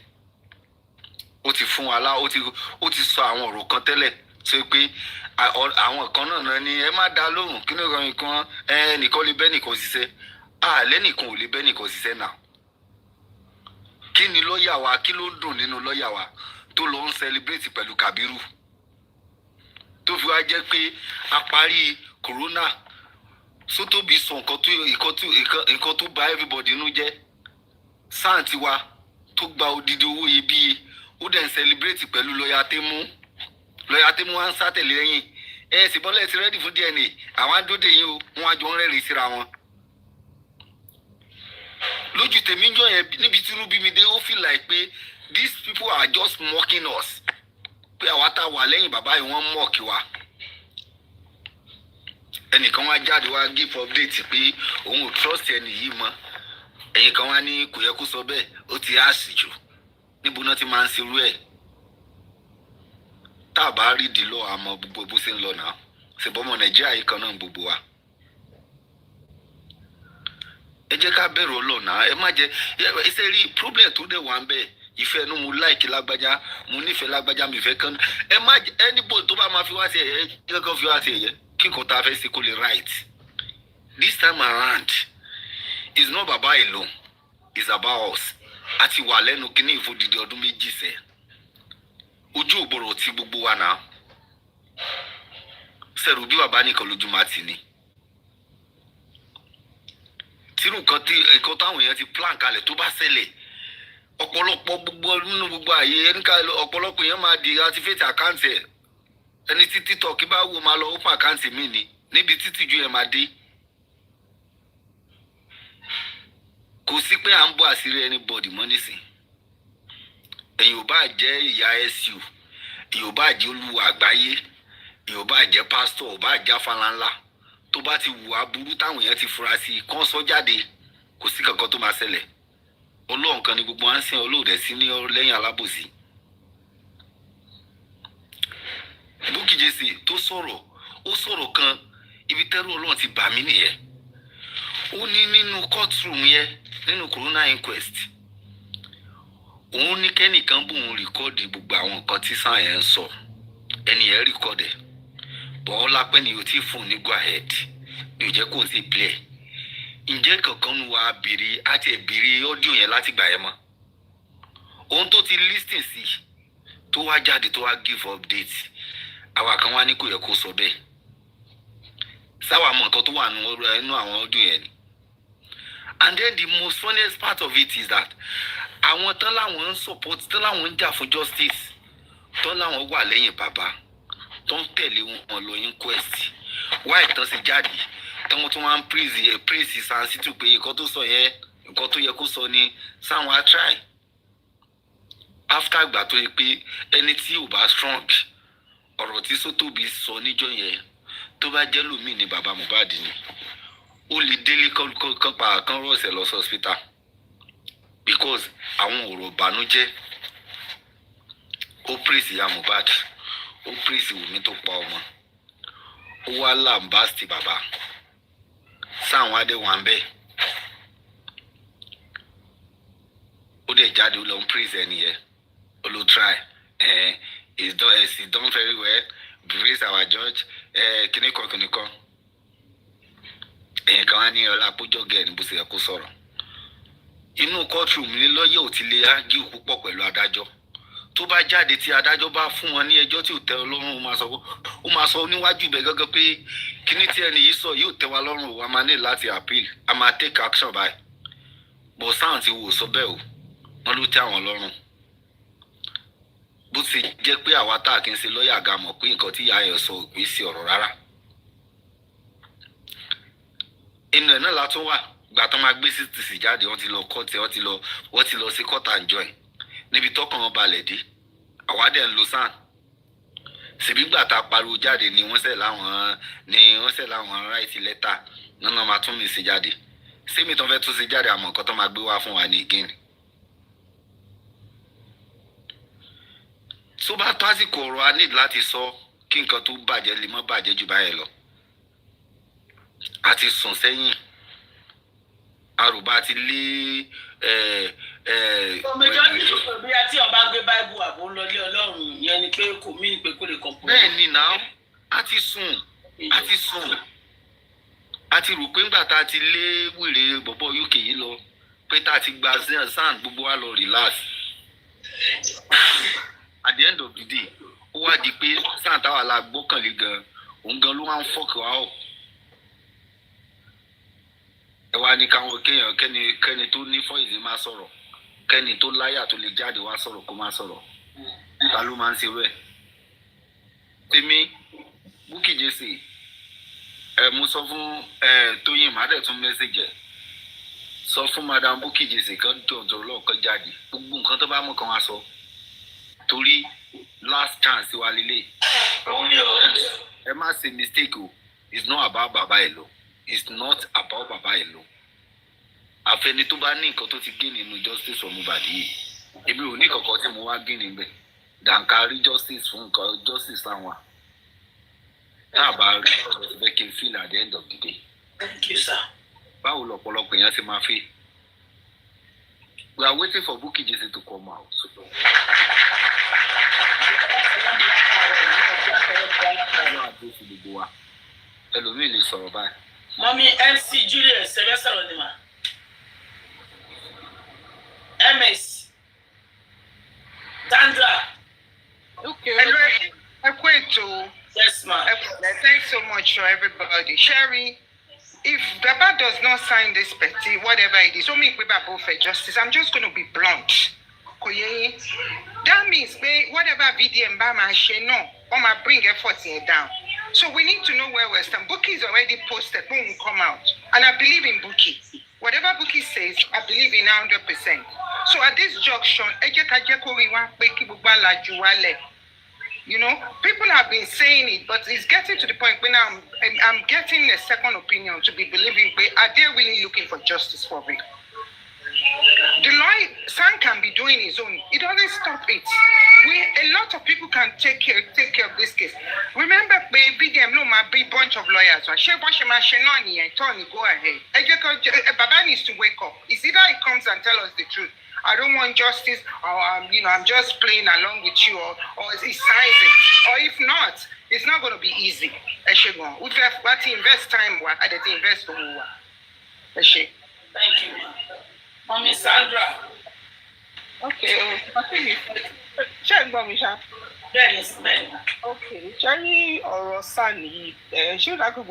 Ó ti fún wa ó ti sọ àwọn ọ̀rọ̀ kan tẹ́lẹ̀ ṣe pé àwọn kan náà ni ẹ má dá lóhùn kí ló ràn nǹkan ẹnìkan lè bẹ́ nìkan ṣiṣẹ́. Lẹ́nìkan ò lè bẹ́ nìkan ṣiṣẹ́ náà. Kí ni lọ́ọ̀yà wa kí ló ń dùn nínú lọ́ọ̀yà wa tó lọ ń celebrate pẹ̀lú Kabiru tó fi wá jẹ́ pé a parí corona Sótóbi sọ nǹkan tó bà everybody nínú jẹ́ sáà tiwa tó gba odidi owó iyebíye ó dẹ̀ ń celebrate pẹ̀lú lọ́ọ̀yà Tẹ́mú wá ń sátẹ̀lé lẹ́yìn sì bọ́lẹ̀ ti ready fún DNA àwọn adóde yìí o wọ́n á jọ ń rẹ́rìn síra wọn. lójú tèmi jọ yẹn níbi tí irú bí mi dé ó feel like pé these people are just mocking us pé àwa tá a wà lẹ́yìn bàbá yìí wọ́n mock wa. ẹnìkan wá jáde wá give update pé òun ò trust ẹni yìí mọ́ ẹ̀yìn kan wá ní kò yẹ kó sọ bẹ́ẹ̀ ó ti áàsì jù níbo náà ti máa ń ṣerú ẹ̀ tá a bá rí ìdílọ àmọ́ gbogbo bó ṣe ń lọ náà ṣèbọmọ nàìjíríà yìí kan náà gbogbo wa ẹ jẹ́ ká bẹ̀rù ọlọ́ọ̀nà ẹ má jẹ́ ẹsẹ̀ rí problem tó dẹ̀ wà ń bẹ̀ ìfẹ́ inú mo láìkí lágbájá mo nífẹ̀ẹ́ lágbájá mi fẹ́ kán ẹ má jẹ́ anybody tó bá máa fi wá sí ẹ̀yẹ kankan fi wá sí ẹ̀yẹ kí nǹkan tá a fẹ́ ṣe kó lè right this time around it's not baba alone it's about us àti wà lẹ́nu kíní ìfòdìdí ọdún méjì sẹ́ ojú ògbòrò tí gbogbo wa náà sẹ́rù bí bàbá nìkan lójú máa ti ní tírù nǹkan táwọn èèyàn ti plan kalẹ̀ tó bá ṣẹlẹ̀ ọ̀pọ̀lọpọ̀ gbogbo nínú gbogbo àyè ẹnìkan ọ̀pọ̀lọpọ̀ èèyàn máa di activate account ẹ̀ ẹni tí TikTok bá wò máa lọ open account mi ni níbi títí ju ẹ̀ máa dé kò sí pé à ń bọ́ àṣírí anybody mọ́ nísìn èyàn ò bá jẹ́ ìyá SU èyàn ò bá jẹ́ olúwa àgbáyé èyàn ò bá jẹ́ pásítọ̀ ò bá jẹ́ afáńláńlá tó bá ti wù aburú táwọn èèyàn ti fura sí i kán sọ jáde kò sí kankan tó máa ṣẹlẹ̀ ọlọ́run kan ni gbogbo à ń sìn olóòdẹ sí ní lẹ́yìn alábòsí. Bukky Jesse tó sọ̀rọ̀ ó sọ̀rọ̀ kan ibi tẹ́rù ọlọ́run ti bà mí nìyẹn ó ní nínú courtroom yẹn nínú corona inquest òun ní kẹ́nìkan bóun rìkọ́ọ̀dì gbogbo àwọn nǹkan tí sáà yẹn ń sọ ẹni yẹn rìkọ́ọ̀dì bọ́ ọ lápẹ́ ni o ti fún un ní go ahead ni ò jẹ́ kó o sì play ǹjẹ́ kankan nu wa béèrè àti ẹ̀bèrè ọ́díò yẹn láti gbà yẹn mọ́ ohun tó ti listing sí tó wá jáde tó wá give update àwa kan wá ní kò yẹ kó sọ bẹ́ẹ̀ sáwà mọ nǹkan tó wà nínú àwọn ọ́díò yẹn ni and then the most funniest part of it is that àwọn tán láwọn ń support tán láwọn ń jà fún justice tán láwọn wà lẹ́yìn bàbá tó ń tẹ̀lé wọn lọ inquest why tán sì jáde tí wọ́n tún wá ń praise Sansitu pé nǹkan tó sọ yẹn nǹkan tó yẹ kó sọ ni sáwọn á try after ìgbà tó yẹ pé ẹni tí ò bá strong ọ̀rọ̀ tí Sótóbi sọ níjọ́ yẹn tó bá jẹ́ lómìn ní bàbá Mohbad ni ó lè délé kan rọ̀ọ̀sẹ̀ lọ sí hospital because àwọn ọ̀rọ̀ ìbànújẹ́ ó praise ìyá Mohbad ó praise Wùmí tó pa ọmọ ó wá làǹbáàsì bàbá sáwọn adéwọ̀n bẹ́ẹ̀ ó dẹ̀ jáde ó lọ ń praise ẹni yẹn ó ló try he's done very well praise our judge kìnìkan èèyàn kan wá ní ọlá àpójọ gẹ̀ẹ́ ní bó ṣe yẹ kó sọ̀rọ̀ inú courtroom ní lọ́yẹ̀ ò ti lè argue púpọ̀ pẹ̀lú adájọ́ tó bá jáde tí adájọ́ bá fún wọn ní ẹjọ́ tí ò tẹ́ ọ lọ́rùn ó máa sọ níwájú ibẹ̀ gángan pé kíní tí ẹni yìí sọ yóò tẹ́ wa lọ́rùn o a máa ní láti appeal a máa take action báyìí bọ̀ sáà ti wò sọ bẹ́ẹ̀ o wọ́n ló tẹ́ àwọn lọ́rùn bó ti jẹ́ pé àwa tá a kì í ṣe lọ́ọ̀yà ga mọ̀ pé nǹkan tí ìyá yẹn sọ ò pín sí ọ̀rọ̀ rárá inú ẹ̀ náà látún wà gbà tó máa gbé sí jáde wọ́n ti lọ kọ́ọ̀tì wọ́n ti lọ sí court and join níbi tọ́kàn wọn balẹ̀ dé àwa dẹ̀ ń lo sàn ṣèbí gbà tá a pariwo jáde ni wọ́n ṣẹ̀ láwọn right letter nínú máa tún mi sí jáde sẹ́mi tó fẹ́ tún sí jáde àmọ́ nǹkan tó máa gbé wá fún wa ní ìgéni. tó bá tó àsìkò ọ̀rọ̀ a ní láti sọ kí nǹkan tó bàjẹ́ lè má bàjẹ́ jù báyẹn lọ a ti sùn sẹ́yìn àrùbá ti lé ọmọdé ní ìṣòro bí àti ọba gbé báìbù àbò ńlọlé Ọlọ́run yẹn ni pé kò mí pé kò lè kọ̀ọ̀pọ̀. bẹ́ẹ̀ ni náà a ti sùn a ti rò pé ńgbà tá a ti lé wèrè bọ̀bọ̀ UK yìí lọ pé tá a ti gba sand gbogbo wa lọ relax at the end of the day ó wá di pé sand táwa la gbọ́kànlé gan òun gan ló máa ń fọ́ọ̀kì wa ọ̀ ẹ wá ní káwọn kéèyàn kẹ́ni tó ní fọ́ìsì máa sọ̀rọ̀ kẹ́ni tó láyà tó lè jáde wá sọ̀rọ̀ kó máa sọ̀rọ̀ ta ló máa ń ṣe rẹ̀ tèmi Bukky Jesse mo sọ fún Tóyìn má dẹ̀ tún message sọ fún madam Bukky Jesse kan tó lọ́ọ̀kan jáde gbogbo nǹkan tó bá mú kan wá sọ torí last chance wa lélẹ̀ ẹ má ṣe mistake o it's not about baba alone it's not about baba alone àfẹni tó bá ní nǹkan tó ti gé nínú justice Mohbad yìí èmi ò ní kankan tí mo wá gé níbẹ̀ dànkárí justice fún nǹkan justice láwọn tá a bá rí ọ̀rọ̀ tó fẹ́ kí n feel at the end of the day. Thank you, sir. Báwo lọ̀pọ̀lọpọ̀ èèyàn ṣe máa fi? We are waiting for Bukky Jesse to come out. Ẹlòmíì lè sọ̀rọ̀ báyìí. Mọ́mí MC Julius ṣẹlẹ̀ sọ̀rọ̀ ni mà. MS Sandra. Okay. Hello, Ekweto. Yes, ma'am. Thanks so much for everybody. Sherry, if Baba does not sign this petty, whatever it is, only Baba for justice, I'm just going to be blunt. That means whatever VDM Bama she no, Oma bring efforts here down. So we need to know where we're standing. Bukky is already posted, boom, come out. And I believe in Bukky. Whatever Bukky says, I believe in 100%. So at this junction, you know, people have been saying it, but it's getting to the point where now I'm getting a second opinion to be believing, are they really looking for justice for it? The lawyer, San can be doing his own. It doesn't stop it. A lot of people can take care of this case. Remember, baby, them no my big bunch of lawyers. Go ahead. Baba needs to wake up. It's either he comes and tell us the truth. I don't want justice, or I'm just playing along with you, or he signs it. Or if not, it's not going to be easy. We have to invest time. I have to invest more. Thank you, Mommy Sandra. Okay. Check Bomisha. Yes, ma'am. Okay. Jerry or Sunny, should I go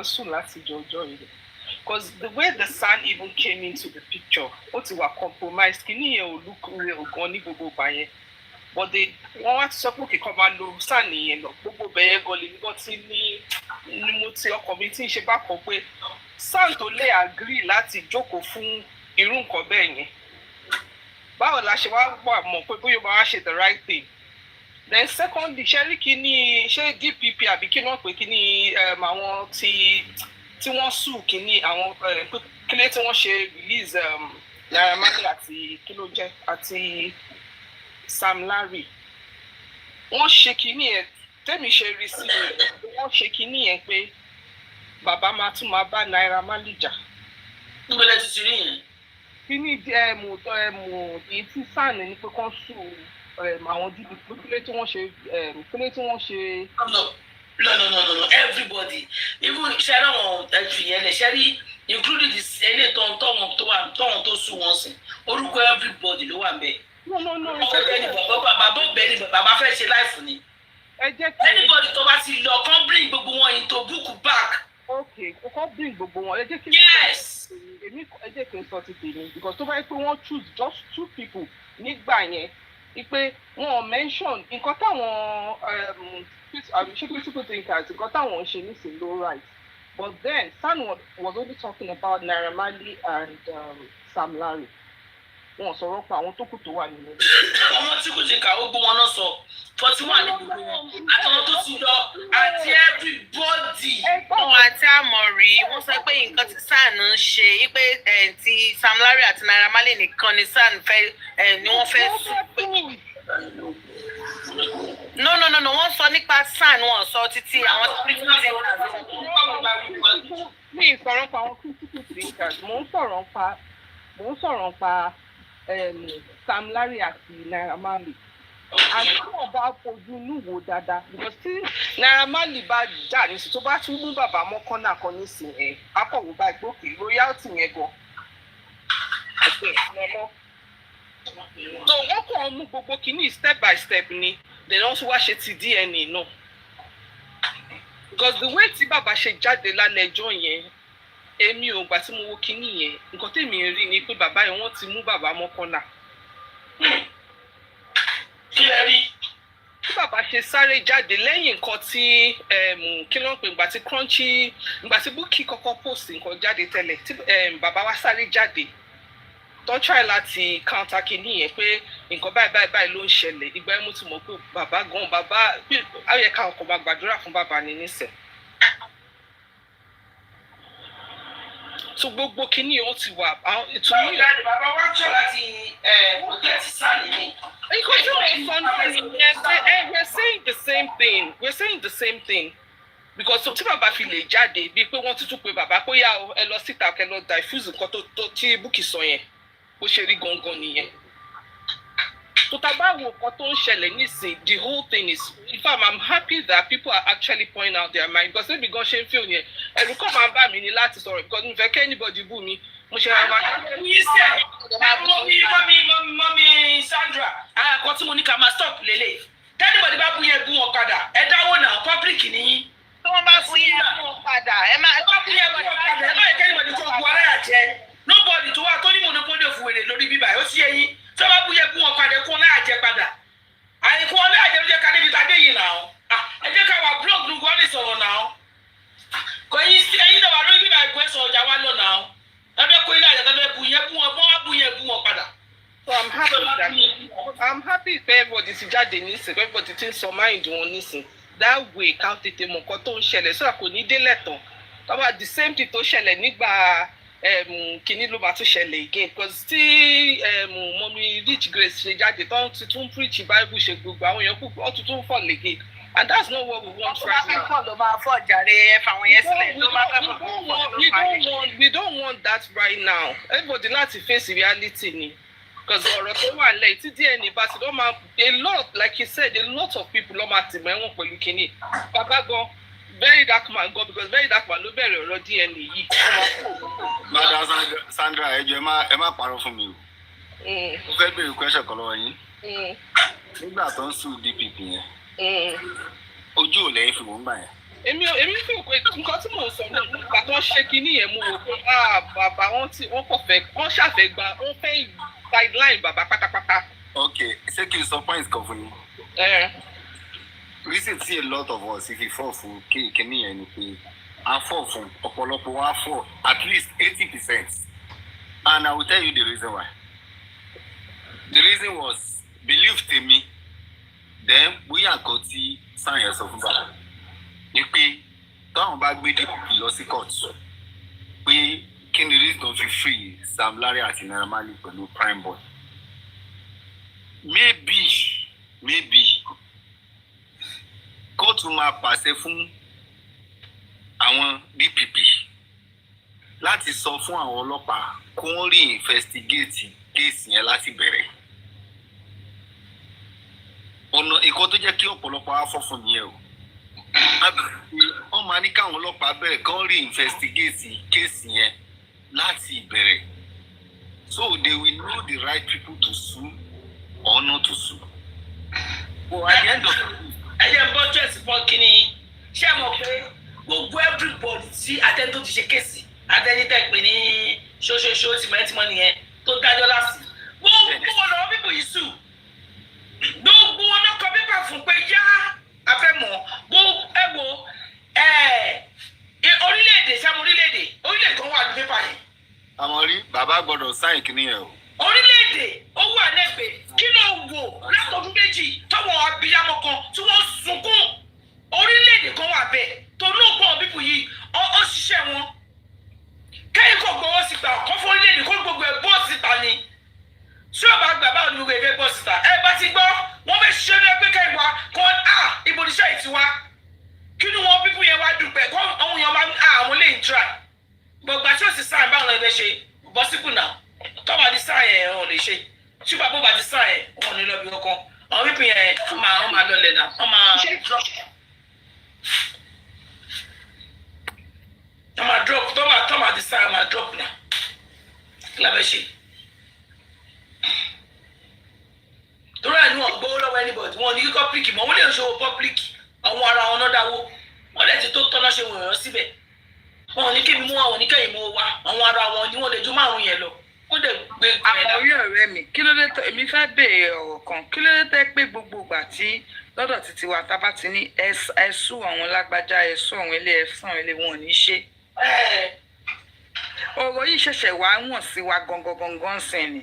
soon last Jojo? Because the way the son even came into the picture, what you were compromised, can you look real goni go by? But they want to support a command of Sunny and Bobo Bear got in the committee. She back away. Santo lay agree láti jókòó fún irú nǹkan bẹ́ẹ̀ yẹn. Báwo la ṣe wá wà mọ̀ pé bóyá máa ṣe the right thing. Then secondly, ṣẹ́rí kíní ṣé DPP àbí kí wọ́n pè kíní àwọn tí wọ́n sùn kíní àwọn kílé tí wọ́n ṣe release Naira Marley àti kí ló jẹ́ àti Sam Larry. Wọ́n ṣe kíní ẹ̀ tẹ́mi ṣe rí sí wọ́n ṣe kíní ẹ̀ pé Baba máa tún máa bá Naira Marley jà. Níbo lẹ ti rí yẹn? Kí ni èyí tí sáànù ní pé kán sùn àwọn DPP kílé tí wọ́n ṣe. No. Everybody. Even Sharon won Sherry, including this any tọ́wọ́n tó sùn wọ́n sìn. Orúkọ everybody ló wà ńbẹ̀. No. Bàbá bẹ́ẹ̀ ni bàbá fẹ́ ṣe láìfù ni. Anybody tó bá ti lọ kán bring gbogbo wọn into book back. Okay, kọ́kọ́ bring gbogbo wọn. Yes. Èmi ẹ jẹ́ kí n sọ ti tèmi because tó bá yẹ pé wọ́n choose just 2 people nígbà yẹn pé wọ́n mention nǹkan táwọn critical thinkers nǹkan táwọn ṣe nísìnyí ló right but then San was only talking about Naira Marley and Sam Larry. Wọ́n sọ̀rọ̀ pa àwọn tó kù tó wà nínú. Ọmọ tí kò ṣe kà ó gbọ́ wọn náà sọ 41 ní gbogbo wọn àtàwọn tó ti lọ àti everybody. Wọ́n àti Àmọ̀rí wọ́n sọ pé nǹkan tí San ń ṣe pé ti Sam Larry àti Naira Marley nìkan ni San fẹ́ ni wọ́n fẹ́ sùn pé. No, wọ́n sọ nípa San wọ́n sọ títí àwọn critical thinkers. Mi ìsọ̀rọ̀ pa àwọn critical thinkers mo ń sọ̀rọ̀ pa Sam Larry àti Naira Marley. Àti wọ́n bá fojú inú wò dáadáa because tí Naira Marley bá jà nísìnyí tó bá tún mú bàbá mọ́kànnà kan nísìnyí akọ̀wé bá gbókè royalty yẹn gan. So wọ́n kàn mú gbogbo kìíní step by step ni then wọ́n tún wá ṣe ti DNA náà. Because the way tí bàbá ṣe jáde lálẹ́ ẹjọ́ yẹn èmi ò gbà tí mo wo kíní yẹn nǹkan tèmi rí ni pé bàbá yẹn wọ́n ti mú bàbá mọ́kànnà. Kí lẹ rí? bàbá ṣe sáré jáde lẹ́yìn nǹkan tí kí ló ń pè ìgbà tí crunchy ìgbà tí Bukky kọ́kọ́ post nǹkan jáde tẹ́lẹ̀ tí bàbá wa sáré jáde tó try láti counter kìíní yẹn pé nǹkan báyìí ló ń ṣẹlẹ̀ ìgbà yẹn mo ti mọ̀ pé bàbá ayẹ ká ọkọ̀ máa gbàdúrà fún bàbá ní nísẹ̀. so gbogbo kìíní ó ti wà ìtumọ̀ yẹn. bàbá wa jọ láti òkè ti sáàlì mi. Because we're saying the same thing. We're saying the same thing. Because tí bàbá fi lè jáde bíi pé wọ́n tútù pé bàbá pé yá ẹ lọ síta kẹ lọ diffuse nǹkan tó tí Bukky sọ yẹn bó ṣe rí gangan nìyẹn. tó tá bá wo nǹkan tó ń ṣẹlẹ̀ nísìn the whole thing is in fact I'm happy that people are actually pointing out their mind because ebi gan ṣe ń fi òun yẹn ẹ̀rù kọ́ máa ń bà mí ní láti sọ̀rọ̀ because mi fẹ́ kẹ́ anybody bú mi mo ṣe ra máa. mọ́mí Sandra àkọ́ tí mo ní ká máa stop lélẹ̀ tẹ́lifọ̀dì bá bú yẹn bú wọn padà ẹ dáwọ́ náà public nìyí. tí wọ́n bá bú yẹn bú wọn padà ẹ má bú yẹn bú wọn padà ẹ má yẹ kẹ́lifọ̀dì tó bu aláyà jẹ nobody tó wà tó ní monopoly òfin wèrè lórí bíbá ó sì ẹyin tí wọ́n bá bú yẹn bú wọn padà kó náà jẹ padà àyìnkú ọlẹ́yà jẹ́ ló jẹ́ ká débi tá a dé yìí náà ẹ jẹ́ ká wà blog lùgbọ́ lè sọ̀rọ̀ náà kò ẹyin náà wà lórí bíbá ìgbẹ́ sọ̀rọ̀ jà wá lọ náà ẹbẹ kó ilé àjẹtẹ bú yẹn bú wọn padà. So I'm happy pé everybody ti jáde nísìn pé everybody ti ń sọ mind wọn nísìn that way ká tètè mọ nǹkan tó ń ṣẹlẹ̀ sọ́dà kò ní délẹ̀ tán tọ́ba the same thing tó ṣẹlẹ̀ nígbà kìíní ló máa tún ṣẹlẹ̀ again because tí mọ́mí Rich Grace ṣe jáde tó ń tún preach Bible ṣe gbogbo àwọn èèyàn púpọ̀ ó tún fall again and that's not what we want right now. We don't want that right now. Everybody láti face reality ni. Because ọ̀rọ̀ tó wà lẹ́yìn tí DNA bá ti lọ́ máa a lot like you said a lot of people lọ́ máa tì mọ́ ẹ̀wọ̀n pẹ̀lú kínní. Bàbá gan very dark man gan because very dark man ló bẹ̀rẹ̀ ọ̀rọ̀ DNA yìí. Madam Sandra ẹ má parọ́ fún mi o. Mo fẹ́ béèrè question kan lọ́wọ́ yín. Nígbà tó ń sùn DPP yẹn. Ojú ò lẹ́yìn fi wọ́n gbà yẹn. Èmi fi òkè nǹkan tí mò ń sọ nípa tó ń ṣe kinní yẹn mú wò pé bàbá wọn kò fẹ́ wọ́n ṣàfẹ́ gba wọ́n fẹ́ guideline bàbá pátápátá. Ok ṣé kí n sọ point kan fún yín. Reason tí a lot of us if we fall fún kinní yẹn ni pé a fall fún ọ̀pọ̀lọpọ̀ wa fall at least 80% and I will tell you the reason why. The reason was belief tèmi then bóyá nǹkan tí sáyẹn sọ fún bàbá ni pé táwọn bá gbé DPP lọ sí court pé kí ni reason fi free Sam Larry àti Naira Marley pẹ̀lú prime boy maybe kóòtù máa pàṣẹ fún àwọn DPP láti sọ fún àwọn ọlọ́pàá kó wọ́n rí investigate case yẹn láti bẹ̀rẹ̀ ọ̀nà ìkọ́ tó jẹ́ kí ọ̀pọ̀lọpọ̀ á fọ́ fún nìyẹn o wọ́n máa ní káwọn ọlọ́pàá bẹ̀rẹ̀ kán rí investigate case yẹn láti ìbẹ̀rẹ̀ so they will know the right people to sue or not to sue. Well, at the end of the day ẹ jẹ́ bọ́ chess fún kínní ṣé mọ̀ pé gbogbo everybody tí atẹ́ntó ti ṣe kéèsì atẹ́nitẹ́ pè ní ṣoṣoṣo tìmọ̀ẹ́tìmọ̀ nìyẹn tó dájọ́ láti gbogbo wọn lọ́wọ́ bíbù yìí sùn gbogbo wọn náà kọ pépà fún pé yá afẹ́mọ̀ gbogbo ẹ wo orílẹ̀-èdè sáwọn orílẹ̀-èdè kan wà ní pépà yẹn. àmọ́ rí bàbá gbọ́dọ̀ sáìn kínní yẹn o. orílẹ̀-èdè ó wà lẹ́gbẹ̀ẹ́ kí ló wò látọdún méjì tọwọ́ abiyamọ kan tí wọ́n sunkún orílẹ̀-èdè kan wà bẹ́ẹ̀ tó lóògbọ́n bíbù yìí ó ṣiṣẹ́ wọn kẹ́yìn kò gbowó síta ọ̀kan fún orílẹ̀-èdè kó gbogbo ẹ̀ bọ́ síta ni tí ó bá gbà báwo ni gbogbo ẹ̀ fẹ́ bọ́ síta ẹ bá ti gbọ́ wọ́n fẹ́ ṣe ní ẹgbẹ́ kẹ́yìn wa kan ibo níṣẹ́ yìí ti wá kí ni wọ́n bíbù yẹn wá dùpẹ́ kó àwọn èèyàn máa ń àwọn lè ń tra gbogbo àti òsì sáà báwọn ẹgbẹ́ ṣe bọ́ síkù náà tọ́wọ́ àti sáà yẹn wọn lè ṣe tí bàbá bá ti sáà yẹn wọn ní lọ́bì kankan àwọn bíbù yẹn wọ́n máa lọlẹ̀ náà wọ́n máa drop tọ́wọ́ àti sáà máa drop náà kí la fẹ́ ṣe. torí àìní wọn gbowó lọ́wọ́ anybody wọn ní kí public mọ̀ wọ́n lè ṣòwò public àwọn ara wọn náà dáwó wọ́n lè ti tó tọ́nà ṣe wọ̀nyàn síbẹ̀ wọn ní kí mi mú àwọn oníkẹ́yìn mú wa àwọn ara wọn ni wọ́n lè ju márùn yẹn lọ wọ́n lè gbé àmọ̀rí ọ̀rẹ́ mi kí ló dé tó èmi fẹ́ béèrè ọ̀rọ̀ kan kí ló dé tẹ́ pé gbogbo ìgbà tí lọ́dọ̀ títí wa tá bá ti ní ẹ̀sùn àwọn lágbájá ẹ̀sùn àwọn ilé ẹ̀sùn àwọn ilé wọn ò ní ṣe. ọ̀rọ̀ yìí ṣẹ̀ṣẹ̀ wá wọ̀n sí wa gangan sìn ni.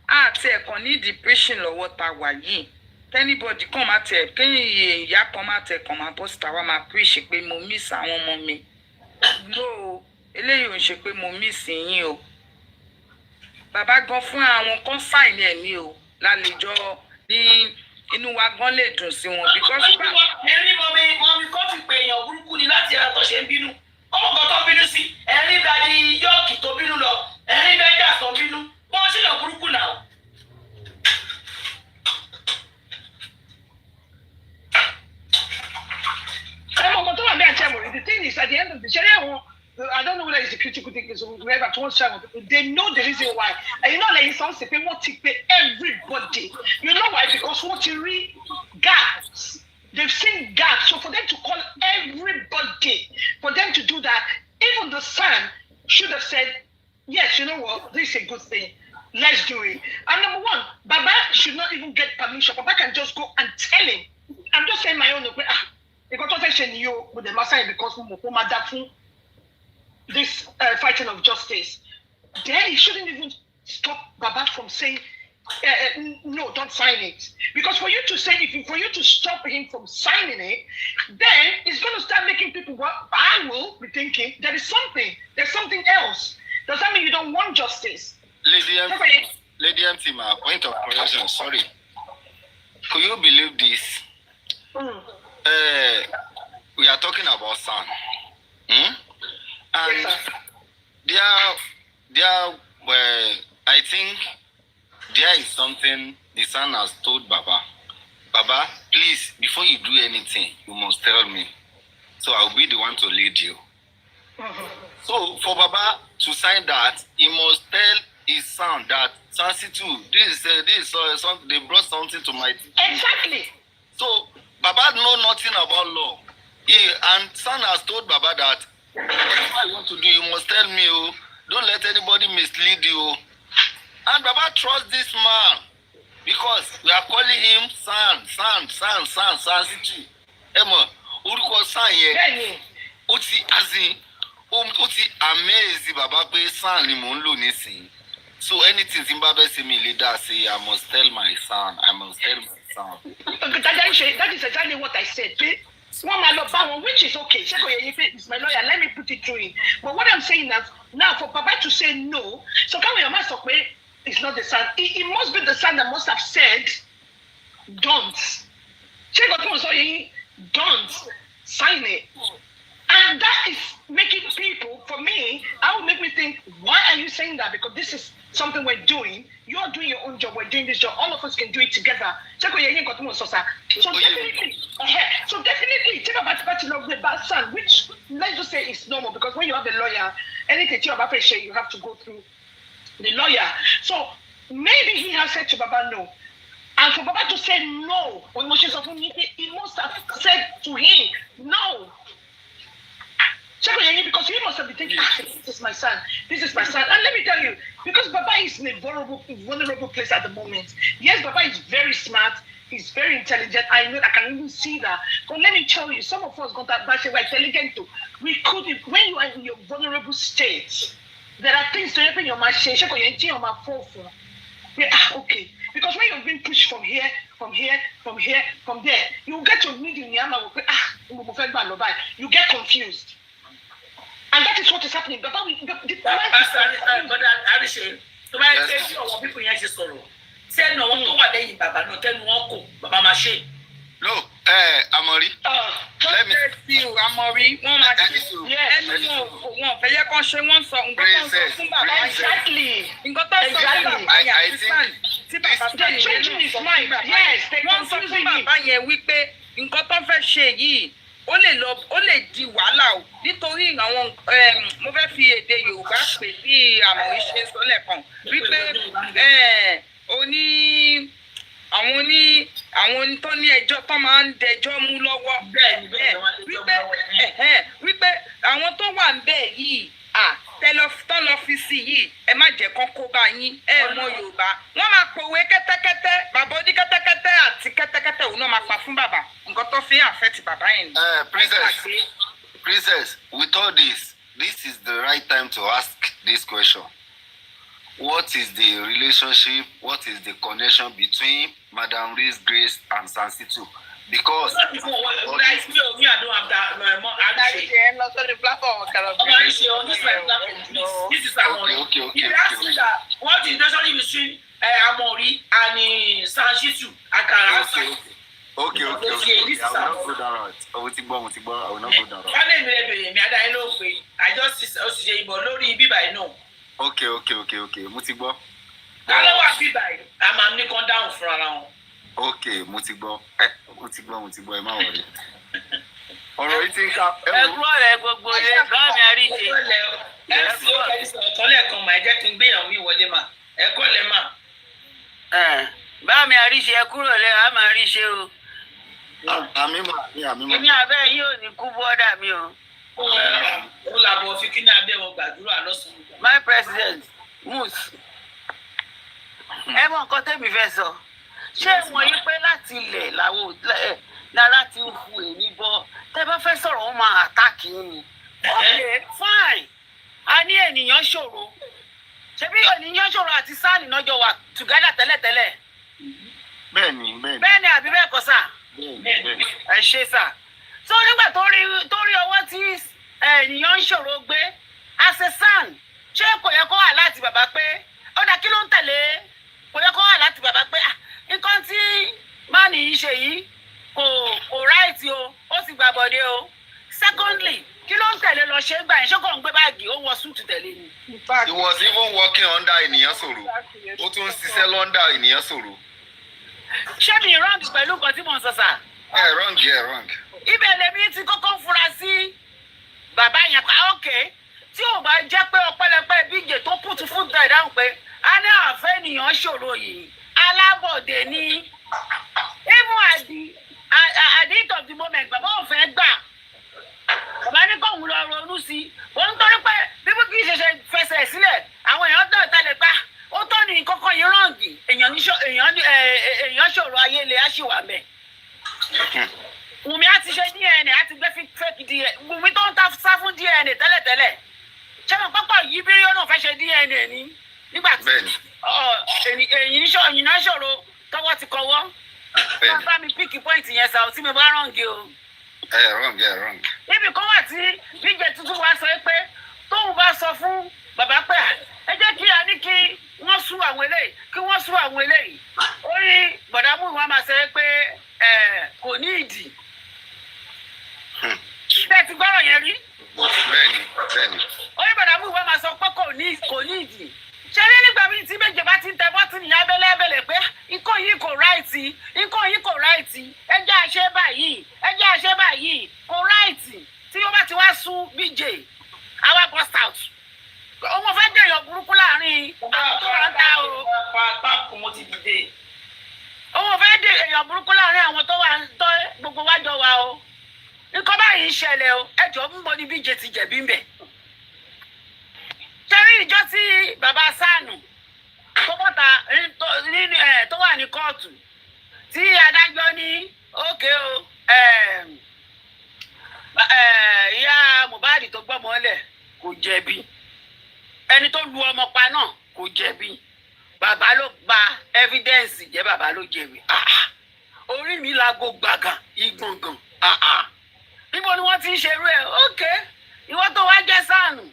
àti ẹ̀kan ní depression lọ́wọ́ ta wà yìí anybody kan máa tẹ̀ kéyìn ìyá kan máa tẹ̀ kan máa bọ́ síta wá máa preach pé mo miss àwọn ọmọ mi. no eléyìí ò ń ṣe pé mo miss yín o. bàbá gan fún àwọn kan sign ẹ̀ ní o lálejò ní inú wa gan lè dùn sí wọn because ẹ̀rí mọ̀mí kọ́ fi pé èèyàn burúkú ni láti ẹ̀rọ tó ṣe ń bínú ọmọ kan tó bínú sí ẹ̀rí dájú yọ́ọ̀kì tó bínú lọ ẹ̀rí bẹ́jà tó bínú wọ́n ṣe èèyàn burúkú náà. The thing is, at the end of the day, I don't know whether it's a critical thing, whoever towards some people, they know the reason why. And you know, like it sounds like they want to pay everybody. You know why? Because what you read gaps. They've seen gaps. So for them to call everybody, for them to do that, even the son should have said, yes, you know what, this is a good thing. Let's do it. And number one, Baba should not even get permission. Baba can just go and tell him. I'm just saying my own. You with the master because this fighting of justice. Then he shouldn't even stop Baba from saying, no, don't sign it. Because for you to say, for you to stop him from signing it, then it's going to start making people, I will be thinking, there's something else. Does that mean you don't want justice? Lady MT, my point of correction, sorry. Could you believe this? We are talking about son. And I think there is something the son has told Baba. Baba, please, before you do anything, you must tell me. So I'll be the one to lead you. So for Baba to sign that, he must tell his son that Sansitu, something, they brought something to my Exactly. So Baba know nothing about law. And son has told Baba that whatever I want to do, you must tell me. Oh, don't let anybody mislead you. And Baba trusts this man because we are calling him son, Sansitu. Emma, Uruko san ye. Uti azin. Uti amazed Baba pe son ni mo nlo nisin. So anything Zimbabwe say me leader say, I must tell my son. That is exactly what I said. Which is okay. It's my lawyer. Let me put it through him. But what I'm saying is now for Baba to say no, so can we master it's not the son. It must be the son that must have said, don't. Don't sign it. And that is making people, for me, I would make me think, why are you saying that? Because this is something we're doing. You're doing your own job. We're doing this job. All of us can do it together. So definitely, take about the son, which let's just say is normal because when you have a lawyer, anything you have to you have to go through the lawyer. So maybe he has said to Baba no. And for Baba to say no, when Moshe he must have said to him no. Because he must have been thinking, this is my son. And let me tell you, because Baba is in a vulnerable place at the moment. Yes, Baba is very smart. He's very intelligent. I know, I can even see that. But let me tell you, some of us got that bad, we're intelligent too. We could, when you are in your vulnerable state, there are things to happen in your machine. Okay. Because when you're being pushed from here, from there, you get to meet in you get confused. And that is what is happening. But no, Amori. Let me see you, Amori. Exactly. They're changing his mind. Yes, they're confusing him. Ó lè di wàhálà o nítorí àwọn mo fẹ́ fi èdè Yorùbá pè bí àmọ́ iṣẹ́ sọ́lẹ̀ kan wípé àwọn tó ní ẹjọ́ tó máa ń dẹjọ́ mú lọ́wọ́ wípé àwọn tó wà ń bẹ̀ yìí tán lọ fi sí yìí ẹ má jẹ́ kán kó bá yín ẹ mọ Yorùbá wọ́n máa pòwe kẹ́tẹ́kẹ́tẹ́ bàbá oní kẹ́tẹ́kẹ́tẹ́ àti kẹ́tẹ́kẹ́tẹ́ òun náà máa pa fún bàbá nǹkan tó fi àfẹ́tì bàbá yẹn. Princess, with all this is the right time to ask this question. What is the relationship, what is the connection between Madam Reese Grace and Sansitu? Because me, I don't have that. This is Amori. Okay. If you ask me that, what is the relationship between Amori and Sansitu? I can answer. Okay. I will not go down right. I will not go down right. I just say, but Lori Biba, no. Okay. Mutigbo. I'm not down for around. Okay, Mutigbo, ẹ má worry. Ọ̀rọ̀ yìí ti ń ká. Ẹ kúrò rẹ̀ gbogbo rẹ̀ bá mi àríṣe. Ẹ sí ọ̀kẹ́ ìsọ̀tọ́ lẹ́ẹ̀kan mà ẹ jẹ́ kí n gbéyàwó mi wọlé mà. Ẹ kọ́ lẹ́ mà. Bá mi àríṣe ẹ kúrò lẹ́ a máa ríṣe o. Àmì mà. Èmi abẹ́ yìí ò ní kú bọ́dà mi o. Ó làbọ̀ fi kí ní abẹ́ wọn gbàdúrà lọ́sàn-án. My president, Moose. Ẹ mọ nǹkan tẹ́mi fẹ́ sọ. Ṣé wọ́n yí pé láti ilẹ̀ lára ti ń hu èmi bọ́ tẹ́ bá fẹ́ sọ̀rọ̀ wọn máa àtàkì ni. Okay, fine. A ní ènìyàn ṣòro. Ṣebí ènìyàn ṣòro àti sáàlì náà jọ wà together tẹ́lẹ̀tẹ́lẹ̀. Bẹ́ẹ̀ni. Bẹ́ẹ̀ni àbí bẹ́ẹ̀ kọ́ sà. Ẹ ṣe sà. So nígbà tó rí ọwọ́ tí ènìyàn ń ṣòro gbé as a son ṣé kò yẹ kó wà láti bàbá pé ó dá kí ló ń tẹ̀lé kò yẹ kó wà láti bàbá pé nǹkan tí máàní yìí ṣe yìí kò ráìtì o ó sì gbàbọ̀dé o. Secondly kí ló ń tẹ̀lé lọ ṣe gbà yẹn ṣé kò ń gbé báàgì ó wọ súùtù tẹ̀lé ni. He was even working under ènìyàn sòrò ó tún ń ṣiṣẹ́ lọ́ndà ènìyàn sòrò. Ṣé mi wrong pẹ̀lú nǹkan tí mò ń sọ sà? Wrong. Ibẹ̀ lèmi ti kọ́kọ́ fura sí bàbá yẹn pa ókè tí ò bá jẹ́ pé ọpẹ́lẹpẹ́ bíjè tó put foot down dáhùn pé a ní àfẹ́ ènìyàn ṣòro yìí alábọ̀dé ní even at the end of the moment bàbá ò fẹ́ gbà bàbá ní kóun lọ ronú sí òun torí pé bíbí kì í ṣẹ̀ṣẹ̀ fẹsẹ̀ sílẹ̀ àwọn èèyàn tó tẹ̀lé pa ó tó ní kọ́kọ́ yìí rọ̀ǹgì èèyàn ṣòro ayé lè á ṣì wà mẹ́. Wùmí á ti ṣe DNA á ti gbé fake DNA Wùmí tó ń sá fún DNA tẹ́lẹ̀tẹ́lẹ̀ ṣé mo pápá yìí bí yóò náà fẹ́ ṣe DNA ní nígbà tí èyí náà ṣòro tọwọ́ ti kọwọ́ wọ́n bá mi píkì pọ́ìntì yẹn sá tí mo bá rọ̀ǹgì o. Wrong. Níbi kan wà tí bíjẹ tuntun wá sọ pé tóun bá sọ fún bàbá pé ẹ jẹ́ kí a ní kí wọ́n sú àwọn eléyìí ó ní bọ̀dámù wọn máa sọ pé kò ní ìdí. Bẹ́ẹ̀ ti gbọ́rọ̀ yẹn rí. Bẹ́ẹ̀ni. Ó ní bọ̀dámù wọn máa sọ pé kò ní ìdí. Ṣé ní nígbà míì tí méje bá ti ń tẹ bọ́tìnì abẹ́lẹ́bẹ̀lẹ̀ pé nǹkan yìí kò ráìtì ẹ jẹ́ àṣẹ báyìí kò ráìtì tí ó bá ti wá sún bíjè àwa bust out. Òun fẹ́ dèèyàn burúkú láàrin àwọn tó wà ń ta o. Òun fẹ́ dèèyàn burúkú láàrin àwọn tó wà ń tọ́ gbogbo wájọ wa o. Nǹkan báyìí ń ṣẹlẹ̀ o ẹjọ́ ń bọ́ ní bíjè ti jẹ̀bi ń bẹ̀. Ṣẹ́rí ìjọ tí bàbá Sànù tó bọ́ta tó wà ní kóòtù tí adájọ́ ní ókè o ìyá Mohbad tó gbọ́mọ lẹ̀ kò jẹ̀bi ẹni tó lu ọmọ pa náà kò jẹ̀bi bàbá ló gba evidence jẹ́ bàbá ló jẹ̀bi orí mi lago gbàgàn ìgbọ̀ngàn níbo ni wọ́n ti ń ṣerú ẹ̀ ókè ìwọ tó wá jẹ́ Sànù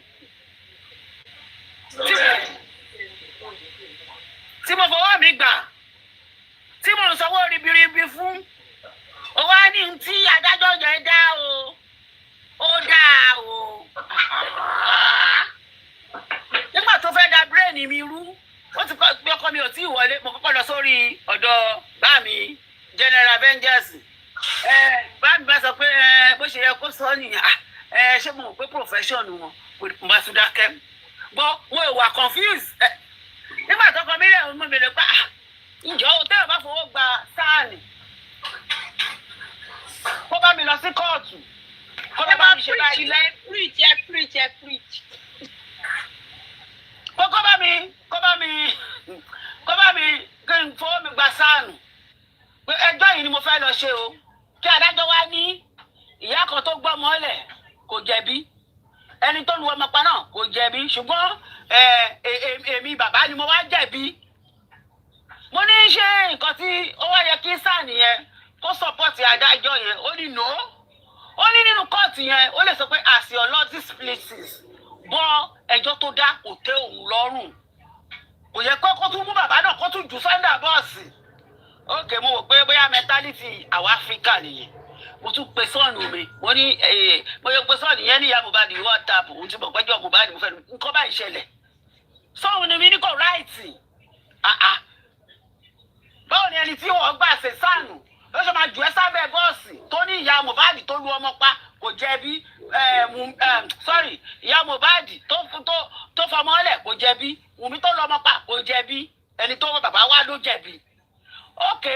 tí mo fọwọ́ mi gbà tí mo ń sanwó ribiribi fún ó wá ní tí adájọ́ yẹn dá o ó dá o nígbà tó fẹ́ da bírèènì mi rú ó ti pé ọkọ mi ò tí ì wọlé mo kọ́kọ́ lọ sórí ọ̀dọ̀ bá mi General Avengers bá mi bá sọ pé bó ṣe yẹ kó sọ nìyẹn ṣé mo mọ̀ pé profession wọn kò bá tún dákẹ́ gbọ́ wọn ò wà confused nígbà tó kọ mílíọ̀nù mọ́ mi lè pa ǹjọ́ tẹ́lẹ̀ bá fowó gba sáàlì kó bá mi lọ sí kóòtù kó bá mi ṣe báyìí. preach. kó bá mi kí n fọwọ́ mi gba sáànù pé ẹjọ́ yìí ni mo fẹ́ lọ ṣe o kí adájọ́ wá ní ìyá kan tó gbọ́ mọ́lẹ̀ kò jẹ̀bi ẹni tó lu ọmọ pa náà kò jẹ̀bi ṣùgbọ́n èmi bàbá ni mo wá jẹ̀bi mo ní ṣe nǹkan tí ó wá yẹ kí sáà nìyẹn kó sọpọ́tì adájọ́ yẹn ó ní no ó ní nínú kóòtù yẹn ó lè sọ pé as your Lord these places bọ́ ẹjọ́ tó dá kò tẹ́ òun lọ́rùn kò yẹ kó tún mú bàbá náà kó tún jù sọ́ndà bọ́ọ̀sì ókè mo wò pé bóyá mẹtálítì àwọn áfíríkà nìyẹn mo tún pe sọ́ọ̀nù mi mo ní mo yẹ pé sọ́ọ̀nù yẹn ní ìyá Mohbad WhatsApp òun ti mọ̀ pẹ́jọ́ Mohbad mo fẹ́ nǹkan báyìí ṣẹlẹ̀ sọ́ọ̀nù ni mi ní kò ráìtì báwo ni ẹni tí wọ́n gbà ṣe sáànù ló ṣe máa jù ẹ́ sábẹ́ bọ́ọ̀sì tó ní ìyá Mohbad tó lu ọmọ pa kò jẹ̀bi ìyá Mohbad tó fọmọ ọlẹ̀ kò jẹ̀bi Wùmí tó lu ọmọ pa kò jẹ̀bi ẹni tó bàbá wa ló jẹ̀bi ok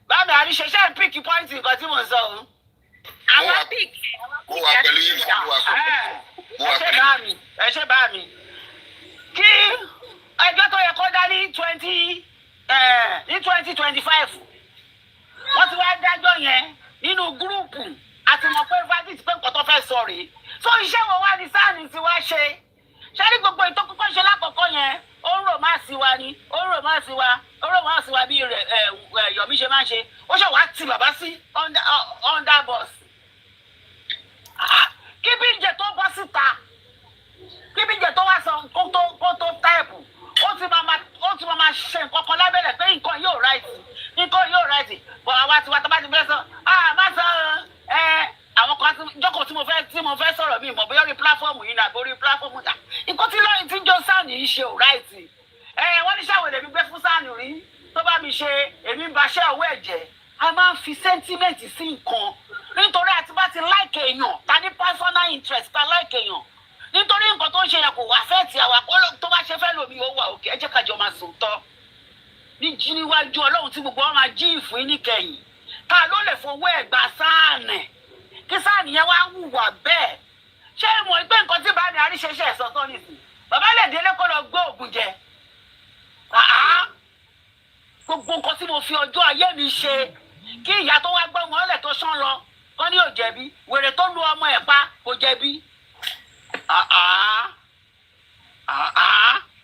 bámi àríṣẹṣẹ ń píkì pọ́ìntì nǹkan tí mo ń sọ o. àwọn píkì mo wà pẹ̀lú yìí ẹ ṣe bá mi kí ẹjọ́ tó yẹ kó dá ní 2025 wọ́n ti wá dájọ́ yẹn nínú gúrúùpù àti mọ̀ pé verdict pé nǹkan tó fẹ́ sọ rèé so iṣẹ́ wo wá ní sáàni tí wá ṣe ṣé ní gbogbo ètò kọ́kọ́ ṣe lákọ̀ọ́kọ́ yẹn ó ń rò má sí wa ni ó ń rò má sí wa bí Yomi ṣe máa ń ṣe ó ṣe wàá ti bàbá sí under bus kí Bíjẹ̀ tó bọ́ síta kí Bíjẹ̀ tó wá sọ kó tó táìpù ó ti máa ṣe nǹkan kan lábẹ́rẹ̀ pé nǹkan yóò ráìtì bọ̀ àwa tiwa tó bá ti bẹ́ẹ̀ sọ má sọ àwọn kan jókòó tí mo fẹ́ sọ̀rọ̀ mi mọ̀ bóyá orí pílàfọ́ọ̀mù yìí nàbó orí pílàfọ́ọ̀mù ta nǹkan tí lọ́yìn tí jọ sáànì yìí ṣe ò ráìtì wọ́n ní ṣàwọ̀dẹ̀ mi gbé fún sáànì rí tó bá mi ṣe èmi ń baṣẹ́ ọwọ́ ẹ̀jẹ̀ a máa ń fi sẹ́ńtímẹ́ǹtì sí nǹkan nítorí àti bá ti láìkè èèyàn ta ní personal interest ta láìkè èèyàn nítorí nǹkan tó ń ṣe yẹn kò wá fẹ́ ti àwa tó bá ṣe fẹ́ lómi ó wà òkè ẹ jẹ́ kájọ máa sòótọ́ ní jí níwájú Ọlọ́run tí gbogbo wọn máa jí ìfún níkẹyìn ká ló lè fowó ẹ̀ gba sáànì kí sáànì yẹn wá hùwà bẹ́ẹ̀ ṣé ìmọ̀ ìgbé nǹkan tí bá mi àríṣeṣe ẹ̀sọ́ tó nìsín bàbá lè délé kó lọ gbé òògùn jẹ gbogbo nǹkan tí mo fi ọjọ́ ayé mi ṣe kí ìyá tó wá gbọ́ wọn lẹ̀ tó ṣán lọ kọ́ ní ò jẹ̀bi wèrè tó lu ọmọ ẹ̀ pa kò jẹ̀bi.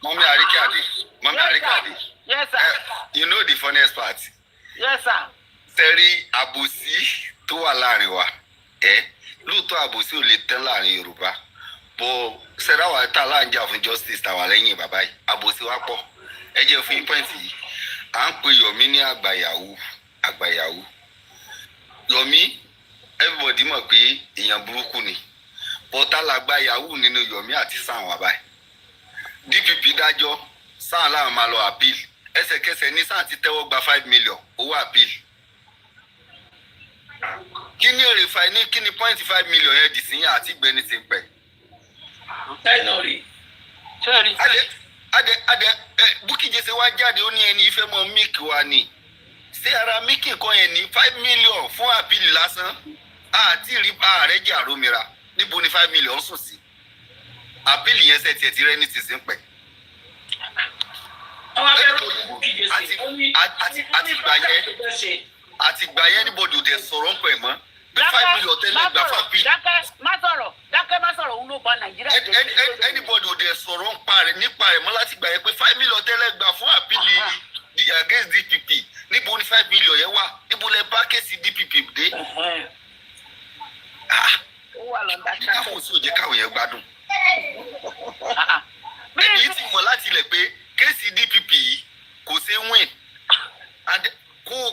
Mommy Arikade. Yes, sir. You know the funniest part? Yes, sir. Sẹ́rí àbòsí tó wà láàrin wa. Lóòótọ́ àbòsí ò lè tán láàrin Yorùbá. Bọ̀ sẹ́dá wa tá láǹjà fún justice tàwa lẹ́yìn bàbá yìí. Àbòsí wa pọ̀. Ẹ jẹ́ fún pọ́ìntì yìí. À ń pe Yomi ní àgbàyàwó. Yomi, everybody mọ̀ pé èèyàn burúkú ni. Bọ́tá làgbà yahoo nínú Yomi àti Sam wà báyìí. DPP dájọ́ Sam láwọn máa lọ appeal. Ẹsẹ̀kẹsẹ̀ ní Sam ti tẹ́wọ́ gba 5 million owó appeal. Kí ni èrè fa ní kí ni 0.5 million yẹn dì sí yẹn àti ìgbẹ́ni ti ń pẹ̀? Bukky Jesse wá jáde ó ní ẹni ìfẹ́ mọ míìkì wa ni. Ṣé ara míìkì kan yẹn ní 5 million fún appeal lásán? Àti rí ààrẹ jẹ́ àrómìíra. Níbo ni 5 million sùn sí? Àpìlì yẹn ṣe tiẹ̀ ti rẹ́ ní ti sìn pẹ̀. Àtìgbà yẹn níbodè òde sọ̀rọ̀ ń pẹ̀ mọ́. Bí 5 million tẹ́lẹ̀ gbà fún àpìlì. Dákẹ́ má sọ̀rọ̀ òun ló bá Nàìjíríà. Anybody òde sọ̀rọ̀ ń pa rẹ̀ nípa rẹ̀ mọ́ láti gbà yẹn pé 5 million tẹ́lẹ̀ gbà fún àpìlì against DPP. Níbo ni 5 million yẹn wà? Níbo lẹ bá kéèsì DPP dé? Káfọ́ sí òjẹ́ káwọn yẹn gbádùn. Èyí ti mọ̀ láti ilẹ̀ pé kéèsì DPP yìí kò ṣe win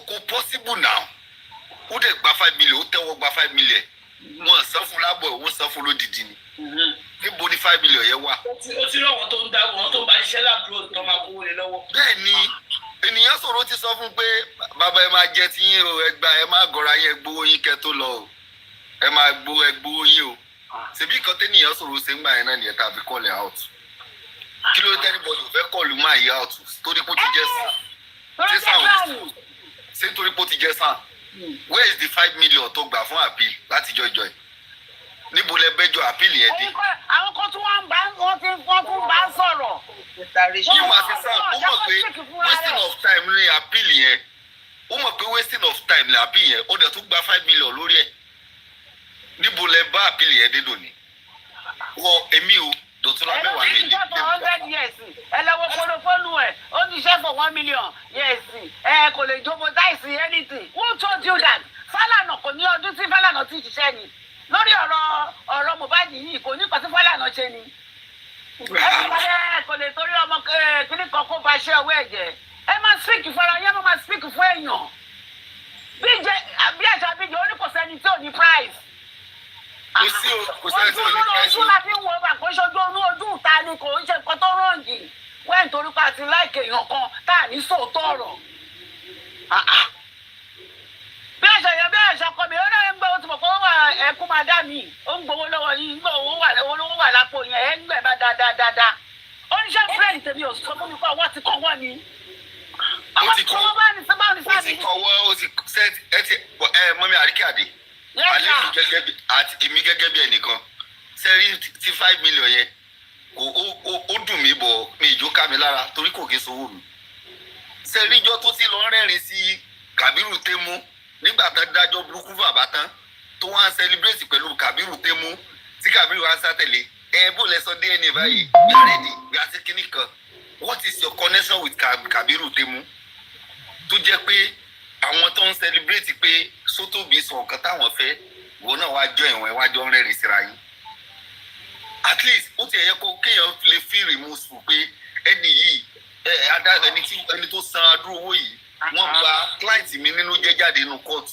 kò possible now. Ó dẹ̀ gba 5 million, ó tẹ́wọ́ gba 5 million. Wọ́n san fún lábọ̀, wọ́n san fún lódìdí ni. Níbo ni 5 million yẹn wà? Ó ti rí àwọn tó ń dá wọn tó ń bá iṣẹ́ láàbùrò tó máa kówó lé lọ́wọ́. Bẹ́ẹ̀ ni ènìyàn sọ̀rọ̀ ti sọ fún pé bàbá ẹ máa jẹ tiyín o, ẹ má gọra yín gbówó yín kẹ́ tó lọ o. Ẹ máa gbówó yín o. Ṣèbí kan tẹ́nìyàn sọ̀rọ̀ ṣe ń gbà yẹn náà nìyẹn tàbí call out. Kí ló tẹ́ni bọ́ọ̀lù fẹ́ kọlù máa yí out torí pé ó ti jẹ́ sàn? Ṣé torí pé ó ti jẹ́ sàn? Where is the 5 million tó gbà fún appeal láti jọjọ ẹ̀? níbo lẹ bẹjọ àpìlì yẹn dé. àwọn kan tí wọ́n tún bá sọ̀rọ̀. yìí máa ti sá ó mọ̀ pé wasting of time ní àpìlì yẹn ó mọ̀ pé wasting of time ní àpìlì yẹn ó dẹ̀ tún gba 5 million lórí ẹ̀ níbo lẹ bá àpìlì yẹn dé lónìí. wọ èmi o dọ̀tún lábẹ́ wà ní ìdí. ẹ lọ́wọ́ fọlọ́fọ́lù ẹ̀ ó ti ṣe for 1 million yes kò lè jókòó táìsì anything who told you that Fálànà kò ní ọdún tí Fálànà ti ṣiṣẹ́ ni lórí ọ̀rọ̀ Mohbad yìí kò ní kò tí Fálànà ṣe ni kò lè torí ọmọ kìnnì kan kó ba ṣe ọwọ́ ẹ̀jẹ̀ ẹ máa speak fara yẹn máa speak fún èèyàn bí ẹ̀jẹ̀ àbíjẹ́ ó ní kò sẹ́ni tí ò ní price. kò sí o kò sẹ́ni tí ò ní price. ojú la fi ń wo ọba kò ṣojú ojú ìta ni kò ń ṣe nǹkan tó rọ̀ǹgì wẹ́n torí pa ti láìkè èèyàn kan tá à ní sòótọ́ ọ̀rọ̀. bí ẹ̀ṣẹ̀ kọ́ mi ó náà ń gbọ́ ó ti mọ̀ pé ó wà ẹkún máa dá mi ó ń gbowó lọ́wọ́ yìí ń gbọ́ owó wà lápò yẹn ẹ̀ ń gbẹ̀ bá dáadáa. oníṣẹ́ fúrẹ́ǹdì tèmi ò sọ fún mi pé ọwọ́ ti kọ́ wọ́n ni. ó ti kọ́ wọ́ ó ti sẹ́ẹ̀tì ẹ ti mọ́mí àríkàdé èmi gẹ́gẹ́ bí ẹnìkan sẹ́rí ti 5 million yẹn ó dùn mí bọ̀ mi ìjó ká mi lára torí kò kí sówó mi. sẹ́rí ijọ́ tó ti lọ rẹ́rìn sí Kàbírù Témú nígbà tó dájọ́ burúkú bàbá tán tó wá ń sẹlẹbírẹ́tì pẹ̀lú Kàbírù Témú tí Kàbírù wá ń sátẹ̀lé bó lẹ sọ DNA báyìí gbàrẹ́dì gbàtí kínní kan what is your connection with Kàbírù Témú tó jẹ́ pé àwọn tó ń sẹlẹbírẹ́tì pé Sótóbi sọ nǹkan táwọn fẹ́ ìwọ náà wá jọ ìwọ̀n ìwájọ́ ń rẹ́rìn síra yín at least ó ti ẹ̀yẹ kó kéèyàn lè fi remorseful pé ẹni yìí ẹni tó san adúrú owó yìí wọ́n gba client mi nínú jẹ́ jáde nínú court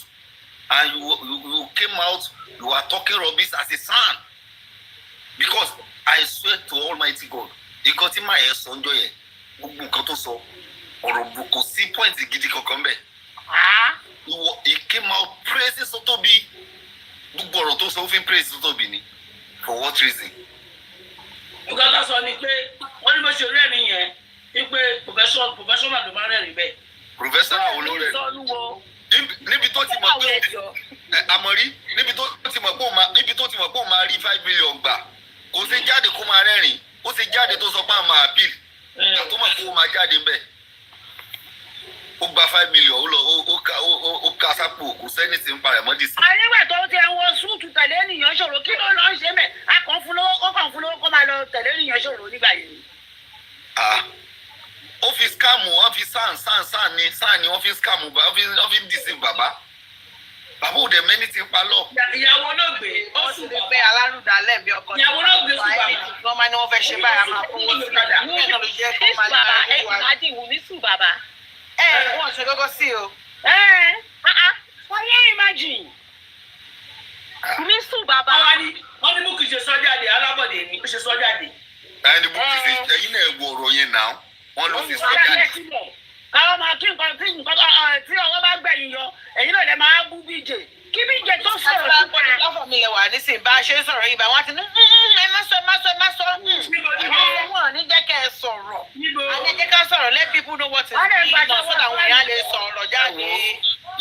and you came out you are talking rubbish as a son because I swear to Almighty God nǹkan tí màá yẹ sọ ń jọ yẹ gbogbo nǹkan tó sọ ọ̀rọ̀ kò sí point gidi kankan bẹ́ẹ̀ he came out praising Sótóbi gbogbo ọ̀rọ̀ tó sọ ó fi ń praise Sótóbi ni for what reason. nǹkan tó sọ ni pé wọ́n ní bó ṣe rẹ́rìn yẹn wípé professional ló máa rẹ́rìn bẹ́ẹ̀. professional olórẹ̀ níbi tó ti mọ̀ pé àmọ̀rí níbi tó ti mọ̀ pé ó máa rí 5 million gbà kò ṣe jáde kó máa rẹ́rìn ó ṣe jáde tó sọ pé àmọ́ appeal ìgbà tó mọ̀ pé ó máa jáde ń bẹ̀ ó gba 5 million ó ká sápò kò sẹ́ni tí ń parẹ́ mọ́ dìsí. àríwẹ̀ tó ti ẹ̀wọ̀n súùtù tẹ̀lé ènìyàn ṣòro kí ló lọ ń ṣe mẹ́ akàn fún lówó kó máa lọ tẹ̀lé ènìyàn ṣòro nígbà yìí. ó fi scam wọ́n fi sàn ni wọ́n fi scam wọ́n fi deceive bàbá ò dẹ̀ mẹ́ni ti ń pa lọ. ìyàwó ló gbé ó sì lè pé alárùdá lẹ́bi ọkọ ìyàwó ló gbé sùn bàbá wọ́n máa ní wọ́n fẹ́ ṣe báyà máa kó wọ́n sí padà bẹ́ẹ̀ náà ló jẹ́ kó máa ní àwọn ìwà ìwù ní sùn bàbá. wọ́n ṣe gọ́gọ́ sí o. wọ́n yé imagine. ní sùn bàbá. wọ́n ní Bukky ṣe sọ́jáde alábọ̀dé mi ó ṣe sọ́jáde. ẹni Bukky ṣe ẹyin náà wo ọ̀rọ̀ yẹn náà wọ́n ló fi sọ́jáde. káwọn máa kí nǹkan tí ọwọ́ bá gbẹ̀yìn yọ ẹ̀yin náà lè máa bú bíjè kí bíjè tó sọ̀rọ̀ nípa lọ́fọ̀ mi lè wà nísìnyí bá a ṣe ń sọ̀rọ̀ yìí bá wọn ti ní ẹ má sọ wọn ò ní jẹ́ kẹ́ ẹ sọ̀rọ̀ àní jẹ́ ká sọ̀rọ̀ let people know what is going on so that àwọn èèyàn lè sọ̀rọ̀ jáde.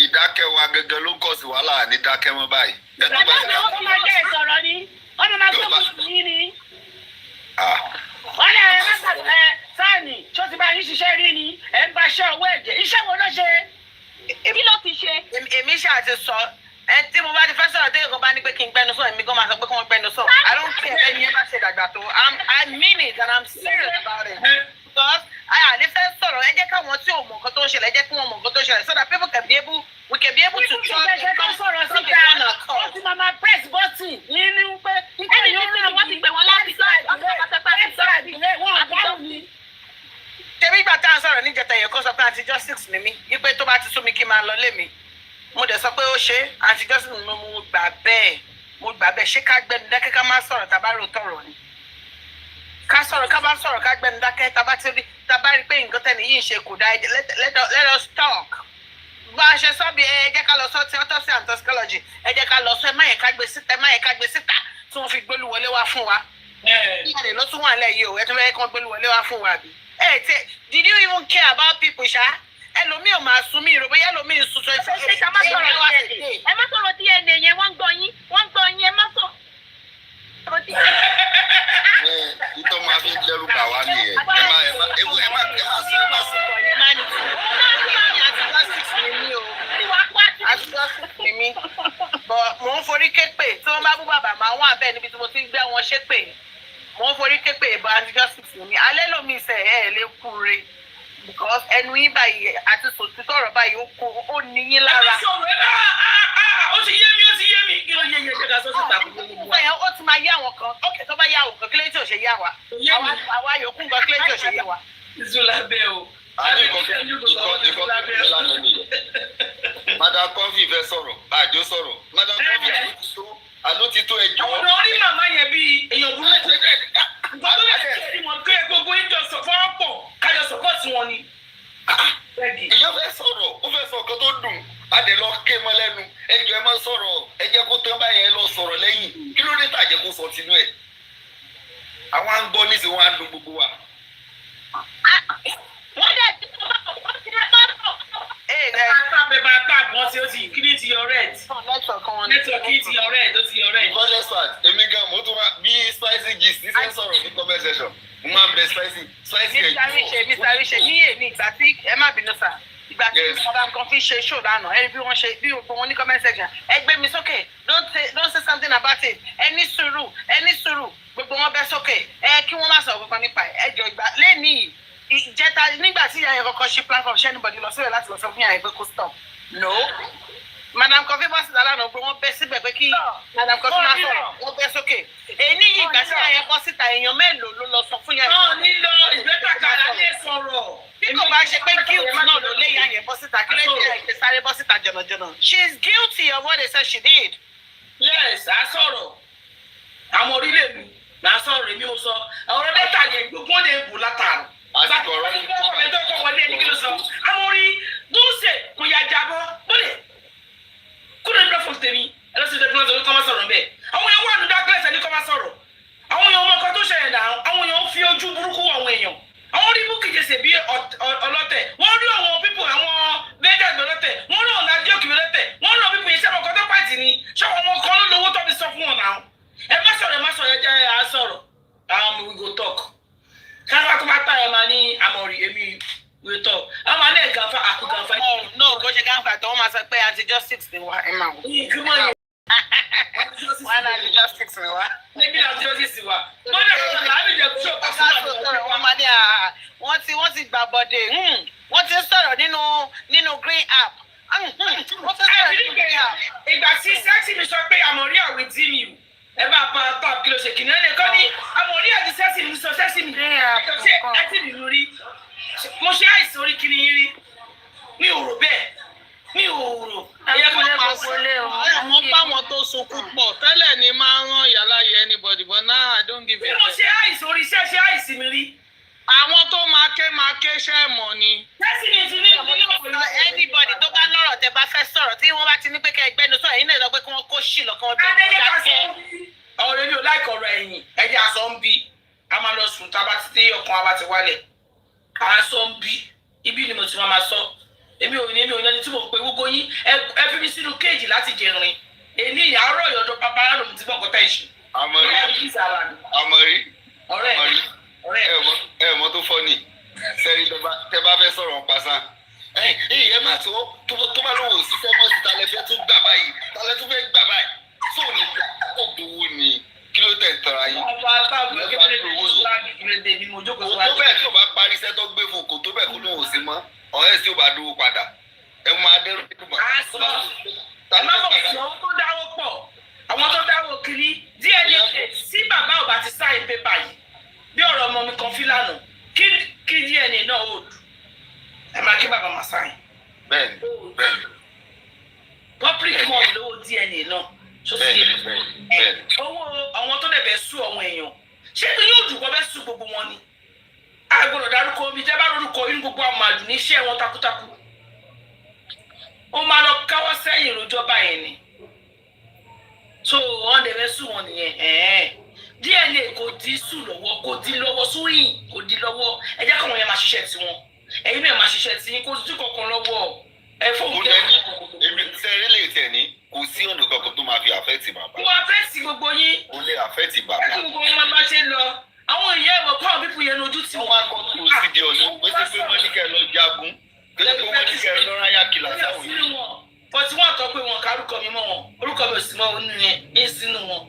ìdákẹ́ wa gẹ́gẹ́ ló ń kọ̀ sí wàhálà ní dákẹ́ mọ́ báyìí. bàbá mi ó fi máa jẹ́ ìsọ̀rọ̀ ni wọ́n máa tó kù sí ni. wọ́n lè sáàni tó ti bá yín ṣiṣẹ́ rí ni ẹ̀ ń bá ṣe owó ẹ̀jẹ̀ iṣẹ́ wo ló ṣe. kí ló ti ṣe. èmi ṣáà ti sọ tí mo bá ti fẹ́ sọ̀rọ̀ téèyàn kan bá ní pé kí n gbẹnu sọ èmi gan máa sọ pé kí wọ́n gbẹnu sọ I don't care ẹni yẹn bá ṣe dàgbà tó I mean it and I'm serious about it because àlè fẹ́ sọ̀rọ̀ ẹ jẹ́ káwọn tí ò mọ̀ nǹkan tó ń ṣẹlẹ̀ ẹ jẹ́ kí wọ́n mọ̀ nǹkan tó ń ṣẹlẹ̀ so that people can be able we can be able to talk and come to one accord. wọ́n ti máa press button nínú pé ẹni tí wọ́n ti gbé wọn láti tẹ̀mí ìgbà tá à ń sọ̀rọ̀ níjẹta yẹn kó sọ pé àti justice ni mí wípé tó bá ti sún mi kí n máa lọ lé mi mo dẹ̀ sọ pé ó ṣe àti justice ni mo gbà bẹ́ẹ̀ ṣé ká gbẹnu dákẹ́ ká má sọ̀rọ̀ tá a bá rò tọ̀rọ̀ ni ká sọ̀rọ̀ ká bá sọ̀rọ̀ ká gbẹnu dákẹ́ tá a bá rí pé nǹkan tẹ́ni yìí ṣe kò dá let us talk bá a ṣe sọ bí ẹ jẹ́ ká lọ sọ ti autopsy and toxicology ẹ jẹ́ ká lọ sọ ẹ má yẹ ká gbé síta tí wọ́n fi gbólúwọlé wá fún wa ìyàrá ló tún wà lẹ́yìn o ẹ tún fẹ́ kán gbólúwọlé wá fún wa bí. Did you even care about people ṣá ẹlòmíì ò máa sun mí ìròbó ẹlòmíì sun sọ ìfẹ́ ẹ má sọ̀rọ̀ DNA yẹn wọ́n ń gbọ́ yín ẹ má sọ. fún bàbá máa wọ́n abẹ́ níbi tí mo ti ń gbé wọn ṣépè mo ń forí képè ìbọn anti-justice mi alẹ́ lómi ìṣẹ̀ ẹ̀ lè kúre because ẹnu yín báyìí àti sòtítọ́ ọ̀rọ̀ báyìí ó ní yín lára. ó ti yé mi kí ló yé yé jẹ́ka sọ́sọ́ tàbí gbogbo wa. ó ti máa yé àwọn kan ókè tó bá yé àwọn kan kí ló tí ò ṣe yá wa àwa yòókù nǹkan kí ló tí ò ṣe yé wa. ìzúlábẹ́ o. àní ìkọ́kẹ́ lánàá nìyẹn. madam kọ́fì fẹ́ sọ̀rọ̀ àjò sọ̀rọ̀ madam kọ́fì àló ti tó ẹjọ́. ọ̀nà orí màmá yẹn bíi èèyàn burúkú. gbogbo yẹn kí ẹni mọ̀ pé gbogbo yín jọ sọ fọ́nrán pọ̀ kájọ sọ́pọ̀tì wọn ni. èèyàn fẹ́ sọ̀rọ̀ ó fẹ́ sọ ọ̀kan tó dùn adé lọ ké mọ́ lẹ́nu ẹjọ́ ẹ máa sọ̀rọ̀ ẹ jẹ́ kó tán báyẹn lọ sọ̀rọ̀ lẹ́yìn kí ló dé tàjẹ́ kó sọ tinú ẹ̀. àwọn à ń gbọ́ nísìnyí wọn á dùn gbogbo wa. wọ́n dẹ̀ ti Because what? Èmi gan mo tún wá bí spicy gist ní sẹ́ sọ̀rọ̀ ní comment section. Mo máa ń bẹ spicy ẹ̀. Mr. Riche ní èmi ìgbà tí ẹ má bínú sà. Ìgbà tí madam kan fi ṣe show lánàá ẹni bí wọ́n ṣe bí wọ́n ní comment section. Ẹ gbé mi sókè don't say something about it. Ẹ ní sùúrù gbogbo wọn bẹ́ sókè. Ẹ kí wọ́n má sọ̀rọ̀ kankan nípa ẹ̀. Ẹ jọ ìgbà lẹ́nìí ìjẹta nígbà tí ìyá yẹn kọ́kọ́ ṣí platform ṣé anybody lọ síbẹ̀ láti lọ sọ fún ìyá yẹn pé kó stop. No. Madam Kofi bọ́ síta lánàá pé wọ́n bẹ́ síbẹ̀ pé kí Madam Kofi máa sọ̀rọ̀ wọ́n bẹ́ sókè. Èyí yìí ìgbà tí ìyá yẹn bọ́ síta èèyàn mélòó ló lọ sọ fún ìyá yẹn. náà nílò ìgbẹ́tàkàrà lè sọ̀rọ̀. Bí kò bá ṣe pé guilt náà ló lé ìyá yẹn bọ́ síta kí ló dé ẹ̀ sáré bọ́ síta jọ̀nàjọ̀nà. She is guilty of what they said she did. Yes, a sọ̀rọ̀. Àwọn orílẹ̀ mi máa sọ̀rọ̀ èmi ò sọ. Àwọn ọ̀rọ̀ dẹ́ta yẹn gbogbo lè bù látàrọ̀. Àsìkò ọ̀rọ̀ yìí. Àwọn orí dúnṣe kò yà jábọ́ bólè. Kúrò ní platform tèmi ẹlẹ́sìn tẹ́gbọ́n tó kọ́ máa sọ̀rọ̀ bẹ́ẹ̀. Àwọn èèyàn wà ní darkness ẹni kọ́ máa sọ̀rọ̀. Àwọn èèyàn ọmọ kan tó ṣẹlẹ̀ náà àwọn èèyàn fi ojú burúkú àwọn èèyàn. Àwọn rí búkì jẹsẹ̀ bí ọlọ́tẹ̀. Wọ́n rí àwọn pípò àwọn bẹ́ẹ̀dẹ̀ ọlọ́tẹ̀. Wọ́n rí ọ̀nà àjọkì ọlọ́tẹ̀. Wọ́n rí pípò iṣẹ́ ọkọ̀ tó pàtì ni. Ṣọ́wọ́ wọn kan ló lówó tó fi sọ fún wọn náà. Ẹ má sọ̀rọ̀ ẹ jẹ́ à sọ̀rọ̀. We go talk. Káfá tó máa tà ẹ̀ máa ní àmọ̀rì èmi we talk. Àwọn máa ní ẹ̀gànfà àkùgànfà. No, kò ṣe gáǹfà tó wọ́n máa sọ pé anti-justice ni wá ẹ̀ máa wò. Ìgbìmọ̀ yẹn. Wọ́n náà anti-justice ni wá. Níbi anti-justice wa. Wọ́n dẹ̀ kọ́ láàbì jẹ́ kúṣọ̀ pàṣẹ. Wọ́n máa ní wọ́n ti gbà bọ̀dẹ̀. Wọ́n ti ń sọ̀rọ̀ nínú green app. Wọ́n ti ń sọ̀rọ̀ nínú green app. Ìgbà tí sẹ́ẹ̀sì mi sọ pé àmọ̀rí àwìn tí mi ò. Ẹ bá pa kí ló ṣe kìnìún ẹ̀ kọ́ ní àmọ̀rí àti sẹ́ẹ̀sì mi sọ sẹ́ẹ̀sì mi. Ṣé ẹ ti mi rí? Mo ṣe àìsàn orí kiri yín rí. Mi ò rò bẹ́ẹ̀. Mi ò rò. Àwọn báwọn tó sunkún pọ̀ tẹ́lẹ̀ ni máa ń rán yàrá yẹ anybody but now I don't give a. Mo ṣe àìsàn orí ṣe àìsàn mi rí. Àwọn tó máa ké ṣẹ́ mọ̀ ni. Sẹ́ẹ̀sì mi ti ní anybody tó bá lọ́rọ̀ tẹ bá fẹ́ sọ̀rọ̀ tí wọ́n bá ti ní pé kẹ́ ẹgbẹ́nu sọ̀rọ̀ yín náà lọ pé kí wọ́n kó ṣì lọ kí wọ́n dákẹ́. Ọ̀rọ̀ èmi ò láìkọ̀ ọ̀rọ̀ ẹ̀yìn ẹ̀jẹ̀ aṣọ ń bí a máa lọ sùn tá a bá ti dé ọkàn a bá ti wálẹ̀. Aṣọ ń bí ibi ni mo ti máa sọ. Èmi ò ní ẹni tí mo pe gbogbo yín ẹ fi mi sínú kéèjì láti jẹrin. Èmi ìyàrá ìyọ̀dọ̀ pápá rẹ̀ mo ti gbọ́ kọ́tà ìṣù. Àmọ̀rí ẹ mọ tó fọ́ ni sẹ́rí tẹ bá fẹ́ sọ̀rọ̀ pàṣán. Ẹ má tó bá lóun ò sí fẹ́ mọ́ sí talẹ̀ fẹ́ tún gbà báyìí talẹ̀ tún fẹ́ gbà báyìí sóò ní ògbówó ni kí ló tẹ̀ ń tara yín. Kò tó bẹ́ẹ̀ tí o bá parí iṣẹ́ tó gbé fún kò tó bẹ́ẹ̀ kó lóun ò sí mọ́ ọ̀rẹ́ tí o bá dúró padà ẹ máa dẹ́rù nígbà. Ẹ má bọ̀ sí àwọn tó dáwọ́ pọ̀ àwọn tó dáwọ́ kiri DNA sí bàbá ò bá ti sáyìn pépà yìí bí ọ̀rọ̀ ọmọ mi kan fílànà kí DNA náà ò dùn ẹ máa kí bàbá máa sáyìn. Bẹ́ẹ̀ni. Public mọ̀ lówó DNA náà owó àwọn tó dẹ̀ bẹ̀ sú àwọn èèyàn ṣé kí yóò dùn kọ́ bẹ́ sú gbogbo wọn ni agbọ́dọ̀ dárúkọ omi jẹ́ bá lórúkọ inú gbogbo àwọn màlúù ní iṣẹ́ wọn takuntakun ó máa lọ káwọ́ sẹ́yìn lójọ́ báyẹn ni so wọ́n dẹ̀ bẹ́ sú wọn nìyẹn DNA kò dín sú lọ́wọ́ kò dín lọ́wọ́ sóyìn kò dín lọ́wọ́ ẹ jẹ́ káwọn yẹn máa ṣiṣẹ́ tiwọn ẹ̀yin náà máa ṣiṣẹ́ tí kò dín kankan lọ́wọ́ ẹ fóun tẹ́ èmi sẹ́rí lè tẹ̀ ní kò sí ọ̀nà kankan tó máa fi àfẹ́tì bàbá. kò àfẹ́tì gbogbo yín. ó lè àfẹ́tì bàbá. ẹ kí gbogbo wọn máa ṣe lọ àwọn ìyá ẹ̀mọ̀ kọ́ àwọn pípọ̀ yẹn lójú tí wọ́n máa kọ́ procedure ni wọ́n ti pé wọ́n ní kẹ́ lọ jagun kẹ́lẹ́ pé wọ́n ní kẹ́ lọ ráyà kìlà sáwọn yìí. bọ̀tí wọ́n tọ́ pé wọn kárúkọ mi mọ́ wọn orúkọ mi ò sí mọ́ nínú yẹn ní sínú wọn.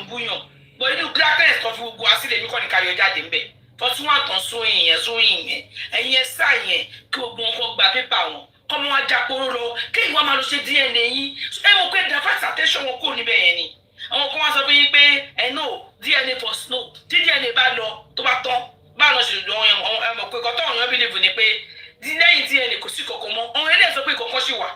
ń búyàn bọ́ inú blackness tó fi gbogbo wá sílẹ̀ mi kọ́ ní kárí ọjà dé ń bẹ̀ fọ́tí wọn tán sún ìyẹn ẹ̀yin ẹ̀ sá yẹn kí gbogbo wọn kọ́ gba pépà wọn kọ́ mọ́ ajá poró lọ kí ìwọ máa lọ ṣe DNA yín ẹ mọ̀ pé divert attention wọn kò níbẹ̀ yẹn ni àwọn kan wá sọ fún yín pé ẹ no DNA for snow tí DNA bá lọ tó bá tán bá lọ ṣe lọ ẹ mọ̀ pé kọ́tọ́ ọ̀yàn believe ni pé lẹ́yìn DNA kò sí kankan mọ́ ọ̀hún ẹlẹ́yìn sọ pé kankan ṣì wà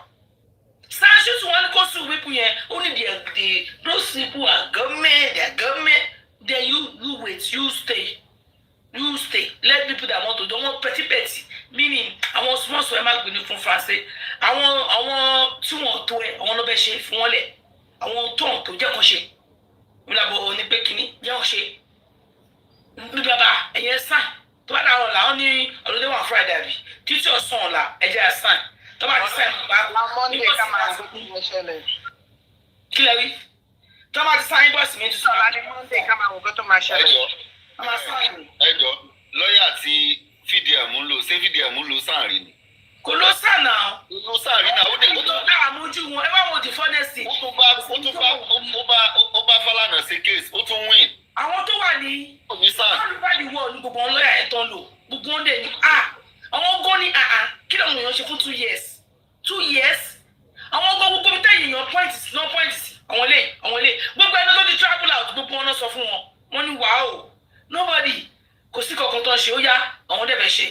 statutes wọn kó sùn wípé yẹn ó ní those people are government then you wait you stay let people that want to don want petty meaning àwọn small ẹ má gbé ní fún français àwọn tí wọn tó ẹ àwọn ló bẹ ṣe fún wọn lẹ àwọn tó jẹ́ kan ṣe nígbàgbọ́ ní pé kínní jẹ́ wọn ṣe ní bàbá ẹ̀yẹ sàn tó bá dáhùn ọ̀la wọn ní ọ̀lọ́dẹ wọn Friday àbí títí ọ̀sán ọ̀la ẹ̀jẹ̀ sàn tó bá ti sàn bá Monday ká máa gbé kí wọ́n ṣẹlẹ̀. kí lẹ rí tó bá ti sàn bọ́ọ̀sì mi tún sọ̀rọ̀ ní Monday ká máa wò kó tó máa ṣẹlẹ̀. ẹjọ́ lọ́ọ̀yà tí fdm ń lò ṣé fdm ń lò sáàrin ni. kò ló sàn náà. ló sáàrin náà ó dé kó tó dá àmójú wọn ẹ wá wọn di fọ́nẹ́sì. ó bá Fálànà ṣe case ó tún win. àwọn tó wà ní. olùbàdì wọ ní gbogbo wọn lọ́ọ̀yà ẹ̀ tán lò gbogbo wọn dẹ̀ ní àwọn ogún ní kí lóun èèyàn ṣe fún 2 years àwọn ogún gbogbo bí tẹ̀yìn èèyàn points àwọn ilé gbogbo ẹni tó ti travel out gbogbo wọn náà sọ fún wọn ní wàá nobody kò sí kankan tó ń ṣe ó yá àwọn dẹ̀ bẹ̀ ṣe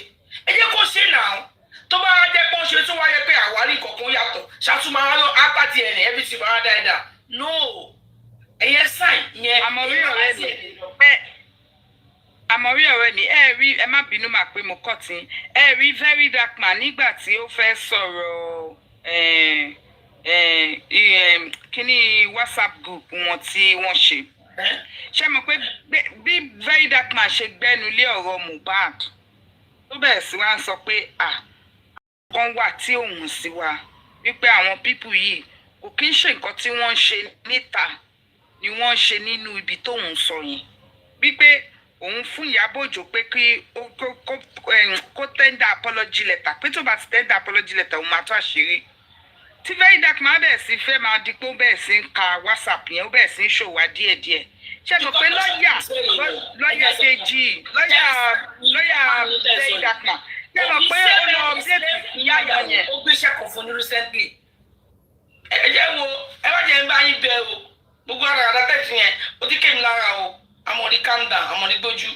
ẹ jẹ́ kó ṣe náà tó bá jẹ́ pọ́n ṣe tó wáyé pé àwárí kankan yàtọ̀ ṣàtúmọ̀ àwọn apáti ẹ̀ ní ẹbí ti máa dá ẹ̀dá no ẹ̀yẹ sign yẹn. àmọ̀rí ọ̀rẹ́ mi ẹ rí ẹ má bínú mà pé mo kọ́ tí ẹ rí very dark man nígbà tí ó fẹ́ sọ̀rọ̀ kíní WhatsApp group wọn tí wọ́n ṣe ṣe mọ̀ pé bí very dark man ṣe gbẹ́nu lé ọ̀rọ̀ Mohbad tó bẹ̀rẹ̀ sí wá ń sọ pé kan wà tí òun sí wa wípé àwọn pípù yìí kò kí ń ṣe nǹkan tí wọ́n ń ṣe níta ni wọ́n ń ṣe nínú ibi tóun sọ yẹn wípé òun fún Ìyábọ̀ Òjó pé kí kó tender apology letter pé tó bá ti tender apology letter òun máa tó àṣírí tí very dark man bẹ̀rẹ̀ sí fẹ́ máa di pé ó bẹ̀rẹ̀ sí ń ka WhatsApp yẹn ó bẹ̀rẹ̀ sí ń ṣòwà díẹ̀díẹ̀ ṣe mọ̀ pé lọ́ọ̀yà Dèjì lọ́ọ̀yà very dark man ṣe mọ̀ pé ó lọ update ìyá yẹn. ó gbéṣẹ́ kan fún ní recently ẹ jẹ́ wo ẹ má jẹ́ ń bá yín bẹ̀ o gbogbo ara àdá tẹ̀sí yẹn ó ti kémi lára o amọ̀rí calm down amọ̀rí gbójú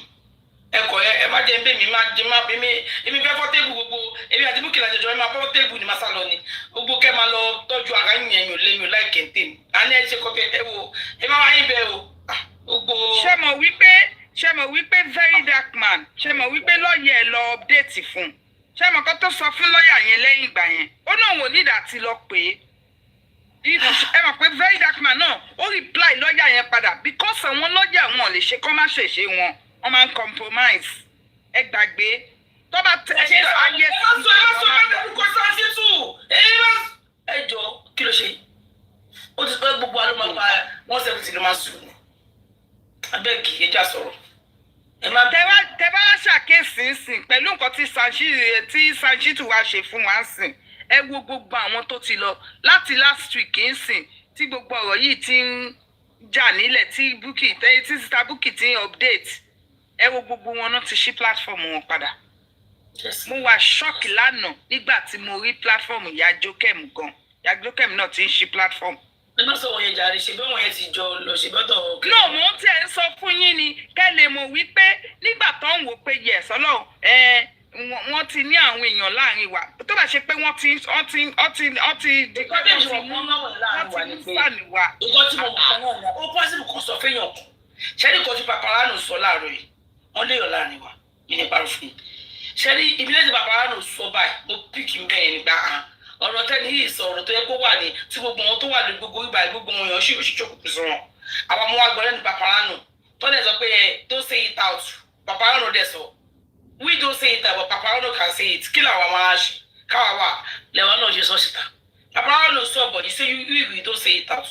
ẹ̀kọ́ ẹ má jẹ́ ń bẹ̀ mí má jẹ́ má bẹ̀ mí èmi fẹ́ fọ́ tébù gbogbo èmi àti búkìlà jẹjọ ẹ má fọ́ tébù ní masá lọ ni gbogbo kẹ́ máa lọ tọ́jú ara yín yẹn yóò lé mi ò láì kẹ́ńtẹ́ mi àní ẹ ṣe kọ́ ẹ wo ẹ má wá yín bẹ̀ o gbogbo. ṣé mọ̀ wípé very dark man ṣé mọ̀ wípé lọ́ọ̀yà ẹ̀ lọ update fún ṣé mọ̀ kó tó sọ fún lọ́ọ̀yà yẹn lẹ́yìn ìgbà yẹn ó náà wò nídà tí lọ pé ẹ mọ̀ pé very dark man náà ó reply lọ́ọ̀yà yẹn padà because àwọn lọ́ọ̀yà wọn lè ṣe kọ́ má ṣèṣe wọ́n máa ń compromise ẹ gbàgbé tó bá tẹ ẹ ayé ẹ jọ kí ló ṣe ó ti pẹ́ gbogbo àlọ́ máa pa 170 ló máa sùn ní abẹ́ẹ̀kì ẹja sọ̀rọ̀. tẹ bá ṣàkíyèsí sìn pẹ̀lú nǹkan tí Sanjitu wá ṣe fún wa sìn ẹ wo gbogbo àwọn tó ti lọ láti last week ń sìn tí gbogbo ọ̀rọ̀ yìí ti ń jà nílẹ̀ tí Sister Bukky ti ń update ẹ wo gbogbo wọn náà ti ṣí platform wọn padà. mo wà ṣọ́ọ̀kì lánàá nígbà tí mo rí platform ìyá Jókèmù gan ìyá Jókèmù náà ti ń ṣí platform. ẹ má sọ wọn yẹn jàre ṣe bí wọn yẹn ti jọ lọ ṣe bọ́tọ̀. no mo ń tẹ̀ ń sọ fún yín ni kẹ́ lè mọ̀ wípé nígbà tó ń wò pé yes Ọlọ́run wọ́n ti ní àwọn èèyàn láàrin wa tó bá ṣe pé wọ́n ti di pé wọ́n ti mú sàní wa. nǹkan tí mo mọ̀ kan náà ó pọ́sibù kan sọ fẹ́yàn kan ṣẹ́ni nǹkan tí Paparano sọ láàárọ̀ yìí wọ́n léèyàn láàrin wa yìí ní parọ́fin ṣẹ́ni ìbílẹ̀ tí Paparano sọ báyìí mo píkì ń bẹ́ẹ̀ nígbà hàn ọ̀rọ̀ tẹ́ni yìí sọ ọ̀rọ̀ tó yẹ kó wà ní tí gbogbo wọn tó wà ní gbogbo ìgbà gbogbo wọn yàn ṣì ṣòkòkò sọ wọn àwọn ọmọ wa gbọ́ lẹ́nu Paparano tó dẹ̀ sọ pé don't say it out Paparano dẹ̀ sọ we don't say it out but Paparano can say it kí làwọn máa ṣe káwa wà lẹ́wọ̀n náà ṣe sọ síta Paparano sọ but you say you don't say it out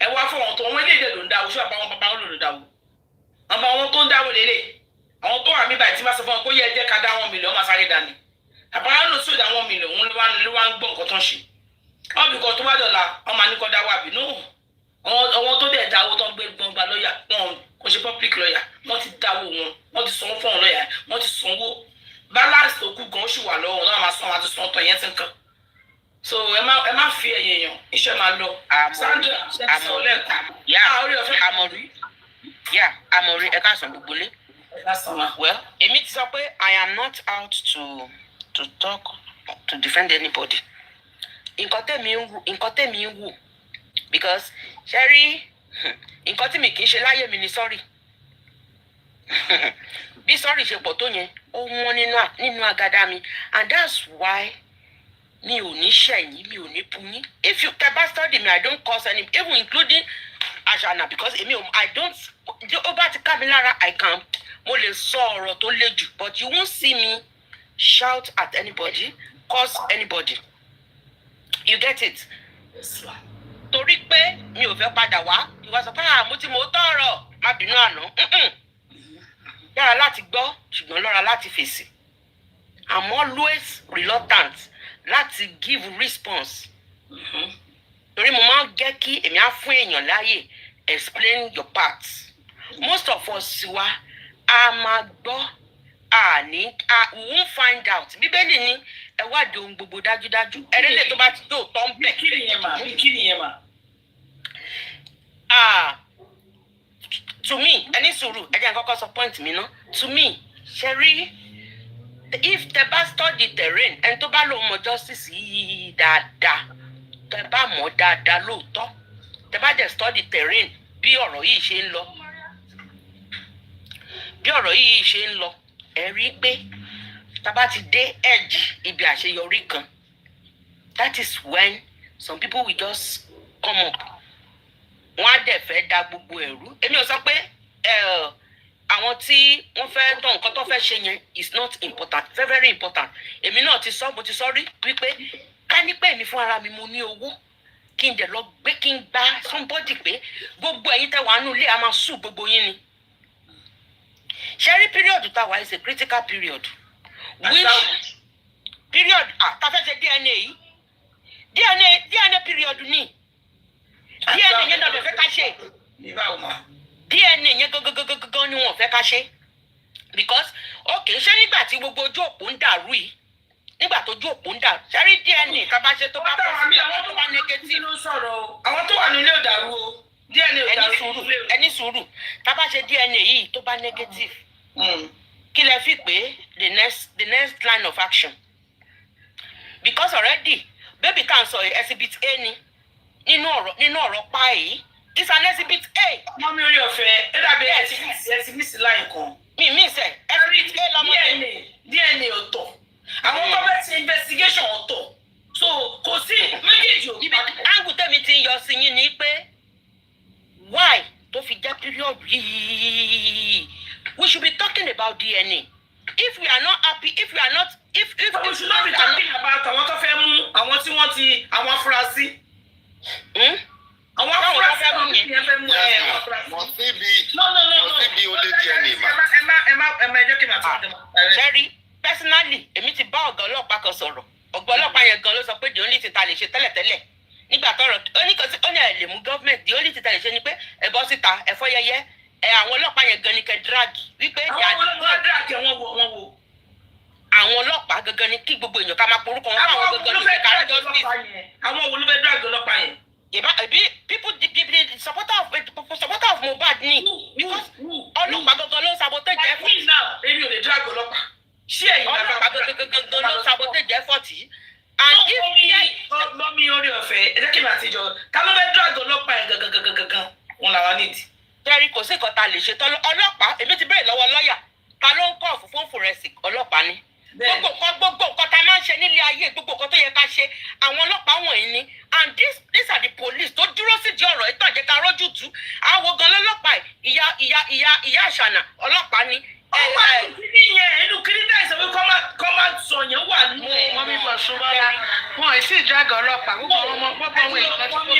ẹ wá fún àwọn tó wọn léde ló ń dáwó ṣé àbáwọn Paparano ló ń dáwó àmọ́ àwọn tó ń dáwó lélẹ̀ àwọn tó wà mí báyìí tí máa sọ fún wọn kó yẹ jẹ́ ká dá 1 million máa sáré dání Paparano sọ ìdá 1 million òun ló wá ń gbọ́ nǹkan tó ń ṣe ọ́ bí kan tó bá dọ̀la wọ́n máa ní kọ́ dáwọ́ àbí no àwọn tó dẹ̀ dáwó tó ń gbé gbọ̀ngbà lọ́ọ̀yà wọn kò ṣe public lọ́ọ̀yà wọ́n ti dáwó wọ́n ti sanwó fún lọ́ọ̀yà wọ́n ti sanwó balance tó kù gan ṣì wà lọ́wọ́ wọn náà máa san àti san tán yẹn ti ń kàn so ẹ má fi ẹ̀yìn èèyàn iṣẹ́ máa lọ. Sandra ṣe ti sọ lẹ́ẹ̀kan. Àmọ̀rí ẹ ká sàn gbogbo lé. Well, èmi ti sọ pé I am not out to talk to defend anybody. Nǹkan tẹ̀mí ń wù because ṣe rí nǹkan tí mi kì í ṣe láyé mi ni sorry. Bí sorry ṣe pọ̀ tó yẹn ó wọ́n nínú agada mi and that's why mi ò ní ṣẹ̀yìn mi ò ní bú yín. If you can study me I don't cause any even including Ashana because I don't over ti ká mi lára I can mo lè sọ ọ̀rọ̀ tó le jù but you won't see me shout at anybody cause anybody you get it. Torí pé mi ò fẹ́ padà wá ìwà sọ pé mo ti mọ̀ tọ̀rọ̀ má bínú àná yára láti gbọ́ ṣùgbọ́n lọ́ra láti fèsì. I'm always reluctant láti give response. Torí mo máa ń jẹ́ kí èmi á fún èèyàn láàyè explain your parts. Most of us wa a máa gbọ́ we won't find out. Bíbélì ní ẹ wádìí ohun gbogbo dájúdájú. Ẹrẹ́lẹ̀ tó bá ti tó tọ́ ń bẹ̀. Kí nìyẹn mà? To me, ẹni sùúrù ẹ jẹ́ n kọ́kọ́ sọ point mi ná. To me, Sherry, if tẹ bá study terrain ẹni tó bá lòun mọ justice yìí dáadáa tẹ bá mọ̀ dáadáa lóòótọ́ tẹ bá dẹ̀ study terrain bí ọ̀rọ̀ yìí ṣe ń lọ ẹ rí pé tá bá ti dé edge ibi àṣeyọrí kan that is when some people will just come up wọ́n á dẹ̀ fẹ́ da gbogbo ẹ̀rú. Èmi ò sọ pé àwọn tí wọ́n fẹ́ tán nǹkan tó fẹ́ ṣe yẹn is not important very very important. Èmi náà mo ti sọ rí wípé ká ní pé èmi fún ara mi mo ní owó kí n dẹ̀ lọ gbé kí n gba somebody pé gbogbo ẹ̀yin tẹ́ wà nínú ilé a máa sùn gbogbo yín ni. Ṣẹ́rí period tá wà is a critical period which period tá fẹ́ ṣe DNA period ni. DNA yẹn náà lè fẹ́ ká ṣe. DNA yẹn gangan ni wọ́n fẹ́ ká ṣe. Because okay ṣé nígbà tí gbogbo ojú òpó ń dàrú yìí nígbà tó ojú òpó ń dàrú ṣẹ́rí DNA ká bá ṣe tó bá pọ̀ tó bá negative. Àwọn tó wà nílé ò dàrú o. DNA ò dàrú. Ẹni sùúrù tá bá ṣe DNA yìí tó bá negative. Kí lẹ fi pé the next line of action. Because already baby cancer exhibit A ni. Nínú ọ̀rọ̀ pa yìí it's an exhibit A. Mọ́mí orí ọ̀fẹ́ ẹ dàbí ẹ ti miss line kan. Mi sẹ exhibit A lọ́mọdé. DNA ọ̀tọ̀ àwọn tó bẹ́ẹ̀ ṣe investigation ọ̀tọ̀ so kò sí méjèèjì o. Ibi angle tẹ́mi ti ń yọ sí yín ni pé why tó fi jẹ́ period yìí we should be talking about DNA. If we are not happy if we are not if we should not be talking about àwọn tó fẹ́ mú àwọn tí wọ́n ti àwọn afurasí. Àwọn afurasí àwọn tí wọ́n fẹ́ mú mọ̀sí bí ó lé DNA mà. ẹ má jẹ́ kí n máa tún ọdẹ. Sherry personally èmi ti bá ọ̀gá ọlọ́pàá kan sọ̀rọ̀ ọ̀gá ọlọ́pàá yẹn gan ló sọ pé the only thing ta lè ṣe tẹ́lẹ̀tẹ́lẹ̀ nígbà tọrọ ó ní ẹ lè mú government the only thing ta lè ṣe ni pé ẹ bọ́ síta ẹ fọ́ yẹyẹ àwọn ọlọ́pàá yẹn gan ni kẹ́ drag wípé àwọn ọlọ́pàá gangan ni kí gbogbo èèyàn ká máa porúkọ wọn fáwọn gangan ní kẹkà rẹ justice. Àwọn wo ló fẹ́ drag ọlọ́pàá yẹn. People the supporter of Mohbad ni because ọlọ́pàá gangan ló ń sabotage effort. Èmi ò lè drag ọlọ́pàá. Ṣé ẹ̀yin ọlọ́pàá gangan ló ń sabotage effort yìí. And if mọ́mí orí ọ̀fẹ́ ẹ jẹ́ kí n àti ìjọ ká ló fẹ́ drag ọlọ́pàá yẹn gangan wọn làwọn nídìí. Jerry kò sí nǹkan tá a lè ṣe tán ọlọ́pàá èmi ti béèrè lọ́wọ́ lọ́ọ̀yà ta ló ń kọ́ fún forensic ọlọ́pàá ni. Gbogbo nǹkan tá a máa ń ṣe nílé ayé gbogbo nǹkan tó yẹ ká ṣe àwọn ọlọ́pàá wọ̀nyí ni and these are the police tó dúró sí di ọ̀rọ̀ ìtàn jẹ́ ká rójú tú àwọn gan lọ́lọ́pàá ìyá àṣànà ọlọ́pàá ni. Ọwọ́ kìíní yẹn inú kìíní náà ìṣòwò kọ́ máa sọ yẹn wà nínú ẹ̀. Wọ́n mi bọ̀ ṣùgbọ́n wọn ì sí ìdágọ̀ ọlọ́pàá gbogbo àwọn ọmọ gbogbo àwọn èèyàn tó ní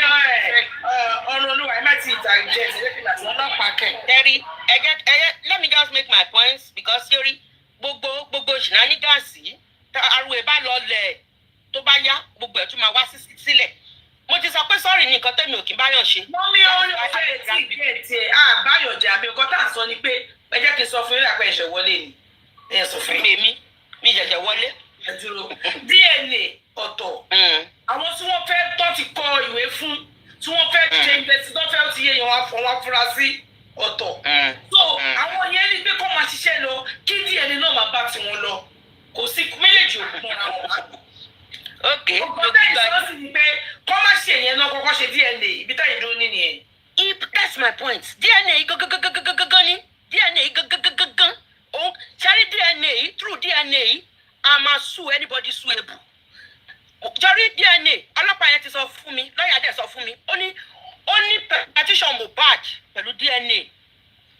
ọ̀rọ̀ olúwa ẹ má ti ìta ìjẹ́ ìṣẹ́lẹ̀ ọlọ́pàá kẹ̀. Terry let me just make my points because Yori gbogbo shenanigans arúgbó bá lọ lẹ̀ tó bá yá gbogbo ẹ̀ tún máa wá sílẹ̀ mo ti sọ pé sọ́ọ̀rì ní nǹkan tẹ́mi ò kí n bá yàn ṣe. Mọ́mí sọ ni pé ẹ jẹ́ kí n sọ fún yín àpẹ ẹ̀ṣẹ̀ wọlé ni ẹ sọ fún mi jẹ̀jẹ̀ wọlé. ẹ dúró DNA ọ̀tọ̀ àwọn tí wọ́n fẹ́ tó ti kọ ìwé fún tí wọ́n fẹ́ ṣe ìgbésí tó fẹ́ ti yé yan wọn afurasí ọ̀tọ̀ so àwọn yẹn ní pé kó máa ṣiṣẹ́ lọ kí DNA náà máa bá tiwọn lọ kò sí méjèèjì òkú mọ́ra wọn. Okay. That's my point. DNA DNA through DNA I'm sue anybody suable. Jerry DNA ọlọ́pàá yẹn ti sọ fún mi lọ́yà dẹ̀ sọ fún mi ó ní petition Mohbad pẹ̀lú DNA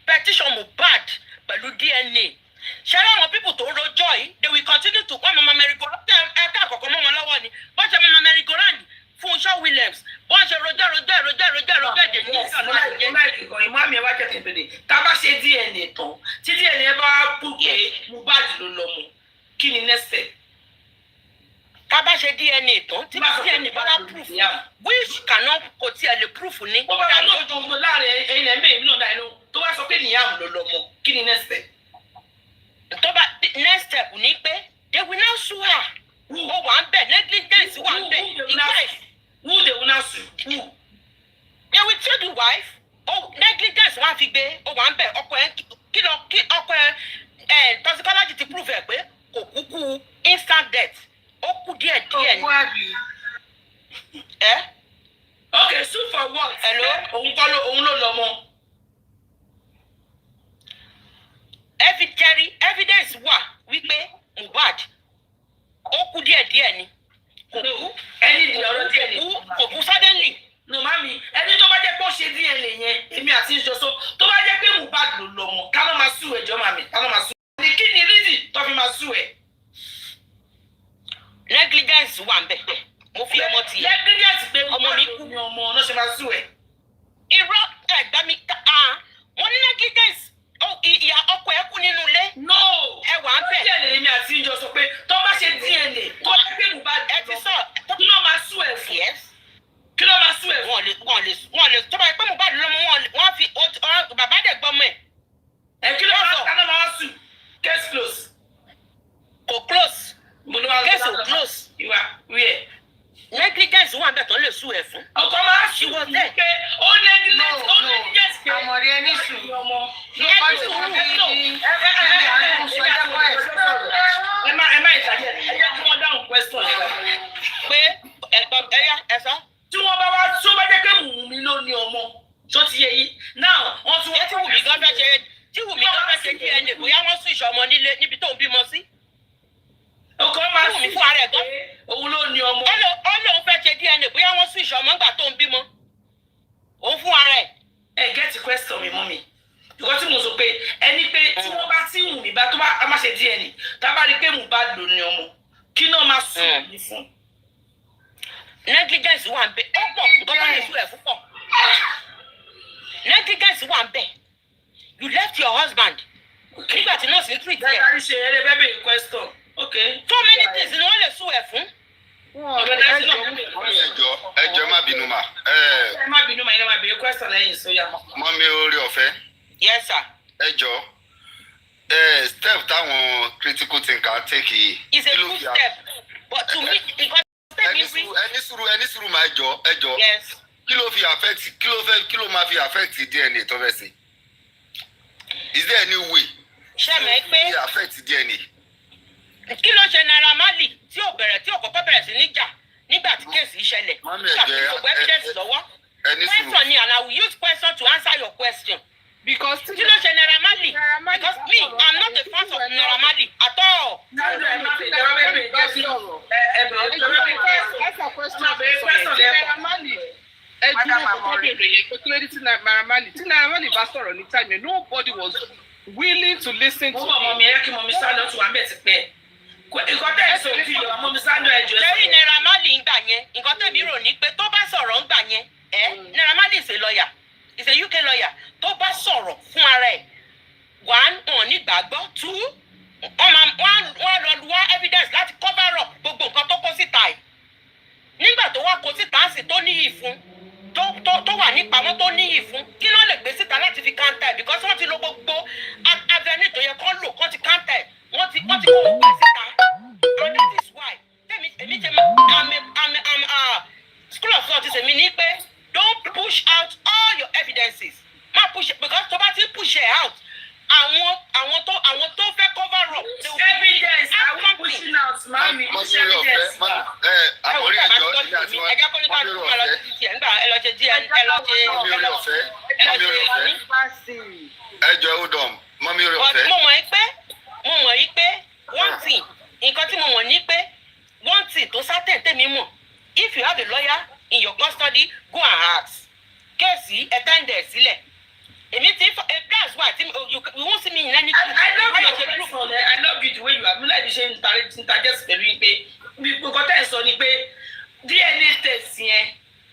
petition Mohbad pẹ̀lú DNA. Share àwọn people tó rojọ́ yìí they will continue to wọ́n mama merry-go-round ẹ̀ka àkọ́kọ́ mọ́ wọn lọ́wọ́ ni bọ́n ṣe mama merry-go-round Fúnṣọ́ Williams bọ́n ṣe rojọ́ èdè ní ìsọ̀nà àjẹ́. Ìmọ̀ àmì ẹ̀wá kẹ̀kẹ́ ìpèdè tá a bá ṣe DNA tán tí DNA bá bú pé Mohbad ló lọ mọ́ kí ni next step? Tá a bá ṣe DNA tán tí DNA bá wá proof which cannot kò tí ẹ lè proof ní. Ó bá yà lójú láàrin ẹ̀yin ẹ̀mí èmi náà dáinú tó bá sọ pé Liam ló lọ mọ́ kí ni next step? Next step ni pé they will now sue her. Ó wà ń bẹ̀ negligence wà ń bẹ̀. Who they will now sue? Who? They will tell the wife. Oh, negligence wọ́n fi gbé. Ó wà ń bẹ̀ ọkọ ẹ̀ kí ọkọ ẹ̀ toxicology ti prove ẹ̀ pé kò kúkú instant death. Ó kú díẹ̀ ni. Okay, sue for what? Hello? Òun ló lọ mọ́. Evidence wà wípé Mohbad ó kú díẹ̀ ni. Ẹni di ọ̀rọ̀ díẹ̀ ni. Kò kú suddenly. No mami, ẹni tó bá jẹ́ pé ó ṣe DNA yẹn èmi àti ìjọsọ tó bá jẹ́ pé Mohbad ló lọ mọ́ ká ló máa sue ẹjọ́ mami ká ló máa sue. Ní kí ni reason tó fi máa sue ẹ? Negligence wà ń bẹ̀. Mo fi ọmọ tì í. Negligence pé ọmọ mi kú ni ọmọ náà ṣe máa sue ẹ. Irọ́ ẹ̀gbá mi mo ní negligence. Ìyá ọkọ ẹ kú nínú ilé. No. Ẹ wà ń bẹ̀. DNA èmi àti ìjọsọ pé tó bá ṣe DNA tó bá pé Mohbad ẹ ti sọ. Kí ló máa sue ẹ fún? Yes. Kí ló máa sue ẹ fún? Wọ́n lè tó bá pé Mohbad lọ́mọ wọ́n fi bàbá dẹ̀ gbọ́mọ ẹ̀. Ẹ kí ló máa sue? Case close. Kò close. Case ò close. Ìwà wíẹ̀. Negligence wà ń bẹ̀ tó lè sue ẹ̀ fún. Ọkọ máa ṣì wọ́n tẹ̀ pé ó negligence pé àmọ̀rí ẹni sùn. Ẹ má ìtàjẹ́ ẹ jẹ́ kí wọ́n dáhùn question yẹn. Pé ẹ̀sọ́. Tí wọ́n bá wá tó bá jẹ́ pé Wùmí ló ní ọmọ tó ti yẹ yìí. Now wọ́n tún wọ́n tí Wùmí gan fẹ́ ṣe DNA bóyá wọ́n sún ìṣọmọ nílé níbi tó ń bímọ sí. Ọkọ máa Wùmí fún ara ẹ̀ gan. Òun ló ní ọmọ. Ó lóun fẹ́ ṣe DNA bóyá wọ́n sún ìṣọmọ nígbà tó ń bímọ. Òun fún ara ẹ̀. Ẹ get question mi mú mi. Ìwọ tí mo sọ pé ẹni pé tí wọ́n bá tí Wùmí bá tó bá a máa ṣe DNA tá a bá rí pé Mohbad ló ní ọmọ kí náà máa sùn ní fún. Negligence wà ń bẹ̀. Ó pọ̀ nǹkan bá lè sún ẹ̀ fún pọ̀. Negligence wà ń bẹ̀. You left your husband. Nígbà tí nọ́ọ̀sì ń treat ẹ̀. Bẹ́ẹ̀ ni ṣe eré bẹ́ẹ̀ bẹ́ẹ̀ question. Okay. So many things ni wọ́n lè sún ẹ̀ fún. Ẹjọ́ má bínú mà. Ẹ má bínú mà ẹ má bínú question lẹ́yìn sóyà. Mọ́ mi orí ọ̀fẹ́. Yes sir. Ẹjọ́ step táwọn critical thinker take yìí. It's a good step but to me because ẹni sùúrù máa ẹjọ́. Yes. Kí ló fi affect kí ló máa fi affect DNA tó fẹ́ sí? Is there any way? Ṣé mi pé to affect DNA? Kí ló ṣe Naira Marley tí ò kọ́kọ́ bẹ̀rẹ̀ sí níjà nígbà tí kéèsì ìṣẹ̀lẹ̀ ṣàfihàn evidence lọ́wọ́? Question ni and I will use question to answer your question. Because kí ló ṣe Naira Marley? Because me I'm not a fan of Naira Marley at all. Nobody was willing to listen to me. Jerry Naira Marley ń gbà yẹn nǹkan tẹ̀mí rò ní pé tó bá sọ̀rọ̀ ń gbà yẹn Naira Marley is a lawyer, is a UK lawyer. Tó bá sọ̀rọ̀ fún ara ẹ̀ one wọn ní gbàgbọ́ two wọ́n lọ wá evidence láti cover up gbogbo nǹkan tó kó síta ẹ̀ nígbà tó wá kó síta sí tó níyì fún tó wà nípamọ́ tó níyì fún kí ló lè gbé síta láti fi counter ẹ̀ because wọ́n ti lo gbogbo avenue tó yẹ kó lò kó ti counter ẹ̀ wọ́n ti kó gbogbo ẹ̀ síta and that is why èmi ṣe school of thought ṣe mi ní pé don't push out all your evidences má push it because tó bá ti push it out àwọn tó fẹ́ cover up. Evidence are we pushing out mami evidence. àmọ́rí ẹjọ́ ìyá àti wọn ẹjọ́ kó ní ká tún ẹ lọ sí ti ẹ̀ ńgbà ẹ lọ ṣe díẹ̀ ẹ lọ ṣe ẹjọ́ udom mọ́mí orí ọ̀fẹ́. mo mọ̀ yí pé one thing nǹkan tí mo mọ̀ ní pé one thing tó certain tèmi mọ̀ if you have a lawyer in your custody go and ask kéèsì ẹ̀tẹ́ndẹ̀ sílẹ̀. That's why we won't see me in any. I love your person. I love you the way you are. You like the same interject pẹ̀lú yín pé nǹkan tẹ́ ẹ̀ sọ ni pé DNA test yẹn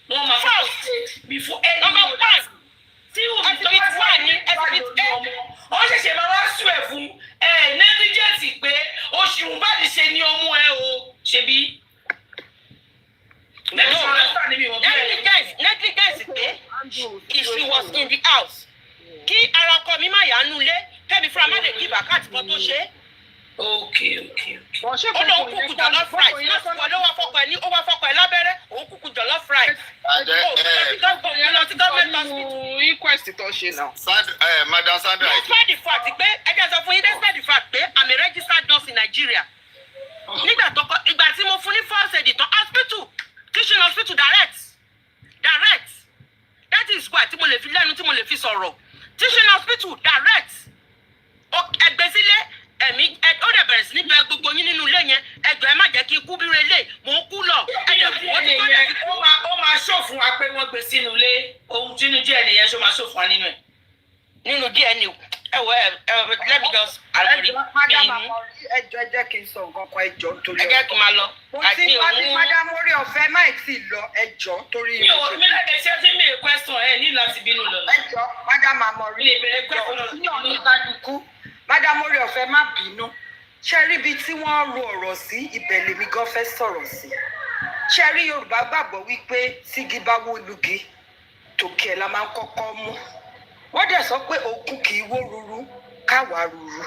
wọ́n máa first before any number one. tí o bí tọ́wọ́ wà ní ọmọ wọ́n ṣẹ̀ṣẹ̀ máa wá sùn ẹ̀ fún negligence pé oṣù bá ti ṣe ní ọmọ ẹ o ṣebí. Negligence pé if she was in the house. Kí ara ọkọ mi máa yánú lé kẹ́mi fúnra má lè give account kan tó ṣe. Okay. Ó lóun kúkú jollof rice lọ́sùpọ̀ ló wá fọkọ ẹ̀ ní ó wá fọkọ ẹ̀ lábẹ́rẹ́ òun kúkú jollof rice. Lọ sí government hospital. Inquest tó ṣe náà. Madam Sandra. Despite the fact pé ẹ jẹ́ sọ fún yín despite the fact pé I'm a registered nurse in Nigeria. Ìgbà tí mo fún ní first aid tán hospital teaching hospital direct. That is why tí mo lè fi lẹ́nu tí mo lè fi sọ̀rọ̀. Teaching hospital direct ẹgbẹ́sílẹ̀ ẹ̀mí ó dẹ̀ bẹ̀rẹ̀ sí ní bẹ gbogbo yín nínú ilé yẹn ẹgbẹ́ ẹ má jẹ́ kí ikú bírò ilé mò ń kú lọ. ó máa ṣó fún wa pé wọ́n gbé sínú ilé ohun tí inú díẹ̀ nìyẹn ṣó máa ṣó fún wa nínú ẹ̀. nínú DNA let me just àlórí ẹjọ́ jẹ́ kí n sọ nǹkan kan ẹjọ́ torí ẹ jẹ́ kí n máa lọ. mo ti wá sí madam orí ọ̀fẹ́ máì tí ì lọ ẹjọ́ torí mi ò lè ṣe sí mi question ẹ ní láti bínú lọ. ẹjọ́ madam amori ẹjọ́ ní ọ̀nà ìbádùkú madam orí ọ̀fẹ́ má bínú ṣe rí ibi tí wọ́n ro ọ̀rọ̀ sí ibẹ̀ lèmi gan fẹ́ sọ̀rọ̀ sí ṣe rí Yorùbá gbàgbọ́ wípé tígi bá wó lugi tòkè la máa ń kọ́kọ́ mú wọ́n dẹ̀ sọ pé òkú kì í wó ruru káwa ruru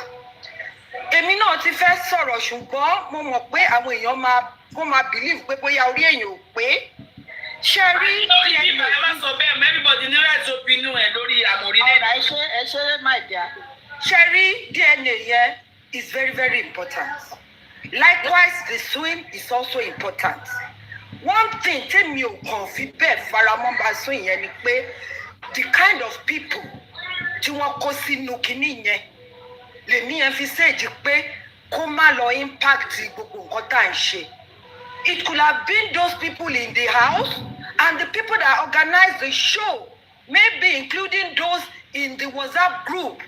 èmi náà ti fẹ́ sọ̀rọ̀ ṣùgbọ́n mo mọ̀ pé àwọn èèyàn máa believe pé bóyá orí èèyàn ò pé ṣe rí DNA ẹ má sọ bẹ́ẹ̀ mọ́ everybody ní right to opinion ẹ̀ lórí àmọ̀rílẹ̀. ọ̀rọ̀ ẹ ṣe my dear ṣe rí DNA yẹn is very very important likewise the swim is also important one thing tèmi ò kàn fi bẹ́ẹ̀ faramọ́ bá sún ìyẹn ni pé the kind of people tí wọ́n kó sínú kinní yẹn lèmi yẹn fi ṣèjì pé kó má lọ impact gbogbo nǹkan tá à ń ṣe. It could have been those people in the house and the people that organized the show, maybe including those in the WhatsApp group.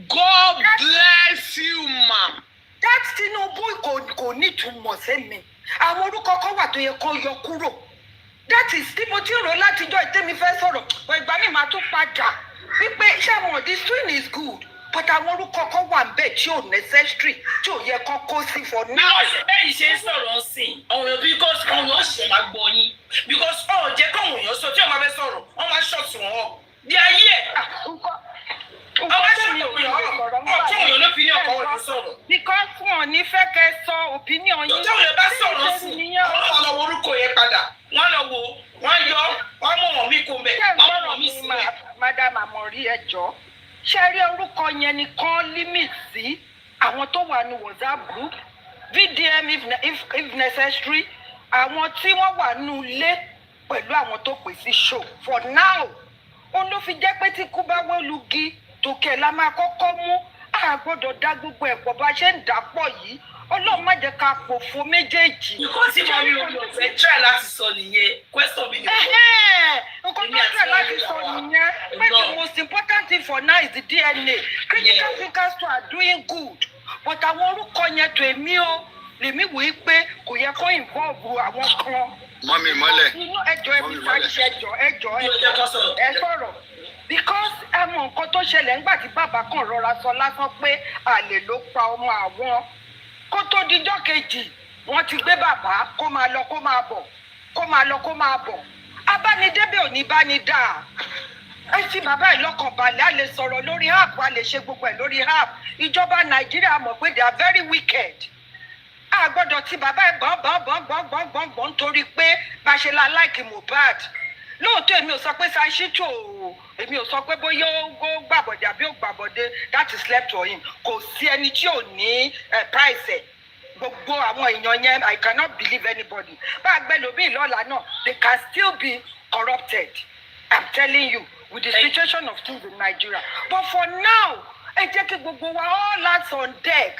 God bless you, ma. That Tinubu kò ní ìtumọ̀ sẹ́mi. Àwọn orúkọ kan wà tó yẹ kó yọ kúrò. That is tí mo ti rò látijọ́ ìtẹ́mi fẹ́ sọ̀rọ̀. Ìgbà mi máa tún padà. Wípé iṣẹ́ wọn the swing is good. But àwọn orúkọ kan wà ń bẹ̀ tí ò necessary tí ò yẹ kán kó sí for now. Bí ọ̀sẹ̀ bẹ́ẹ̀ ṣe ń sọ̀rọ̀ sí i, ọ̀rọ̀ because ọ̀rọ̀ ọ̀sẹ̀ máa gbọ́ yín. Because ọ̀rọ̀ jẹ́ káwọn èèyàn sọ tí ọmọ abẹ́ sọ̀rọ̀, wọ́n máa ṣọ̀tì wọn. Bí ayé ẹ̀. Ọmọ ṣe òyìn ló fi ní ọkọ̀ wọn sọ̀rọ̀. Because wọn ò ní fẹ́ kẹ́ sọ opinion yín. Tí òye bá sọ̀rọ̀ sí i, wọ́n lọ wo orúkọ yẹn padà. Wọ́n lọ wo, wọ́n yọ, wọ́n mọ̀ wọ́n mí kó mbẹ̀, wọ́n mọ̀ mí sílẹ̀. Madam Amori ẹjọ́ ṣe rí orúkọ yẹn nìkan limit sí àwọn tó wà ní WhatsApp group VDM if necessary àwọn tí wọ́n wà ní ilé pẹ̀lú àwọn tó pè sí show for now ó ló fi jẹ́ pé tí kú bá wọ́lùgì tòkè la máa kọ́kọ́ mú a gbọ́dọ̀ dá gbogbo ẹ̀pọ̀ bá ṣe ń dà pọ̀ yìí Ọlọ́run má jẹ́ ká pòfo méjèèjì. Nǹkan tí mo rí olùfẹ́ try láti sọ nìyẹn question mi ni. Nǹkan tó try láti sọ nìyẹn but the most important thing for now is the DNA. Critical thinkers too are doing good but àwọn orúkọ yẹn tó èmi o lèmi wò ó pé kò yẹ kó involve àwọn kan. Mọ́mí mọ́lẹ̀. Inú ẹjọ́ ẹbí ẹjọ́ ẹ sọ̀rọ̀ because ẹ mọ nǹkan tó ṣẹlẹ̀ ńgbà tí bàbá kan rọra sọ lásán pé àlè ló pa ọmọ àwọn kó tó dijọ́ kejì wọ́n ti gbé bàbá kó máa lọ kó máa bọ̀ kó máa lọ kó máa bọ̀ abánidébẹ̀ ò ní bá ní dà ẹ fi bàbá ẹ lọ́kàn balẹ̀ a lè sọ̀rọ̀ lórí app a lè ṣe gbogbo ẹ̀ lórí app ìjọba nàìjíríà mọ̀ pé they are very wicked a gbọ́dọ̀ tí bàbá ẹ gbọ́n nítorí pé bá ṣe la láìkì Mohbad lóòótọ́ èmi ò sọ pé sanṣítò èmi ò sọ pé bóyá ó gbàbọ̀dé àbí ó gbàbọ̀dé that is left for him kò sí ẹni tí ò ní price ẹ̀ gbogbo àwọn èèyàn yẹn I cannot believe anybody bá a gbẹ lómi ìlọ́la náà they can still be corrupted I'm telling you with the situation of things in Nigeria but for now ẹ jẹ́ kí gbogbo wa all hands on deck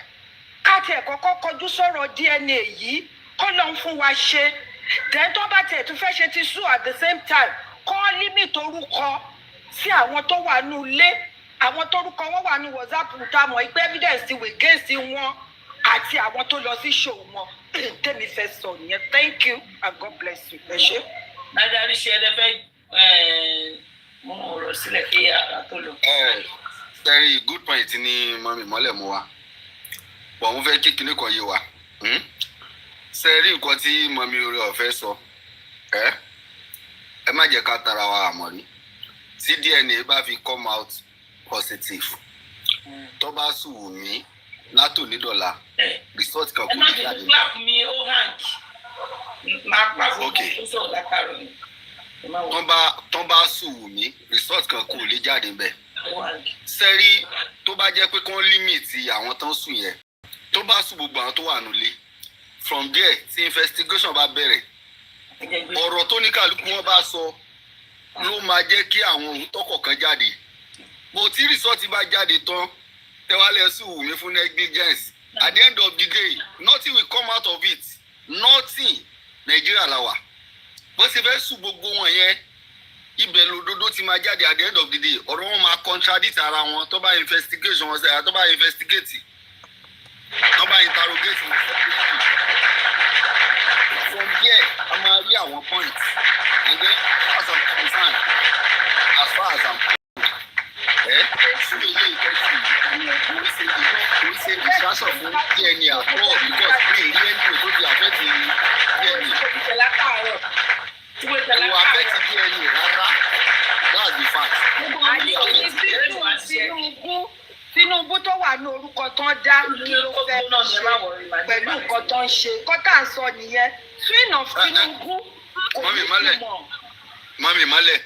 ká tiẹ̀ kọ́kọ́ kọjú sọ̀rọ̀ DNA yìí kọ́ ló ń fún wa ṣe then tó bá tiẹ̀ tún fẹ́ ṣe ti sùn at the same time kọ́ limit orúkọ sí àwọn tó wà nù ilé àwọn tórúkọ wọn wà ní WhatsApp tá a mọ̀ pé evidence ti wè against wọn àti àwọn tó lọ sí show wọn tèmi fẹ́ sọ nìyẹn thank you and God bless you ẹ ṣé. Adarí ṣe ẹ fẹ́ mú ọ̀rọ̀ sílẹ̀ kí ara tó lọ. Very good point ni mọ́mí mọ́lẹ̀ mú wa bọ̀ mo fẹ́ kí kinní kan yé wa ṣe rí nǹkan tí mọ́mí orí ọ̀fẹ́ sọ ẹ má jẹ́ ká tara wa àmọ́ rí tí DNA bá fi come out positive tó bá sùn wù mí látòní dọ́là result kan kò ní jáde. ẹ má clap mi ó hàn máa pàṣẹ tó sọ̀rọ̀ látàrọ̀ ni. tó bá sùn wù mí result kan kò lè jáde bẹ́ẹ̀. sẹ́rí tó bá jẹ́ pé kán límìtì àwọn tó ń sùn yẹn tó bá sùn gbogbo àwọn tó wà nílé from there tí investigation bá bẹ̀rẹ̀ ọ̀rọ̀ tó ní kálukú wọn bá sọ ló máa jẹ́ kí àwọn òótọ́ kọ̀ọ̀kan jáde bó tí result bá jáde tán tẹ́wálẹ̀ sùn wù mí fún negligence at the end of the day nothing will come out of it nothing Nàìjíríà la wà bó ṣe fẹ́ sùn gbogbo wọn yẹn ibẹ̀ lòdodo ti máa jáde at the end of the day ọ̀rọ̀ wọn máa contradict ara wọn tó bá investigation wọn sẹ́yà tó bá investigate tó bá interrogate wọn from there a máa rí àwọn points and then as I'm concerned as far as I'm sùn ilé ìtọ́sí kò ṣe distraction fún DNA àtọ́ because mi ì rí ẹni tó ti affect DNA. Kò affect DNA rárá. That's the fact. Tinubu tó wà ní orúkọ tán dá kí ló fẹ́ ṣe pẹ̀lú nǹkan tó ń ṣe kọ́tà sọ nìyẹn twin of Tinubu kò ní ìmọ̀. Mọ́mí mọ́lẹ̀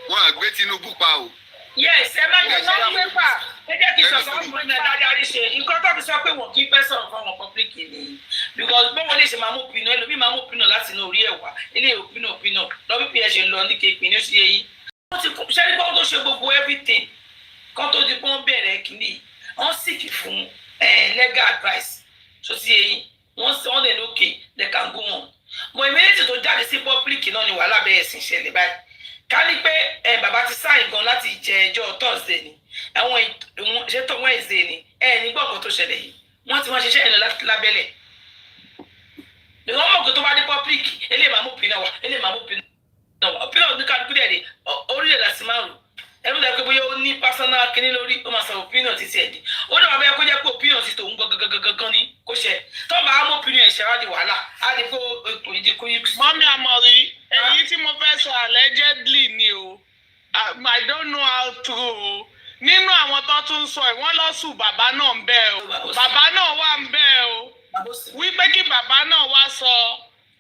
wọ́n á gbé Tinubu pa o. Yes, ẹ má jẹ́ sọ pé pa ẹ jẹ́ kí n sọ fún ọmọ náà dáadáa ṣe nǹkan tó fi sọ pé wọn kì í fẹ́ sọ̀rọ̀ fún àwọn public ni because bọ́wọ́ lè ṣe máa mú pinnu ẹlòmíì máa mú pinnu láti inú orí ẹ̀wà ilé òpinnu lọ́bí pé ẹ ṣe lọ ní kéèpì ní ó ṣe yẹ yín. wọ́n ti ṣe ní bọ́ọ̀ tó ṣe gbogbo everything kan tó di pé wọ́n bẹ̀rẹ̀ kìíní wọ́n seek fún legal advice tó ti yẹ yín wọ́n lè lókè they can go on. mọ̀ ìmẹ́lẹ́tì tó jáde sí public náà ni wàhálà bẹ́ẹ̀ sì ṣẹlẹ̀ báyìí ká ní pé bàbá ti sáyìn gan láti jẹ ẹjọ́ Thursday ni àwọn ìṣètò Wednesday ni ní gbọ̀ngàn tó ṣẹlẹ̀ yìí wọ́n ti wọ́n ṣiṣẹ́ ìlú lábẹ́lẹ̀ wọ́n mọ̀ pé tó bá dé public eléyìí máa mú pinna wá eléyìí máa mú pinna wá pinna ní kálukú dẹ̀ ni orílẹ̀ láti máa rò ẹ̀rú dẹ̀ pé bóyá ó ní personal kínní lórí ó máa sọ opinion títí ẹ̀ di ó dẹ̀ máa bẹ́ẹ̀ kó jẹ́ pé opinion ti tòun gangan ni kó ṣe tó máa mú opinion ẹ̀ṣẹ̀ wá di wàhálà á di pé ìdíkú yìí. Mọ́mí Àmọ̀rí èyí tí mo fẹ́ sọ allegedly ni o I don't know how true o nínú àwọn tó tún sọ ẹ̀ wọ́n lọ sùn bàbá náà ń bẹ̀ o bàbá náà wà ń bẹ̀ o wípé kí bàbá náà wá sọ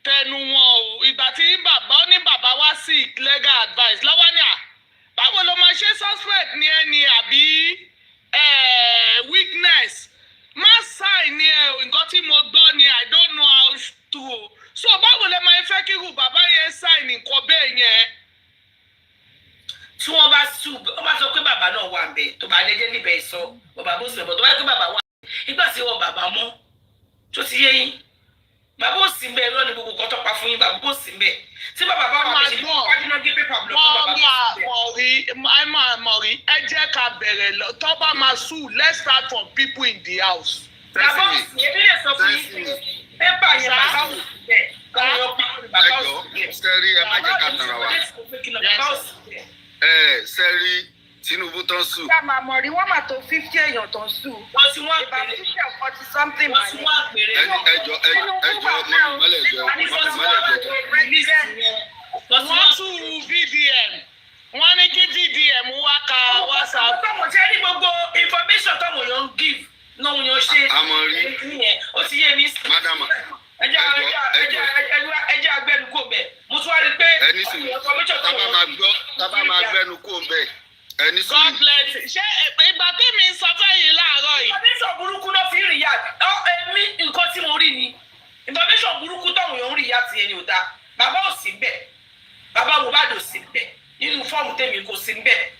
tẹnu wọn o ìgbà tí bàbá ó ní bàbá wá sí legal advice lọ́wọ́ ní à báwo ló máa ṣe suspect ní ẹni àbí weakness má sign ní nǹkan tí mo gbọ́ ni I don't know how true o so báwo lè máa fẹ́ kí irú bàbá yẹn sign nǹkan bẹ́ẹ̀ yẹn. tí wọ́n bá sọ pé bàbá náà wà bẹ́ẹ̀ tó bá lẹ́jẹ́ níbẹ̀ sọ bàbá bó sì bẹ̀ bọ̀ tó bá yẹ kó bàbá wà nígbà tí wọ́n bàbá mọ́ tó ti yé yín bàbá ò sí bẹ́ẹ̀ lọ́ni gbogbo kan tọ́pa fún yín bàbá ò sí bẹ́ẹ̀ tí bàbá bá wà bẹ́ẹ̀ ṣe wájú náà gé pépà bùrọ̀ fún bàbá ò sí bẹ́ẹ̀. Mọ̀rí ẹ jẹ́ ká bẹ̀rẹ̀ lọ tó bá máa sùn let's start from people in the house. bàbá ò sí ebi lè sọ fún yín pépà yẹn bàbá ò sí bẹ́ẹ̀ sẹ́rí ẹ má jẹ́ ká tara wa sẹ́rí Tinubu tó ń sùn. Ká máa mọ̀ rí wọ́n mà tó 50 èèyàn tó ń sùn. Wọ́n ti wọ́n About pèrè. 50 or 40 something Wọ́n ti wọ́n pèrè. Ẹjọ́ Wọ́n tún VDM. Wọ́n ní kí VDM wá ka WhatsApp. Tọ́mọ̀ ṣe ní gbogbo information tọ́mọ̀ yóò ń give náà wọ́n yóò ṣe. Àmọ̀rí. Nìyẹn ó ti yé mi. Madam. Ẹjẹ́ agbẹ́nu kò bẹ̀. Mo tún wá rí pé ẹni sì tábà máa gbẹ́nu kó bẹ́ẹ̀. Ẹni sì. God bless. Ṣé ìgbà tí mi sọ fẹ́yìn láàárọ̀ yìí? Information burúkú náà fi ń rìn yá. Èmi nǹkan tí mo rí ni. Information burúkú táwọn èèyàn ń rìn yá ti ẹni ò dáa. Bàbá ò sí bẹ́ẹ̀. Bàbá Mohbad ò sí bẹ́ẹ̀. Nínú fọ́ọ̀mù tèmi kò sí bẹ́ẹ̀.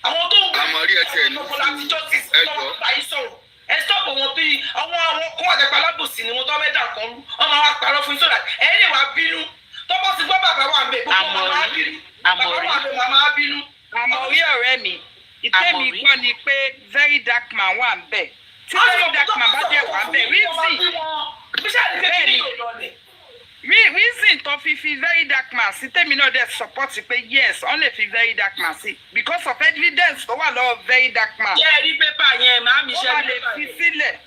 Àwọn tó ń gbé Àmọ̀rí ẹsẹ̀ ní ẹjọ́ báyìí sọ̀rọ̀. Ẹ sọ́ọ̀bù wọn bí àwọn kó àgbẹ̀pá alábòsí ni wọn tó fẹ́ dà kan rú. Wọ́n máa wá parọ́ fún sọ́dà. Ẹ lè wá bínú. Tọ́pọ̀ ti gbọ́ bàbá wa ń bẹ̀. Gbogbo wọn máa bínú. Bàbá wa ń bẹ̀ máa bínú. Àmọ̀rí ọ̀rẹ́ mi, ìtẹ́mi gbọ́ ni pé very dark man wà ń bẹ̀. Tí very dark man bá jẹ́ wà ń bẹ̀, reason tó fi very dark man sí tèmi náà dẹ̀ support pé yes, wọ́n lè fi very dark man sí because of evidence tó wà lọ́wọ́ very dark man. Ṣé ẹ rí pépà yẹn, màá mi ṣe wọ́n lè fi sílẹ̀.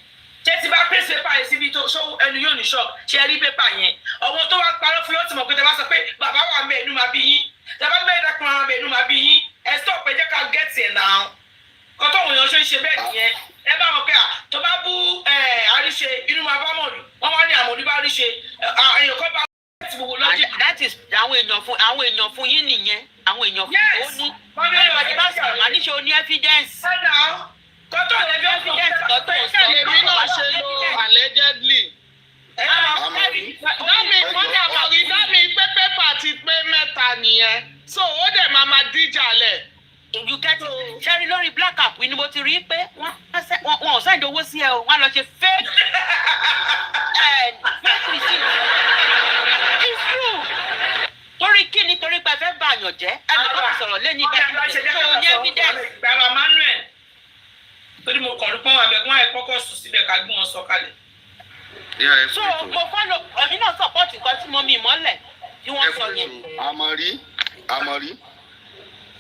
Ṣé ti bá pèsè pépà yẹn síbi tó ṣó ẹnu yóò ní ṣọ́ọ̀kì? Ṣé ẹ rí pépà yẹn? Ọmọ tó wá parọ́ fún yóò ti mọ̀ pé tẹ bá sọ pé bàbá wà ń bẹ̀ inú máa bí yín. Tẹ bá bẹ́ẹ̀ dákun ara bẹ̀ inú máa bí yín. Ẹ stop ẹ jẹ́ ká get it now. Kọ́tọ́ òun yàn ṣe ń ṣe bẹ́ẹ̀ nìyẹn. Ẹ bá wọn pé tó bá bú àríṣe inú máa bá mọ̀ rí. Wọ́n wá ní àmọ̀rí bá àríṣe. Èèyàn kan bá that is àwọn èèyàn fún yín nìyẹn. Àwọn èèyàn fún yín ó ní. Ẹnìbọ̀dé bá sọ̀rọ̀ màá níṣe ó ní evidence. Kọ́tọ́ lè fi evidence tọ́tọ̀ sọ. Èmi náà ṣe lo allegedly. Dámi pé pépà ti pé mẹ́ta nìyẹn. So ó dẹ̀ máa díjà lẹ̀. You get it. Ṣẹ́rí lórí black app ni mo ti rí pé wọ́n ò sẹ́ndì owó sí ẹ o. Wọ́n á lọ ṣe fake receipt. It's true. Torí kí ni torí pé ẹ fẹ́ bá àyàn jẹ́? Ẹnì kan ti sọ̀rọ̀ lẹ́ni kẹ́kẹ́ tó ní evidence. Bàbá Manuel. Torí mo kàn rí pọ́n àbẹ̀kún àìkọ́kọ́ sùn síbẹ̀ ká gbé wọn sọ kalẹ̀. So mo follow èmi náà support nǹkan tí mo mi mọ́lẹ̀ tí wọ́n sọ yẹn. Àmọ̀rí